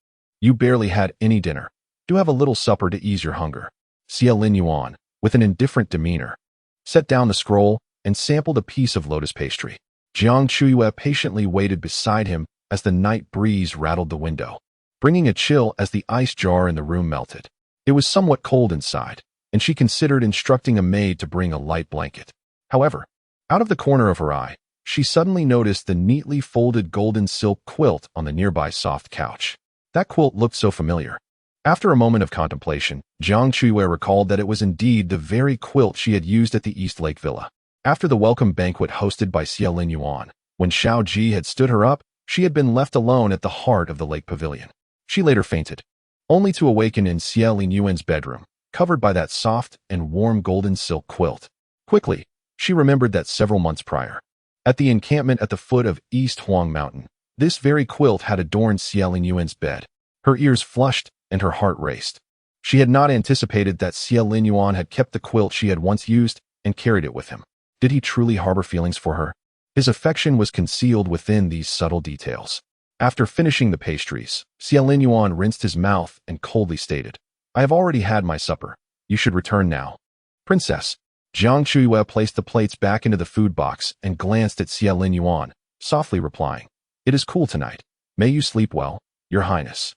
you barely had any dinner. Do have a little supper to ease your hunger." Xiao Linyuan, with an indifferent demeanor, set down the scroll and sampled a piece of lotus pastry. Jiang Chuyue patiently waited beside him as the night breeze rattled the window, bringing a chill as the ice jar in the room melted. It was somewhat cold inside, and she considered instructing a maid to bring a light blanket. However, out of the corner of her eye, she suddenly noticed the neatly folded golden silk quilt on the nearby soft couch. That quilt looked so familiar. After a moment of contemplation, Jiang Chuyue recalled that it was indeed the very quilt she had used at the East Lake Villa. After the welcome banquet hosted by Xiao Ji, when Xiao Ji had stood her up, she had been left alone at the heart of the lake pavilion. She later fainted, only to awaken in Xiao Ji's bedroom, covered by that soft and warm golden silk quilt. Quickly, she remembered that several months prior, at the encampment at the foot of East Huang Mountain, this very quilt had adorned Xiao Ji's bed. Her ears flushed and her heart raced. She had not anticipated that Xiao Yuan had kept the quilt she had once used and carried it with him. Did he truly harbor feelings for her? His affection was concealed within these subtle details. After finishing the pastries, Xiao Yuan rinsed his mouth and coldly stated, "I have already had my supper. You should return now." "Princess." Jiang Chuyue placed the plates back into the food box and glanced at Xiao Yuan, softly replying, "It is cool tonight. May you sleep well, Your Highness.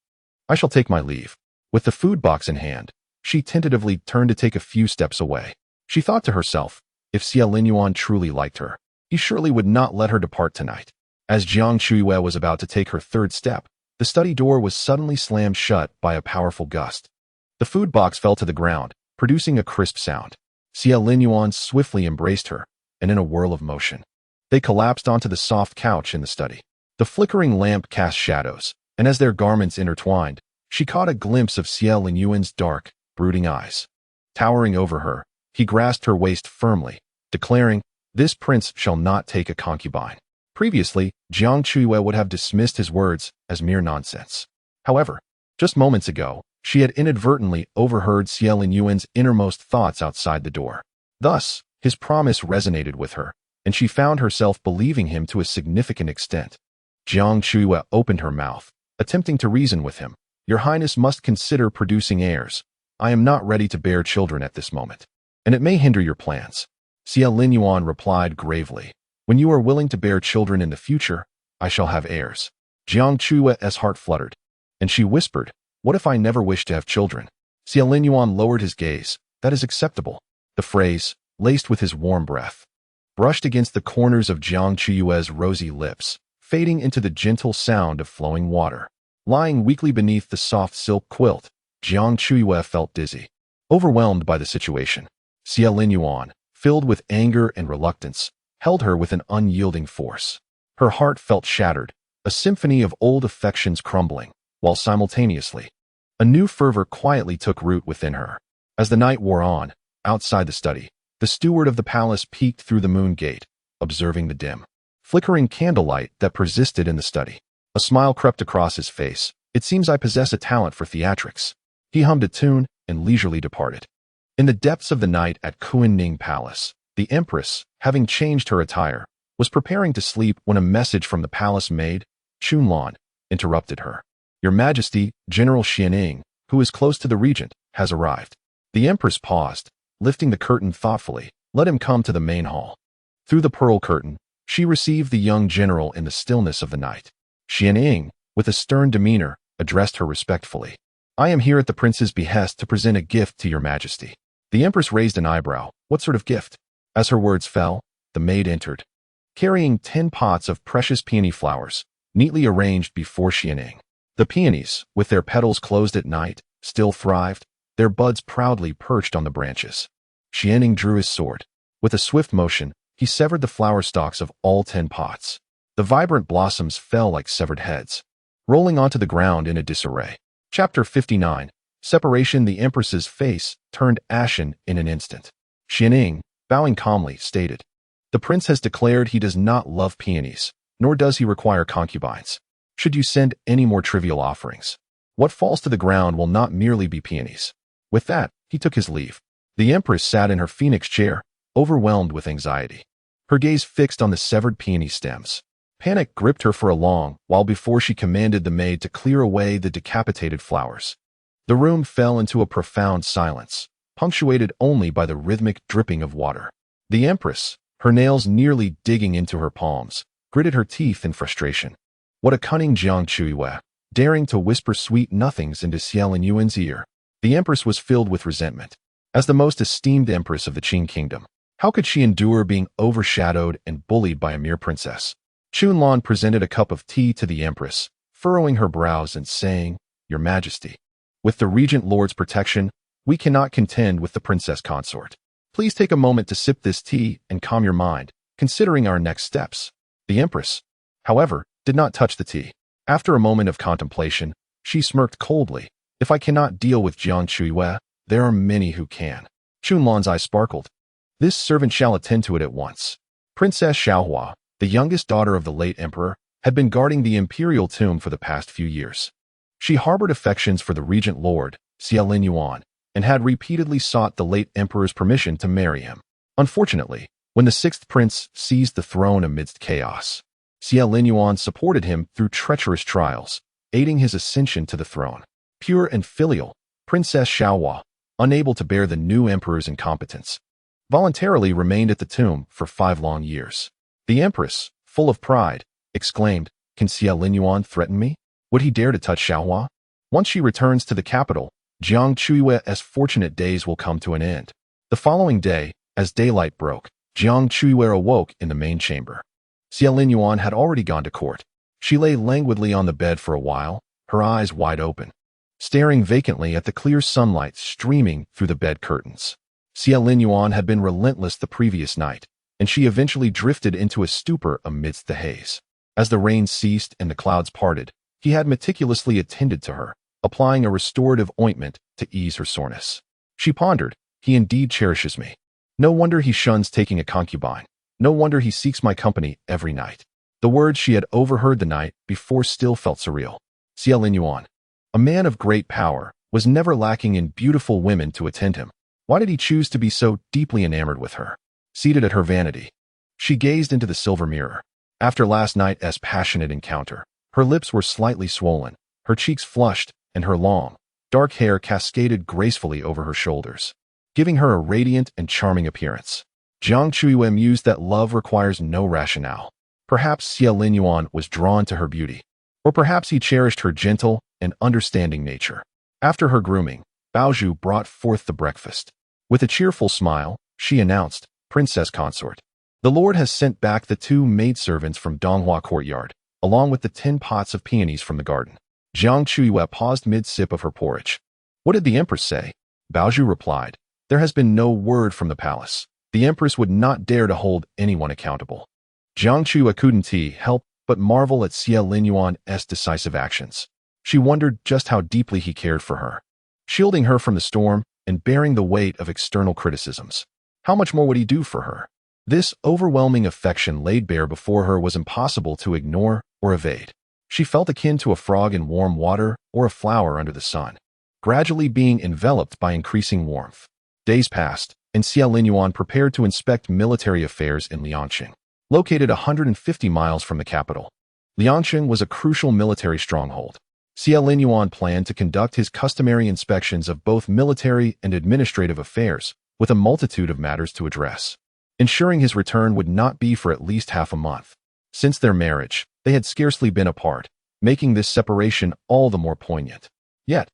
I shall take my leave." With the food box in hand, she tentatively turned to take a few steps away. She thought to herself, if Xiao Yuan truly liked her, he surely would not let her depart tonight. As Jiang Chuyue was about to take her third step, the study door was suddenly slammed shut by a powerful gust. The food box fell to the ground, producing a crisp sound. Xiao Yuan swiftly embraced her, and in a whirl of motion, they collapsed onto the soft couch in the study. The flickering lamp cast shadows, and as their garments intertwined, she caught a glimpse of Xiao Yuan's dark, brooding eyes. Towering over her, he grasped her waist firmly, declaring, "This prince shall not take a concubine." Previously, Jiang Chuyue would have dismissed his words as mere nonsense. However, just moments ago, she had inadvertently overheard Xiao Yuan's innermost thoughts outside the door. Thus, his promise resonated with her, and she found herself believing him to a significant extent. Jiang Chuyue opened her mouth, attempting to reason with him. "Your Highness must consider producing heirs. I am not ready to bear children at this moment, and it may hinder your plans." Xiao Yuan replied gravely, "When you are willing to bear children in the future, I shall have heirs." Jiang Chuyue's heart fluttered, and she whispered, "What if I never wish to have children?" Xiao Yuan lowered his gaze. "That is acceptable." The phrase, laced with his warm breath, brushed against the corners of Jiang Chuyue's rosy lips, fading into the gentle sound of flowing water. Lying weakly beneath the soft silk quilt, Jiang Chuyue felt dizzy, overwhelmed by the situation. Xiao Yuan, filled with anger and reluctance, held her with an unyielding force. Her heart felt shattered, a symphony of old affections crumbling, while simultaneously, a new fervor quietly took root within her. As the night wore on, outside the study, the steward of the palace peeked through the moon gate, observing the dim, flickering candlelight that persisted in the study. A smile crept across his face. "It seems I possess a talent for theatrics." He hummed a tune and leisurely departed. In the depths of the night at Kunning Palace, the Empress, having changed her attire, was preparing to sleep when a message from the palace maid, Chunlan, interrupted her. "Your Majesty, General Xianing, who is close to the Regent, has arrived." The Empress paused, lifting the curtain thoughtfully. "Let him come to the main hall." Through the pearl curtain, she received the young general in the stillness of the night. Xianing, with a stern demeanor, addressed her respectfully. "I am here at the prince's behest to present a gift to your Majesty." The Empress raised an eyebrow. "What sort of gift?" As her words fell, the maid entered, carrying 10 pots of precious peony flowers, neatly arranged before Xianing. The peonies, with their petals closed at night, still thrived, their buds proudly perched on the branches. Xianing drew his sword. With a swift motion, he severed the flower stalks of all 10 pots. The vibrant blossoms fell like severed heads, rolling onto the ground in a disarray. Chapter 59. Separation. The Empress's face turned ashen in an instant. Xianing, bowing calmly, stated, "The prince has declared he does not love peonies, nor does he require concubines. Should you send any more trivial offerings, what falls to the ground will not merely be peonies." With that, he took his leave. The Empress sat in her phoenix chair, overwhelmed with anxiety, her gaze fixed on the severed peony stems. Panic gripped her for a long while before she commanded the maid to clear away the decapitated flowers. The room fell into a profound silence, punctuated only by the rhythmic dripping of water. The Empress, her nails nearly digging into her palms, gritted her teeth in frustration. What a cunning Jiang Chuyue, daring to whisper sweet nothings into Xiao Yuan's ear. The empress was filled with resentment. As the most esteemed empress of the Qing kingdom, how could she endure being overshadowed and bullied by a mere princess? Chunlan presented a cup of tea to the empress, furrowing her brows and saying, "Your Majesty, with the regent lord's protection, we cannot contend with the princess consort. Please take a moment to sip this tea and calm your mind, considering our next steps." The empress, however, did not touch the tea. After a moment of contemplation, she smirked coldly. "If I cannot deal with Jiang Chuyue, there are many who can." Chunlan's eyes sparkled. "This servant shall attend to it at once." Princess Xiaohua, the youngest daughter of the late emperor, had been guarding the imperial tomb for the past few years. She harbored affections for the regent lord, Xiao Yuan, and had repeatedly sought the late emperor's permission to marry him. Unfortunately, when the sixth prince seized the throne amidst chaos, Xiao Yuan supported him through treacherous trials, aiding his ascension to the throne. Pure and filial, Princess Xiaohua, unable to bear the new emperor's incompetence, voluntarily remained at the tomb for 5 long years. The empress, full of pride, exclaimed, "Can Xiao Yuan threaten me? Would he dare to touch Xiaohua? Once she returns to the capital, Jiang Chuyue's fortunate days will come to an end." The following day, as daylight broke, Jiang Chuyue awoke in the main chamber. Xiao Yuan had already gone to court. She lay languidly on the bed for a while, her eyes wide open, staring vacantly at the clear sunlight streaming through the bed curtains. Xiao Yuan had been relentless the previous night, and she eventually drifted into a stupor amidst the haze. As the rain ceased and the clouds parted, he had meticulously attended to her, applying a restorative ointment to ease her soreness. She pondered, "He indeed cherishes me. No wonder he shuns taking a concubine. No wonder he seeks my company every night." The words she had overheard the night before still felt surreal. Xiao Yuan, a man of great power, was never lacking in beautiful women to attend him. Why did he choose to be so deeply enamored with her? Seated at her vanity, she gazed into the silver mirror. After last night's passionate encounter, her lips were slightly swollen, her cheeks flushed, and her long, dark hair cascaded gracefully over her shoulders, giving her a radiant and charming appearance. Jiang Chuyue mused that love requires no rationale. Perhaps Xiao Yuan was drawn to her beauty, or perhaps he cherished her gentle and understanding nature. After her grooming, Baozhu brought forth the breakfast. With a cheerful smile, she announced, "Princess consort, the lord has sent back the 2 maidservants from Donghua courtyard, along with the 10 pots of peonies from the garden." Jiang Chuyue paused mid-sip of her porridge. "What did the empress say?" Baozhu replied, "There has been no word from the palace. The empress would not dare to hold anyone accountable." Jiang Chuyue couldn't help but marvel at Xiao Yuan's decisive actions. She wondered just how deeply he cared for her, shielding her from the storm and bearing the weight of external criticisms. How much more would he do for her? This overwhelming affection laid bare before her was impossible to ignore or evade. She felt akin to a frog in warm water or a flower under the sun, gradually being enveloped by increasing warmth. Days passed, and Xiao Yuan prepared to inspect military affairs in Liangqing. Located 150 miles from the capital, Liangqing was a crucial military stronghold. Xiao Yuan planned to conduct his customary inspections of both military and administrative affairs, with a multitude of matters to address. Ensuring his return would not be for at least half a month. Since their marriage, they had scarcely been apart, making this separation all the more poignant. Yet,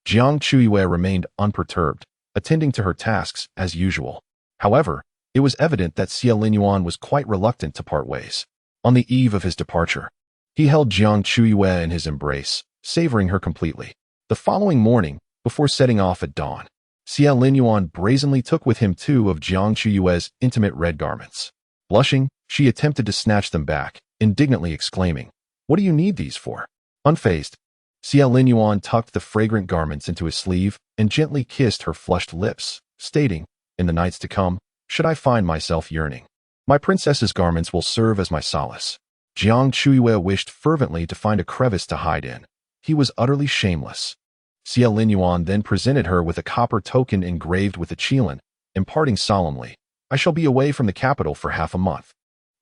Jiang Chuyue remained unperturbed, attending to her tasks as usual. However, it was evident that Xiao Yuan was quite reluctant to part ways. On the eve of his departure, he held Jiang Chuyue in his embrace, savoring her completely. The following morning, before setting off at dawn, Xiao Yuan brazenly took with him 2 of Jiang Chuyue's intimate red garments. Blushing, she attempted to snatch them back, indignantly exclaiming, "What do you need these for?" Unfazed, Xiao Yuan tucked the fragrant garments into his sleeve and gently kissed her flushed lips, stating, "In the nights to come, should I find myself yearning, my princess's garments will serve as my solace." Jiang Chuyue wished fervently to find a crevice to hide in. He was utterly shameless. Xiao Yuan then presented her with a copper token engraved with a qilin, imparting solemnly, "I shall be away from the capital for half a month,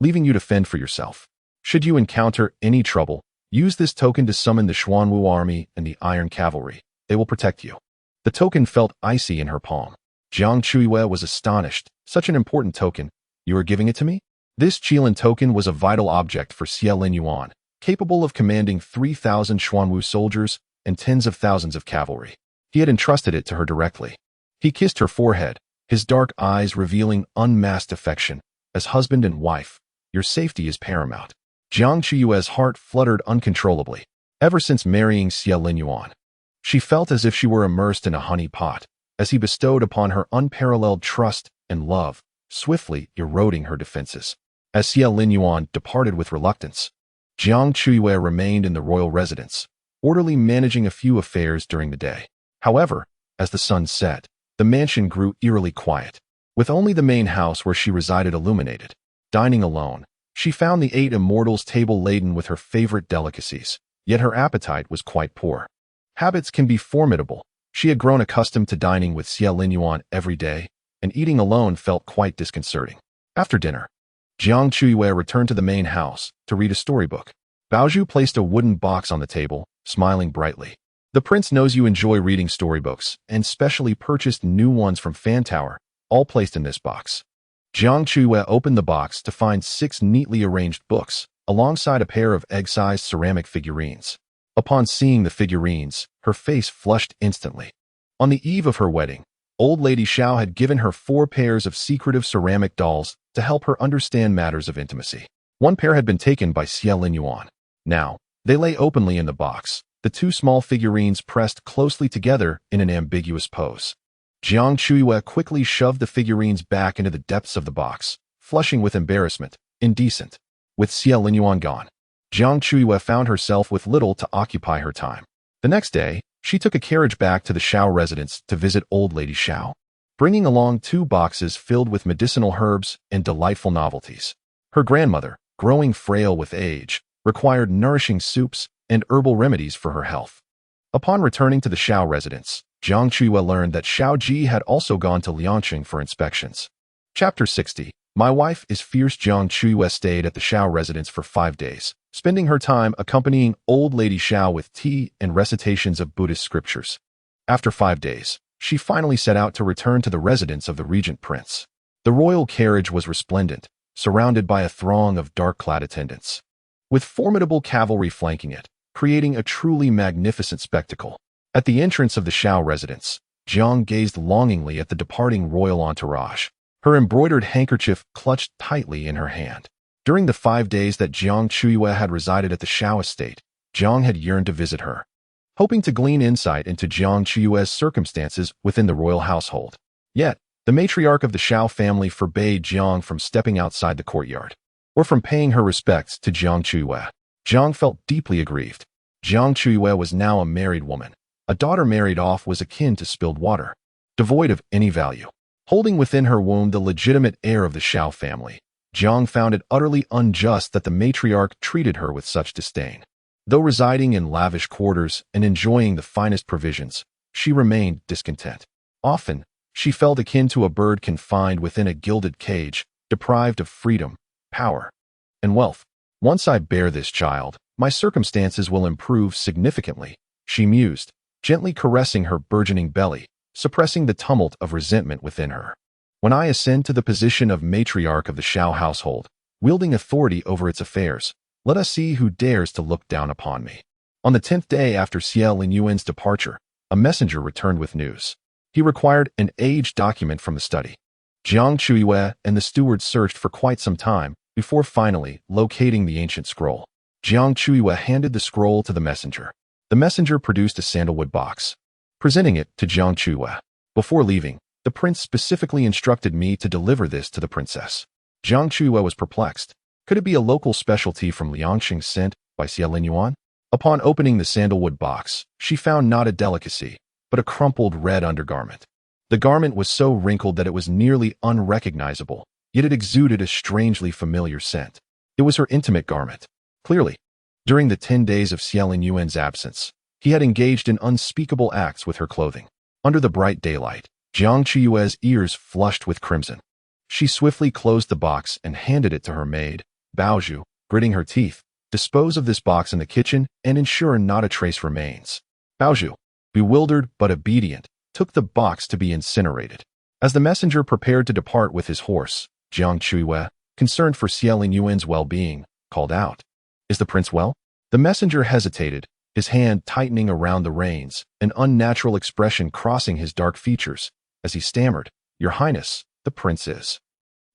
leaving you to fend for yourself. Should you encounter any trouble, use this token to summon the Xuanwu army and the Iron Cavalry. They will protect you." The token felt icy in her palm. Jiang Chuyue was astonished. "Such an important token. You are giving it to me?" This qilin token was a vital object for Xiao Yuan, capable of commanding 3,000 Xuanwu soldiers and tens of thousands of cavalry. He had entrusted it to her directly. He kissed her forehead, his dark eyes revealing unmasked affection. As husband and wife, your safety is paramount. Jiang Chuyue's heart fluttered uncontrollably. Ever since marrying Xie Linyuan, she felt as if she were immersed in a honey pot, as he bestowed upon her unparalleled trust and love, swiftly eroding her defenses. As Xie Linyuan departed with reluctance, Jiang Chuyue remained in the royal residence, orderly managing a few affairs during the day. However, as the sun set, the mansion grew eerily quiet, with only the main house where she resided illuminated. Dining alone, she found the 8 immortals' table laden with her favorite delicacies, yet her appetite was quite poor. Habits can be formidable. She had grown accustomed to dining with Xie Linyuan every day, and eating alone felt quite disconcerting. After dinner, Jiang Chuyue returned to the main house to read a storybook. Baozhu placed a wooden box on the table, smiling brightly. The prince knows you enjoy reading storybooks, and specially purchased new ones from Fan Tower, all placed in this box. Jiang Chuyue opened the box to find 6 neatly arranged books, alongside a pair of egg-sized ceramic figurines. Upon seeing the figurines, her face flushed instantly. On the eve of her wedding, old Lady Xiao had given her 4 pairs of secretive ceramic dolls to help her understand matters of intimacy. 1 pair had been taken by Xie Linyuan. Now, they lay openly in the box, the 2 small figurines pressed closely together in an ambiguous pose. Jiang Chuyue quickly shoved the figurines back into the depths of the box, flushing with embarrassment. Indecent. With Xie Linyuan gone, Jiang Chuyue found herself with little to occupy her time. The next day, she took a carriage back to the Xiao residence to visit old Lady Xiao, bringing along 2 boxes filled with medicinal herbs and delightful novelties. Her grandmother, growing frail with age, required nourishing soups and herbal remedies for her health. Upon returning to the Xiao residence, Jiang Chuyue learned that Xiao Ji had also gone to Liangqing for inspections. Chapter 60. My wife is fierce. Jiang Chuyue stayed at the Xiao residence for 5 days, spending her time accompanying old Lady Xiao with tea and recitations of Buddhist scriptures. After 5 days, she finally set out to return to the residence of the Regent Prince. The royal carriage was resplendent, surrounded by a throng of dark-clad attendants, with formidable cavalry flanking it, creating a truly magnificent spectacle. At the entrance of the Xiao residence, Jiang gazed longingly at the departing royal entourage, her embroidered handkerchief clutched tightly in her hand. During the 5 days that Jiang Chuyue had resided at the Xiao estate, Jiang had yearned to visit her, hoping to glean insight into Jiang Chuyue's circumstances within the royal household. Yet, the matriarch of the Xiao family forbade Jiang from stepping outside the courtyard, or from paying her respects to Jiang Chuyue. Jiang felt deeply aggrieved. Jiang Chuyue was now a married woman. A daughter married off was akin to spilled water, devoid of any value. Holding within her womb the legitimate heir of the Xiao family, Jiang found it utterly unjust that the matriarch treated her with such disdain. Though residing in lavish quarters and enjoying the finest provisions, she remained discontent. Often, she felt akin to a bird confined within a gilded cage, deprived of freedom, power, and wealth. Once I bear this child, my circumstances will improve significantly, she mused, gently caressing her burgeoning belly, suppressing the tumult of resentment within her. When I ascend to the position of matriarch of the Xiao household, wielding authority over its affairs, let us see who dares to look down upon me. On the 10th day after Xie Linyuan's departure, a messenger returned with news. He required an age document from the study. Jiang Chuyue and the steward searched for quite some time before finally locating the ancient scroll. Jiang Chuyue handed the scroll to the messenger. The messenger produced a sandalwood box, presenting it to Jiang Chuyue. Before leaving, the prince specifically instructed me to deliver this to the princess. Jiang Chuyue was perplexed. Could it be a local specialty from Liangqing sent by Xie Linyuan? Upon opening the sandalwood box, she found not a delicacy, but a crumpled red undergarment. The garment was so wrinkled that it was nearly unrecognizable, yet it exuded a strangely familiar scent. It was her intimate garment. Clearly, during the 10 days of Xie Linyuan's absence, he had engaged in unspeakable acts with her clothing. Under the bright daylight, Jiang Chuyue's ears flushed with crimson. She swiftly closed the box and handed it to her maid, Baozhu, gritting her teeth. Dispose of this box in the kitchen and ensure not a trace remains. Baozhu, bewildered but obedient, took the box to be incinerated. As the messenger prepared to depart with his horse, Jiang Chuyue, concerned for Xie Linyuan's well-being, called out, "Is the prince well?" The messenger hesitated, his hand tightening around the reins, an unnatural expression crossing his dark features, as he stammered, "Your Highness, the prince is.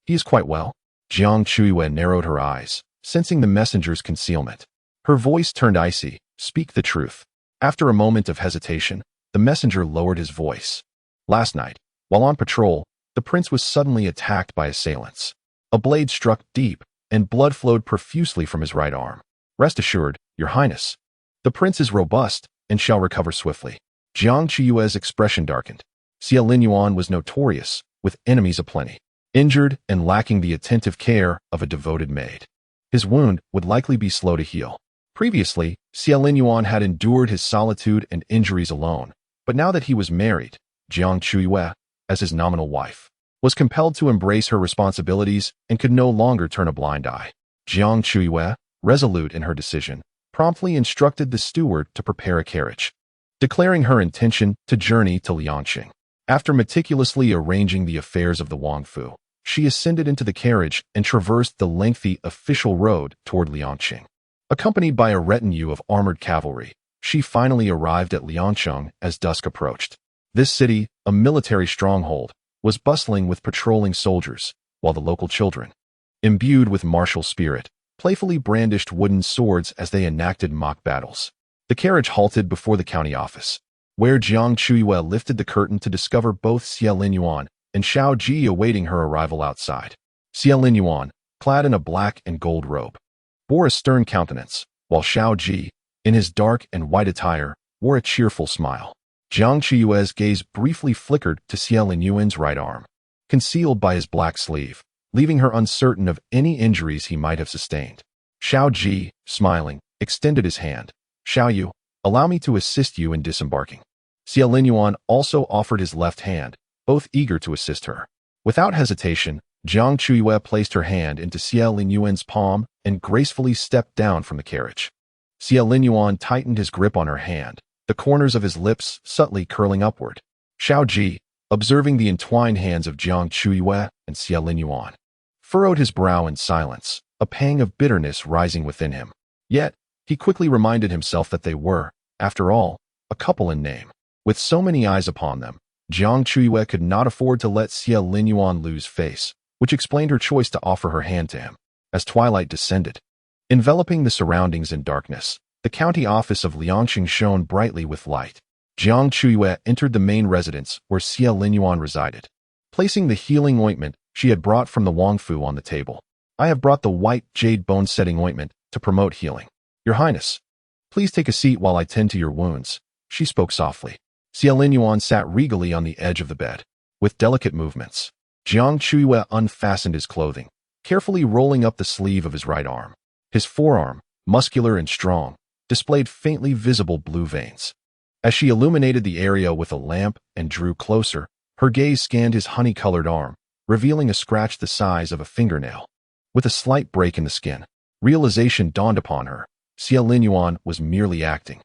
He is quite well." Jiang Chuyue narrowed her eyes, sensing the messenger's concealment. Her voice turned icy. "Speak the truth." After a moment of hesitation, the messenger lowered his voice. "Last night, while on patrol, the prince was suddenly attacked by assailants. A blade struck deep, and blood flowed profusely from his right arm. Rest assured, Your Highness, the prince is robust and shall recover swiftly." Jiang Chuyue's expression darkened. Xia Linyuan was notorious, with enemies aplenty, injured and lacking the attentive care of a devoted maid. His wound would likely be slow to heal. Previously, Xia Linyuan had endured his solitude and injuries alone, but now that he was married, Jiang Chuyue, as his nominal wife, was compelled to embrace her responsibilities and could no longer turn a blind eye. Jiang Chuyue, resolute in her decision, promptly instructed the steward to prepare a carriage, declaring her intention to journey to Liangqing. After meticulously arranging the affairs of the Wangfu, she ascended into the carriage and traversed the lengthy official road toward Liangqing. Accompanied by a retinue of armored cavalry, she finally arrived at Liangqing as dusk approached. This city, a military stronghold, was bustling with patrolling soldiers, while the local children, imbued with martial spirit, playfully brandished wooden swords as they enacted mock battles. The carriage halted before the county office, where Jiang Chuyue lifted the curtain to discover both Xia Linyuan and Xiao Ji awaiting her arrival outside. Xia Linyuan, clad in a black and gold robe, bore a stern countenance, while Xiao Ji, in his dark and white attire, wore a cheerful smile. Jiang Chuyue's gaze briefly flickered to Xia Linyuan's right arm, concealed by his black sleeve, leaving her uncertain of any injuries he might have sustained. Xiao Ji, smiling, extended his hand. "Xiao Yu, allow me to assist you in disembarking." Xia Linyuan also offered his left hand, both eager to assist her. Without hesitation, Jiang Chuyue placed her hand into Xia Linyuan's palm and gracefully stepped down from the carriage. Xia Linyuan tightened his grip on her hand, the corners of his lips subtly curling upward. Xiao Ji, observing the entwined hands of Jiang Chuyue and Xia Linyuan, furrowed his brow in silence, a pang of bitterness rising within him. Yet, he quickly reminded himself that they were, after all, a couple in name. With so many eyes upon them, Jiang Chuyue could not afford to let Xia Linyuan lose face, which explained her choice to offer her hand to him. As twilight descended, enveloping the surroundings in darkness, the county office of Liangqing shone brightly with light. Jiang Chuyue entered the main residence where Xia Linyuan resided, placing the healing ointment she had brought from the Wangfu on the table. "I have brought the white jade bone-setting ointment to promote healing. Your Highness, please take a seat while I tend to your wounds," she spoke softly. Xia Linyuan sat regally on the edge of the bed. With delicate movements, Jiang Chuyue unfastened his clothing, carefully rolling up the sleeve of his right arm. His forearm, muscular and strong, displayed faintly visible blue veins. As she illuminated the area with a lamp and drew closer, her gaze scanned his honey-colored arm, revealing a scratch the size of a fingernail. With a slight break in the skin, realization dawned upon her. Xia Linyuan was merely acting.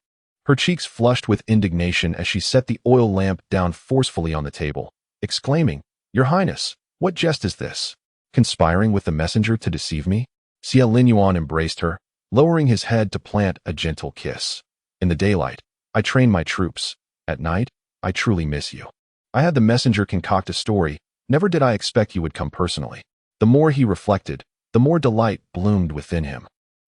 Her cheeks flushed with indignation as she set the oil lamp down forcefully on the table, exclaiming, "Your Highness, what jest is this? Conspiring with the messenger to deceive me?" Xia Linyuan embraced her, lowering his head to plant a gentle kiss. "In the daylight, I train my troops. At night, I truly miss you." I had the messenger concoct a story. Never did I expect you would come personally. The more he reflected, the more delight bloomed within him,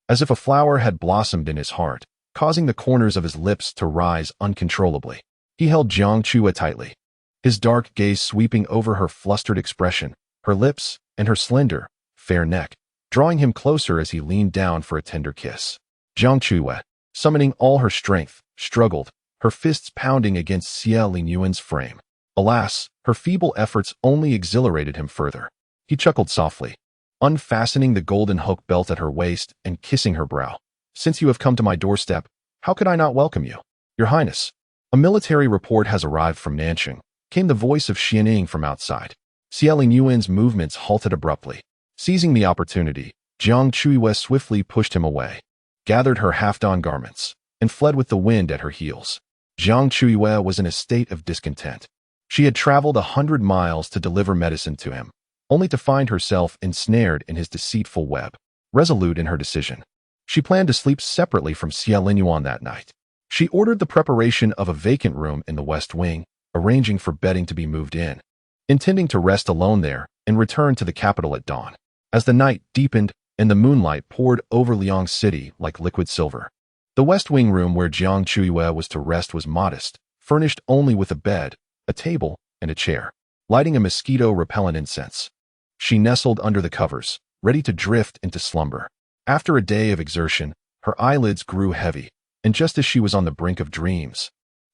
as if a flower had blossomed in his heart, causing the corners of his lips to rise uncontrollably. He held Jiang Chuyue tightly, his dark gaze sweeping over her flustered expression, her lips, and her slender, fair neck, drawing him closer as he leaned down for a tender kiss. Jiang Chuyue, summoning all her strength, struggled, her fists pounding against Xia Linyuan's frame. Alas, her feeble efforts only exhilarated him further. He chuckled softly, unfastening the golden hook belt at her waist and kissing her brow. "Since you have come to my doorstep, how could I not welcome you? Your Highness, a military report has arrived from Nanqing," came the voice of Xianing from outside. Xia Linyuan's movements halted abruptly. Seizing the opportunity, Jiang Chuyue swiftly pushed him away, gathered her half-donned garments, and fled with the wind at her heels. Jiang Chuyue was in a state of discontent. She had traveled 100 miles to deliver medicine to him, only to find herself ensnared in his deceitful web. Resolute in her decision, She planned to sleep separately from Xia Linyuan that night. She ordered the preparation of a vacant room in the west wing, arranging for bedding to be moved in, intending to rest alone there and return to the capital at dawn. As the night deepened and the moonlight poured over Liang City like liquid silver, the west wing room where Jiang Chuyue was to rest was modest, furnished only with a bed, a table, and a chair. Lighting a mosquito-repellent incense, she nestled under the covers, ready to drift into slumber. After a day of exertion, her eyelids grew heavy, and just as she was on the brink of dreams,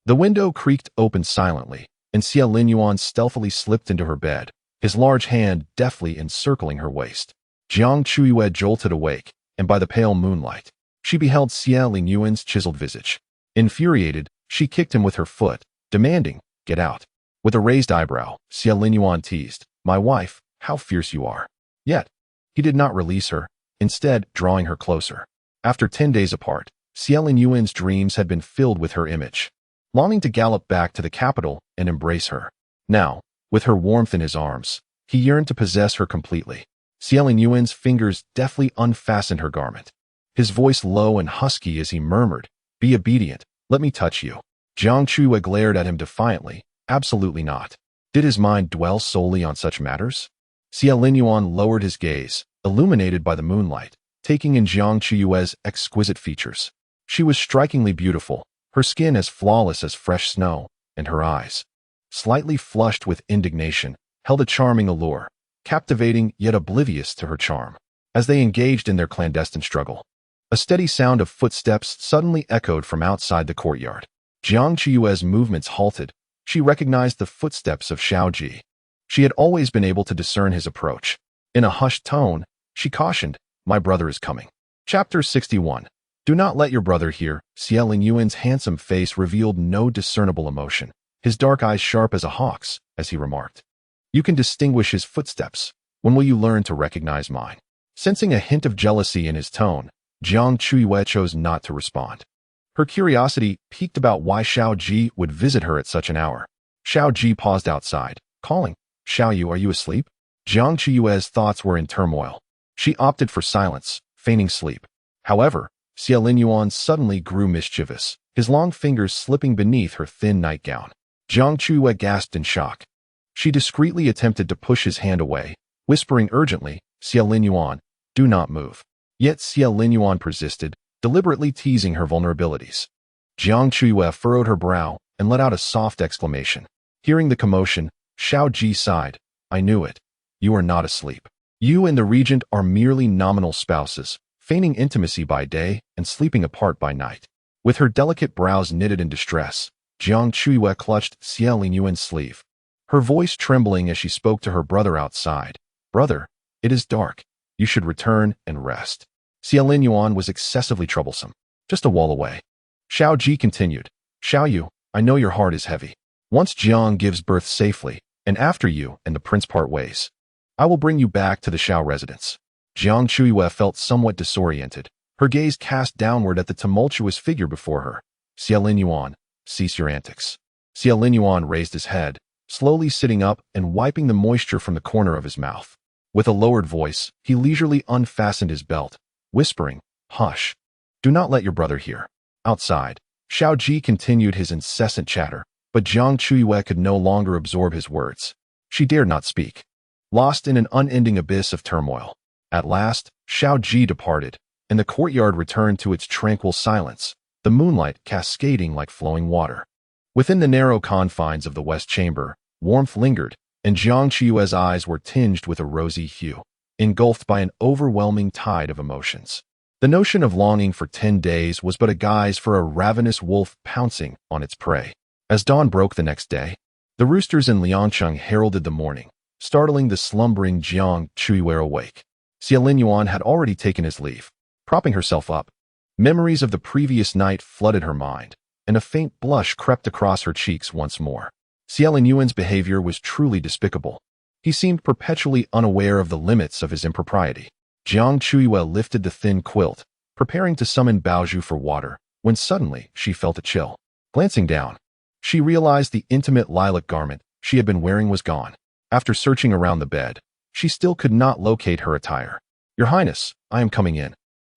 the window creaked open silently, and Xia Linyuan stealthily slipped into her bed, his large hand deftly encircling her waist. Jiang Chuyue jolted awake, and by the pale moonlight, she beheld Xia Linyuan's chiseled visage. Infuriated, she kicked him with her foot, demanding, "Get out." With a raised eyebrow, Xia Linyuan teased, "My wife, how fierce you are." Yet, he did not release her, instead drawing her closer. After 10 days apart, Xia Linyuan's dreams had been filled with her image, longing to gallop back to the capital and embrace her. Now, with her warmth in his arms, he yearned to possess her completely. Xia Linyuan's fingers deftly unfastened her garment, his voice low and husky as he murmured, "Be obedient, let me touch you." Jiang Chuyue glared at him defiantly. Absolutely not. Did his mind dwell solely on such matters? Xia Linyuan lowered his gaze, illuminated by the moonlight, taking in Jiang Chuyue's exquisite features. She was strikingly beautiful, her skin as flawless as fresh snow, and her eyes, slightly flushed with indignation, held a charming allure, captivating yet oblivious to her charm. As they engaged in their clandestine struggle, a steady sound of footsteps suddenly echoed from outside the courtyard. Jiang Chuyue's movements halted. She recognized the footsteps of Xiao Ji. She had always been able to discern his approach. In a hushed tone, she cautioned, "My brother is coming." Chapter 61. Do not let your brother hear. Xia Linyuan's handsome face revealed no discernible emotion, his dark eyes sharp as a hawk's, as he remarked, "You can distinguish his footsteps. When will you learn to recognize mine?" Sensing a hint of jealousy in his tone, Jiang Chuyue chose not to respond. Her curiosity piqued about why Xiao Ji would visit her at such an hour. Xiao Ji paused outside, calling, "Xiao Yu, are you asleep?" Jiang Chuyue's thoughts were in turmoil. She opted for silence, feigning sleep. However, Xia Linyuan suddenly grew mischievous, his long fingers slipping beneath her thin nightgown. Jiang Chuyue gasped in shock. She discreetly attempted to push his hand away, whispering urgently, "Xia Linyuan, do not move." Yet Xia Linyuan persisted, deliberately teasing her vulnerabilities. Jiang Chuyue furrowed her brow and let out a soft exclamation. Hearing the commotion, Xiao Ji sighed, "I knew it. You are not asleep. You and the Regent are merely nominal spouses, feigning intimacy by day and sleeping apart by night." With her delicate brows knitted in distress, Jiang Chuyue clutched Xia Linyuan's sleeve, her voice trembling as she spoke to her brother outside. "Brother, it is dark. You should return and rest." Xia Linyuan was excessively troublesome, just a wall away. Xiao Ji continued, "Xiao Yu, I know your heart is heavy. Once Jiang gives birth safely, and after you and the prince part ways, I will bring you back to the Xiao residence." Jiang Chuyue felt somewhat disoriented, her gaze cast downward at the tumultuous figure before her. "Xia Linyuan, cease your antics." Xia Linyuan raised his head, slowly sitting up and wiping the moisture from the corner of his mouth. With a lowered voice, he leisurely unfastened his belt, whispering, "Hush. Do not let your brother hear." Outside, Xiao Ji continued his incessant chatter, but Jiang Chuyue could no longer absorb his words. She dared not speak, lost in an unending abyss of turmoil. At last, Xiao Ji departed, and the courtyard returned to its tranquil silence, the moonlight cascading like flowing water. Within the narrow confines of the west chamber, warmth lingered, and Jiang Chuyue's eyes were tinged with a rosy hue, engulfed by an overwhelming tide of emotions. The notion of longing for 10 days was but a guise for a ravenous wolf pouncing on its prey. As dawn broke the next day, the roosters in Liangcheng heralded the morning, startling the slumbering Jiang Chuyue awake. Xia Linyuan had already taken his leave. Propping herself up, memories of the previous night flooded her mind, and a faint blush crept across her cheeks once more. Xia Linyuan's behavior was truly despicable. He seemed perpetually unaware of the limits of his impropriety. Jiang Chuyue lifted the thin quilt, preparing to summon Baozhu for water, when suddenly she felt a chill. Glancing down, she realized the intimate lilac garment she had been wearing was gone. After searching around the bed, she still could not locate her attire. "Your Highness, I am coming in."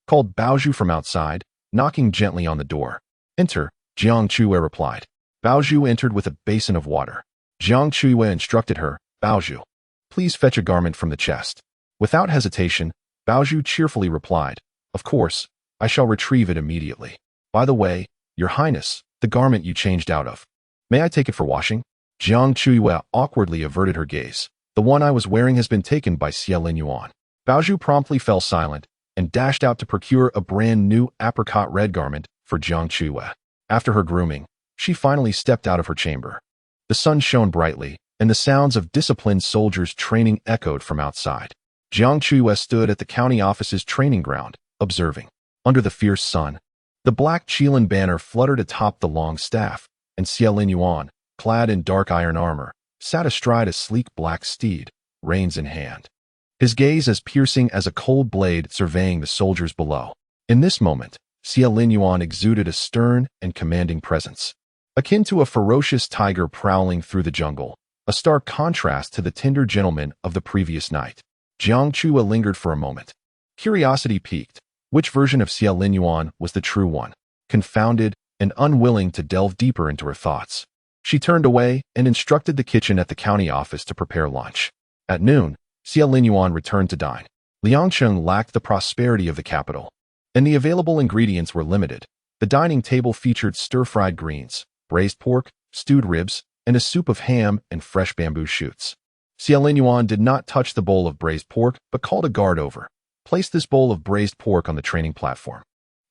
called Baozhu from outside, knocking gently on the door. Enter, Jiang Chuyue replied. Baozhu entered with a basin of water. Jiang Chuyue instructed her, Baozhu, please fetch a garment from the chest. Without hesitation, Baozhu cheerfully replied, of course, I shall retrieve it immediately. By the way, Your Highness, the garment you changed out of. May I take it for washing? Jiang Chuyue awkwardly averted her gaze. The one I was wearing has been taken by Xiao Yuan. Baozhu promptly fell silent and dashed out to procure a brand new apricot red garment for Jiang Chuyue. After her grooming, she finally stepped out of her chamber. The sun shone brightly, and the sounds of disciplined soldiers training echoed from outside. Jiang Chuyue stood at the county office's training ground, observing. Under the fierce sun, the black Qilin banner fluttered atop the long staff, and Xiao Yuan, clad in dark iron armor, sat astride a sleek black steed, reins in hand. His gaze as piercing as a cold blade surveying the soldiers below. In this moment, Xiao Yuan exuded a stern and commanding presence, akin to a ferocious tiger prowling through the jungle, a stark contrast to the tender gentleman of the previous night. Jiang Chuyue lingered for a moment. Curiosity piqued. Which version of Xiao Yuan was the true one? Confounded and unwilling to delve deeper into her thoughts, she turned away and instructed the kitchen at the county office to prepare lunch. At noon, Xiao Yuan returned to dine. Liangcheng lacked the prosperity of the capital, and the available ingredients were limited. The dining table featured stir-fried greens, braised pork, stewed ribs, and a soup of ham and fresh bamboo shoots. Xiao Yuan did not touch the bowl of braised pork, but called a guard over. Place this bowl of braised pork on the training platform.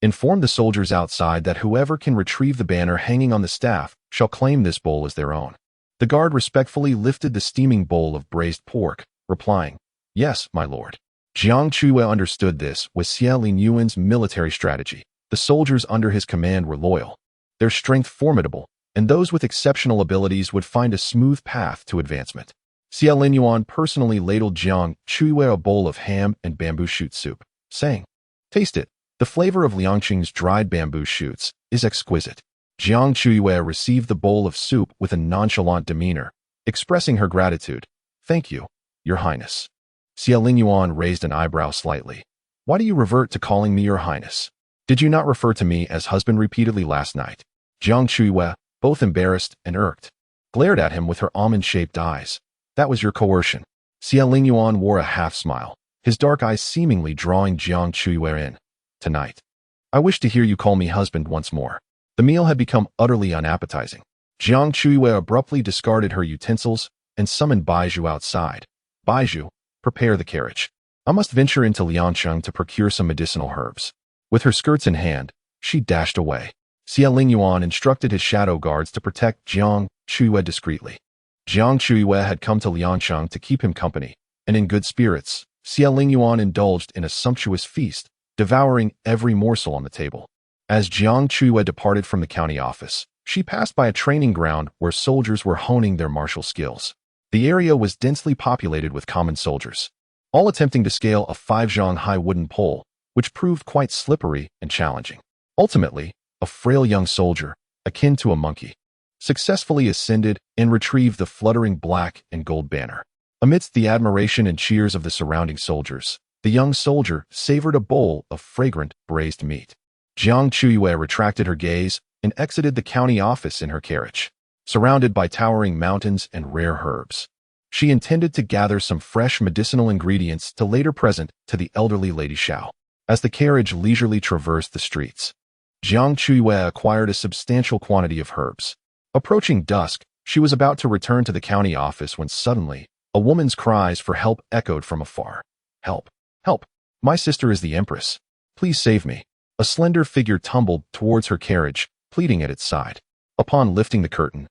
Inform the soldiers outside that whoever can retrieve the banner hanging on the staff shall claim this bowl as their own. The guard respectfully lifted the steaming bowl of braised pork, replying, Yes, my lord. Jiang Chuyue understood this was Xiao Yuan's military strategy. The soldiers under his command were loyal, their strength formidable, and those with exceptional abilities would find a smooth path to advancement. Xiao Yuan personally ladled Jiang Chuyue a bowl of ham and bamboo shoot soup, saying, Taste it. The flavor of Liangcheng's dried bamboo shoots is exquisite. Jiang Chuyue received the bowl of soup with a nonchalant demeanor, expressing her gratitude. Thank you, Your Highness. Xiao Yuan raised an eyebrow slightly. Why do you revert to calling me Your Highness? Did you not refer to me as husband repeatedly last night? Jiang Chuyue, both embarrassed and irked, glared at him with her almond-shaped eyes. That was your coercion. Xiao Yuan wore a half-smile, his dark eyes seemingly drawing Jiang Chuyue in. Tonight, I wish to hear you call me husband once more. The meal had become utterly unappetizing. Jiang Chuyue abruptly discarded her utensils and summoned Baizhu outside. Baizhu, prepare the carriage. I must venture into Liangcheng to procure some medicinal herbs. With her skirts in hand, she dashed away. Xiao Yuan instructed his shadow guards to protect Jiang Chuyue discreetly. Jiang Chuyue had come to Liangcheng to keep him company, and in good spirits, Xiao Yuan indulged in a sumptuous feast, devouring every morsel on the table. As Jiang Chuyue departed from the county office, she passed by a training ground where soldiers were honing their martial skills. The area was densely populated with common soldiers, all attempting to scale a 5-zhang-high wooden pole, which proved quite slippery and challenging. Ultimately, a frail young soldier, akin to a monkey, successfully ascended and retrieved the fluttering black and gold banner. Amidst the admiration and cheers of the surrounding soldiers, the young soldier savored a bowl of fragrant braised meat. Jiang Chuyue retracted her gaze and exited the county office in her carriage, surrounded by towering mountains and rare herbs. She intended to gather some fresh medicinal ingredients to later present to the elderly Lady Xiao. As the carriage leisurely traversed the streets, Jiang Chuyue acquired a substantial quantity of herbs. Approaching dusk, she was about to return to the county office when suddenly, a woman's cries for help echoed from afar. Help! Help! My sister is the Empress. Please save me. A slender figure tumbled towards her carriage, pleading at its side. Upon lifting the curtain,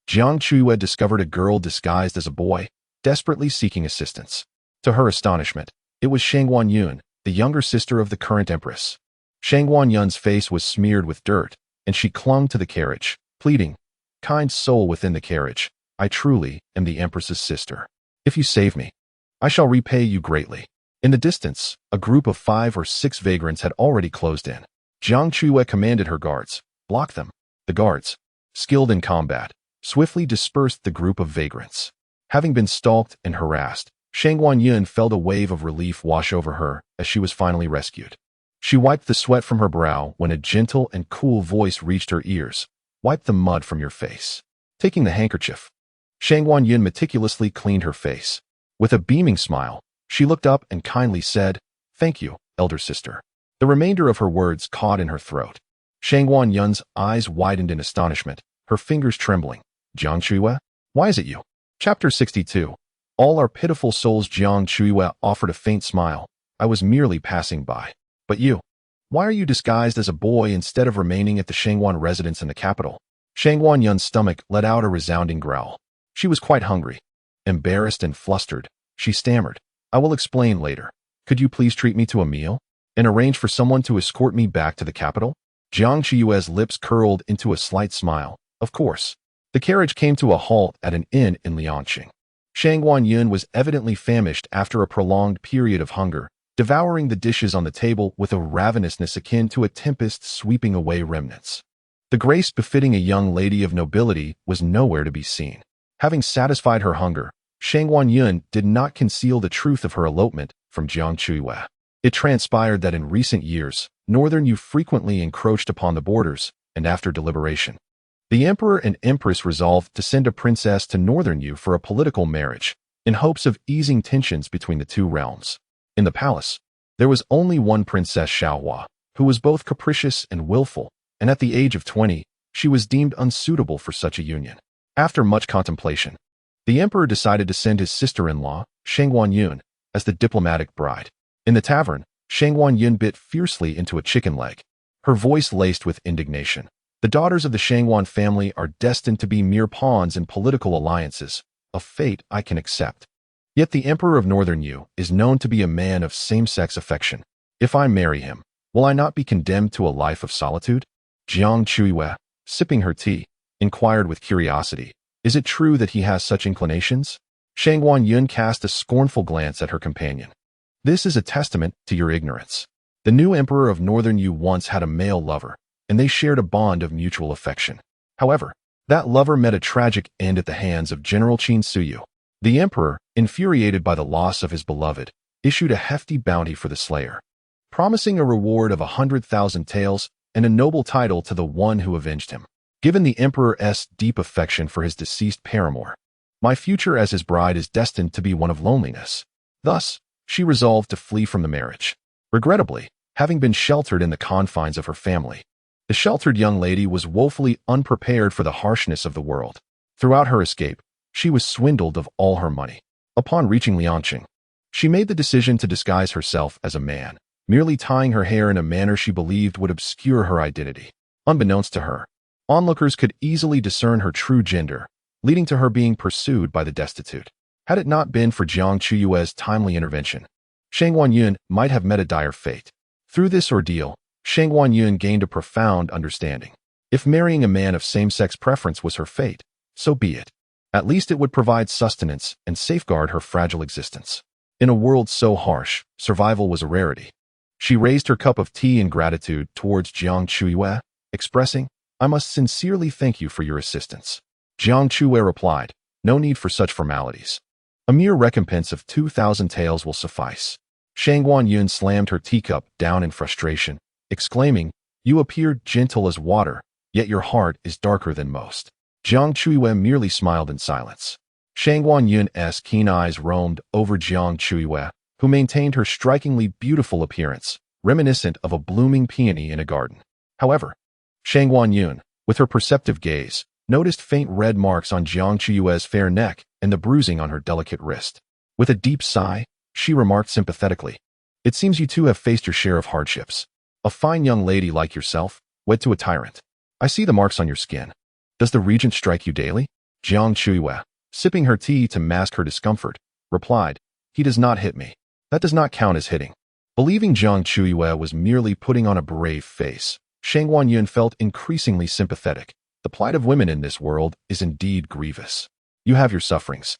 Jiang Chuyue discovered a girl disguised as a boy, desperately seeking assistance. To her astonishment, it was Shangguan Yun, the younger sister of the current Empress. Shangguan Yun's face was smeared with dirt, and she clung to the carriage, pleading, Kind soul within the carriage, I truly am the Empress's sister. If you save me, I shall repay you greatly. In the distance, a group of 5 or 6 vagrants had already closed in. Jiang Chuyue commanded her guards, block them. The guards, skilled in combat, swiftly dispersed the group of vagrants. Having been stalked and harassed, Shangguan Yun felt a wave of relief wash over her as she was finally rescued. She wiped the sweat from her brow when a gentle and cool voice reached her ears. "Wipe the mud from your face." Taking the handkerchief, Shangguan Yun meticulously cleaned her face. With a beaming smile, she looked up and kindly said, "Thank you, elder sister." The remainder of her words caught in her throat. Shangguan Yun's eyes widened in astonishment, her fingers trembling. "Jiang Chuyue? Why is it you?" Chapter 62. All our pitiful souls. Jiang Chuyue offered a faint smile. "I was merely passing by. But you? Why are you disguised as a boy instead of remaining at the Shangguan residence in the capital?" Shangguan Yun's stomach let out a resounding growl. She was quite hungry. Embarrassed and flustered, she stammered, "I will explain later. Could you please treat me to a meal and arrange for someone to escort me back to the capital?" Jiang Chuyue's lips curled into a slight smile. "Of course." The carriage came to a halt at an inn in Liangqing. Shangguan Yun was evidently famished after a prolonged period of hunger, devouring the dishes on the table with a ravenousness akin to a tempest sweeping away remnants. The grace befitting a young lady of nobility was nowhere to be seen. Having satisfied her hunger, Shangguan Yun did not conceal the truth of her elopement from Jiang Chuyue. It transpired that in recent years, Northern Yu frequently encroached upon the borders, and after deliberation, the emperor and empress resolved to send a princess to Northern Yu for a political marriage, in hopes of easing tensions between the two realms. In the palace, there was only one Princess Xiao Ji, who was both capricious and willful, and at the age of 20, she was deemed unsuitable for such a union. After much contemplation, the emperor decided to send his sister-in-law, Shangguan Yun, as the diplomatic bride. In the tavern, Shangguan Yun bit fiercely into a chicken leg, her voice laced with indignation. "The daughters of the Shangguan family are destined to be mere pawns in political alliances, a fate I can accept. Yet the emperor of Northern Yu is known to be a man of same-sex affection. If I marry him, will I not be condemned to a life of solitude?" Jiang Chuyue, sipping her tea, inquired with curiosity, "Is it true that he has such inclinations?" Shangguan Yun cast a scornful glance at her companion. "This is a testament to your ignorance. The new emperor of Northern Yu once had a male lover, and they shared a bond of mutual affection. However, that lover met a tragic end at the hands of General Qin Suyu. The emperor, infuriated by the loss of his beloved, issued a hefty bounty for the slayer, promising a reward of 100,000 taels and a noble title to the one who avenged him. Given the emperor's deep affection for his deceased paramour, my future as his bride is destined to be one of loneliness. Thus, she resolved to flee from the marriage. Regrettably, having been sheltered in the confines of her family, the sheltered young lady was woefully unprepared for the harshness of the world. Throughout her escape, she was swindled of all her money. Upon reaching Liangqing, she made the decision to disguise herself as a man, merely tying her hair in a manner she believed would obscure her identity. Unbeknownst to her, onlookers could easily discern her true gender, leading to her being pursued by the destitute. Had it not been for Jiang Chuyue's timely intervention, Shangguan Yun might have met a dire fate. Through this ordeal, Shangguan Yun gained a profound understanding. If marrying a man of same-sex preference was her fate, so be it. At least it would provide sustenance and safeguard her fragile existence. In a world so harsh, survival was a rarity. She raised her cup of tea in gratitude towards Jiang Chuyue, expressing, "I must sincerely thank you for your assistance." Jiang Chuyue replied, "No need for such formalities. A mere recompense of 2,000 taels will suffice." Shangguan Yun slammed her teacup down in frustration, exclaiming, "You appear gentle as water, yet your heart is darker than most." Jiang Chuyue merely smiled in silence. Shangguan Yun's keen eyes roamed over Jiang Chuyue, who maintained her strikingly beautiful appearance, reminiscent of a blooming peony in a garden. However, Shangguan Yun, with her perceptive gaze, noticed faint red marks on Jiang Chuyue's fair neck and the bruising on her delicate wrist. With a deep sigh, she remarked sympathetically, "It seems you two have faced your share of hardships. A fine young lady like yourself, wed to a tyrant. I see the marks on your skin. Does the Regent strike you daily?" Jiang Chuyue, sipping her tea to mask her discomfort, replied, "He does not hit me. That does not count as hitting." Believing Jiang Chuyue was merely putting on a brave face, Shangguan Yun felt increasingly sympathetic. The plight of women in this world is indeed grievous. You have your sufferings,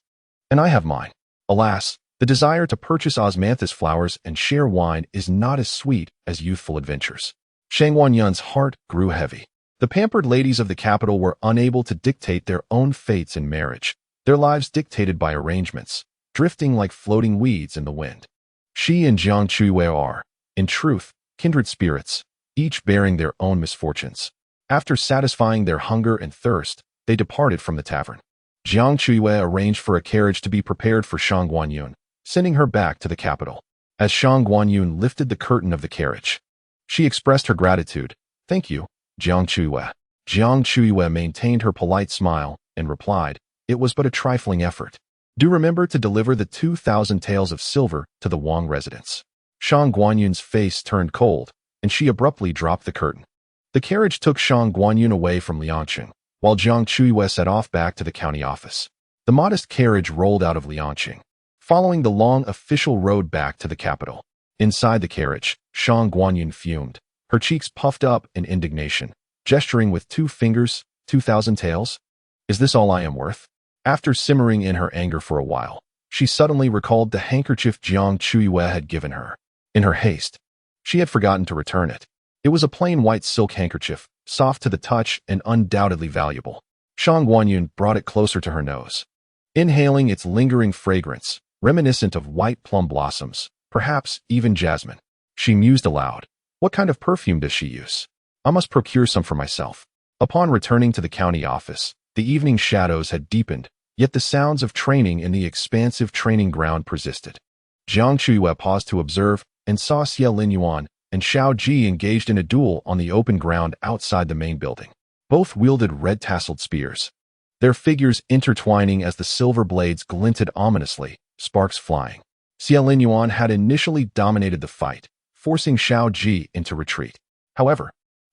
and I have mine. Alas, the desire to purchase osmanthus flowers and share wine is not as sweet as youthful adventures. Shangguan Yun's heart grew heavy. The pampered ladies of the capital were unable to dictate their own fates in marriage, their lives dictated by arrangements, drifting like floating weeds in the wind. She and Jiang Chuyue are, in truth, kindred spirits, each bearing their own misfortunes. After satisfying their hunger and thirst, they departed from the tavern. Jiang Chuyue arranged for a carriage to be prepared for Shang Guanyun, sending her back to the capital. As Shang Guanyun lifted the curtain of the carriage, she expressed her gratitude. "Thank you, Jiang Chuyue." Jiang Chuyue maintained her polite smile and replied, "It was but a trifling effort. Do remember to deliver the 2,000 taels of silver to the Wang residence." Shang Guanyun's face turned cold, and she abruptly dropped the curtain. The carriage took Shang Guanyun away from Lianqing, while Jiang Chuyue set off back to the county office. The modest carriage rolled out of Lianqing, following the long official road back to the capital. Inside the carriage, Shang Guanyun fumed, her cheeks puffed up in indignation, gesturing with 2 fingers. 2,000 taels? Is this all I am worth? After simmering in her anger for a while, she suddenly recalled the handkerchief Jiang Chuyue had given her. In her haste, she had forgotten to return it. It was a plain white silk handkerchief, soft to the touch and undoubtedly valuable. Shang Guanyun brought it closer to her nose, inhaling its lingering fragrance, reminiscent of white plum blossoms, perhaps even jasmine. She mused aloud. What kind of perfume does she use? I must procure some for myself. Upon returning to the county office, the evening shadows had deepened, yet the sounds of training in the expansive training ground persisted. Jiang Chuyue paused to observe and saw Xie Linyuan and Xiao Ji engaged in a duel on the open ground outside the main building. Both wielded red-tasseled spears, their figures intertwining as the silver blades glinted ominously, sparks flying. Xie Linyuan had initially dominated the fight, forcing Xiao Ji into retreat. However,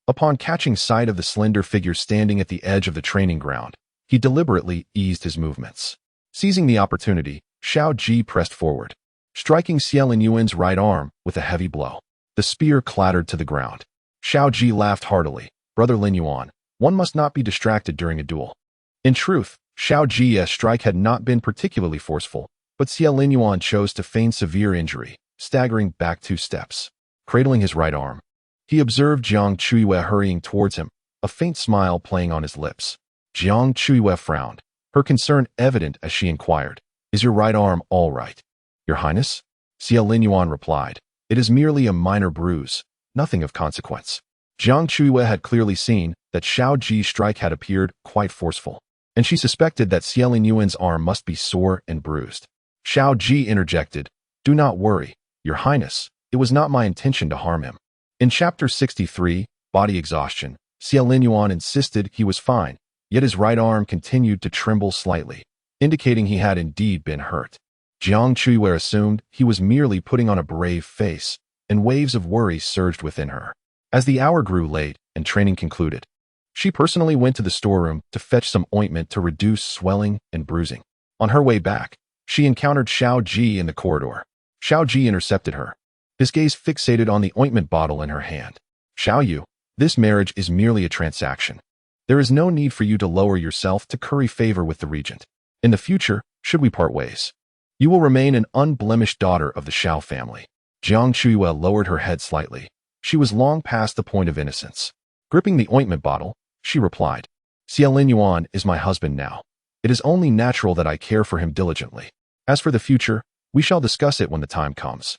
upon catching sight of the slender figure standing at the edge of the training ground, he deliberately eased his movements. Seizing the opportunity, Xiao Ji pressed forward, striking Xie Linyuan's right arm with a heavy blow. The spear clattered to the ground. Xiao Ji laughed heartily. "Brother Linyuan, one must not be distracted during a duel." In truth, Xiao Ji's strike had not been particularly forceful, but Xie Linyuan chose to feign severe injury, staggering back 2 steps. Cradling his right arm, he observed Jiang Chuyue hurrying towards him, a faint smile playing on his lips. Jiang Chuyue frowned, her concern evident as she inquired, "Is your right arm all right?" "Your Highness?" Xie Linyuan replied, "It is merely a minor bruise, nothing of consequence." Jiang Chuyue had clearly seen that Xiao Ji's strike had appeared quite forceful, and she suspected that Xie Linyuan's arm must be sore and bruised. Xiao Ji interjected, "Do not worry, Your Highness, it was not my intention to harm him." In Chapter 63, Body Exhaustion, Xie Linyuan insisted he was fine, yet his right arm continued to tremble slightly, indicating he had indeed been hurt. Jiang Chuyue assumed he was merely putting on a brave face, and waves of worry surged within her. As the hour grew late and training concluded, she personally went to the storeroom to fetch some ointment to reduce swelling and bruising. On her way back, she encountered Xiao Ji in the corridor. Xiao Ji intercepted her, his gaze fixated on the ointment bottle in her hand. "Xiao Yu, this marriage is merely a transaction. There is no need for you to lower yourself to curry favor with the Regent. In the future, should we part ways, you will remain an unblemished daughter of the Xiao family." Jiang Chuyue lowered her head slightly. She was long past the point of innocence. Gripping the ointment bottle, she replied, "Xie Linyuan is my husband now. It is only natural that I care for him diligently. As for the future, we shall discuss it when the time comes."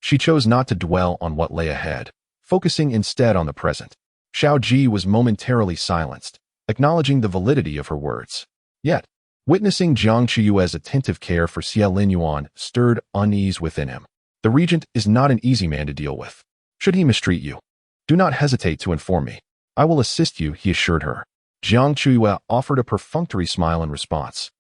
She chose not to dwell on what lay ahead, focusing instead on the present. Xiao Ji was momentarily silenced, acknowledging the validity of her words. Yet, witnessing Jiang Chuyue's attentive care for Xie Linyuan stirred unease within him. The Regent is not an easy man to deal with. Should he mistreat you, do not hesitate to inform me. I will assist you, he assured her. Jiang Chuyue offered a perfunctory smile in response.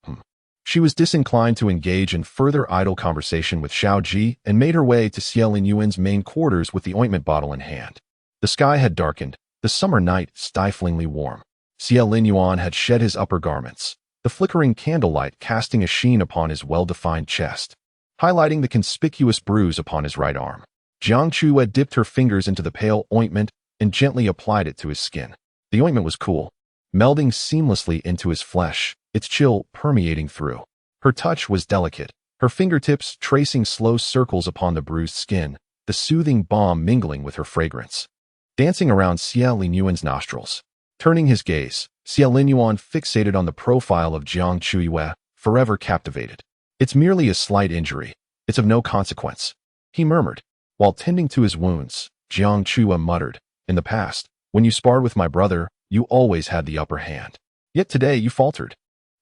She was disinclined to engage in further idle conversation with Xiao Ji and made her way to Xie Linyuan's main quarters with the ointment bottle in hand. The sky had darkened, the summer night stiflingly warm. Xie Linyuan had shed his upper garments, the flickering candlelight casting a sheen upon his well-defined chest, highlighting the conspicuous bruise upon his right arm. Jiang Chuyue dipped her fingers into the pale ointment and gently applied it to his skin. The ointment was cool, melding seamlessly into his flesh, its chill permeating through. Her touch was delicate, her fingertips tracing slow circles upon the bruised skin, the soothing balm mingling with her fragrance, dancing around Xie Linyuan's nostrils. Turning his gaze, Xie Linyuan fixated on the profile of Jiang Chuyue, forever captivated. "It's merely a slight injury. It's of no consequence," he murmured, while tending to his wounds, Jiang Chuyue muttered. In the past, when you sparred with my brother, you always had the upper hand. Yet today you faltered,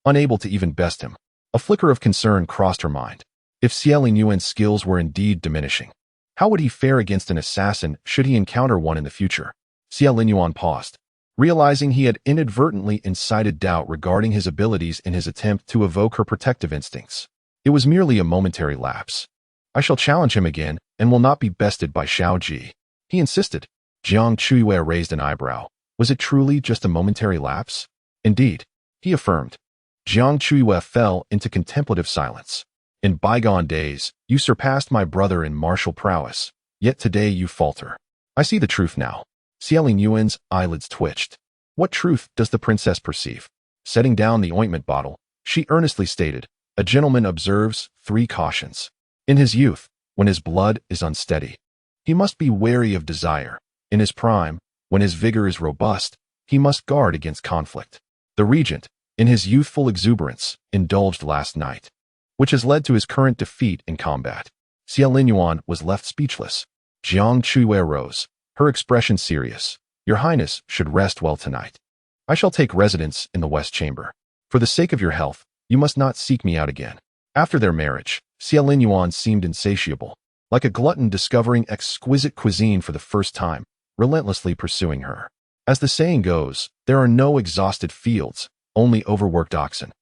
unable to even best him. A flicker of concern crossed her mind. If Xiao Ji's skills were indeed diminishing, how would he fare against an assassin should he encounter one in the future? Xiao Jian paused, realizing he had inadvertently incited doubt regarding his abilities in his attempt to evoke her protective instincts. It was merely a momentary lapse. I shall challenge him again and will not be bested by Xiao Ji, he insisted. Jiang Chuyue raised an eyebrow. Was it truly just a momentary lapse? Indeed, he affirmed. Jiang Chuyue fell into contemplative silence. In bygone days, you surpassed my brother in martial prowess, yet today you falter. I see the truth now. Xiao Ji's eyelids twitched. What truth does the princess perceive? Setting down the ointment bottle, she earnestly stated, a gentleman observes 3 cautions. In his youth, when his blood is unsteady, he must be wary of desire. In his prime, when his vigor is robust, he must guard against conflict. The Regent, in his youthful exuberance, indulged last night, which has led to his current defeat in combat. Xiao Ji was left speechless. Jiang Chuyue rose, her expression serious. Your Highness should rest well tonight. I shall take residence in the West Chamber. For the sake of your health, you must not seek me out again. After their marriage, Xiao Ji seemed insatiable, like a glutton discovering exquisite cuisine for the first time, relentlessly pursuing her. As the saying goes, there are no exhausted fields, only overworked oxen.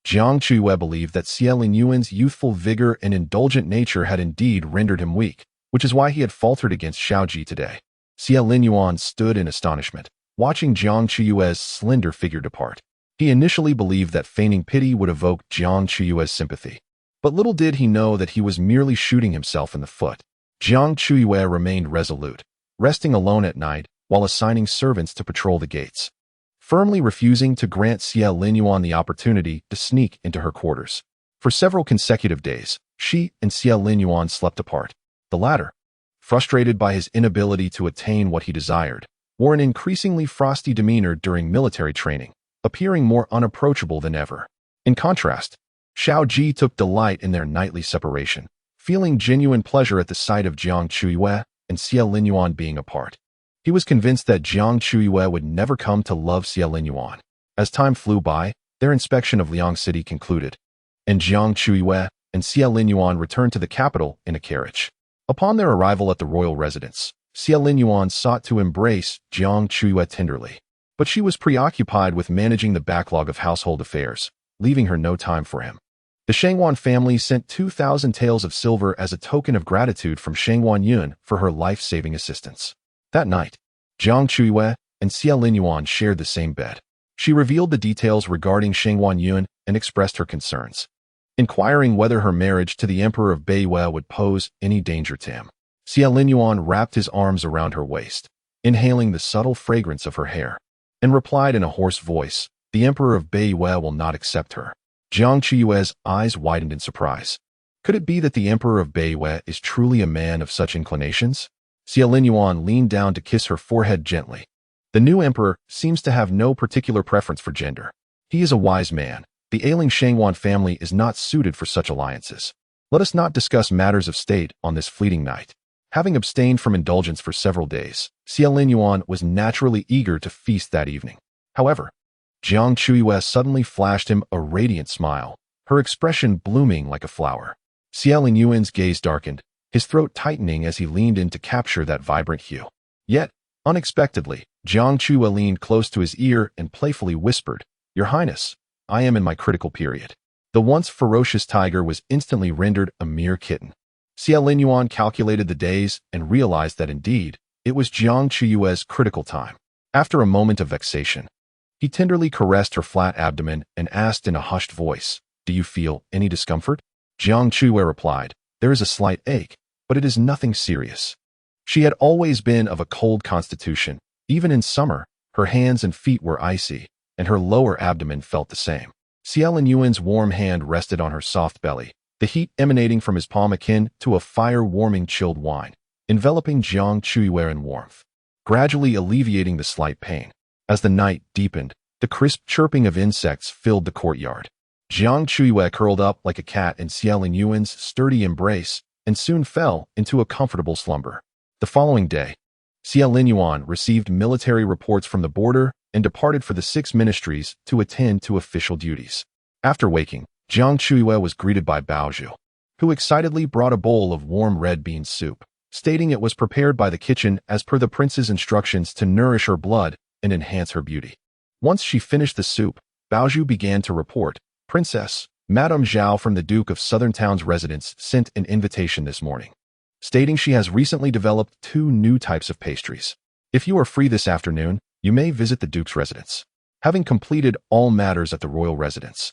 Jiang Chuyue believed that Xiao Ji's youthful vigor and indulgent nature had indeed rendered him weak, which is why he had faltered against Xiao Ji today. Xiao Ji stood in astonishment, watching Jiang Chuyue's slender figure depart. He initially believed that feigning pity would evoke Jiang Chuyue's sympathy, but little did he know that he was merely shooting himself in the foot. Jiang Chuyue remained resolute, resting alone at night while assigning servants to patrol the gates, firmly refusing to grant Xiao Ji the opportunity to sneak into her quarters. For several consecutive days, she and Xiao Ji slept apart. The latter, frustrated by his inability to attain what he desired, wore an increasingly frosty demeanor during military training, appearing more unapproachable than ever. In contrast, Xiao Ji took delight in their nightly separation, feeling genuine pleasure at the sight of Jiang Chuyue and Xiao Ji being apart. He was convinced that Jiang Chuyue would never come to love Xiao Ji. As time flew by, their inspection of Liang City concluded, and Jiang Chuyue and Xiao Ji returned to the capital in a carriage. Upon their arrival at the royal residence, Xiao Ji sought to embrace Jiang Chuyue tenderly, but she was preoccupied with managing the backlog of household affairs, leaving her no time for him. The Shangwan family sent 2,000 taels of silver as a token of gratitude from Shangwan Yun for her life-saving assistance. That night, Jiang Chuyue and Xiao Ji shared the same bed. She revealed the details regarding Shangwan Yun and expressed her concerns, inquiring whether her marriage to the Emperor of Beiyue would pose any danger to him. Xiao Ji wrapped his arms around her waist, inhaling the subtle fragrance of her hair, and replied in a hoarse voice, the Emperor of Beiyue will not accept her. Jiang Chuyue's eyes widened in surprise. Could it be that the Emperor of Beiyue is truly a man of such inclinations? Xiao Ji leaned down to kiss her forehead gently. The new emperor seems to have no particular preference for gender. He is a wise man. The ailing Shangwan family is not suited for such alliances. Let us not discuss matters of state on this fleeting night. Having abstained from indulgence for several days, Xiao Ji was naturally eager to feast that evening. However, Jiang Chuyue suddenly flashed him a radiant smile, her expression blooming like a flower. Xiao Ji's gaze darkened, his throat tightening as he leaned in to capture that vibrant hue. Yet, unexpectedly, Jiang Chuyue leaned close to his ear and playfully whispered, Your Highness, I am in my critical period. The once ferocious tiger was instantly rendered a mere kitten. Xiao Ji calculated the days and realized that indeed, it was Jiang Chuyue's critical time. After a moment of vexation, he tenderly caressed her flat abdomen and asked in a hushed voice, Do you feel any discomfort? Jiang Chuyue replied, There is a slight ache, but it is nothing serious. She had always been of a cold constitution. Even in summer, her hands and feet were icy, and her lower abdomen felt the same. Xiao Ji's warm hand rested on her soft belly, the heat emanating from his palm akin to a fire-warming chilled wine, enveloping Jiang Chuyue in warmth, gradually alleviating the slight pain. As the night deepened, the crisp chirping of insects filled the courtyard. Jiang Chuyue curled up like a cat in Xiao Ji's sturdy embrace and soon fell into a comfortable slumber. The following day, Xie Linyuan received military reports from the border and departed for the 6 ministries to attend to official duties. After waking, Jiang Chuyue was greeted by Baozhu, who excitedly brought a bowl of warm red bean soup, stating it was prepared by the kitchen as per the prince's instructions to nourish her blood and enhance her beauty. Once she finished the soup, Baozhu began to report, "Princess, Madame Zhao from the Duke of Southern Town's residence sent an invitation this morning, stating she has recently developed 2 new types of pastries. If you are free this afternoon, you may visit the Duke's residence." Having completed all matters at the royal residence,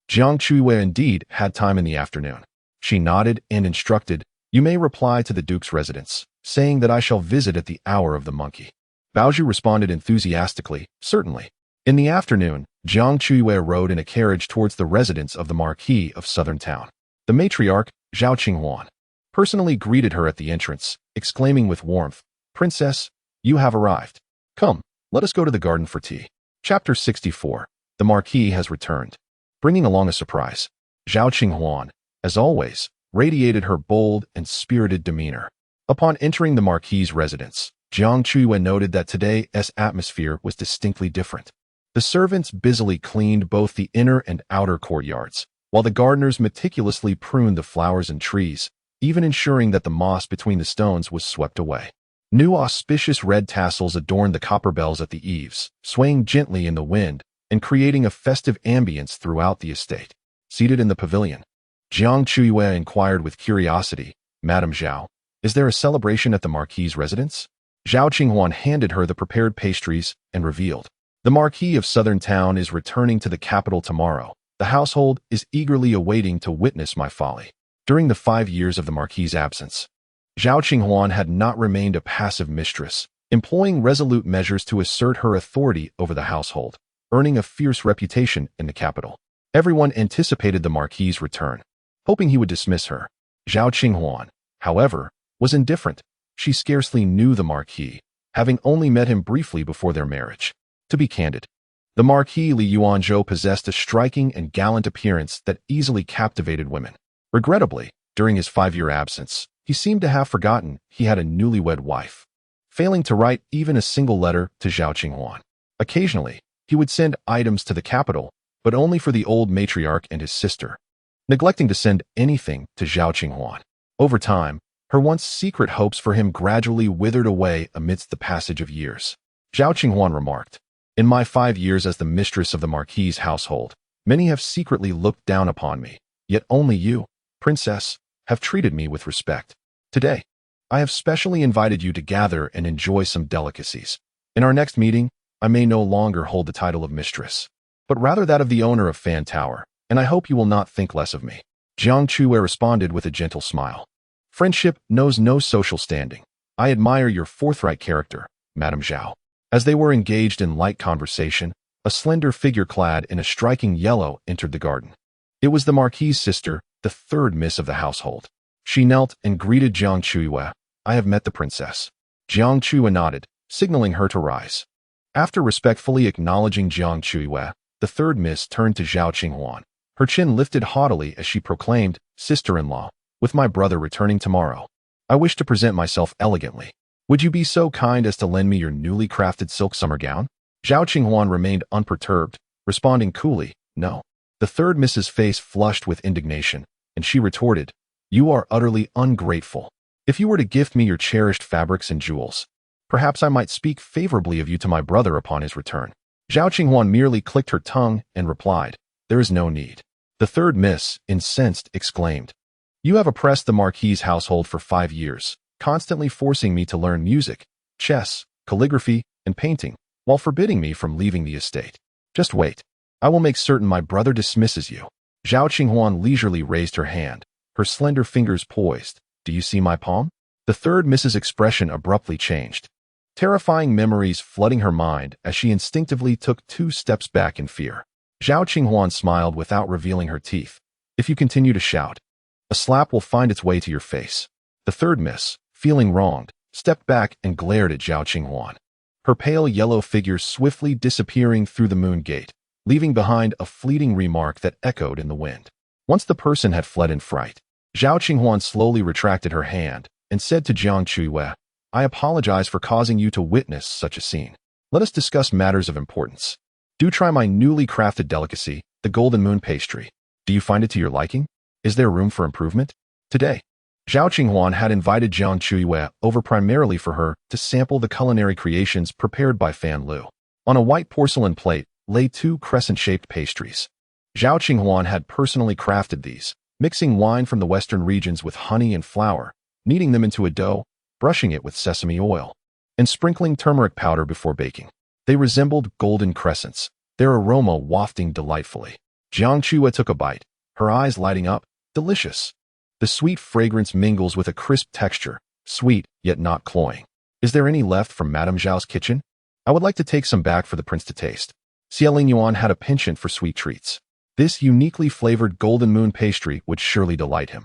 Jiang Chuyue indeed had time in the afternoon. She nodded and instructed, "You may reply to the Duke's residence, saying that I shall visit at the hour of the monkey." Baozhu responded enthusiastically, "Certainly." In the afternoon, Jiang Chuyue rode in a carriage towards the residence of the Marquis of Southern Town. The matriarch, Xiao Ji, personally greeted her at the entrance, exclaiming with warmth, "Princess, you have arrived. Come, let us go to the garden for tea." Chapter 64. The Marquis has returned, bringing along a surprise. Xiao Ji, as always, radiated her bold and spirited demeanor. Upon entering the Marquis's residence, Jiang Chuyue noted that today's atmosphere was distinctly different. The servants busily cleaned both the inner and outer courtyards, while the gardeners meticulously pruned the flowers and trees, even ensuring that the moss between the stones was swept away. New auspicious red tassels adorned the copper bells at the eaves, swaying gently in the wind and creating a festive ambience throughout the estate. Seated in the pavilion, Jiang Chuyue inquired with curiosity, "Madame Zhao, is there a celebration at the Marquis's residence?" Xiao Ji handed her the prepared pastries and revealed, "The Marquis of Southern Town is returning to the capital tomorrow. The household is eagerly awaiting to witness my folly." During the 5 years of the Marquis's absence, Xiao Ji had not remained a passive mistress, employing resolute measures to assert her authority over the household, earning a fierce reputation in the capital. Everyone anticipated the Marquis's return, hoping he would dismiss her. Xiao Ji, however, was indifferent. She scarcely knew the Marquis, having only met him briefly before their marriage. To be candid, the Marquis Li Yuanzhou possessed a striking and gallant appearance that easily captivated women. Regrettably, during his 5-year absence, he seemed to have forgotten he had a newlywed wife, failing to write even a single letter to Xiao Ji. Occasionally, he would send items to the capital, but only for the old matriarch and his sister, neglecting to send anything to Xiao Ji. Over time, her once secret hopes for him gradually withered away amidst the passage of years. Xiao Ji remarked, "In my 5 years as the mistress of the Marquis's household, many have secretly looked down upon me, yet only you, Princess, have treated me with respect. Today, I have specially invited you to gather and enjoy some delicacies. In our next meeting, I may no longer hold the title of mistress, but rather that of the owner of Fan Tower, and I hope you will not think less of me." Jiang Chuyue responded with a gentle smile. "Friendship knows no social standing. I admire your forthright character, Madame Zhao." As they were engaged in light conversation, a slender figure clad in a striking yellow entered the garden. It was the Marquis's sister, the 3rd miss of the household. She knelt and greeted Jiang Chuyue. "I have met the princess." Jiang Chuyue nodded, signaling her to rise. After respectfully acknowledging Jiang Chuyue, the 3rd miss turned to Xiao Ji, her chin lifted haughtily as she proclaimed, "Sister-in-law, with my brother returning tomorrow, I wish to present myself elegantly. Would you be so kind as to lend me your newly crafted silk summer gown?" Xiao Ji remained unperturbed, responding coolly, "No." The 3rd miss's face flushed with indignation, and she retorted, "You are utterly ungrateful. If you were to gift me your cherished fabrics and jewels, perhaps I might speak favorably of you to my brother upon his return." Xiao Ji merely clicked her tongue and replied, "There is no need." The 3rd miss, incensed, exclaimed, "You have oppressed the Marquis's household for 5 years, constantly forcing me to learn music, chess, calligraphy, and painting, while forbidding me from leaving the estate. Just wait. I will make certain my brother dismisses you." Xiao Ji leisurely raised her hand, her slender fingers poised. "Do you see my palm?" The 3rd miss's expression abruptly changed, terrifying memories flooding her mind as she instinctively took 2 steps back in fear. Xiao Ji smiled without revealing her teeth. "If you continue to shout, a slap will find its way to your face." The 3rd miss, feeling wronged, stepped back and glared at Xiao Ji, her pale yellow figure swiftly disappearing through the moon gate, leaving behind a fleeting remark that echoed in the wind. Once the person had fled in fright, Xiao Ji slowly retracted her hand and said to Jiang Chuyue, I apologize for causing you to witness such a scene. Let us discuss matters of importance. Do try my newly crafted delicacy, the golden moon pastry. Do you find it to your liking? Is there room for improvement? Today, Zhao Qinghuan had invited Jiang Chuyue over primarily for her to sample the culinary creations prepared by Fan Lu. On a white porcelain plate lay 2 crescent-shaped pastries. Zhao Qinghuan had personally crafted these, mixing wine from the western regions with honey and flour, kneading them into a dough, brushing it with sesame oil, and sprinkling turmeric powder before baking. They resembled golden crescents, their aroma wafting delightfully. Jiang Chuyue took a bite, her eyes lighting up. Delicious. The sweet fragrance mingles with a crisp texture, sweet yet not cloying. Is there any left from Madame Zhao's kitchen? I would like to take some back for the prince to taste. Xie Lingyuan had a penchant for sweet treats. This uniquely flavored golden moon pastry would surely delight him.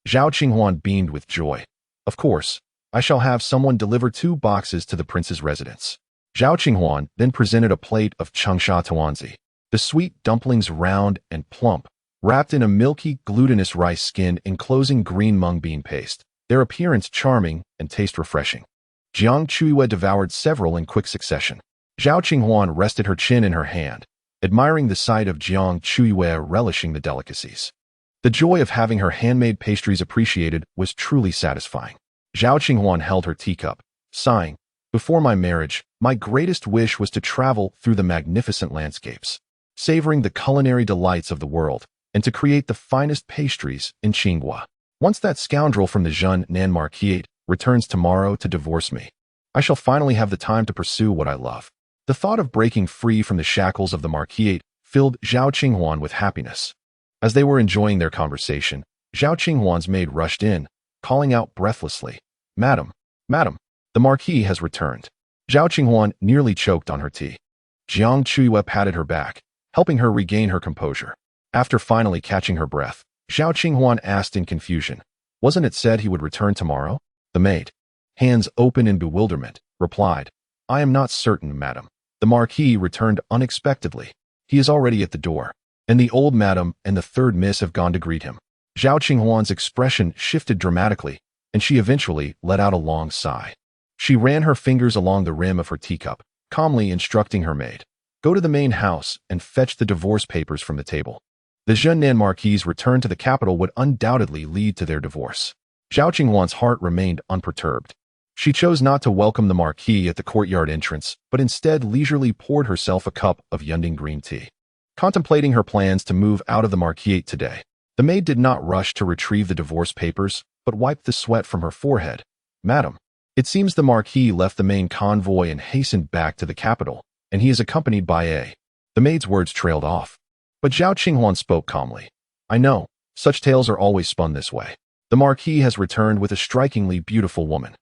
Zhao Qinghuan beamed with joy. Of course, I shall have someone deliver 2 boxes to the prince's residence. Zhao Qinghuan then presented a plate of changsha tuanzi. The sweet dumplings round and plump, wrapped in a milky, glutinous rice skin enclosing green mung bean paste, their appearance charming and taste refreshing. Jiang Chuyue devoured several in quick succession. Zhao Qinghuan rested her chin in her hand, admiring the sight of Jiang Chuyue relishing the delicacies. The joy of having her handmade pastries appreciated was truly satisfying. Zhao Qinghuan held her teacup, sighing, "Before my marriage, my greatest wish was to travel through the magnificent landscapes, savoring the culinary delights of the world, and to create the finest pastries in Qinghua. Once that scoundrel from the Zhunnan Marquisate returns tomorrow to divorce me, I shall finally have the time to pursue what I love." The thought of breaking free from the shackles of the Marquisate filled Zhao Qinghuan with happiness. As they were enjoying their conversation, Zhao Qinghuan's maid rushed in, calling out breathlessly, "Madam, madam, the Marquis has returned." Zhao Qinghuan nearly choked on her tea. Jiang Chuyue patted her back, helping her regain her composure. After finally catching her breath, Zhao Qinghuan asked in confusion, "Wasn't it said he would return tomorrow?" The maid, hands open in bewilderment, replied, "I am not certain, madam. The Marquis returned unexpectedly. He is already at the door, and the old madam and the 3rd miss have gone to greet him." Zhao Qinghuan's expression shifted dramatically, and she eventually let out a long sigh. She ran her fingers along the rim of her teacup, calmly instructing her maid, "Go to the main house and fetch the divorce papers from the table." The Zhunnan Marquis' return to the capital would undoubtedly lead to their divorce. Zhao Qinghuan's heart remained unperturbed. She chose not to welcome the Marquis at the courtyard entrance, but instead leisurely poured herself a cup of Yunding green tea. Contemplating her plans to move out of the Marquisate today, the maid did not rush to retrieve the divorce papers, but wiped the sweat from her forehead. "Madam, it seems the Marquis left the main convoy and hastened back to the capital, and he is accompanied by a—" The maid's words trailed off. But Zhao Qinghuan spoke calmly. "I know, such tales are always spun this way. The Marquis has returned with a strikingly beautiful woman.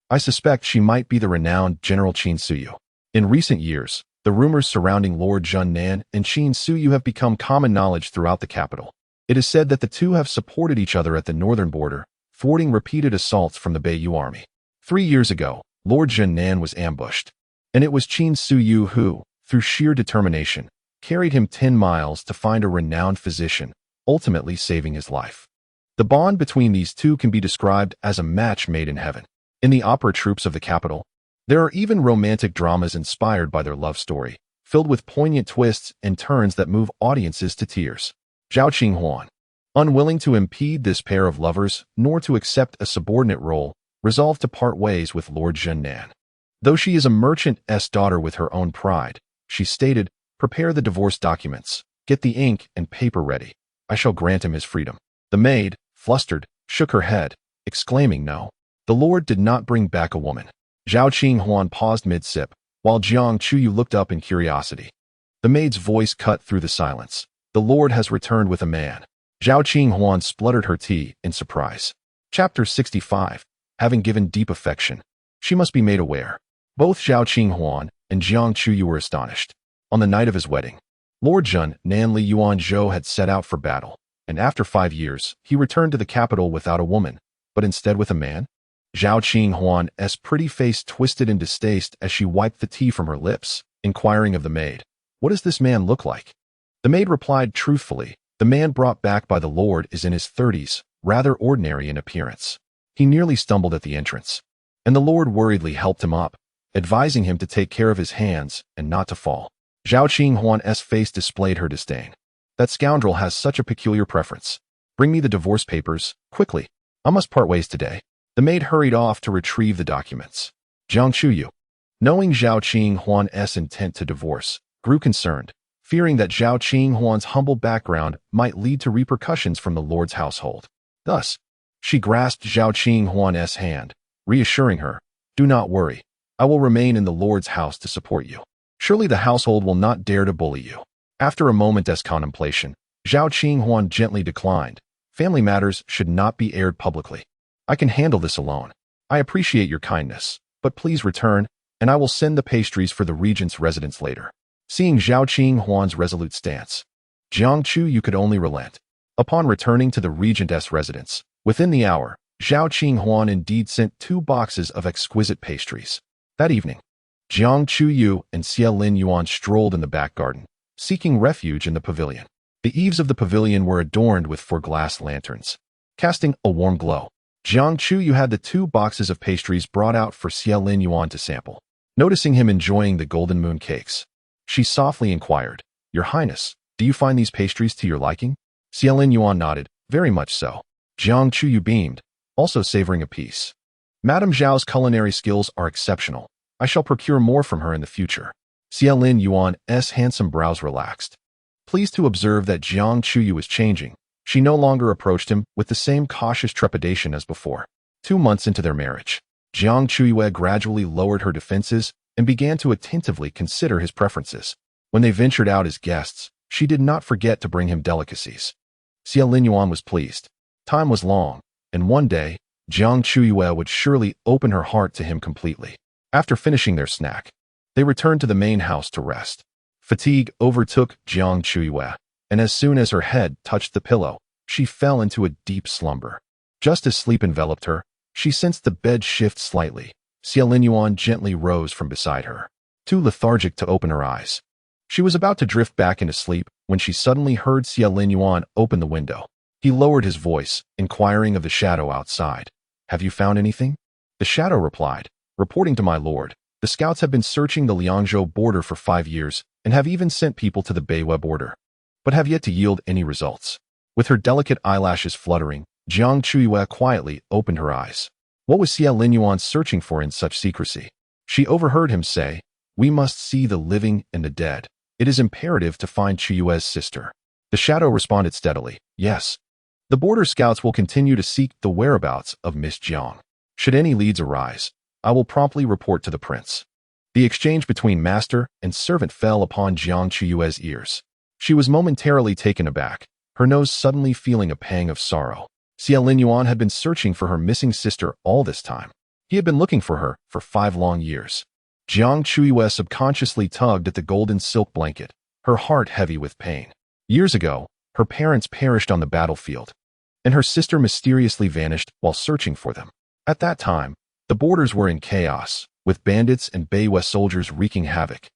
I suspect she might be the renowned General Qin Suyu. In recent years, the rumors surrounding Lord Zhunnan and Qin Suyu have become common knowledge throughout the capital. It is said that the two have supported each other at the northern border, thwarting repeated assaults from the Beiyu army. 3 years ago, Lord Zhunnan was ambushed, and it was Qin Suyu who, through sheer determination, carried him 10 miles to find a renowned physician, ultimately saving his life. The bond between these two can be described as a match made in heaven. In the opera troupes of the capital, there are even romantic dramas inspired by their love story, filled with poignant twists and turns that move audiences to tears. Zhao Qinghuan, unwilling to impede this pair of lovers nor to accept a subordinate role, resolved to part ways with Lord Zhunnan. Though she is a merchant's daughter with her own pride, she stated, "Prepare the divorce documents, get the ink and paper ready. I shall grant him his freedom." The maid, flustered, shook her head, exclaiming, "No. The Lord did not bring back a woman." Zhao Qinghuan paused mid-sip, while Jiang Chuyue looked up in curiosity. The maid's voice cut through the silence. "The Lord has returned with a man." Zhao Qinghuan spluttered her tea in surprise. Chapter 65. Having given deep affection, she must be made aware. Both Zhao Qinghuan and Jiang Chuyue were astonished. On the night of his wedding, Lord Zhunnan Li Yuanzhou had set out for battle, and after 5 years, he returned to the capital without a woman, but instead with a man? Zhao Qinghuan's pretty face twisted in distaste as she wiped the tea from her lips, inquiring of the maid, "What does this man look like?" The maid replied truthfully, "The man brought back by the Lord is in his 30s, rather ordinary in appearance. He nearly stumbled at the entrance." and the Lord worriedly helped him up, advising him to take care of his hands and not to fall. Zhao Qinghuan's face displayed her disdain. That scoundrel has such a peculiar preference. Bring me the divorce papers, quickly. I must part ways today. The maid hurried off to retrieve the documents. Jiang Chuyue, knowing Zhao Qinghuan's intent to divorce, grew concerned, fearing that Zhao Qinghuan's humble background might lead to repercussions from the Lord's household. Thus, she grasped Zhao Qinghuan's hand, reassuring her, "Do not worry. I will remain in the Lord's house to support you. Surely the household will not dare to bully you." After a moment's contemplation, Zhao Qinghuan gently declined. Family matters should not be aired publicly. I can handle this alone. I appreciate your kindness, but please return, and I will send the pastries for the regent's residence later. Seeing Zhao Qinghuan's resolute stance, Jiang Chuyue could only relent. Upon returning to the regent's residence, within the hour, Zhao Qinghuan indeed sent 2 boxes of exquisite pastries. That evening, Jiang Chuyue and Xie Lin Yuan strolled in the back garden, seeking refuge in the pavilion. The eaves of the pavilion were adorned with 4 glass lanterns, casting a warm glow. Jiang Chuyue had the 2 boxes of pastries brought out for Xie Lin Yuan to sample. Noticing him enjoying the golden moon cakes, she softly inquired, "Your Highness, do you find these pastries to your liking?" Xie Lin Yuan nodded, "Very much so." Jiang Chuyue beamed, also savoring a piece. "Madame Zhao's culinary skills are exceptional. I shall procure more from her in the future." Xie Lin Yuan's handsome brows relaxed. Pleased to observe that Jiang Chuyue was changing, she no longer approached him with the same cautious trepidation as before. 2 months into their marriage, Jiang Chuyue gradually lowered her defenses and began to attentively consider his preferences. When they ventured out as guests, she did not forget to bring him delicacies. Xie Lin Yuan was pleased. Time was long, and one day, Jiang Chuyue would surely open her heart to him completely. After finishing their snack, they returned to the main house to rest. Fatigue overtook Jiang Chuyue, and as soon as her head touched the pillow, she fell into a deep slumber. Just as sleep enveloped her, she sensed the bed shift slightly. Xie Lin Yuan gently rose from beside her, too lethargic to open her eyes. She was about to drift back into sleep when she suddenly heard Xie Lin Yuan open the window. He lowered his voice, inquiring of the shadow outside. "Have you found anything?" The shadow replied, "Reporting to my lord, the scouts have been searching the Liangzhou border for 5 years and have even sent people to the Beiwei border, but have yet to yield any results." With her delicate eyelashes fluttering, Jiang Chuyue quietly opened her eyes. What was Xie Lin Yuan searching for in such secrecy? She overheard him say, "We must see the living and the dead. It is imperative to find Chuyue's sister." The shadow responded steadily, "Yes. The border scouts will continue to seek the whereabouts of Miss Jiang. Should any leads arise, I will promptly report to the prince." The exchange between master and servant fell upon Jiang Chuyue's ears. She was momentarily taken aback, her nose suddenly feeling a pang of sorrow. Xie Lin Yuan had been searching for her missing sister all this time. He had been looking for her for 5 long years. Jiang Chuyue subconsciously tugged at the golden silk blanket, her heart heavy with pain. Years ago, her parents perished on the battlefield, and her sister mysteriously vanished while searching for them. At that time, the borders were in chaos, with bandits and Beiwei soldiers wreaking havoc,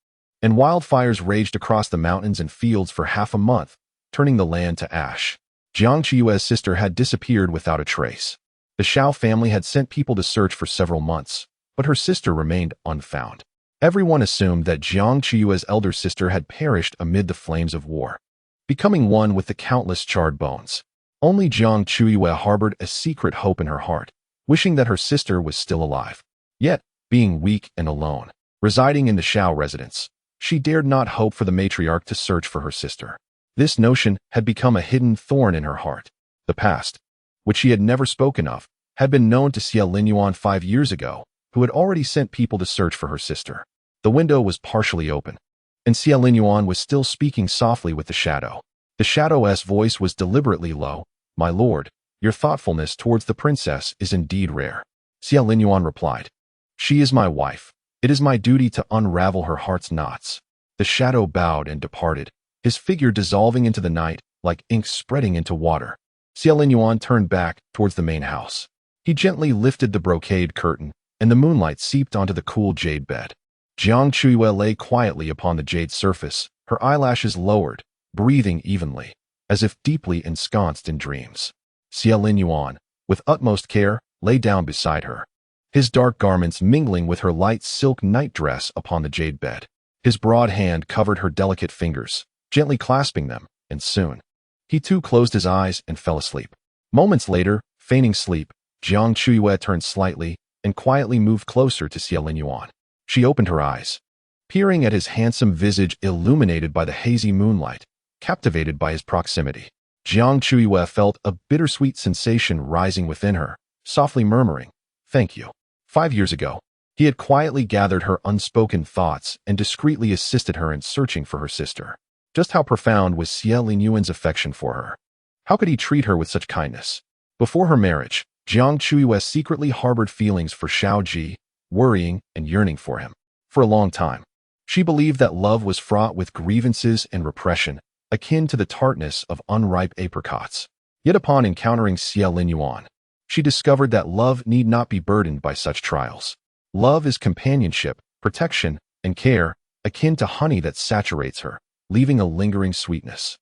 and wildfires raged across the mountains and fields for half a month, turning the land to ash. Jiang Chuyue's sister had disappeared without a trace. The Xiao family had sent people to search for several months, but her sister remained unfound. Everyone assumed that Jiang Chuyue's elder sister had perished amid the flames of war, becoming one with the countless charred bones. Only Jiang Chuyue harbored a secret hope in her heart, wishing that her sister was still alive. Yet, being weak and alone, residing in the Xiao residence, she dared not hope for the matriarch to search for her sister. This notion had become a hidden thorn in her heart. The past, which she had never spoken of, had been known to Xie Lin Yuan 5 years ago, who had already sent people to search for her sister. The window was partially open, and Xie Lin Yuan was still speaking softly with the shadow. The shadow's voice was deliberately low. "My lord, your thoughtfulness towards the princess is indeed rare." Xie Lin Yuan replied, "She is my wife. It is my duty to unravel her heart's knots." The shadow bowed and departed, his figure dissolving into the night like ink spreading into water. Xie Lin Yuan turned back towards the main house. He gently lifted the brocade curtain, and the moonlight seeped onto the cool jade bed. Jiang Chuyue lay quietly upon the jade surface, her eyelashes lowered, breathing evenly, as if deeply ensconced in dreams. Xie Lin Yuan, with utmost care, lay down beside her. his dark garments mingling with her light silk nightdress upon the jade bed. His broad hand covered her delicate fingers, gently clasping them, and soon, he too closed his eyes and fell asleep. Moments later, feigning sleep, Jiang Chuyue turned slightly and quietly moved closer to Xiao Linyuan. She opened her eyes, peering at his handsome visage illuminated by the hazy moonlight, captivated by his proximity. Jiang Chuyue felt a bittersweet sensation rising within her, softly murmuring, "Thank you." 5 years ago, he had quietly gathered her unspoken thoughts and discreetly assisted her in searching for her sister. Just how profound was Xiao Linyuan's affection for her? How could he treat her with such kindness? Before her marriage, Jiang Chuyue secretly harbored feelings for Xiao Ji, worrying and yearning for him. For a long time, she believed that love was fraught with grievances and repression, akin to the tartness of unripe apricots. Yet upon encountering Xiao Linyuan, she discovered that love need not be burdened by such trials. Love is companionship, protection, and care, akin to honey that saturates her, leaving a lingering sweetness.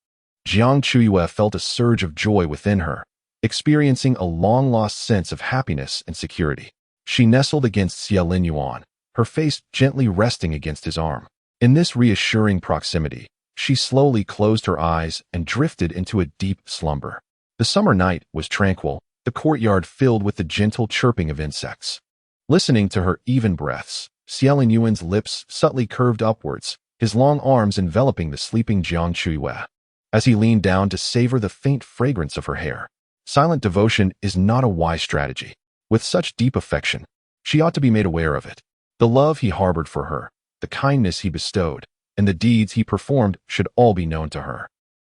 Jiang Chuyue felt a surge of joy within her, experiencing a long-lost sense of happiness and security. She nestled against Xiao Linyuan, her face gently resting against his arm. In this reassuring proximity, she slowly closed her eyes and drifted into a deep slumber. The summer night was tranquil, the courtyard filled with the gentle chirping of insects. Listening to her even breaths, Xiao Linyuan's lips subtly curved upwards, his long arms enveloping the sleeping Jiang Chuyue. As he leaned down to savor the faint fragrance of her hair, silent devotion is not a wise strategy. With such deep affection, she ought to be made aware of it. The love he harbored for her, the kindness he bestowed, and the deeds he performed should all be known to her.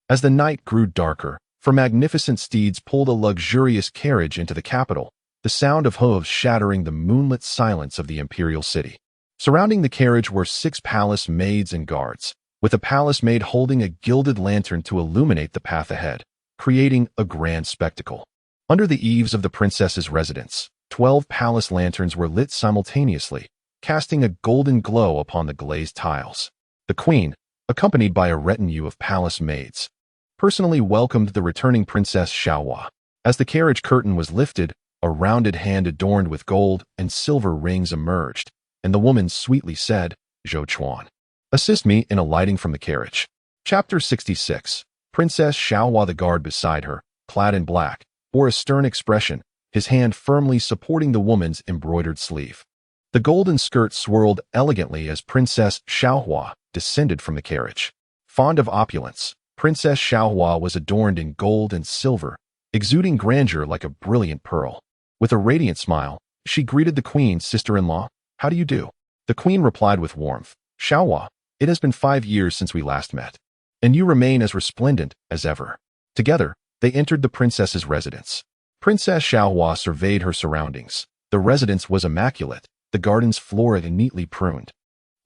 As the night grew darker, for magnificent steeds pulled a luxurious carriage into the capital, the sound of hooves shattering the moonlit silence of the imperial city. Surrounding the carriage were 6 palace maids and guards, with a palace maid holding a gilded lantern to illuminate the path ahead, creating a grand spectacle. Under the eaves of the princess's residence, 12 palace lanterns were lit simultaneously, casting a golden glow upon the glazed tiles. The queen, accompanied by a retinue of palace maids, personally welcomed the returning Princess Xiao. As the carriage curtain was lifted, a rounded hand adorned with gold and silver rings emerged, and the woman sweetly said, "Zhou Chuan, assist me in alighting from the carriage." Chapter 66. Princess Xiao, the guard beside her, clad in black, bore a stern expression, his hand firmly supporting the woman's embroidered sleeve. The golden skirt swirled elegantly as Princess Xiao descended from the carriage. Fond of opulence, Princess Xiao was adorned in gold and silver, exuding grandeur like a brilliant pearl. With a radiant smile, she greeted the queen's sister-in-law. "How do you do?" The queen replied with warmth, "Xiao, it has been 5 years since we last met, and you remain as resplendent as ever." Together, they entered the princess's residence. Princess Xiao surveyed her surroundings. The residence was immaculate, the gardens florid and neatly pruned,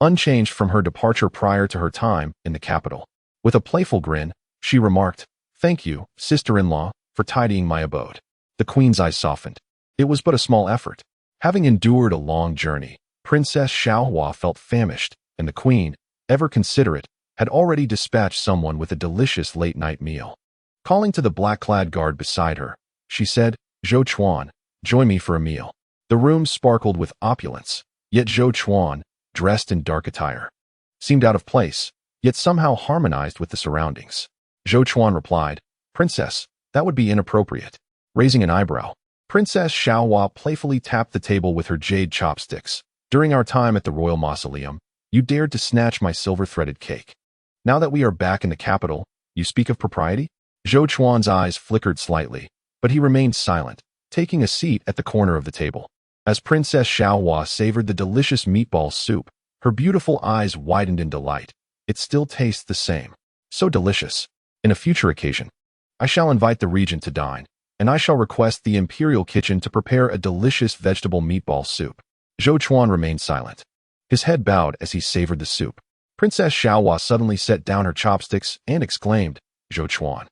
unchanged from her departure prior to her time in the capital. With a playful grin, she remarked, "Thank you, sister-in-law, for tidying my abode." The queen's eyes softened. It was but a small effort. Having endured a long journey, Princess Xiao felt famished, and the queen, ever considerate, had already dispatched someone with a delicious late-night meal. Calling to the black-clad guard beside her, she said, "Zhou Chuan, join me for a meal." The room sparkled with opulence, yet Zhou Chuan, dressed in dark attire, seemed out of place, yet somehow harmonized with the surroundings. Zhou Chuan replied, "Princess, that would be inappropriate." Raising an eyebrow, Princess Xiao playfully tapped the table with her jade chopsticks. "During our time at the royal mausoleum, you dared to snatch my silver-threaded cake. Now that we are back in the capital, you speak of propriety?" Zhou Chuan's eyes flickered slightly, but he remained silent, taking a seat at the corner of the table. As Princess Xiao savored the delicious meatball soup, her beautiful eyes widened in delight. "It still tastes the same. So delicious. In a future occasion, I shall invite the regent to dine, and I shall request the imperial kitchen to prepare a delicious vegetable meatball soup." Zhou Chuan remained silent. His head bowed as he savored the soup. Princess Xiao suddenly set down her chopsticks and exclaimed, "Zhou Chuan,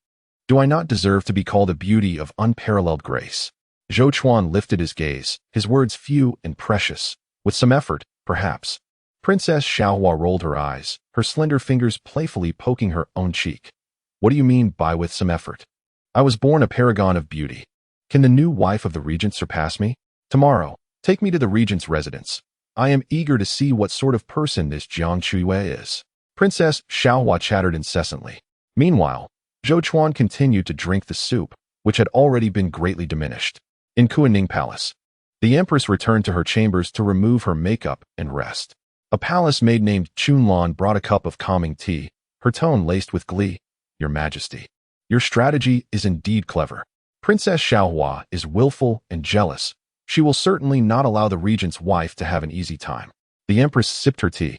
do I not deserve to be called a beauty of unparalleled grace?" Zhou Chuan lifted his gaze, his words few and precious. "With some effort, perhaps." Princess Xiao rolled her eyes, her slender fingers playfully poking her own cheek. "What do you mean by with some effort? I was born a paragon of beauty. Can the new wife of the regent surpass me? Tomorrow, Take me to the regent's residence. I am eager to see what sort of person this Jiang Chuyue is." Princess Xiaohua chattered incessantly. Meanwhile, Zhou Chuan continued to drink the soup, which had already been greatly diminished. In Kuaning Palace, the empress returned to her chambers to remove her makeup and rest. A palace maid named Chunlan brought a cup of calming tea, her tone laced with glee. "Your Majesty, your strategy is indeed clever. Princess Xiaohua is willful and jealous. She will certainly not allow the regent's wife to have an easy time." The empress sipped her tea,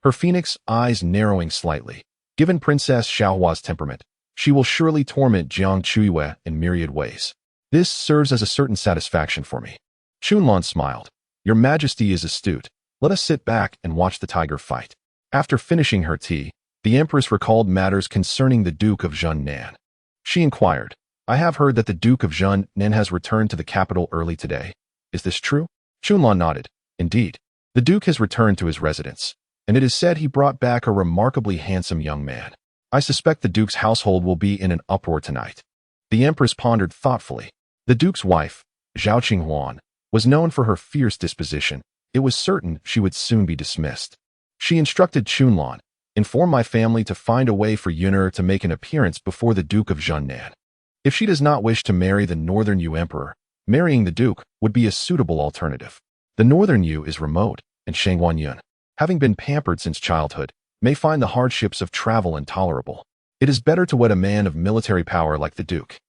her phoenix eyes narrowing slightly. Given Princess Xiaohua's temperament, she will surely torment Jiang Chuyue in myriad ways. This serves as a certain satisfaction for me. Chunlan smiled. "Your Majesty is astute. Let us sit back and watch the tiger fight." After finishing her tea, the empress recalled matters concerning the Duke of Zhennan. She inquired, "I have heard that the Duke of Zhennan has returned to the capital early today. Is this true?" Chunlan nodded. "Indeed. The Duke has returned to his residence, and it is said he brought back a remarkably handsome young man. I suspect the Duke's household will be in an uproar tonight." The empress pondered thoughtfully. The Duke's wife, Zhao Qinghuan, was known for her fierce disposition. It was certain she would soon be dismissed. She instructed Chunlan, "Inform my family to find a way for Yun'er to make an appearance before the Duke of Zhennan. If she does not wish to marry the Northern Yu Emperor, marrying the Duke would be a suitable alternative. The Northern Yu is remote, and Shangguan Yun, having been pampered since childhood, may find the hardships of travel intolerable. It is better to wed a man of military power like the Duke."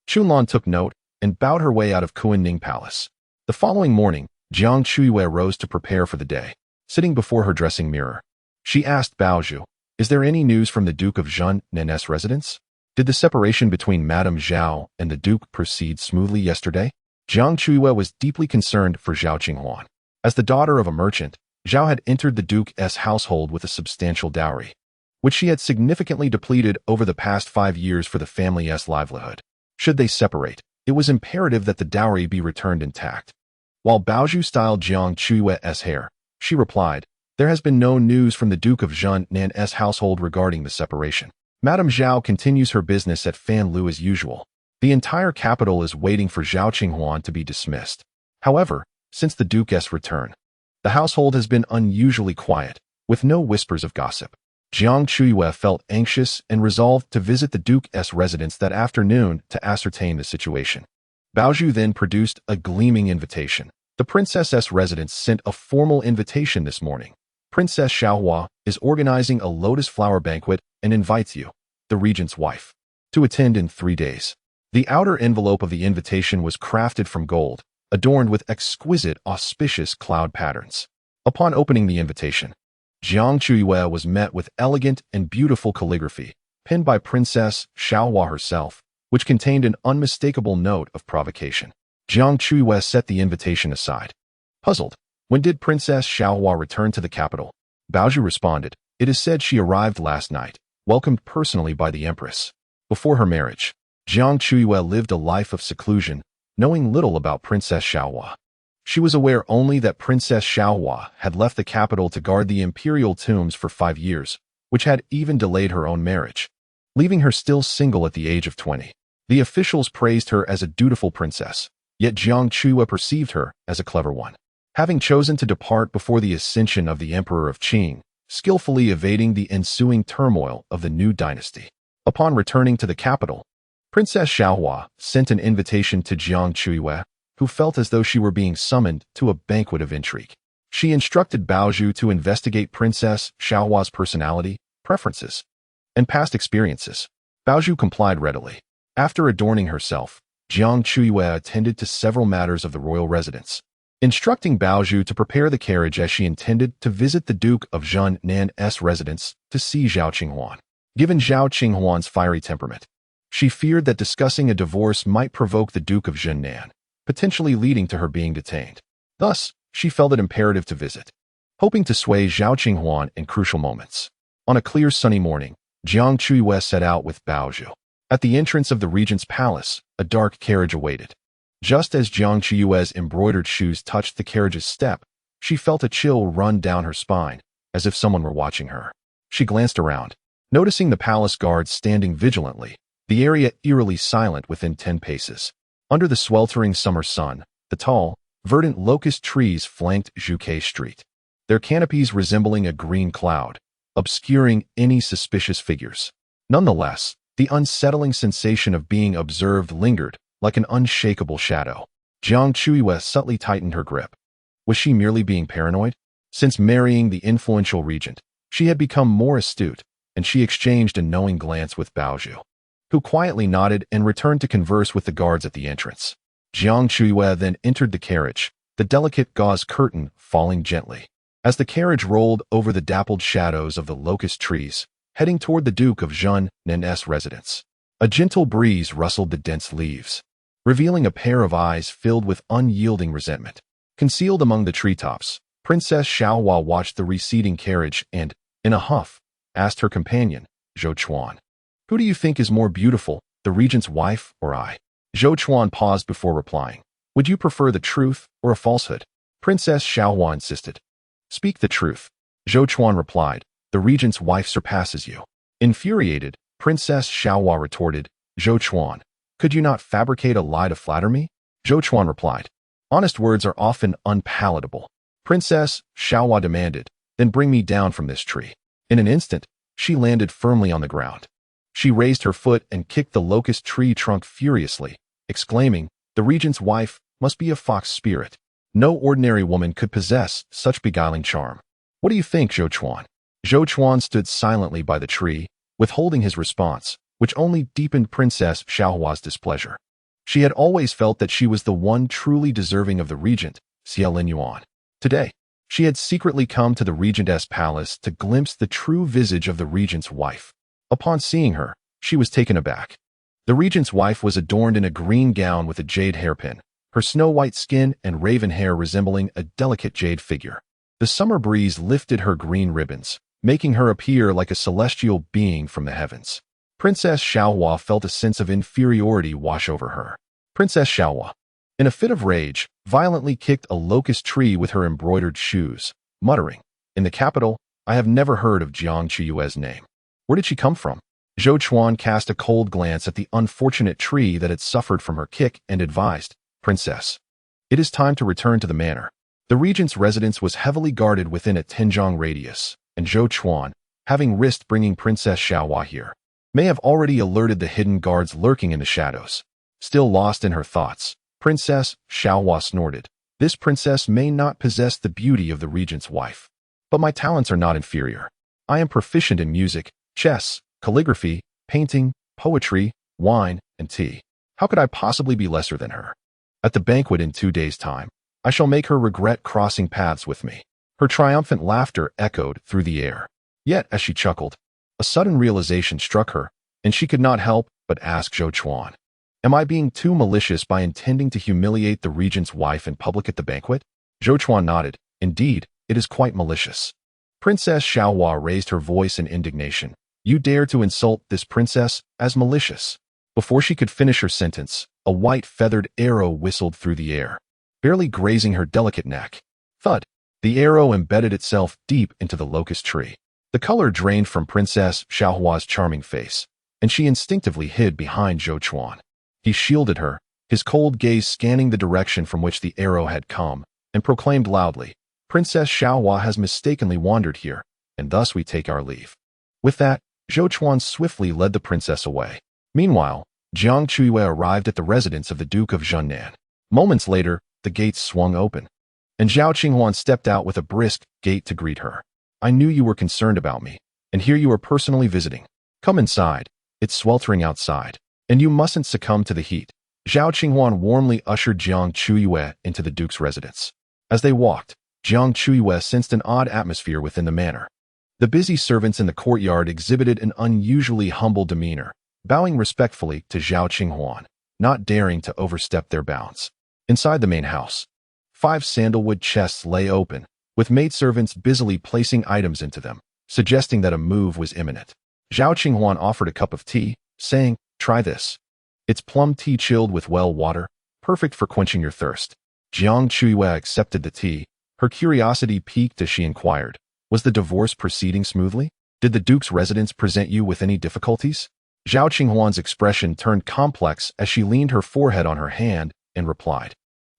Chunlan took note and bowed her way out of Kuaning Palace. The following morning, Jiang Chuyue rose to prepare for the day. Sitting before her dressing mirror, she asked Baozhu, "Is there any news from the Duke of Zhennan's residence? Did the separation between Madame Zhao and the Duke proceed smoothly yesterday?" Jiang Chuyue was deeply concerned for Zhao Qinghuan. As the daughter of a merchant, Zhao had entered the Duke's household with a substantial dowry, which she had significantly depleted over the past 5 years for the family's livelihood. Should they separate, it was imperative that the dowry be returned intact. While Baozhu styled Jiang Chuyue's hair, she replied, "There has been no news from the Duke of Zhennan's household regarding the separation. Madame Zhao continues her business at Fanlu as usual. The entire capital is waiting for Zhao Qinghuan to be dismissed. However, since the Duke's return, the household has been unusually quiet, with no whispers of gossip." Jiang Chuyue felt anxious and resolved to visit the Duke's residence that afternoon to ascertain the situation. Baozhu then produced a gleaming invitation. "The princess's residence sent a formal invitation this morning. Princess Xiaohua is organizing a lotus flower banquet and invites you, the regent's wife, to attend in 3 days." The outer envelope of the invitation was crafted from gold, adorned with exquisite, auspicious cloud patterns. Upon opening the invitation, Jiang Chuyue was met with elegant and beautiful calligraphy, penned by Princess Xiaohua herself, which contained an unmistakable note of provocation. Jiang Chuyue set the invitation aside. Puzzled, "When did Princess Xiaohua return to the capital?" Baozhu responded, "It is said she arrived last night, welcomed personally by the empress." Before her marriage, Jiang Chuyue lived a life of seclusion, knowing little about Princess Xiaohua. She was aware only that Princess Xiaohua had left the capital to guard the imperial tombs for 5 years, which had even delayed her own marriage, leaving her still single at the age of 20. The officials praised her as a dutiful princess, yet Jiang Chuyue perceived her as a clever one. Having chosen to depart before the ascension of the Emperor of Qing, skillfully evading the ensuing turmoil of the new dynasty. Upon returning to the capital, Princess Xiaohua sent an invitation to Jiang Chuyue, who felt as though she were being summoned to a banquet of intrigue. She instructed Baozhu to investigate Princess Xiaohua's personality, preferences, and past experiences. Baozhu complied readily. After adorning herself, Jiang Chuyue attended to several matters of the royal residence, instructing Baozhu to prepare the carriage as she intended to visit the Duke of Zhennan's residence to see Zhao Qinghuan. Given Zhao Qinghuan's fiery temperament, she feared that discussing a divorce might provoke the Duke of Zhennan, potentially leading to her being detained. Thus, she felt it imperative to visit, hoping to sway Zhao Qinghuan in crucial moments. On a clear sunny morning, Jiang Chuyue set out with Baozhu. At the entrance of the regent's palace, a dark carriage awaited. Just as Jiang Chuyue's embroidered shoes touched the carriage's step, she felt a chill run down her spine, as if someone were watching her. She glanced around, noticing the palace guards standing vigilantly, the area eerily silent within 10 paces. Under the sweltering summer sun, the tall, Verdant locust trees flanked Jiuke Street, their canopies resembling a green cloud, obscuring any suspicious figures. Nonetheless, the unsettling sensation of being observed lingered like an unshakable shadow. Jiang Chuyue subtly tightened her grip. Was she merely being paranoid? Since marrying the influential regent, she had become more astute, and she exchanged a knowing glance with Baozhu, who quietly nodded and returned to converse with the guards at the entrance. Jiang Chuyue then entered the carriage, the delicate gauze curtain falling gently. As the carriage rolled over the dappled shadows of the locust trees, heading toward the Duke of Jiannan's residence, a gentle breeze rustled the dense leaves, revealing a pair of eyes filled with unyielding resentment. Concealed among the treetops, Princess Xiao watched the receding carriage and, in a huff, asked her companion, Zhou Chuan, "Who do you think is more beautiful, the regent's wife or I?" Zhou Chuan paused before replying. "Would you prefer the truth or a falsehood?" Princess Xiao insisted. "Speak the truth." Zhou Chuan replied. "The regent's wife surpasses you." Infuriated, Princess Xiao retorted, "Zhou Chuan, could you not fabricate a lie to flatter me?" Zhou Chuan replied, "Honest words are often unpalatable." Princess Xiao demanded, "Then bring me down from this tree." In an instant, she landed firmly on the ground. She raised her foot and kicked the locust tree trunk furiously, exclaiming, "The regent's wife must be a fox spirit. No ordinary woman could possess such beguiling charm." "What do you think, Zhou Chuan?" Zhou Chuan stood silently by the tree, withholding his response, which only deepened Princess Xiaohua's displeasure. She had always felt that she was the one truly deserving of the regent, Xie Linyuan. Today, she had secretly come to the regent's palace to glimpse the true visage of the regent's wife. Upon seeing her, she was taken aback. The regent's wife was adorned in a green gown with a jade hairpin, her snow-white skin and raven hair resembling a delicate jade figure. The summer breeze lifted her green ribbons, making her appear like a celestial being from the heavens. Princess Xiaohua felt a sense of inferiority wash over her. Princess Xiaohua, in a fit of rage, violently kicked a locust tree with her embroidered shoes, muttering, "In the capital, I have never heard of Jiang Chuyue's name. Where did she come from?" Zhou Chuan cast a cold glance at the unfortunate tree that had suffered from her kick and advised, "Princess, it is time to return to the manor." The regent's residence was heavily guarded within a 10-zhang radius, and Zhou Chuan, having risked bringing Princess Xiaohua here, may have already alerted the hidden guards lurking in the shadows. Still lost in her thoughts, Princess Xiaohua snorted, "This princess may not possess the beauty of the regent's wife, but my talents are not inferior. I am proficient in music, chess, calligraphy, painting, poetry, wine, and tea. How could I possibly be lesser than her? At the banquet in 2 days' time, I shall make her regret crossing paths with me." Her triumphant laughter echoed through the air. Yet, as she chuckled, a sudden realization struck her, and she could not help but ask Zhou Chuan, "Am I being too malicious by intending to humiliate the regent's wife in public at the banquet?" Zhou Chuan nodded. "Indeed, it is quite malicious." Princess Xiaohua raised her voice in indignation. "You dare to insult this princess as malicious?" Before she could finish her sentence, a white feathered arrow whistled through the air, barely grazing her delicate neck. Thud! The arrow embedded itself deep into the locust tree. The color drained from Princess Xiaohua's charming face, and she instinctively hid behind Zhou Chuan. He shielded her, his cold gaze scanning the direction from which the arrow had come, and proclaimed loudly, "Princess Xiaohua has mistakenly wandered here, and thus we take our leave." With that, Zhou Chuan swiftly led the princess away. Meanwhile, Jiang Chuyue arrived at the residence of the Duke of Jiannan. Moments later, the gates swung open, and Zhao Qinghuan stepped out with a brisk gait to greet her. "I knew you were concerned about me, and here you are personally visiting. Come inside, it's sweltering outside, and you mustn't succumb to the heat." Zhao Qinghuan warmly ushered Jiang Chuyue into the duke's residence. As they walked, Jiang Chuyue sensed an odd atmosphere within the manor. The busy servants in the courtyard exhibited an unusually humble demeanor, bowing respectfully to Zhao Qinghuan, not daring to overstep their bounds. Inside the main house, 5 sandalwood chests lay open, with maidservants busily placing items into them, suggesting that a move was imminent. Zhao Qinghuan offered a cup of tea, saying, "Try this. It's plum tea chilled with well water, perfect for quenching your thirst." Jiang Chuyue accepted the tea, her curiosity piqued as she inquired, "Was the divorce proceeding smoothly? Did the duke's residence present you with any difficulties?" Zhao Qinghuan's expression turned complex as she leaned her forehead on her hand and replied,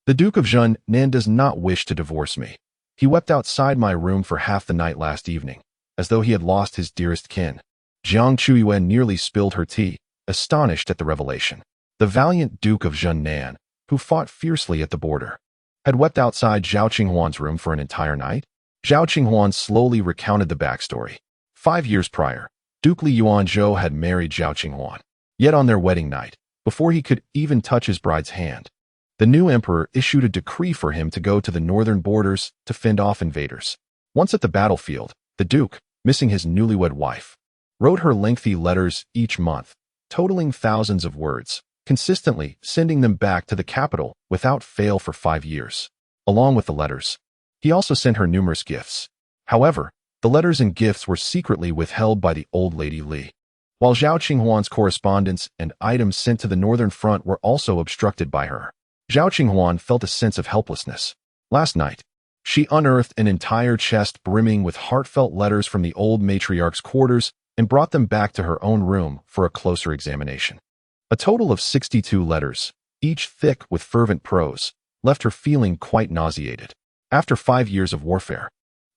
The Duke of Jiangnan does not wish to divorce me. He wept outside my room for half the night last evening, as though he had lost his dearest kin. Jiang Chuyue nearly spilled her tea, astonished at the revelation. The valiant Duke of Jiangnan, who fought fiercely at the border, had wept outside Zhao Qinghuan's room for an entire night. Zhao Qinghuan slowly recounted the backstory. 5 years prior, Duke Li Yuanzhou had married Zhao Qinghuan. Yet on their wedding night, before he could even touch his bride's hand, the new emperor issued a decree for him to go to the northern borders to fend off invaders. Once at the battlefield, the duke, missing his newlywed wife, wrote her lengthy letters each month, totaling thousands of words, consistently sending them back to the capital without fail for 5 years. Along with the letters, he also sent her numerous gifts. However, the letters and gifts were secretly withheld by the old lady Li, while Zhao Qinghuan's correspondence and items sent to the northern front were also obstructed by her. Zhao Qinghuan felt a sense of helplessness. Last night, she unearthed an entire chest brimming with heartfelt letters from the old matriarch's quarters and brought them back to her own room for a closer examination. A total of 62 letters, each thick with fervent prose, left her feeling quite nauseated. After 5 years of warfare,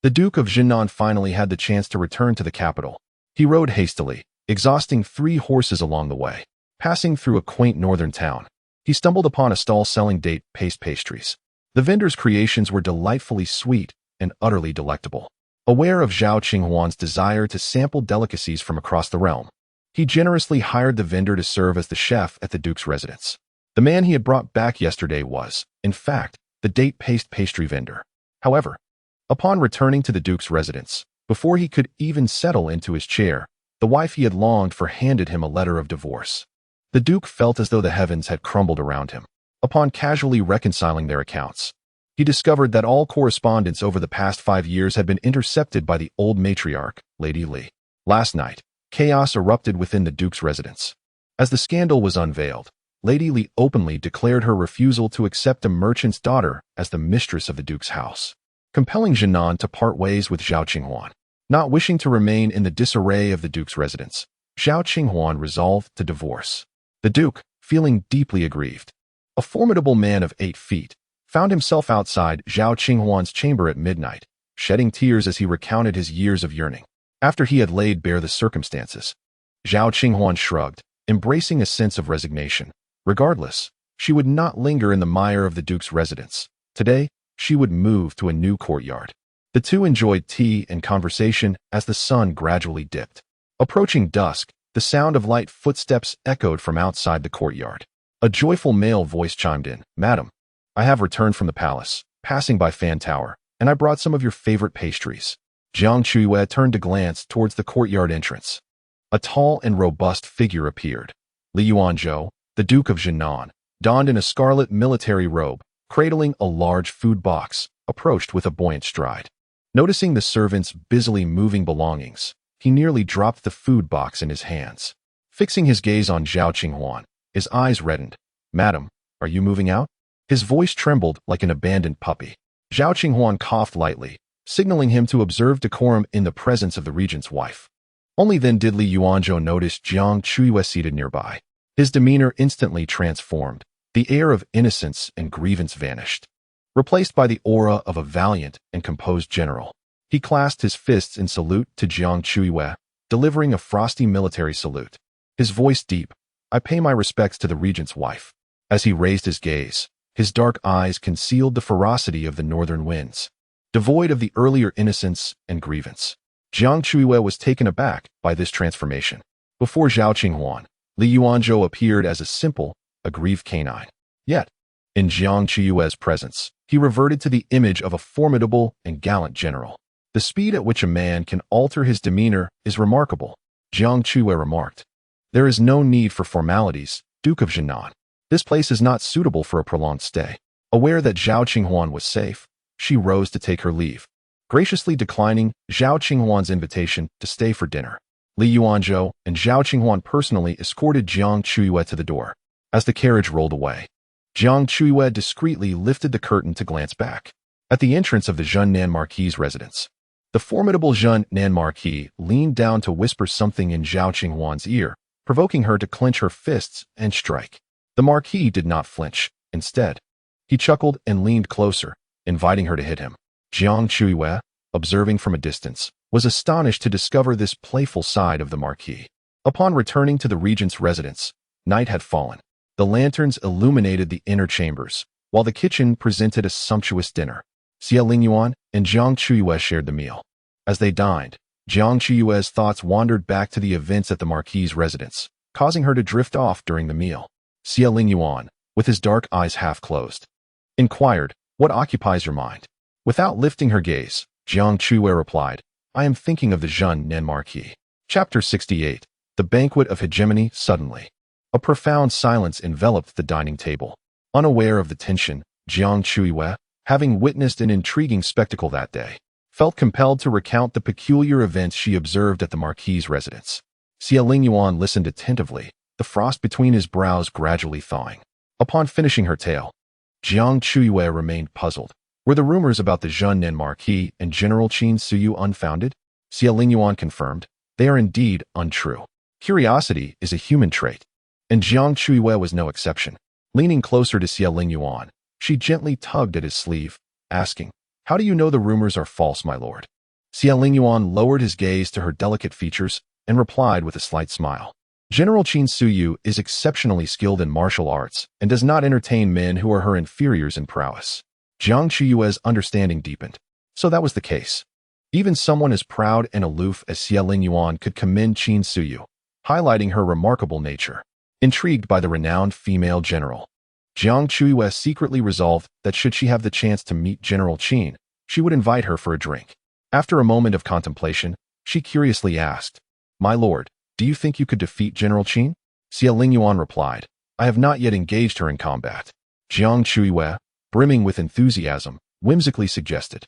the Duke of Jiangnan finally had the chance to return to the capital. He rode hastily, exhausting 3 horses along the way. Passing through a quaint northern town, he stumbled upon a stall selling date paste pastries. The vendor's creations were delightfully sweet and utterly delectable. Aware of Zhao Qinghuan's desire to sample delicacies from across the realm, he generously hired the vendor to serve as the chef at the duke's residence. The man he had brought back yesterday was, in fact, the date paste pastry vendor. However, upon returning to the duke's residence, before he could even settle into his chair, the wife he had longed for handed him a letter of divorce. The duke felt as though the heavens had crumbled around him. Upon casually reconciling their accounts, he discovered that all correspondence over the past 5 years had been intercepted by the old matriarch, Lady Li. Last night, chaos erupted within the duke's residence. As the scandal was unveiled, Lady Li openly declared her refusal to accept a merchant's daughter as the mistress of the duke's house, compelling Jiangnan to part ways with Zhao Qinghuan. Not wishing to remain in the disarray of the duke's residence, Zhao Qinghuan resolved to divorce. The duke, feeling deeply aggrieved, a formidable man of 8 feet, found himself outside Zhao Qinghuan's chamber at midnight, shedding tears as he recounted his years of yearning. After he had laid bare the circumstances, Zhao Qinghuan shrugged, embracing a sense of resignation. Regardless, she would not linger in the mire of the duke's residence. Today, she would move to a new courtyard. The two enjoyed tea and conversation as the sun gradually dipped. Approaching dusk, the sound of light footsteps echoed from outside the courtyard. A joyful male voice chimed in. "Madam, I have returned from the palace, passing by Fan Tower, and I brought some of your favorite pastries." Jiang Chuyue turned to glance towards the courtyard entrance. A tall and robust figure appeared. Li Yuanzhou, the Duke of Jiangnan, donned in a scarlet military robe, cradling a large food box, approached with a buoyant stride. Noticing the servant's busily moving belongings, he nearly dropped the food box in his hands. Fixing his gaze on Zhao Qinghuan, his eyes reddened. "Madam, are you moving out?" His voice trembled like an abandoned puppy. Zhao Qinghuan coughed lightly, signaling him to observe decorum in the presence of the regent's wife. Only then did Li Yuanzhou notice Jiang Chuyue seated nearby. His demeanor instantly transformed. The air of innocence and grievance vanished, replaced by the aura of a valiant and composed general. He clasped his fists in salute to Jiang Chuyue, delivering a frosty military salute. His voice deep. "I pay my respects to the regent's wife." As he raised his gaze, his dark eyes concealed the ferocity of the northern winds, devoid of the earlier innocence and grievance. Jiang Chuyue was taken aback by this transformation. Before Zhao Qinghuan, Li Yuanzhou appeared as a simple, aggrieved canine. Yet, in Jiang Chuyue's presence, he reverted to the image of a formidable and gallant general. The speed at which a man can alter his demeanor is remarkable, Jiang Chuyue remarked. "There is no need for formalities, Duke of Jiangnan. This place is not suitable for a prolonged stay." Aware that Zhao Qinghuan was safe, she rose to take her leave, graciously declining Zhao Qinghuan's invitation to stay for dinner. Li Yuanzhou and Zhao Qinghuan personally escorted Jiang Chuyue to the door. As the carriage rolled away, Jiang Chuyue discreetly lifted the curtain to glance back. At the entrance of the Jiangnan Marquis's residence, the formidable Jiangnan Marquis leaned down to whisper something in Zhao Qinghuan's ear, provoking her to clench her fists and strike. The Marquis did not flinch. Instead, he He chuckled and leaned closer, inviting her to hit him. Jiang Chuyue, observing from a distance, was astonished to discover this playful side of the Marquis. Upon returning to the Regent's residence, night had fallen. The lanterns illuminated the inner chambers, while the kitchen presented a sumptuous dinner. Xia Lingyuan and Jiang Chuyue shared the meal. As they dined, Jiang Chuyue's thoughts wandered back to the events at the Marquis's residence, causing her to drift off during the meal. Xia Lingyuan, with his dark eyes half closed, inquired, "What occupies your mind?" Without lifting her gaze, Jiang Chuyue replied, "I am thinking of the Zhen Nen Marquis." Chapter 68. The Banquet of Hegemony. Suddenly, a profound silence enveloped the dining table. Unaware of the tension, Jiang Chuyue, having witnessed an intriguing spectacle that day, felt compelled to recount the peculiar events she observed at the Marquis's residence. Xia Lingyuan listened attentively, the frost between his brows gradually thawing. Upon finishing her tale, Jiang Chuyue remained puzzled. Were the rumors about the Zhen Nen Marquis and General Qin Suyu unfounded? Xia Lingyuan confirmed, they are indeed untrue. Curiosity is a human trait, and Jiang Chuyue was no exception. Leaning closer to Xia Lingyuan, she gently tugged at his sleeve, asking, "How do you know the rumors are false, my lord?" Xia Lingyuan lowered his gaze to her delicate features and replied with a slight smile. General Qin Suyu is exceptionally skilled in martial arts and does not entertain men who are her inferiors in prowess. Jiang Chuyue's understanding deepened. So that was the case. Even someone as proud and aloof as Xia Lingyuan could commend Qin Suyu, highlighting her remarkable nature. Intrigued by the renowned female general, Jiang Chuyue secretly resolved that should she have the chance to meet General Qin, she would invite her for a drink. After a moment of contemplation, she curiously asked, "My lord, do you think you could defeat General Qin?" Xia Lingyuan replied, "I have not yet engaged her in combat." Jiang Chuyue, brimming with enthusiasm, whimsically suggested,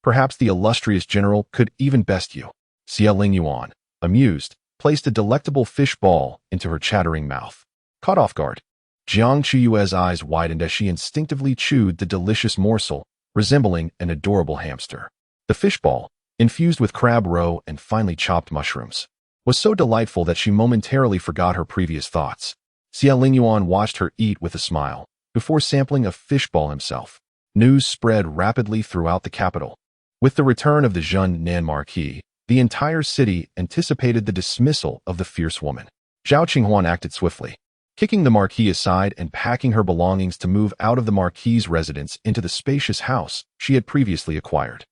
"Perhaps the illustrious general could even best you." Xia Lingyuan, amused, placed a delectable fish ball into her chattering mouth. Caught off guard, Jiang Chuyue's eyes widened as she instinctively chewed the delicious morsel, resembling an adorable hamster. The fish ball, infused with crab roe and finely chopped mushrooms, was so delightful that she momentarily forgot her previous thoughts. Xia Lingyuan watched her eat with a smile, before sampling a fish ball himself. News spread rapidly throughout the capital. With the return of the Zhen Nen Marquis, the entire city anticipated the dismissal of the fierce woman. Zhao Qinghuan acted swiftly, kicking the Marquis aside and packing her belongings to move out of the Marquis's residence into the spacious house she had previously acquired.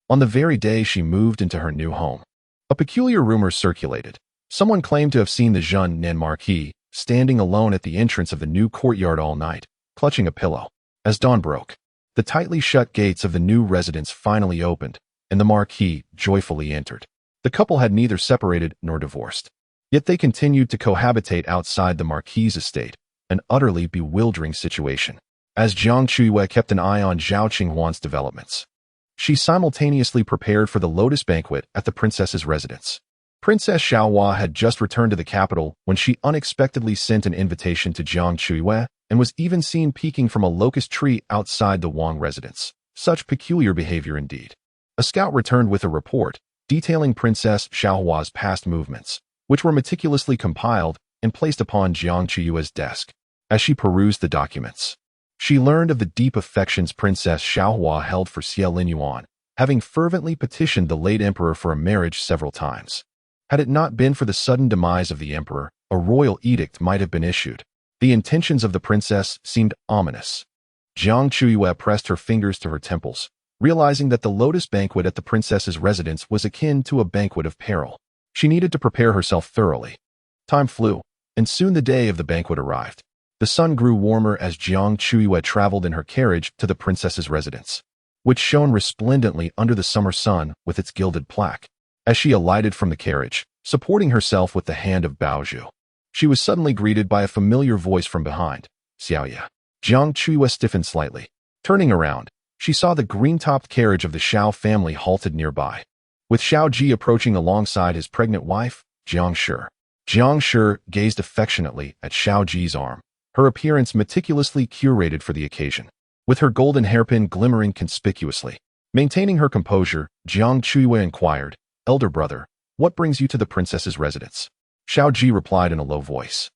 On the very day she moved into her new home, a peculiar rumor circulated. Someone claimed to have seen the Zhen Nen Marquis standing alone at the entrance of the new courtyard all night, clutching a pillow. As dawn broke, the tightly shut gates of the new residence finally opened, and the Marquis joyfully entered. The couple had neither separated nor divorced, yet they continued to cohabitate outside the Marquis's estate, an utterly bewildering situation. As Jiang Chuyue kept an eye on Zhao Qinghuan's developments, she simultaneously prepared for the lotus banquet at the princess's residence. Princess Xiao Ji had just returned to the capital when she unexpectedly sent an invitation to Jiang Chuyue and was even seen peeking from a locust tree outside the Wang residence. Such peculiar behavior indeed. A scout returned with a report detailing Princess Xiao Ji's past movements, which were meticulously compiled and placed upon Jiang Chuyue's desk. As she perused the documents, she learned of the deep affections Princess Xiao Ji held for Xia Lingyuan, having fervently petitioned the late emperor for a marriage several times. Had it not been for the sudden demise of the emperor, a royal edict might have been issued. The intentions of the princess seemed ominous. Jiang Chuyue pressed her fingers to her temples, realizing that the lotus banquet at the princess's residence was akin to a banquet of peril. She needed to prepare herself thoroughly. Time flew, and soon the day of the banquet arrived. The sun grew warmer as Jiang Chuyue traveled in her carriage to the princess's residence, which shone resplendently under the summer sun with its gilded plaque. As she alighted from the carriage, supporting herself with the hand of Baozhu, she was suddenly greeted by a familiar voice from behind. "Xiao Ji." Jiang Chuyue stiffened slightly. Turning around, she saw the green-topped carriage of the Xiao family halted nearby, with Xiao Ji approaching alongside his pregnant wife, Jiang Shi. Jiang Shi gazed affectionately at Xiao Ji's arm, her appearance meticulously curated for the occasion, with her golden hairpin glimmering conspicuously. Maintaining her composure, Jiang Chuyue inquired, "Elder brother, what brings you to the princess's residence?" Xiao Ji replied in a low voice,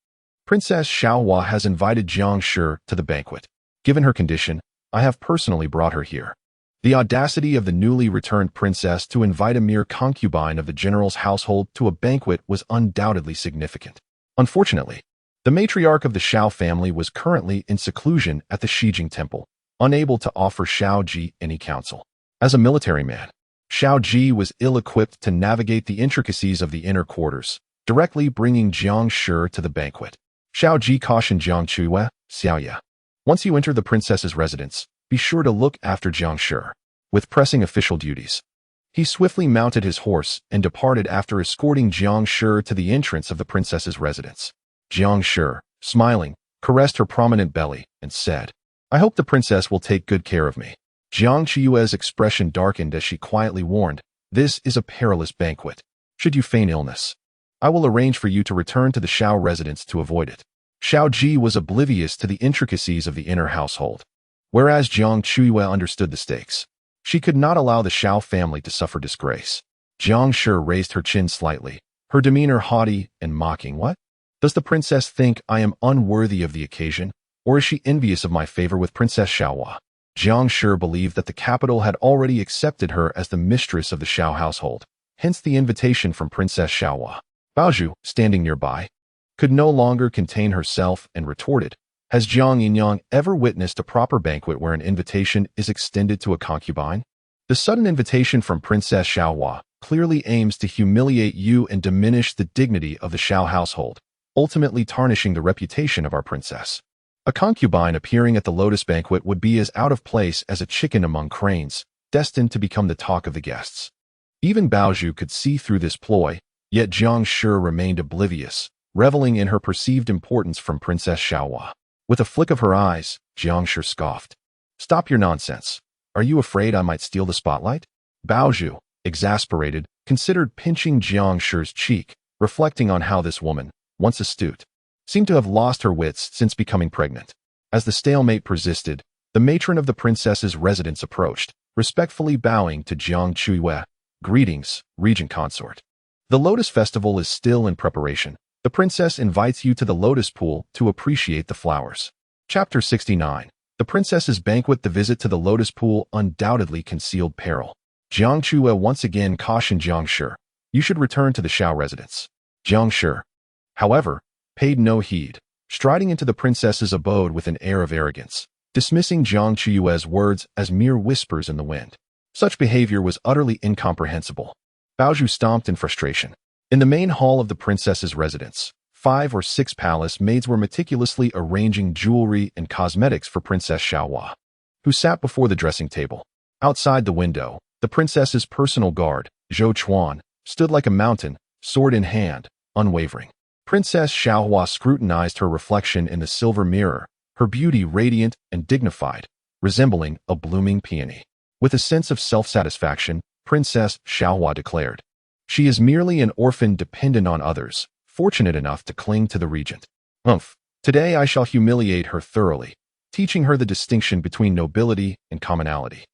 "Princess Xiao Ji has invited Jiang Shi to the banquet. Given her condition, I have personally brought her here." The audacity of the newly returned princess to invite a mere concubine of the general's household to a banquet was undoubtedly significant. Unfortunately, the matriarch of the Xiao family was currently in seclusion at the Shijing temple, unable to offer Xiao Ji any counsel. As a military man, Xiao Ji was ill-equipped to navigate the intricacies of the inner quarters, directly bringing Jiang Chuyue to the banquet. Xiao Ji cautioned Jiang Chuyue, "Xiao Ye, once you enter the princess's residence, be sure to look after Jiang Chuyue." With pressing official duties, he swiftly mounted his horse and departed after escorting Jiang Chuyue to the entrance of the princess's residence. Jiang Chuyue, smiling, caressed her prominent belly and said, "I hope the princess will take good care of me." Jiang Chuyue's expression darkened as she quietly warned, "This is a perilous banquet. Should you feign illness, I will arrange for you to return to the Xiao residence to avoid it." Xiao Ji was oblivious to the intricacies of the inner household, whereas Jiang Chuyue understood the stakes. She could not allow the Xiao family to suffer disgrace. Jiang Chuyue raised her chin slightly, her demeanor haughty and mocking. "What? Does the princess think I am unworthy of the occasion, or is she envious of my favor with Princess Xiaohua?" Jiang Chuyue believed that the capital had already accepted her as the mistress of the Xiao household, hence the invitation from Princess Xiaohua. Baozhu, standing nearby, could no longer contain herself and retorted, "Has Jiang Yinyang ever witnessed a proper banquet where an invitation is extended to a concubine? The sudden invitation from Princess Xiaohua clearly aims to humiliate you and diminish the dignity of the Xiao household, ultimately tarnishing the reputation of our princess. A concubine appearing at the lotus banquet would be as out of place as a chicken among cranes, destined to become the talk of the guests." Even Baozhu could see through this ploy, yet Jiang Chuyue remained oblivious, reveling in her perceived importance from Princess Xiaohua. With a flick of her eyes, Jiang Chuyue scoffed. "Stop your nonsense. Are you afraid I might steal the spotlight?" Baozhu, exasperated, considered pinching Jiang Chuyue's cheek, reflecting on how this woman, once astute, seemed to have lost her wits since becoming pregnant. As the stalemate persisted, the matron of the princess's residence approached, respectfully bowing to Jiang Chuyue. "Greetings, Regent consort. The Lotus Festival is still in preparation. The princess invites you to the Lotus Pool to appreciate the flowers." Chapter 69. The Princess's Banquet. The visit to the Lotus Pool undoubtedly concealed peril. Jiang Chuyue once again cautioned Jiang Chuyue, "You should return to the Xiao residence." Jiang Chuyue, however, paid no heed, striding into the princess's abode with an air of arrogance, dismissing Jiang Chuyue's words as mere whispers in the wind. Such behavior was utterly incomprehensible. Baozhu stomped in frustration. In the main hall of the princess's residence, 5 or 6 palace maids were meticulously arranging jewelry and cosmetics for Princess Xiaohua, who sat before the dressing table. Outside the window, the princess's personal guard, Zhou Chuan, stood like a mountain, sword in hand, unwavering. Princess Xiaohua scrutinized her reflection in the silver mirror, her beauty radiant and dignified, resembling a blooming peony. With a sense of self-satisfaction, Princess Xiaohua declared, "She is merely an orphan dependent on others, fortunate enough to cling to the regent. Today I shall humiliate her thoroughly, teaching her the distinction between nobility and commonality."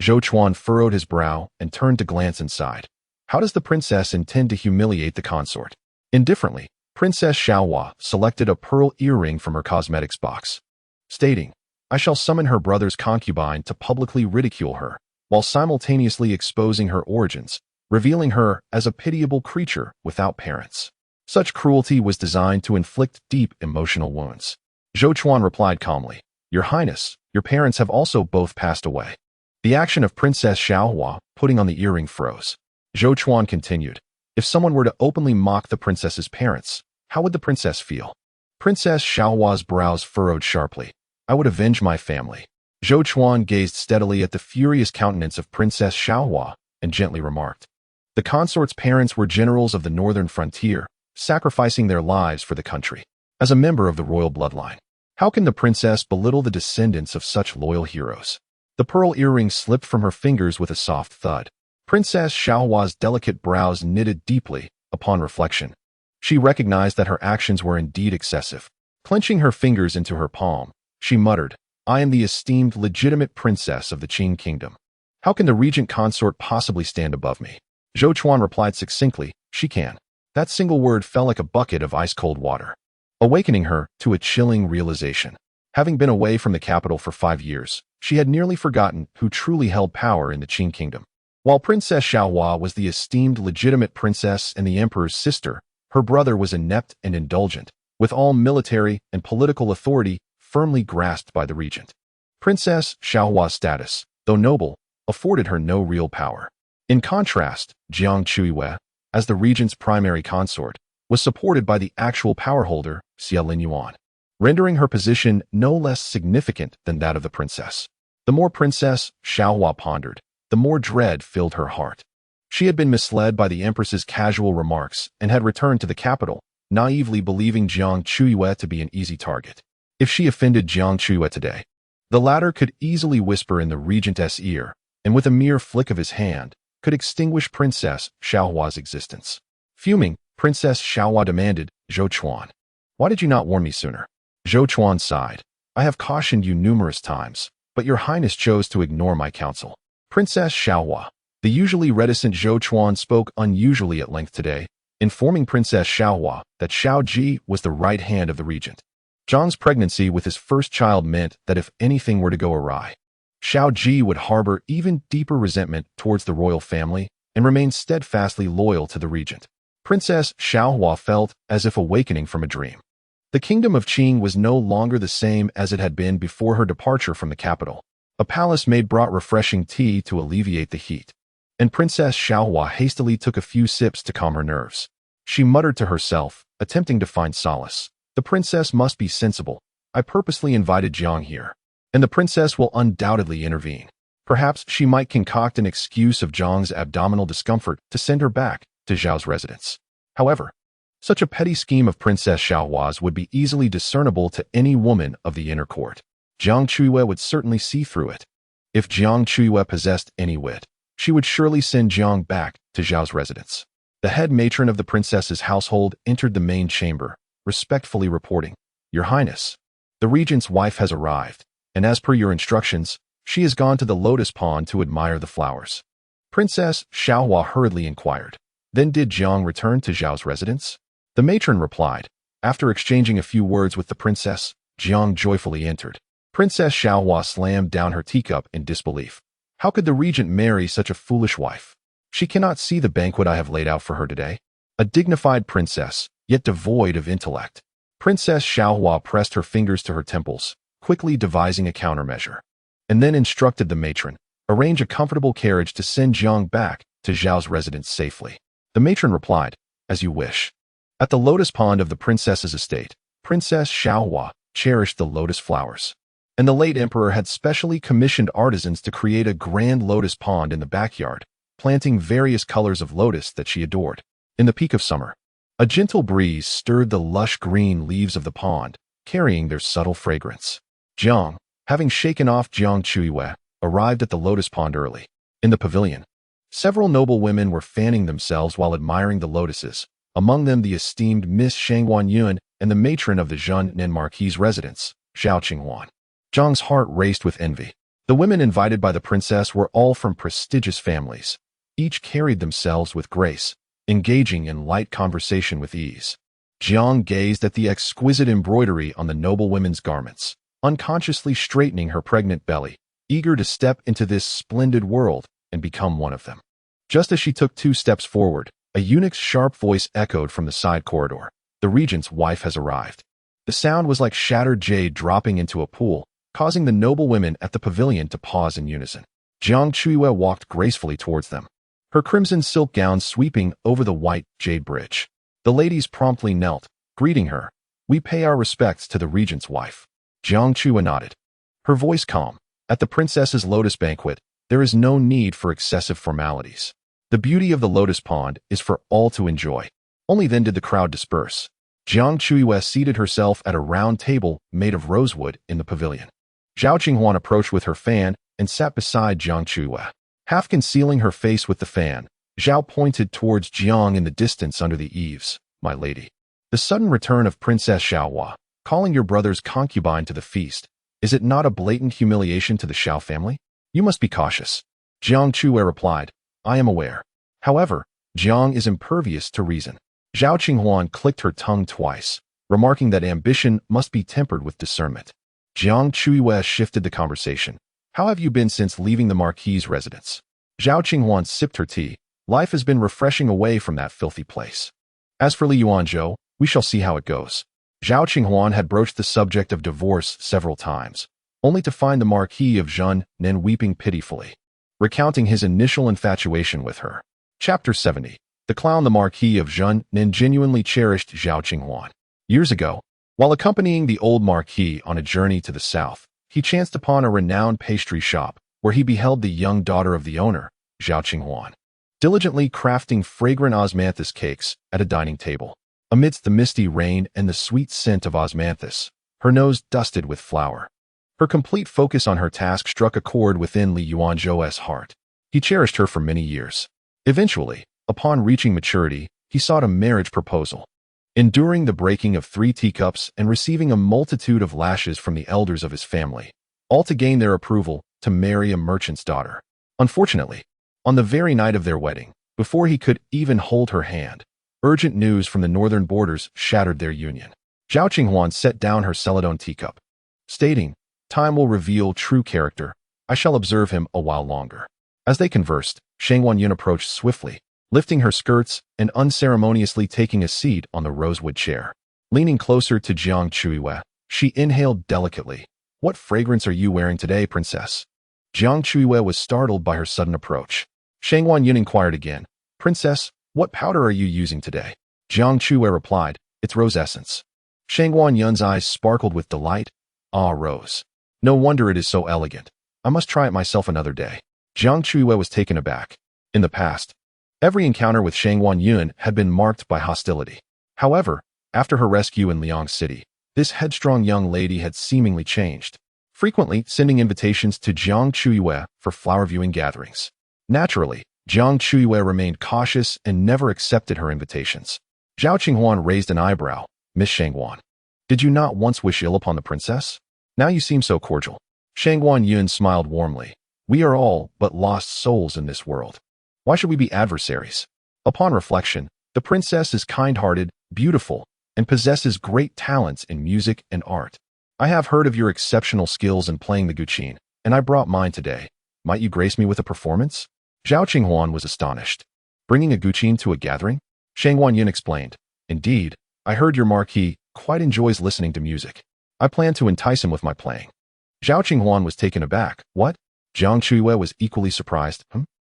Zhou Chuan furrowed his brow and turned to glance inside. How does the princess intend to humiliate the consort? Indifferently, Princess Xiaohua selected a pearl earring from her cosmetics box, stating, "I shall summon her brother's concubine to publicly ridicule her, while simultaneously exposing her origins, revealing her as a pitiable creature without parents." Such cruelty was designed to inflict deep emotional wounds. Zhou Chuan replied calmly, "Your Highness, your parents have also both passed away." The action of Princess Xiaohua putting on the earring froze. Zhou Chuan continued, "If someone were to openly mock the princess's parents, how would the princess feel?" Princess Xiaohua's brows furrowed sharply. "I would avenge my family." Zhou Chuan gazed steadily at the furious countenance of Princess Xiaohua and gently remarked, "The consort's parents were generals of the northern frontier, sacrificing their lives for the country. As a member of the royal bloodline, how can the princess belittle the descendants of such loyal heroes?" The pearl earring slipped from her fingers with a soft thud. Princess Xiaohua's delicate brows knitted deeply. Upon reflection, she recognized that her actions were indeed excessive. Clenching her fingers into her palm, she muttered, "I am the esteemed legitimate princess of the Qing kingdom. How can the regent consort possibly stand above me?" Zhou Chuan replied succinctly, "She can." That single word fell like a bucket of ice-cold water, awakening her to a chilling realization. Having been away from the capital for 5 years, she had nearly forgotten who truly held power in the Qing kingdom. While Princess Xiao was the esteemed legitimate princess and the emperor's sister, her brother was inept and indulgent, with all military and political authority firmly grasped by the regent. Princess Xiaohua's status, though noble, afforded her no real power. In contrast, Jiang Chuyue, as the regent's primary consort, was supported by the actual powerholder, Xiao Yuan, rendering her position no less significant than that of the princess. The more Princess Xiaohua pondered, the more dread filled her heart. She had been misled by the empress's casual remarks and had returned to the capital, naively believing Jiang Chuyue to be an easy target. If she offended Jiang Chuyue today, the latter could easily whisper in the regent's ear, and with a mere flick of his hand, could extinguish Princess Xiaohua's existence. Fuming, Princess Xiaohua demanded, "Zhou Chuan, why did you not warn me sooner?" Zhou Chuan sighed. "I have cautioned you numerous times, but your highness chose to ignore my counsel." Princess Xiaohua. The usually reticent Zhou Chuan spoke unusually at length today, informing Princess Xiaohua that Xiao Ji was the right hand of the regent. Zhang's pregnancy with his first child meant that if anything were to go awry, Xiao Ji would harbor even deeper resentment towards the royal family and remain steadfastly loyal to the regent. Princess Xiaohua felt as if awakening from a dream. The kingdom of Qing was no longer the same as it had been before her departure from the capital. A palace maid brought refreshing tea to alleviate the heat, and Princess Xiaohua hastily took a few sips to calm her nerves. She muttered to herself, attempting to find solace. The princess must be sensible. I purposely invited Jiang here, and the princess will undoubtedly intervene. Perhaps she might concoct an excuse of Jiang's abdominal discomfort to send her back to Zhao's residence. However, such a petty scheme of Princess Xiaohua's would be easily discernible to any woman of the inner court. Jiang Chuyue would certainly see through it. If Jiang Chuyue possessed any wit, she would surely send Jiang back to Zhao's residence. The head matron of the princess's household entered the main chamber, respectfully reporting, "Your Highness, the regent's wife has arrived, and as per your instructions, she has gone to the lotus pond to admire the flowers." Princess Xiaohua hurriedly inquired, "Then did Jiang return to Zhao's residence?" The matron replied. After exchanging a few words with the princess, Jiang joyfully entered. Princess Xiaohua slammed down her teacup in disbelief. How could the regent marry such a foolish wife? She cannot see the banquet I have laid out for her today. A dignified princess, yet devoid of intellect. Princess Xiaohua pressed her fingers to her temples, quickly devising a countermeasure, and then instructed the matron, "Arrange a comfortable carriage to send Jiang back to Zhao's residence safely." The matron replied, "As you wish." At the lotus pond of the princess's estate, Princess Xiaohua cherished the lotus flowers, and the late emperor had specially commissioned artisans to create a grand lotus pond in the backyard, planting various colors of lotus that she adored. In the peak of summer, a gentle breeze stirred the lush green leaves of the pond, carrying their subtle fragrance. Jiang, having shaken off Jiang Chuyue, arrived at the lotus pond early. In the pavilion, several noble women were fanning themselves while admiring the lotuses, among them the esteemed Miss Shangguan Yun and the matron of the Zhennan Marquis' residence, Xiao Qinghuan. Jiang's heart raced with envy. The women invited by the princess were all from prestigious families. Each carried themselves with grace, engaging in light conversation with ease. Jiang gazed at the exquisite embroidery on the noble women's garments, unconsciously straightening her pregnant belly, eager to step into this splendid world and become one of them. Just as she took 2 steps forward, a eunuch's sharp voice echoed from the side corridor. "The regent's wife has arrived." The sound was like shattered jade dropping into a pool, causing the noble women at the pavilion to pause in unison. Jiang Chuyue walked gracefully towards them, her crimson silk gown sweeping over the white jade bridge. The ladies promptly knelt, greeting her. "We pay our respects to the regent's wife." Jiang Chuyue nodded, her voice calm. At the princess's lotus banquet, there is no need for excessive formalities. The beauty of the lotus pond is for all to enjoy. Only then did the crowd disperse. Jiang Chuyue seated herself at a round table made of rosewood in the pavilion. Zhao Qinghuan approached with her fan and sat beside Jiang Chuyue. Half concealing her face with the fan, Zhao pointed towards Jiang in the distance under the eaves. "My lady, the sudden return of Princess Xiaohua, calling your brother's concubine to the feast, is it not a blatant humiliation to the Xiao family? You must be cautious." Jiang Chuyue replied, "I am aware. However, Jiang is impervious to reason." Zhao Qinghuan clicked her tongue twice, remarking that ambition must be tempered with discernment. Jiang Chuyue shifted the conversation. How have you been since leaving the Marquis's residence? Zhao Qinghuan sipped her tea. Life has been refreshing away from that filthy place. As for Li Yuanzhou, we shall see how it goes. Zhao Qinghuan had broached the subject of divorce several times, only to find the Marquis of Zhennan weeping pitifully, recounting his initial infatuation with her. Chapter 70. The clown. The Marquis of Zhennan genuinely cherished Zhao Qinghuan. Years ago, while accompanying the old Marquis on a journey to the south, he chanced upon a renowned pastry shop where he beheld the young daughter of the owner, Zhao Qinghuan, diligently crafting fragrant osmanthus cakes at a dining table. Amidst the misty rain and the sweet scent of osmanthus, her nose dusted with flour. Her complete focus on her task struck a chord within Li Yuanzhou's heart. He cherished her for many years. Eventually, upon reaching maturity, he sought a marriage proposal. Enduring the breaking of 3 teacups and receiving a multitude of lashes from the elders of his family, all to gain their approval to marry a merchant's daughter. Unfortunately, on the very night of their wedding, before he could even hold her hand, urgent news from the northern borders shattered their union. Zhao Qinghuan set down her celadon teacup, stating, "Time will reveal true character. I shall observe him a while longer." As they conversed, Shang Wanyun approached swiftly, lifting her skirts and unceremoniously taking a seat on the rosewood chair. Leaning closer to Jiang Chuyue, she inhaled delicately. "What fragrance are you wearing today, princess?" Jiang Chuyue was startled by her sudden approach. Shang Wanyun inquired again, "Princess, what powder are you using today?" Jiang Chuyue replied, "It's rose essence." Shang Wanyun's eyes sparkled with delight. "Ah, rose. No wonder it is so elegant. I must try it myself another day." Jiang Chuyue was taken aback. In the past, every encounter with Shang Wanyun had been marked by hostility. However, after her rescue in Liang City, this headstrong young lady had seemingly changed, frequently sending invitations to Jiang Chuyue for flower viewing gatherings. Naturally, Jiang Chuyue remained cautious and never accepted her invitations. Zhao Qinghuan raised an eyebrow. "Miss Shangguan, did you not once wish ill upon the princess? Now you seem so cordial." Shang Wanyun smiled warmly. "We are all but lost souls in this world. Why should we be adversaries?" Upon reflection, the princess is kind-hearted, beautiful, and possesses great talents in music and art. I have heard of your exceptional skills in playing the guqin, and I brought mine today. Might you grace me with a performance? Zhao Qinghuan was astonished. "Bringing a guqin to a gathering?" Shang Wanyun explained. "Indeed, I heard your marquis quite enjoys listening to music. I plan to entice him with my playing." Zhao Qinghuan was taken aback. "What?" Jiang Chuyue was equally surprised.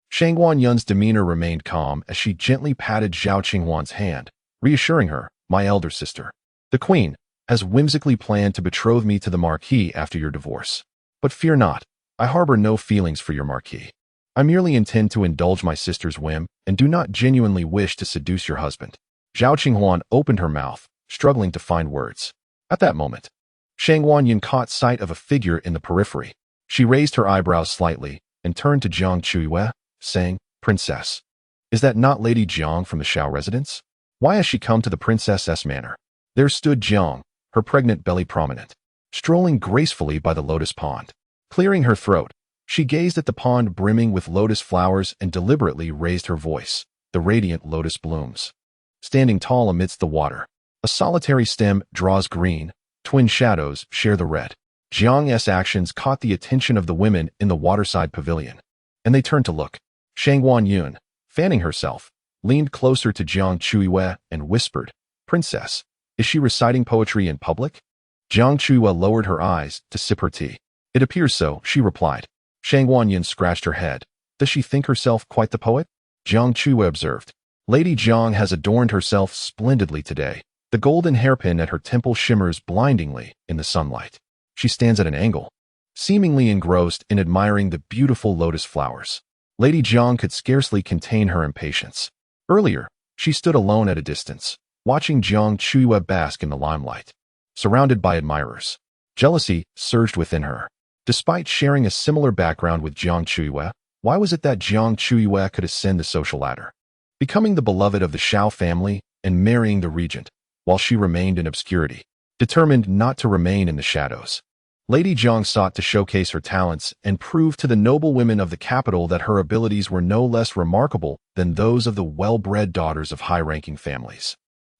Shang Wanyun's demeanor remained calm as she gently patted Zhao Qinghuan's hand, reassuring her, "My elder sister, the queen, has whimsically planned to betroth me to the marquis after your divorce. But fear not, I harbor no feelings for your marquis. I merely intend to indulge my sister's whim and do not genuinely wish to seduce your husband." Zhao Qinghuan opened her mouth, struggling to find words. At that moment, Shang Wanyun caught sight of a figure in the periphery. She raised her eyebrows slightly and turned to Jiang Chuyue, saying, "Princess, is that not Lady Jiang from the Xiao residence? Why has she come to the princess's manor?" There stood Jiang, her pregnant belly prominent, strolling gracefully by the lotus pond. Clearing her throat, she gazed at the pond brimming with lotus flowers and deliberately raised her voice, "The radiant lotus blooms. Standing tall amidst the water, a solitary stem draws green, twin shadows share the red." Jiang's actions caught the attention of the women in the waterside pavilion, and they turned to look. Shang Wanyun, fanning herself, leaned closer to Jiang Chuyue and whispered, "Princess, is she reciting poetry in public?" Jiang Chuyue lowered her eyes to sip her tea. "It appears so," she replied. Shang Wanyun scratched her head. "Does she think herself quite the poet?" Jiang Chuyue observed. "Lady Jiang has adorned herself splendidly today. The golden hairpin at her temple shimmers blindingly in the sunlight. She stands at an angle, seemingly engrossed in admiring the beautiful lotus flowers." Lady Jiang could scarcely contain her impatience. Earlier, she stood alone at a distance, watching Jiang Chuyue bask in the limelight, surrounded by admirers. Jealousy surged within her. Despite sharing a similar background with Jiang Chuyue, why was it that Jiang Chuyue could ascend the social ladder, becoming the beloved of the Xiao family and marrying the regent, while she remained in obscurity, determined not to remain in the shadows? Lady Jiang sought to showcase her talents and prove to the noble women of the capital that her abilities were no less remarkable than those of the well-bred daughters of high-ranking families.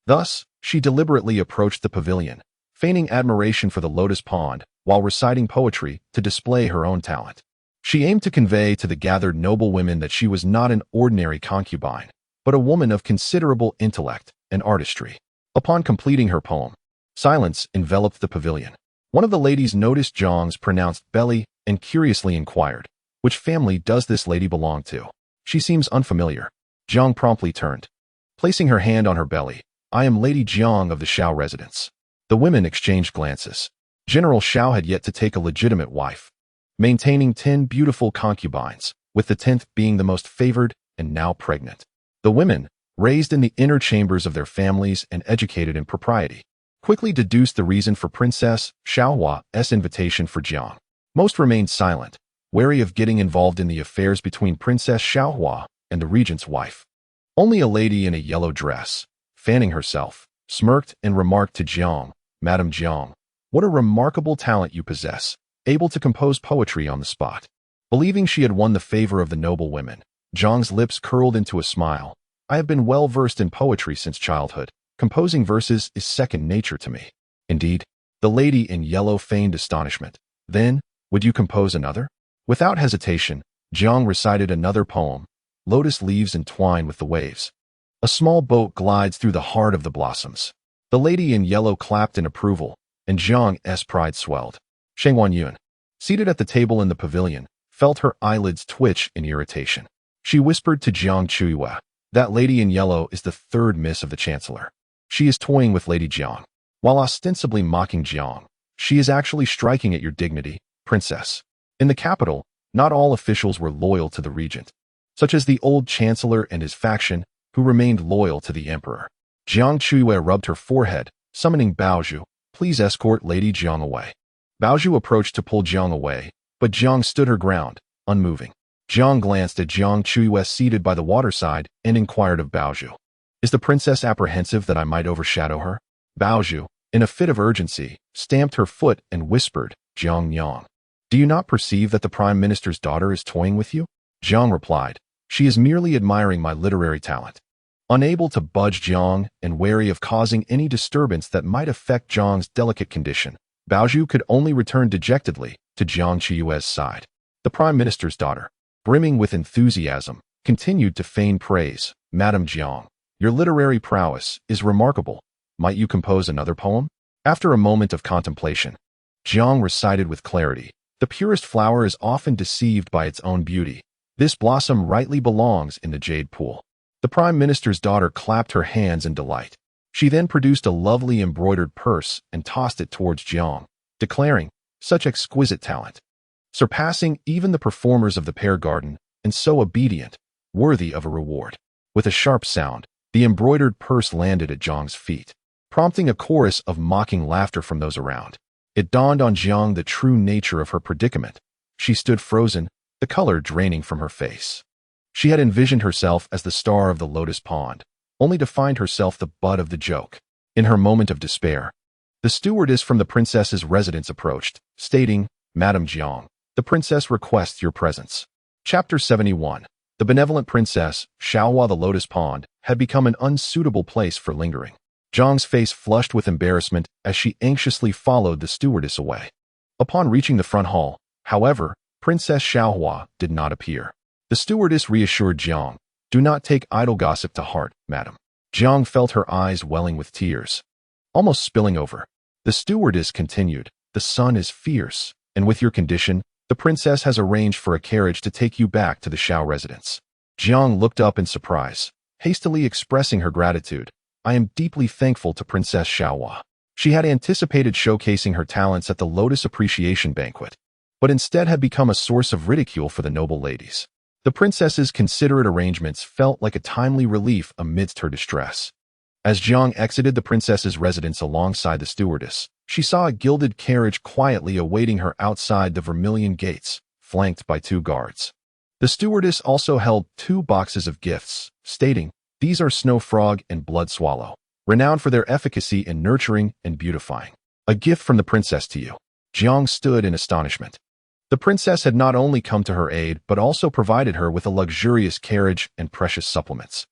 Thus, she deliberately approached the pavilion, feigning admiration for the lotus pond, while reciting poetry to display her own talent. She aimed to convey to the gathered noblewomen that she was not an ordinary concubine, but a woman of considerable intellect and artistry. Upon completing her poem, silence enveloped the pavilion. One of the ladies noticed Jiang's pronounced belly and curiously inquired, "Which family does this lady belong to? She seems unfamiliar." Jiang promptly turned, placing her hand on her belly. "I am Lady Jiang of the Xiao residence." The women exchanged glances. General Xiao had yet to take a legitimate wife, maintaining 10 beautiful concubines, with the 10th being the most favored and now pregnant. The women, raised in the inner chambers of their families and educated in propriety, quickly deduced the reason for Princess Xiaohua's invitation for Jiang. Most remained silent, wary of getting involved in the affairs between Princess Xiaohua and the regent's wife. Only a lady in a yellow dress, fanning herself, smirked and remarked to Jiang, "Madam Jiang, what a remarkable talent you possess, able to compose poetry on the spot." Believing she had won the favor of the noble women, Jiang's lips curled into a smile. "I have been well versed in poetry since childhood. Composing verses is second nature to me." "Indeed?" The lady in yellow feigned astonishment. "Then, would you compose another?" Without hesitation, Jiang recited another poem, "Lotus leaves entwine with the waves. A small boat glides through the heart of the blossoms." The lady in yellow clapped in approval, and Jiang's pride swelled. Sheng Wanyuan, seated at the table in the pavilion, felt her eyelids twitch in irritation. She whispered to Jiang Chuyue, "That lady in yellow is the third miss of the chancellor. She is toying with Lady Jiang. While ostensibly mocking Jiang, she is actually striking at your dignity, princess." In the capital, not all officials were loyal to the regent, such as the old chancellor and his faction, who remained loyal to the emperor. Jiang Chuyue rubbed her forehead, summoning Baozhu, "Please escort Lady Jiang away." Baozhu approached to pull Jiang away, but Jiang stood her ground, unmoving. Jiang glanced at Jiang Chuyue seated by the waterside and inquired of Baozhu, "Is the princess apprehensive that I might overshadow her?" Baozhu, in a fit of urgency, stamped her foot and whispered, "Jiang Yang, do you not perceive that the prime minister's daughter is toying with you?" Jiang replied, "She is merely admiring my literary talent." Unable to budge Jiang and wary of causing any disturbance that might affect Jiang's delicate condition, Baozhu could only return dejectedly to Jiang Chuyue's side. The prime minister's daughter, brimming with enthusiasm, continued to feign praise. "Madam Jiang, your literary prowess is remarkable. Might you compose another poem?" After a moment of contemplation, Jiang recited with clarity, "The purest flower is often deceived by its own beauty. This blossom rightly belongs in the jade pool." The prime minister's daughter clapped her hands in delight. She then produced a lovely embroidered purse and tossed it towards Jiang, declaring, "Such exquisite talent, surpassing even the performers of the pear garden, and so obedient, worthy of a reward." With a sharp sound, the embroidered purse landed at Jiang's feet, prompting a chorus of mocking laughter from those around. It dawned on Jiang the true nature of her predicament. She stood frozen, the color draining from her face. She had envisioned herself as the star of the lotus pond, only to find herself the butt of the joke. In her moment of despair, the stewardess from the princess's residence approached, stating, "Madam Jiang, the princess requests your presence." Chapter 71. The benevolent princess, Xiaohua. The lotus pond had become an unsuitable place for lingering. Jiang's face flushed with embarrassment as she anxiously followed the stewardess away. Upon reaching the front hall, however, Princess Xiaohua did not appear. The stewardess reassured Jiang, "Do not take idle gossip to heart, madam." Jiang felt her eyes welling with tears, almost spilling over. The stewardess continued, "The sun is fierce, and with your condition, the princess has arranged for a carriage to take you back to the Xiao residence." Jiang looked up in surprise, hastily expressing her gratitude. "I am deeply thankful to Princess Xiaohua." She had anticipated showcasing her talents at the Lotus Appreciation Banquet, but instead had become a source of ridicule for the noble ladies. The princess's considerate arrangements felt like a timely relief amidst her distress. As Jiang exited the princess's residence alongside the stewardess, she saw a gilded carriage quietly awaiting her outside the vermilion gates, flanked by 2 guards. The stewardess also held 2 boxes of gifts, stating, "These are Snow Frog and Blood Swallow, renowned for their efficacy in nurturing and beautifying. A gift from the princess to you." Jiang stood in astonishment. The princess had not only come to her aid but also provided her with a luxurious carriage and precious supplements,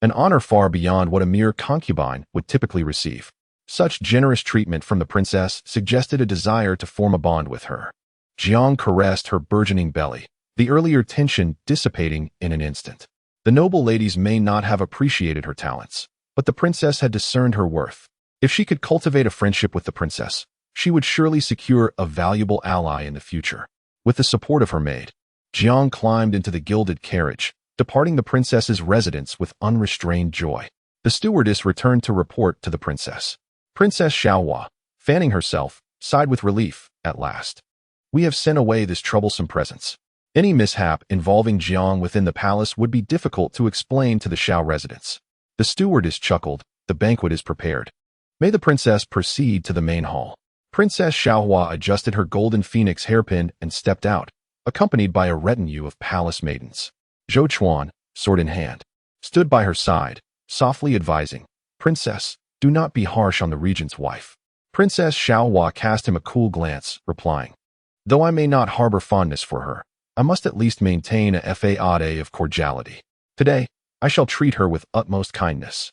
an honor far beyond what a mere concubine would typically receive. Such generous treatment from the princess suggested a desire to form a bond with her. Jiang caressed her burgeoning belly, the earlier tension dissipating in an instant. The noble ladies may not have appreciated her talents, but the princess had discerned her worth. If she could cultivate a friendship with the princess, she would surely secure a valuable ally in the future. With the support of her maid, Jiang climbed into the gilded carriage, departing the princess's residence with unrestrained joy. The stewardess returned to report to the princess. Princess Xiao Ji, fanning herself, sighed with relief. At last, we have sent away this troublesome presence. Any mishap involving Jiang within the palace would be difficult to explain to the Xiao residents. The stewardess chuckled. The banquet is prepared. May the princess proceed to the main hall. Princess Xiao Ji adjusted her golden phoenix hairpin and stepped out, accompanied by a retinue of palace maidens. Zhou Chuan, sword in hand, stood by her side, softly advising, Princess, do not be harsh on the regent's wife. Princess Xiao Ji cast him a cool glance, replying, though I may not harbor fondness for her, I must at least maintain a faade of cordiality. Today, I shall treat her with utmost kindness.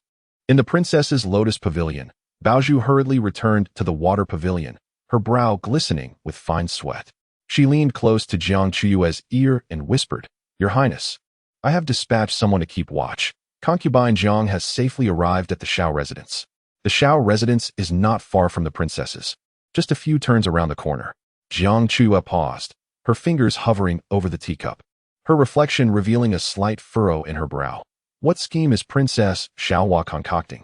In the princess's lotus pavilion, Baozhu hurriedly returned to the water pavilion, her brow glistening with fine sweat. She leaned close to Jiang Chuyue's ear and whispered, Your Highness, I have dispatched someone to keep watch. Concubine Jiang has safely arrived at the Xiao residence. The Xiao residence is not far from the princess's, just a few turns around the corner. Jiang Chuyue paused, her fingers hovering over the teacup, her reflection revealing a slight furrow in her brow. What scheme is Princess Xiao Ji concocting?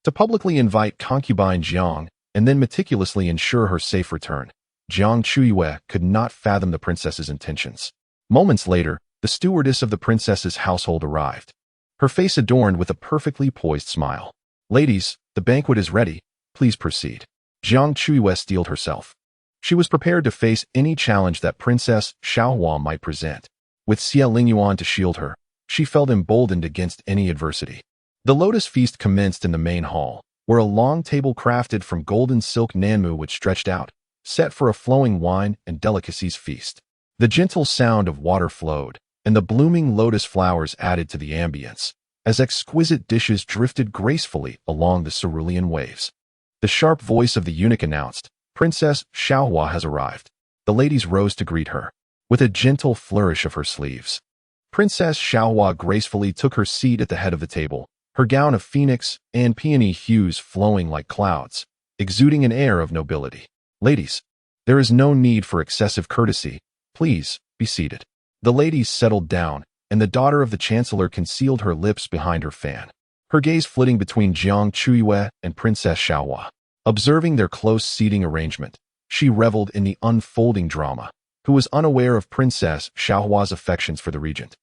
To publicly invite concubine Jiang and then meticulously ensure her safe return. Jiang Chuyue could not fathom the princess's intentions. Moments later, the stewardess of the princess's household arrived, her face adorned with a perfectly poised smile. Ladies, the banquet is ready. Please proceed. Jiang Chuyue steeled herself. She was prepared to face any challenge that Princess Xiao Ji might present. With Xie Lingyuan to shield her, she felt emboldened against any adversity. The lotus feast commenced in the main hall, where a long table crafted from golden silk nanmu which stretched out, set for a flowing wine and delicacies feast. The gentle sound of water flowed, and the blooming lotus flowers added to the ambience, as exquisite dishes drifted gracefully along the cerulean waves. The sharp voice of the eunuch announced, Princess Xiao Ji has arrived. The ladies rose to greet her, with a gentle flourish of her sleeves. Princess Xiao Ji gracefully took her seat at the head of the table, her gown of phoenix and peony hues flowing like clouds, exuding an air of nobility. Ladies, there is no need for excessive courtesy. Please, be seated. The ladies settled down, and the daughter of the chancellor concealed her lips behind her fan, her gaze flitting between Jiang Chuyue and Princess Xiao Ji. Observing their close seating arrangement, she reveled in the unfolding drama, who was unaware of Princess Xiao Ji's affections for the regent.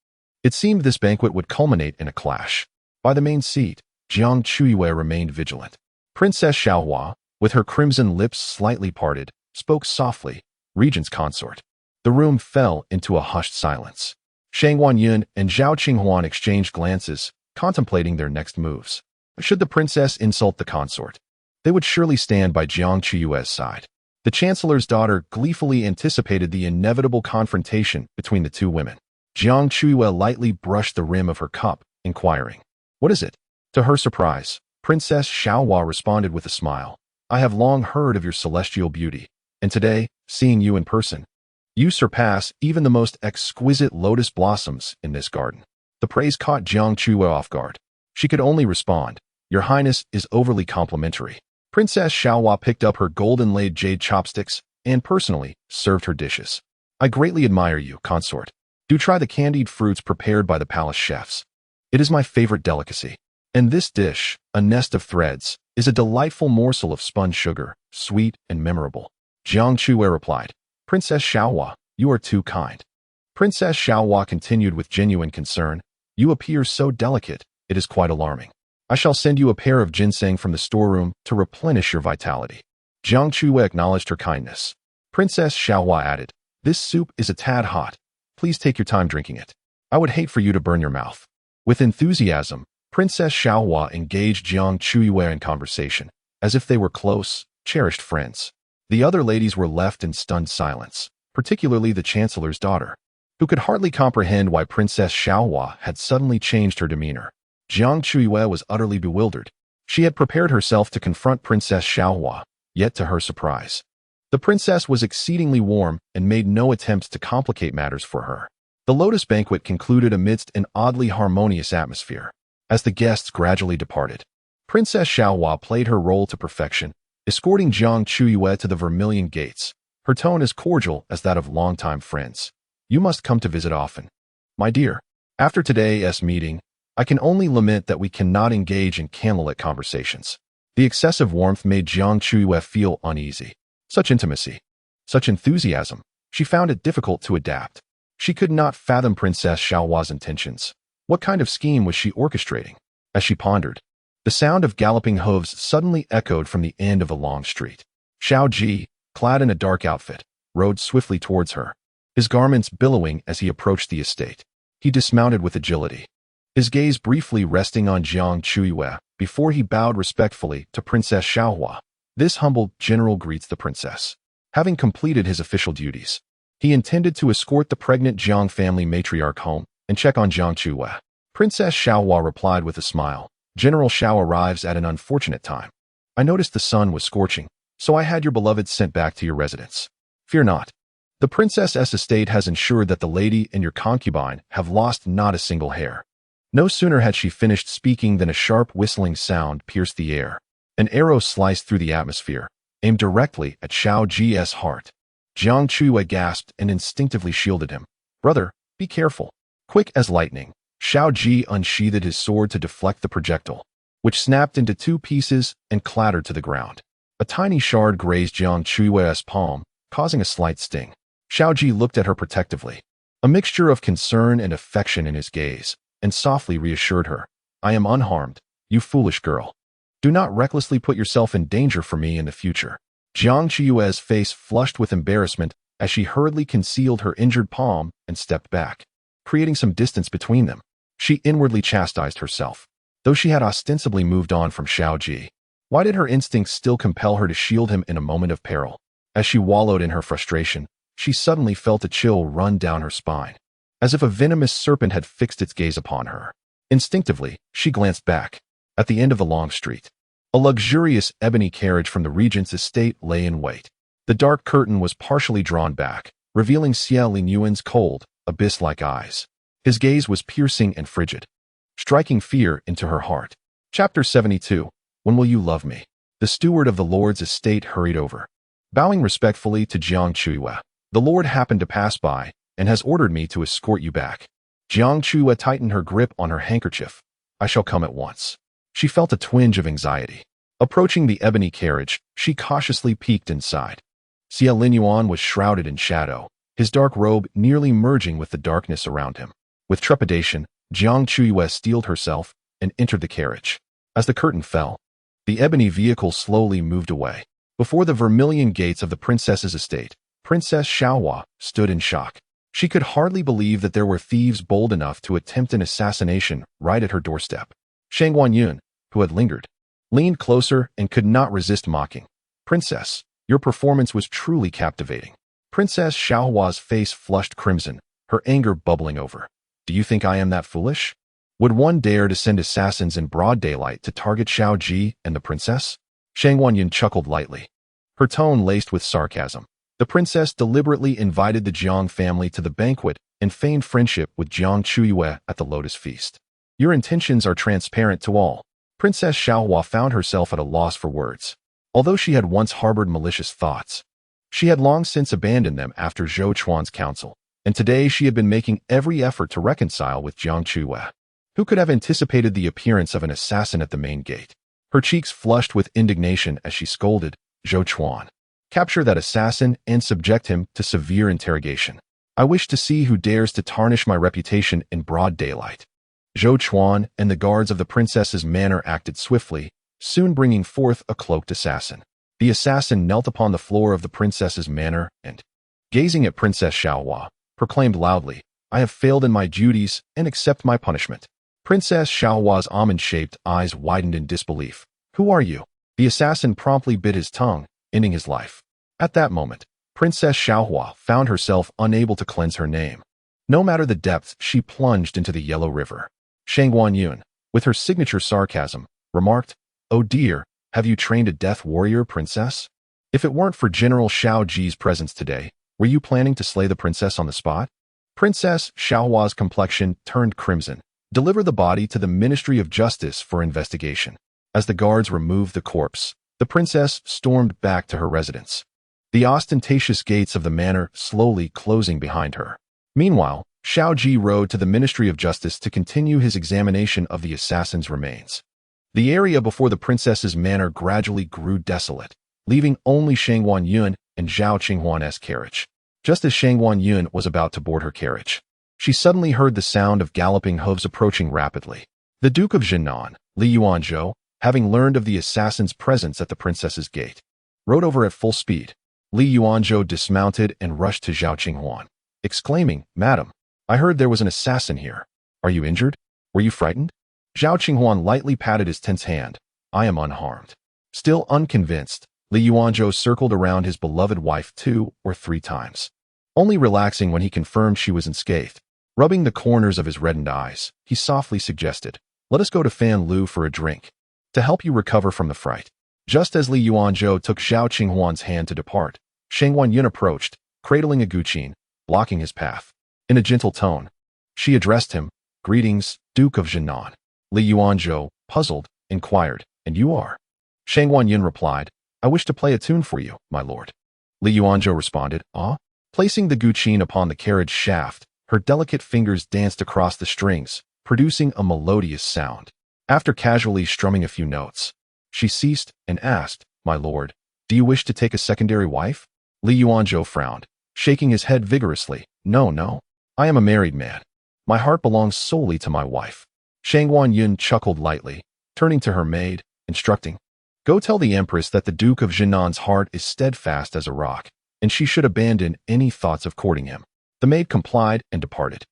It seemed this banquet would culminate in a clash. By the main seat, Jiang Chuyue remained vigilant. Princess Xiao Ji, with her crimson lips slightly parted, spoke softly, Regent's consort. The room fell into a hushed silence. Shang Wanyun and Zhao Qinghuan exchanged glances, contemplating their next moves. Should the princess insult the consort, they would surely stand by Jiang Chuyue's side. The chancellor's daughter gleefully anticipated the inevitable confrontation between the two women. Jiang Chuyue lightly brushed the rim of her cup, inquiring, What is it? To her surprise, Princess Xiao Ji responded with a smile. I have long heard of your celestial beauty, and today, seeing you in person, you surpass even the most exquisite lotus blossoms in this garden. The praise caught Jiang Chuyue off guard. She could only respond, Your Highness is overly complimentary. Princess Xiao Ji picked up her golden-laid jade chopsticks and personally served her dishes. I greatly admire you, consort. Do try the candied fruits prepared by the palace chefs. It is my favorite delicacy. And this dish, a nest of threads, is a delightful morsel of spun sugar, sweet and memorable. Jiang Chuyue replied, Princess Xiao Ji, you are too kind. Princess Xiao Ji continued with genuine concern, You appear so delicate, it is quite alarming. I shall send you a pair of ginseng from the storeroom to replenish your vitality. Jiang Chuyue acknowledged her kindness. Princess Xiao Ji added, This soup is a tad hot. Please take your time drinking it. I would hate for you to burn your mouth. With enthusiasm, Princess Xiao Ji engaged Jiang Chuyue in conversation, as if they were close, cherished friends. The other ladies were left in stunned silence, particularly the chancellor's daughter, who could hardly comprehend why Princess Xiao Ji had suddenly changed her demeanor. Jiang Chuyue was utterly bewildered. She had prepared herself to confront Princess Xiaohua, yet to her surprise, the princess was exceedingly warm and made no attempt to complicate matters for her. The lotus banquet concluded amidst an oddly harmonious atmosphere. As the guests gradually departed, Princess Xiaohua played her role to perfection, escorting Jiang Chuyue to the Vermilion Gates, her tone as cordial as that of longtime friends. You must come to visit often. My dear, after today's meeting, I can only lament that we cannot engage in candlelit conversations. The excessive warmth made Jiang Chuyue feel uneasy. Such intimacy, such enthusiasm, she found it difficult to adapt. She could not fathom Princess Xiaohua's intentions. What kind of scheme was she orchestrating? As she pondered, the sound of galloping hooves suddenly echoed from the end of a long street. Xiao Ji, clad in a dark outfit, rode swiftly towards her, his garments billowing as he approached the estate. He dismounted with agility, his gaze briefly resting on Jiang Chuyue before he bowed respectfully to Princess Xiaohua. This humble general greets the princess. Having completed his official duties, he intended to escort the pregnant Jiang family matriarch home and check on Jiang Chuyue. Princess Xiaohua replied with a smile. General Xiao arrives at an unfortunate time. I noticed the sun was scorching, so I had your beloved sent back to your residence. Fear not. The princess's estate has ensured that the lady and your concubine have lost not a single hair. No sooner had she finished speaking than a sharp whistling sound pierced the air. An arrow sliced through the atmosphere, aimed directly at Xiao Ji's heart. Jiang Chuyue gasped and instinctively shielded him. Brother, be careful. Quick as lightning, Xiao Ji unsheathed his sword to deflect the projectile, which snapped into two pieces and clattered to the ground. A tiny shard grazed Jiang Chuyue's palm, causing a slight sting. Xiao Ji looked at her protectively, a mixture of concern and affection in his gaze, and softly reassured her. I am unharmed, you foolish girl. Do not recklessly put yourself in danger for me in the future. Jiang Chuyue's face flushed with embarrassment as she hurriedly concealed her injured palm and stepped back, creating some distance between them. She inwardly chastised herself. Though she had ostensibly moved on from Xiao Ji, why did her instincts still compel her to shield him in a moment of peril? As she wallowed in her frustration, she suddenly felt a chill run down her spine, as if a venomous serpent had fixed its gaze upon her. Instinctively, she glanced back. At the end of the long street, a luxurious ebony carriage from the Regent's estate lay in wait. The dark curtain was partially drawn back, revealing Xiao Linyuan's cold, abyss-like eyes. His gaze was piercing and frigid, striking fear into her heart. Chapter 72. When will you love me? The steward of the Lord's estate hurried over. Bowing respectfully to Jiang Chuyue, the Lord happened to pass by and has ordered me to escort you back. Jiang Chuyue tightened her grip on her handkerchief. I shall come at once. She felt a twinge of anxiety. Approaching the ebony carriage, she cautiously peeked inside. Xiao Linyuan was shrouded in shadow, his dark robe nearly merging with the darkness around him. With trepidation, Jiang Chuyue steeled herself and entered the carriage. As the curtain fell, the ebony vehicle slowly moved away. Before the vermilion gates of the princess's estate, Princess Xiaohua stood in shock. She could hardly believe that there were thieves bold enough to attempt an assassination right at her doorstep. Shang Guanyun, who had lingered, leaned closer and could not resist mocking. Princess, your performance was truly captivating. Princess Xiaohua's face flushed crimson, her anger bubbling over. Do you think I am that foolish? Would one dare to send assassins in broad daylight to target Xiao Ji and the princess? Shang Guanyun chuckled lightly, her tone laced with sarcasm. The princess deliberately invited the Jiang family to the banquet and feigned friendship with Jiang Chuyue at the lotus feast. Your intentions are transparent to all. Princess Xiaohua found herself at a loss for words. Although she had once harbored malicious thoughts, she had long since abandoned them after Zhou Chuan's counsel, and today she had been making every effort to reconcile with Jiang Chuyue. Who could have anticipated the appearance of an assassin at the main gate? Her cheeks flushed with indignation as she scolded, Zhou Chuan, capture that assassin and subject him to severe interrogation. I wish to see who dares to tarnish my reputation in broad daylight. Zhou Chuan and the guards of the princess's manor acted swiftly, soon bringing forth a cloaked assassin. The assassin knelt upon the floor of the princess's manor and, gazing at Princess Xiaohua, proclaimed loudly, I have failed in my duties and accept my punishment. Princess Xiaohua's almond-shaped eyes widened in disbelief. Who are you? The assassin promptly bit his tongue, ending his life. At that moment, Princess Xiaohua found herself unable to cleanse her name. No matter the depth, she plunged into the yellow river. Shang Guanyun, with her signature sarcasm, remarked, "Oh dear, have you trained a death warrior, princess? If it weren't for General Xiao Ji's presence today, were you planning to slay the princess on the spot?" Princess Xiaohua's complexion turned crimson. "Deliver the body to the Ministry of Justice for investigation." As the guards removed the corpse, the princess stormed back to her residence, the ostentatious gates of the manor slowly closing behind her. Meanwhile, Xiao Ji rode to the Ministry of Justice to continue his examination of the assassin's remains. The area before the princess's manor gradually grew desolate, leaving only Shang Yuan and Zhao Qinghuan's carriage. Just as Shang Yuan was about to board her carriage, she suddenly heard the sound of galloping hooves approaching rapidly. The Duke of Jinan, Li Yuanzhou, having learned of the assassin's presence at the princess's gate, rode over at full speed. Li Yuanzhou dismounted and rushed to Zhao Qinghuan, exclaiming, "Madam, I heard there was an assassin here. Are you injured? Were you frightened?" Zhao Qinghuan lightly patted his tense hand. "I am unharmed." Still unconvinced, Li Yuanzhou circled around his beloved wife 2 or 3 times, only relaxing when he confirmed she was unscathed. Rubbing the corners of his reddened eyes, he softly suggested, "Let us go to Fan Lu for a drink, to help you recover from the fright." Just as Li Yuanzhou took Zhao Qinghuan's hand to depart, Shang Yuan approached, cradling a guqin, blocking his path. In a gentle tone, she addressed him, "Greetings, Duke of Jinan." Li Yuanzhou, puzzled, inquired, "And you are?" Shang Yuan replied, "I wish to play a tune for you, my lord." Li Yuanzhou responded, "Ah?" Placing the guqin upon the carriage shaft, her delicate fingers danced across the strings, producing a melodious sound. After casually strumming a few notes, she ceased and asked, "My lord, do you wish to take a secondary wife?" Li Yuanzhou frowned, shaking his head vigorously. No. I am a married man. My heart belongs solely to my wife." Shang Yuan chuckled lightly, turning to her maid, instructing, "Go tell the empress that the Duke of Jinan's heart is steadfast as a rock, and she should abandon any thoughts of courting him." The maid complied and departed.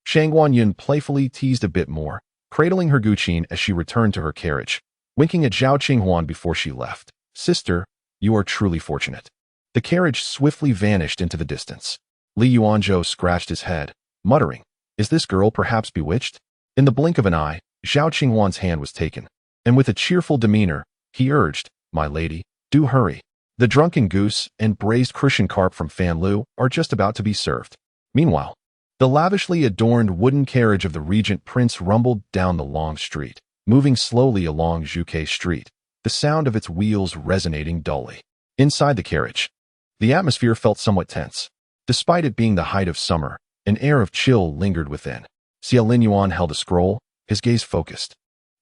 Shang Yuan playfully teased a bit more, cradling her guqin as she returned to her carriage, winking at Zhao Qinghuan before she left. "Sister, you are truly fortunate." The carriage swiftly vanished into the distance. Li Yuanzhou scratched his head, muttering, "Is this girl perhaps bewitched?" In the blink of an eye, Zhao Qinghuan's hand was taken, and with a cheerful demeanor, he urged, "My lady, do hurry. The drunken goose and braised Crucian carp from Fan Lu are just about to be served." Meanwhile, the lavishly adorned wooden carriage of the Regent Prince rumbled down the long street, moving slowly along Zhuke Street, the sound of its wheels resonating dully. Inside the carriage, the atmosphere felt somewhat tense. Despite it being the height of summer, an air of chill lingered within. Xiao Yuan held a scroll, his gaze focused.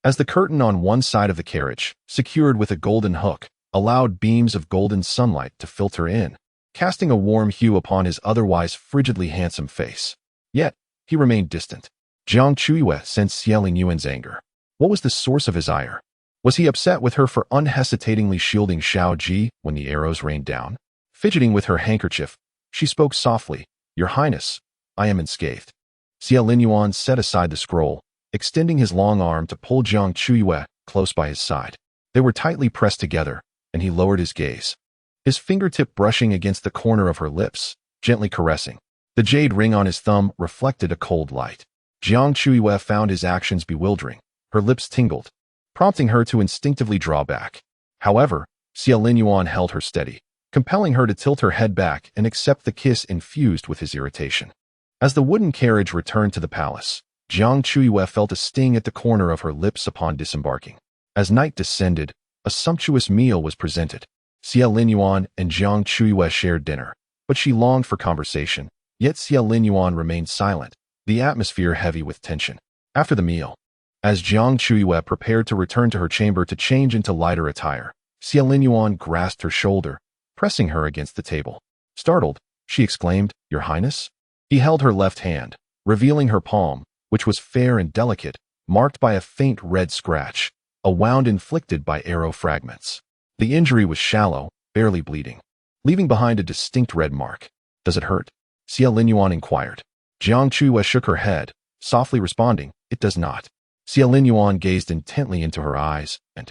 As the curtain on one side of the carriage, secured with a golden hook, allowed beams of golden sunlight to filter in, casting a warm hue upon his otherwise frigidly handsome face. Yet, he remained distant. Jiang Chuyue sensed Xiao Yuan's anger. What was the source of his ire? Was he upset with her for unhesitatingly shielding Xiao Ji when the arrows rained down? Fidgeting with her handkerchief, she spoke softly, "Your Highness, I am unscathed." Xiao Yuan set aside the scroll, extending his long arm to pull Jiang Chuyue close by his side. They were tightly pressed together, and he lowered his gaze, his fingertip brushing against the corner of her lips, gently caressing. The jade ring on his thumb reflected a cold light. Jiang Chuyue found his actions bewildering. Her lips tingled, prompting her to instinctively draw back. However, Xiao Yuan held her steady, compelling her to tilt her head back and accept the kiss infused with his irritation. As the wooden carriage returned to the palace, Jiang Chuyue felt a sting at the corner of her lips upon disembarking. As night descended, a sumptuous meal was presented. Xiao Yuan and Jiang Chuyue shared dinner, but she longed for conversation, yet Xiao Yuan remained silent, the atmosphere heavy with tension. After the meal, as Jiang Chuyue prepared to return to her chamber to change into lighter attire, Xiao Yuan grasped her shoulder, pressing her against the table. Startled, she exclaimed, "Your Highness?" He held her left hand, revealing her palm, which was fair and delicate, marked by a faint red scratch, a wound inflicted by arrow fragments. The injury was shallow, barely bleeding, leaving behind a distinct red mark. "Does it hurt?" Xiao Yuan inquired. Jiang Chuyue shook her head, softly responding, "It does not." Xiao Yuan gazed intently into her eyes and,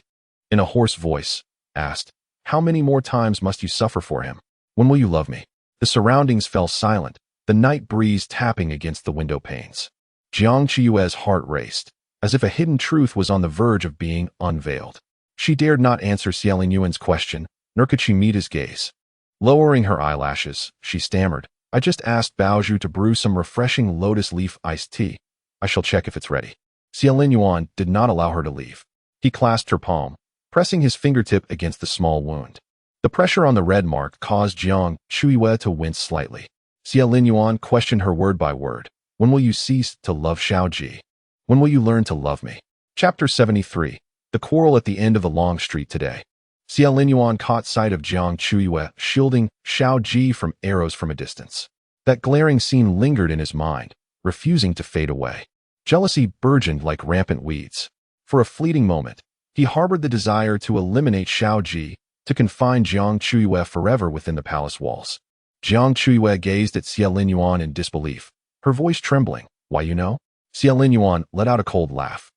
in a hoarse voice, asked, "How many more times must you suffer for him? When will you love me?" The surroundings fell silent, the night breeze tapping against the window panes. Jiang Chuyue's heart raced, as if a hidden truth was on the verge of being unveiled. She dared not answer Xiao Yuan's question, nor could she meet his gaze. Lowering her eyelashes, she stammered, I just asked Baozhu to brew some refreshing lotus leaf iced tea. I shall check if it's ready. Xiao Yuan did not allow her to leave. He clasped her palm, pressing his fingertip against the small wound. The pressure on the red mark caused Jiang Chuyue to wince slightly. Xiao Yuan questioned her word by word. When will you cease to love Xiao Ji? When will you learn to love me? Chapter 73. The quarrel at the end of the long street today. Xiao Yuan caught sight of Jiang Chuyue shielding Xiao Ji from arrows from a distance. That glaring scene lingered in his mind, refusing to fade away. Jealousy burgeoned like rampant weeds. For a fleeting moment, he harbored the desire to eliminate Xiao Ji, to confine Jiang Chuyue forever within the palace walls. Jiang Chuyue gazed at Xiao Yuan in disbelief, her voice trembling. Why, you know? Xiao Yuan let out a cold laugh.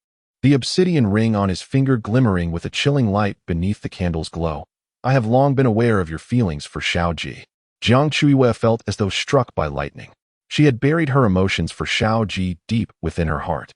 The obsidian ring on his finger glimmering with a chilling light beneath the candle's glow. I have long been aware of your feelings for Xiao Ji. Jiang Chuyue felt as though struck by lightning. She had buried her emotions for Xiao Ji deep within her heart,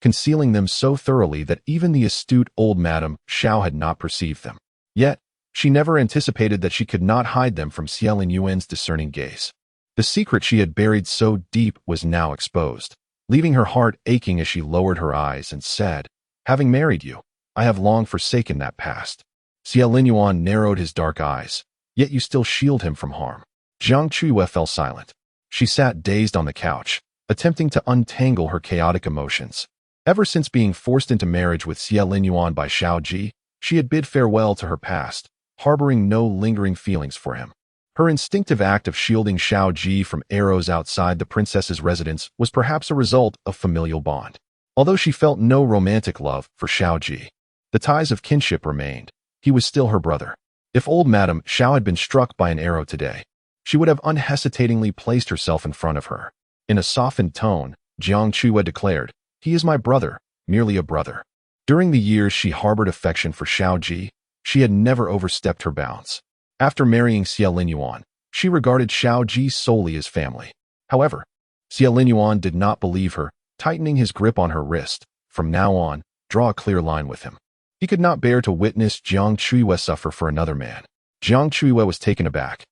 concealing them so thoroughly that even the astute old Madame Xiao had not perceived them. Yet, she never anticipated that she could not hide them from Xiao Yuan's discerning gaze. The secret she had buried so deep was now exposed, leaving her heart aching as she lowered her eyes and said, having married you, I have long forsaken that past. Xiao Yuan narrowed his dark eyes. Yet you still shield him from harm. Jiang Chuyue fell silent. She sat dazed on the couch, attempting to untangle her chaotic emotions. Ever since being forced into marriage with Xiao Yuan by Xiao Ji, she had bid farewell to her past, harboring no lingering feelings for him. Her instinctive act of shielding Xiao Ji from arrows outside the princess's residence was perhaps a result of familial bond. Although she felt no romantic love for Xiao Ji, the ties of kinship remained. He was still her brother. If old Madame Xiao had been struck by an arrow today, she would have unhesitatingly placed herself in front of her. In a softened tone, Jiang Chuyue declared, he is my brother, merely a brother. During the years she harbored affection for Xiao Ji, she had never overstepped her bounds. After marrying Xiao Yuan, she regarded Xiao Ji solely as family. However, Xiao Yuan did not believe her, tightening his grip on her wrist. From now on, draw a clear line with him. He could not bear to witness Jiang Chuyue suffer for another man. Jiang Chuyue was taken aback,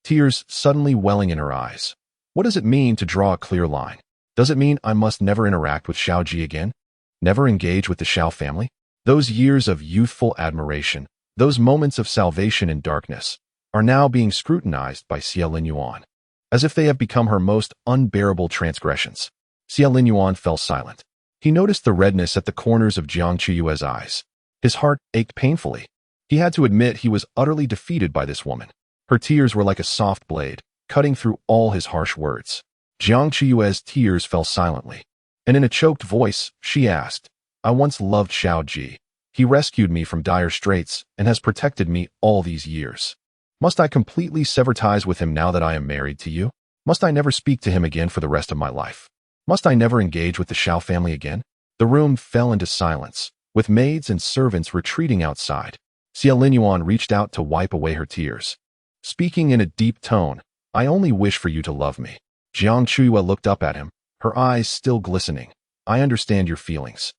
tears suddenly welling in her eyes. What does it mean to draw a clear line? Does it mean I must never interact with Xiao Ji again? Never engage with the Xiao family? Those years of youthful admiration, those moments of salvation in darkness, are now being scrutinized by Xiao Yuan, as if they have become her most unbearable transgressions. Xiao Yuan fell silent. He noticed the redness at the corners of Jiang Chuyue's eyes. His heart ached painfully. He had to admit he was utterly defeated by this woman. Her tears were like a soft blade, cutting through all his harsh words. Jiang Chuyue's tears fell silently, and in a choked voice, she asked, I once loved Xiao Ji. He rescued me from dire straits and has protected me all these years. Must I completely sever ties with him now that I am married to you? Must I never speak to him again for the rest of my life? Must I never engage with the Xiao family again? The room fell into silence, with maids and servants retreating outside. Xiao Yuan reached out to wipe away her tears. Speaking in a deep tone, I only wish for you to love me. Jiang Chuyue looked up at him, her eyes still glistening. I understand your feelings.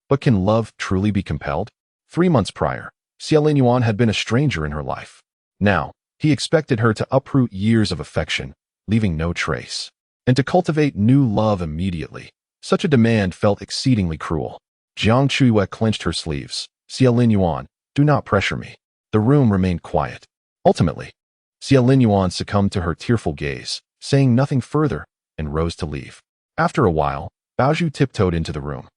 But can love truly be compelled? 3 months prior, Xiao Yuan had been a stranger in her life. Now, he expected her to uproot years of affection, leaving no trace, and to cultivate new love immediately. Such a demand felt exceedingly cruel. Jiang Chuyue clenched her sleeves. Xiao Yuan, do not pressure me. The room remained quiet. Ultimately, Xiao Yuan succumbed to her tearful gaze, saying nothing further, and rose to leave. After a while, Baozhu tiptoed into the room.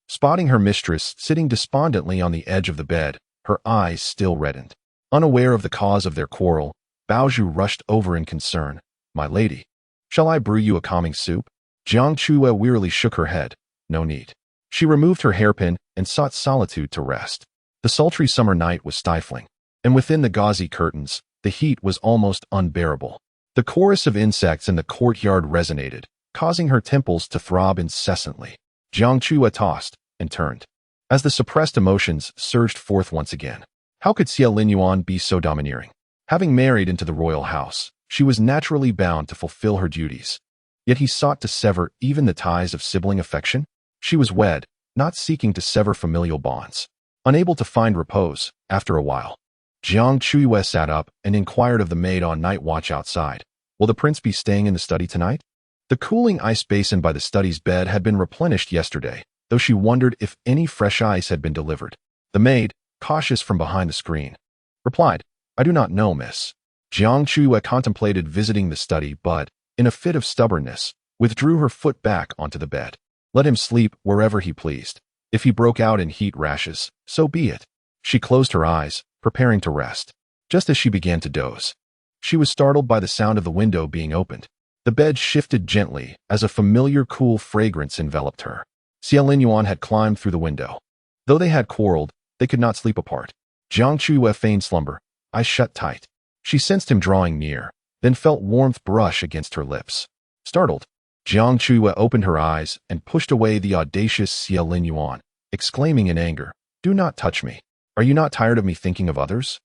Spotting her mistress sitting despondently on the edge of the bed, her eyes still reddened. Unaware of the cause of their quarrel, Baozhu rushed over in concern. My lady, shall I brew you a calming soup? Jiang Chuyue wearily shook her head. No need. She removed her hairpin and sought solitude to rest. The sultry summer night was stifling, and within the gauzy curtains, the heat was almost unbearable. The chorus of insects in the courtyard resonated, causing her temples to throb incessantly. Jiang Chuyue tossed and turned, as the suppressed emotions surged forth once again. How could Xiao Yuan be so domineering? Having married into the royal house, she was naturally bound to fulfill her duties. Yet he sought to sever even the ties of sibling affection? She was wed, not seeking to sever familial bonds. Unable to find repose, After a while, Jiang Chuyue sat up and inquired of the maid on night watch outside. Will the prince be staying in the study tonight? The cooling ice basin by the study's bed had been replenished yesterday, though she wondered if any fresh ice had been delivered. The maid, cautious from behind the screen, replied, I do not know, miss. Jiang Chuyue contemplated visiting the study, but, in a fit of stubbornness, withdrew her foot back onto the bed. Let him sleep wherever he pleased. If he broke out in heat rashes, so be it. She closed her eyes, preparing to rest. Just as she began to doze, she was startled by the sound of the window being opened. The bed shifted gently as a familiar cool fragrance enveloped her. Xiao Yuan had climbed through the window. Though they had quarreled, they could not sleep apart. Jiang Chuyue feigned slumber, eyes shut tight. She sensed him drawing near, then felt warmth brush against her lips. Startled, Jiang Chuyue opened her eyes and pushed away the audacious Xiao Yuan, exclaiming in anger, Do not touch me. Are you not tired of me thinking of others?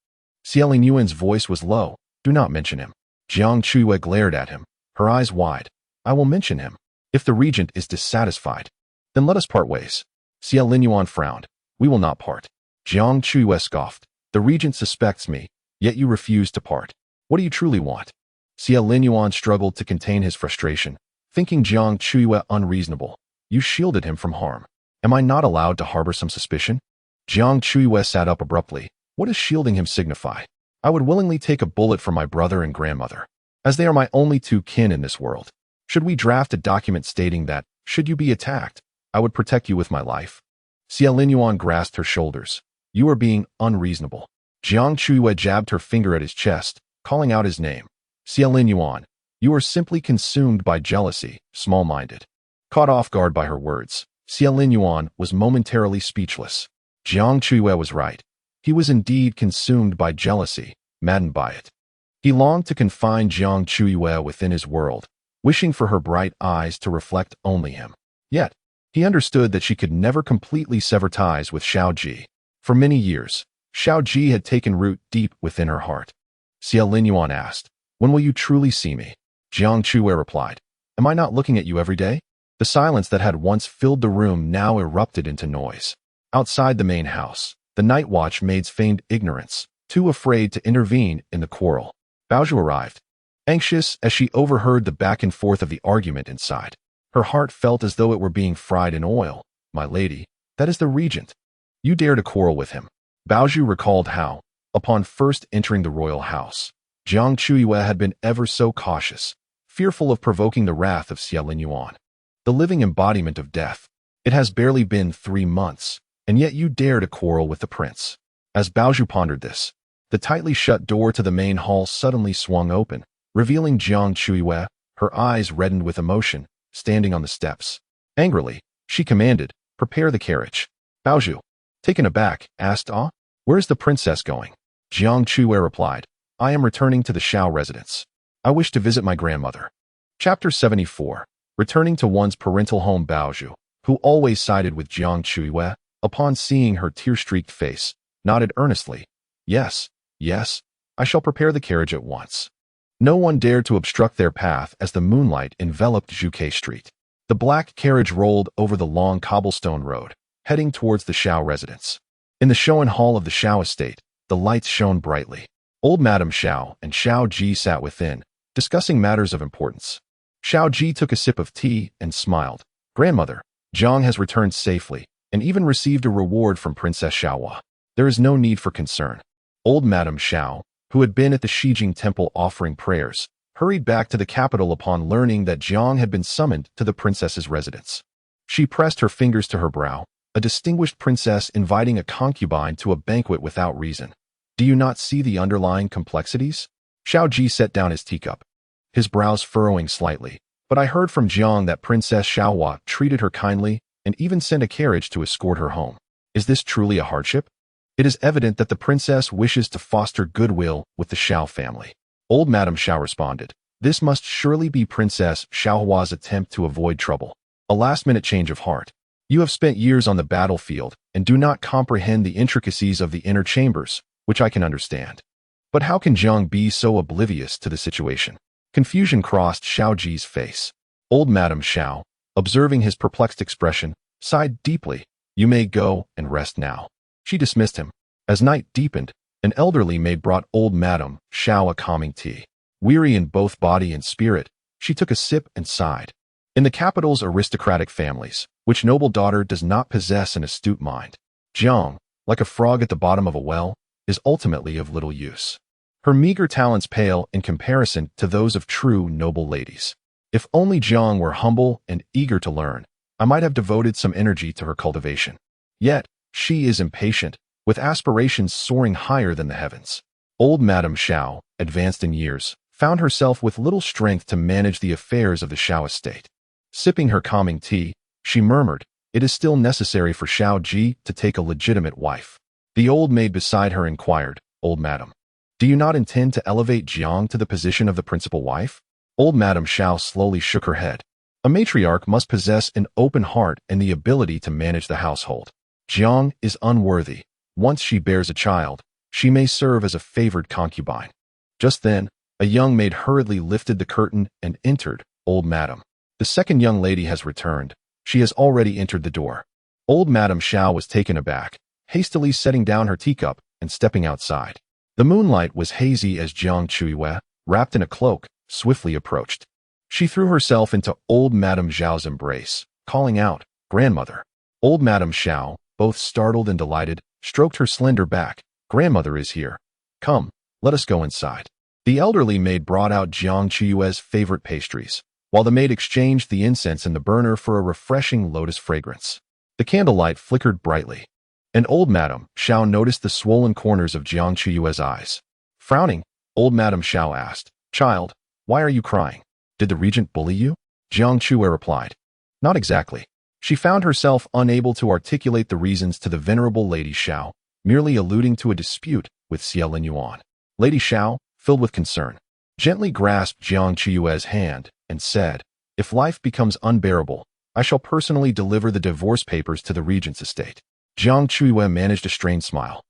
Xiao Yuan's voice was low. Do not mention him. Jiang Chuyue glared at him, her eyes wide. I will mention him. If the regent is dissatisfied, then let us part ways. Xiao Yuan frowned. We will not part. Jiang Chuyue scoffed. The regent suspects me, yet you refuse to part. What do you truly want? Xiao Yuan struggled to contain his frustration, thinking Jiang Chuyue unreasonable. You shielded him from harm. Am I not allowed to harbor some suspicion? Jiang Chuyue sat up abruptly. What does shielding him signify? I would willingly take a bullet for my brother and grandmother, as they are my only two kin in this world. Should we draft a document stating that, should you be attacked, I would protect you with my life? Xiao Yuan grasped her shoulders. You are being unreasonable. Jiang Chuyue jabbed her finger at his chest, calling out his name. Xiao Yuan, you are simply consumed by jealousy, small-minded. Caught off guard by her words, Xiao Yuan was momentarily speechless. Jiang Chuyue was right. He was indeed consumed by jealousy, maddened by it. He longed to confine Jiang Chuyue within his world, wishing for her bright eyes to reflect only him. Yet, he understood that she could never completely sever ties with Xiao Ji. For many years, Xiao Ji had taken root deep within her heart. Xiao Yuan asked, When will you truly see me? Jiang Chuyue replied, Am I not looking at you every day? The silence that had once filled the room now erupted into noise. Outside the main house, the night watch maids feigned ignorance, too afraid to intervene in the quarrel. Baozhu arrived, anxious as she overheard the back and forth of the argument inside. Her heart felt as though it were being fried in oil. My lady, that is the regent. You dare to quarrel with him. Baozhu recalled how, upon first entering the royal house, Jiang Chuyue had been ever so cautious, fearful of provoking the wrath of Xiao Yuan, the living embodiment of death. It has barely been 3 months, and yet you dare to quarrel with the prince. As Baozhu pondered this, the tightly shut door to the main hall suddenly swung open, revealing Jiang Chuyue, her eyes reddened with emotion, standing on the steps. Angrily, she commanded, Prepare the carriage. Baozhu, taken aback, asked, Where is the princess going? Jiang Chuyue replied, I am returning to the Xiao residence. I wish to visit my grandmother. Chapter 74. Returning to one's parental home. Baozhu, who always sided with Jiang Chuyue, upon seeing her tear-streaked face, nodded earnestly. Yes, yes, I shall prepare the carriage at once. No one dared to obstruct their path as the moonlight enveloped Jiuke Street. The black carriage rolled over the long cobblestone road, heading towards the Xiao residence. In the Shoan Hall of the Xiao estate, the lights shone brightly. Old Madame Xiao and Xiao Ji sat within, discussing matters of importance. Xiao Ji took a sip of tea and smiled. Grandmother, Jiang has returned safely, and even received a reward from Princess Xiaohua. There is no need for concern. Old Madame Xiao, who had been at the Shijing temple offering prayers, hurried back to the capital upon learning that Jiang had been summoned to the princess's residence. She pressed her fingers to her brow, a distinguished princess inviting a concubine to a banquet without reason. Do you not see the underlying complexities? Xiao Ji set down his teacup, his brows furrowing slightly. But I heard from Jiang that Princess Xiaohua treated her kindly and even sent a carriage to escort her home. Is this truly a hardship? It is evident that the princess wishes to foster goodwill with the Xiao family. Old Madame Xiao responded, This must surely be Princess Xiaohua's attempt to avoid trouble. A last-minute change of heart. You have spent years on the battlefield and do not comprehend the intricacies of the inner chambers, which I can understand. But how can Jiang be so oblivious to the situation? Confusion crossed Xiao Ji's face. Old Madame Xiao, observing his perplexed expression, sighed deeply. You may go and rest now. She dismissed him. As night deepened, an elderly maid brought old Madame Xiao a calming tea. Weary in both body and spirit, she took a sip and sighed. In the capital's aristocratic families, which noble daughter does not possess an astute mind? Jiang, like a frog at the bottom of a well, is ultimately of little use. Her meager talents pale in comparison to those of true noble ladies. If only Jiang were humble and eager to learn, I might have devoted some energy to her cultivation. Yet, she is impatient, with aspirations soaring higher than the heavens. Old Madame Xiao, advanced in years, found herself with little strength to manage the affairs of the Xiao estate. Sipping her calming tea, she murmured, "It is still necessary for Xiao Ji to take a legitimate wife." The old maid beside her inquired, "Old Madam, do you not intend to elevate Jiang to the position of the principal wife?" Old Madame Xiao slowly shook her head. A matriarch must possess an open heart and the ability to manage the household. Jiang is unworthy. Once she bears a child, she may serve as a favored concubine. Just then, a young maid hurriedly lifted the curtain and entered. "Old Madam, the second young lady has returned. She has already entered the door." Old Madame Xiao was taken aback, hastily setting down her teacup and stepping outside. The moonlight was hazy as Jiang Chuyue, wrapped in a cloak, swiftly approached. She threw herself into old Madame Xiao's embrace, calling out, "Grandmother." Old Madame Xiao, both startled and delighted, stroked her slender back. "Grandmother is here. Come, let us go inside." The elderly maid brought out Jiang Chuyue's favorite pastries, while the maid exchanged the incense in the burner for a refreshing lotus fragrance. The candlelight flickered brightly, and old Madame Xiao noticed the swollen corners of Jiang Chuyue's eyes. Frowning, old Madame Xiao asked, "Child, why are you crying? Did the regent bully you?" Jiang Chuyue replied, "Not exactly." She found herself unable to articulate the reasons to the venerable Lady Xiao, merely alluding to a dispute with Xiao Yuan. Lady Xiao, filled with concern, gently grasped Jiang Chuyue's hand and said, "If life becomes unbearable, I shall personally deliver the divorce papers to the regent's estate." Jiang Chuyue managed a strained smile.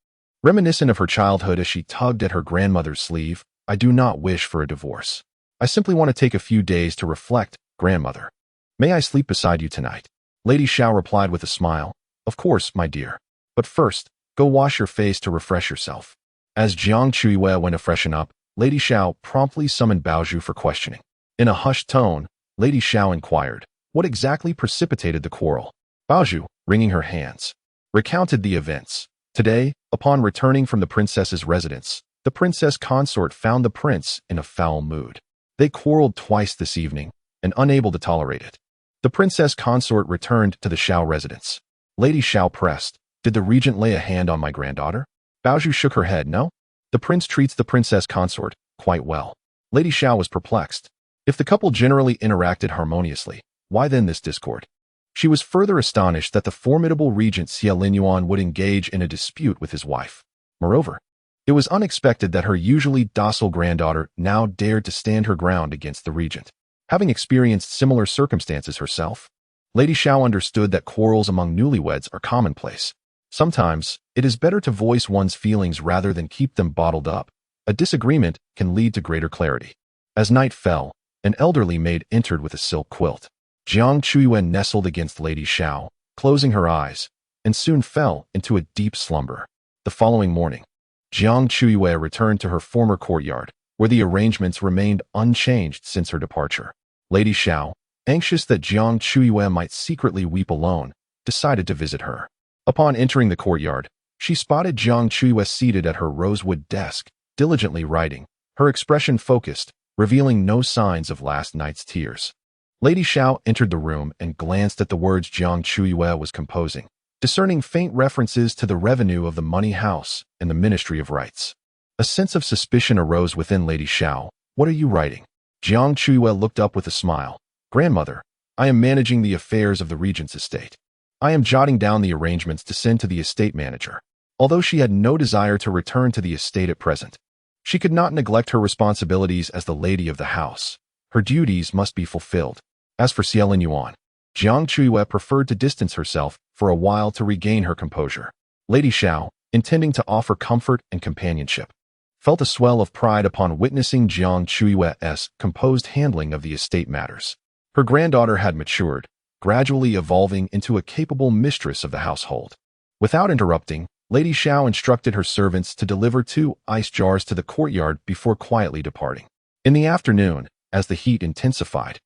Reminiscent of her childhood as she tugged at her grandmother's sleeve, "I do not wish for a divorce. I simply want to take a few days to reflect, grandmother. May I sleep beside you tonight?" Lady Xiao replied with a smile, "Of course, my dear. But first, go wash your face to refresh yourself." As Jiang Chuyue went to freshen up, Lady Xiao promptly summoned Baozhu for questioning. In a hushed tone, Lady Xiao inquired, "What exactly precipitated the quarrel?" Baozhu, wringing her hands, recounted the events. Today, upon returning from the princess's residence, the princess consort found the prince in a foul mood. They quarreled twice this evening, and unable to tolerate it, the princess consort returned to the Xiao residence. Lady Xiao pressed, "Did the regent lay a hand on my granddaughter?" Baozhu shook her head. "No. The prince treats the princess consort quite well." Lady Xiao was perplexed. If the couple generally interacted harmoniously, why then this discord? She was further astonished that the formidable regent Xiao Yuan would engage in a dispute with his wife. Moreover, it was unexpected that her usually docile granddaughter now dared to stand her ground against the regent. Having experienced similar circumstances herself, Lady Xiao understood that quarrels among newlyweds are commonplace. Sometimes, it is better to voice one's feelings rather than keep them bottled up. A disagreement can lead to greater clarity. As night fell, an elderly maid entered with a silk quilt. Jiang Chuyue nestled against Lady Xiao, closing her eyes, and soon fell into a deep slumber. The following morning, Jiang Chuyue returned to her former courtyard, where the arrangements remained unchanged since her departure. Lady Xiao, anxious that Jiang Chuyue might secretly weep alone, decided to visit her. Upon entering the courtyard, she spotted Jiang Chuyue seated at her rosewood desk, diligently writing, her expression focused, revealing no signs of last night's tears. Lady Xiao entered the room and glanced at the words Jiang Chuyue was composing, discerning faint references to the revenue of the money house and the Ministry of Rights. A sense of suspicion arose within Lady Xiao. "What are you writing?" Jiang Chuyue looked up with a smile. "Grandmother, I am managing the affairs of the regent's estate. I am jotting down the arrangements to send to the estate manager." Although she had no desire to return to the estate at present, she could not neglect her responsibilities as the lady of the house. Her duties must be fulfilled. As for Xiao Yuan, Jiang Chuyue preferred to distance herself for a while to regain her composure. Lady Xiao, intending to offer comfort and companionship, felt a swell of pride upon witnessing Jiang Chuyue's composed handling of the estate matters. Her granddaughter had matured, gradually evolving into a capable mistress of the household. Without interrupting, Lady Xiao instructed her servants to deliver 2 ice jars to the courtyard before quietly departing. In the afternoon, as the heat intensified,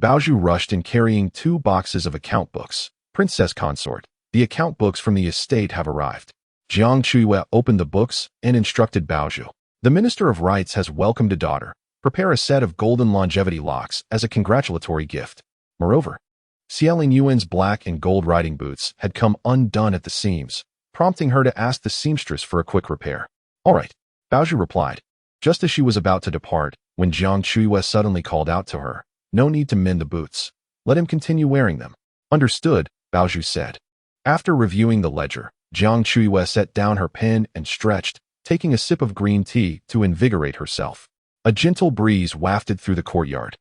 Baozhu rushed in carrying 2 boxes of account books. Princess consort, the account books from the estate have arrived. Jiang Chuyue opened the books and instructed Baozhu. The Minister of Rights has welcomed a daughter. Prepare a set of golden longevity locks as a congratulatory gift. Moreover, Xiao Yuan's black and gold riding boots had come undone at the seams, prompting her to ask the seamstress for a quick repair. All right, Baozhu replied, just as she was about to depart, when Jiang Chuyue suddenly called out to her, no need to mend the boots. Let him continue wearing them. Understood, Baozhu said. After reviewing the ledger, Jiang Chuyue set down her pen and stretched, taking a sip of green tea to invigorate herself. A gentle breeze wafted through the courtyard.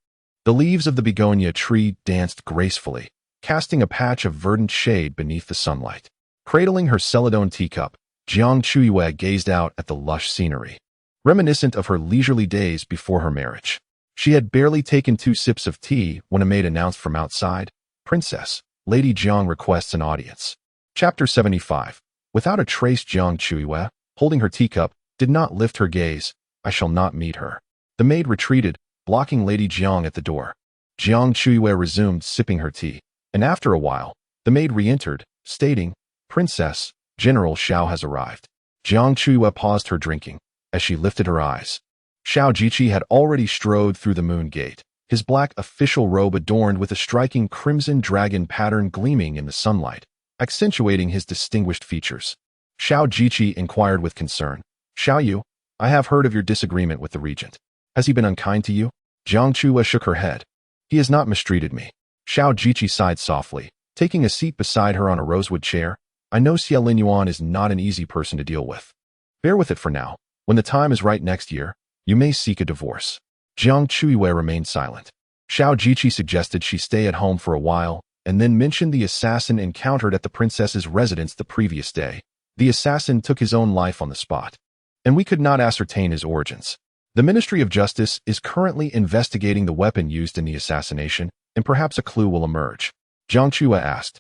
The leaves of the begonia tree danced gracefully, casting a patch of verdant shade beneath the sunlight. Cradling her celadone teacup, Jiang Chuyue gazed out at the lush scenery, reminiscent of her leisurely days before her marriage. She had barely taken 2 sips of tea when a maid announced from outside, Princess, Lady Jiang requests an audience. Chapter 75. Without a trace, Jiang Chuyue, holding her teacup, did not lift her gaze. I shall not meet her. The maid retreated, blocking Lady Jiang at the door. Jiang Chuyue resumed sipping her tea, and after a while, the maid re-entered, stating, Princess, General Xiao has arrived. Jiang Chuyue paused her drinking, as she lifted her eyes. Xiao Ji had already strode through the moon gate, his black official robe adorned with a striking crimson dragon pattern gleaming in the sunlight, accentuating his distinguished features. Xiao Ji inquired with concern, Xiao Yu, I have heard of your disagreement with the Regent. Has he been unkind to you? Jiang Chuyue shook her head. He has not mistreated me. Xiao Ji sighed softly, taking a seat beside her on a rosewood chair. I know Xiao Yuan is not an easy person to deal with. Bear with it for now. When the time is right next year, you may seek a divorce. Jiang Chuyue remained silent. Xiao Ji suggested she stay at home for a while, and then mentioned the assassin encountered at the princess's residence the previous day. The assassin took his own life on the spot, and we could not ascertain his origins. The Ministry of Justice is currently investigating the weapon used in the assassination, and perhaps a clue will emerge. Jiang Chuyue asked,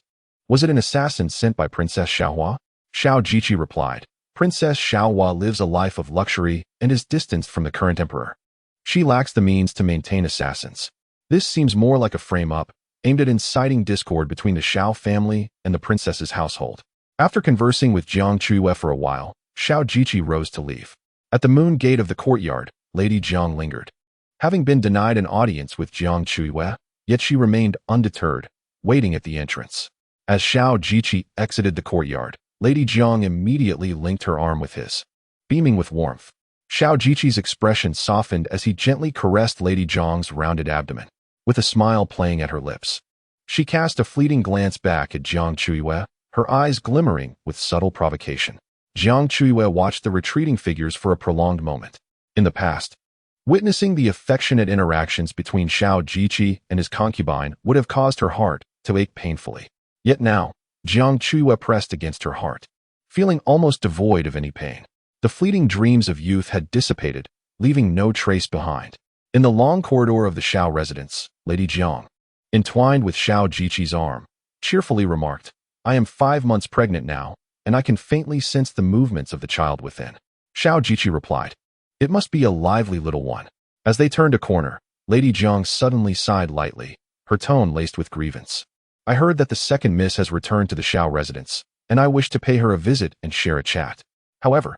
was it an assassin sent by Princess Xiaohua? Xiao Ji replied, Princess Xiaohua lives a life of luxury and is distanced from the current emperor. She lacks the means to maintain assassins. This seems more like a frame-up, aimed at inciting discord between the Xiao family and the princess's household. After conversing with Jiang Chuyue for a while, Xiao Ji rose to leave. At the moon gate of the courtyard, Lady Jiang lingered. Having been denied an audience with Jiang Chuyue, yet she remained undeterred, waiting at the entrance. As Xiao Ji exited the courtyard, Lady Jiang immediately linked her arm with his, beaming with warmth. Xiao Ji's expression softened as he gently caressed Lady Jiang's rounded abdomen, with a smile playing at her lips. She cast a fleeting glance back at Jiang Chuyue, her eyes glimmering with subtle provocation. Jiang Chuyue watched the retreating figures for a prolonged moment. In the past, witnessing the affectionate interactions between Xiao Ji and his concubine would have caused her heart to ache painfully. Yet now, Jiang Chuyue pressed against her heart, feeling almost devoid of any pain. The fleeting dreams of youth had dissipated, leaving no trace behind. In the long corridor of the Xiao residence, Lady Jiang, entwined with Xiao Ji's arm, cheerfully remarked, I am 5 months pregnant now, and I can faintly sense the movements of the child within. Xiao Ji replied, it must be a lively little one. As they turned a corner, Lady Jiang suddenly sighed lightly, her tone laced with grievance. I heard that the second miss has returned to the Xiao residence, and I wish to pay her a visit and share a chat. However,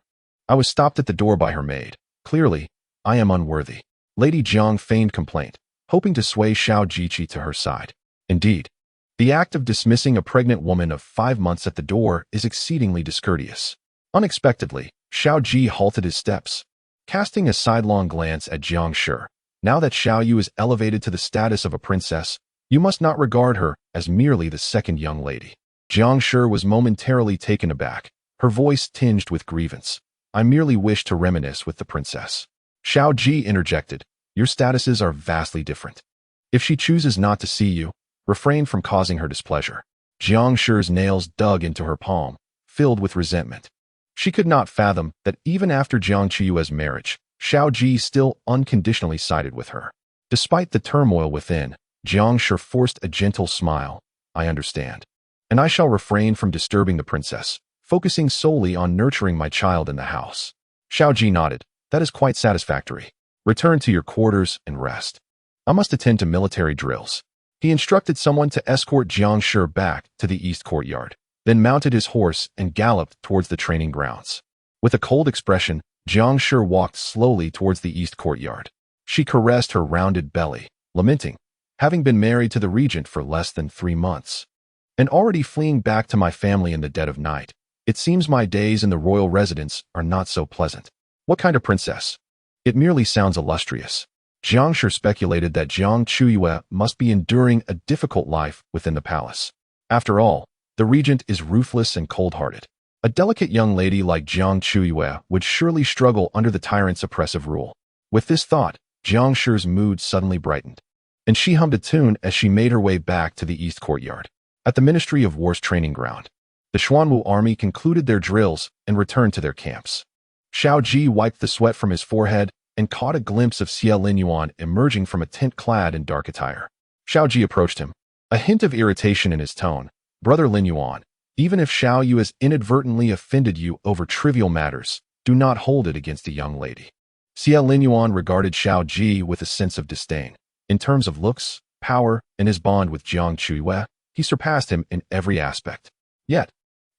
I was stopped at the door by her maid. Clearly, I am unworthy. Lady Jiang feigned complaint, hoping to sway Xiao Ji to her side. Indeed, the act of dismissing a pregnant woman of 5 months at the door is exceedingly discourteous. Unexpectedly, Xiao Ji halted his steps, casting a sidelong glance at Jiang Shi. Now that Xiao Yu is elevated to the status of a princess, you must not regard her as merely the second young lady. Jiang Shi was momentarily taken aback, her voice tinged with grievance. I merely wish to reminisce with the princess. Xiao Ji interjected, your statuses are vastly different. If she chooses not to see you, refrain from causing her displeasure. Jiang Shi's nails dug into her palm, filled with resentment. She could not fathom that even after Jiang Chuyue's marriage, Xiao Ji still unconditionally sided with her. Despite the turmoil within, Jiang Shi forced a gentle smile. I understand. And I shall refrain from disturbing the princess. focusing solely on nurturing my child in the house. Xiao Ji nodded. That is quite satisfactory. Return to your quarters and rest. I must attend to military drills. He instructed someone to escort Jiang Chuyue back to the east courtyard, then mounted his horse and galloped towards the training grounds. With a cold expression, Jiang Chuyue walked slowly towards the east courtyard. She caressed her rounded belly, lamenting, having been married to the regent for less than 3 months, and already fleeing back to my family in the dead of night. It seems my days in the royal residence are not so pleasant. What kind of princess? It merely sounds illustrious. Jiang Chuyue speculated that Jiang Chuyue must be enduring a difficult life within the palace. After all, the regent is ruthless and cold-hearted. A delicate young lady like Jiang Chuyue would surely struggle under the tyrant's oppressive rule. With this thought, Jiang Chuyue's mood suddenly brightened, and she hummed a tune as she made her way back to the east courtyard. At the Ministry of War's training ground, the Xuanwu army concluded their drills and returned to their camps. Xiao Ji wiped the sweat from his forehead and caught a glimpse of Xie Linyuan emerging from a tent clad in dark attire. Xiao Ji approached him, a hint of irritation in his tone. Brother Linyuan, even if Xiao Yu has inadvertently offended you over trivial matters, do not hold it against a young lady. Xie Linyuan regarded Xiao Ji with a sense of disdain. In terms of looks, power, and his bond with Jiang Chuyue, he surpassed him in every aspect. Yet,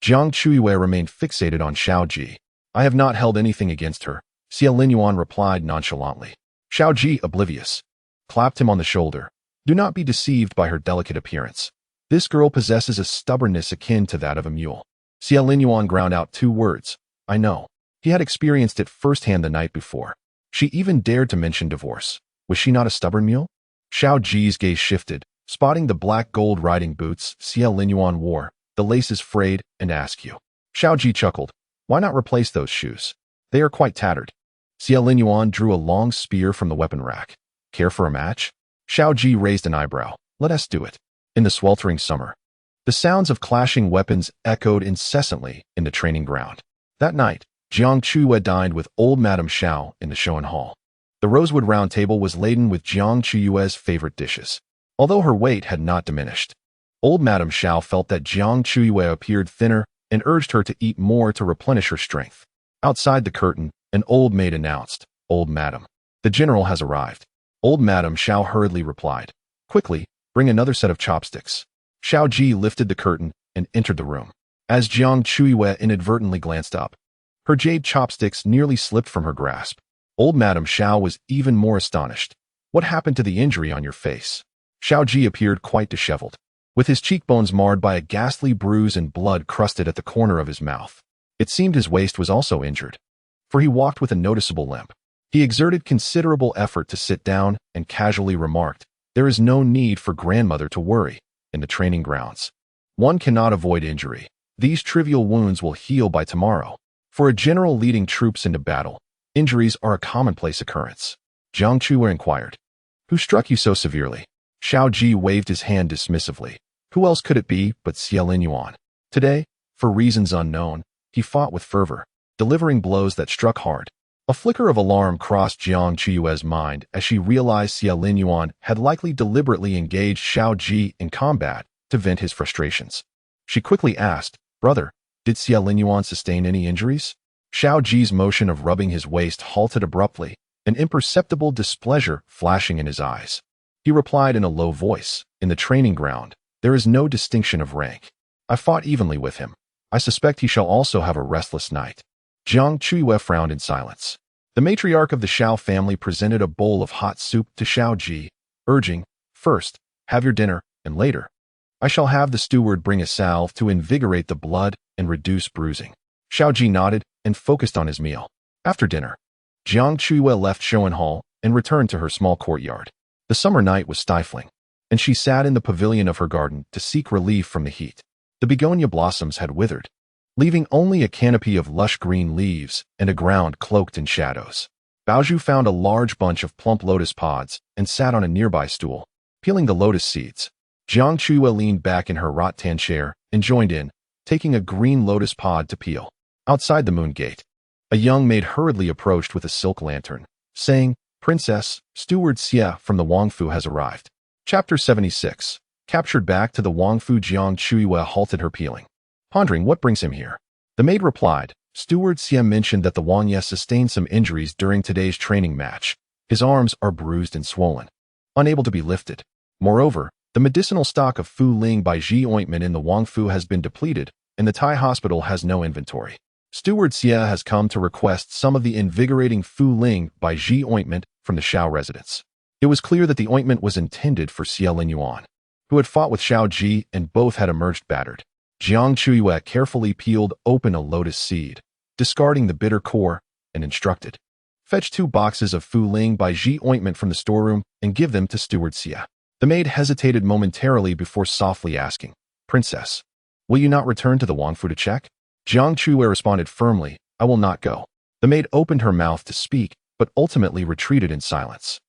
Jiang Chuyue remained fixated on Xiao Ji. I have not held anything against her, Xie Linyuan replied nonchalantly. Xiao Ji, oblivious, clapped him on the shoulder. Do not be deceived by her delicate appearance. This girl possesses a stubbornness akin to that of a mule. Xie Linyuan ground out 2 words. I know. He had experienced it firsthand the night before. She even dared to mention divorce. Was she not a stubborn mule? Xiao Ji's gaze shifted, spotting the black gold riding boots Xie Linyuan wore, the laces frayed and askew. Xiao Ji chuckled. Why not replace those shoes? They are quite tattered. Xie Linyuan drew a long spear from the weapon rack. Care for a match? Xiao Ji raised an eyebrow. Let us do it. In the sweltering summer, the sounds of clashing weapons echoed incessantly in the training ground. That night, Jiang Chuyue dined with old Madame Xiao in the Shoan Hall. The rosewood round table was laden with Jiang Chuyue's favorite dishes. Although her weight had not diminished, old Madame Xiao felt that Jiang Chuyue appeared thinner and urged her to eat more to replenish her strength. Outside the curtain, an old maid announced, Old Madam, the general has arrived. Old Madame Xiao hurriedly replied, Quickly, bring another set of chopsticks. Xiao Ji lifted the curtain and entered the room. As Jiang Chuyue inadvertently glanced up, her jade chopsticks nearly slipped from her grasp. Old Madame Xiao was even more astonished. What happened to the injury on your face? Xiao Ji appeared quite disheveled, with his cheekbones marred by a ghastly bruise and blood crusted at the corner of his mouth. It seemed his waist was also injured, for he walked with a noticeable limp. He exerted considerable effort to sit down and casually remarked, There is no need for grandmother to worry. In the training grounds, one cannot avoid injury. These trivial wounds will heal by tomorrow. For a general leading troops into battle, injuries are a commonplace occurrence. Jiang Chuyue inquired, Who struck you so severely? Xiao Ji waved his hand dismissively. Who else could it be but Xie Linyuan? Today, for reasons unknown, he fought with fervor, delivering blows that struck hard. A flicker of alarm crossed Jiang Chuyue's mind as she realized Xie Linyuan had likely deliberately engaged Xiao Ji in combat to vent his frustrations. She quickly asked, Brother, did Xie Linyuan sustain any injuries? Xiao Ji's motion of rubbing his waist halted abruptly, an imperceptible displeasure flashing in his eyes. He replied in a low voice, In the training ground, there is no distinction of rank. I fought evenly with him. I suspect he shall also have a restless night. Jiang Chuyue frowned in silence. The matriarch of the Xiao family presented a bowl of hot soup to Xiao Ji, urging, First, have your dinner, and later, I shall have the steward bring a salve to invigorate the blood and reduce bruising. Xiao Ji nodded and focused on his meal. After dinner, Jiang Chuyue left Shoan Hall and returned to her small courtyard. The summer night was stifling, and she sat in the pavilion of her garden to seek relief from the heat. The begonia blossoms had withered, leaving only a canopy of lush green leaves and a ground cloaked in shadows. Baozhu found a large bunch of plump lotus pods and sat on a nearby stool, peeling the lotus seeds. Jiang Chuyue leaned back in her rattan chair and joined in, taking a green lotus pod to peel. Outside the moon gate, a young maid hurriedly approached with a silk lantern, saying, Princess, Steward Xie from the Wangfu has arrived. Chapter 76. Captured back to the Wangfu, Jiang Chuyue halted her peeling, pondering what brings him here. The maid replied, Steward Xie mentioned that the Wang Ye sustained some injuries during today's training match. His arms are bruised and swollen, unable to be lifted. Moreover, the medicinal stock of Fu Ling by Ji ointment in the Wang Fu has been depleted, and the Tai hospital has no inventory. Steward Xie has come to request some of the invigorating Fu Ling by Ji ointment from the Xiao residence. It was clear that the ointment was intended for Xie Linyuan, who had fought with Xiao Ji and both had emerged battered. Jiang Chuyue carefully peeled open a lotus seed, discarding the bitter core, and instructed, Fetch 2 boxes of Fu Ling by Ji ointment from the storeroom and give them to Steward Xie. The maid hesitated momentarily before softly asking, Princess, will you not return to the Wang Fu to check? Jiang Chuyue responded firmly, I will not go. The maid opened her mouth to speak, but ultimately retreated in silence.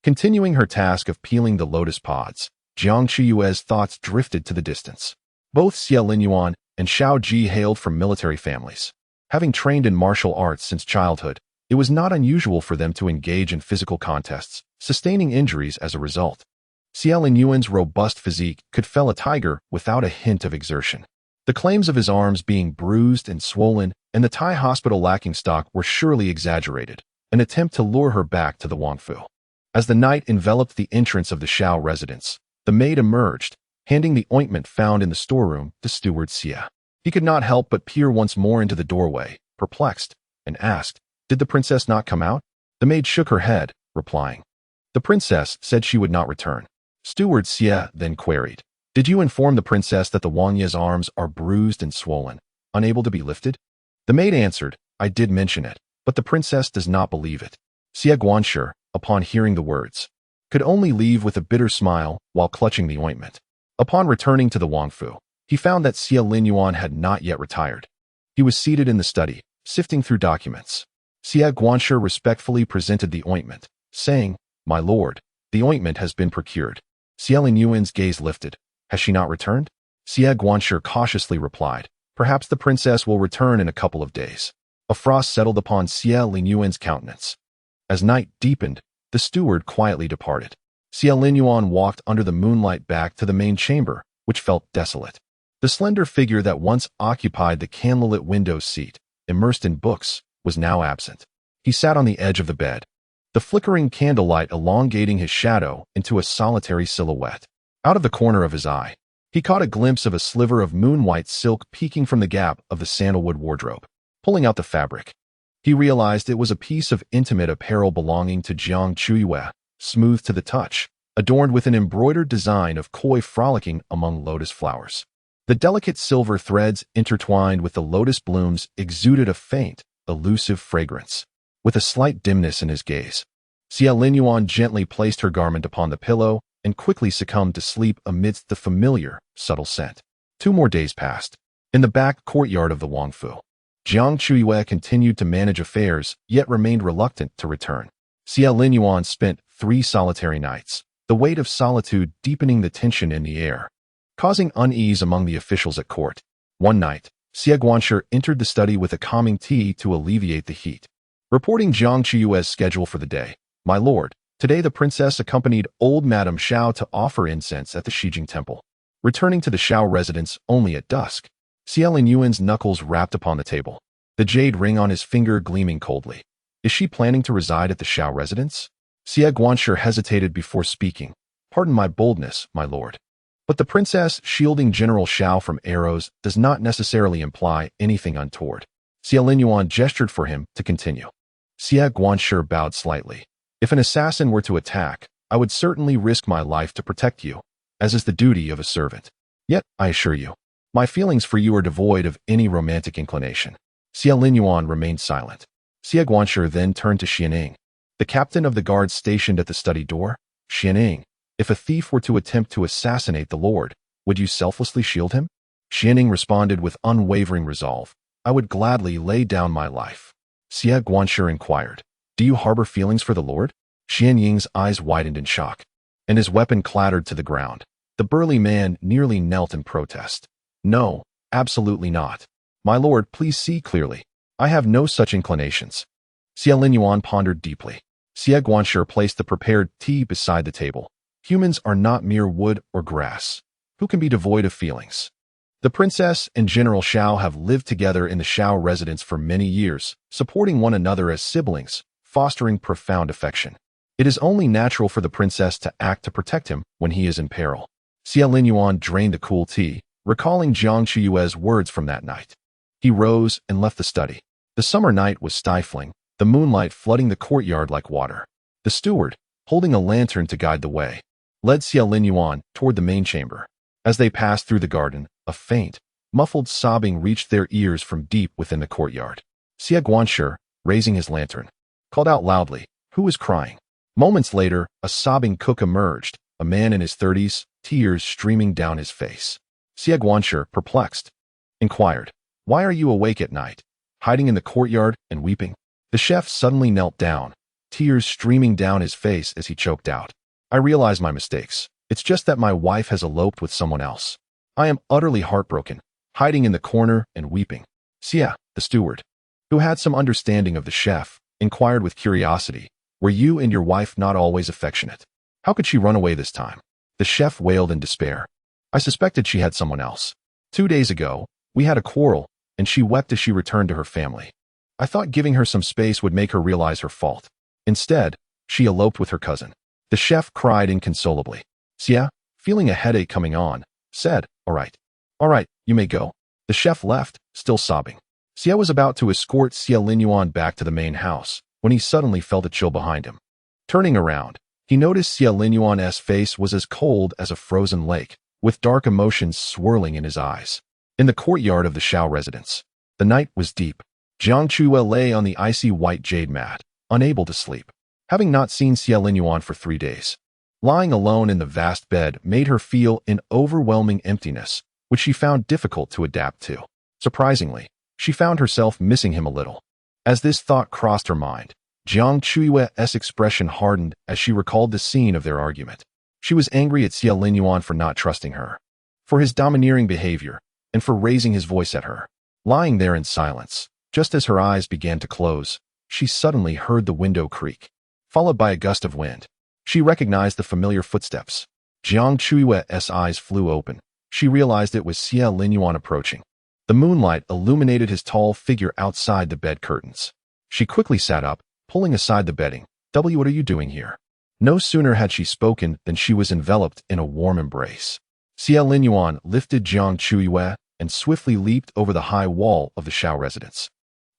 Continuing her task of peeling the lotus pods, Jiang Chuyue's thoughts drifted to the distance. Both Xie Linyuan and Xiao Ji hailed from military families. Having trained in martial arts since childhood, it was not unusual for them to engage in physical contests, sustaining injuries as a result. Xie Linyuan's robust physique could fell a tiger without a hint of exertion. The claims of his arms being bruised and swollen and the Tai hospital lacking stock were surely exaggerated, an attempt to lure her back to the Wang Fu. As the night enveloped the entrance of the Xiao residence, the maid emerged, handing the ointment found in the storeroom to Steward Xie. He could not help but peer once more into the doorway, perplexed, and asked, Did the princess not come out? The maid shook her head, replying, The princess said she would not return. Steward Xie then queried, Did you inform the princess that the Wang Ye's arms are bruised and swollen, unable to be lifted? The maid answered, I did mention it, but the princess does not believe it. Xie Guanshi, upon hearing the words, could only leave with a bitter smile while clutching the ointment. Upon returning to the Wang Fu, he found that Xie Linyuan had not yet retired. He was seated in the study, sifting through documents. Xie Guanshi respectfully presented the ointment, saying, My lord, the ointment has been procured. Xie Linyuan's gaze lifted. Has she not returned? Xie Guanshi cautiously replied, Perhaps the princess will return in a couple of days. A frost settled upon Xie Linyuan's countenance. As night deepened, the steward quietly departed. Xie Linyuan walked under the moonlight back to the main chamber, which felt desolate. The slender figure that once occupied the candlelit window seat, immersed in books, was now absent. He sat on the edge of the bed, the flickering candlelight elongating his shadow into a solitary silhouette. Out of the corner of his eye, he caught a glimpse of a sliver of moon-white silk peeking from the gap of the sandalwood wardrobe. Pulling out the fabric, he realized it was a piece of intimate apparel belonging to Jiang Chuyue, smooth to the touch, adorned with an embroidered design of koi frolicking among lotus flowers. The delicate silver threads intertwined with the lotus blooms exuded a faint, elusive fragrance. With a slight dimness in his gaze, Xie Linyuan gently placed her garment upon the pillow and quickly succumbed to sleep amidst the familiar, subtle scent. 2 more days passed. In the back courtyard of the Wang Fu, Jiang Chuyue continued to manage affairs, yet remained reluctant to return. Xie Linyuan spent 3 solitary nights, the weight of solitude deepening the tension in the air, causing unease among the officials at court. One night, Xie Guanshi entered the study with a calming tea to alleviate the heat. Reporting Jiang Chuyue's schedule for the day, My lord, today the princess accompanied old Madame Xiao to offer incense at the Shijing temple. Returning to the Xiao residence only at dusk, Xie Linyuan's knuckles rapped upon the table, the jade ring on his finger gleaming coldly. Is she planning to reside at the Xiao residence? Xie Guanshi hesitated before speaking. Pardon my boldness, my lord, but the princess shielding General Xiao from arrows does not necessarily imply anything untoward. Xie Linyuan gestured for him to continue. Xie Guanshi bowed slightly. If an assassin were to attack, I would certainly risk my life to protect you, as is the duty of a servant. Yet, I assure you, my feelings for you are devoid of any romantic inclination. Xie Linyuan remained silent. Xie Guanshi then turned to Xianing, the captain of the guards stationed at the study door. Xianing, if a thief were to attempt to assassinate the lord, would you selflessly shield him? Xianing responded with unwavering resolve. I would gladly lay down my life. Xie Guanshi inquired, Do you harbor feelings for the lord? Xianying's eyes widened in shock, and his weapon clattered to the ground. The burly man nearly knelt in protest. No, absolutely not. My lord, please see clearly. I have no such inclinations. Xie Linyuan pondered deeply. Xie Guanshi placed the prepared tea beside the table. Humans are not mere wood or grass. Who can be devoid of feelings? The princess and General Xiao have lived together in the Xiao residence for many years, supporting one another as siblings, fostering profound affection. It is only natural for the princess to act to protect him when he is in peril. Xia Linyuan drained the cool tea, recalling Jiang Chuyue's words from that night. He rose and left the study. The summer night was stifling, the moonlight flooding the courtyard like water. The steward, holding a lantern to guide the way, led Xia Linyuan toward the main chamber. As they passed through the garden, a faint, muffled sobbing reached their ears from deep within the courtyard. Xia Guanshi, raising his lantern, called out loudly, "Who is crying?" Moments later, a sobbing cook emerged, a man in his 30s, tears streaming down his face. Xia Guanshi, perplexed, inquired, "Why are you awake at night, hiding in the courtyard and weeping?" The chef suddenly knelt down, tears streaming down his face as he choked out, "I realize my mistakes. It's just that my wife has eloped with someone else. I am utterly heartbroken, hiding in the corner and weeping." Xia, the steward, who had some understanding of the chef, inquired with curiosity, "Were you and your wife not always affectionate? How could she run away this time?" The chef wailed in despair. "I suspected she had someone else. 2 days ago, we had a quarrel, and she wept as she returned to her family. I thought giving her some space would make her realize her fault. Instead, she eloped with her cousin." The chef cried inconsolably. Xia, feeling a headache coming on, said, All right, you may go." The chef left, still sobbing. Xia was about to escort Xia Linyuan back to the main house, when he suddenly felt a chill behind him. Turning around, he noticed Xia Linyuan's face was as cold as a frozen lake, with dark emotions swirling in his eyes. In the courtyard of the Xiao residence, the night was deep. Jiang Chuyue lay on the icy white jade mat, unable to sleep, having not seen Xia Linyuan for 3 days. Lying alone in the vast bed made her feel an overwhelming emptiness, which she found difficult to adapt to. Surprisingly, she found herself missing him a little. As this thought crossed her mind, Jiang Chuyue's expression hardened as she recalled the scene of their argument. She was angry at Xia Linyuan for not trusting her, for his domineering behavior, and for raising his voice at her. Lying there in silence, just as her eyes began to close, she suddenly heard the window creak, followed by a gust of wind. She recognized the familiar footsteps. Jiang Chuyue's eyes flew open. She realized it was Xia Linyuan approaching. The moonlight illuminated his tall figure outside the bed curtains. She quickly sat up, pulling aside the bedding. What are you doing here?" No sooner had she spoken than she was enveloped in a warm embrace. Xia Linyuan lifted Jiang Chuyue and swiftly leaped over the high wall of the Xiao residence,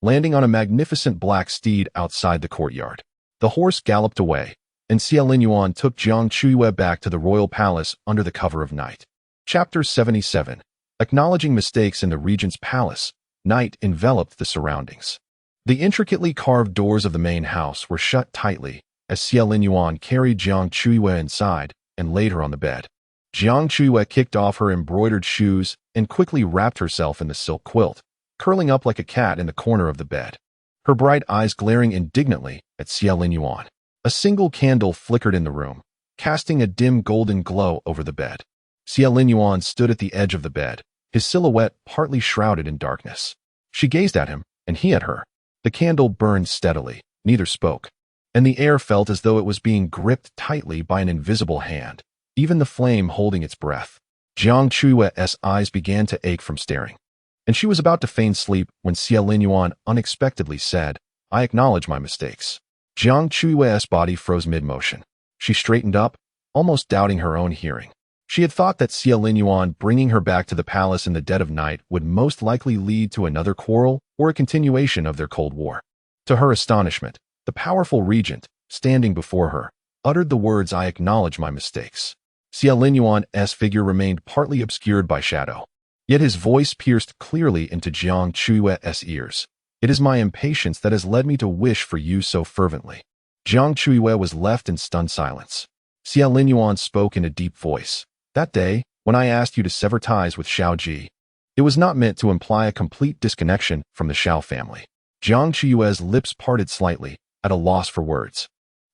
landing on a magnificent black steed outside the courtyard. The horse galloped away, and Xia Linyuan took Jiang Chuyue back to the royal palace under the cover of night. Chapter 77. Acknowledging mistakes in the regent's palace, night enveloped the surroundings. The intricately carved doors of the main house were shut tightly as Xia Linyuan carried Jiang Chuyue inside and laid her on the bed. Jiang Chuyue kicked off her embroidered shoes and quickly wrapped herself in the silk quilt, curling up like a cat in the corner of the bed, her bright eyes glaring indignantly at Xia Linyuan. A single candle flickered in the room, casting a dim golden glow over the bed. Xia Linyuan stood at the edge of the bed, his silhouette partly shrouded in darkness. She gazed at him, and he at her. The candle burned steadily, neither spoke, and the air felt as though it was being gripped tightly by an invisible hand, even the flame holding its breath. Jiang Chuyue's eyes began to ache from staring, and she was about to feign sleep when Xia Linyuan unexpectedly said, "I acknowledge my mistakes." Jiang Chuyue's body froze mid-motion. She straightened up, almost doubting her own hearing. She had thought that Xia Linyuan bringing her back to the palace in the dead of night would most likely lead to another quarrel or a continuation of their Cold War. To her astonishment, the powerful regent, standing before her, uttered the words, "I acknowledge my mistakes." Xia Linyuan's figure remained partly obscured by shadow, yet his voice pierced clearly into Jiang Chuyue's ears. "It is my impatience that has led me to wish for you so fervently." Jiang Chuyue was left in stunned silence. Xia Linyuan spoke in a deep voice. "That day, when I asked you to sever ties with Xiao Ji, it was not meant to imply a complete disconnection from the Xiao family." Jiang Chuyue's lips parted slightly, at a loss for words.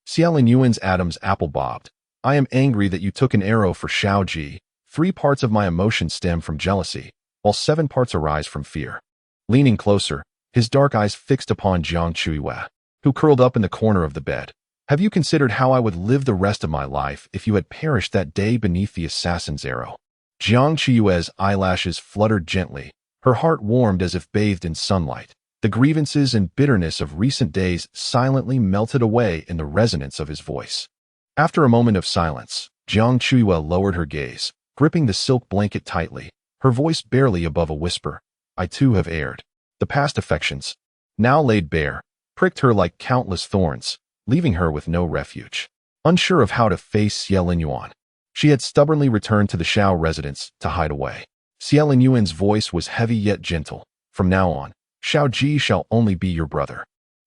Xia Linyuan's Adam's apple bobbed. "I am angry that you took an arrow for Xiao Ji. 3 parts of my emotion stem from jealousy, while 7 parts arise from fear." Leaning closer, his dark eyes fixed upon Jiang Chuyue, who curled up in the corner of the bed. "Have you considered how I would live the rest of my life if you had perished that day beneath the assassin's arrow?" Jiang Chuyue's eyelashes fluttered gently. Her heart warmed as if bathed in sunlight. The grievances and bitterness of recent days silently melted away in the resonance of his voice. After a moment of silence, Jiang Chuyue lowered her gaze, gripping the silk blanket tightly, her voice barely above a whisper. I too have erred. The past affections, now laid bare, pricked her like countless thorns, leaving her with no refuge. Unsure of how to face Xie Linyuan, she had stubbornly returned to the Xiao residence to hide away. Xie Linyuan's voice was heavy yet gentle. From now on, Xiao Ji shall only be your brother.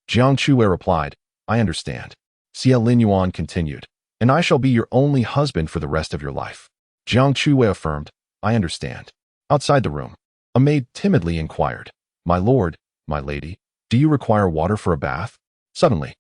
Jiang Chuyue replied, I understand. Xie Linyuan continued, and I shall be your only husband for the rest of your life. Jiang Chuyue affirmed, I understand. Outside the room, a maid timidly inquired, My lord, my lady, do you require water for a bath? Suddenly,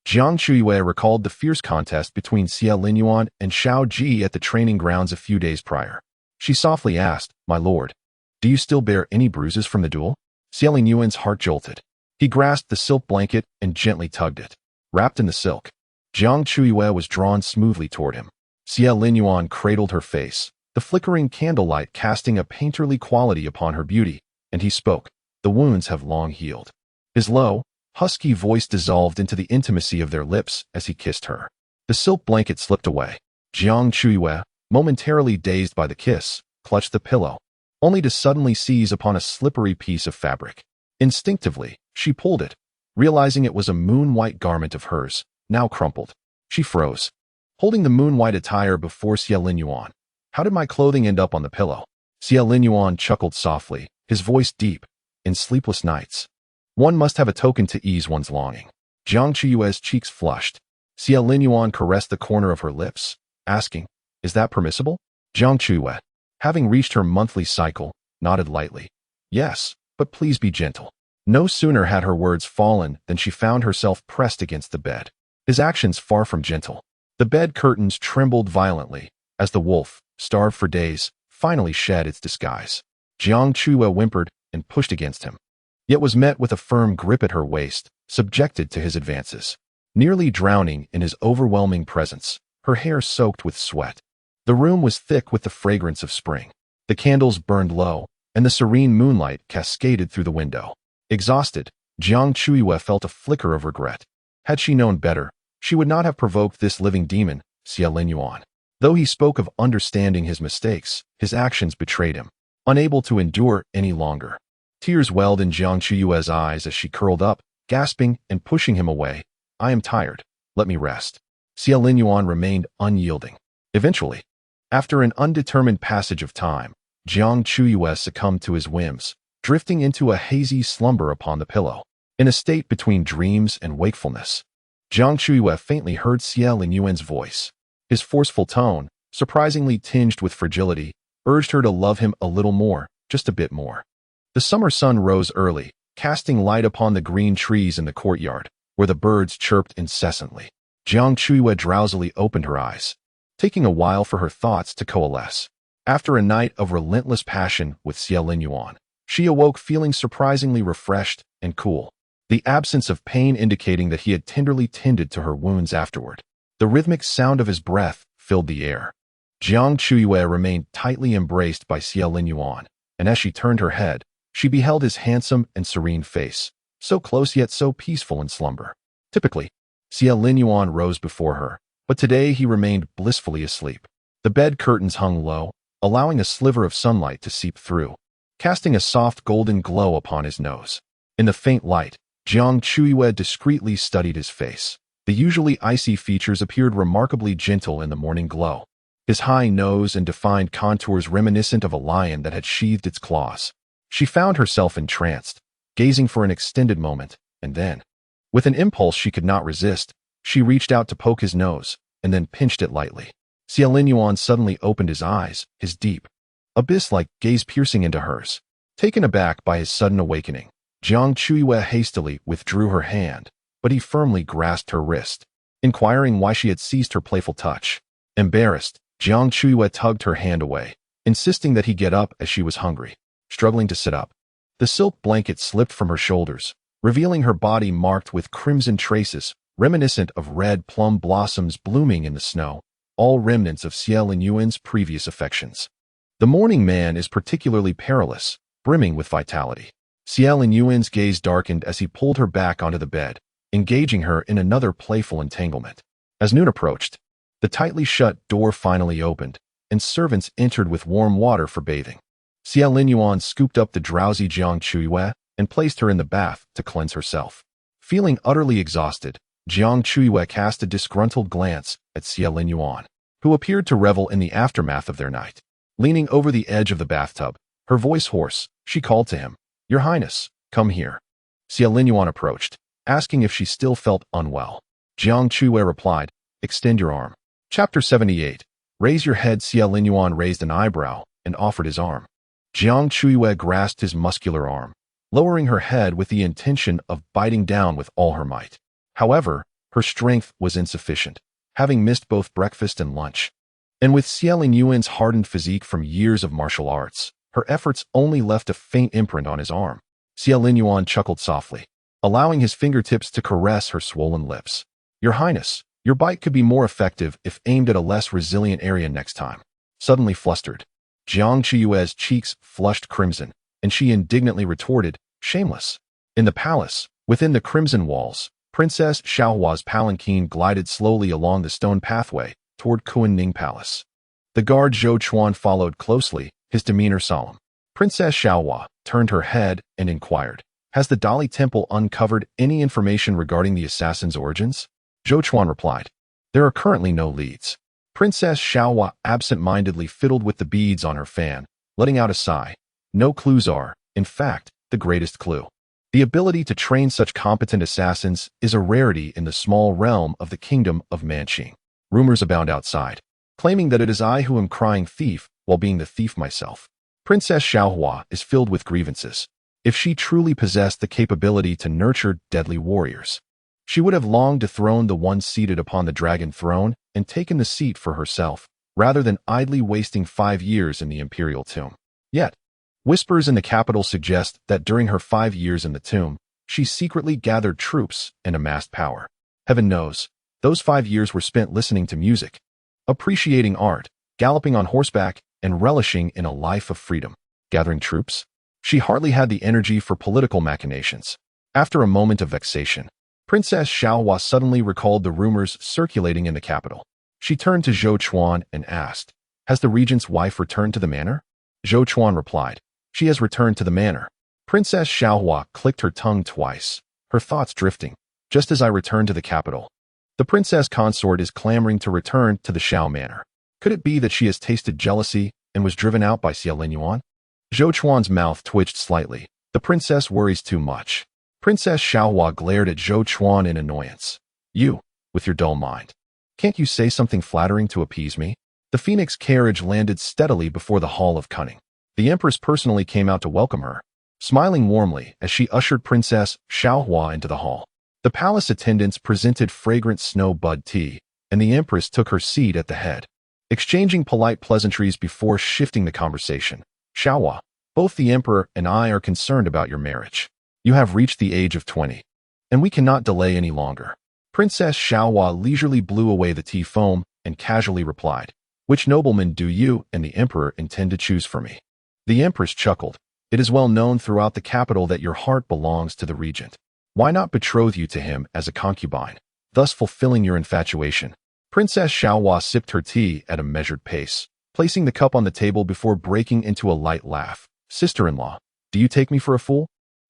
Jiang Chuyue recalled the fierce contest between Xie Linyuan and Xiao Ji at the training grounds a few days prior. She softly asked, My lord, do you still bear any bruises from the duel? Xie Linyuan's heart jolted. He grasped the silk blanket and gently tugged it. Wrapped in the silk, Jiang Chuyue was drawn smoothly toward him. Xie Linyuan cradled her face, the flickering candlelight casting a painterly quality upon her beauty, and he spoke, The wounds have long healed. His low, husky voice dissolved into the intimacy of their lips as he kissed her. The silk blanket slipped away. Jiang Chuyue, momentarily dazed by the kiss, clutched the pillow, only to suddenly seize upon a slippery piece of fabric. Instinctively, she pulled it, realizing it was a moon-white garment of hers, now crumpled. She froze, holding the moon-white attire before Xie Linyuan. How did my clothing end up on the pillow? Xie Linyuan chuckled softly, his voice deep. In sleepless nights, one must have a token to ease one's longing. Jiang Chuyue's cheeks flushed. Xie Linyuan caressed the corner of her lips, asking, Is that permissible? Jiang Chuyue, having reached her monthly cycle, nodded lightly. Yes, but please be gentle. No sooner had her words fallen than she found herself pressed against the bed. His actions far from gentle. The bed curtains trembled violently as the wolf, starved for days, finally shed its disguise. Jiang Chuyue whimpered and pushed against him, yet was met with a firm grip at her waist, subjected to his advances. Nearly drowning in his overwhelming presence, her hair soaked with sweat. The room was thick with the fragrance of spring. The candles burned low, and the serene moonlight cascaded through the window. Exhausted, Jiang Chuyue felt a flicker of regret. Had she known better, she would not have provoked this living demon, Xie Linyuan. Though he spoke of understanding his mistakes, his actions betrayed him. Unable to endure any longer, tears welled in Jiang Chuyue's eyes as she curled up, gasping and pushing him away. I am tired. Let me rest. Xie Linyuan remained unyielding. Eventually, after an undetermined passage of time, Jiang Chuyue succumbed to his whims, drifting into a hazy slumber upon the pillow. In a state between dreams and wakefulness, Jiang Chuyue faintly heard Xie Linyuan's voice. His forceful tone, surprisingly tinged with fragility, urged her to love him a little more, just a bit more. The summer sun rose early, casting light upon the green trees in the courtyard, where the birds chirped incessantly. Jiang Chuyue drowsily opened her eyes, taking a while for her thoughts to coalesce. After a night of relentless passion with Xie Linyuan, she awoke feeling surprisingly refreshed and cool, the absence of pain indicating that he had tenderly tended to her wounds afterward. The rhythmic sound of his breath filled the air. Jiang Chuyue remained tightly embraced by Xie Linyuan, and as she turned her head, she beheld his handsome and serene face, so close yet so peaceful in slumber. Typically, Xie Linyuan rose before her, but today he remained blissfully asleep. The bed curtains hung low, allowing a sliver of sunlight to seep through, casting a soft golden glow upon his nose. In the faint light, Jiang Chuyue discreetly studied his face. The usually icy features appeared remarkably gentle in the morning glow, his high nose and defined contours reminiscent of a lion that had sheathed its claws. She found herself entranced, gazing for an extended moment, and then, with an impulse she could not resist, she reached out to poke his nose, and then pinched it lightly. Xie Linyuan suddenly opened his eyes, his deep, abyss-like gaze piercing into hers. Taken aback by his sudden awakening, Jiang Chuyue hastily withdrew her hand, but he firmly grasped her wrist, inquiring why she had ceased her playful touch. Embarrassed, Jiang Chuyue tugged her hand away, insisting that he get up as she was hungry. Struggling to sit up, the silk blanket slipped from her shoulders, revealing her body marked with crimson traces, reminiscent of red plum blossoms blooming in the snow, all remnants of Xie Linyuan's previous affections. The morning man is particularly perilous, brimming with vitality. Xiao Ji's gaze darkened as he pulled her back onto the bed, engaging her in another playful entanglement. As noon approached, the tightly shut door finally opened, and servants entered with warm water for bathing. Xiao Ji scooped up the drowsy Jiang Chuyue and placed her in the bath to cleanse herself. Feeling utterly exhausted, Jiang Chuyue cast a disgruntled glance at Xiao Ji, who appeared to revel in the aftermath of their night. Leaning over the edge of the bathtub, her voice hoarse, she called to him, "Your Highness, come here." Xiao Ji approached, asking if she still felt unwell. Jiang Chuyue replied, "Extend your arm." Chapter 78. Raise your head. Xiao Ji raised an eyebrow and offered his arm. Jiang Chuyue grasped his muscular arm, lowering her head with the intention of biting down with all her might. However, her strength was insufficient, having missed both breakfast and lunch. And with Xiao Ji's hardened physique from years of martial arts, her efforts only left a faint imprint on his arm. Xiao Ji chuckled softly, allowing his fingertips to caress her swollen lips. "Your Highness, your bite could be more effective if aimed at a less resilient area next time." Suddenly flustered, Jiang Chuyue's cheeks flushed crimson, and she indignantly retorted, "Shameless." In the palace, within the crimson walls, Princess Xiaohua's palanquin glided slowly along the stone pathway toward Kunning Palace. The guard Zhou Chuan followed closely, his demeanor solemn. Princess Xiaohua turned her head and inquired, "Has the Dali Temple uncovered any information regarding the assassin's origins?" Zhou Chuan replied, "There are currently no leads." Princess Xiaohua absent-mindedly fiddled with the beads on her fan, letting out a sigh. "No clues are, in fact, the greatest clue. The ability to train such competent assassins is a rarity in the small realm of the kingdom of Manqing. Rumors abound outside, claiming that it is I who am crying thief while being the thief myself. Princess Xiaohua is filled with grievances. If she truly possessed the capability to nurture deadly warriors, she would have long dethroned the one seated upon the dragon throne and taken the seat for herself, rather than idly wasting 5 years in the imperial tomb. Yet, whispers in the capital suggest that during her 5 years in the tomb, she secretly gathered troops and amassed power. Heaven knows, those 5 years were spent listening to music, appreciating art, galloping on horseback, and relishing in a life of freedom. Gathering troops? She hardly had the energy for political machinations. After a moment of vexation, Princess Xiaohua suddenly recalled the rumors circulating in the capital. She turned to Zhou Chuan and asked, "Has the regent's wife returned to the manor?" Zhou Chuan replied, "She has returned to the manor." Princess Xiaohua clicked her tongue twice, her thoughts drifting. "Just as I returned to the capital, the princess consort is clamoring to return to the Xiao manor. Could it be that she has tasted jealousy and was driven out by Xiao Ji?" Zhou Chuan's mouth twitched slightly. "The princess worries too much." Princess Xiaohua glared at Zhou Chuan in annoyance. "You, with your dull mind. Can't you say something flattering to appease me?" The phoenix carriage landed steadily before the Hall of Cunning. The Empress personally came out to welcome her, smiling warmly as she ushered Princess Xiaohua into the hall. The palace attendants presented fragrant snow bud tea, and the Empress took her seat at the head, exchanging polite pleasantries before shifting the conversation. "Xiaohua, both the Emperor and I are concerned about your marriage. You have reached the age of 20, and we cannot delay any longer." Princess Xiaohua leisurely blew away the tea foam and casually replied, "Which nobleman do you and the Emperor intend to choose for me?" The Empress chuckled. "It is well known throughout the capital that your heart belongs to the regent. Why not betroth you to him as a concubine, thus fulfilling your infatuation?" Princess Xiaohua sipped her tea at a measured pace, placing the cup on the table before breaking into a light laugh. "Sister-in-law, do you take me for a fool?"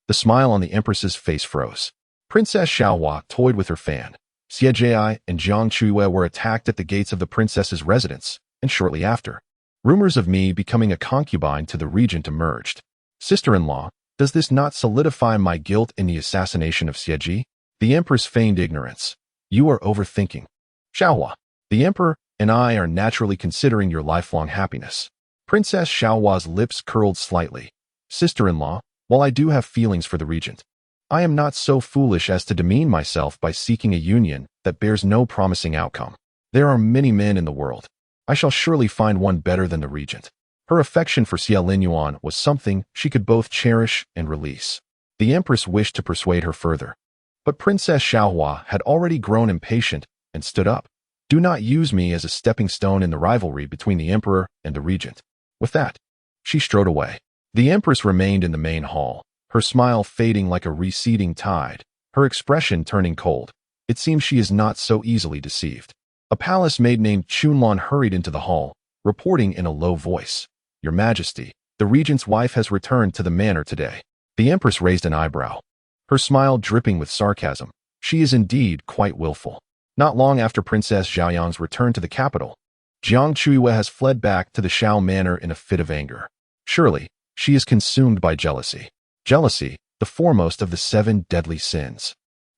The smile on the Empress's face froze. Princess Xiaohua toyed with her fan. Xiao Ji and Jiang Chuyue were attacked at the gates of the princess's residence, and shortly after, rumors of me becoming a concubine to the regent emerged. "Sister-in-law, does this not solidify my guilt in the assassination of Xiao Ji?" The Empress feigned ignorance. "You are overthinking. Xiaohua, the Emperor and I are naturally considering your lifelong happiness." Princess Xiaohua's lips curled slightly. "Sister-in-law, while I do have feelings for the regent, I am not so foolish as to demean myself by seeking a union that bears no promising outcome. There are many men in the world. I shall surely find one better than the regent." Her affection for Xiao was something she could both cherish and release. The Empress wished to persuade her further, but Princess Xiaohua had already grown impatient and stood up. "Do not use me as a stepping stone in the rivalry between the Emperor and the regent. With that, she strode away. The Empress remained in the main hall, her smile fading like a receding tide, her expression turning cold. It seems she is not so easily deceived. A palace maid named Chunlan hurried into the hall, reporting in a low voice, "Your Majesty, the regent's wife has returned to the manor today." The Empress raised an eyebrow, her smile dripping with sarcasm. She is indeed quite willful. Not long after Princess Xiaoyang's return to the capital, Jiang Chuyue has fled back to the Xiao manor in a fit of anger. Surely, she is consumed by jealousy. Jealousy, the foremost of the 7 deadly sins,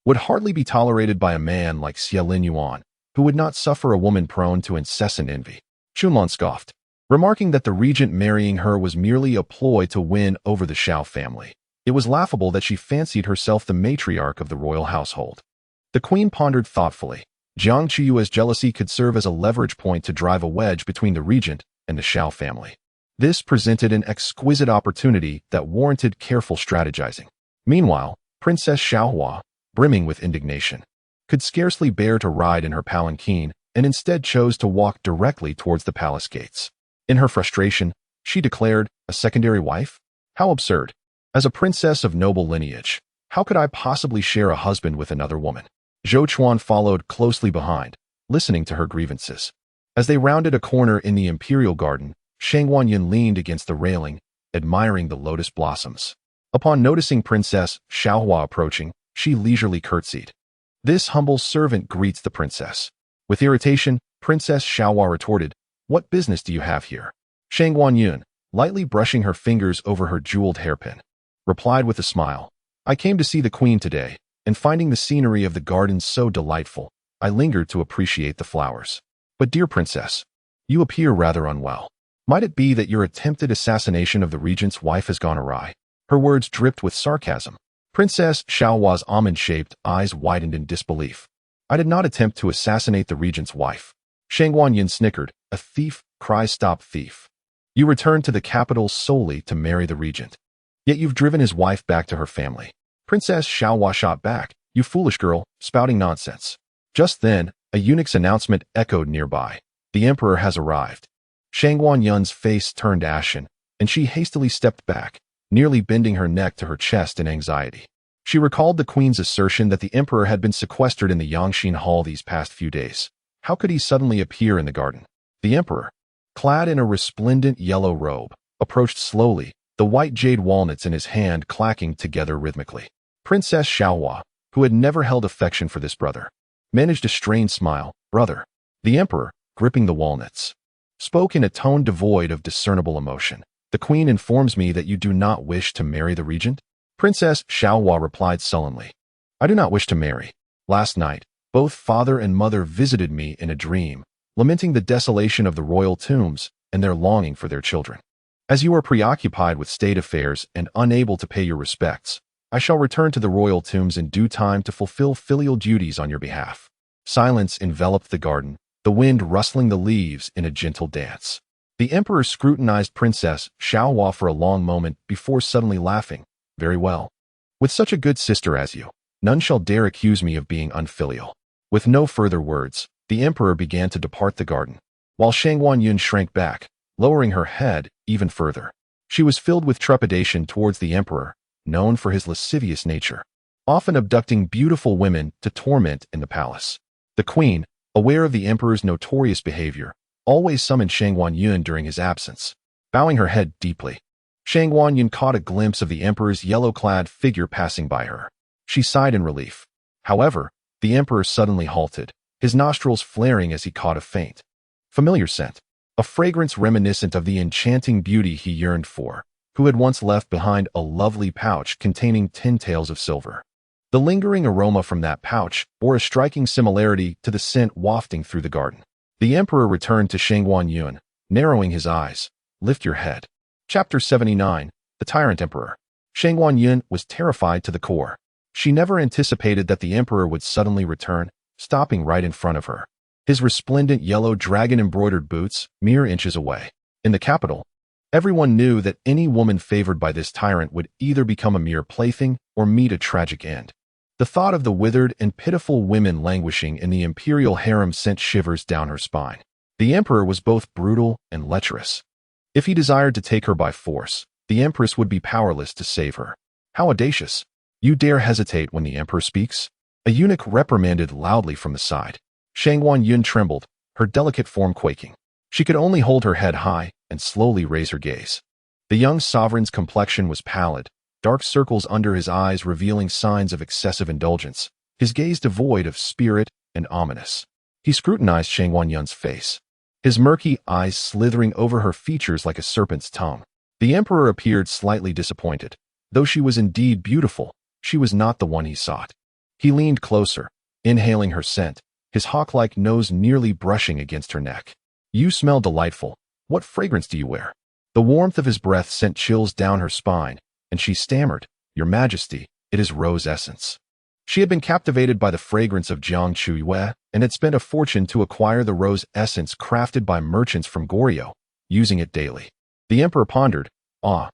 would hardly be tolerated by a man like Xiaolin Yuan, who would not suffer a woman prone to incessant envy. Chunlan scoffed, remarking that the regent marrying her was merely a ploy to win over the Xiao family. It was laughable that she fancied herself the matriarch of the royal household. The queen pondered thoughtfully. Jiang Chuyue's jealousy could serve as a leverage point to drive a wedge between the regent and the Xiao family. This presented an exquisite opportunity that warranted careful strategizing. Meanwhile, Princess Xiaohua, brimming with indignation, could scarcely bear to ride in her palanquin and instead chose to walk directly towards the palace gates. In her frustration, she declared, "A secondary wife? How absurd! As a princess of noble lineage, how could I possibly share a husband with another woman?" Zhou Chuan followed closely behind, listening to her grievances. As they rounded a corner in the imperial garden, Shang Wanyan leaned against the railing, admiring the lotus blossoms. Upon noticing Princess Xiaohua approaching, she leisurely curtsied. "This humble servant greets the princess." With irritation, Princess Xiaohua retorted, "What business do you have here?" Shang Wanyan, lightly brushing her fingers over her jeweled hairpin, replied with a smile, "I came to see the queen today, and finding the scenery of the gardens so delightful, I lingered to appreciate the flowers. But dear princess, you appear rather unwell. Might it be that your attempted assassination of the regent's wife has gone awry?" Her words dripped with sarcasm. Princess Xiaohua's almond-shaped eyes widened in disbelief. "I did not attempt to assassinate the regent's wife." Shang Wanyan snickered. "A thief cries stop thief. You returned to the capital solely to marry the regent. Yet you've driven his wife back to her family." Princess Xiaohua shot back, "You foolish girl, spouting nonsense." Just then, a eunuch's announcement echoed nearby. "The emperor has arrived." Shang Wanyan's face turned ashen, and she hastily stepped back, nearly bending her neck to her chest in anxiety. She recalled the queen's assertion that the emperor had been sequestered in the Yangxin Hall these past few days. How could he suddenly appear in the garden? The emperor, clad in a resplendent yellow robe, approached slowly, the white jade walnuts in his hand clacking together rhythmically. Princess Xiaohua, who had never held affection for this brother, managed a strained smile. "Brother." The emperor, gripping the walnuts, spoke in a tone devoid of discernible emotion. "The queen informs me that you do not wish to marry the regent?" Princess Xiaohua replied sullenly, "I do not wish to marry. Last night, both father and mother visited me in a dream, lamenting the desolation of the royal tombs and their longing for their children. As you are preoccupied with state affairs and unable to pay your respects, I shall return to the royal tombs in due time to fulfill filial duties on your behalf." Silence enveloped the garden, the wind rustling the leaves in a gentle dance. The emperor scrutinized Princess Xiaohua for a long moment before suddenly laughing. "Very well. With such a good sister as you, none shall dare accuse me of being unfilial." With no further words, the emperor began to depart the garden, while Shang Wanyan shrank back, lowering her head even further. She was filled with trepidation towards the emperor, known for his lascivious nature, often abducting beautiful women to torment in the palace. The queen, aware of the emperor's notorious behavior, always summoned Shang Wanyan during his absence. Bowing her head deeply, Shang Wanyan caught a glimpse of the emperor's yellow-clad figure passing by her. She sighed in relief. However, the emperor suddenly halted, his nostrils flaring as he caught a faint, familiar scent, a fragrance reminiscent of the enchanting beauty he yearned for, who had once left behind a lovely pouch containing 10 taels of silver. The lingering aroma from that pouch bore a striking similarity to the scent wafting through the garden. The emperor returned to Shang Wanyan, narrowing his eyes. "Lift your head." Chapter 79, The Tyrant Emperor. Shang Wanyan was terrified to the core. She never anticipated that the emperor would suddenly return, stopping right in front of her, his resplendent yellow dragon-embroidered boots mere inches away. In the capital, everyone knew that any woman favored by this tyrant would either become a mere plaything or meet a tragic end. The thought of the withered and pitiful women languishing in the imperial harem sent shivers down her spine. The emperor was both brutal and lecherous. If he desired to take her by force, the empress would be powerless to save her. How audacious! You dare hesitate when the emperor speaks? A eunuch reprimanded loudly from the side. Shangguan Yun trembled, her delicate form quaking. She could only hold her head high and slowly raise her gaze. The young sovereign's complexion was pallid, dark circles under his eyes revealing signs of excessive indulgence, his gaze devoid of spirit and ominous. He scrutinized Shangguan Yun's face, his murky eyes slithering over her features like a serpent's tongue. The emperor appeared slightly disappointed. Though she was indeed beautiful, she was not the one he sought. He leaned closer, inhaling her scent, his hawk-like nose nearly brushing against her neck. You smell delightful. What fragrance do you wear? The warmth of his breath sent chills down her spine, and she stammered, Your Majesty, it is rose essence. She had been captivated by the fragrance of Jiang Chuyue and had spent a fortune to acquire the rose essence crafted by merchants from Goryeo, using it daily. The emperor pondered,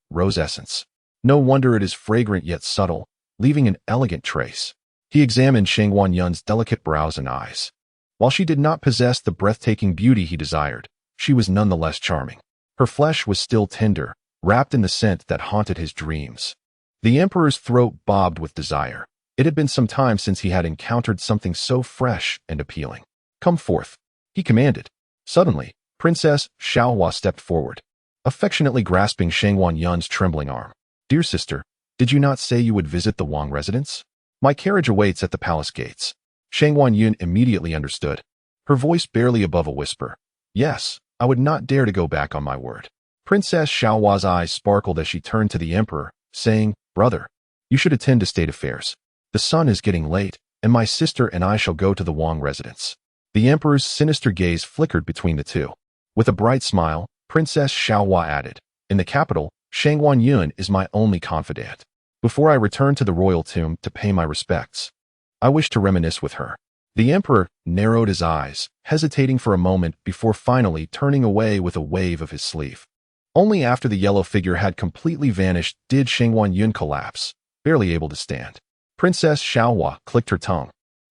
rose essence. No wonder it is fragrant yet subtle, leaving an elegant trace. He examined Shangguan Yun's delicate brows and eyes. While she did not possess the breathtaking beauty he desired, she was nonetheless charming. Her flesh was still tender, wrapped in the scent that haunted his dreams. The emperor's throat bobbed with desire. It had been some time since he had encountered something so fresh and appealing. Come forth, he commanded. Suddenly, Princess Xiao Ji stepped forward, affectionately grasping Shangguan Yun's trembling arm. Dear sister, did you not say you would visit the Wang residence? My carriage awaits at the palace gates. Shangguan Yun immediately understood, her voice barely above a whisper. Yes, I would not dare to go back on my word. Princess Xiao Ji's eyes sparkled as she turned to the emperor, saying, Brother, you should attend to state affairs. The sun is getting late, and my sister and I shall go to the Wang residence. The emperor's sinister gaze flickered between the two. With a bright smile, Princess Xiao Ji added, In the capital, Shangguan Yun is my only confidant. Before I return to the royal tomb to pay my respects, I wish to reminisce with her. The emperor narrowed his eyes, hesitating for a moment before finally turning away with a wave of his sleeve. Only after the yellow figure had completely vanished did Shangguan Yun collapse, barely able to stand. Princess Xiao Ji clicked her tongue,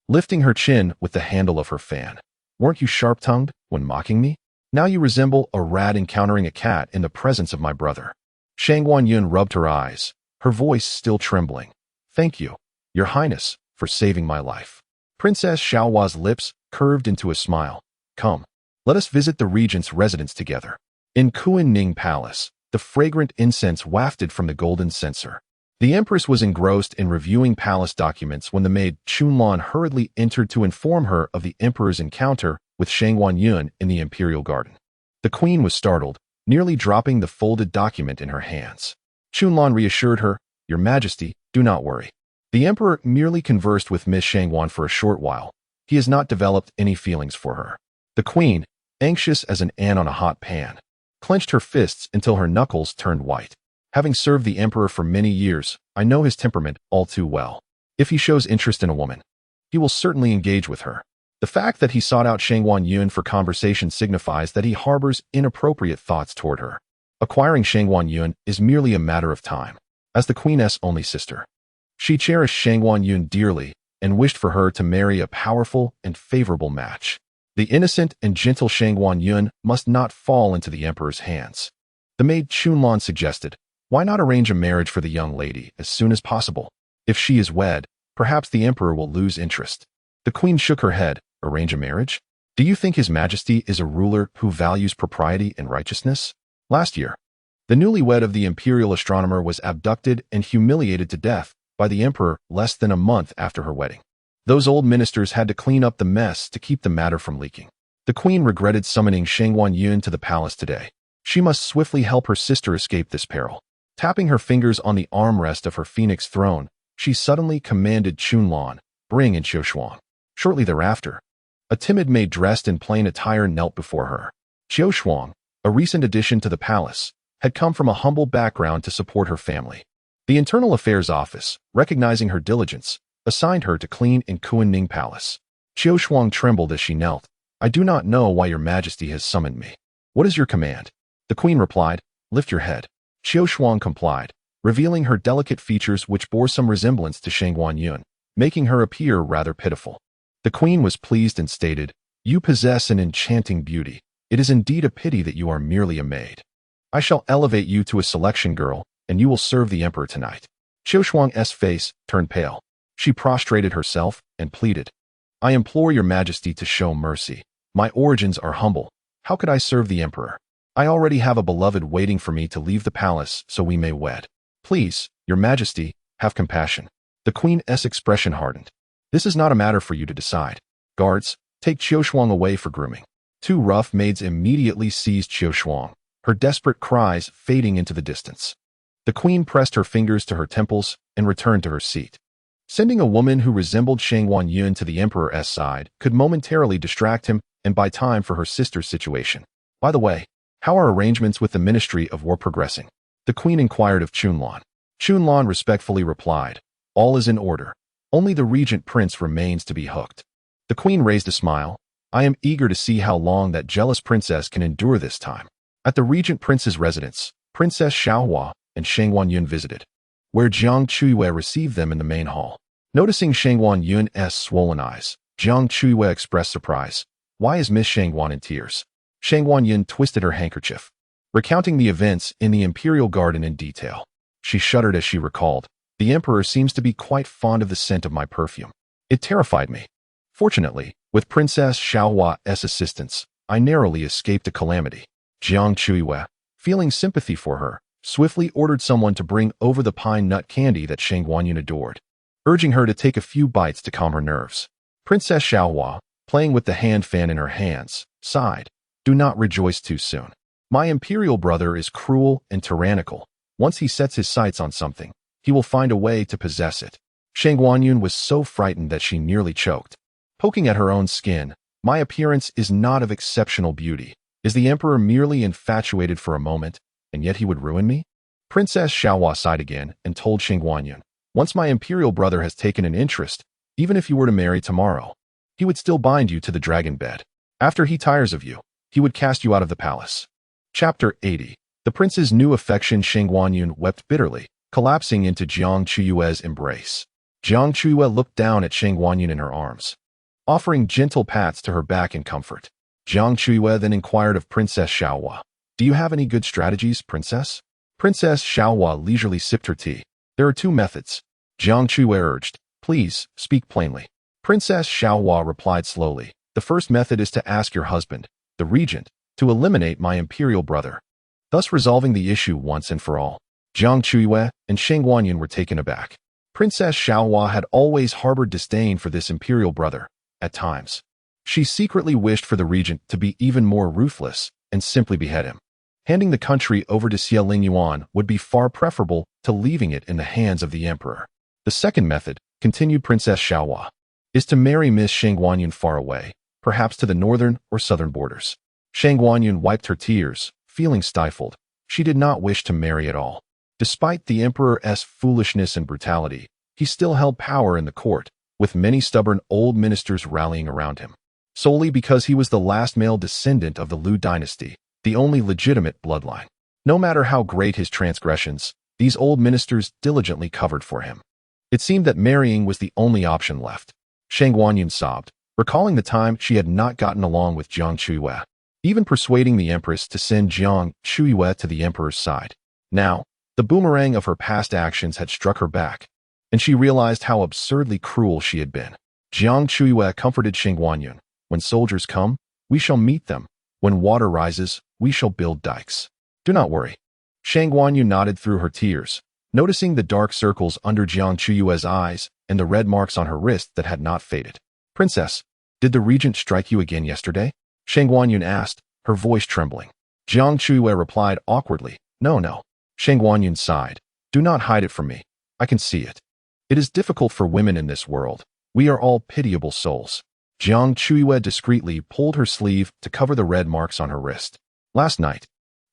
lifting her chin with the handle of her fan. Weren't you sharp-tongued when mocking me? Now you resemble a rat encountering a cat in the presence of my brother. Shangguan Yun rubbed her eyes, her voice still trembling. Thank you, Your Highness, for saving my life. Princess Xiao Ji's lips curved into a smile. Come, let us visit the regent's residence together. In Kunning Palace, the fragrant incense wafted from the golden censer. The empress was engrossed in reviewing palace documents when the maid Chunlan hurriedly entered to inform her of the emperor's encounter with Shangguan Yun in the imperial garden. The queen was startled, nearly dropping the folded document in her hands. Chunlan reassured her, Your Majesty, do not worry. The emperor merely conversed with Miss Shangguan for a short while. He has not developed any feelings for her. The queen, anxious as an ant on a hot pan, clenched her fists until her knuckles turned white. Having served the emperor for many years, I know his temperament all too well. If he shows interest in a woman, he will certainly engage with her. The fact that he sought out Shangguan Yun for conversation signifies that he harbors inappropriate thoughts toward her. Acquiring Shangguan Yun is merely a matter of time. As the queen's only sister, she cherished Shangguan Yun dearly and wished for her to marry a powerful and favorable match. The innocent and gentle Shangguan Yun must not fall into the emperor's hands. The maid Chunlan suggested, Why not arrange a marriage for the young lady as soon as possible? If she is wed, perhaps the emperor will lose interest. The queen shook her head. Arrange a marriage? Do you think His Majesty is a ruler who values propriety and righteousness? Last year, the newlywed of the imperial astronomer was abducted and humiliated to death by the emperor less than a month after her wedding. Those old ministers had to clean up the mess to keep the matter from leaking. The queen regretted summoning Shangguan Yun to the palace today. She must swiftly help her sister escape this peril. Tapping her fingers on the armrest of her phoenix throne, she suddenly commanded Chunlan, Bring in Xiao. Shortly thereafter, a timid maid dressed in plain attire knelt before her. Xiao, a recent addition to the palace, had come from a humble background to support her family. The Internal Affairs Office, recognizing her diligence, assigned her to clean in Kunning Palace. Xiao trembled as she knelt. I do not know why Your Majesty has summoned me. What is your command? The queen replied, Lift your head. Xiao complied, revealing her delicate features which bore some resemblance to Shangguan Yun, making her appear rather pitiful. The queen was pleased and stated, You possess an enchanting beauty. It is indeed a pity that you are merely a maid. I shall elevate you to a selection girl, and you will serve the emperor tonight. Xiao Shuang's face turned pale. She prostrated herself and pleaded, I implore your majesty to show mercy. My origins are humble. How could I serve the emperor? I already have a beloved waiting for me to leave the palace so we may wed. Please, your majesty, have compassion. The queen's expression hardened. This is not a matter for you to decide. Guards, take Xiao Shuang away for grooming. Two rough maids immediately seized Xiao Shuang, her desperate cries fading into the distance. The queen pressed her fingers to her temples and returned to her seat. Sending a woman who resembled Shang Yuan to the emperor's side could momentarily distract him and buy time for her sister's situation. By the way, how are arrangements with the Ministry of War progressing? The queen inquired of Chunlan. Chunlan respectfully replied, all is in order. Only the regent prince remains to be hooked. The queen raised a smile. I am eager to see how long that jealous princess can endure this time. At the regent prince's residence, Princess Xiaohua and Shang Yuan visited, where Jiang Chuyue received them in the main hall. Noticing Shang Yuan's swollen eyes, Jiang Chuyue expressed surprise. Why is Miss Shang Yuan in tears? Shang Yuan twisted her handkerchief, recounting the events in the imperial garden in detail. She shuddered as she recalled, the emperor seems to be quite fond of the scent of my perfume. It terrified me. Fortunately, with Princess Xiaohua's assistance, I narrowly escaped a calamity. Jiang Chuyue, feeling sympathy for her, swiftly ordered someone to bring over the pine nut candy that Shang Yuan adored, urging her to take a few bites to calm her nerves. Princess Xiaohua, playing with the hand fan in her hands, sighed, do not rejoice too soon. My imperial brother is cruel and tyrannical. Once he sets his sights on something, he will find a way to possess it. Shang Yuan was so frightened that she nearly choked. Poking at her own skin, my appearance is not of exceptional beauty. Is the emperor merely infatuated for a moment, and yet he would ruin me? Princess Xiaohua sighed again and told Shang Yuan, once my imperial brother has taken an interest, even if you were to marry tomorrow, he would still bind you to the dragon bed. After he tires of you, he would cast you out of the palace. Chapter 80. The prince's new affection. Shang Yuan wept bitterly, collapsing into Jiang Chuyue's embrace. Jiang Chuyue looked down at Shang Yuan in her arms, offering gentle pats to her back in comfort. Jiang Chuyue then inquired of Princess Xiaohua, do you have any good strategies, princess? Princess Xiaohua leisurely sipped her tea. There are two methods. Jiang Chuyue urged, please, speak plainly. Princess Xiaohua replied slowly, the first method is to ask your husband, the regent, to eliminate my imperial brother, thus resolving the issue once and for all. Jiang Chuyue and Shang Yuan were taken aback. Princess Xiaohua had always harbored disdain for this imperial brother. At times, she secretly wished for the regent to be even more ruthless and simply behead him. Handing the country over to Xiao Yuan would be far preferable to leaving it in the hands of the emperor. The second method, continued Princess Xiaohua, is to marry Miss Shang Yuan far away, perhaps to the northern or southern borders. Shang Yuan wiped her tears, feeling stifled. She did not wish to marry at all. Despite the emperor's foolishness and brutality, he still held power in the court, with many stubborn old ministers rallying around him. Solely because he was the last male descendant of the Liu dynasty, the only legitimate bloodline. No matter how great his transgressions, these old ministers diligently covered for him. It seemed that marrying was the only option left. Shang Yuan sobbed, recalling the time she had not gotten along with Jiang Chuyue, even persuading the empress to send Jiang Chuyue to the emperor's side. Now, the boomerang of her past actions had struck her back, and she realized how absurdly cruel she had been. Jiang Chuyue comforted Shang Yuan, when soldiers come, we shall meet them. When water rises, we shall build dikes. Do not worry. Shang Yuan nodded through her tears, noticing the dark circles under Jiang Chuyue's eyes and the red marks on her wrist that had not faded. Princess, did the regent strike you again yesterday? Shang Yuan asked, her voice trembling. Jiang Chuyue replied awkwardly, no. Shang Yuan sighed. Do not hide it from me. I can see it. It is difficult for women in this world. We are all pitiable souls. Jiang Chuyue discreetly pulled her sleeve to cover the red marks on her wrist. Last night,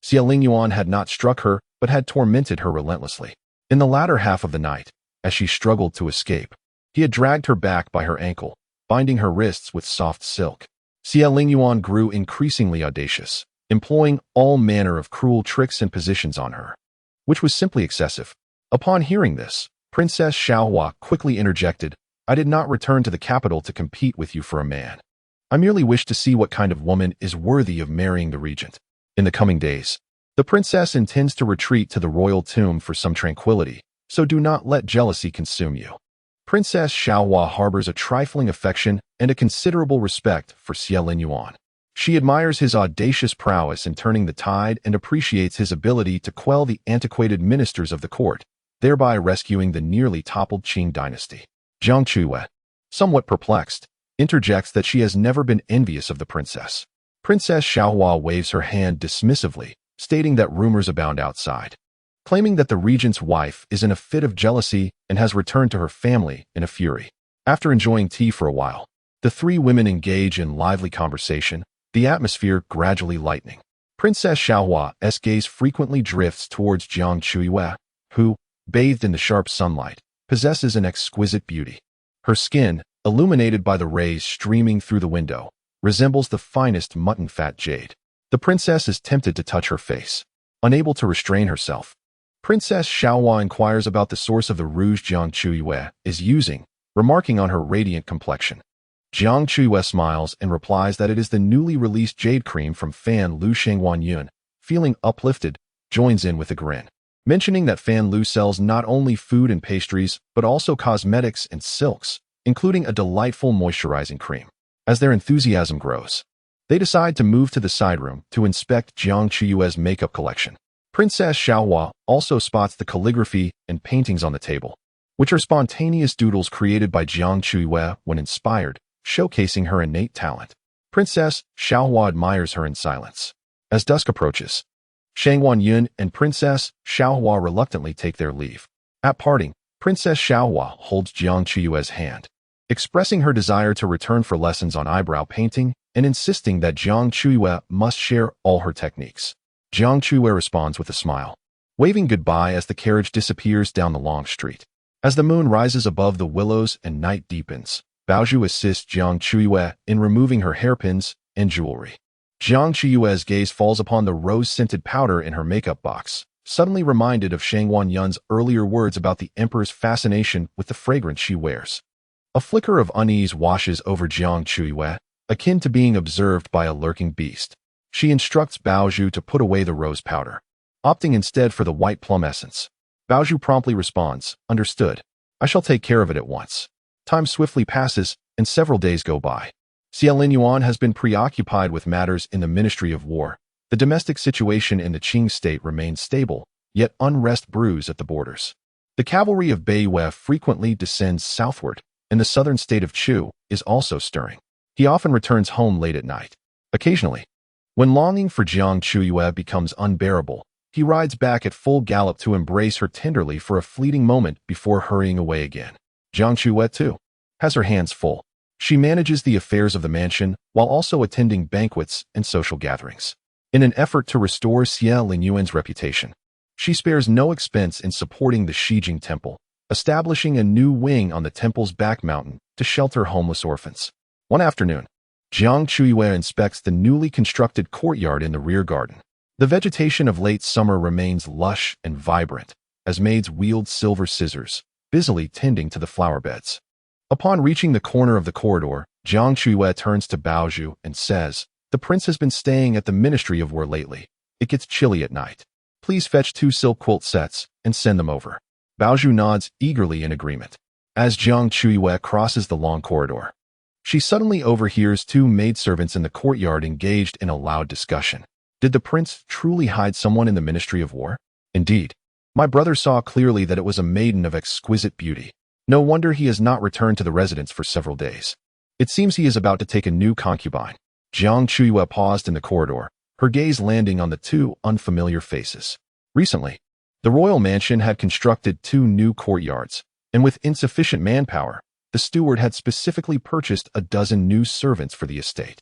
Xiao Yuan had not struck her, but had tormented her relentlessly. In the latter half of the night, as she struggled to escape, he had dragged her back by her ankle, binding her wrists with soft silk. Xiao Yuan grew increasingly audacious, employing all manner of cruel tricks and positions on her, which was simply excessive. Upon hearing this, Princess Xiaohua quickly interjected, I did not return to the capital to compete with you for a man. I merely wished to see what kind of woman is worthy of marrying the regent. In the coming days, The princess intends to retreat to the royal tomb for some tranquility, so do not let jealousy consume you. Princess Xiao Ji harbors a trifling affection and a considerable respect for Xiao Ji. She admires his audacious prowess in turning the tide and appreciates his ability to quell the antiquated ministers of the court, thereby rescuing the nearly toppled Qing dynasty. Jiang Chuyue, somewhat perplexed, interjects that she has never been envious of the princess. Princess Xiao Ji waves her hand dismissively, stating that rumors abound outside, claiming that the regent's wife is in a fit of jealousy and has returned to her family in a fury. After enjoying tea for a while, the three women engage in lively conversation, the atmosphere gradually lightening. Princess Xiao Ji's gaze frequently drifts towards Jiang Chuyue, who, bathed in the sharp sunlight, possesses an exquisite beauty. Her skin, illuminated by the rays streaming through the window, resembles the finest mutton fat jade. The princess is tempted to touch her face. Unable to restrain herself, Princess Xiao Ji inquires about the source of the rouge Jiang Chuyue is using, remarking on her radiant complexion. Jiang Chuyue smiles and replies that it is the newly released jade cream from Fan Lu. Yun, feeling uplifted, joins in with a grin, mentioning that Fan Lu sells not only food and pastries, but also cosmetics and silks, including a delightful moisturizing cream. As their enthusiasm grows, they decide to move to the side room to inspect Jiang Chuyue's makeup collection. Princess Xiao Ji also spots the calligraphy and paintings on the table, which are spontaneous doodles created by Jiang Chuyue when inspired, showcasing her innate talent. Princess Xiao Ji admires her in silence. As dusk approaches, Shangwan Yun and Princess Xiao Ji reluctantly take their leave. At parting, Princess Xiao Ji holds Jiang Chuyue's hand, expressing her desire to return for lessons on eyebrow painting and insisting that Jiang Chuyue must share all her techniques. Jiang Chuyue responds with a smile, waving goodbye as the carriage disappears down the long street. As the moon rises above the willows and night deepens, Baozhu assists Jiang Chuyue in removing her hairpins and jewelry. Jiang Chuyue's gaze falls upon the rose-scented powder in her makeup box, suddenly reminded of Shangwan Yun's earlier words about the emperor's fascination with the fragrance she wears. A flicker of unease washes over Jiang Chuyue, akin to being observed by a lurking beast. She instructs Baozhu to put away the rose powder, opting instead for the white plum essence. Baozhu promptly responds, "Understood. I shall take care of it at once." Time swiftly passes, and several days go by. Xiao Yuan has been preoccupied with matters in the Ministry of War. The domestic situation in the Qing state remains stable, yet unrest brews at the borders. The cavalry of Beiyue frequently descends southward, and the southern state of Chu is also stirring. He often returns home late at night. Occasionally, when longing for Jiang Chuyue becomes unbearable, he rides back at full gallop to embrace her tenderly for a fleeting moment before hurrying away again. Jiang Chuyue, too, has her hands full. She manages the affairs of the mansion while also attending banquets and social gatherings. In an effort to restore Xiao Yuan's reputation, she spares no expense in supporting the Shijing Temple, establishing a new wing on the temple's back mountain to shelter homeless orphans. One afternoon, Jiang Chuyue inspects the newly constructed courtyard in the rear garden. The vegetation of late summer remains lush and vibrant, as maids wield silver scissors, busily tending to the flower beds. Upon reaching the corner of the corridor, Jiang Chuyue turns to Baozhu and says, "The prince has been staying at the Ministry of War lately. It gets chilly at night. Please fetch 2 silk quilt sets and send them over." Baozhu nods eagerly in agreement. As Jiang Chuyue crosses the long corridor, she suddenly overhears 2 maidservants in the courtyard engaged in a loud discussion. Did the prince truly hide someone in the Ministry of War? Indeed, my brother saw clearly that it was a maiden of exquisite beauty. No wonder he has not returned to the residence for several days. It seems he is about to take a new concubine. Jiang Chuyue paused in the corridor, her gaze landing on the 2 unfamiliar faces. Recently, the royal mansion had constructed 2 new courtyards, and with insufficient manpower, the steward had specifically purchased a dozen new servants for the estate.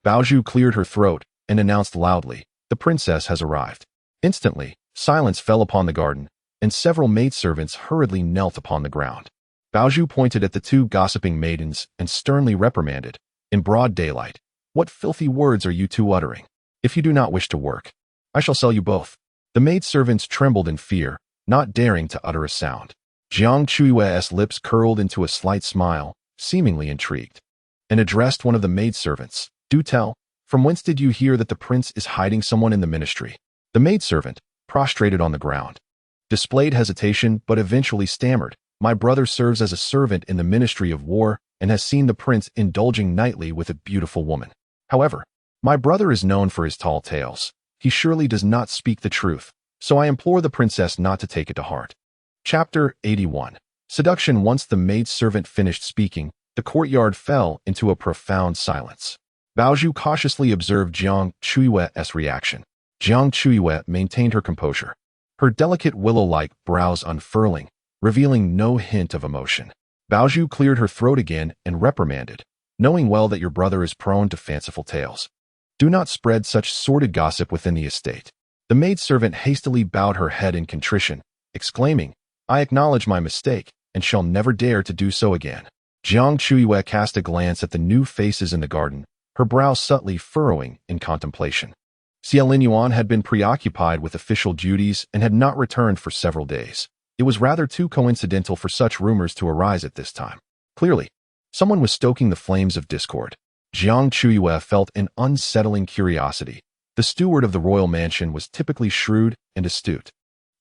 Baozhu cleared her throat and announced loudly, "The princess has arrived." Instantly, silence fell upon the garden, and several maidservants hurriedly knelt upon the ground. Baozhu pointed at the 2 gossiping maidens and sternly reprimanded, in broad daylight, "What filthy words are you 2 uttering? If you do not wish to work, I shall sell you both." The maidservants trembled in fear, not daring to utter a sound. Jiang Chuyue's lips curled into a slight smile, seemingly intrigued, and addressed one of the maidservants, "Do tell, from whence did you hear that the prince is hiding someone in the ministry?" The maidservant, prostrated on the ground, displayed hesitation but eventually stammered, "My brother serves as a servant in the Ministry of War and has seen the prince indulging nightly with a beautiful woman. However, my brother is known for his tall tales. He surely does not speak the truth, so I implore the princess not to take it to heart." Chapter 81. Seduction. Once the maidservant finished speaking, the courtyard fell into a profound silence. Baozhu cautiously observed Jiang Chuyue's reaction. Jiang Chuyue maintained her composure, her delicate willow-like brows unfurling, revealing no hint of emotion. Baozhu cleared her throat again and reprimanded, "Knowing well that your brother is prone to fanciful tales, do not spread such sordid gossip within the estate." The maidservant hastily bowed her head in contrition, exclaiming, "I acknowledge my mistake and shall never dare to do so again." Jiang Chuyue cast a glance at the new faces in the garden, her brow subtly furrowing in contemplation. Xiao Yuan had been preoccupied with official duties and had not returned for several days. It was rather too coincidental for such rumors to arise at this time. Clearly, someone was stoking the flames of discord. Jiang Chuyue felt an unsettling curiosity. The steward of the royal mansion was typically shrewd and astute,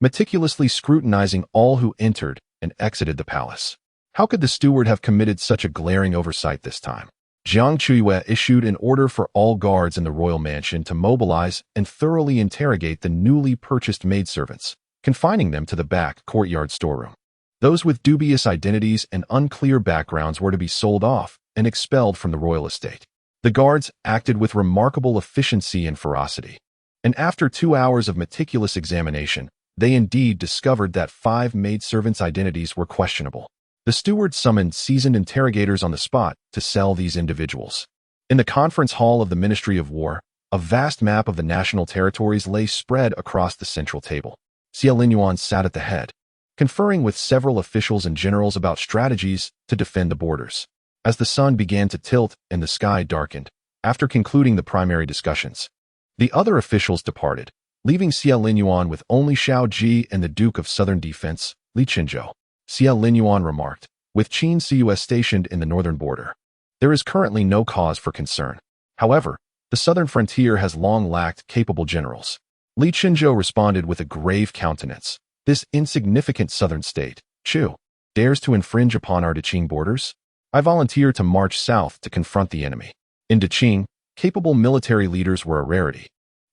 meticulously scrutinizing all who entered and exited the palace. How could the steward have committed such a glaring oversight this time? Jiang Chuyue issued an order for all guards in the royal mansion to mobilize and thoroughly interrogate the newly purchased maidservants, confining them to the back courtyard storeroom. Those with dubious identities and unclear backgrounds were to be sold off and expelled from the royal estate. The guards acted with remarkable efficiency and ferocity, and after 2 hours of meticulous examination, they indeed discovered that 5 maidservants' identities were questionable. The steward summoned seasoned interrogators on the spot to sell these individuals. In the conference hall of the Ministry of War, a vast map of the national territories lay spread across the central table. Xiao Yuan sat at the head, conferring with several officials and generals about strategies to defend the borders. As the sun began to tilt and the sky darkened, after concluding the primary discussions, the other officials departed, leaving Xiao Yuan with only Xiao Ji and the Duke of Southern Defense, Li Qinzhou. Xiao Yuan remarked, "With Qin Siyue stationed in the northern border, there is currently no cause for concern. However, the southern frontier has long lacked capable generals." Li Qinzhou responded with a grave countenance, "This insignificant southern state, Chu, dares to infringe upon our Deqing borders? I volunteer to march south to confront the enemy." In Deqing, capable military leaders were a rarity,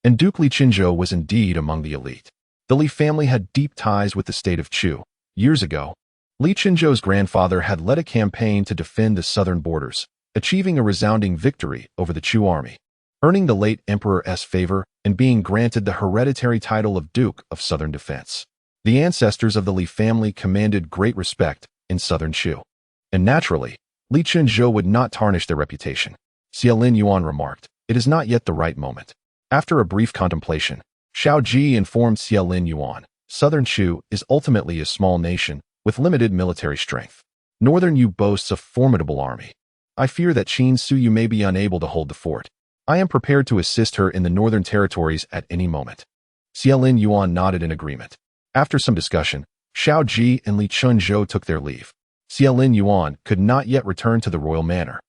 and Duke Li Qinzhou was indeed among the elite. The Li family had deep ties with the state of Chu. Years ago, Li Qinzhou's grandfather had led a campaign to defend the southern borders, achieving a resounding victory over the Chu army, earning the late emperor's favor and being granted the hereditary title of Duke of Southern Defense. The ancestors of the Li family commanded great respect in southern Chu, and naturally, Li Qinzhou would not tarnish their reputation. Xiao Yuan remarked, "It is not yet the right moment." After a brief contemplation, Xiao Ji informed Xiao Yuan, "Southern Chu is ultimately a small nation with limited military strength. Northern Yu boasts a formidable army. I fear that Qin Siyue may be unable to hold the fort. I am prepared to assist her in the northern territories at any moment." Xiao Yuan nodded in agreement. After some discussion, Xiao Ji and Li Qinzhou took their leave. Xiao Yuan could not yet return to the royal manor,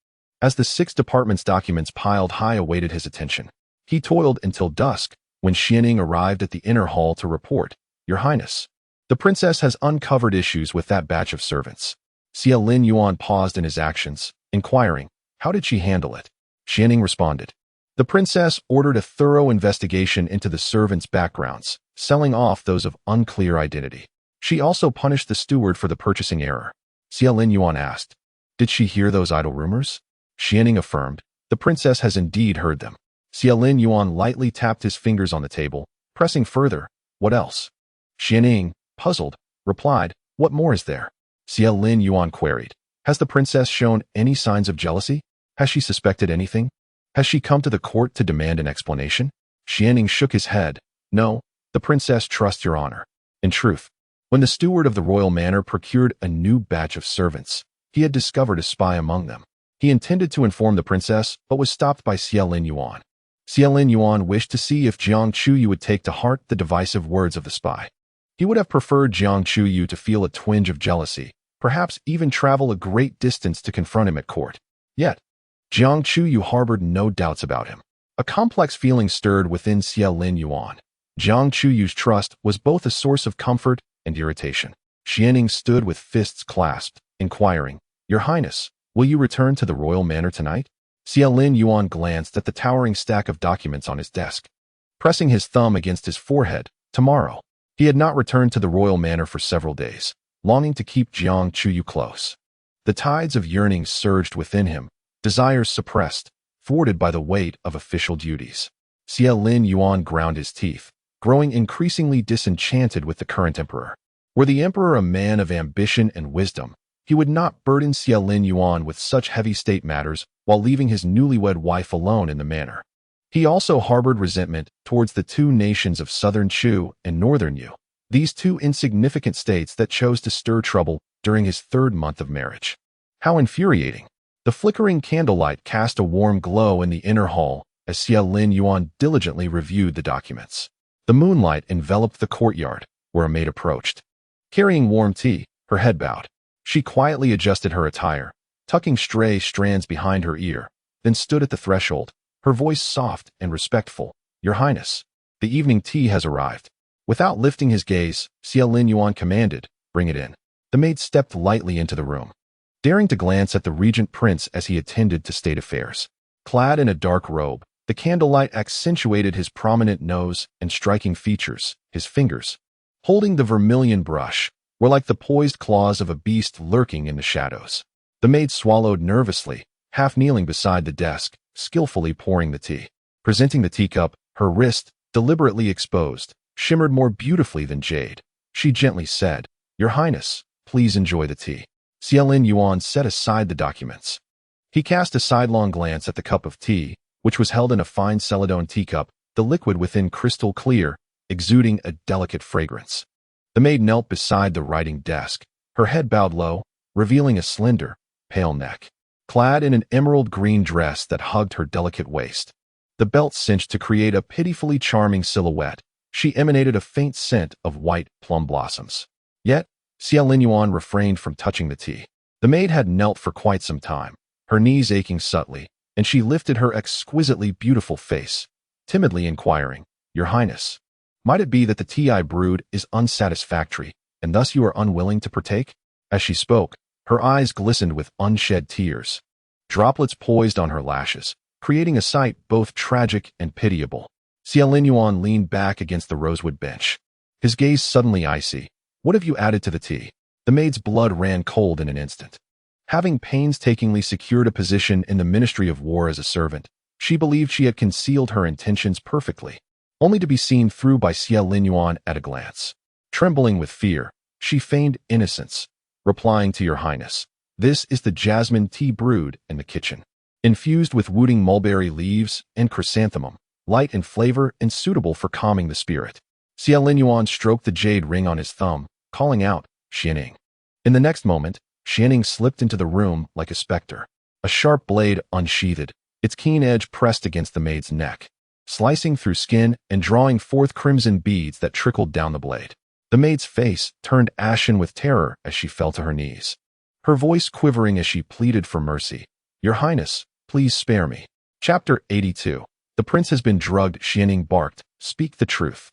as the 6 departments' documents piled high awaited his attention. He toiled until dusk, when Xianing arrived at the inner hall to report, "Your Highness, the princess has uncovered issues with that batch of servants." Xiao Yuan paused in his actions, inquiring, "How did she handle it?" Xianing responded, "The princess ordered a thorough investigation into the servants' backgrounds, selling off those of unclear identity. She also punished the steward for the purchasing error." Xiao Yuan asked, "Did she hear those idle rumors?" Xianing affirmed, "The princess has indeed heard them." Xiao Yuan lightly tapped his fingers on the table, pressing further, "What else?" Xianing, puzzled, replied, "What more is there?" Xiao Yuan queried, "Has the princess shown any signs of jealousy? Has she suspected anything? Has she come to the court to demand an explanation?" Xianing shook his head, "No, the princess trusts your honor." In truth, when the steward of the royal manor procured a new batch of servants, he had discovered a spy among them. He intended to inform the princess, but was stopped by Xiao Yuan. Xiao Yuan wished to see if Jiang Chuyue would take to heart the divisive words of the spy. He would have preferred Jiang Chuyue to feel a twinge of jealousy, perhaps even travel a great distance to confront him at court. Yet, Jiang Chuyue harbored no doubts about him. A complex feeling stirred within Xiao Yuan. Jiang Chuyue's trust was both a source of comfort and irritation. Xianing stood with fists clasped, inquiring, "Your Highness, will you return to the royal manor tonight?" Xiaolin Yuan glanced at the towering stack of documents on his desk, pressing his thumb against his forehead. Tomorrow. He had not returned to the royal manor for several days, longing to keep Jiang Chuyue close. The tides of yearning surged within him, desires suppressed, thwarted by the weight of official duties. Xiaolin Yuan ground his teeth, growing increasingly disenchanted with the current emperor. Were the emperor a man of ambition and wisdom, he would not burden Xiaolin Yuan with such heavy state matters while leaving his newlywed wife alone in the manor. He also harbored resentment towards the two nations of southern Chu and northern Yu, these two insignificant states that chose to stir trouble during his third month of marriage. How infuriating! The flickering candlelight cast a warm glow in the inner hall as Xiaolin Yuan diligently reviewed the documents. The moonlight enveloped the courtyard, where a maid approached. Carrying warm tea, her head bowed. She quietly adjusted her attire, tucking stray strands behind her ear, then stood at the threshold, her voice soft and respectful. "Your Highness, the evening tea has arrived." Without lifting his gaze, Xiaolin Yuan commanded, "Bring it in." The maid stepped lightly into the room, daring to glance at the regent prince as he attended to state affairs. Clad in a dark robe, the candlelight accentuated his prominent nose and striking features. His fingers, holding the vermilion brush, were like the poised claws of a beast lurking in the shadows. The maid swallowed nervously, half kneeling beside the desk, skillfully pouring the tea. Presenting the teacup, her wrist, deliberately exposed, shimmered more beautifully than jade. She gently said, "Your Highness, please enjoy the tea." Xiaolin Yuan set aside the documents. He cast a sidelong glance at the cup of tea, which was held in a fine celadon teacup, the liquid within crystal clear, exuding a delicate fragrance. The maid knelt beside the writing desk, her head bowed low, revealing a slender, pale neck. Clad in an emerald green dress that hugged her delicate waist, the belt cinched to create a pitifully charming silhouette, she emanated a faint scent of white plum blossoms. Yet, Xiaolin Yuan refrained from touching the tea. The maid had knelt for quite some time, her knees aching subtly, and she lifted her exquisitely beautiful face, timidly inquiring, "Your Highness, might it be that the tea I brewed is unsatisfactory, and thus you are unwilling to partake?" As she spoke, her eyes glistened with unshed tears, droplets poised on her lashes, creating a sight both tragic and pitiable. Xiaolin Yuan leaned back against the rosewood bench, his gaze suddenly icy. "What have you added to the tea?" The maid's blood ran cold in an instant. Having painstakingly secured a position in the Ministry of War as a servant, she believed she had concealed her intentions perfectly, only to be seen through by Xiaolin Yuan at a glance. Trembling with fear, she feigned innocence, replying, "To your Highness, this is the jasmine tea brewed in the kitchen, infused with wooding mulberry leaves and chrysanthemum, light in flavor and suitable for calming the spirit." Xiaolin Yuan stroked the jade ring on his thumb, calling out, "Xianing." In the next moment, Xianing slipped into the room like a specter. A sharp blade unsheathed, its keen edge pressed against the maid's neck, slicing through skin and drawing forth crimson beads that trickled down the blade. The maid's face turned ashen with terror as she fell to her knees, her voice quivering as she pleaded for mercy. "Your Highness, please spare me." Chapter 82. The prince has been drugged, Xianing barked. "Speak the truth."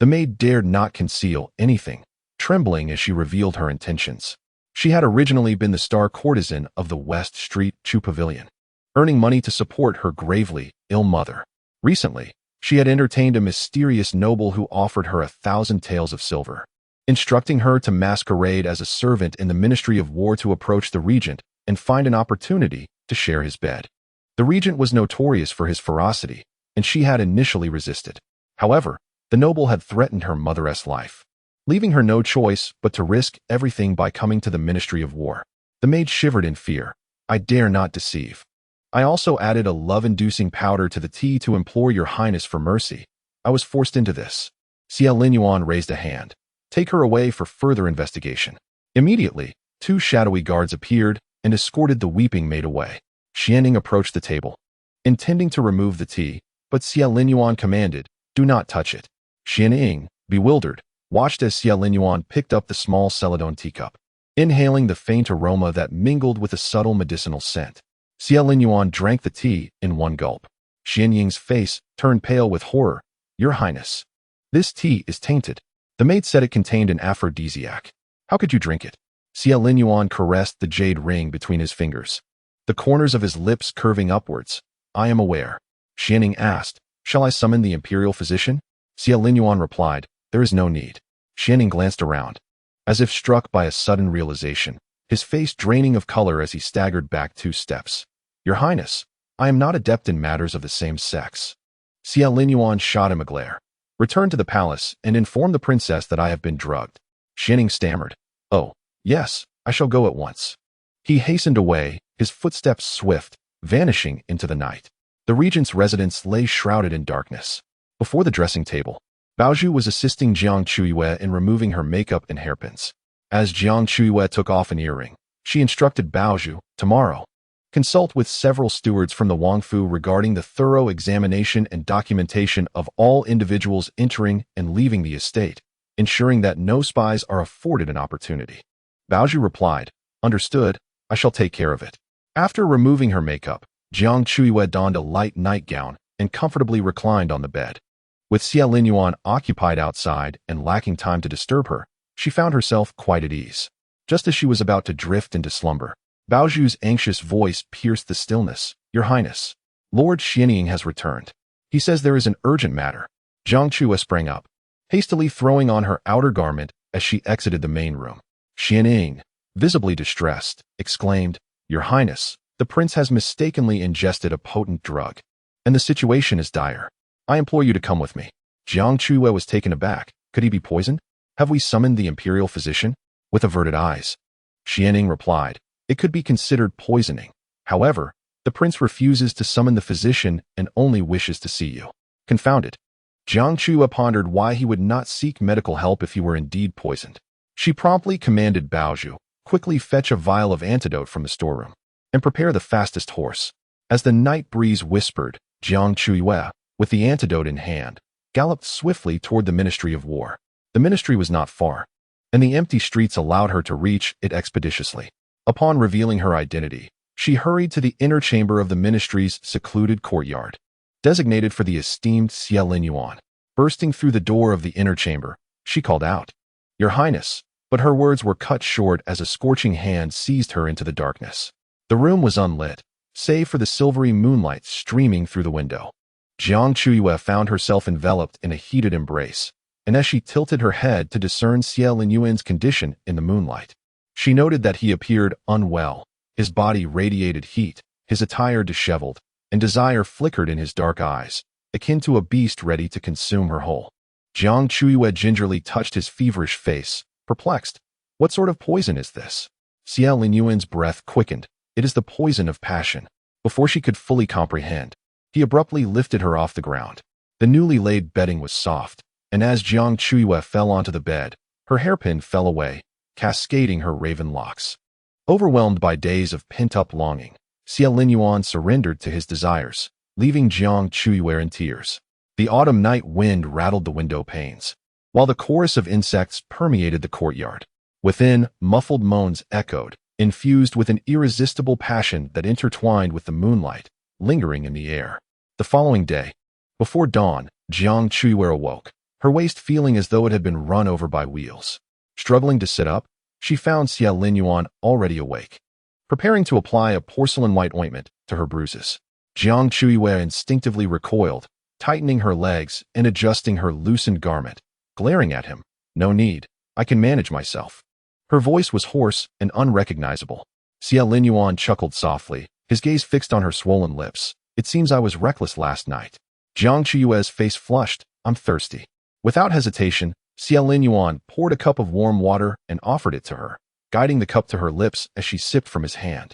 The maid dared not conceal anything, trembling as she revealed her intentions. She had originally been the star courtesan of the West Street Chu Pavilion, earning money to support her gravely ill mother. Recently, she had entertained a mysterious noble who offered her 1,000 taels of silver, instructing her to masquerade as a servant in the Ministry of War to approach the regent and find an opportunity to share his bed. The regent was notorious for his ferocity, and she had initially resisted. However, the noble had threatened her mother's life, leaving her no choice but to risk everything by coming to the Ministry of War. The maid shivered in fear. "I dare not deceive. I also added a love-inducing powder to the tea to implore your Highness for mercy. I was forced into this." Xiaolin Yuan raised a hand. "Take her away for further investigation." Immediately, 2 shadowy guards appeared and escorted the weeping maid away. Xianing approached the table, intending to remove the tea, but Xiaolin Yuan commanded, "Do not touch it." Xianing, bewildered, watched as Xiaolin Yuan picked up the small celadon teacup, inhaling the faint aroma that mingled with a subtle medicinal scent. Xiaolin Yuan drank the tea in one gulp. Xianying's face turned pale with horror. "Your Highness, This tea is tainted. The maid said it contained an aphrodisiac. How could you drink it? Xia Linyuan caressed the jade ring between his fingers, the corners of his lips curving upwards. I am aware. Xianing asked, shall I summon the imperial physician? Xia Linyuan replied, there is no need. Xianing glanced around, as if struck by a sudden realization, his face draining of color as he staggered back 2 steps. Your Highness, I am not adept in matters of the same sex. Xia Linyuan shot him a glare. Return to the palace and inform the princess that I have been drugged. Xianing stammered. Oh, yes, I shall go at once. He hastened away, his footsteps swift, vanishing into the night. The regent's residence lay shrouded in darkness. Before the dressing table, Baozhu was assisting Jiang Chuyue in removing her makeup and hairpins. As Jiang Chuyue took off an earring, she instructed Baozhu, tomorrow, consult with several stewards from the Wangfu regarding the thorough examination and documentation of all individuals entering and leaving the estate, ensuring that no spies are afforded an opportunity. Baozhu replied, understood, I shall take care of it. After removing her makeup, Jiang Chuyue donned a light nightgown and comfortably reclined on the bed. With Xia Linyuan occupied outside and lacking time to disturb her, she found herself quite at ease. Just as she was about to drift into slumber, Baozhu's anxious voice pierced the stillness. Your Highness, Lord Xianing has returned. He says there is an urgent matter. Jiang Chuyue sprang up, hastily throwing on her outer garment as she exited the main room. Xianing, visibly distressed, exclaimed, Your Highness, the prince has mistakenly ingested a potent drug, and the situation is dire. I implore you to come with me. Jiang Chuyue was taken aback. Could he be poisoned? Have we summoned the imperial physician? With averted eyes, Xianing replied, it could be considered poisoning. However, the prince refuses to summon the physician and only wishes to see you. Confounded, Jiang Chuyue pondered why he would not seek medical help if he were indeed poisoned. She promptly commanded Baozhu, quickly fetch a vial of antidote from the storeroom, and prepare the fastest horse. As the night breeze whispered, Jiang Chuyue, with the antidote in hand, galloped swiftly toward the Ministry of War. The ministry was not far, and the empty streets allowed her to reach it expeditiously. Upon revealing her identity, she hurried to the inner chamber of the ministry's secluded courtyard, designated for the esteemed Xia Linyuan. Bursting through the door of the inner chamber, she called out, Your Highness, but her words were cut short as a scorching hand seized her into the darkness. The room was unlit, save for the silvery moonlight streaming through the window. Jiang Chuyue found herself enveloped in a heated embrace, and as she tilted her head to discern Xia Linyuan's condition in the moonlight, she noted that he appeared unwell. His body radiated heat, his attire disheveled, and desire flickered in his dark eyes, akin to a beast ready to consume her whole. Jiang Chuyue gingerly touched his feverish face, perplexed. What sort of poison is this? Xia Linyuan's breath quickened. It is the poison of passion. Before she could fully comprehend, he abruptly lifted her off the ground. The newly laid bedding was soft, and as Jiang Chuyue fell onto the bed, her hairpin fell away, cascading her raven locks. Overwhelmed by days of pent-up longing, Xia Linyuan surrendered to his desires, leaving Jiang Chuyue in tears. The autumn night wind rattled the window panes, while the chorus of insects permeated the courtyard. Within, muffled moans echoed, infused with an irresistible passion that intertwined with the moonlight, lingering in the air. The following day, before dawn, Jiang Chuyue awoke, her waist feeling as though it had been run over by wheels. Struggling to sit up, she found Xia Linyuan already awake, preparing to apply a porcelain-white ointment to her bruises. Jiang Chuyue instinctively recoiled, tightening her legs and adjusting her loosened garment, glaring at him. No need, I can manage myself. Her voice was hoarse and unrecognizable. Xia Linyuan chuckled softly, his gaze fixed on her swollen lips. It seems I was reckless last night. Jiang Chuyue's face flushed. I'm thirsty. Without hesitation, Xia Linyuan poured a cup of warm water and offered it to her, guiding the cup to her lips as she sipped from his hand.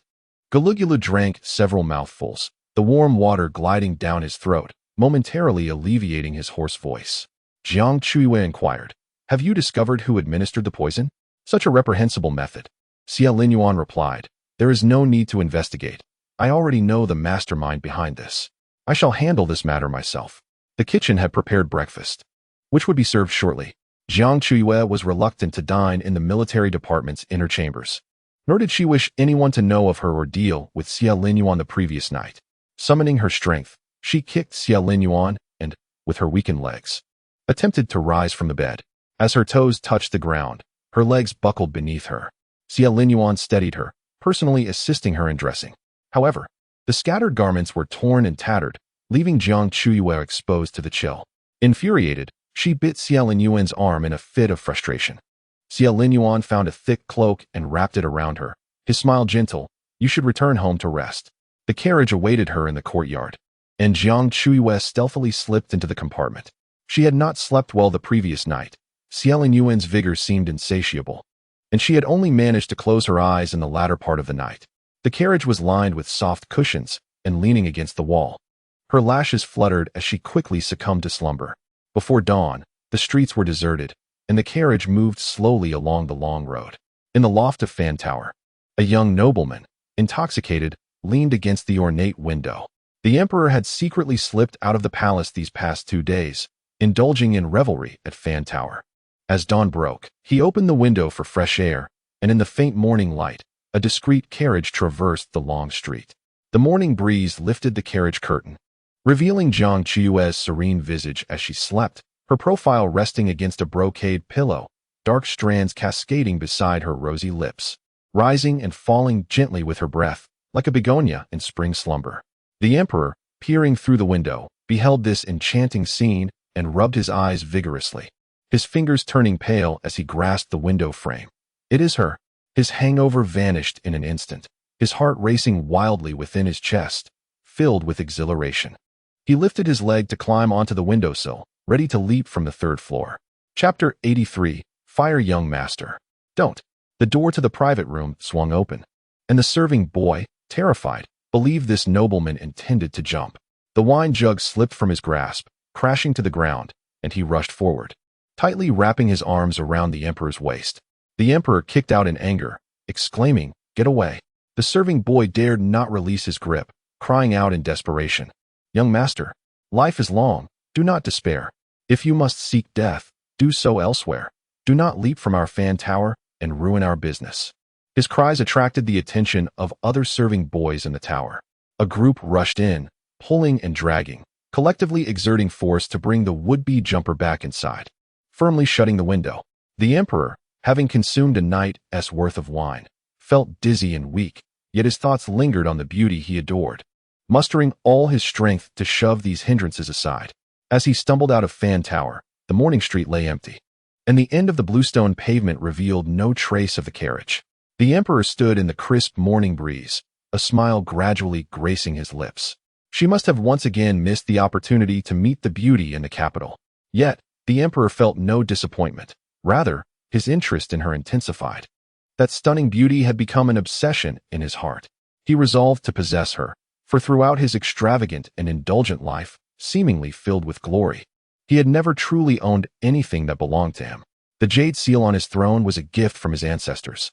Caligula drank several mouthfuls, the warm water gliding down his throat, momentarily alleviating his hoarse voice. Jiang Chuyue inquired, Have you discovered who administered the poison? Such a reprehensible method. Xia Linyuan replied, There is no need to investigate. I already know the mastermind behind this. I shall handle this matter myself. The kitchen had prepared breakfast, which would be served shortly. Jiang Chuyue was reluctant to dine in the military department's inner chambers, nor did she wish anyone to know of her ordeal with Xia Linyuan the previous night. Summoning her strength, she kicked Xia Linyuan and, with her weakened legs, attempted to rise from the bed. As her toes touched the ground, her legs buckled beneath her. Xia Linyuan steadied her, personally assisting her in dressing. However, the scattered garments were torn and tattered, leaving Jiang Chuyue exposed to the chill. Infuriated, she bit Xia Linyuan's arm in a fit of frustration. Xia Linyuan found a thick cloak and wrapped it around her, his smile gentle. You should return home to rest. The carriage awaited her in the courtyard, and Jiang Chuyue stealthily slipped into the compartment. She had not slept well the previous night. Xia Linyuan's vigor seemed insatiable, and she had only managed to close her eyes in the latter part of the night. The carriage was lined with soft cushions and leaning against the wall. Her lashes fluttered as she quickly succumbed to slumber. Before dawn, the streets were deserted, and the carriage moved slowly along the long road. In the loft of Fan Tower, a young nobleman, intoxicated, leaned against the ornate window. The emperor had secretly slipped out of the palace these past 2 days, indulging in revelry at Fan Tower. As dawn broke, he opened the window for fresh air, and in the faint morning light, a discreet carriage traversed the long street. The morning breeze lifted the carriage curtain, revealing Jiang Chuyue's serene visage as she slept, her profile resting against a brocade pillow, dark strands cascading beside her rosy lips, rising and falling gently with her breath, like a begonia in spring slumber. The emperor, peering through the window, beheld this enchanting scene and rubbed his eyes vigorously, his fingers turning pale as he grasped the window frame. It is her. His hangover vanished in an instant, his heart racing wildly within his chest, filled with exhilaration. He lifted his leg to climb onto the windowsill, ready to leap from the 3rd floor. Chapter 83. Fire Young Master. Don't. The door to the private room swung open, and the serving boy, terrified, believed this nobleman intended to jump. The wine jug slipped from his grasp, crashing to the ground, and he rushed forward, tightly wrapping his arms around the emperor's waist. The emperor kicked out in anger, exclaiming, "Get away!" The serving boy dared not release his grip, crying out in desperation, "Young master, life is long, do not despair. If you must seek death, do so elsewhere. Do not leap from our Fan Tower and ruin our business." His cries attracted the attention of other serving boys in the tower. A group rushed in, pulling and dragging, collectively exerting force to bring the would-be jumper back inside, firmly shutting the window. The emperor, having consumed a night's worth of wine, felt dizzy and weak, yet his thoughts lingered on the beauty he adored, mustering all his strength to shove these hindrances aside. As he stumbled out of Fan Tower, the morning street lay empty, and the end of the bluestone pavement revealed no trace of the carriage. The emperor stood in the crisp morning breeze, a smile gradually gracing his lips. She must have once again missed the opportunity to meet the beauty in the capital. Yet, the emperor felt no disappointment. Rather, his interest in her intensified. That stunning beauty had become an obsession in his heart. He resolved to possess her, for throughout his extravagant and indulgent life, seemingly filled with glory, he had never truly owned anything that belonged to him. The jade seal on his throne was a gift from his ancestors,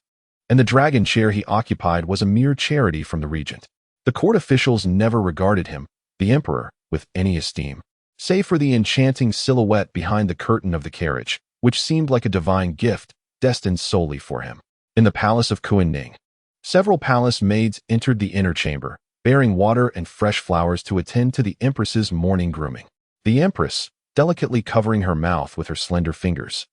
and the dragon chair he occupied was a mere charity from the regent. The court officials never regarded him, the emperor, with any esteem, save for the enchanting silhouette behind the curtain of the carriage, which seemed like a divine gift, destined solely for him. In the palace of Kunning, several palace maids entered the inner chamber, bearing water and fresh flowers to attend to the empress's morning grooming. The empress, delicately covering her mouth with her slender fingers,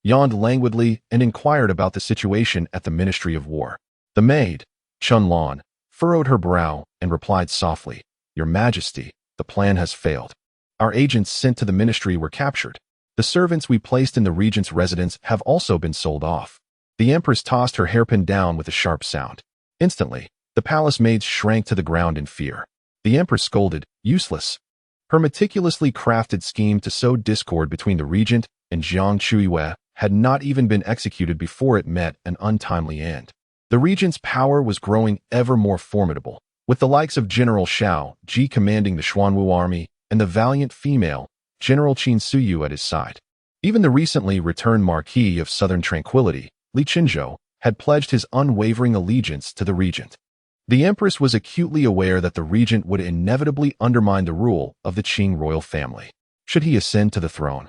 yawned languidly and inquired about the situation at the Ministry of War. The maid, Chun Lan, furrowed her brow and replied softly, "Your Majesty, the plan has failed. Our agents sent to the ministry were captured. The servants we placed in the regent's residence have also been sold off." The empress tossed her hairpin down with a sharp sound. Instantly, the palace maids shrank to the ground in fear. The empress scolded, "Useless." Her meticulously crafted scheme to sow discord between the regent and Jiang Chuyue had not even been executed before it met an untimely end. The regent's power was growing ever more formidable, with the likes of General Xiao Ji commanding the Xuanwu army and the valiant female, General Qin Suyu at his side. Even the recently returned Marquis of Southern Tranquility, Li Qinzhou, had pledged his unwavering allegiance to the regent. The empress was acutely aware that the regent would inevitably undermine the rule of the Qing royal family. Should he ascend to the throne,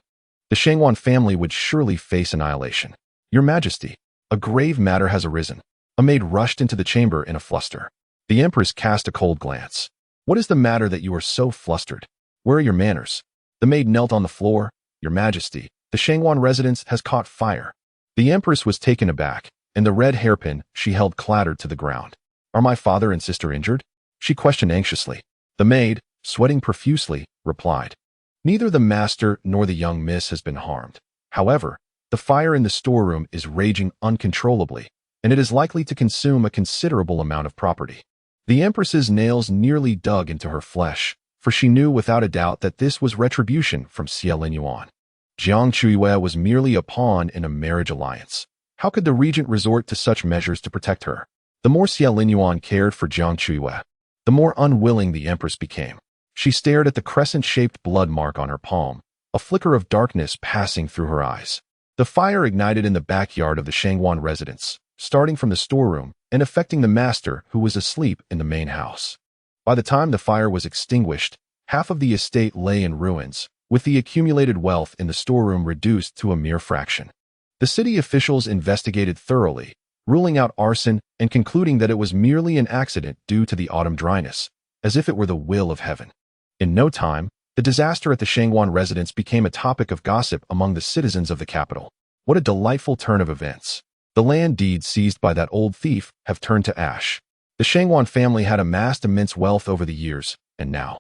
the Shangwan family would surely face annihilation. "Your Majesty, a grave matter has arisen." A maid rushed into the chamber in a fluster. The empress cast a cold glance. "What is the matter that you are so flustered? Where are your manners?" The maid knelt on the floor, "Your Majesty, the Shangwan residence has caught fire." The Empress was taken aback, and the red hairpin she held clattered to the ground. "Are my father and sister injured?" she questioned anxiously. The maid, sweating profusely, replied, "Neither the master nor the young miss has been harmed. However, the fire in the storeroom is raging uncontrollably, and it is likely to consume a considerable amount of property." The Empress's nails nearly dug into her flesh, for she knew without a doubt that this was retribution from Xiao Yuan. Jiang Chuyue was merely a pawn in a marriage alliance. How could the regent resort to such measures to protect her? The more Xiao Yuan cared for Jiang Chuyue, the more unwilling the Empress became. She stared at the crescent-shaped blood mark on her palm, a flicker of darkness passing through her eyes. The fire ignited in the backyard of the Shangwan residence, starting from the storeroom and affecting the master who was asleep in the main house. By the time the fire was extinguished, half of the estate lay in ruins, with the accumulated wealth in the storeroom reduced to a mere fraction. The city officials investigated thoroughly, ruling out arson and concluding that it was merely an accident due to the autumn dryness, as if it were the will of heaven. In no time, the disaster at the Shangwan residence became a topic of gossip among the citizens of the capital. What a delightful turn of events. The land deeds seized by that old thief have turned to ash. The Shangwan family had amassed immense wealth over the years, and now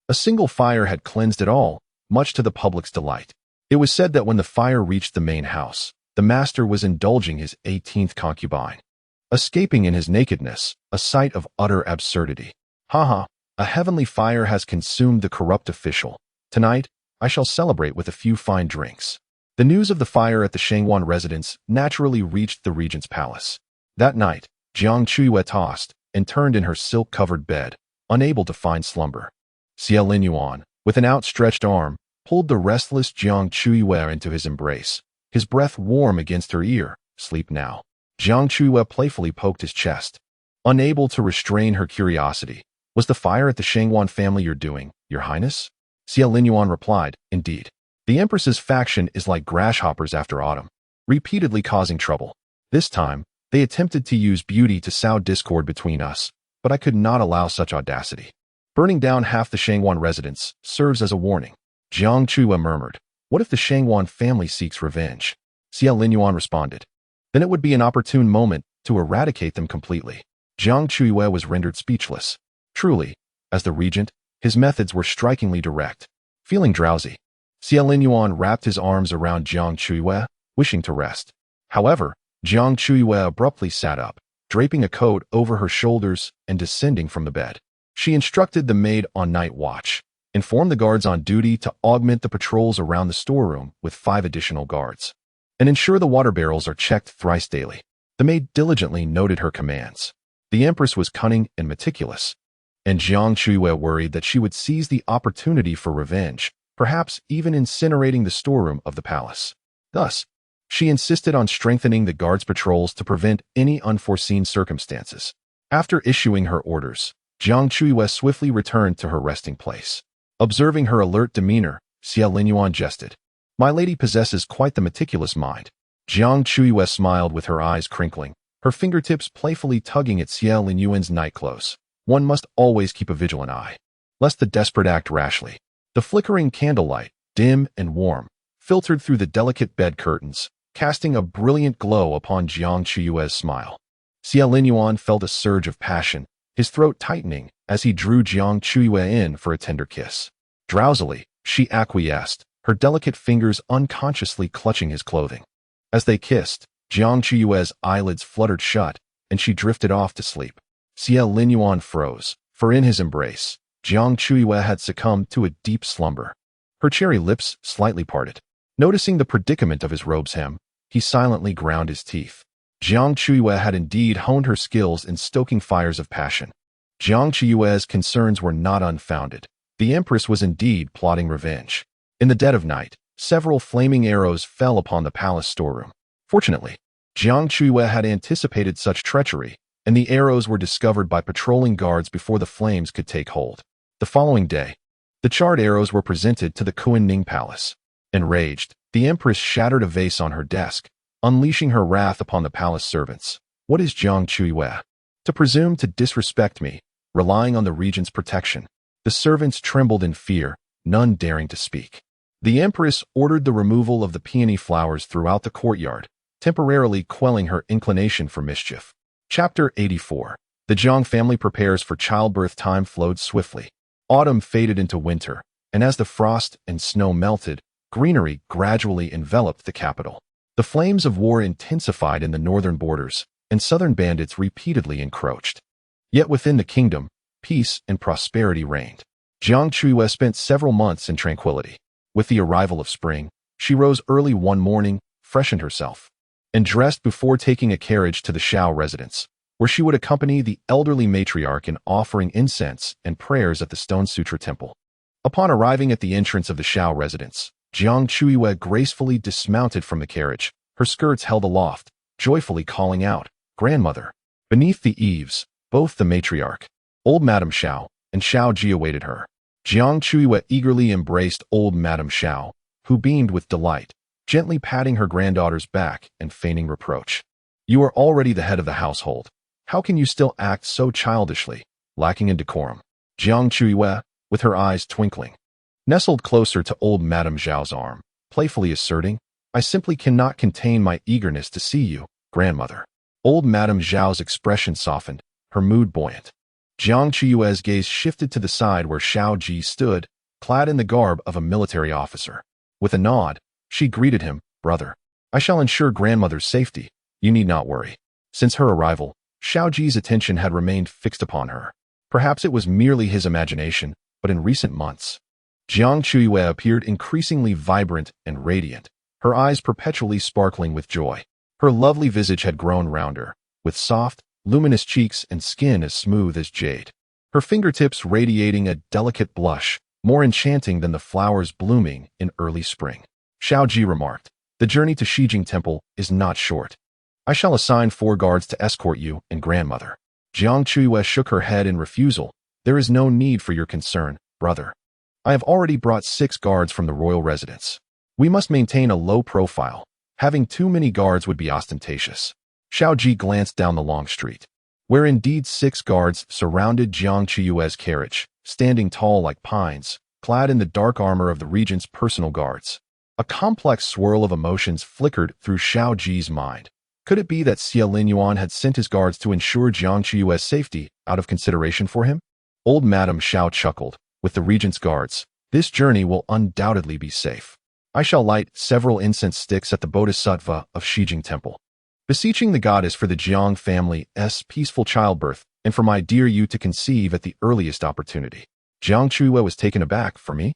a single fire had cleansed it all, much to the public's delight. It was said that when the fire reached the main house, the master was indulging his 18th concubine, escaping in his nakedness, a sight of utter absurdity. "Ha! A heavenly fire has consumed the corrupt official. Tonight, I shall celebrate with a few fine drinks." The news of the fire at the Shangwan residence naturally reached the regent's palace. That night, Jiang Chuyue tossed and turned in her silk-covered bed, unable to find slumber. Xiao Yuan, with an outstretched arm, pulled the restless Jiang Chuyue into his embrace, his breath warm against her ear. "Sleep now." Jiang Chuyue playfully poked his chest. Unable to restrain her curiosity, "Was the fire at the Shangwan family your doing, Your Highness?" Xiao Yuan replied, "Indeed. The Empress's faction is like grasshoppers after autumn, repeatedly causing trouble. This time, they attempted to use beauty to sow discord between us, but I could not allow such audacity. Burning down half the Shangwan residence serves as a warning." Jiang Chuyue murmured, "What if the Shangwan family seeks revenge?" Xiao Yuan responded, "Then it would be an opportune moment to eradicate them completely." Jiang Chuyue was rendered speechless. Truly, as the regent, his methods were strikingly direct. Feeling drowsy, Xiao Yuan wrapped his arms around Jiang Chuyue, wishing to rest. However, Jiang Chuyue abruptly sat up, draping a coat over her shoulders and descending from the bed. She instructed the maid on night watch, informed the guards on duty to augment the patrols around the storeroom with 5 additional guards, and ensure the water barrels are checked thrice daily. The maid diligently noted her commands. The Empress was cunning and meticulous, and Jiang Chuyue worried that she would seize the opportunity for revenge, perhaps even incinerating the storeroom of the palace. Thus, she insisted on strengthening the guards' patrols to prevent any unforeseen circumstances. After issuing her orders, Jiang Chuyue swiftly returned to her resting place. Observing her alert demeanor, Xiao Yuan jested, "My lady possesses quite the meticulous mind." Jiang Chuyue smiled with her eyes crinkling, her fingertips playfully tugging at Xiao Yuan's nightclothes. One must always keep a vigilant eye, lest the desperate act rashly. The flickering candlelight, dim and warm, filtered through the delicate bed curtains, casting a brilliant glow upon Jiang Chuyue's smile. Xiao Yuan felt a surge of passion, his throat tightening as he drew Jiang Chuyue in for a tender kiss. Drowsily, she acquiesced, her delicate fingers unconsciously clutching his clothing. As they kissed, Jiang Chuyue's eyelids fluttered shut, and she drifted off to sleep. Xiao Yuan froze, for in his embrace, Jiang Chuyue had succumbed to a deep slumber. Her cherry lips slightly parted. Noticing the predicament of his robe's hem, he silently ground his teeth. Jiang Chuyue had indeed honed her skills in stoking fires of passion. Jiang Chuyue's concerns were not unfounded. The Empress was indeed plotting revenge. In the dead of night, several flaming arrows fell upon the palace storeroom. Fortunately, Jiang Chuyue had anticipated such treachery, and the arrows were discovered by patrolling guards before the flames could take hold. The following day, the charred arrows were presented to the Kunning Palace. Enraged, the Empress shattered a vase on her desk, unleashing her wrath upon the palace servants. "What is Jiang Chuyue? To presume to disrespect me, relying on the regent's protection." The servants trembled in fear, none daring to speak. The empress ordered the removal of the peony flowers throughout the courtyard, temporarily quelling her inclination for mischief. Chapter 84. The Jiang family prepares for childbirth. Time flowed swiftly. Autumn faded into winter, and as the frost and snow melted, greenery gradually enveloped the capital. The flames of war intensified in the northern borders, and southern bandits repeatedly encroached. Yet within the kingdom, peace and prosperity reigned. Jiang Chuyue spent several months in tranquility. With the arrival of spring, she rose early one morning, freshened herself, and dressed before taking a carriage to the Xiao residence, where she would accompany the elderly matriarch in offering incense and prayers at the Stone Sutra Temple. Upon arriving at the entrance of the Xiao residence, Jiang Chuyue gracefully dismounted from the carriage, her skirts held aloft, joyfully calling out, "Grandmother!" Beneath the eaves, both the matriarch, old Madame Xiao, and Xiao Ji awaited her. Jiang Chuyue eagerly embraced old Madame Xiao, who beamed with delight, gently patting her granddaughter's back and feigning reproach. "You are already the head of the household. How can you still act so childishly, lacking in decorum?" Jiang Chuyue, with her eyes twinkling, nestled closer to old Madame Xiao's arm, playfully asserting, "I simply cannot contain my eagerness to see you, grandmother." Old Madame Xiao's expression softened, her mood buoyant. Jiang Chuyue's gaze shifted to the side where Xiao Ji stood, clad in the garb of a military officer. With a nod, she greeted him, "Brother, I shall ensure grandmother's safety. You need not worry." Since her arrival, Xiao Ji's attention had remained fixed upon her. Perhaps it was merely his imagination, but in recent months, Jiang Chuyue appeared increasingly vibrant and radiant, her eyes perpetually sparkling with joy. Her lovely visage had grown rounder, with soft, luminous cheeks and skin as smooth as jade. Her fingertips radiating a delicate blush, more enchanting than the flowers blooming in early spring. Xiao Ji remarked, "The journey to Shijing Temple is not short. I shall assign 4 guards to escort you and grandmother." Jiang Chuyue shook her head in refusal. "There is no need for your concern, brother. I have already brought 6 guards from the royal residence. We must maintain a low profile. Having too many guards would be ostentatious." Xiao Ji glanced down the long street, where indeed 6 guards surrounded Jiang Chuyue's carriage, standing tall like pines, clad in the dark armor of the regent's personal guards. A complex swirl of emotions flickered through Xiao Ji's mind. Could it be that Xie Linyuan had sent his guards to ensure Jiang Chuyue's safety out of consideration for him? Old Madame Xiao chuckled. "With the regent's guards, this journey will undoubtedly be safe. I shall light several incense sticks at the Bodhisattva of Shijing Temple, beseeching the goddess for the Jiang family's peaceful childbirth and for my dear you to conceive at the earliest opportunity." Jiang Chuyue was taken aback. "For me?"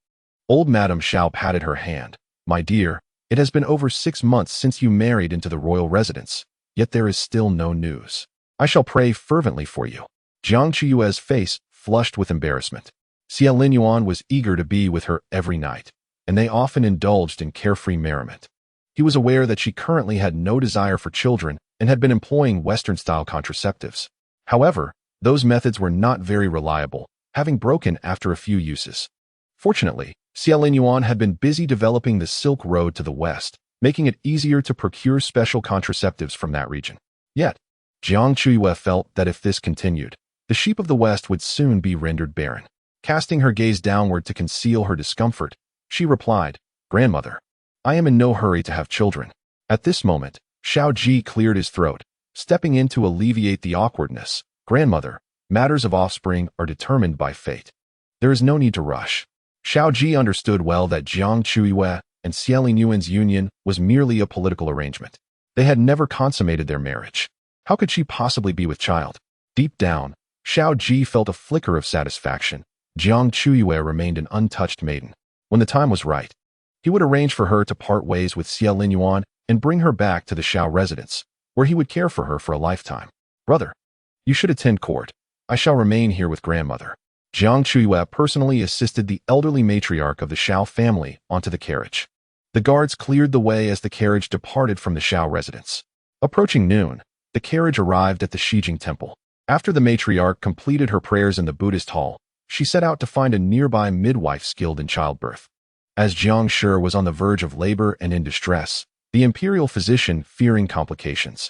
Old Madame Xiao patted her hand. "My dear, it has been over 6 months since you married into the royal residence, yet there is still no news. I shall pray fervently for you." Jiang Chuyue's face flushed with embarrassment. Xie Linyuan was eager to be with her every night, and they often indulged in carefree merriment. He was aware that she currently had no desire for children and had been employing Western-style contraceptives. However, those methods were not very reliable, having broken after a few uses. Fortunately, Xie Linyuan had been busy developing the Silk Road to the west, making it easier to procure special contraceptives from that region. Yet, Jiang Chuyue felt that if this continued, the sheep of the west would soon be rendered barren. Casting her gaze downward to conceal her discomfort, she replied, "Grandmother, I am in no hurry to have children." At this moment, Xiao Ji cleared his throat, stepping in to alleviate the awkwardness. "Grandmother, matters of offspring are determined by fate. There is no need to rush." Xiao Ji understood well that Jiang Chuyue and Xie Linyuan's union was merely a political arrangement. They had never consummated their marriage. How could she possibly be with child? Deep down, Xiao Ji felt a flicker of satisfaction. Jiang Chuyue remained an untouched maiden. When the time was right, he would arrange for her to part ways with Xie Linyuan and bring her back to the Xiao residence, where he would care for her for a lifetime. "Brother, you should attend court. I shall remain here with grandmother." Jiang Chuyue personally assisted the elderly matriarch of the Xiao family onto the carriage. The guards cleared the way as the carriage departed from the Xiao residence. Approaching noon, the carriage arrived at the Shijing Temple. After the matriarch completed her prayers in the Buddhist hall, she set out to find a nearby midwife skilled in childbirth. As Jiang Chuyue was on the verge of labor and in distress, the imperial physician fearing complications,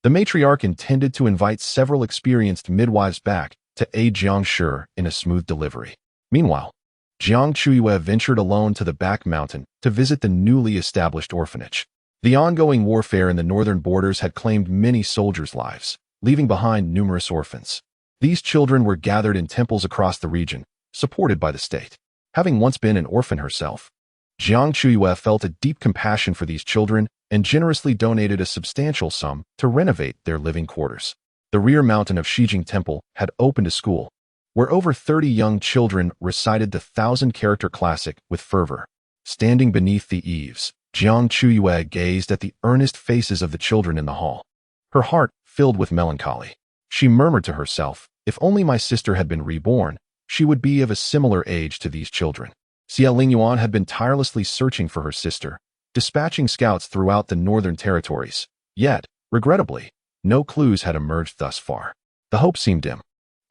the matriarch intended to invite several experienced midwives back to aid Jiang Chuyue in a smooth delivery. Meanwhile, Jiang Chuyue ventured alone to the back mountain to visit the newly established orphanage. The ongoing warfare in the northern borders had claimed many soldiers' lives, leaving behind numerous orphans. These children were gathered in temples across the region, supported by the state. Having once been an orphan herself, Jiang Chuyue felt a deep compassion for these children and generously donated a substantial sum to renovate their living quarters. The rear mountain of Shijing Temple had opened a school, where over 30 young children recited the 1,000-character classic with fervor. Standing beneath the eaves, Jiang Chuyue gazed at the earnest faces of the children in the hall. Her heart filled with melancholy. She murmured to herself, if only my sister had been reborn, she would be of a similar age to these children. Xiao Lingyuan had been tirelessly searching for her sister, dispatching scouts throughout the northern territories. Yet, regrettably, no clues had emerged thus far. The hope seemed dim.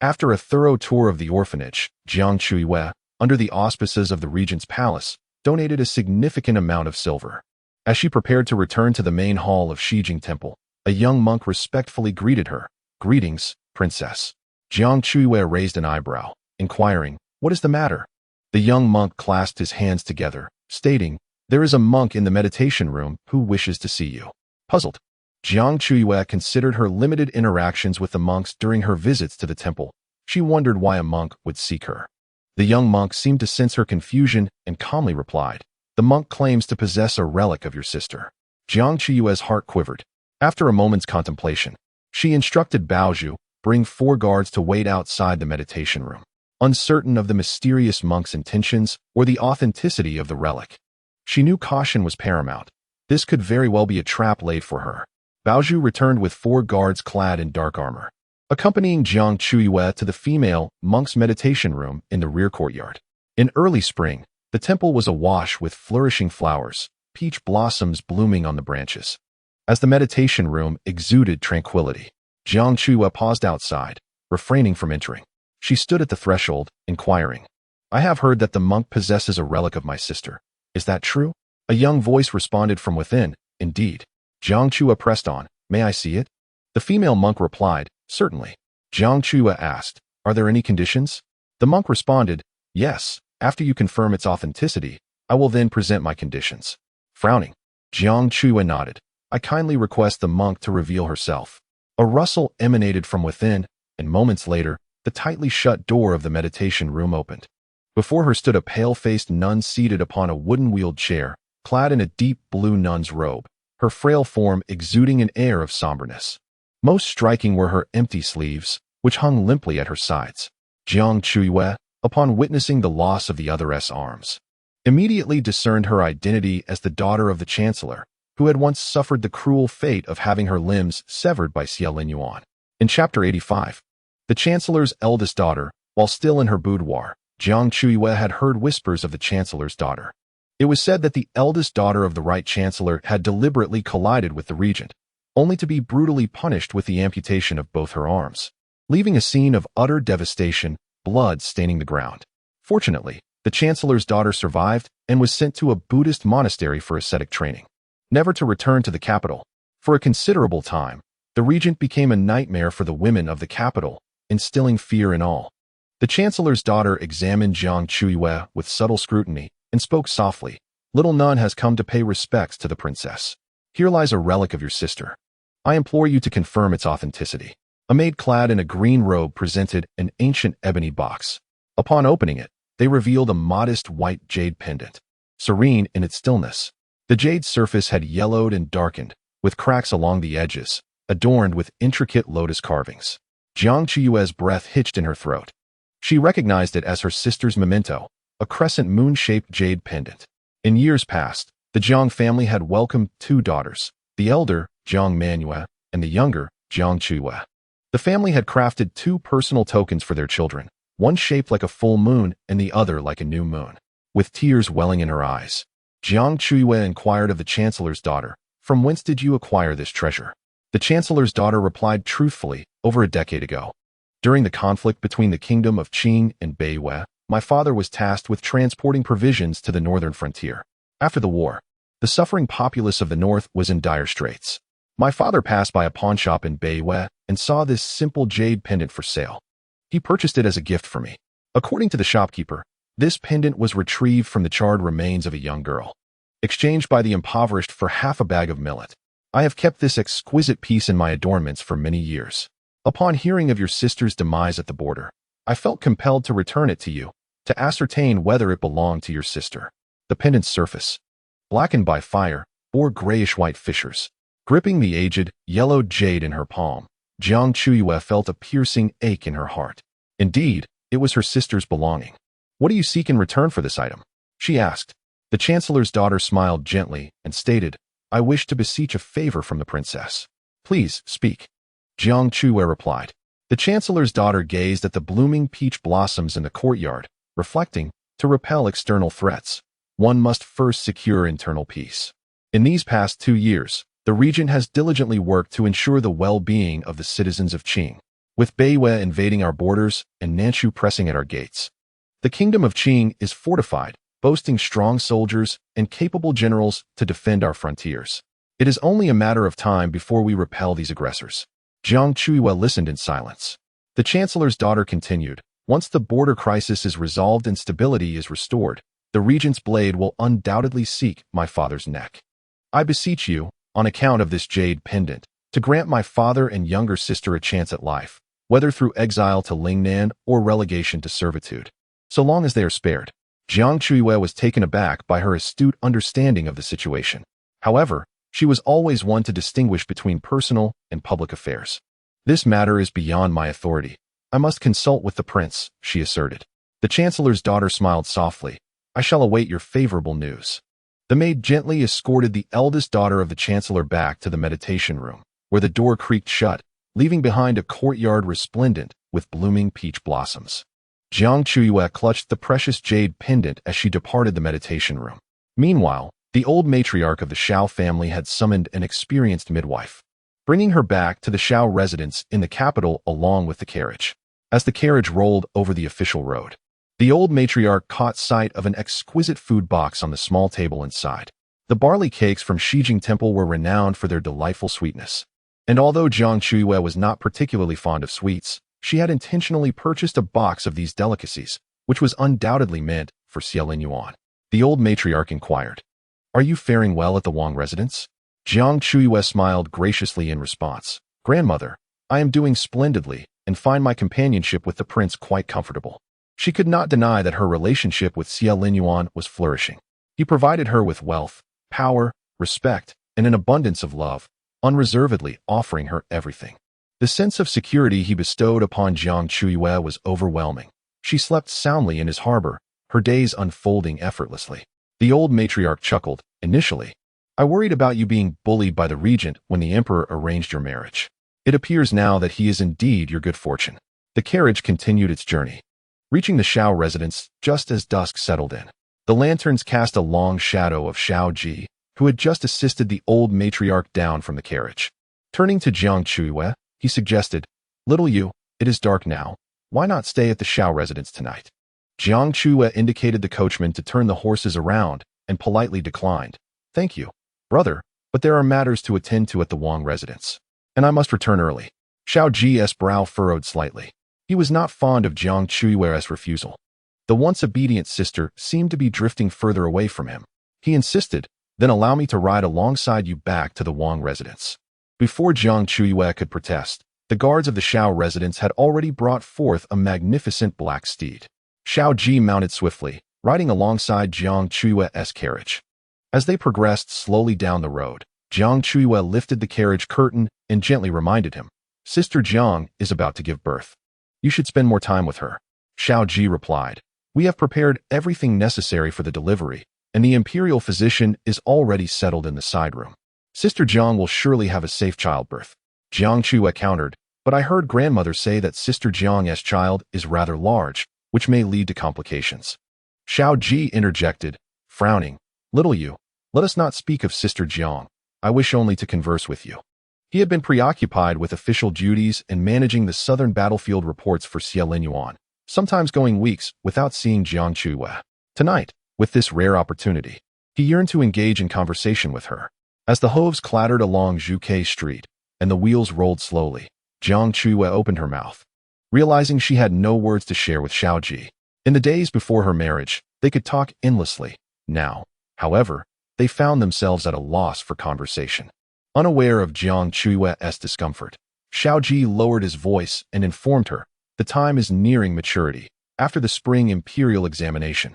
After a thorough tour of the orphanage, Jiang Chuyue, under the auspices of the Regent's palace, donated a significant amount of silver. As she prepared to return to the main hall of Shijing Temple, a young monk respectfully greeted her. "Greetings, princess." Jiang Chuyue raised an eyebrow, inquiring, "What is the matter?" The young monk clasped his hands together, stating, "There is a monk in the meditation room who wishes to see you." Puzzled, Jiang Chuyue considered her limited interactions with the monks during her visits to the temple. She wondered why a monk would seek her. The young monk seemed to sense her confusion and calmly replied, "The monk claims to possess a relic of your sister." Jiang Chuyue's heart quivered. After a moment's contemplation, she instructed Baozhu, bring 4 guards to wait outside the meditation room, uncertain of the mysterious monk's intentions or the authenticity of the relic. She knew caution was paramount. This could very well be a trap laid for her. Baozhu returned with 4 guards clad in dark armor, accompanying Jiang Chuyue to the female monk's meditation room in the rear courtyard. In early spring, the temple was awash with flourishing flowers, peach blossoms blooming on the branches. As the meditation room exuded tranquility, Jiang Chuyue paused outside, refraining from entering. She stood at the threshold, inquiring, "I have heard that the monk possesses a relic of my sister. Is that true?" A young voice responded from within, "Indeed." Jiang Chuyue pressed on, "May I see it?" The female monk replied, "Certainly." Jiang Chuyue asked, "Are there any conditions?" The monk responded, "Yes, after you confirm its authenticity, I will then present my conditions." Frowning, Jiang Chuyue nodded, "I kindly request the monk to reveal herself." A rustle emanated from within, and moments later, the tightly shut door of the meditation room opened. Before her stood a pale-faced nun seated upon a wooden-wheeled chair, clad in a deep blue nun's robe, her frail form exuding an air of somberness. Most striking were her empty sleeves, which hung limply at her sides. Jiang Chuyue, upon witnessing the loss of the other's arms, immediately discerned her identity as the daughter of the chancellor, who had once suffered the cruel fate of having her limbs severed by Xiao Lingyuan. In Chapter 85, the chancellor's eldest daughter, while still in her boudoir, Jiang Chuyue had heard whispers of the chancellor's daughter. It was said that the eldest daughter of the right chancellor had deliberately collided with the regent, only to be brutally punished with the amputation of both her arms, leaving a scene of utter devastation, blood staining the ground. Fortunately, the chancellor's daughter survived and was sent to a Buddhist monastery for ascetic training, never to return to the capital. For a considerable time, the regent became a nightmare for the women of the capital, instilling fear in all. The chancellor's daughter examined Jiang Chuyue with subtle scrutiny and spoke softly, "Little nun has come to pay respects to the princess. Here lies a relic of your sister. I implore you to confirm its authenticity." A maid clad in a green robe presented an ancient ebony box. Upon opening it, they revealed a modest white jade pendant. Serene in its stillness, the jade surface had yellowed and darkened, with cracks along the edges, adorned with intricate lotus carvings. Jiang Chuyue's breath hitched in her throat. She recognized it as her sister's memento, a crescent moon-shaped jade pendant. In years past, the Jiang family had welcomed 2 daughters, the elder, Jiang Manue, and the younger, Jiang Chuyue. The family had crafted 2 personal tokens for their children, one shaped like a full moon and the other like a new moon. With tears welling in her eyes, Jiang Chuyue inquired of the chancellor's daughter, "From whence did you acquire this treasure?" The chancellor's daughter replied truthfully, "Over a decade ago. During the conflict between the kingdom of Qing and Beiyue, my father was tasked with transporting provisions to the northern frontier. After the war, the suffering populace of the north was in dire straits. My father passed by a pawnshop in Beiyue and saw this simple jade pendant for sale. He purchased it as a gift for me. According to the shopkeeper, This pendant was retrieved from the charred remains of a young girl, exchanged by the impoverished for half a bag of millet. I have kept this exquisite piece in my adornments for many years. Upon hearing of your sister's demise at the border, I felt compelled to return it to you, to ascertain whether it belonged to your sister. The pendant's surface, blackened by fire, bore grayish-white fissures. Gripping the aged, yellowed jade in her palm, Jiang Chuyue felt a piercing ache in her heart. Indeed, it was her sister's belonging. What do you seek in return for this item? She asked. The chancellor's daughter smiled gently and stated, I wish to beseech a favor from the princess. Please, speak. Jiang Chuyue replied. The chancellor's daughter gazed at the blooming peach blossoms in the courtyard, reflecting, to repel external threats, one must first secure internal peace. In these past 2 years, the regent has diligently worked to ensure the well-being of the citizens of Qing, with Beiwei invading our borders and Nanchu pressing at our gates. The kingdom of Qing is fortified, boasting strong soldiers and capable generals to defend our frontiers. It is only a matter of time before we repel these aggressors. Jiang Chuyue listened in silence. The chancellor's daughter continued, once the border crisis is resolved and stability is restored, the regent's blade will undoubtedly seek my father's neck. I beseech you, on account of this jade pendant, to grant my father and younger sister a chance at life, whether through exile to Lingnan or relegation to servitude, so long as they are spared. Jiang Chuyue was taken aback by her astute understanding of the situation. However, she was always one to distinguish between personal and public affairs. This matter is beyond my authority. I must consult with the prince, she asserted. The chancellor's daughter smiled softly. I shall await your favorable news. The maid gently escorted the eldest daughter of the chancellor back to the meditation room, where the door creaked shut, leaving behind a courtyard resplendent with blooming peach blossoms. Jiang Chuyue clutched the precious jade pendant as she departed the meditation room. Meanwhile, the old matriarch of the Xiao family had summoned an experienced midwife, bringing her back to the Xiao residence in the capital along with the carriage. As the carriage rolled over the official road, the old matriarch caught sight of an exquisite food box on the small table inside. The barley cakes from Shijing Temple were renowned for their delightful sweetness. And although Jiang Chuyue was not particularly fond of sweets, she had intentionally purchased a box of these delicacies, which was undoubtedly meant for Xiao Yuan. The old matriarch inquired, Are you faring well at the Wang residence? Jiang Chuyue smiled graciously in response. Grandmother, I am doing splendidly and find my companionship with the prince quite comfortable. She could not deny that her relationship with Xiao Yuan was flourishing. He provided her with wealth, power, respect, and an abundance of love, unreservedly offering her everything. The sense of security he bestowed upon Jiang Chuyue was overwhelming. She slept soundly in his harbor, her days unfolding effortlessly. The old matriarch chuckled. Initially, I worried about you being bullied by the regent when the emperor arranged your marriage. It appears now that he is indeed your good fortune. The carriage continued its journey, reaching the Xiao residence just as dusk settled in. The lanterns cast a long shadow of Xiao Ji, who had just assisted the old matriarch down from the carriage. Turning to Jiang Chuyue, he suggested, Little you, it is dark now. Why not stay at the Xiao residence tonight? Jiang Chuyue indicated the coachman to turn the horses around and politely declined. Thank you, brother, but there are matters to attend to at the Wang residence, and I must return early. Xiao Ji's brow furrowed slightly. He was not fond of Jiang Chuyue's refusal. The once obedient sister seemed to be drifting further away from him. He insisted, Then allow me to ride alongside you back to the Wang residence. Before Jiang Chuyue could protest, the guards of the Xiao residence had already brought forth a magnificent black steed. Xiao Ji mounted swiftly, riding alongside Jiang Chuyue's carriage. As they progressed slowly down the road, Jiang Chuyue lifted the carriage curtain and gently reminded him, Sister Jiang is about to give birth. You should spend more time with her. Xiao Ji replied, We have prepared everything necessary for the delivery, and the imperial physician is already settled in the side room. Sister Jiang will surely have a safe childbirth. Jiang Chuyue countered, But I heard grandmother say that Sister Jiang's child is rather large, which may lead to complications. Xiao Ji interjected, frowning, Little you, let us not speak of Sister Jiang. I wish only to converse with you. He had been preoccupied with official duties and managing the southern battlefield reports for Xiao Yuan, sometimes going weeks without seeing Jiang Chuyue. Tonight, with this rare opportunity, he yearned to engage in conversation with her. As the hooves clattered along Zhuke Street and the wheels rolled slowly, Jiang Chuyue opened her mouth. Realizing she had no words to share with Xiao Ji, In the days before her marriage, they could talk endlessly. Now, however, they found themselves at a loss for conversation. Unaware of Jiang Chuyue's discomfort, Xiao Ji lowered his voice and informed her, the time is nearing maturity, after the spring imperial examination.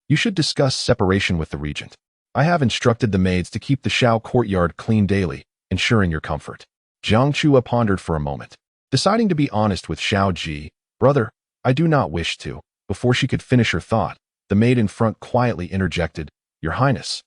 You should discuss separation with the regent. I have instructed the maids to keep the Xiao courtyard clean daily, ensuring your comfort. Jiang Chuyue pondered for a moment, deciding to be honest with Xiao Ji. Brother, I do not wish to. Before she could finish her thought, the maid in front quietly interjected, Your Highness,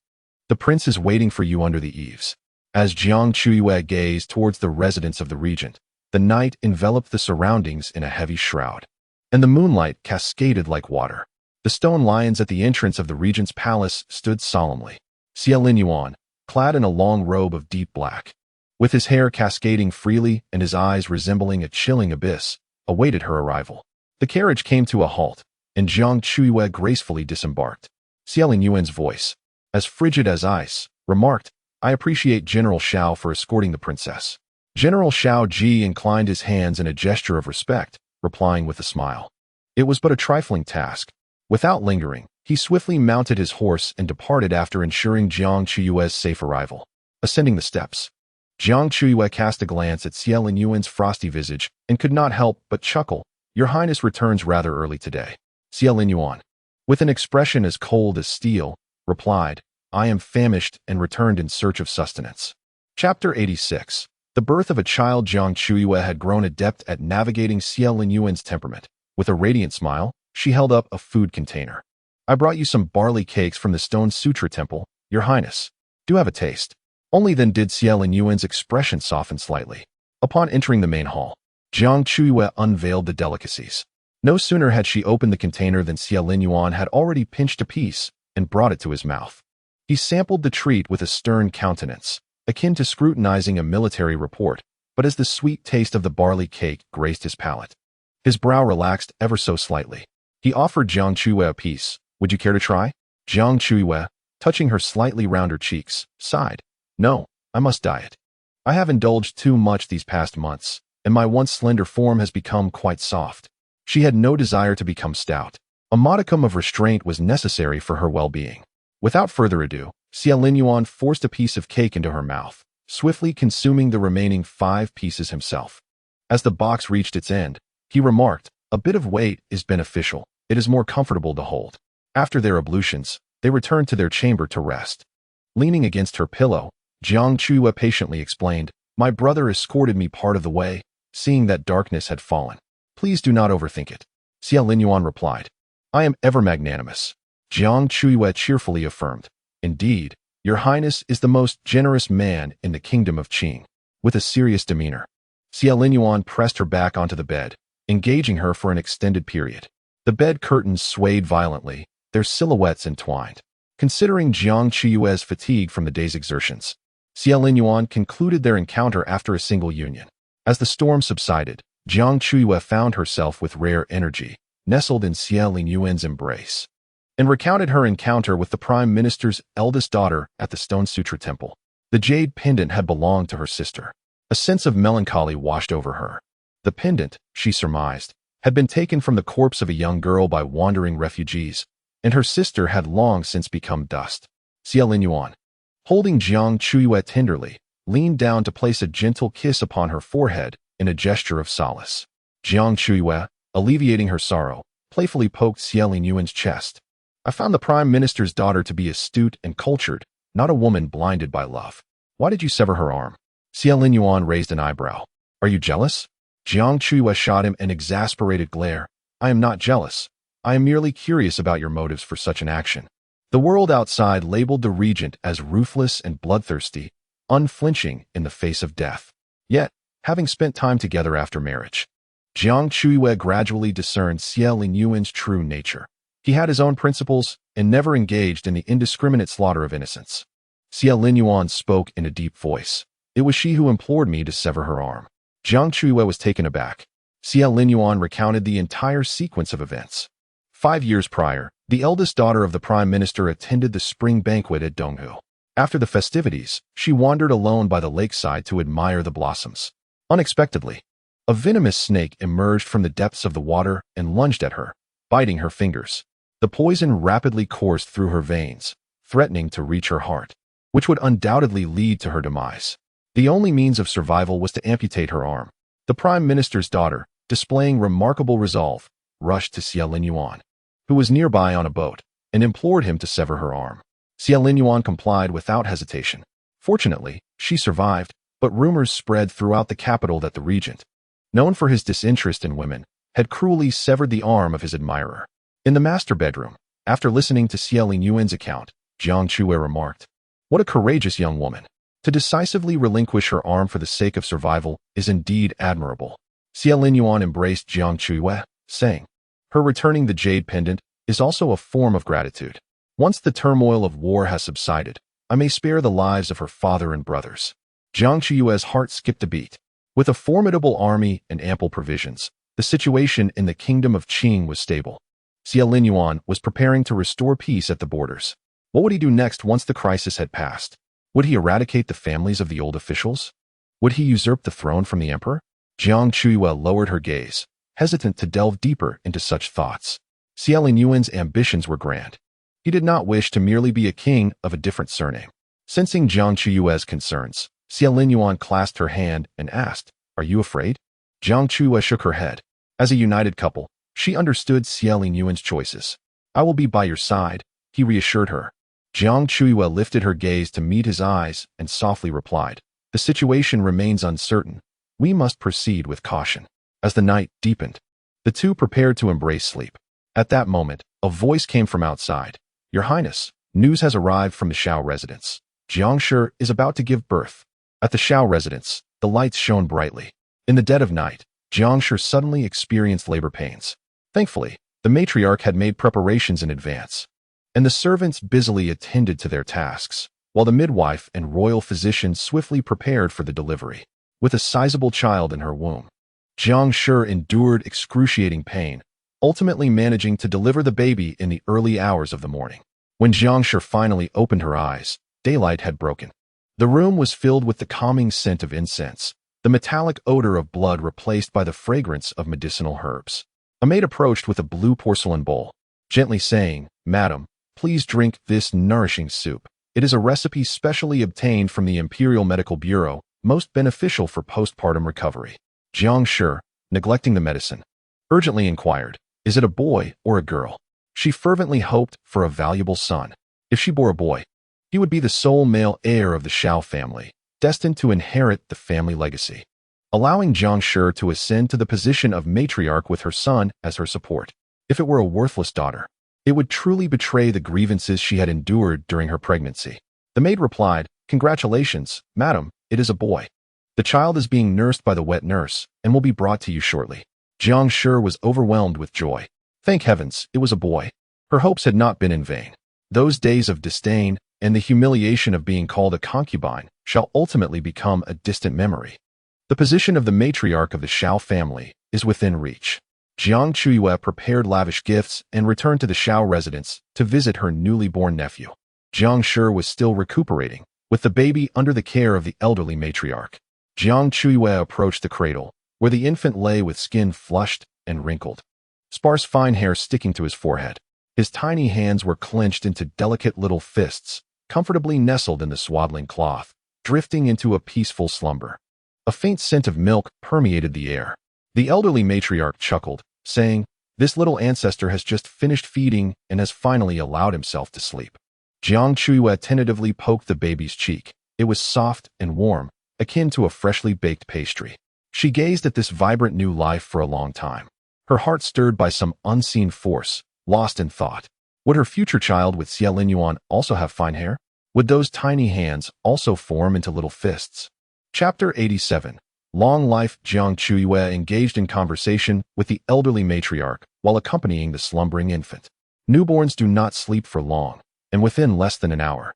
the prince is waiting for you under the eaves. As Jiang Chuyue gazed towards the residence of the regent, the night enveloped the surroundings in a heavy shroud, and the moonlight cascaded like water. The stone lions at the entrance of the regent's palace stood solemnly. Xiao Yuan, clad in a long robe of deep black, with his hair cascading freely and his eyes resembling a chilling abyss, awaited her arrival. The carriage came to a halt, and Jiang Chuyue gracefully disembarked. Xiao Yuan's voice, as frigid as ice, remarked, I appreciate General Xiao for escorting the princess. General Xiao Ji inclined his hands in a gesture of respect, replying with a smile. It was but a trifling task. Without lingering, he swiftly mounted his horse and departed after ensuring Jiang Chuyue's safe arrival. Ascending the steps, Jiang Chuyue cast a glance at Xiao Yuan's frosty visage and could not help but chuckle. Your Highness returns rather early today. Xiao Yuan, with an expression as cold as steel, replied, I am famished and returned in search of sustenance. Chapter 86. The birth of a child. Jiang Chuyue had grown adept at navigating Xiao Yuan's temperament. With a radiant smile, she held up a food container. I brought you some barley cakes from the Stone Sutra Temple, Your Highness. Do have a taste. Only then did Xiao Yuan's expression soften slightly. Upon entering the main hall, Jiang Chuyue unveiled the delicacies. No sooner had she opened the container than Xiao Yuan had already pinched a piece and brought it to his mouth. He sampled the treat with a stern countenance, akin to scrutinizing a military report, but as the sweet taste of the barley cake graced his palate, his brow relaxed ever so slightly. He offered Jiang Chuyue a piece. Would you care to try? Jiang Chuyue, touching her slightly rounder cheeks, sighed. No, I must diet. I have indulged too much these past months, and my once slender form has become quite soft. She had no desire to become stout. A modicum of restraint was necessary for her well-being. Without further ado, Xiao Yuan forced a piece of cake into her mouth, swiftly consuming the remaining 5 pieces himself. As the box reached its end, he remarked, a bit of weight is beneficial. It is more comfortable to hold. After their ablutions, they returned to their chamber to rest. Leaning against her pillow, Jiang Chuyue patiently explained, My brother escorted me part of the way, seeing that darkness had fallen. Please do not overthink it. Xiao Yuan replied, I am ever magnanimous. Jiang Chuyue cheerfully affirmed, Indeed, Your Highness is the most generous man in the kingdom of Qing. With a serious demeanor, Xiao Yuan pressed her back onto the bed, engaging her for an extended period. The bed curtains swayed violently, their silhouettes entwined. Considering Jiang Chuyue's fatigue from the day's exertions, Xiao Yuan concluded their encounter after a single union. As the storm subsided, Jiang Chuyue found herself with rare energy, nestled in Xiao Yuan's embrace, and recounted her encounter with the Prime Minister's eldest daughter at the Stone Sutra Temple. The jade pendant had belonged to her sister. A sense of melancholy washed over her. The pendant, she surmised, had been taken from the corpse of a young girl by wandering refugees, and her sister had long since become dust. Xiao Yuan, holding Jiang Chuyue tenderly, leaned down to place a gentle kiss upon her forehead in a gesture of solace. Jiang Chuyue, alleviating her sorrow, playfully poked Xiao Yuan's chest. I found the Prime Minister's daughter to be astute and cultured, not a woman blinded by love. Why did you sever her arm? Xiao Yuan raised an eyebrow. Are you jealous? Jiang Chuyue shot him an exasperated glare. I am not jealous. I am merely curious about your motives for such an action. The world outside labeled the regent as ruthless and bloodthirsty, unflinching in the face of death. Yet, having spent time together after marriage, Jiang Chuyue gradually discerned Xiao Yuan's true nature. He had his own principles and never engaged in the indiscriminate slaughter of innocents. Xiao Yuan spoke in a deep voice. It was she who implored me to sever her arm. Jiang Chuyue was taken aback. Xiao Yuan recounted the entire sequence of events. 5 years prior, the eldest daughter of the Prime Minister attended the spring banquet at Donghu. After the festivities, she wandered alone by the lakeside to admire the blossoms. Unexpectedly, a venomous snake emerged from the depths of the water and lunged at her, biting her fingers. The poison rapidly coursed through her veins, threatening to reach her heart, which would undoubtedly lead to her demise. The only means of survival was to amputate her arm. The Prime Minister's daughter, displaying remarkable resolve, rushed to Xia Linyuan, who was nearby on a boat, and implored him to sever her arm. Xia Linyuan complied without hesitation. Fortunately, she survived, but rumors spread throughout the capital that the regent, known for his disinterest in women, had cruelly severed the arm of his admirer. In the master bedroom, after listening to Xia Linyuan's account, Jiang Chuyue remarked, "What a courageous young woman. To decisively relinquish her arm for the sake of survival is indeed admirable." Xia Linyuan embraced Jiang Chuyue, saying, "Her returning the jade pendant is also a form of gratitude. Once the turmoil of war has subsided, I may spare the lives of her father and brothers." Jiang Chuyue's heart skipped a beat. With a formidable army and ample provisions, the situation in the kingdom of Qing was stable. Xia Linyuan was preparing to restore peace at the borders. What would he do next once the crisis had passed? Would he eradicate the families of the old officials? Would he usurp the throne from the emperor? Jiang Chuyue lowered her gaze, hesitant to delve deeper into such thoughts. Xia Linyuan's ambitions were grand. He did not wish to merely be a king of a different surname. Sensing Jiang Chuyue's concerns, Xia Linyuan clasped her hand and asked, "Are you afraid?" Jiang Chuyue shook her head. As a united couple, she understood Xia Linyuan's choices. "I will be by your side," he reassured her. Jiang Chuyue lifted her gaze to meet his eyes and softly replied, "The situation remains uncertain. We must proceed with caution." As the night deepened, the two prepared to embrace sleep. At that moment, a voice came from outside. "Your Highness, news has arrived from the Xiao residence. Jiang Chuyue is about to give birth." At the Xiao residence, the lights shone brightly. In the dead of night, Jiang Chuyue suddenly experienced labor pains. Thankfully, the matriarch had made preparations in advance, and the servants busily attended to their tasks, while the midwife and royal physician swiftly prepared for the delivery. With a sizable child in her womb, Jiang Chuyue endured excruciating pain, ultimately managing to deliver the baby in the early hours of the morning. When Jiang Chuyue finally opened her eyes, daylight had broken. The room was filled with the calming scent of incense, the metallic odor of blood replaced by the fragrance of medicinal herbs. A maid approached with a blue porcelain bowl, gently saying, "Madam, please drink this nourishing soup. It is a recipe specially obtained from the Imperial Medical Bureau, most beneficial for postpartum recovery." Jiang Chuyue, neglecting the medicine, urgently inquired, "Is it a boy or a girl?" She fervently hoped for a valuable son. If she bore a boy, he would be the sole male heir of the Xiao family, destined to inherit the family legacy, allowing Jiang Chuyue to ascend to the position of matriarch with her son as her support. If it were a worthless daughter, it would truly betray the grievances she had endured during her pregnancy. The maid replied, "Congratulations, madam, it is a boy. The child is being nursed by the wet nurse and will be brought to you shortly." Jiang Chuyue was overwhelmed with joy. Thank heavens, it was a boy. Her hopes had not been in vain. Those days of disdain and the humiliation of being called a concubine shall ultimately become a distant memory. The position of the matriarch of the Xiao family is within reach. Jiang Chuyue prepared lavish gifts and returned to the Xiao residence to visit her newly born nephew. Jiang Chuyue was still recuperating, with the baby under the care of the elderly matriarch. Jiang Chuyue approached the cradle, where the infant lay with skin flushed and wrinkled, sparse fine hair sticking to his forehead. His tiny hands were clenched into delicate little fists, comfortably nestled in the swaddling cloth, drifting into a peaceful slumber. A faint scent of milk permeated the air. The elderly matriarch chuckled, saying, "This little ancestor has just finished feeding and has finally allowed himself to sleep." Jiang Chuyue tentatively poked the baby's cheek. It was soft and warm, akin to a freshly baked pastry. She gazed at this vibrant new life for a long time, her heart stirred by some unseen force, lost in thought. Would her future child with Xia Linyuan also have fine hair? Would those tiny hands also form into little fists? Chapter 87. Long life. Jiang Chuyue engaged in conversation with the elderly matriarch while accompanying the slumbering infant. Newborns do not sleep for long, and within less than an hour,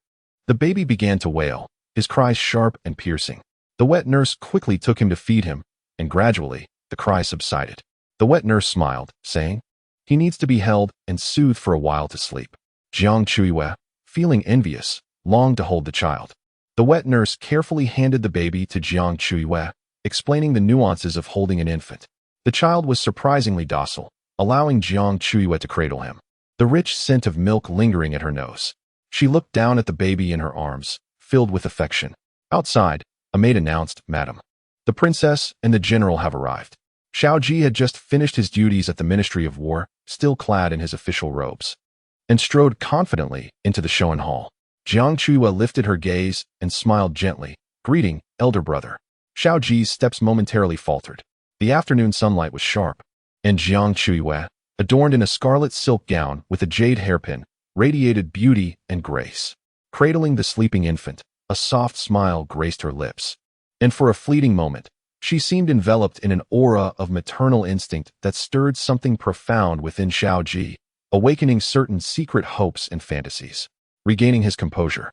the baby began to wail, his cries sharp and piercing. The wet nurse quickly took him to feed him, and gradually, the cries subsided. The wet nurse smiled, saying, "He needs to be held and soothed for a while to sleep." Jiang Chuyue, feeling envious, longed to hold the child. The wet nurse carefully handed the baby to Jiang Chuyue, explaining the nuances of holding an infant. The child was surprisingly docile, allowing Jiang Chuyue to cradle him, the rich scent of milk lingering at her nose. She looked down at the baby in her arms, filled with affection. Outside, a maid announced, "Madam, the princess and the general have arrived." Xiao Ji had just finished his duties at the Ministry of War, still clad in his official robes, and strode confidently into the Shoan Hall. Jiang Chuyue lifted her gaze and smiled gently. "Greeting, elder brother." Xiao Ji's steps momentarily faltered. The afternoon sunlight was sharp, and Jiang Chuyue, adorned in a scarlet silk gown with a jade hairpin, radiated beauty and grace. Cradling the sleeping infant, a soft smile graced her lips, and for a fleeting moment, she seemed enveloped in an aura of maternal instinct that stirred something profound within Xiao Ji, awakening certain secret hopes and fantasies. Regaining his composure,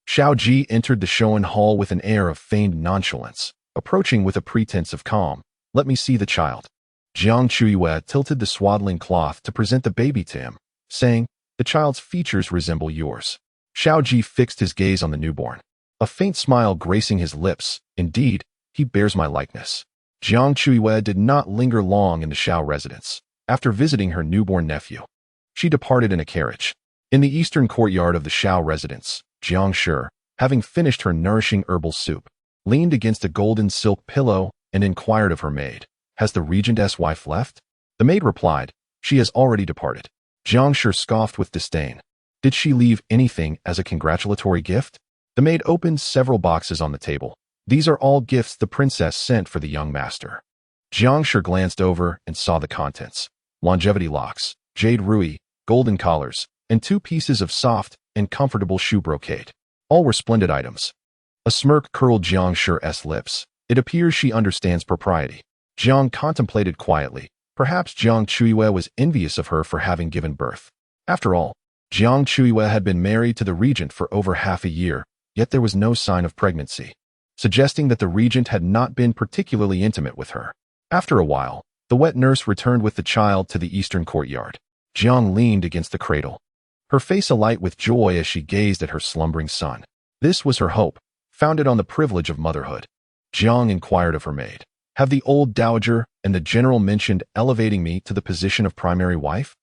Xiao Ji entered the Shoan Hall with an air of feigned nonchalance, approaching with a pretense of calm. "Let me see the child." Jiang Chuyue tilted the swaddling cloth to present the baby to him, saying, "The child's features resemble yours." Xiao Ji fixed his gaze on the newborn, a faint smile gracing his lips. "Indeed, he bears my likeness." Jiang Chuyue did not linger long in the Xiao residence. After visiting her newborn nephew, she departed in a carriage. In the eastern courtyard of the Xiao residence, Jiang Chuyue, having finished her nourishing herbal soup, leaned against a golden silk pillow and inquired of her maid, "Has the regent's wife left?" The maid replied, "She has already departed." Jiang Chuyue scoffed with disdain. "Did she leave anything as a congratulatory gift?" The maid opened several boxes on the table. "These are all gifts the princess sent for the young master." Jiang Chuyue glanced over and saw the contents: longevity locks, jade rui, golden collars, and 2 pieces of soft and comfortable shoe brocade. All were splendid items. A smirk curled Jiang Chuyue's lips. It appears she understands propriety. Jiang contemplated quietly. Perhaps Jiang Chuyue was envious of her for having given birth. After all, Jiang Chuyue had been married to the regent for over half a year, yet there was no sign of pregnancy, suggesting that the regent had not been particularly intimate with her. After a while, the wet nurse returned with the child to the eastern courtyard. Jiang leaned against the cradle, her face alight with joy as she gazed at her slumbering son. This was her hope, founded on the privilege of motherhood. Jiang inquired of her maid, "Have the old dowager and the general mentioned elevating me to the position of primary wife?"